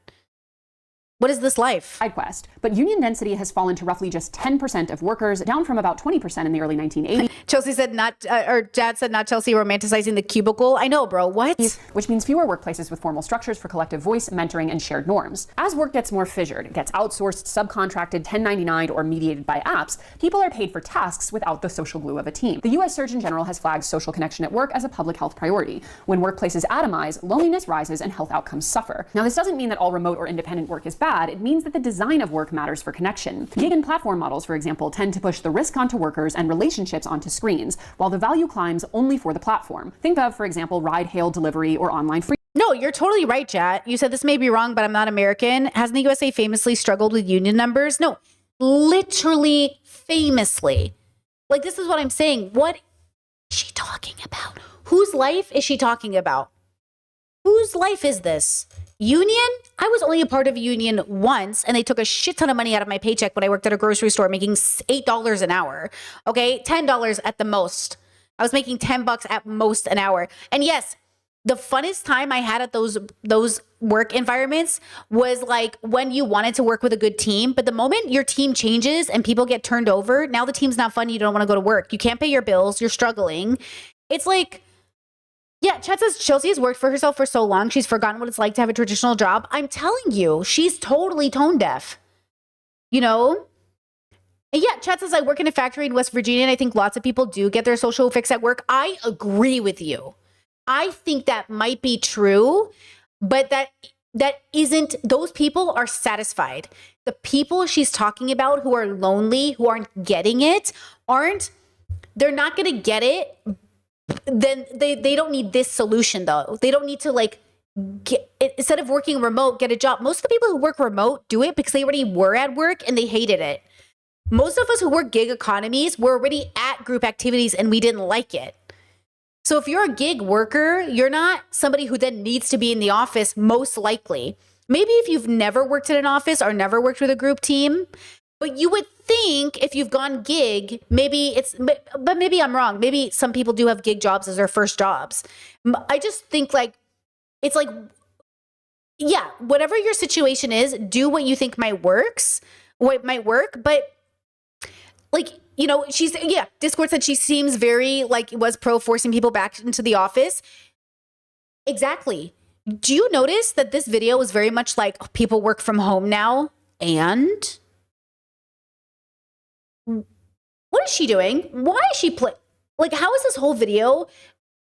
What is this life? Side quest. But union density has fallen to roughly just 10% of workers, down from about 20% in the early 1980s. Chelsea said not, or Dad said not Chelsea romanticizing the cubicle. I know, bro. What? Which means fewer workplaces with formal structures for collective voice, mentoring, and shared norms. As work gets more fissured, it gets outsourced, subcontracted, 1099'd, or mediated by apps, people are paid for tasks without the social glue of a team. The U.S. Surgeon General has flagged social connection at work as a public health priority. When workplaces atomize, loneliness rises and health outcomes suffer. Now, this doesn't mean that all remote or independent work is bad. It means that the design of work matters for connection. Gig and platform models, for example, tend to push the risk onto workers and relationships onto screens, while the value climbs only for the platform. Think of, for example, ride, hail, delivery, or online free. No, you're totally right, Chat. You said this may be wrong, but I'm not American. Hasn't the USA famously struggled with union numbers? No, literally famously. Like, this is what I'm saying. What is she talking about? Whose life is she talking about? Whose life is this? Union? I was only a part of a union once, and they took a shit ton of money out of my paycheck when I worked at a grocery store, making $8 an hour. Okay, $10 at the most. I was making $10 at most an hour. And yes, the funnest time I had at those work environments was like when you wanted to work with a good team. But the moment your team changes and people get turned over, now the team's not fun. You don't want to go to work. You can't pay your bills. You're struggling. It's like, yeah, Chat says Chelsea has worked for herself for so long, she's forgotten what it's like to have a traditional job. I'm telling you, she's totally tone deaf. You know? And yeah, Chat says I work in a factory in West Virginia, and I think lots of people do get their social fix at work. I agree with you. I think that might be true, but that isn't, those people are satisfied. The people she's talking about who are lonely, who aren't getting it, they're not going to get it. Then they don't need this solution though. They don't need to like instead of working remote, get a job. Most of the people who work remote do it because they already were at work and they hated it. Most of us who work gig economies were already at group activities and we didn't like it. So if you're a gig worker, you're not somebody who then needs to be in the office, most likely. Maybe if you've never worked in an office or never worked with a group team, but you would think if you've gone gig, maybe it's, but maybe I'm wrong. Maybe some people do have gig jobs as their first jobs. I just think like, it's like, yeah, whatever your situation is, do what you think might work. But like, you know, Discord said she seems very like was pro forcing people back into the office. Exactly. Do you notice that this video is very much like people work from home now and what is she doing? Why is she like, how is this whole video?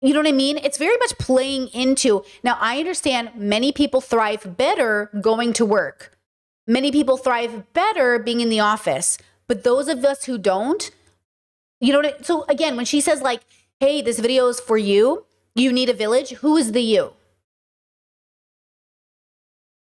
You know what I mean? It's very much playing into, now I understand many people thrive better going to work. Many people thrive better being in the office, but those of us who don't, you know what so again, when she says like, hey, this video is for you, you need a village, who is the you?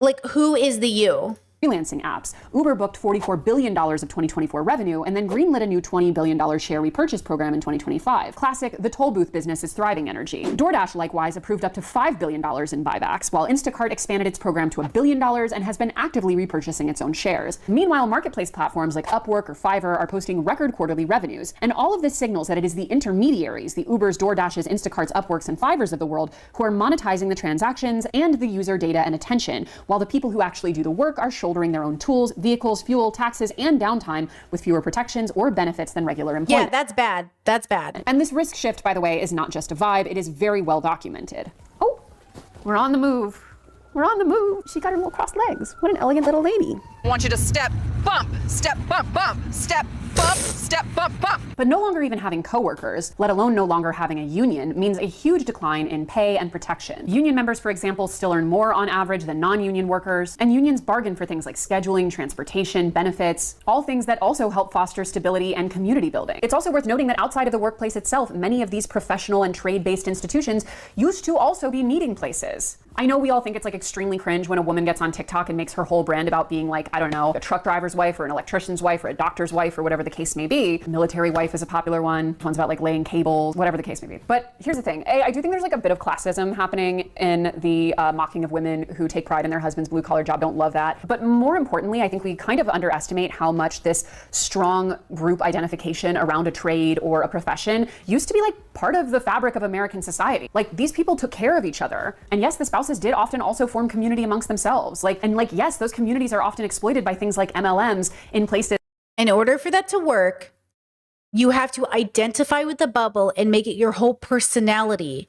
Like, who is the you? Freelancing apps. Uber booked $44 billion of 2024 revenue and then greenlit a new $20 billion share repurchase program in 2025. Classic, the toll booth business is thriving energy. DoorDash likewise approved up to $5 billion in buybacks, while Instacart expanded its program to $1 billion and has been actively repurchasing its own shares. Meanwhile, marketplace platforms like Upwork or Fiverr are posting record quarterly revenues. And all of this signals that it is the intermediaries, the Ubers, DoorDashes, Instacarts, Upworks, and Fiverrs of the world, who are monetizing the transactions and the user data and attention, while the people who actually do the work are shouldering their own tools, vehicles, fuel, taxes, and downtime with fewer protections or benefits than regular employees. Yeah, that's bad. That's bad. And this risk shift, by the way, is not just a vibe. It is very well documented. Oh, we're on the move. We're on the move. She got her little crossed legs. What an elegant little lady. I want you to step, bump, bump, step, bump, bump. But no longer even having coworkers, let alone no longer having a union, means a huge decline in pay and protection. Union members, for example, still earn more on average than non-union workers, and unions bargain for things like scheduling, transportation, benefits, all things that also help foster stability and community building. It's also worth noting that outside of the workplace itself, many of these professional and trade-based institutions used to also be meeting places. I know we all think it's like extremely cringe when a woman gets on TikTok and makes her whole brand about being like, I don't know, a truck driver's wife or an electrician's wife or a doctor's wife or whatever the case may be. Military wife is a popular one. One's about like laying cables, whatever the case may be. But here's the thing. I do think there's like a bit of classism happening in the mocking of women who take pride in their husband's blue collar job. Don't love that. But more importantly, I think we kind of underestimate how much this strong group identification around a trade or a profession used to be like part of the fabric of American society. Like, these people took care of each other. And yes, the spouses did often also form community amongst themselves. Yes, those communities are often exploited by things like MLMs in places. In order for that to work, you have to identify with the bubble and make it your whole personality.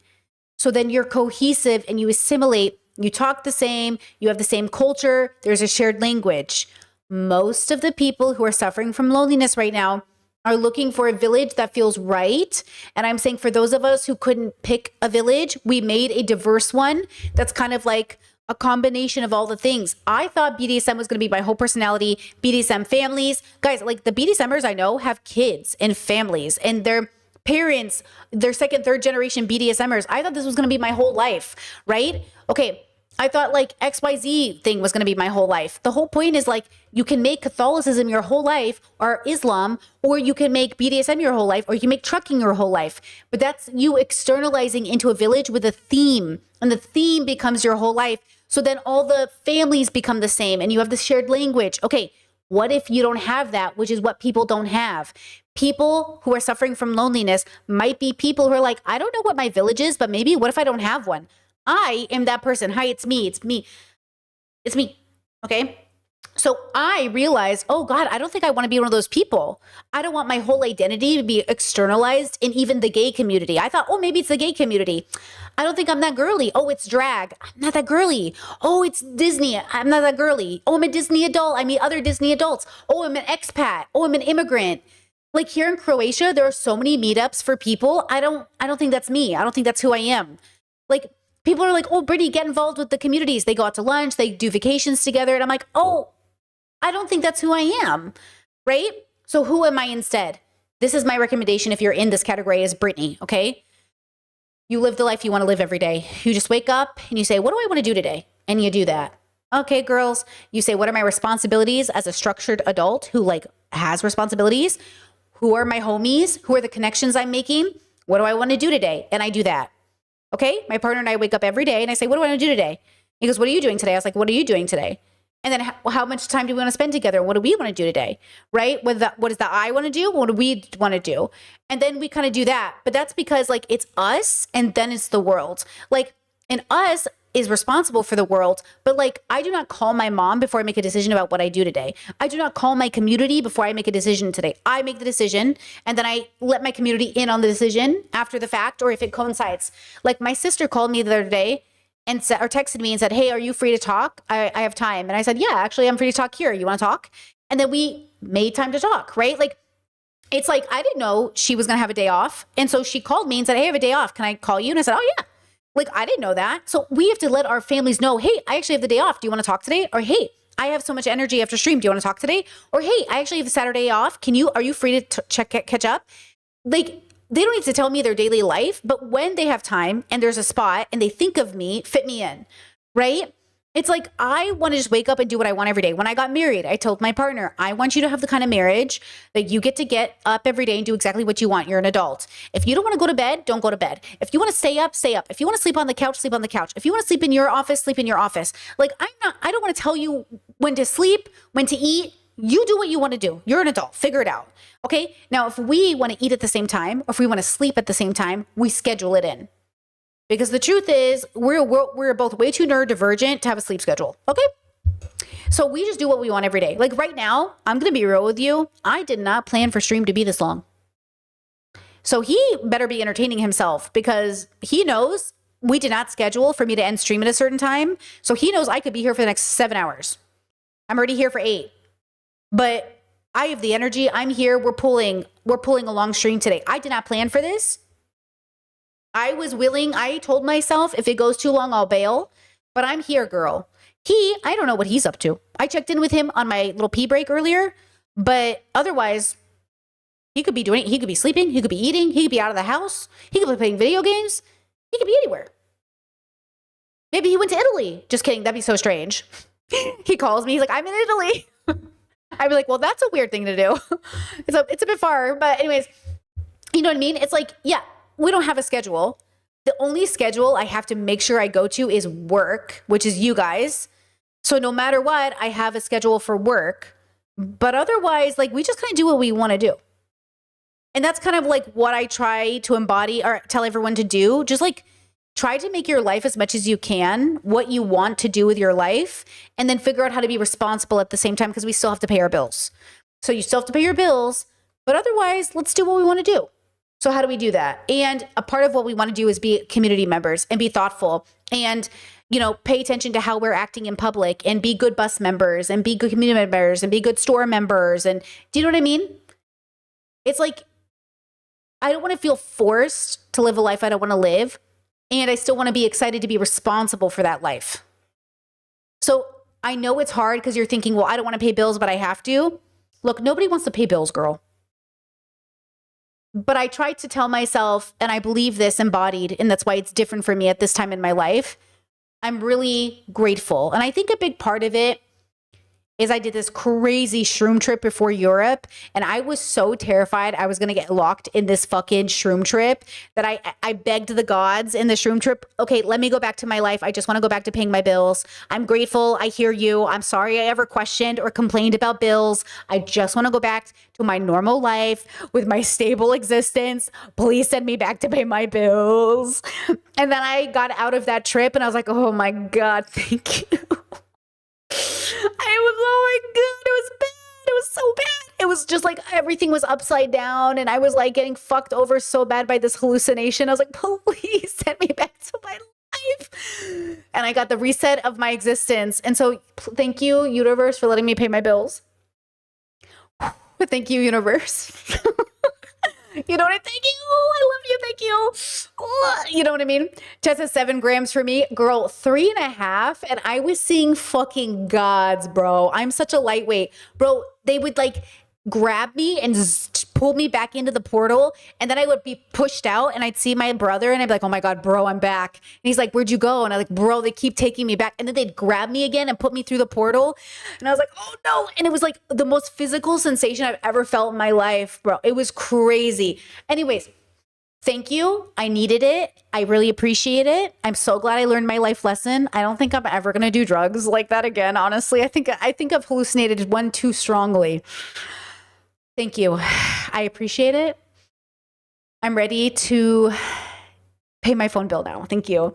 So then you're cohesive and you assimilate, you talk the same, you have the same culture, there's a shared language. Most of the people who are suffering from loneliness right now are looking for a village that feels right. And I'm saying for those of us who couldn't pick a village, we made a diverse one that's kind of like a combination of all the things. I thought BDSM was going to be my whole personality, BDSM families. Guys, like the BDSMers I know have kids and families and their parents, their second, third generation BDSMers. I thought this was going to be my whole life, right? Okay. I thought like XYZ thing was going to be my whole life. The whole point is like, you can make Catholicism your whole life or Islam, or you can make BDSM your whole life, or you can make trucking your whole life. But that's you externalizing into a village with a theme, and the theme becomes your whole life. So then all the families become the same and you have the shared language. Okay, what if you don't have that, which is what people don't have? People who are suffering from loneliness might be people who are like, I don't know what my village is, but maybe what if I don't have one? I am that person. Hi, it's me. It's me. It's me. Okay. So I realized, oh God, I don't think I want to be one of those people. I don't want my whole identity to be externalized in even the gay community. I thought, oh, maybe it's the gay community. I don't think I'm that girly. Oh, it's drag. I'm not that girly. Oh, it's Disney. I'm not that girly. Oh, I'm a Disney adult. I meet other Disney adults. Oh, I'm an expat. Oh, I'm an immigrant. Like here in Croatia, there are so many meetups for people. I don't think that's me. I don't think that's who I am. Like, people are like, oh, Brittany, get involved with the communities. They go out to lunch, they do vacations together. And I'm like, oh, I don't think that's who I am, right? So who am I instead? This is my recommendation if you're in this category as Brittany, okay? You live the life you want to live every day. You just wake up and you say, what do I want to do today? And you do that. Okay, girls, you say, what are my responsibilities as a structured adult who like has responsibilities? Who are my homies? Who are the connections I'm making? What do I want to do today? And I do that. Okay, my partner and I wake up every day and I say, what do I want to do today? He goes, what are you doing today? I was like, what are you doing today? And then how much time do we want to spend together? What do we want to do today? Right? What does the I want to do? What do we want to do? And then we kind of do that. But that's because like it's us and then it's the world. Like, and us is responsible for the world. But like, I do not call my mom before I make a decision about what I do today. I do not call my community before I make a decision today. I make the decision and then I let my community in on the decision after the fact, or if it coincides. Like my sister called me the other day and or texted me and said, hey, are you free to talk? I have time. And I said, yeah, actually I'm free to talk here. You want to talk? And then we made time to talk, right? Like it's like, I didn't know she was going to have a day off. And so she called me and said, hey, I have a day off. Can I call you? And I said, oh, yeah. Like, I didn't know that. So we have to let our families know, hey, I actually have the day off. Do you want to talk today? Or, hey, I have so much energy after stream. Do you want to talk today? Or, hey, I actually have a Saturday off. Are you free to catch up? Like, they don't need to tell me their daily life, but when they have time and there's a spot and they think of me, fit me in, right? It's like, I want to just wake up and do what I want every day. When I got married, I told my partner, I want you to have the kind of marriage that you get up every day and do exactly what you want. You're an adult. If you don't want to go to bed, don't go to bed. If you want to stay up, stay up. If you want to sleep on the couch, sleep on the couch. If you want to sleep in your office, sleep in your office. Like, I don't want to tell you when to sleep, when to eat. You do what you want to do. You're an adult. Figure it out. Okay. Now, if we want to eat at the same time, or if we want to sleep at the same time, we schedule it in. Because the truth is, we're both way too neurodivergent to have a sleep schedule. Okay. So we just do what we want every day. Like right now, I'm going to be real with you. I did not plan for stream to be this long. So he better be entertaining himself, because he knows we did not schedule for me to end stream at a certain time. So he knows I could be here for the next 7 hours. I'm already here for 8. But I have the energy. I'm here. We're pulling a long stream today. I did not plan for this. I was willing. I told myself, if it goes too long, I'll bail. But I'm here, girl. I don't know what he's up to. I checked in with him on my little pee break earlier. But otherwise, he could be sleeping. He could be eating. He could be out of the house. He could be playing video games. He could be anywhere. Maybe he went to Italy. Just kidding. That'd be so strange. He calls me. He's like, I'm in Italy. I'd be like, well, that's a weird thing to do. It's a bit far. But anyways, you know what I mean? It's like, yeah. We don't have a schedule. The only schedule I have to make sure I go to is work, which is you guys. So no matter what, I have a schedule for work. But otherwise, like, we just kind of do what we want to do. And that's kind of like what I try to embody or tell everyone to do. Just like try to make your life as much as you can, what you want to do with your life, and then figure out how to be responsible at the same time, because we still have to pay our bills. So you still have to pay your bills, but otherwise, let's do what we want to do. So how do we do that? And a part of what we want to do is be community members and be thoughtful and, pay attention to how we're acting in public and be good bus members and be good community members and be good store members. And do you know what I mean? It's like, I don't want to feel forced to live a life I don't want to live. And I still want to be excited to be responsible for that life. So I know it's hard because you're thinking, well, I don't want to pay bills, but I have to. Look, nobody wants to pay bills, girl. But I try to tell myself, and I believe this embodied, and that's why it's different for me at this time in my life. I'm really grateful. And I think a big part of it is I did this crazy shroom trip before Europe, and I was so terrified I was going to get locked in this fucking shroom trip that I begged the gods in the shroom trip, okay, let me go back to my life. I just want to go back to paying my bills. I'm grateful. I hear you. I'm sorry I ever questioned or complained about bills. I just want to go back to my normal life with my stable existence. Please send me back to pay my bills. And then I got out of that trip and I was like, oh my God, thank you. Oh my God, it was bad. It was so bad. It was just like everything was upside down and I was like getting fucked over so bad by this hallucination. I was like, please send me back to my life. And I got the reset of my existence. And so thank you, universe, for letting me pay my bills. Thank you, universe. You know what I mean? Thank you. I love you. Thank you. You know what I mean? Tessa, 7 grams for me. Girl, 3.5. And I was seeing fucking gods, bro. I'm such a lightweight. Bro, they would like grab me and pull me back into the portal. And then I would be pushed out and I'd see my brother and I'd be like, oh my God, bro, I'm back. And he's like, where'd you go? And I'm like, bro, they keep taking me back. And then they'd grab me again and put me through the portal. And I was like, oh no. And it was like the most physical sensation I've ever felt in my life, bro. It was crazy. Anyways, thank you. I needed it. I really appreciate it. I'm so glad I learned my life lesson. I don't think I'm ever going to do drugs like that again. Honestly, I think I've hallucinated one too strongly. Thank you. I appreciate it. I'm ready to pay my phone bill now. Thank you.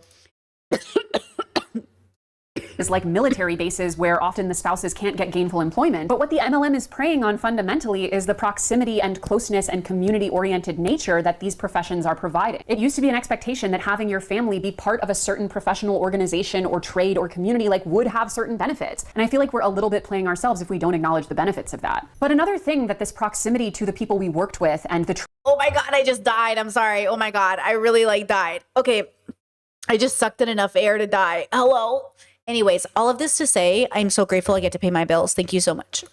is like military bases where often the spouses can't get gainful employment. But what the MLM is preying on fundamentally is the proximity and closeness and community-oriented nature that these professions are providing. It used to be an expectation that having your family be part of a certain professional organization or trade or community like would have certain benefits. And I feel like we're a little bit playing ourselves if we don't acknowledge the benefits of that. But another thing that this proximity to the people we worked with and the oh my God, I just died. I'm sorry. Oh my God, I really like died. Okay, I just sucked in enough air to die. Hello. Anyways, all of this to say, I'm so grateful I get to pay my bills. Thank you so much.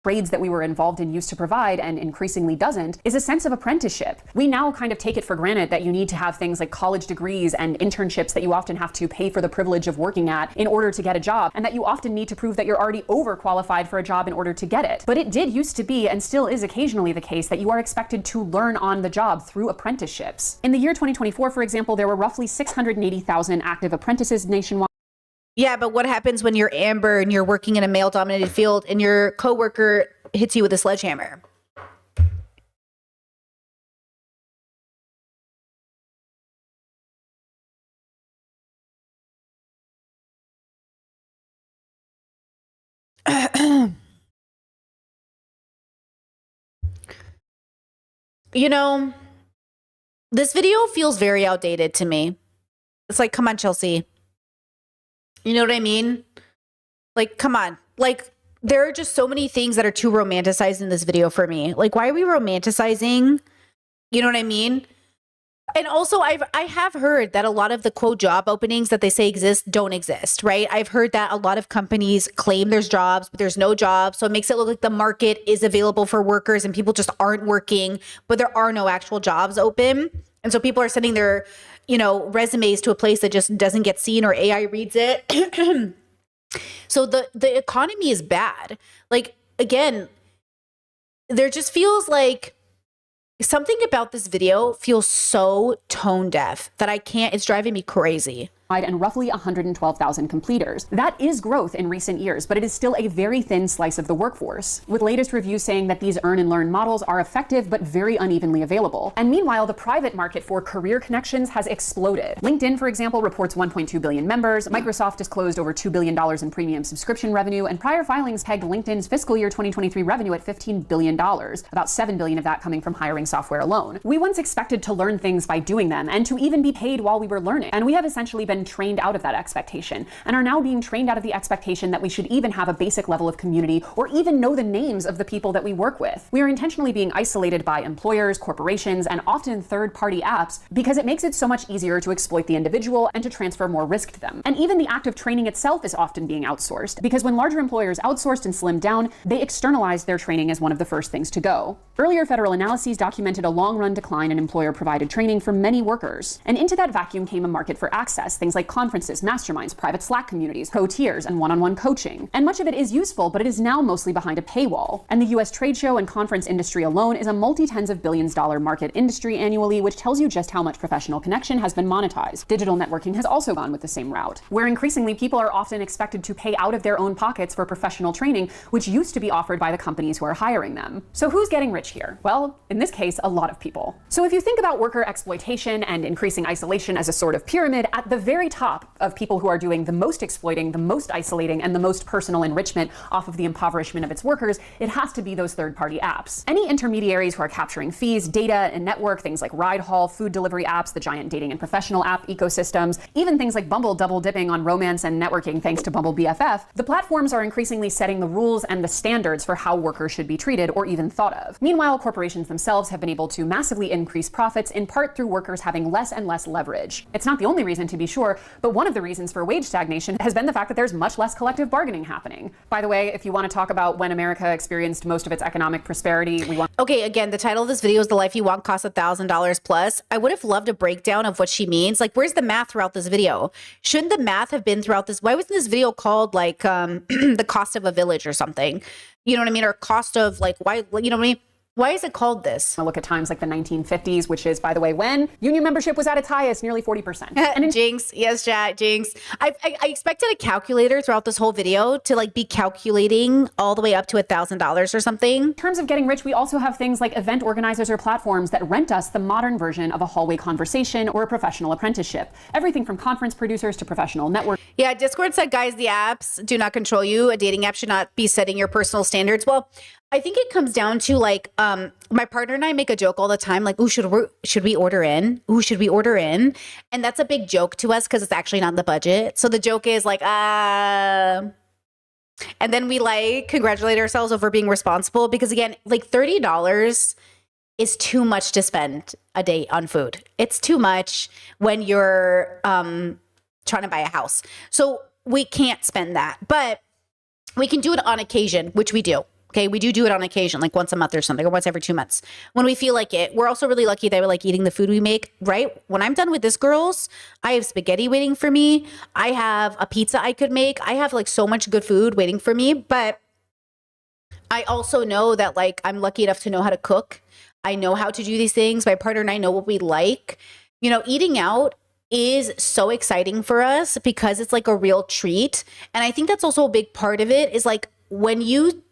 Trades that we were involved in used to provide and increasingly doesn't is a sense of apprenticeship. We now kind of take it for granted that you need to have things like college degrees and internships that you often have to pay for the privilege of working at in order to get a job, and that you often need to prove that you're already overqualified for a job in order to get it. But it did used to be, and still is occasionally the case, that you are expected to learn on the job through apprenticeships. In the year 2024, for example, there were roughly 680,000 active apprentices nationwide. Yeah, but what happens when you're Amber and you're working in a male-dominated field and your coworker hits you with a sledgehammer? You know, this video feels very outdated to me. It's like, come on, Chelsea. You know what I mean? Like, come on. Like, there are just so many things that are too romanticized in this video for me. Like, why are we romanticizing? You know what I mean? And also, I have heard that a lot of the quote job openings that they say exist don't exist, right? I've heard that a lot of companies claim there's jobs, but there's no jobs. So it makes it look like the market is available for workers and people just aren't working, but there are no actual jobs open. And so people are sending their, you know, resumes to a place that just doesn't get seen or AI reads it. So the economy is bad. Like, again, there just feels like something about this video feels so tone deaf that I can't, it's driving me crazy. And roughly 112,000 completers. That is growth in recent years, but it is still a very thin slice of the workforce, with latest reviews saying that these earn and learn models are effective but very unevenly available. And meanwhile, the private market for career connections has exploded. LinkedIn, for example, reports 1.2 billion members. Microsoft disclosed over $2 billion in premium subscription revenue, and prior filings pegged LinkedIn's fiscal year 2023 revenue at $15 billion, about $7 billion of that coming from hiring software alone. We once expected to learn things by doing them and to even be paid while we were learning, and we have essentially been trained out of that expectation and are now being trained out of the expectation that we should even have a basic level of community or even know the names of the people that we work with. We are intentionally being isolated by employers, corporations, and often third-party apps because it makes it so much easier to exploit the individual and to transfer more risk to them. And even the act of training itself is often being outsourced because when larger employers outsourced and slimmed down, they externalized their training as one of the first things to go. Earlier federal analyses documented a long-run decline in employer-provided training for many workers. And into that vacuum came a market for access, things like conferences, masterminds, private Slack communities, pro tiers, and one-on-one coaching. And much of it is useful, but it is now mostly behind a paywall. And the US trade show and conference industry alone is a multi-tens of billions dollar market industry annually, which tells you just how much professional connection has been monetized. Digital networking has also gone with the same route, where increasingly people are often expected to pay out of their own pockets for professional training, which used to be offered by the companies who are hiring them. So who's getting rich here? Well, in this case, a lot of people. So if you think about worker exploitation and increasing isolation as a sort of pyramid, at the very top of people who are doing the most exploiting, the most isolating, and the most personal enrichment off of the impoverishment of its workers, it has to be those third-party apps. Any intermediaries who are capturing fees, data, and network, things like ride haul, food delivery apps, the giant dating and professional app ecosystems, even things like Bumble double dipping on romance and networking thanks to Bumble BFF, the platforms are increasingly setting the rules and the standards for how workers should be treated or even thought of. Meanwhile, corporations themselves have been able to massively increase profits in part through workers having less and less leverage. It's not the only reason, to be sure, but one of the reasons for wage stagnation has been the fact that there's much less collective bargaining happening. By the way, if you want to talk about when America experienced most of its economic prosperity, we want... Okay, again, the title of this video is The Life You Want Costs $1,000 Plus. I would have loved a breakdown of what she means. Like, where's the math throughout this video? Shouldn't the math have been throughout this? Why wasn't this video called like the cost of a village or something? You know what I mean? Or cost of like, why, you know what I mean? Why is it called this? I look at times like the 1950s, which is, by the way, when union membership was at its highest, nearly 40%. And Jinx, yes, chat, Jinx. I expected a calculator throughout this whole video to like be calculating all the way up to $1,000 or something. In terms of getting rich, we also have things like event organizers or platforms that rent us the modern version of a hallway conversation or a professional apprenticeship. Everything from conference producers to professional network. Yeah, Discord said, guys, the apps do not control you. A dating app should not be setting your personal standards. Well, I think it comes down to like, my partner and I make a joke all the time, like, ooh, should we order in? Ooh, should we order in? And that's a big joke to us because it's actually not in the budget. So the joke is like, and then we like congratulate ourselves over being responsible because again, like $30 is too much to spend a day on food. It's too much when you're trying to buy a house. So we can't spend that, but we can do it on occasion, which we do. Okay, we do it on occasion, like once a month or something, or once every 2 months when we feel like it. We're also really lucky that we like eating the food we make, right? When I'm done with this, girls, I have spaghetti waiting for me. I have a pizza I could make. I have like so much good food waiting for me. But I also know that like I'm lucky enough to know how to cook. I know how to do these things. My partner and I know what we like. You know, eating out is so exciting for us because it's like a real treat. And I think that's also a big part of it is like when you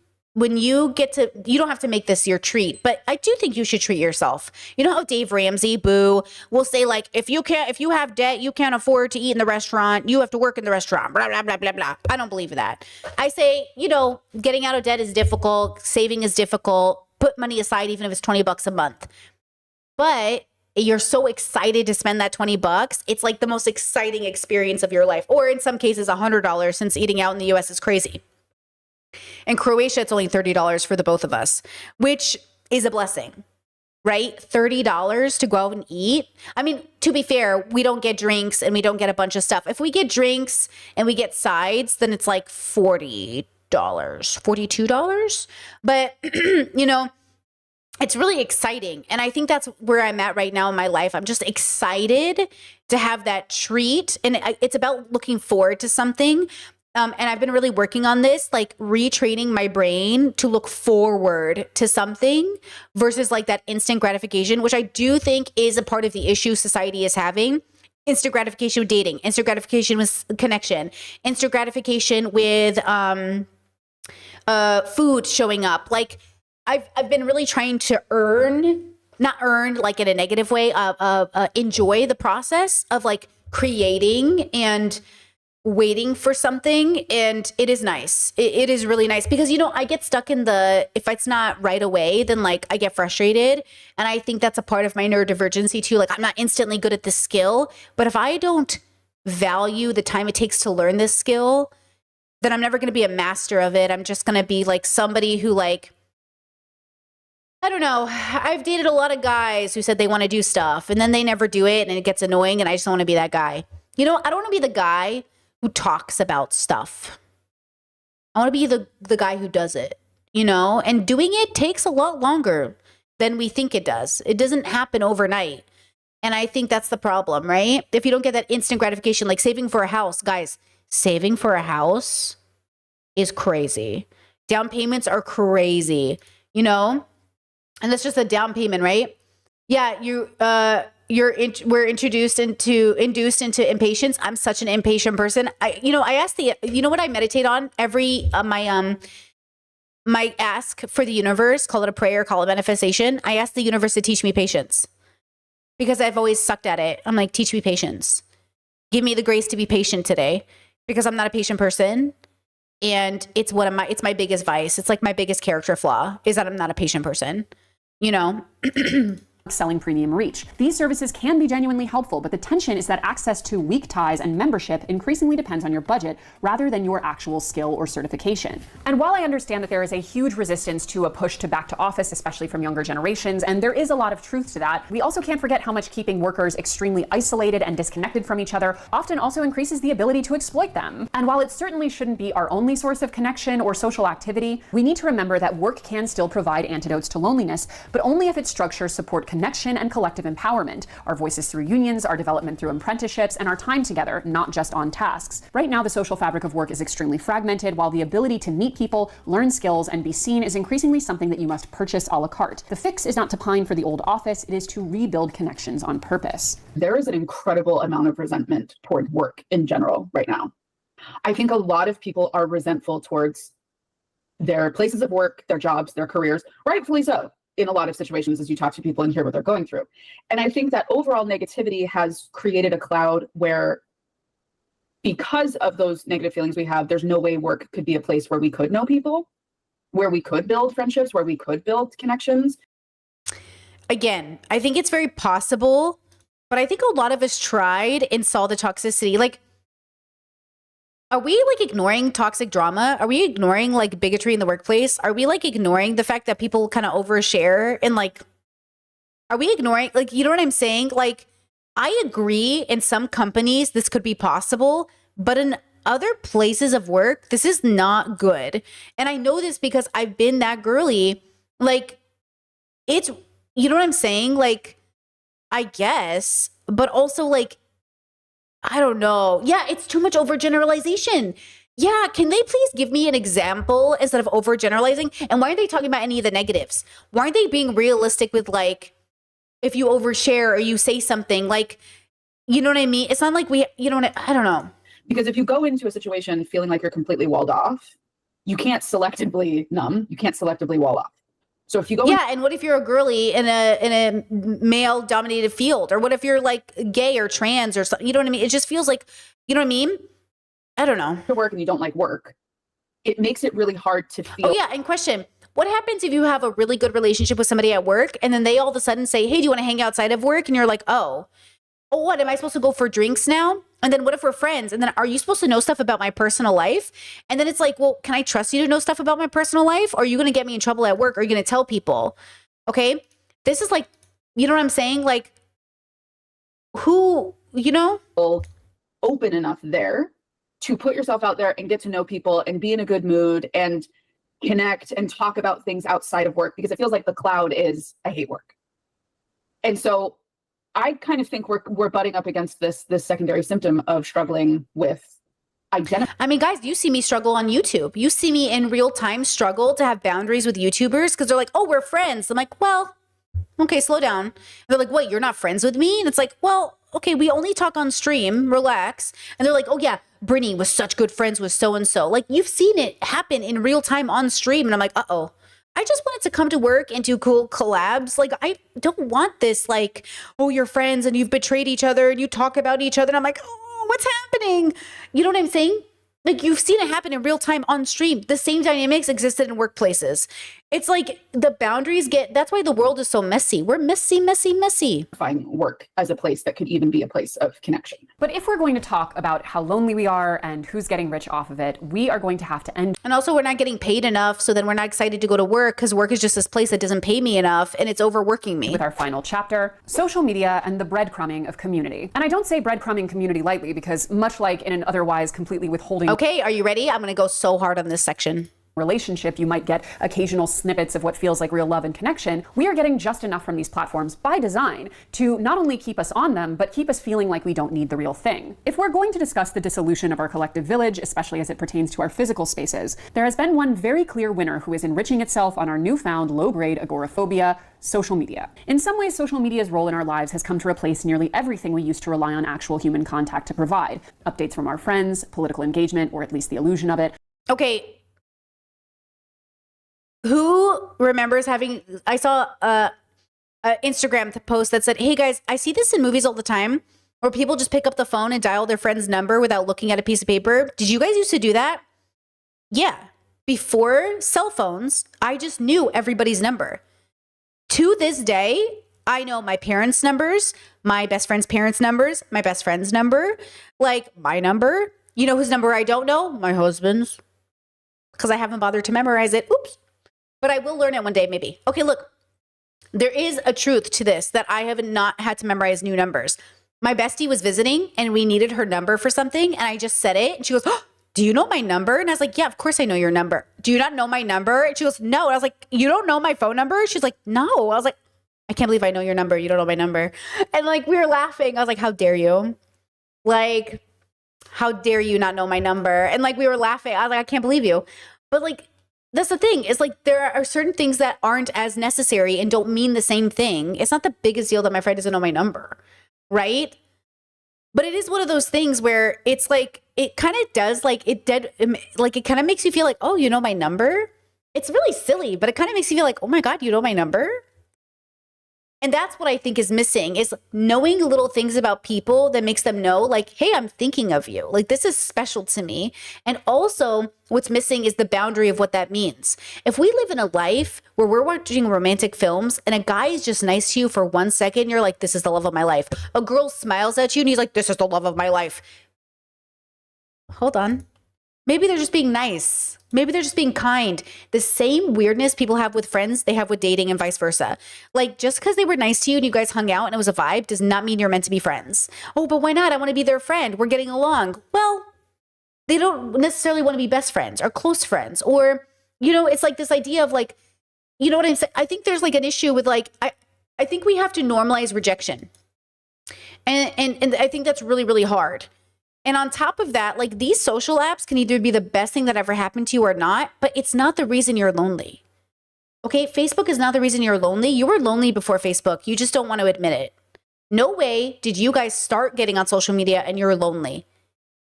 get to, you don't have to make this your treat, but I do think you should treat yourself. You know how Dave Ramsey, boo, will say like, if you have debt, you can't afford to eat in the restaurant, you have to work in the restaurant, blah, blah, blah, blah, blah. I don't believe that. I say, you know, getting out of debt is difficult. Saving is difficult. Put money aside, even if it's $20 a month. But you're so excited to spend that $20. It's like the most exciting experience of your life. Or in some cases, $100 since eating out in the US is crazy. In Croatia, it's only $30 for the both of us, which is a blessing, right? $30 to go out and eat. I mean, to be fair, we don't get drinks and we don't get a bunch of stuff. If we get drinks and we get sides, then it's like $40, $42. But, you know, it's really exciting. And I think that's where I'm at right now in my life. I'm just excited to have that treat. And it's about looking forward to something. And I've been really working on this, like retraining my brain to look forward to something versus like that instant gratification, which I do think is a part of the issue society is having. Instant gratification with dating, instant gratification with connection, instant gratification with food showing up. Like I've been really trying to not earn like in a negative way, enjoy the process of like creating and waiting for something. And it is nice. It is really nice because, you know, I get stuck in if it's not right away, then like I get frustrated. And I think that's a part of my neurodivergency too. Like I'm not instantly good at this skill, but if I don't value the time it takes to learn this skill, then I'm never going to be a master of it. I'm just going to be like somebody who like, I don't know. I've dated a lot of guys who said they want to do stuff and then they never do it and it gets annoying and I just don't want to be that guy. You know, I don't want to be the guy who talks about stuff. I want to be the guy who does it, you know? And doing it takes a lot longer than we think it does. It doesn't happen overnight. And I think that's the problem, right? If you don't get that instant gratification, like saving for a house, guys, saving for a house is crazy. Down payments are crazy, you know? And that's just a down payment, right? Yeah, we're induced into impatience. I'm such an impatient person. I ask you know what I meditate on every my ask for the universe, call it a prayer, call it manifestation. I ask the universe to teach me patience because I've always sucked at it. I'm like, teach me patience. Give me the grace to be patient today because I'm not a patient person. And it's my biggest vice. It's like my biggest character flaw is that I'm not a patient person, you know? Selling premium reach. These services can be genuinely helpful, but the tension is that access to weak ties and membership increasingly depends on your budget rather than your actual skill or certification. And while I understand that there is a huge resistance to a push to back to office, especially from younger generations, and there is a lot of truth to that, we also can't forget how much keeping workers extremely isolated and disconnected from each other often also increases the ability to exploit them. And while it certainly shouldn't be our only source of connection or social activity, we need to remember that work can still provide antidotes to loneliness, but only if its structures support connection and collective empowerment, our voices through unions, our development through apprenticeships, and our time together, not just on tasks. Right now, the social fabric of work is extremely fragmented, while the ability to meet people, learn skills, and be seen is increasingly something that you must purchase a la carte. The fix is not to pine for the old office, it is to rebuild connections on purpose. There is an incredible amount of resentment towards work in general right now. I think a lot of people are resentful towards their places of work, their jobs, their careers, rightfully so, in a lot of situations as you talk to people and hear what they're going through. And I think that overall negativity has created a cloud where, because of those negative feelings we have, there's no way work could be a place where we could know people, where we could build friendships, where we could build connections. Again, I think it's very possible, but I think a lot of us tried and saw the toxicity. Like, are we like ignoring toxic drama? Are we ignoring like bigotry in the workplace? Are we like ignoring the fact that people kind of overshare and like, are we ignoring, like, you know what I'm saying? Like, I agree in some companies this could be possible, but in other places of work, this is not good. And I know this because I've been that girly. Like, it's, you know what I'm saying? Like, I guess, but also like, I don't know. Yeah, it's too much overgeneralization. Yeah, can they please give me an example instead of overgeneralizing? And why aren't they talking about any of the negatives? Why aren't they being realistic with like, if you overshare or you say something like, you know what I mean? It's not like we, you know what I don't know. Because if you go into a situation feeling like you're completely walled off, you can't selectively numb. You can't selectively wall off. So if you go, yeah, and what if you're a girly in a male dominated field, or what if you're like gay or trans or something? You know what I mean? It just feels like, you know what I mean? I don't know. To work and you don't like work, it makes it really hard to feel. Oh yeah, and question: what happens if you have a really good relationship with somebody at work, and then they all of a sudden say, "Hey, do you want to hang outside of work?" And you're like, "Oh, what? Am I supposed to go for drinks now?" And then what if we're friends? And then are you supposed to know stuff about my personal life? And then it's like, well, can I trust you to know stuff about my personal life? Or are you going to get me in trouble at work? Or are you going to tell people? Okay. This is like, you know what I'm saying? Like, who, you know? Open enough there to put yourself out there and get to know people and be in a good mood and connect and talk about things outside of work, because it feels like the cloud is, I hate work. And so I kind of think we're butting up against this secondary symptom of struggling with identity. I mean, guys, you see me struggle on YouTube. You see me in real time struggle to have boundaries with YouTubers because they're like, "Oh, we're friends." I'm like, "Well, okay, slow down." And they're like, "What? You're not friends with me?" And it's like, "Well, okay, we only talk on stream. Relax." And they're like, "Oh yeah, Brittany was such good friends with so and so." Like, you've seen it happen in real time on stream, and I'm like, "Uh-oh." I just wanted to come to work and do cool collabs. Like, I don't want this, like, oh, you're friends and you've betrayed each other and you talk about each other. And I'm like, oh, what's happening? You know what I'm saying? Like, you've seen it happen in real time on stream. The same dynamics existed in workplaces. It's like the boundaries that's why the world is so messy. We're messy, messy, messy. Find work as a place that could even be a place of connection. But if we're going to talk about how lonely we are and who's getting rich off of it, we are going to have to end. And also, we're not getting paid enough, so then we're not excited to go to work because work is just this place that doesn't pay me enough and it's overworking me. With our final chapter, social media and the breadcrumbing of community. And I don't say breadcrumbing community lightly, because much like in an otherwise completely withholding. Okay, are you ready? I'm going to go so hard on this section. Relationship, you might get occasional snippets of what feels like real love and connection. We are getting just enough from these platforms by design to not only keep us on them, but keep us feeling like we don't need the real thing. If we're going to discuss the dissolution of our collective village, especially as it pertains to our physical spaces, there has been one very clear winner who is enriching itself on our newfound low-grade agoraphobia: social media. In some ways, social media's role in our lives has come to replace nearly everything we used to rely on actual human contact to provide. Updates from our friends, political engagement, or at least the illusion of it. Okay. Who remembers having, I saw a Instagram post that said, "Hey guys, I see this in movies all the time where people just pick up the phone and dial their friend's number without looking at a piece of paper." Did you guys used to do that? Yeah. Before cell phones, I just knew everybody's number. To this day, I know my parents' numbers, my best friend's parents' numbers, my best friend's number, like my number. You know whose number I don't know? My husband's. Because I haven't bothered to memorize it. Oops. But I will learn it one day, maybe. Okay, look, there is a truth to this that I have not had to memorize new numbers. My bestie was visiting and we needed her number for something, and I just said it, and she goes, "Oh, do you know my number?" And I was like, "Yeah, of course I know your number. Do you not know my number?" And she goes, "No." And I was like, "You don't know my phone number?" She's like, "No." I was like, I can't believe I know your number. You don't know my number. And like, we were laughing. I was like, how dare you? Like, how dare you not know my number? And like, we were laughing. I was like, I can't believe you. But like, that's the thing. It's like, there are certain things that aren't as necessary and don't mean the same thing. It's not the biggest deal that my friend doesn't know my number, right? But it is one of those things where it's like, it kind of does, like, it kind of makes you feel like, oh, you know my number? It's really silly, but it kind of makes you feel like, oh my God, you know my number? And that's what I think is missing, is knowing little things about people that makes them know, like, hey, I'm thinking of you. Like, this is special to me. And also what's missing is the boundary of what that means. If we live in a life where we're watching romantic films and a guy is just nice to you for 1 second, you're like, this is the love of my life. A girl smiles at you and he's like, this is the love of my life. Hold on. Maybe they're just being nice. Maybe they're just being kind. The same weirdness people have with friends, they have with dating and vice versa. Like, just because they were nice to you and you guys hung out and it was a vibe does not mean you're meant to be friends. Oh, but why not? I want to be their friend. We're getting along. Well, they don't necessarily want to be best friends or close friends. Or, you know, it's like this idea of like, you know what I'm saying? I think there's like an issue with like, I think we have to normalize rejection. And I think that's really, really hard. And on top of that, like, these social apps can either be the best thing that ever happened to you or not, but it's not the reason you're lonely. Okay, Facebook is not the reason you're lonely. You were lonely before Facebook. You just don't want to admit it. No way did you guys start getting on social media and you're lonely,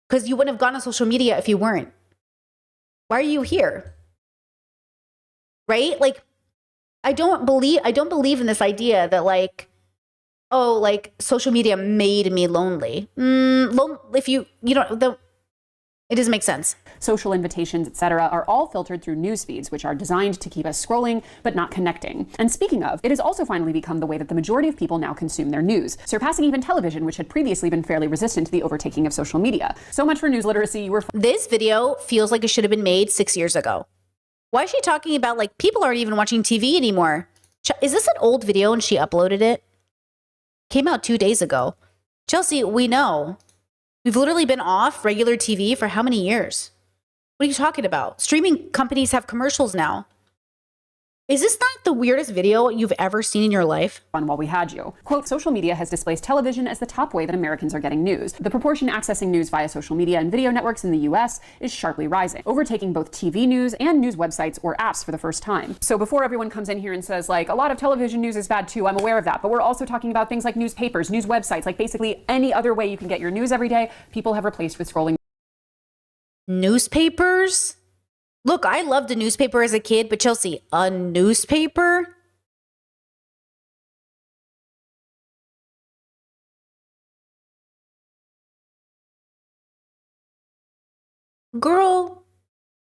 because you wouldn't have gone on social media if you weren't. Why are you here? Right? Like, I don't believe in this idea that like, oh, like social media made me lonely. If you don't, it doesn't make sense. Social invitations, etc., are all filtered through news feeds, which are designed to keep us scrolling but not connecting. And speaking of, it has also finally become the way that the majority of people now consume their news, surpassing even television, which had previously been fairly resistant to the overtaking of social media. So much for news literacy. This video feels like it should have been made 6 years ago. Why is she talking about like people aren't even watching TV anymore? Is this an old video and she uploaded it? Came out 2 days ago. Chelsea, we know. We've literally been off regular TV for how many years? What are you talking about? Streaming companies have commercials now. Is this not the weirdest video you've ever seen in your life? While we had you. Quote, social media has displaced television as the top way that Americans are getting news. The proportion accessing news via social media and video networks in the US is sharply rising, overtaking both TV news and news websites or apps for the first time. So before everyone comes in here and says like, a lot of television news is bad too, I'm aware of that, but we're also talking about things like newspapers, news websites, like basically any other way you can get your news every day, people have replaced with scrolling. Newspapers? Look, I loved a newspaper as a kid, but Chelsea, a newspaper? Girl,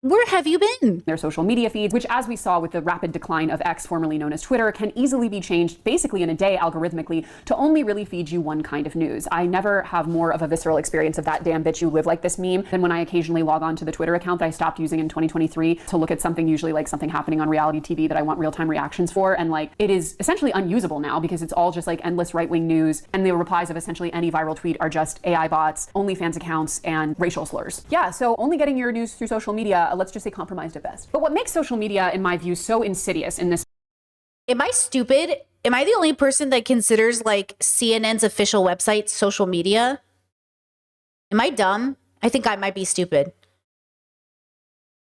where have you been? Their social media feeds, which as we saw with the rapid decline of X, formerly known as Twitter, can easily be changed basically in a day algorithmically to only really feed you one kind of news. I never have more of a visceral experience of that damn bitch you live like this meme than when I occasionally log on to the Twitter account that I stopped using in 2023 to look at something, usually like something happening on reality TV that I want real-time reactions for. And like, it is essentially unusable now because it's all just like endless right-wing news, and the replies of essentially any viral tweet are just AI bots, OnlyFans accounts, and racial slurs. Yeah, so only getting your news through social media, let's just say compromised at best. But what makes social media, in my view, so insidious in this... Am I stupid? Am I the only person that considers like CNN's official website social media? Am I dumb? I think I might be stupid.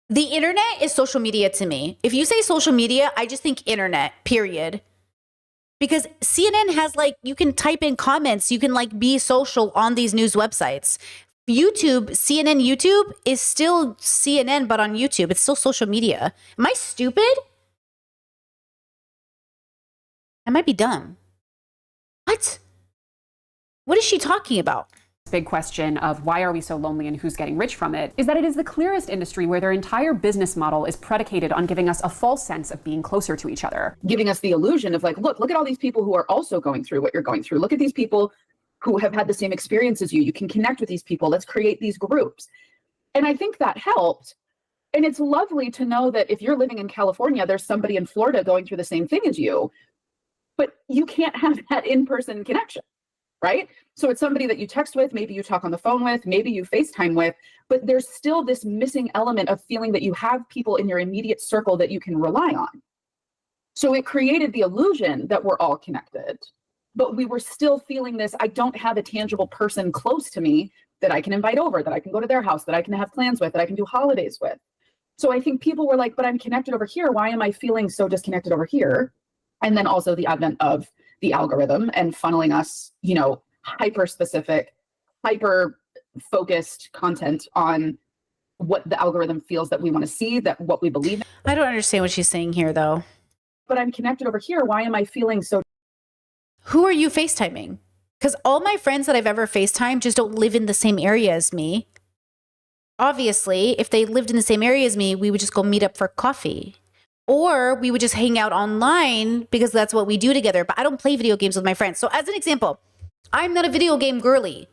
The internet is social media to me. If you say social media, I just think internet, period. Because CNN has like, you can type in comments, you can like be social on these news websites. YouTube, CNN YouTube is still CNN, but on YouTube. It's still social media. Am I stupid? I might be dumb. What? What is she talking about? Big question of why are we so lonely and who's getting rich from it is that it is the clearest industry where their entire business model is predicated on giving us a false sense of being closer to each other. Giving us the illusion of like, look at all these people who are also going through what you're going through. Look at these people who have had the same experience as you. You can connect with these people. Let's create these groups. And I think that helped. And it's lovely to know that if you're living in California, there's somebody in Florida going through the same thing as you, but you can't have that in-person connection, right? So it's somebody that you text with, maybe you talk on the phone with, maybe you FaceTime with, but there's still this missing element of feeling that you have people in your immediate circle that you can rely on. So it created the illusion that we're all connected, but we were still feeling this. I don't have a tangible person close to me that I can invite over, that I can go to their house, that I can have plans with, that I can do holidays with. So I think people were like, but I'm connected over here. Why am I feeling so disconnected over here? And then also the advent of the algorithm and funneling us, you know, hyper specific, hyper focused content on what the algorithm feels that we want to see, that what we believe. I don't understand what she's saying here, though. But I'm connected over here. Why am I feeling so? Who are you FaceTiming? Because all my friends that I've ever FaceTimed just don't live in the same area as me. Obviously, if they lived in the same area as me, we would just go meet up for coffee. Or we would just hang out online because that's what we do together. But I don't play video games with my friends. So as an example, I'm not a video game girly.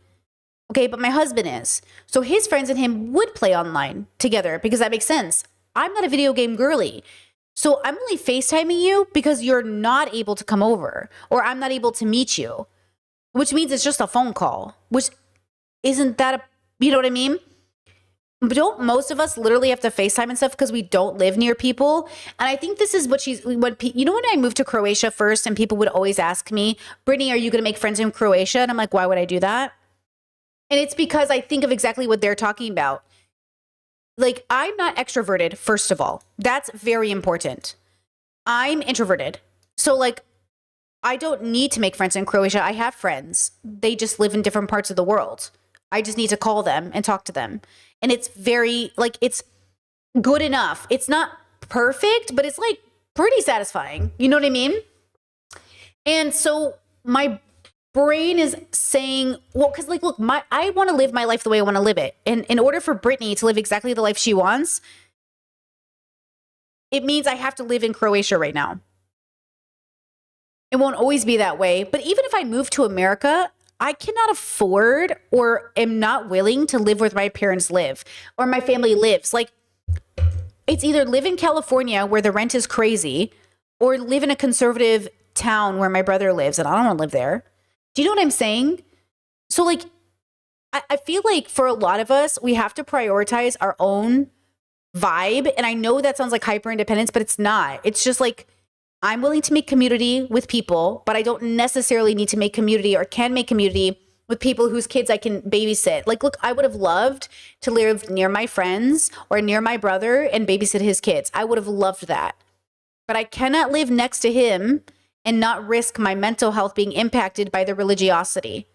Okay, but my husband is. So his friends and him would play online together because that makes sense. I'm not a video game girly. So I'm only FaceTiming you because you're not able to come over or I'm not able to meet you, which means it's just a phone call, which isn't that, you know what I mean? But don't most of us literally have to FaceTime and stuff because we don't live near people? And I think this is what you know, when I moved to Croatia first and people would always ask me, Brittany, are you going to make friends in Croatia? And I'm like, why would I do that? And it's because I think of exactly what they're talking about. Like, I'm not extroverted, first of all. That's very important. I'm introverted. So, like, I don't need to make friends in Croatia. I have friends. They just live in different parts of the world. I just need to call them and talk to them. And it's very, like, it's good enough. It's not perfect, but it's, like, pretty satisfying. You know what I mean? And so my brain is saying, well, because like, look, I want to live my life the way I want to live it. And in order for Brittany to live exactly the life she wants, it means I have to live in Croatia right now. It won't always be that way. But even if I move to America, I cannot afford or am not willing to live where my parents live or my family lives. Like, it's either live in California where the rent is crazy or live in a conservative town where my brother lives. And I don't want to live there. Do you know what I'm saying? So, like, I feel like for a lot of us, we have to prioritize our own vibe. And I know that sounds like hyper independence, but it's not. It's just like, I'm willing to make community with people, but I don't necessarily need to make community or can make community with people whose kids I can babysit. Like, look, I would have loved to live near my friends or near my brother and babysit his kids. I would have loved that. But I cannot live next to him and not risk my mental health being impacted by the religiosity,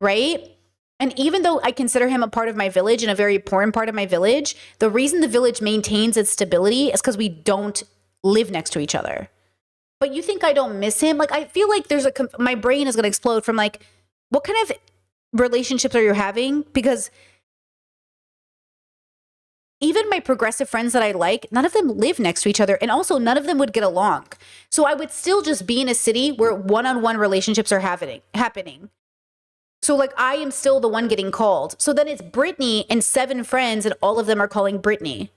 right? And even though I consider him a part of my village and a very important part of my village, the reason the village maintains its stability is because we don't live next to each other. But you think I don't miss him? Like, I feel like my brain is going to explode from like, what kind of relationships are you having? Because even my progressive friends that I like, none of them live next to each other. And also none of them would get along. So I would still just be in a city where one-on-one relationships are happening. So like, I am still the one getting called. So then it's Brittany and 7 friends and all of them are calling Brittany.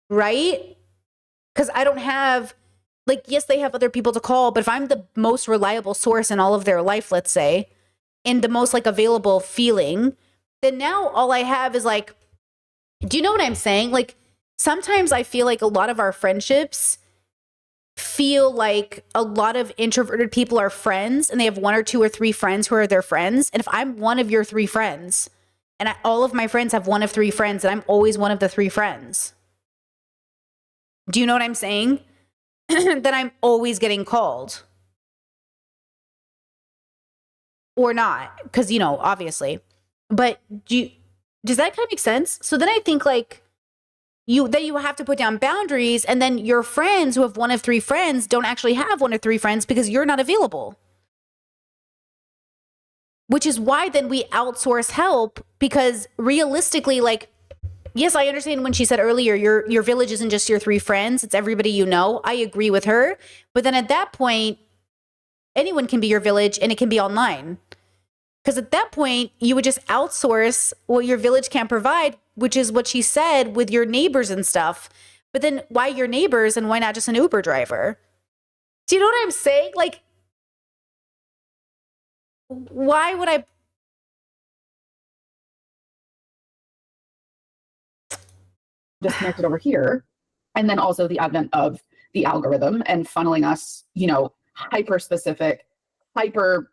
Right? Because I don't have, like, yes, they have other people to call, but if I'm the most reliable source in all of their life, let's say, and the most like available feeling, then now all I have is like, do you know what I'm saying? Like, sometimes I feel like a lot of our friendships feel like a lot of introverted people are friends and they have 1 or 2 or 3 friends who are their friends. And if I'm one of your 3 friends and all of my friends have 1 of 3 friends and I'm always one of the 3 friends, do you know what I'm saying? Then I'm always getting called. Or not, because, you know, obviously. But does that kind of make sense? So then I think like you have to put down boundaries, and then your friends who have 1 of 3 friends don't actually have 1 of 3 friends because you're not available. Which is why then we outsource help, because realistically, like, yes, I understand when she said earlier, your village isn't just your 3 friends, it's everybody you know. I agree with her. But then at that point, anyone can be your village and it can be online. Because at that point, you would just outsource what your village can't provide, which is what she said with your neighbors and stuff. But then why your neighbors and why not just an Uber driver? Do you know what I'm saying? Like, why would I? Disconnected over here. And then also the advent of the algorithm and funneling us, hyper specific, hyper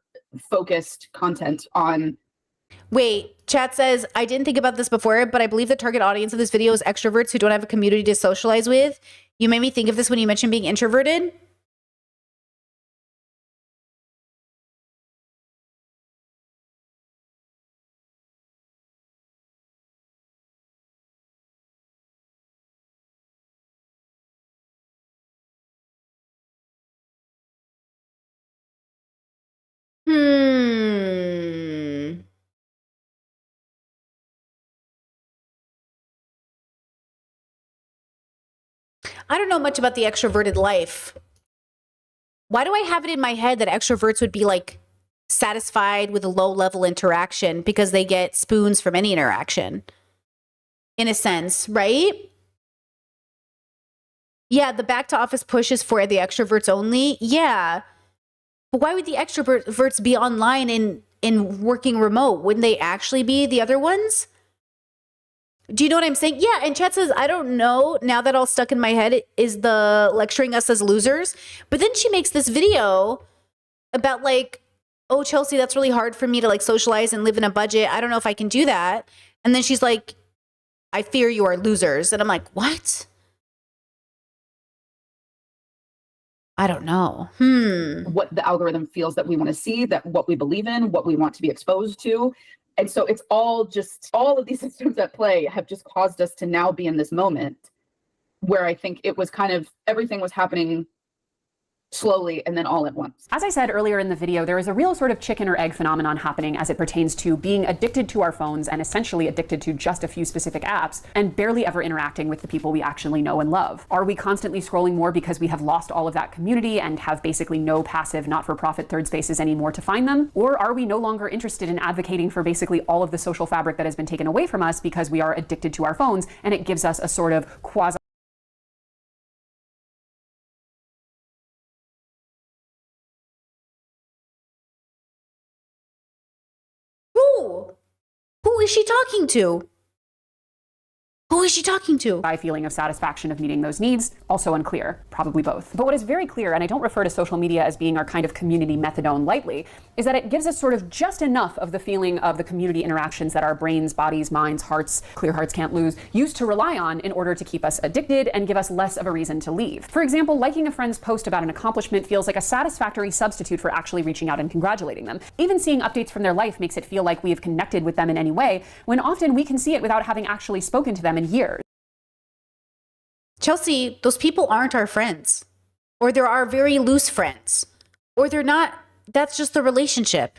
focused content on. Wait, chat says, I didn't think about this before, but I believe the target audience of this video is extroverts who don't have a community to socialize with. You made me think of this when you mentioned being introverted. I don't know much about the extroverted life. Why do I have it in my head that extroverts would be like satisfied with a low level interaction because they get spoons from any interaction? In a sense, right? Yeah, the back to office push is for the extroverts only. Yeah. But why would the extroverts be online in working remote? Wouldn't they actually be the other ones? Do you know what I'm saying? Yeah, and chat says, I don't know. Now that all stuck in my head is the lecturing us as losers. But then she makes this video about like, oh, Chelsea, that's really hard for me to like socialize and live in a budget. I don't know if I can do that. And then she's like, I fear you are losers. And I'm like, what? I don't know. What the algorithm feels that we want to see, that what we believe in, what we want to be exposed to. And so it's all of these systems at play have just caused us to now be in this moment where I think it was kind of everything was happening slowly and then all at once. As I said earlier in the video, there is a real sort of chicken or egg phenomenon happening as it pertains to being addicted to our phones and essentially addicted to just a few specific apps and barely ever interacting with the people we actually know and love. Are we constantly scrolling more because we have lost all of that community and have basically no passive, not-for-profit third spaces anymore to find them? Or are we no longer interested in advocating for basically all of the social fabric that has been taken away from us because we are addicted to our phones and it gives us a sort of quasi Who is she talking to? Who is she talking to? By feeling of satisfaction of meeting those needs, also unclear, probably both. But what is very clear, and I don't refer to social media as being our kind of community methadone lightly, is that it gives us sort of just enough of the feeling of the community interactions that our brains, bodies, minds, hearts, clear hearts can't lose, used to rely on in order to keep us addicted and give us less of a reason to leave. For example, liking a friend's post about an accomplishment feels like a satisfactory substitute for actually reaching out and congratulating them. Even seeing updates from their life makes it feel like we have connected with them in any way, when often we can see it without having actually spoken to them in years. Chelsea, those people aren't our friends. Or they're our very loose friends. Or they're not, that's just the relationship.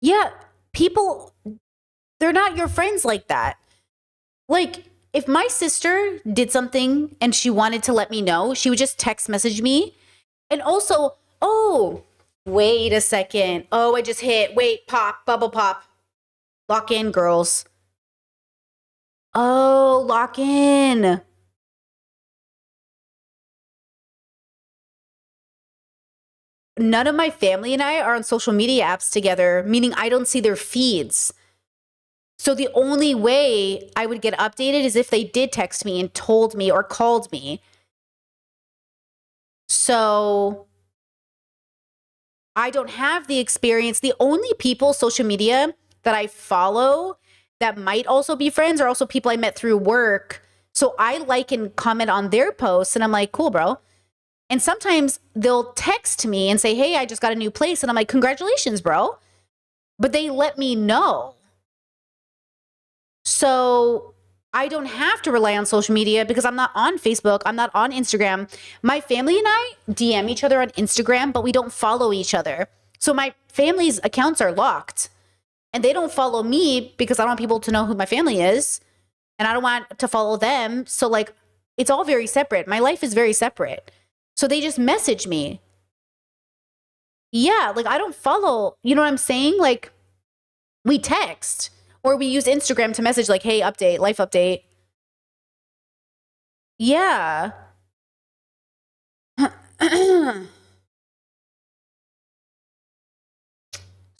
Yeah, people, they're not your friends like that. Like, if my sister did something and she wanted to let me know, she would just text message me. And also, oh, wait a second. Oh, I just hit, wait, pop, bubble pop. Lock in, girls. Oh, lock in. None of my family and I are on social media apps together, meaning I don't see their feeds. So the only way I would get updated is if they did text me and told me or called me. So I don't have the experience. The only people social media that I follow that might also be friends are also people I met through work. So I like and comment on their posts and I'm like, cool, bro. And sometimes they'll text me and say, hey, I just got a new place. And I'm like, congratulations, bro. But they let me know. So I don't have to rely on social media because I'm not on Facebook. I'm not on Instagram. My family and I DM each other on Instagram, but we don't follow each other. So my family's accounts are locked. And they don't follow me because I don't want people to know who my family is. And I don't want to follow them. So like, it's all very separate. My life is very separate. So they just message me. Yeah, like I don't follow, you know what I'm saying? Like we text or we use Instagram to message like, hey, update, life update. Yeah.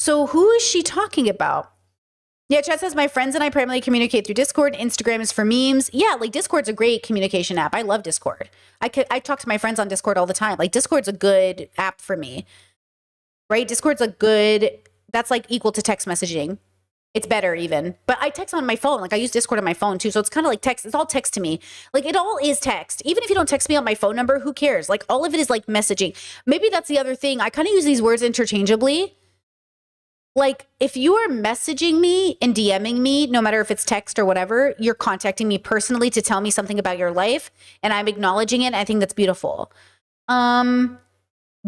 So who is she talking about? Yeah, chat says my friends and I primarily communicate through Discord. Instagram is for memes. Yeah, like Discord's a great communication app. I love Discord. I talk to my friends on Discord all the time. Like Discord's a good app for me. Right? Discord's that's like equal to text messaging. It's better even. But I text on my phone. Like I use Discord on my phone too. So it's kind of like text. It's all text to me. Like it all is text. Even if you don't text me on my phone number, who cares? Like all of it is like messaging. Maybe that's the other thing. I kind of use these words interchangeably. Like if you are messaging me and DMing me, no matter if it's text or whatever, you're contacting me personally to tell me something about your life and I'm acknowledging it. I think that's beautiful. But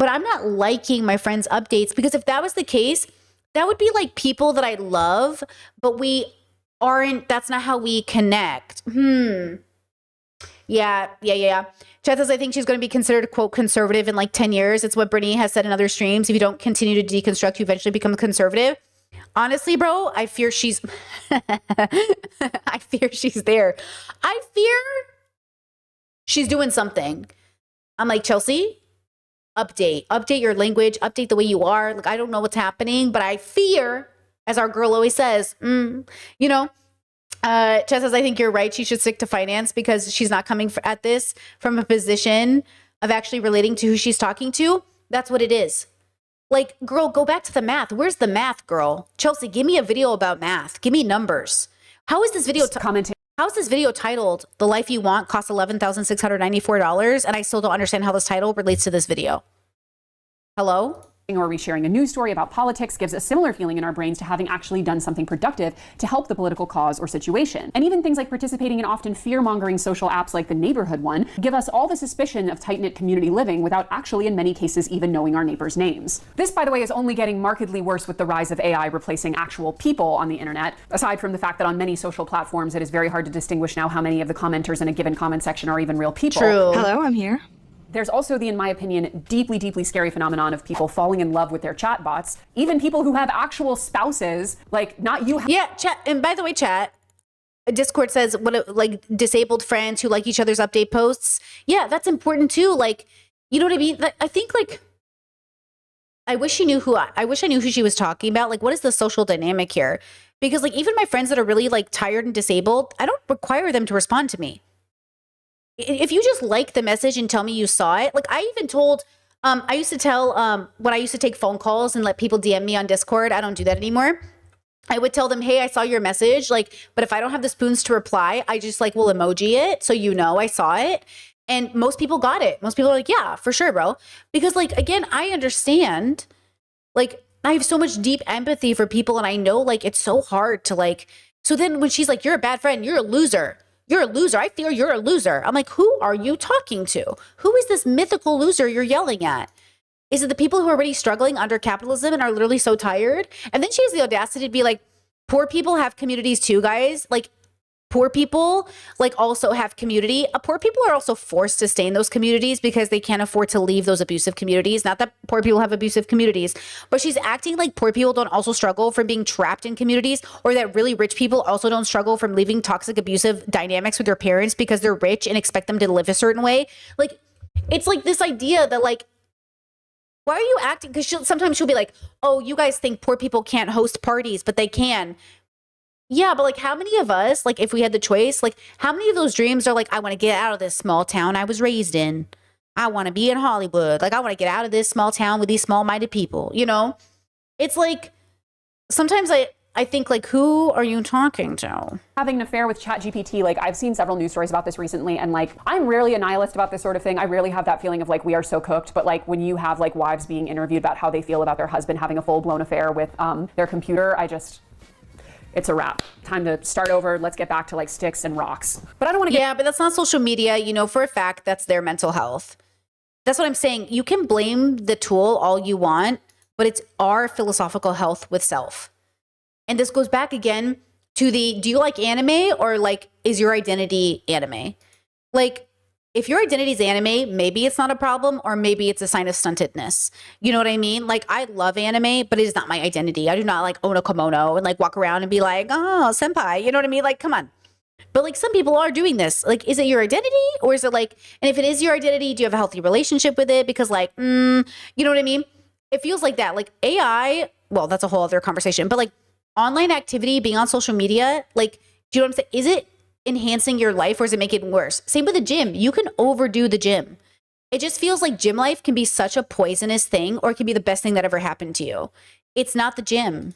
I'm not liking my friends' updates because if that was the case, that would be like people that I love, but we aren't, that's not how we connect. Yeah. Chat says, I think she's going to be considered, quote, conservative in like 10 years. It's what Brittany has said in other streams. If you don't continue to deconstruct, you eventually become conservative. Honestly, bro, I fear she's, I fear she's there. I fear she's doing something. I'm like, Chelsea, update your language, update the way you are. Like, I don't know what's happening, but I fear, as our girl always says, you know, Chess says, I think you're right. She should stick to finance because she's not coming at this from a position of actually relating to who she's talking to. That's what it is. Like, girl, go back to the math. Where's the math, girl? Chelsea, give me a video about math. Give me numbers. How is this video How is this video titled "The Life You Want Costs $11,694" and I still don't understand how this title relates to this video? Hello? Or resharing a news story about politics gives a similar feeling in our brains to having actually done something productive to help the political cause or situation. And even things like participating in often fear-mongering social apps like the Neighborhood one give us all the suspicion of tight-knit community living without actually, in many cases, even knowing our neighbors' names. This, by the way, is only getting markedly worse with the rise of AI replacing actual people on the internet, aside from the fact that on many social platforms it is very hard to distinguish now how many of the commenters in a given comment section are even real people. True. Hello, I'm here. There's also the, in my opinion, deeply, deeply scary phenomenon of people falling in love with their chatbots. Even people who have actual spouses, like not you. Yeah, chat. And by the way, chat, Discord says like disabled friends who like each other's update posts. Yeah, that's important too. Like, you know what I mean? I think like, I wish I knew who she was talking about. Like, what is the social dynamic here? Because like, even my friends that are really like tired and disabled, I don't require them to respond to me. If you just like the message and tell me you saw it, like I even told, I used to tell, when I used to take phone calls and let people DM me on Discord, I don't do that anymore. I would tell them, hey, I saw your message, like, but if I don't have the spoons to reply, I just like will emoji it so you know I saw it. And most people got it. Most people are like, yeah, for sure, bro. Because like, again, I understand, like, I have so much deep empathy for people and I know like it's so hard to like, so then when she's like, you're a bad friend, you're a loser. You're a loser. I fear you're a loser. I'm like, who are you talking to? Who is this mythical loser you're yelling at? Is it the people who are already struggling under capitalism and are literally so tired? And then she has the audacity to be like, poor people have communities too, guys. Like, poor people like also have community. Poor people are also forced to stay in those communities because they can't afford to leave those abusive communities. Not that poor people have abusive communities, but she's acting like poor people don't also struggle from being trapped in communities, or that really rich people also don't struggle from leaving toxic, abusive dynamics with their parents because they're rich and expect them to live a certain way. Like, it's like this idea that like, why are you acting? Because sometimes she'll be like, oh, you guys think poor people can't host parties, but they can. Yeah, but like how many of us, like if we had the choice, like how many of those dreams are like, I want to get out of this small town I was raised in. I want to be in Hollywood. Like I want to get out of this small town with these small-minded people, you know? It's like, sometimes I think like, who are you talking to? Having an affair with ChatGPT, like I've seen several news stories about this recently, and like I'm rarely a nihilist about this sort of thing. I rarely have that feeling of like we are so cooked, but like when you have like wives being interviewed about how they feel about their husband having a full-blown affair with their computer, it's a wrap. Time to start over. Let's get back to like sticks and rocks. But I don't want to get... Yeah, but that's not social media. You know, for a fact, that's their mental health. That's what I'm saying. You can blame the tool all you want, but it's our philosophical health with self. And this goes back again to the, do you like anime or like, is your identity anime? Like, if your identity is anime, maybe it's not a problem, or maybe it's a sign of stuntedness. You know what I mean? Like, I love anime, but it is not my identity. I do not like own a kimono and like walk around and be like, oh, senpai. You know what I mean? Like, come on. But like some people are doing this. Like, is it your identity, or is it like, and if it is your identity, do you have a healthy relationship with it? Because like, you know what I mean? It feels like that. Like AI, well, that's a whole other conversation, but like online activity, being on social media, like, do you know what I'm saying? Is it enhancing your life or is it making it worse? Same with the gym. You can overdo the gym. It just feels like gym life can be such a poisonous thing, or it can be the best thing that ever happened to you. It's not the gym.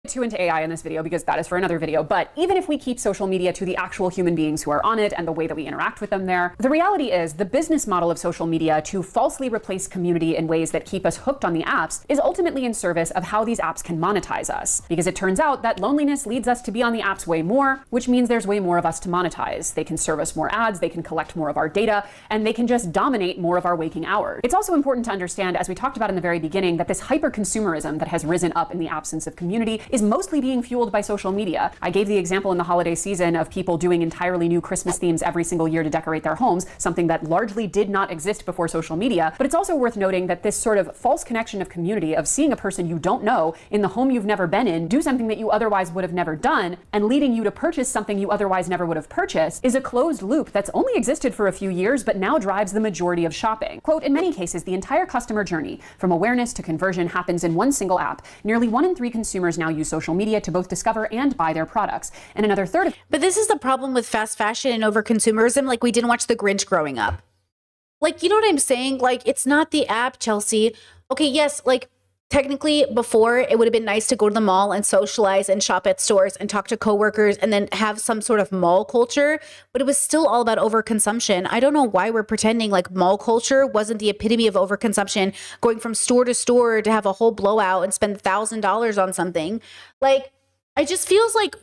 Too into AI in this video because that is for another video, but even if we keep social media to the actual human beings who are on it and the way that we interact with them there, the reality is the business model of social media to falsely replace community in ways that keep us hooked on the apps is ultimately in service of how these apps can monetize us. Because it turns out that loneliness leads us to be on the apps way more, which means there's way more of us to monetize. They can serve us more ads, they can collect more of our data, and they can just dominate more of our waking hours. It's also important to understand, as we talked about in the very beginning, that this hyper-consumerism that has risen up in the absence of community is mostly being fueled by social media. I gave the example in the holiday season of people doing entirely new Christmas themes every single year to decorate their homes, something that largely did not exist before social media. But it's also worth noting that this sort of false connection of community, of seeing a person you don't know in the home you've never been in, do something that you otherwise would have never done, and leading you to purchase something you otherwise never would have purchased, is a closed loop that's only existed for a few years, but now drives the majority of shopping. Quote, in many cases, the entire customer journey, from awareness to conversion, happens in one single app. Nearly 1 in 3 consumers now use social media to both discover and buy their products. And another third of— But this is the problem with fast fashion and over consumerism. Like, we didn't watch The Grinch growing up. Like, you know what I'm saying? Like, it's not the app, Chelsea. Okay, yes, like, technically before it would have been nice to go to the mall and socialize and shop at stores and talk to coworkers and then have some sort of mall culture, but it was still all about overconsumption. I don't know why we're pretending like mall culture wasn't the epitome of overconsumption, going from store to store to have a whole blowout and spend $1,000 on something. Like, it just feels like,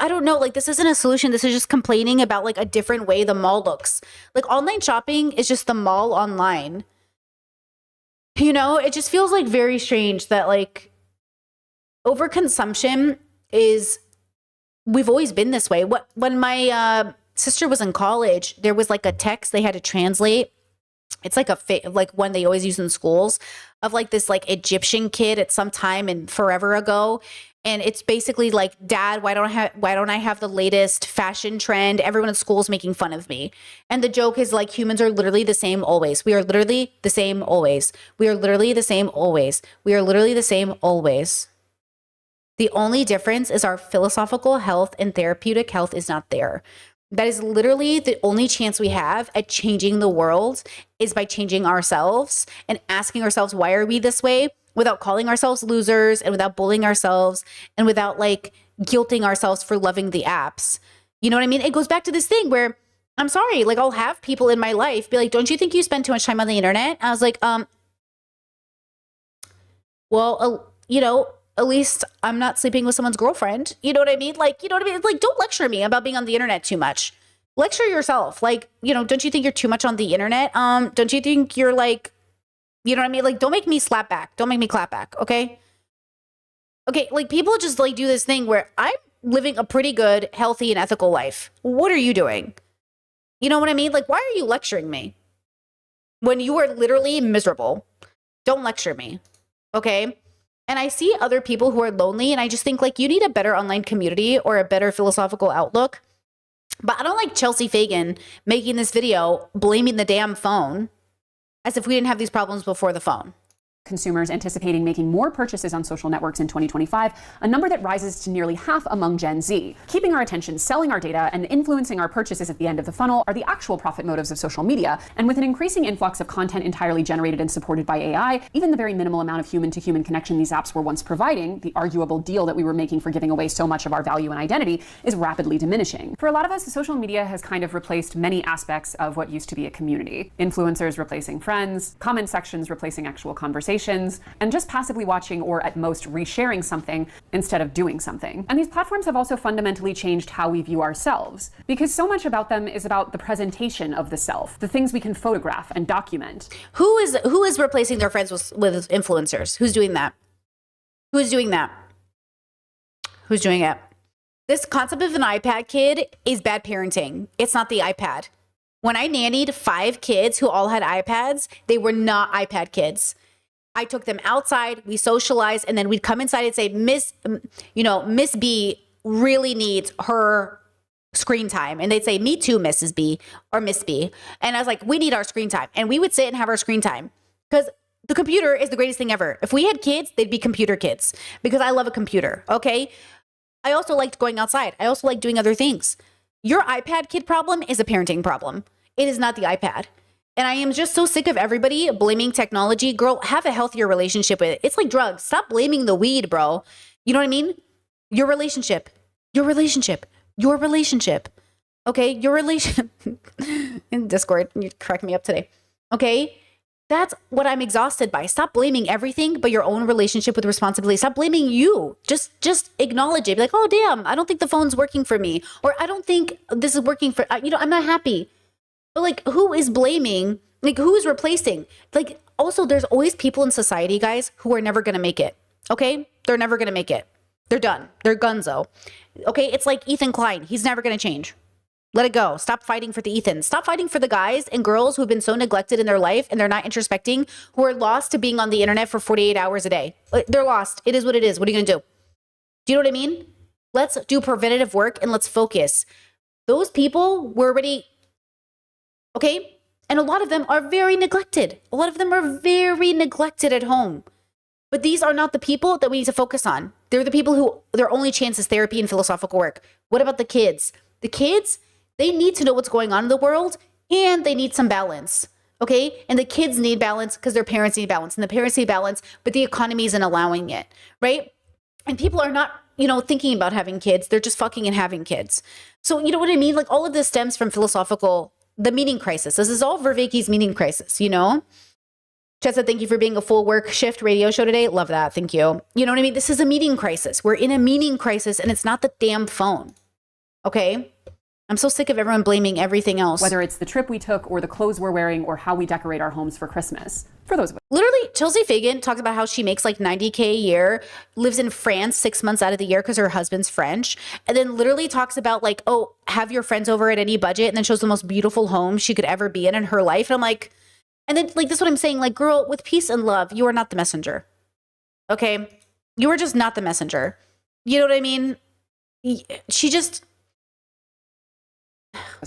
I don't know, like this isn't a solution. This is just complaining about like a different way the mall looks. Like, online shopping is just the mall online. You know, it just feels like very strange that like overconsumption is, we've always been this way. When my sister was in college, there was like a text they had to translate. It's like like one they always use in schools, of like this like Egyptian kid at some time and forever ago. And it's basically like, Dad, why don't I have the latest fashion trend? Everyone at school is making fun of me. And the joke is like, humans are literally the same always. We are literally the same always. We are literally the same always. We are literally the same always. The only difference is our philosophical health and therapeutic health is not there. That is literally the only chance we have at changing the world, is by changing ourselves and asking ourselves, why are we this way? Without calling ourselves losers and without bullying ourselves and without like guilting ourselves for loving the apps. You know what I mean? It goes back to this thing where, I'm sorry, like I'll have people in my life be like, don't you think you spend too much time on the internet? I was like, well, you know, at least I'm not sleeping with someone's girlfriend. You know what I mean? Like, you know what I mean? Like, don't lecture me about being on the internet too much. Lecture yourself. Like, you know, don't you think you're too much on the internet? Don't you think you're like, you know what I mean? Like, don't make me slap back. Don't make me clap back. Okay. Okay. Like, people just like do this thing where I'm living a pretty good, healthy, and ethical life. What are you doing? You know what I mean? Like, why are you lecturing me when you are literally miserable? Don't lecture me. Okay. And I see other people who are lonely, and I just think like, you need a better online community or a better philosophical outlook. But I don't like Chelsea Fagan making this video blaming the damn phone, as if we didn't have these problems before the phone. Consumers anticipating making more purchases on social networks in 2025, a number that rises to nearly half among Gen Z. Keeping our attention, selling our data, and influencing our purchases at the end of the funnel are the actual profit motives of social media. And with an increasing influx of content entirely generated and supported by AI, even the very minimal amount of human-to-human connection these apps were once providing, the arguable deal that we were making for giving away so much of our value and identity, is rapidly diminishing. For a lot of us, social media has kind of replaced many aspects of what used to be a community. Influencers replacing friends, comment sections replacing actual conversations, and just passively watching or at most resharing something instead of doing something. And these platforms have also fundamentally changed how we view ourselves, because so much about them is about the presentation of the self, the things we can photograph and document. Who is replacing their friends with influencers? Who's doing that? Who's doing that? Who's doing it? This concept of an iPad kid is bad parenting. It's not the iPad. When I nannied 5 kids who all had iPads, they were not iPad kids. I took them outside, we socialized, and then we'd come inside and say, Miss B really needs her screen time. And they'd say, me too, Mrs. B or Miss B. And I was like, we need our screen time. And we would sit and have our screen time, because the computer is the greatest thing ever. If we had kids, they'd be computer kids, because I love a computer. Okay. I also liked going outside. I also like doing other things. Your iPad kid problem is a parenting problem. It is not the iPad. And I am just so sick of everybody blaming technology. Girl, have a healthier relationship with it. It's like drugs. Stop blaming the weed, bro. You know what I mean? Your relationship. Okay? Your relation in Discord, you crack me up today. Okay? That's what I'm exhausted by. Stop blaming everything but your own relationship with responsibility. Stop blaming you. Just acknowledge it. Be like, oh, damn, I don't think the phone's working for me. Or I don't think this is working for, I'm not happy. But like, who is blaming? Like, who is replacing? Like, also, there's always people in society, guys, who are never going to make it. Okay? They're never going to make it. They're done. They're gunzo. Okay? It's like Ethan Klein. He's never going to change. Let it go. Stop fighting for the Ethans. Stop fighting for the guys and girls who have been so neglected in their life and they're not introspecting, who are lost to being on the internet for 48 hours a day. They're lost. It is what it is. What are you going to do? Do you know what I mean? Let's do preventative work and let's focus. Those people were already, okay? And a lot of them are very neglected. A lot of them are very neglected at home. But these are not the people that we need to focus on. They're the people who their only chance is therapy and philosophical work. What about the kids? The kids, they need to know what's going on in the world and they need some balance, okay? And the kids need balance because their parents need balance and the parents need balance, but the economy isn't allowing it, right? And people are not, thinking about having kids. They're just fucking and having kids. So you know what I mean? Like all of this stems from the meaning crisis. This is all Vervaeke's meaning crisis, Chessa, thank you for being a full work shift radio show today. Love that. Thank you. You know what I mean? This is a meaning crisis. We're in a meaning crisis and it's not the damn phone. Okay? I'm so sick of everyone blaming everything else. Whether it's the trip we took or the clothes we're wearing or how we decorate our homes for Christmas. For those of us. Literally, Chelsea Fagan talks about how she makes like $90K a year, lives in France 6 months out of the year because her husband's French, and then literally talks about like, oh, have your friends over at any budget, and then shows the most beautiful home she could ever be in her life. And I'm like, and then like, this is what I'm saying, like, girl, with peace and love, you are not the messenger. Okay? You are just not the messenger. You know what I mean? She just...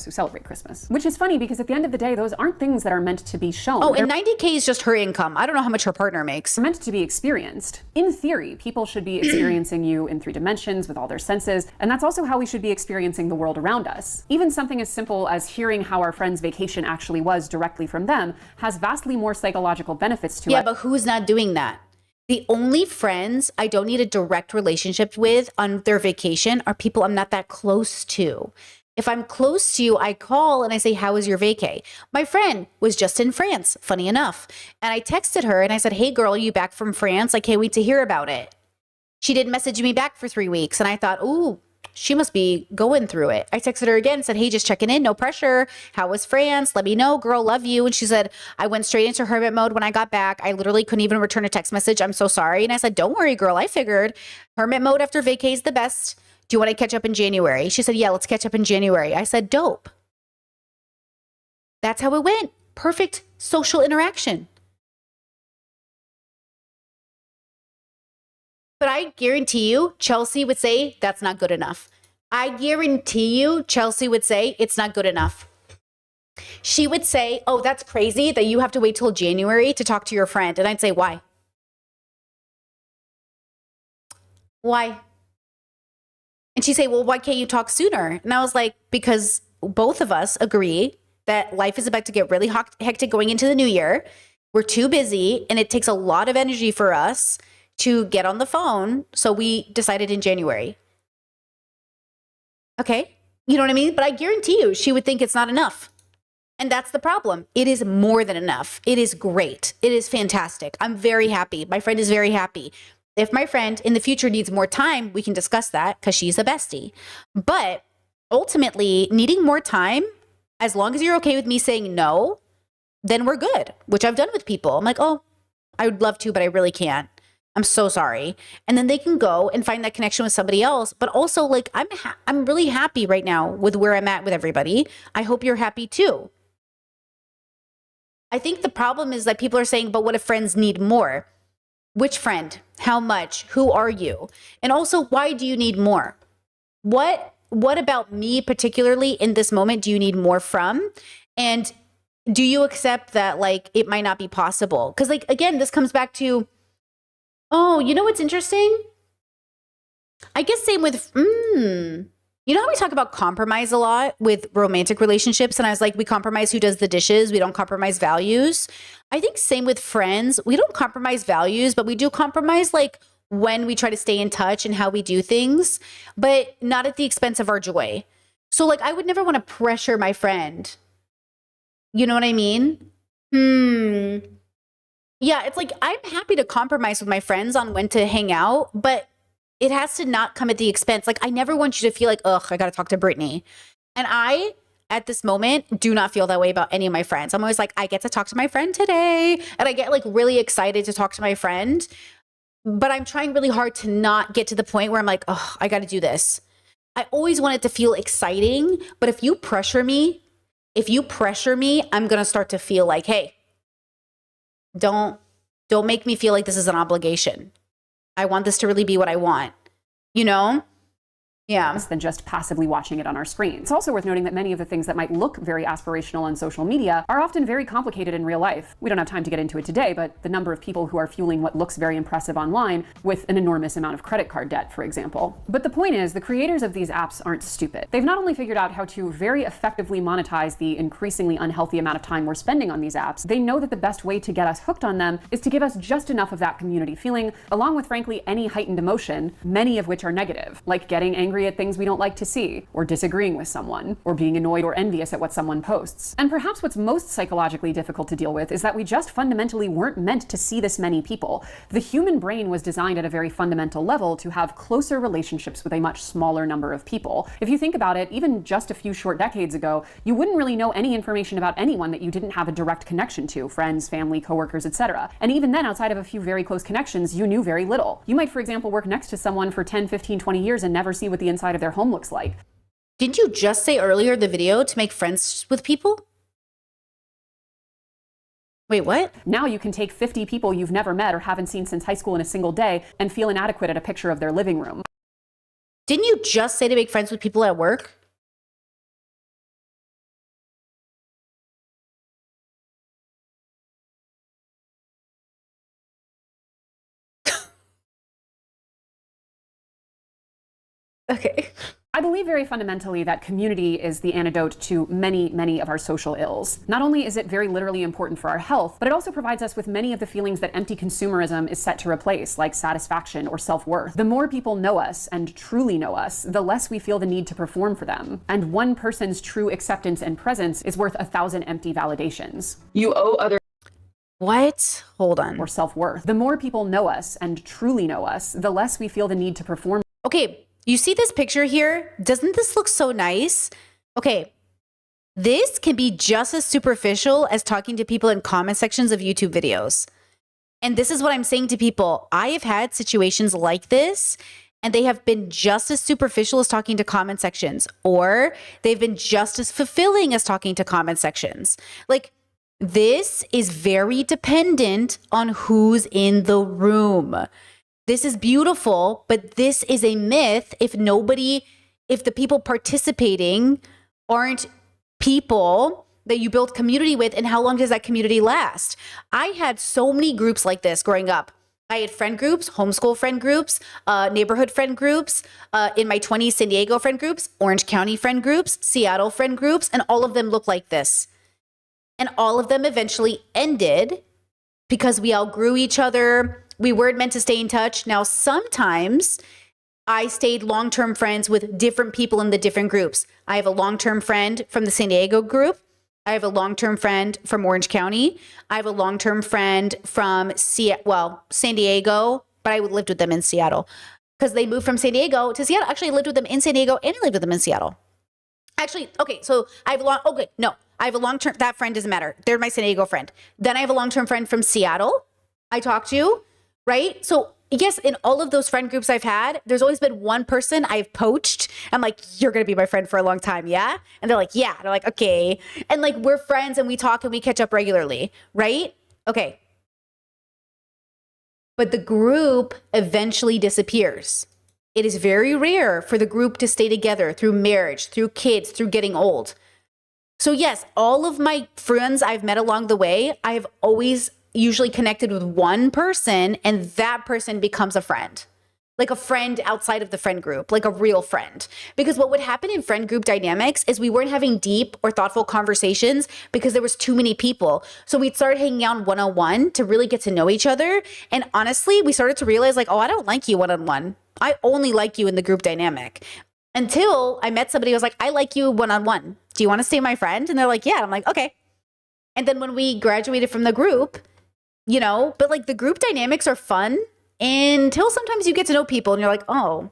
who celebrate Christmas. Which is funny because at the end of the day, those aren't things that are meant to be shown. Oh, and 90K is just her income. I don't know how much her partner makes. They're meant to be experienced. In theory, people should be experiencing you in 3 dimensions with all their senses, and that's also how we should be experiencing the world around us. Even something as simple as hearing how our friend's vacation actually was directly from them has vastly more psychological benefits to it. Yeah, but who's not doing that? The only friends I don't need a direct relationship with on their vacation are people I'm not that close to. If I'm close to you, I call and I say, how was your vacay? My friend was just in France, funny enough. And I texted her and I said, hey girl, you back from France? I can't wait to hear about it. She didn't message me back for 3 weeks. And I thought, ooh, she must be going through it. I texted her again and said, hey, just checking in, no pressure. How was France? Let me know, girl, love you. And she said, I went straight into hermit mode when I got back. I literally couldn't even return a text message. I'm so sorry. And I said, don't worry, girl. I figured hermit mode after vacay is the best. Do you want to catch up in January? She said, yeah, let's catch up in January. I said, dope. That's how it went. Perfect social interaction. But I guarantee you, Chelsea would say, that's not good enough. I guarantee you, Chelsea would say, it's not good enough. She would say, oh, that's crazy that you have to wait till January to talk to your friend. And I'd say, why? Why? And she'd say, well, why can't you talk sooner? And I was like, because both of us agree that life is about to get really hectic going into the new year. We're too busy and it takes a lot of energy for us to get on the phone. So we decided in January. Okay. You know what I mean? But I guarantee you, she would think it's not enough. And that's the problem. It is more than enough. It is great. It is fantastic. I'm very happy. My friend is very happy. If my friend in the future needs more time, we can discuss that because she's a bestie. But ultimately, needing more time, as long as you're okay with me saying no, then we're good, which I've done with people. I'm like, oh, I would love to, but I really can't. I'm so sorry. And then they can go and find that connection with somebody else. But also, like, I'm really happy right now with where I'm at with everybody. I hope you're happy too. I think the problem is that people are saying, but what if friends need more? Which friend? How much? Who are you? And also, why do you need more? What about me particularly in this moment do you need more from? And do you accept that like it might not be possible? Because like, again, this comes back to, oh, you know what's interesting? I guess same with, you know how we talk about compromise a lot with romantic relationships? And I was like, we compromise who does the dishes. We don't compromise values. I think same with friends. We don't compromise values, but we do compromise like when we try to stay in touch and how we do things, but not at the expense of our joy. So like, I would never want to pressure my friend. You know what I mean? Yeah, it's like, I'm happy to compromise with my friends on when to hang out, but it has to not come at the expense. Like, I never want you to feel like, ugh, I got to talk to Brittany. And I, at this moment, do not feel that way about any of my friends. I'm always like, I get to talk to my friend today. And I get like really excited to talk to my friend. But I'm trying really hard to not get to the point where I'm like, oh, I got to do this. I always want it to feel exciting. But if you pressure me, I'm going to start to feel like, hey, don't make me feel like this is an obligation. I want this to really be what I want, you know? Yeah. Than just passively watching it on our screen. It's also worth noting that many of the things that might look very aspirational on social media are often very complicated in real life. We don't have time to get into it today, but the number of people who are fueling what looks very impressive online with an enormous amount of credit card debt, for example. But the point is, the creators of these apps aren't stupid. They've not only figured out how to very effectively monetize the increasingly unhealthy amount of time we're spending on these apps, they know that the best way to get us hooked on them is to give us just enough of that community feeling, along with, frankly, any heightened emotion, many of which are negative, like getting angry at things we don't like to see, or disagreeing with someone, or being annoyed or envious at what someone posts. And perhaps what's most psychologically difficult to deal with is that we just fundamentally weren't meant to see this many people. The human brain was designed at a very fundamental level to have closer relationships with a much smaller number of people. If you think about it, even just a few short decades ago, you wouldn't really know any information about anyone that you didn't have a direct connection to, friends, family, coworkers, etc. And even then, outside of a few very close connections, you knew very little. You might, for example, work next to someone for 10, 15, 20 years and never see what the inside of their home looks like. Didn't you just say earlier in the video to make friends with people? Wait, what? Now you can take 50 people you've never met or haven't seen since high school in a single day and feel inadequate at a picture of their living room. Didn't you just say to make friends with people at work? Okay. I believe very fundamentally that community is the antidote to many, many of our social ills. Not only is it very literally important for our health, but it also provides us with many of the feelings that empty consumerism is set to replace, like satisfaction or self-worth. The more people know us and truly know us, the less we feel the need to perform for them. And one person's true acceptance and presence is worth 1,000 empty validations. You owe other What? Hold on. Or self-worth. The more people know us and truly know us, the less we feel the need to perform. Okay, you see this picture here? Doesn't this look so nice? Okay, this can be just as superficial as talking to people in comment sections of YouTube videos. And this is what I'm saying to people. I have had situations like this, and they have been just as superficial as talking to comment sections, or they've been just as fulfilling as talking to comment sections. Like, this is very dependent on who's in the room. This is beautiful, but this is a myth if the people participating aren't people that you build community with, and how long does that community last? I had so many groups like this growing up. I had friend groups, homeschool friend groups, neighborhood friend groups, in my 20s, San Diego friend groups, Orange County friend groups, Seattle friend groups, and all of them look like this. And all of them eventually ended because we outgrew each other. We weren't meant to stay in touch. Now, sometimes I stayed long-term friends with different people in the different groups. I have a long-term friend from the San Diego group. I have a long-term friend from Orange County. I have a long-term friend from San Diego, but I lived with them in Seattle because they moved from San Diego to Seattle. Actually, I lived with them in San Diego and I lived with them in Seattle. Actually, okay, so I have a long-term, that friend doesn't matter. They're my San Diego friend. Then I have a long-term friend from Seattle I talk to, right? So yes, in all of those friend groups I've had, there's always been one person I've poached. I'm like, you're going to be my friend for a long time, yeah? And they're like, yeah. They're like, okay. And like, we're friends and we talk and we catch up regularly, right? Okay. But the group eventually disappears. It is very rare for the group to stay together through marriage, through kids, through getting old. So yes, all of my friends I've met along the way, I have always usually connected with one person and that person becomes a friend. like a friend outside of the friend group, like a real friend. Because what would happen in friend group dynamics is we weren't having deep or thoughtful conversations because there was too many people. So we'd start hanging out one-on-one to really get to know each other. And honestly, we started to realize like, oh, I don't like you one-on-one. I only like you in the group dynamic. Until I met somebody who was like, I like you one-on-one. Do you want to stay my friend? And they're like, yeah. I'm like, okay. And then when we graduated from the group, you know, but like the group dynamics are fun until sometimes you get to know people and you're like, oh,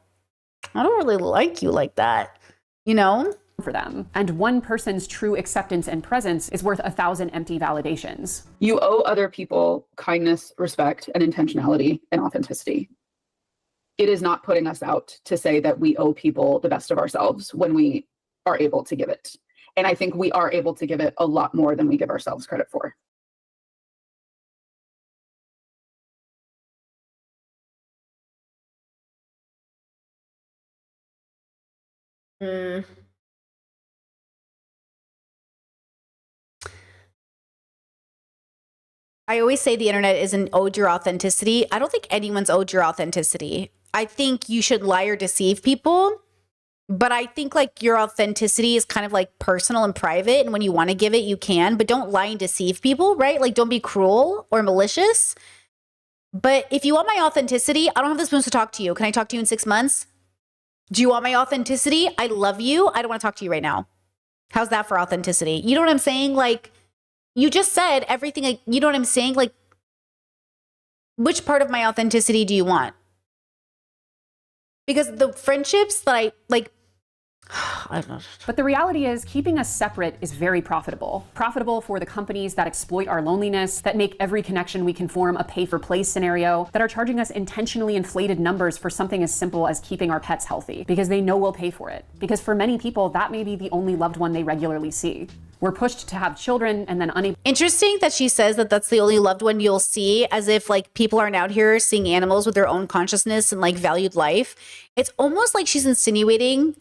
I don't really like you like that, you know? For them. And one person's true acceptance and presence is worth 1,000 empty validations. You owe other people kindness, respect, and intentionality and authenticity. It is not putting us out to say that we owe people the best of ourselves when we are able to give it. And I think we are able to give it a lot more than we give ourselves credit for. I always say the internet isn't owed your authenticity. I don't think anyone's owed your authenticity. I think you should lie or deceive people, but I think like your authenticity is kind of like personal and private. And when you want to give it, you can, but don't lie and deceive people, right? Like don't be cruel or malicious. But if you want my authenticity, I don't have the spoons to talk to you. Can I talk to you in 6 months? Do you want my authenticity? I love you. I don't want to talk to you right now. How's that for authenticity? You know what I'm saying? Like, you just said everything. Like, you know what I'm saying? Like, which part of my authenticity do you want? Because the friendships that I like, I don't know. But the reality is keeping us separate is very profitable. Profitable for the companies that exploit our loneliness, that make every connection we can form a pay-for-play scenario, that are charging us intentionally inflated numbers for something as simple as keeping our pets healthy, because they know we'll pay for it. Because for many people, that may be the only loved one they regularly see. We're pushed to have children and then unable. Interesting that she says that that's the only loved one you'll see, as if like people aren't out here seeing animals with their own consciousness and like valued life. It's almost like she's insinuating,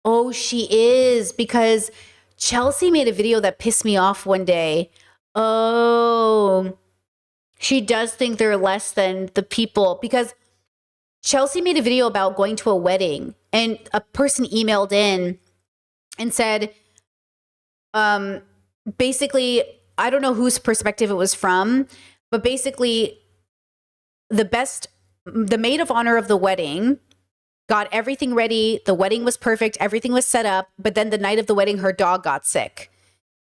oh, she is, because Chelsea made a video that pissed me off one day. Oh, she does think they're less than the people, because Chelsea made a video about going to a wedding and a person emailed in and said, basically, I don't know whose perspective it was from, but basically the maid of honor of the wedding got everything ready. The wedding was perfect. Everything was set up. But then the night of the wedding, her dog got sick.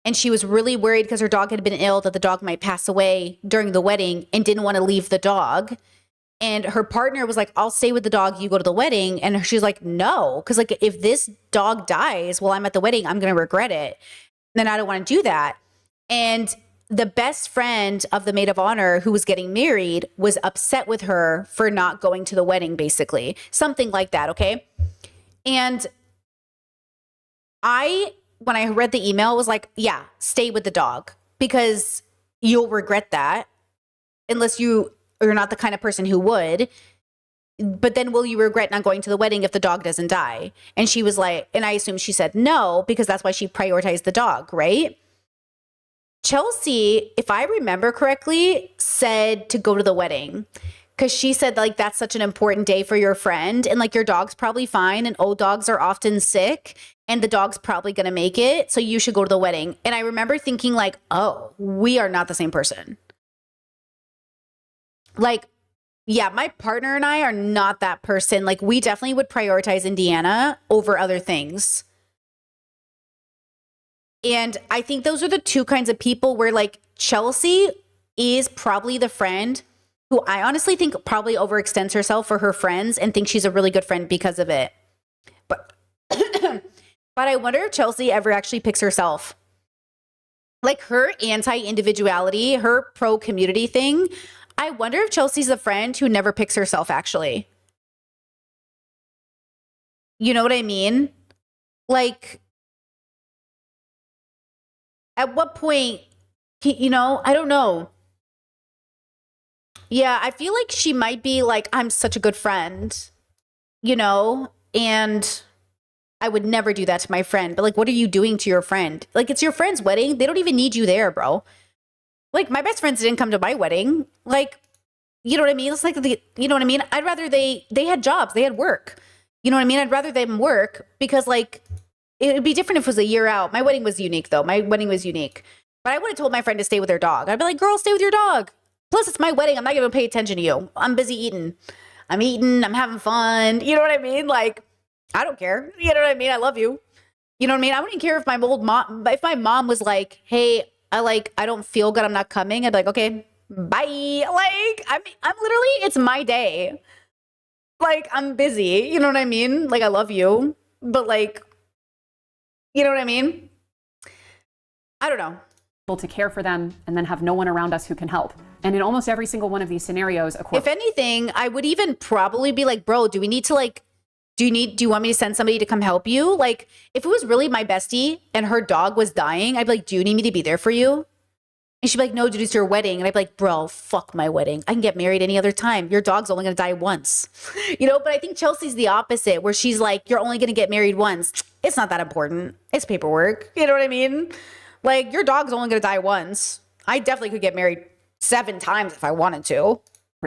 And she was really worried because her dog had been ill that the dog might pass away during the wedding and didn't want to leave the dog. And her partner was like, I'll stay with the dog. You go to the wedding. And she's like, no, because like if this dog dies while I'm at the wedding, I'm going to regret it. Then I don't want to do that. And the best friend of the maid of honor who was getting married was upset with her for not going to the wedding, basically. Something like that, okay? And when I read the email, was like, yeah, stay with the dog because you'll regret that unless you're not the kind of person who would. But then will you regret not going to the wedding if the dog doesn't die? And she was like, and I assume she said no, because that's why she prioritized the dog, right? Chelsea, if I remember correctly, said to go to the wedding because she said like, that's such an important day for your friend. And like your dog's probably fine. And old dogs are often sick and the dog's probably going to make it. So you should go to the wedding. And I remember thinking like, oh, we are not the same person. Like, yeah, my partner and I are not that person. Like we definitely would prioritize Indiana over other things. And I think those are the two kinds of people where like Chelsea is probably the friend who I honestly think probably overextends herself for her friends and thinks she's a really good friend because of it. But, but I wonder if Chelsea ever actually picks herself. Like her anti-individuality, her pro-community thing. I wonder if Chelsea's a friend who never picks herself actually. You know what I mean? Like, at what point, you know, I don't know. Yeah, I feel like she might be like, I'm such a good friend, you know, and I would never do that to my friend. But like, what are you doing to your friend? Like, it's your friend's wedding. They don't even need you there, bro. Like, my best friends didn't come to my wedding. Like, You know what I mean? It's like you know what I mean? I'd rather they had jobs, they had work. You know what I mean? I'd rather them work because like it would be different if it was a year out. My wedding was unique though. My wedding was unique. But I would have told my friend to stay with her dog. I'd be like, girl, stay with your dog. Plus, it's my wedding. I'm not going to pay attention to you. I'm busy eating. I'm having fun. You know what I mean? Like, I don't care. You know what I mean? I love you. You know what I mean? I wouldn't care if my mom was like, hey, I don't feel good. I'm not coming. I'd be like, okay, bye. Like, I'm literally, it's my day. Like, I'm busy. You know what I mean? Like, I love you. But like, you know what I mean? I don't know. To care for them and then have no one around us who can help. And in almost every single one of these scenarios, if anything, I would even probably be like, bro, do we need to like, do you want me to send somebody to come help you? Like, if it was really my bestie and her dog was dying, I'd be like, do you need me to be there for you? And she'd be like, no, dude, it's your wedding. And I'd be like, bro, fuck my wedding. I can get married any other time. Your dog's only going to die once. You know, but I think Chelsea's the opposite, where she's like, you're only going to get married once. It's not that important. It's paperwork. You know what I mean? Like, your dog's only going to die once. I definitely could get married 7 times if I wanted to.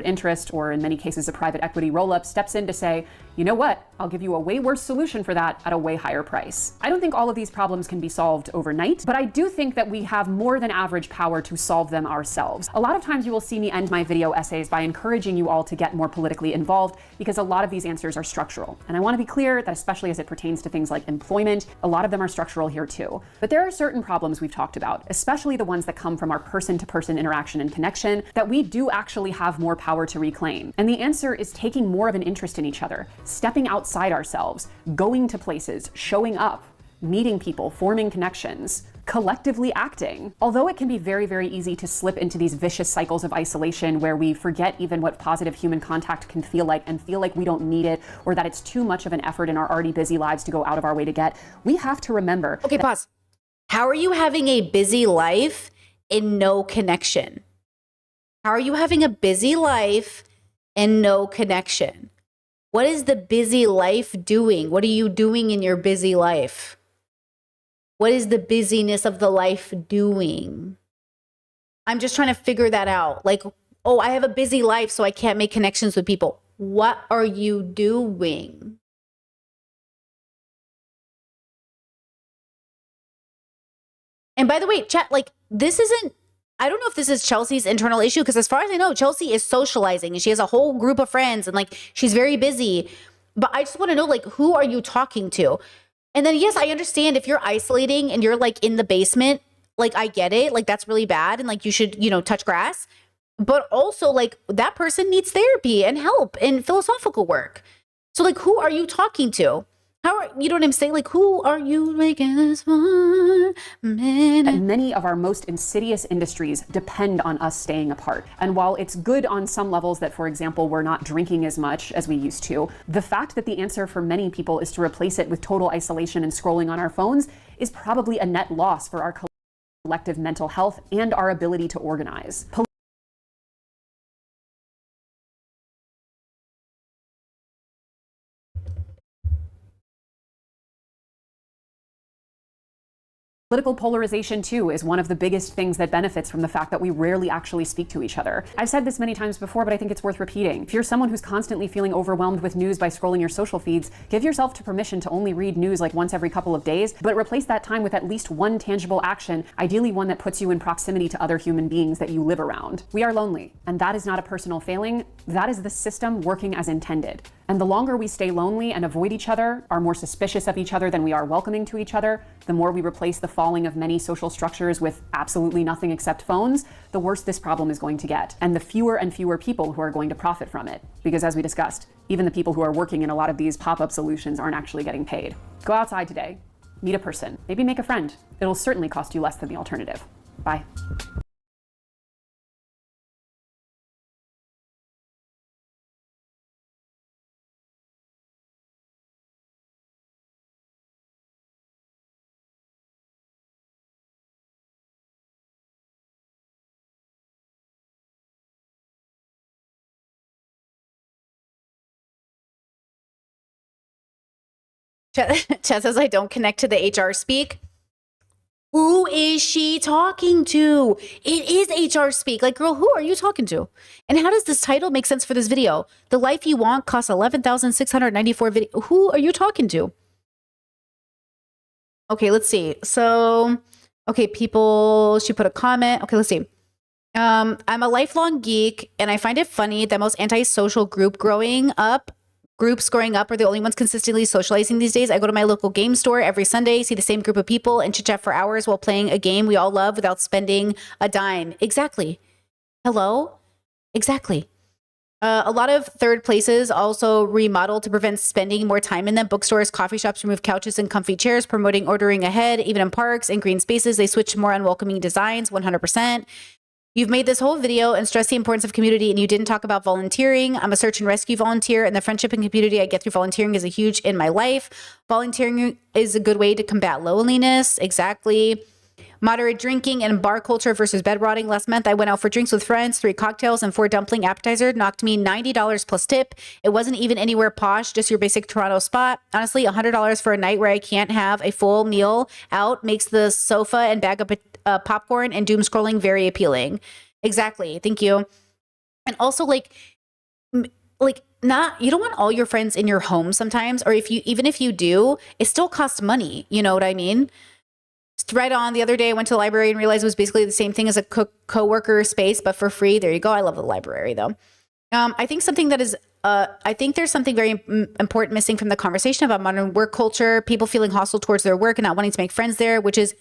Interest, or in many cases, a private equity roll-up steps in to say, you know what, I'll give you a way worse solution for that at a way higher price. I don't think all of these problems can be solved overnight, but I do think that we have more than average power to solve them ourselves. A lot of times you will see me end my video essays by encouraging you all to get more politically involved because a lot of these answers are structural. And I want to be clear that especially as it pertains to things like employment, a lot of them are structural here too. But there are certain problems we've talked about, especially the ones that come from our person-to-person interaction and connection, that we do actually have more power to reclaim. And the answer is taking more of an interest in each other, stepping outside ourselves, going to places, showing up, meeting people, forming connections, collectively acting. Although it can be very, very easy to slip into these vicious cycles of isolation where we forget even what positive human contact can feel like and feel like we don't need it, or that it's too much of an effort in our already busy lives to go out of our way to get, we have to remember. Okay, pause. How are you having a busy life and no connection? How are you having a busy life and no connection? What is the busy life doing? What are you doing in your busy life? What is the busyness of the life doing? I'm just trying to figure that out. Like, oh, I have a busy life, so I can't make connections with people. What are you doing? And by the way, chat, like, this isn't, I don't know if this is Chelsea's internal issue, because as far as I know, Chelsea is socializing and she has a whole group of friends and like she's very busy. But I just want to know, like, who are you talking to? And then, yes, I understand if you're isolating and you're like in the basement, like, I get it. Like, that's really bad. And like, you should, you know, touch grass. But also, like, that person needs therapy and help and philosophical work. So, like, who are you talking to? How are, you know what I'm saying? Like, who are you making this for? And many of our most insidious industries depend on us staying apart. And while it's good on some levels that, for example, we're not drinking as much as we used to, the fact that the answer for many people is to replace it with total isolation and scrolling on our phones is probably a net loss for our collective mental health and our ability to organize. Political polarization, too, is one of the biggest things that benefits from the fact that we rarely actually speak to each other. I've said this many times before, but I think it's worth repeating. If you're someone who's constantly feeling overwhelmed with news by scrolling your social feeds, give yourself to permission to only read news like once every couple of days, but replace that time with at least one tangible action, ideally one that puts you in proximity to other human beings that you live around. We are lonely, and that is not a personal failing. That is the system working as intended. And the longer we stay lonely and avoid each other, are more suspicious of each other than we are welcoming to each other, the more we replace the falling of many social structures with absolutely nothing except phones, the worse this problem is going to get. And the fewer and fewer people who are going to profit from it. Because as we discussed, even the people who are working in a lot of these pop-up solutions aren't actually getting paid. Go outside today, meet a person, maybe make a friend. It'll certainly cost you less than the alternative. Bye. Chat says I don't connect to the HR speak. Who is she talking to? It is HR speak. Like, girl, who are you talking to? And how does this title make sense for this video? The life you want costs 11,694 video. Who are you talking to? Okay, let's see. So, okay, people, she put a comment. Okay, let's see. I'm a lifelong geek, and I find it funny that most antisocial groups growing up are the only ones consistently socializing these days. I go to my local game store every Sunday, see the same group of people, and chit chat for hours while playing a game we all love without spending a dime. Exactly. Hello? Exactly. A lot of third places also remodel to prevent spending more time in them. Bookstores, coffee shops remove couches and comfy chairs, promoting ordering ahead. Even in parks and green spaces, they switch to more unwelcoming designs, 100%. You've made this whole video and stressed the importance of community, and you didn't talk about volunteering. I'm a search and rescue volunteer, and the friendship and community I get through volunteering is a huge in my life. Volunteering is a good way to combat loneliness. Exactly. Moderate drinking and bar culture versus bed rotting. Last month, I went out for drinks with friends. 3 cocktails and 4 dumpling appetizer knocked me $90 plus tip. It wasn't even anywhere posh, just your basic Toronto spot. Honestly, $100 for a night where I can't have a full meal out makes the sofa and bag of popcorn and doom scrolling very appealing. Exactly. Thank you. And also, like not, you don't want all your friends in your home sometimes, or even if you do, it still costs money. You know what I mean? Right on. The other day, I went to the library and realized it was basically the same thing as a co-worker space, but for free. There you go. I love the library, though. I think something that is, I think there's something very important missing from the conversation about modern work culture. People feeling hostile towards their work and not wanting to make friends there, which is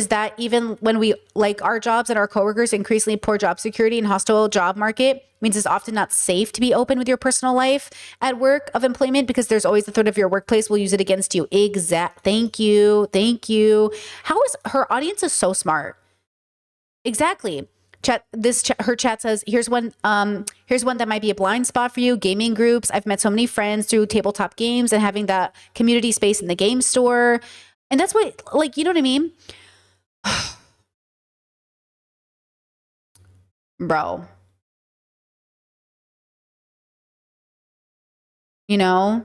that even when we like our jobs and our coworkers, increasingly poor job security and hostile job market means it's often not safe to be open with your personal life at work of employment because there's always the threat of your workplace will use it against you. Thank you. Thank you. How is her audience is so smart? Exactly. Her chat says, here's one that might be a blind spot for you. Gaming groups. I've met so many friends through tabletop games and having that community space in the game store. And that's what, like, you know what I mean? Bro. You know,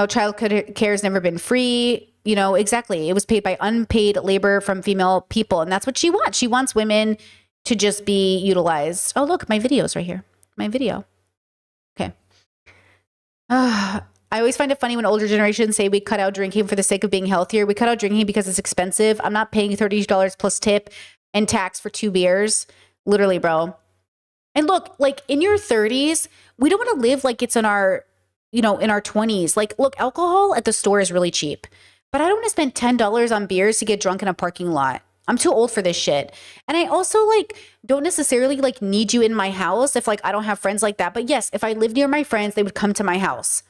child care has never been free. You know, exactly. It was paid by unpaid labor from female people. And that's what she wants. She wants women to just be utilized. Oh, look, my video's right here. My video. Okay. I always find it funny when older generations say we cut out drinking for the sake of being healthier. We cut out drinking because it's expensive. I'm not paying $30 plus tip and tax for 2 beers. Literally, bro. And look, like in your 30s, we don't want to live like it's in our, in our 20s. Like, look, alcohol at the store is really cheap, but I don't want to spend $10 on beers to get drunk in a parking lot. I'm too old for this shit. And I also don't necessarily need you in my house if I don't have friends like that. But yes, if I live near my friends, they would come to my house.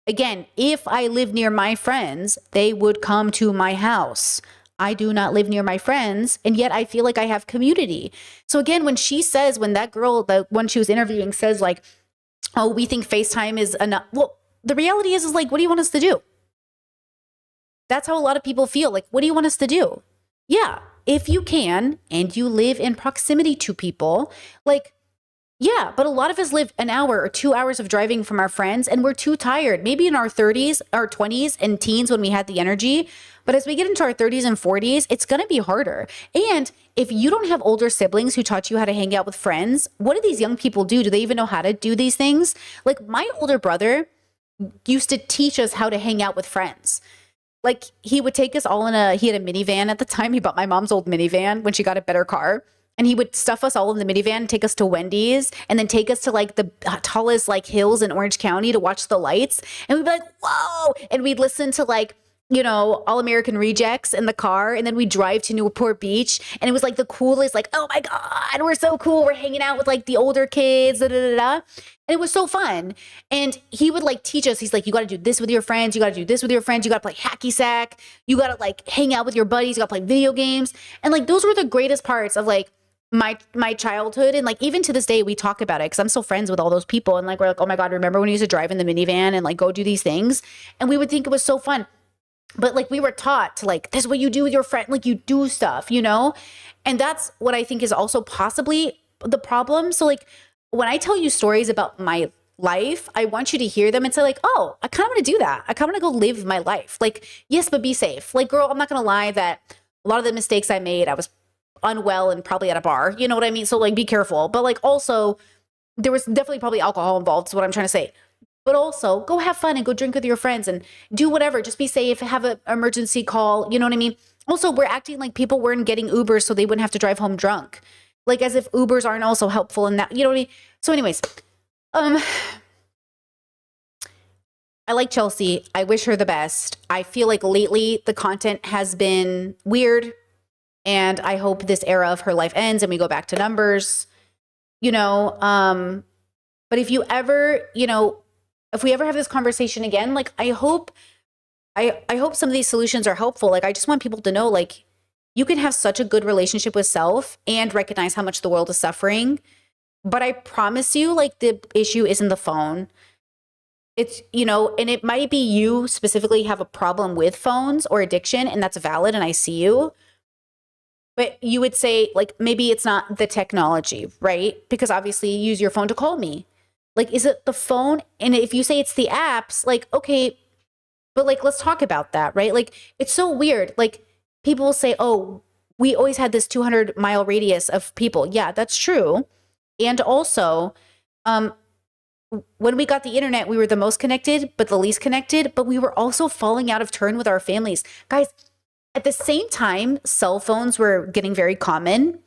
Again, if I live near my friends, they would come to my house. I do not live near my friends, and yet I feel like I have community. So again, when she says, when that girl, the one she was interviewing says oh, we think FaceTime is enough. Well, the reality is what do you want us to do? That's how a lot of people feel. What do you want us to do? Yeah, if you can, and you live in proximity to people, yeah, but a lot of us live an hour or 2 hours of driving from our friends and we're too tired. Maybe in our 30s, our 20s and teens when we had the energy. But as we get into our 30s and 40s, it's going to be harder. And if you don't have older siblings who taught you how to hang out with friends, what do these young people do? Do they even know how to do these things? My older brother used to teach us how to hang out with friends. He would take us all he had a minivan at the time. He bought my mom's old minivan when she got a better car. And he would stuff us all in the minivan, take us to Wendy's, and then take us to the tallest hills in Orange County to watch the lights. And we'd be like, whoa. And we'd listen to All American Rejects in the car. And then we'd drive to Newport Beach. And it was the coolest, oh my God, we're so cool. We're hanging out with the older kids, da, da, da, da. And it was so fun. And he would teach us, he's you got to do this with your friends. You got to do this with your friends. You got to play hacky sack. You got to hang out with your buddies. You got to play video games. And those were the greatest parts of my childhood. And even to this day, we talk about it because I'm still friends with all those people. And we're oh my God, remember when we used to drive in the minivan and go do these things? And we would think it was so fun. But we were taught to this is what you do with your friend. You do stuff, And that's what I think is also possibly the problem. So when I tell you stories about my life, I want you to hear them and say like, oh, I kind of want to do that. I kind of want to go live my life. Like, yes, but be safe. Like, girl, I'm not going to lie that a lot of the mistakes I made, I was unwell and probably at a bar. You know what I mean? So like, be careful. But like, also, there was definitely probably alcohol involved is what I'm trying to say. But also, go have fun and go drink with your friends and do whatever. Just be safe. Have an emergency call. You know what I mean? Also, we're acting like people weren't getting Ubers so they wouldn't have to drive home drunk. Like as if Ubers aren't also helpful in that. You know what I mean? So anyways, I like Chelsea. I wish her the best. I feel like lately the content has been weird. And I hope this era of her life ends and we go back to numbers. You know, but if you ever, you know, if we ever have this conversation again, like I hope some of these solutions are helpful. Like I just want people to know, like, you can have such a good relationship with self and recognize how much the world is suffering. But I promise you, like, the issue isn't the phone. It's, you know, and it might be you specifically have a problem with phones or addiction, and that's valid, and I see you. But you would say, like, maybe it's not the technology, right? Because obviously you use your phone to call me. Like, is it the phone? And if you say it's the apps, like, okay, but like, let's talk about that, right? Like, it's so weird. Like, people will say, oh, we always had this 200-mile radius of people. Yeah, that's true. And also, when we got the internet, we were the most connected, but the least connected, but we were also falling out of turn with our families. Guys, at the same time, cell phones were getting very common.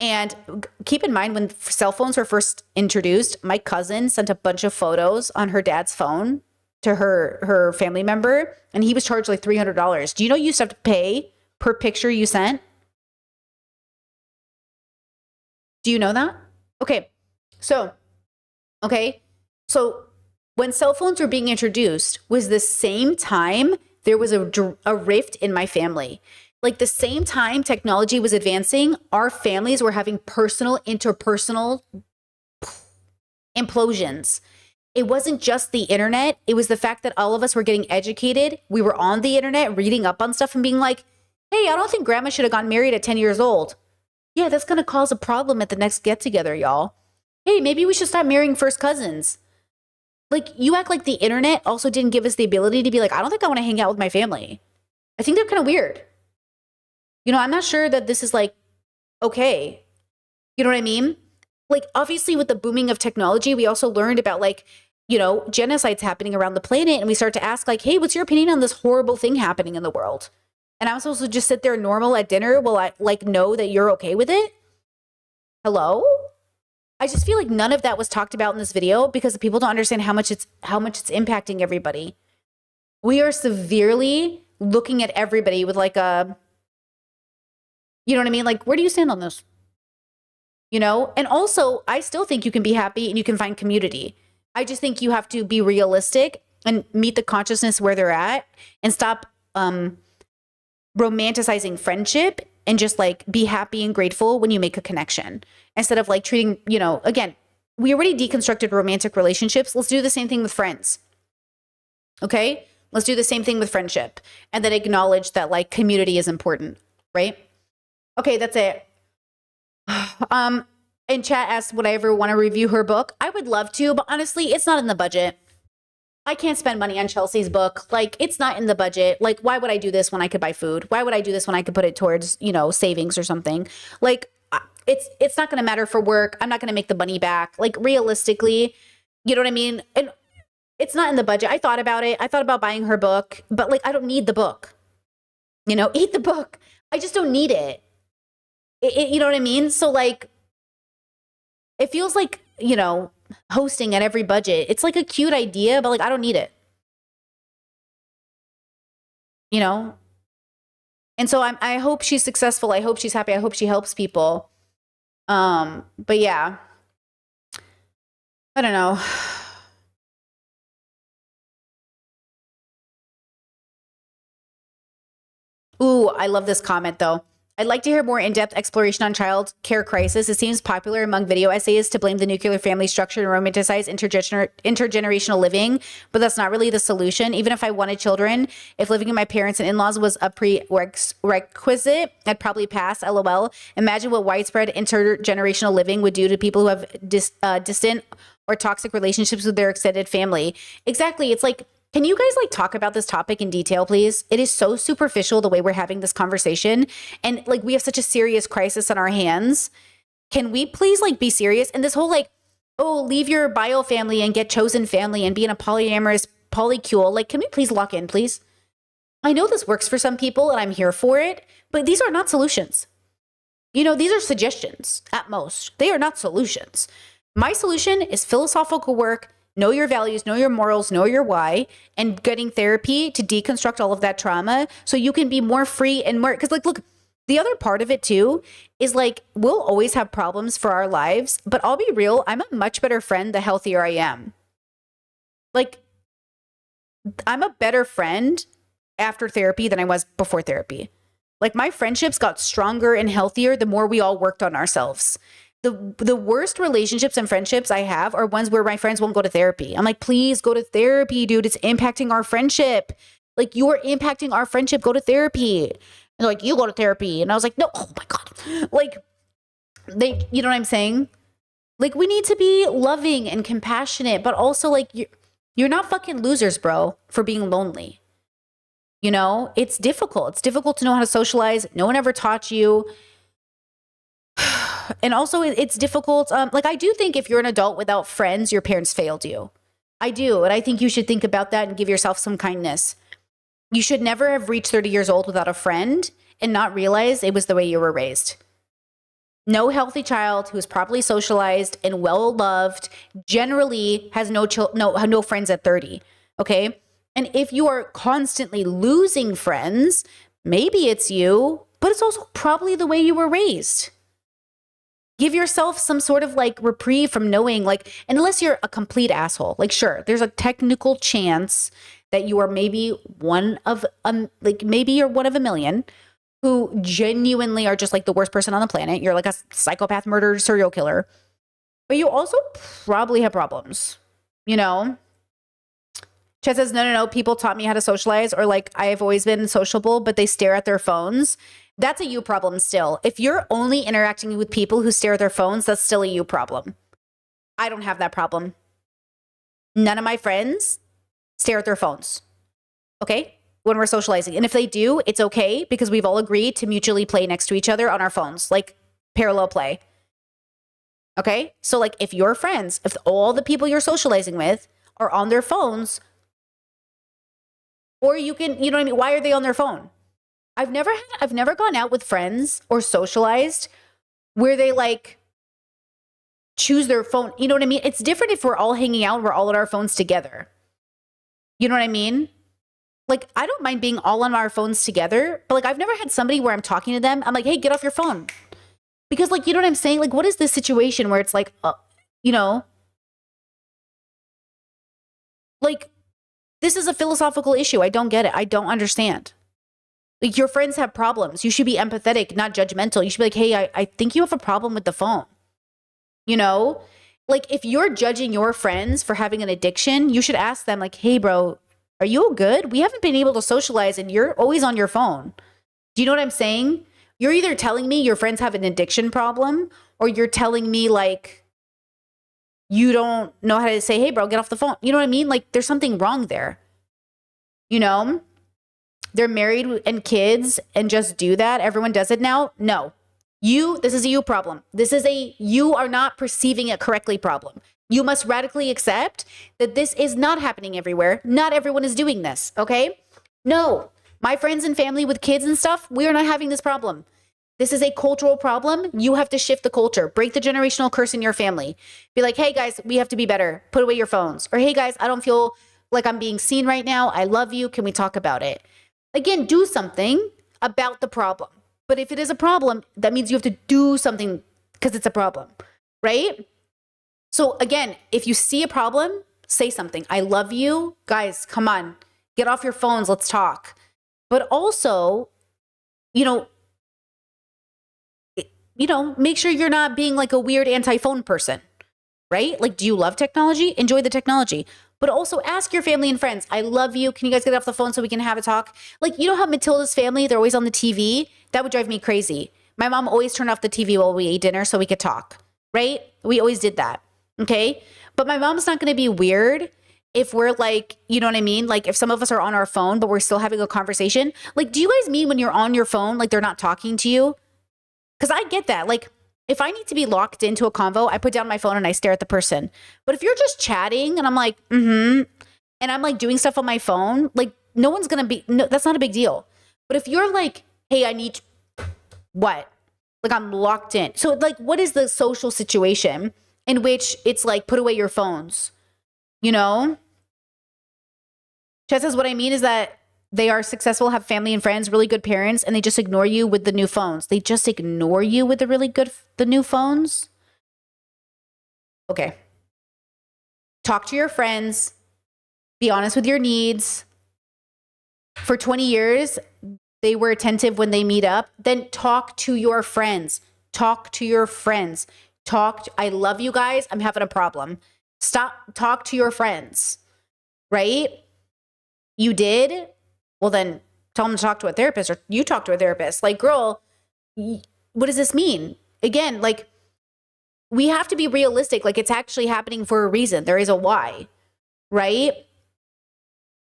And keep in mind, when cell phones were first introduced, my cousin sent a bunch of photos on her dad's phone to her family member, and he was charged like $300. Do you know you used to have to pay per picture you sent? Do you know that? Okay. So when cell phones were being introduced was the same time there was a rift in my family. Like the same time technology was advancing, our families were having personal, interpersonal implosions. It wasn't just the internet. It was the fact that all of us were getting educated. We were on the internet, reading up on stuff and being like, hey, I don't think grandma should have gotten married at 10 years old. Yeah, that's going to cause a problem at the next get together, y'all. Hey, maybe we should stop marrying first cousins. Like, you act like the internet also didn't give us the ability to be like, I don't think I want to hang out with my family. I think they're kind of weird. You know, I'm not sure that this is like, okay. You know what I mean? Like, obviously with the booming of technology, we also learned about like, you know, genocides happening around the planet. And we start to ask like, hey, what's your opinion on this horrible thing happening in the world? And I'm supposed to just sit there normal at dinner while I like know that you're okay with it? Hello? I just feel like none of that was talked about in this video because people don't understand how much it's impacting everybody. We are severely looking at everybody with like a, you know what I mean? Like, where do you stand on this? You know? And also, I still think you can be happy and you can find community. I just think you have to be realistic and meet the consciousness where they're at and stop romanticizing friendship and just like be happy and grateful when you make a connection instead of like treating, you know, again, we already deconstructed romantic relationships. Let's do the same thing with friends. Okay? Let's do the same thing with friendship and then acknowledge that like community is important, right? Okay, that's it. And chat asked, would I ever want to review her book? I would love to, but honestly, it's not in the budget. I can't spend money on Chelsea's book. Like, it's not in the budget. Like, why would I do this when I could buy food? Why would I do this when I could put it towards, you know, savings or something? Like, it's not going to matter for work. I'm not going to make the money back. Like, realistically, you know what I mean? And it's not in the budget. I thought about it. I thought about buying her book, but like, I don't need the book. You know, eat the book. I just don't need it. You know what I mean? So like, it feels like, you know, hosting at every budget. It's like a cute idea, but like, I don't need it. You know? And so I hope she's successful. I hope she's happy. I hope she helps people. But yeah, I don't know. Ooh, I love this comment though. I'd like to hear more in-depth exploration on child care crisis. It seems popular among video essayists to blame the nuclear family structure and romanticize intergenerational living, but that's not really the solution. Even if I wanted children, if living with my parents and in-laws was a prerequisite, I'd probably pass, LOL. Imagine what widespread intergenerational living would do to people who have distant or toxic relationships with their extended family. Exactly. It's like, can you guys like talk about this topic in detail, please? It is so superficial the way we're having this conversation. And like, we have such a serious crisis on our hands. Can we please like be serious? And this whole like, oh, leave your bio family and get chosen family and be in a polyamorous polycule. Like, can we please lock in, please? I know this works for some people and I'm here for it, but these are not solutions. You know, these are suggestions at most. They are not solutions. My solution is philosophical work, know your values, know your morals, know your why, and getting therapy to deconstruct all of that trauma so you can be more free and more, because like, look, the other part of it too is like, we'll always have problems for our lives, but I'll be real, I'm a much better friend the healthier I am. Like, I'm a better friend after therapy than I was before therapy. Like, my friendships got stronger and healthier the more we all worked on ourselves. The worst relationships and friendships I have are ones where my friends won't go to therapy. I'm like, please go to therapy, dude. It's impacting our friendship. Like, you're impacting our friendship. Go to therapy. And they're like, you go to therapy. And I was like, no, oh my God. Like, you know what I'm saying? Like, we need to be loving and compassionate, but also like, you're not fucking losers, bro, for being lonely. You know, it's difficult. It's difficult to know how to socialize. No one ever taught you. And also it's difficult. Like, I do think if you're an adult without friends, your parents failed you. I do. And I think you should think about that and give yourself some kindness. You should never have reached 30 years old without a friend and not realize it was the way you were raised. No healthy child who is properly socialized and well loved generally has no friends at 30. Okay. And if you are constantly losing friends, maybe it's you, but it's also probably the way you were raised. Give yourself some sort of like reprieve from knowing, like, unless you're a complete asshole, like, sure, there's a technical chance that you are maybe maybe you're one of a million who genuinely are just like the worst person on the planet. You're like a psychopath, murderer, serial killer, but you also probably have problems, you know? Chet says, no, people taught me how to socialize, or like, I've always been sociable, but they stare at their phones. That's a you problem still. If you're only interacting with people who stare at their phones, that's still a you problem. I don't have that problem. None of my friends stare at their phones. Okay? When we're socializing. And if they do, it's okay because we've all agreed to mutually play next to each other on our phones, like parallel play. Okay? So like, if your friends, if all the people you're socializing with are on their phones, or you can, you know what I mean? Why are they on their phone? I've never gone out with friends or socialized where they like choose their phone. You know what I mean? It's different if we're all hanging out and we're all on our phones together. You know what I mean? Like, I don't mind being all on our phones together, but like, I've never had somebody where I'm talking to them. I'm like, hey, get off your phone. Because like, you know what I'm saying? Like, what is this situation where it's like, you know, like, this is a philosophical issue. I don't get it. I don't understand. Like, your friends have problems. You should be empathetic, not judgmental. You should be like, hey, I think you have a problem with the phone. You know, like, if you're judging your friends for having an addiction, you should ask them like, hey, bro, are you good? We haven't been able to socialize and you're always on your phone. Do you know what I'm saying? You're either telling me your friends have an addiction problem, or you're telling me like, you don't know how to say, hey, bro, get off the phone. You know what I mean? Like, there's something wrong there. You know? They're married and kids and just do that. Everyone does it now. No, this is a you problem. This is you are not perceiving it correctly problem. You must radically accept that this is not happening everywhere. Not everyone is doing this. Okay. No, my friends and family with kids and stuff, we are not having this problem. This is a cultural problem. You have to shift the culture, break the generational curse in your family. Be like, hey guys, we have to be better. Put away your phones. Or hey guys, I don't feel like I'm being seen right now. I love you. Can we talk about it? Again, do something about the problem. But if it is a problem, that means you have to do something because it's a problem, right? So again, if you see a problem, say something. I love you. Guys, come on. Get off your phones. Let's talk. But also, make sure you're not being like a weird anti-phone person, right? Like, do you love technology? Enjoy the technology. But also ask your family and friends, I love you. Can you guys get off the phone so we can have a talk? Like, you know how Matilda's family, they're always on the TV? That would drive me crazy. My mom always turned off the TV while we ate dinner so we could talk, right? We always did that. Okay. But my mom's not going to be weird if we're like, you know what I mean? Like if some of us are on our phone, but we're still having a conversation. Like, do you guys mean when you're on your phone, like they're not talking to you? Because I get that. Like, if I need to be locked into a convo, I put down my phone and I stare at the person. But if you're just chatting and I'm like, and I'm like doing stuff on my phone, like no one's going to be, no, that's not a big deal. But if you're like, hey, I need what? Like I'm locked in. So like, what is the social situation in which it's like, put away your phones? You know? Chad says, what I mean is that they are successful, have family and friends, really good parents, and they just ignore you with the new phones. They just ignore you with the new phones? Okay. Talk to your friends. Be honest with your needs. For 20 years, they were attentive when they meet up. Then talk to your friends. Talk to your friends. I love you guys. I'm having a problem. Talk to your friends. Right? You did? Well, then tell them to talk to a therapist, or you talk to a therapist. Like, girl, what does this mean? Again, like, we have to be realistic. Like, it's actually happening for a reason. There is a why, right?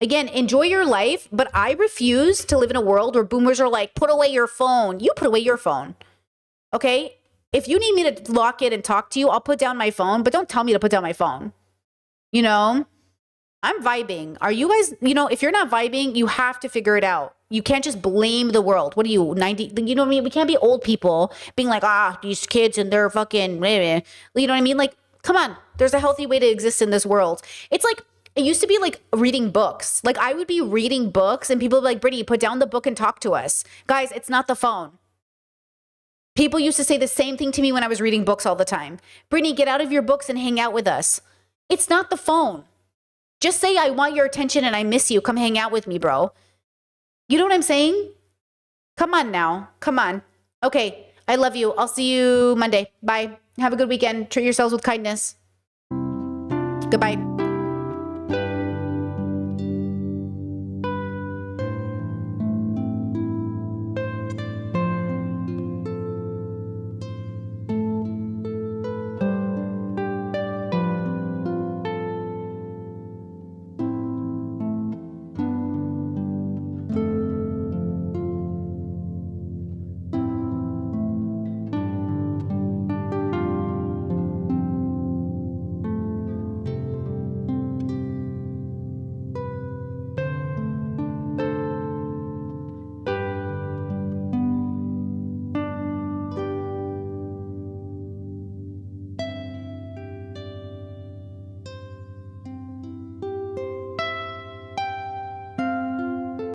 Again, enjoy your life, but I refuse to live in a world where boomers are like, put away your phone. You put away your phone, okay? If you need me to lock it and talk to you, I'll put down my phone, but don't tell me to put down my phone, you know? I'm vibing. Are you guys, you know, if you're not vibing, you have to figure it out. You can't just blame the world. What are you, 90? You know what I mean? We can't be old people being like, these kids and they're fucking, you know what I mean? Like, come on. There's a healthy way to exist in this world. It's like, it used to be like reading books. Like I would be reading books and people would be like, Brittany, put down the book and talk to us. Guys, it's not the phone. People used to say the same thing to me when I was reading books all the time. Brittany, get out of your books and hang out with us. It's not the phone. Just say, I want your attention and I miss you. Come hang out with me, bro. You know what I'm saying? Come on now. Come on. Okay. I love you. I'll see you Monday. Bye. Have a good weekend. Treat yourselves with kindness. Goodbye.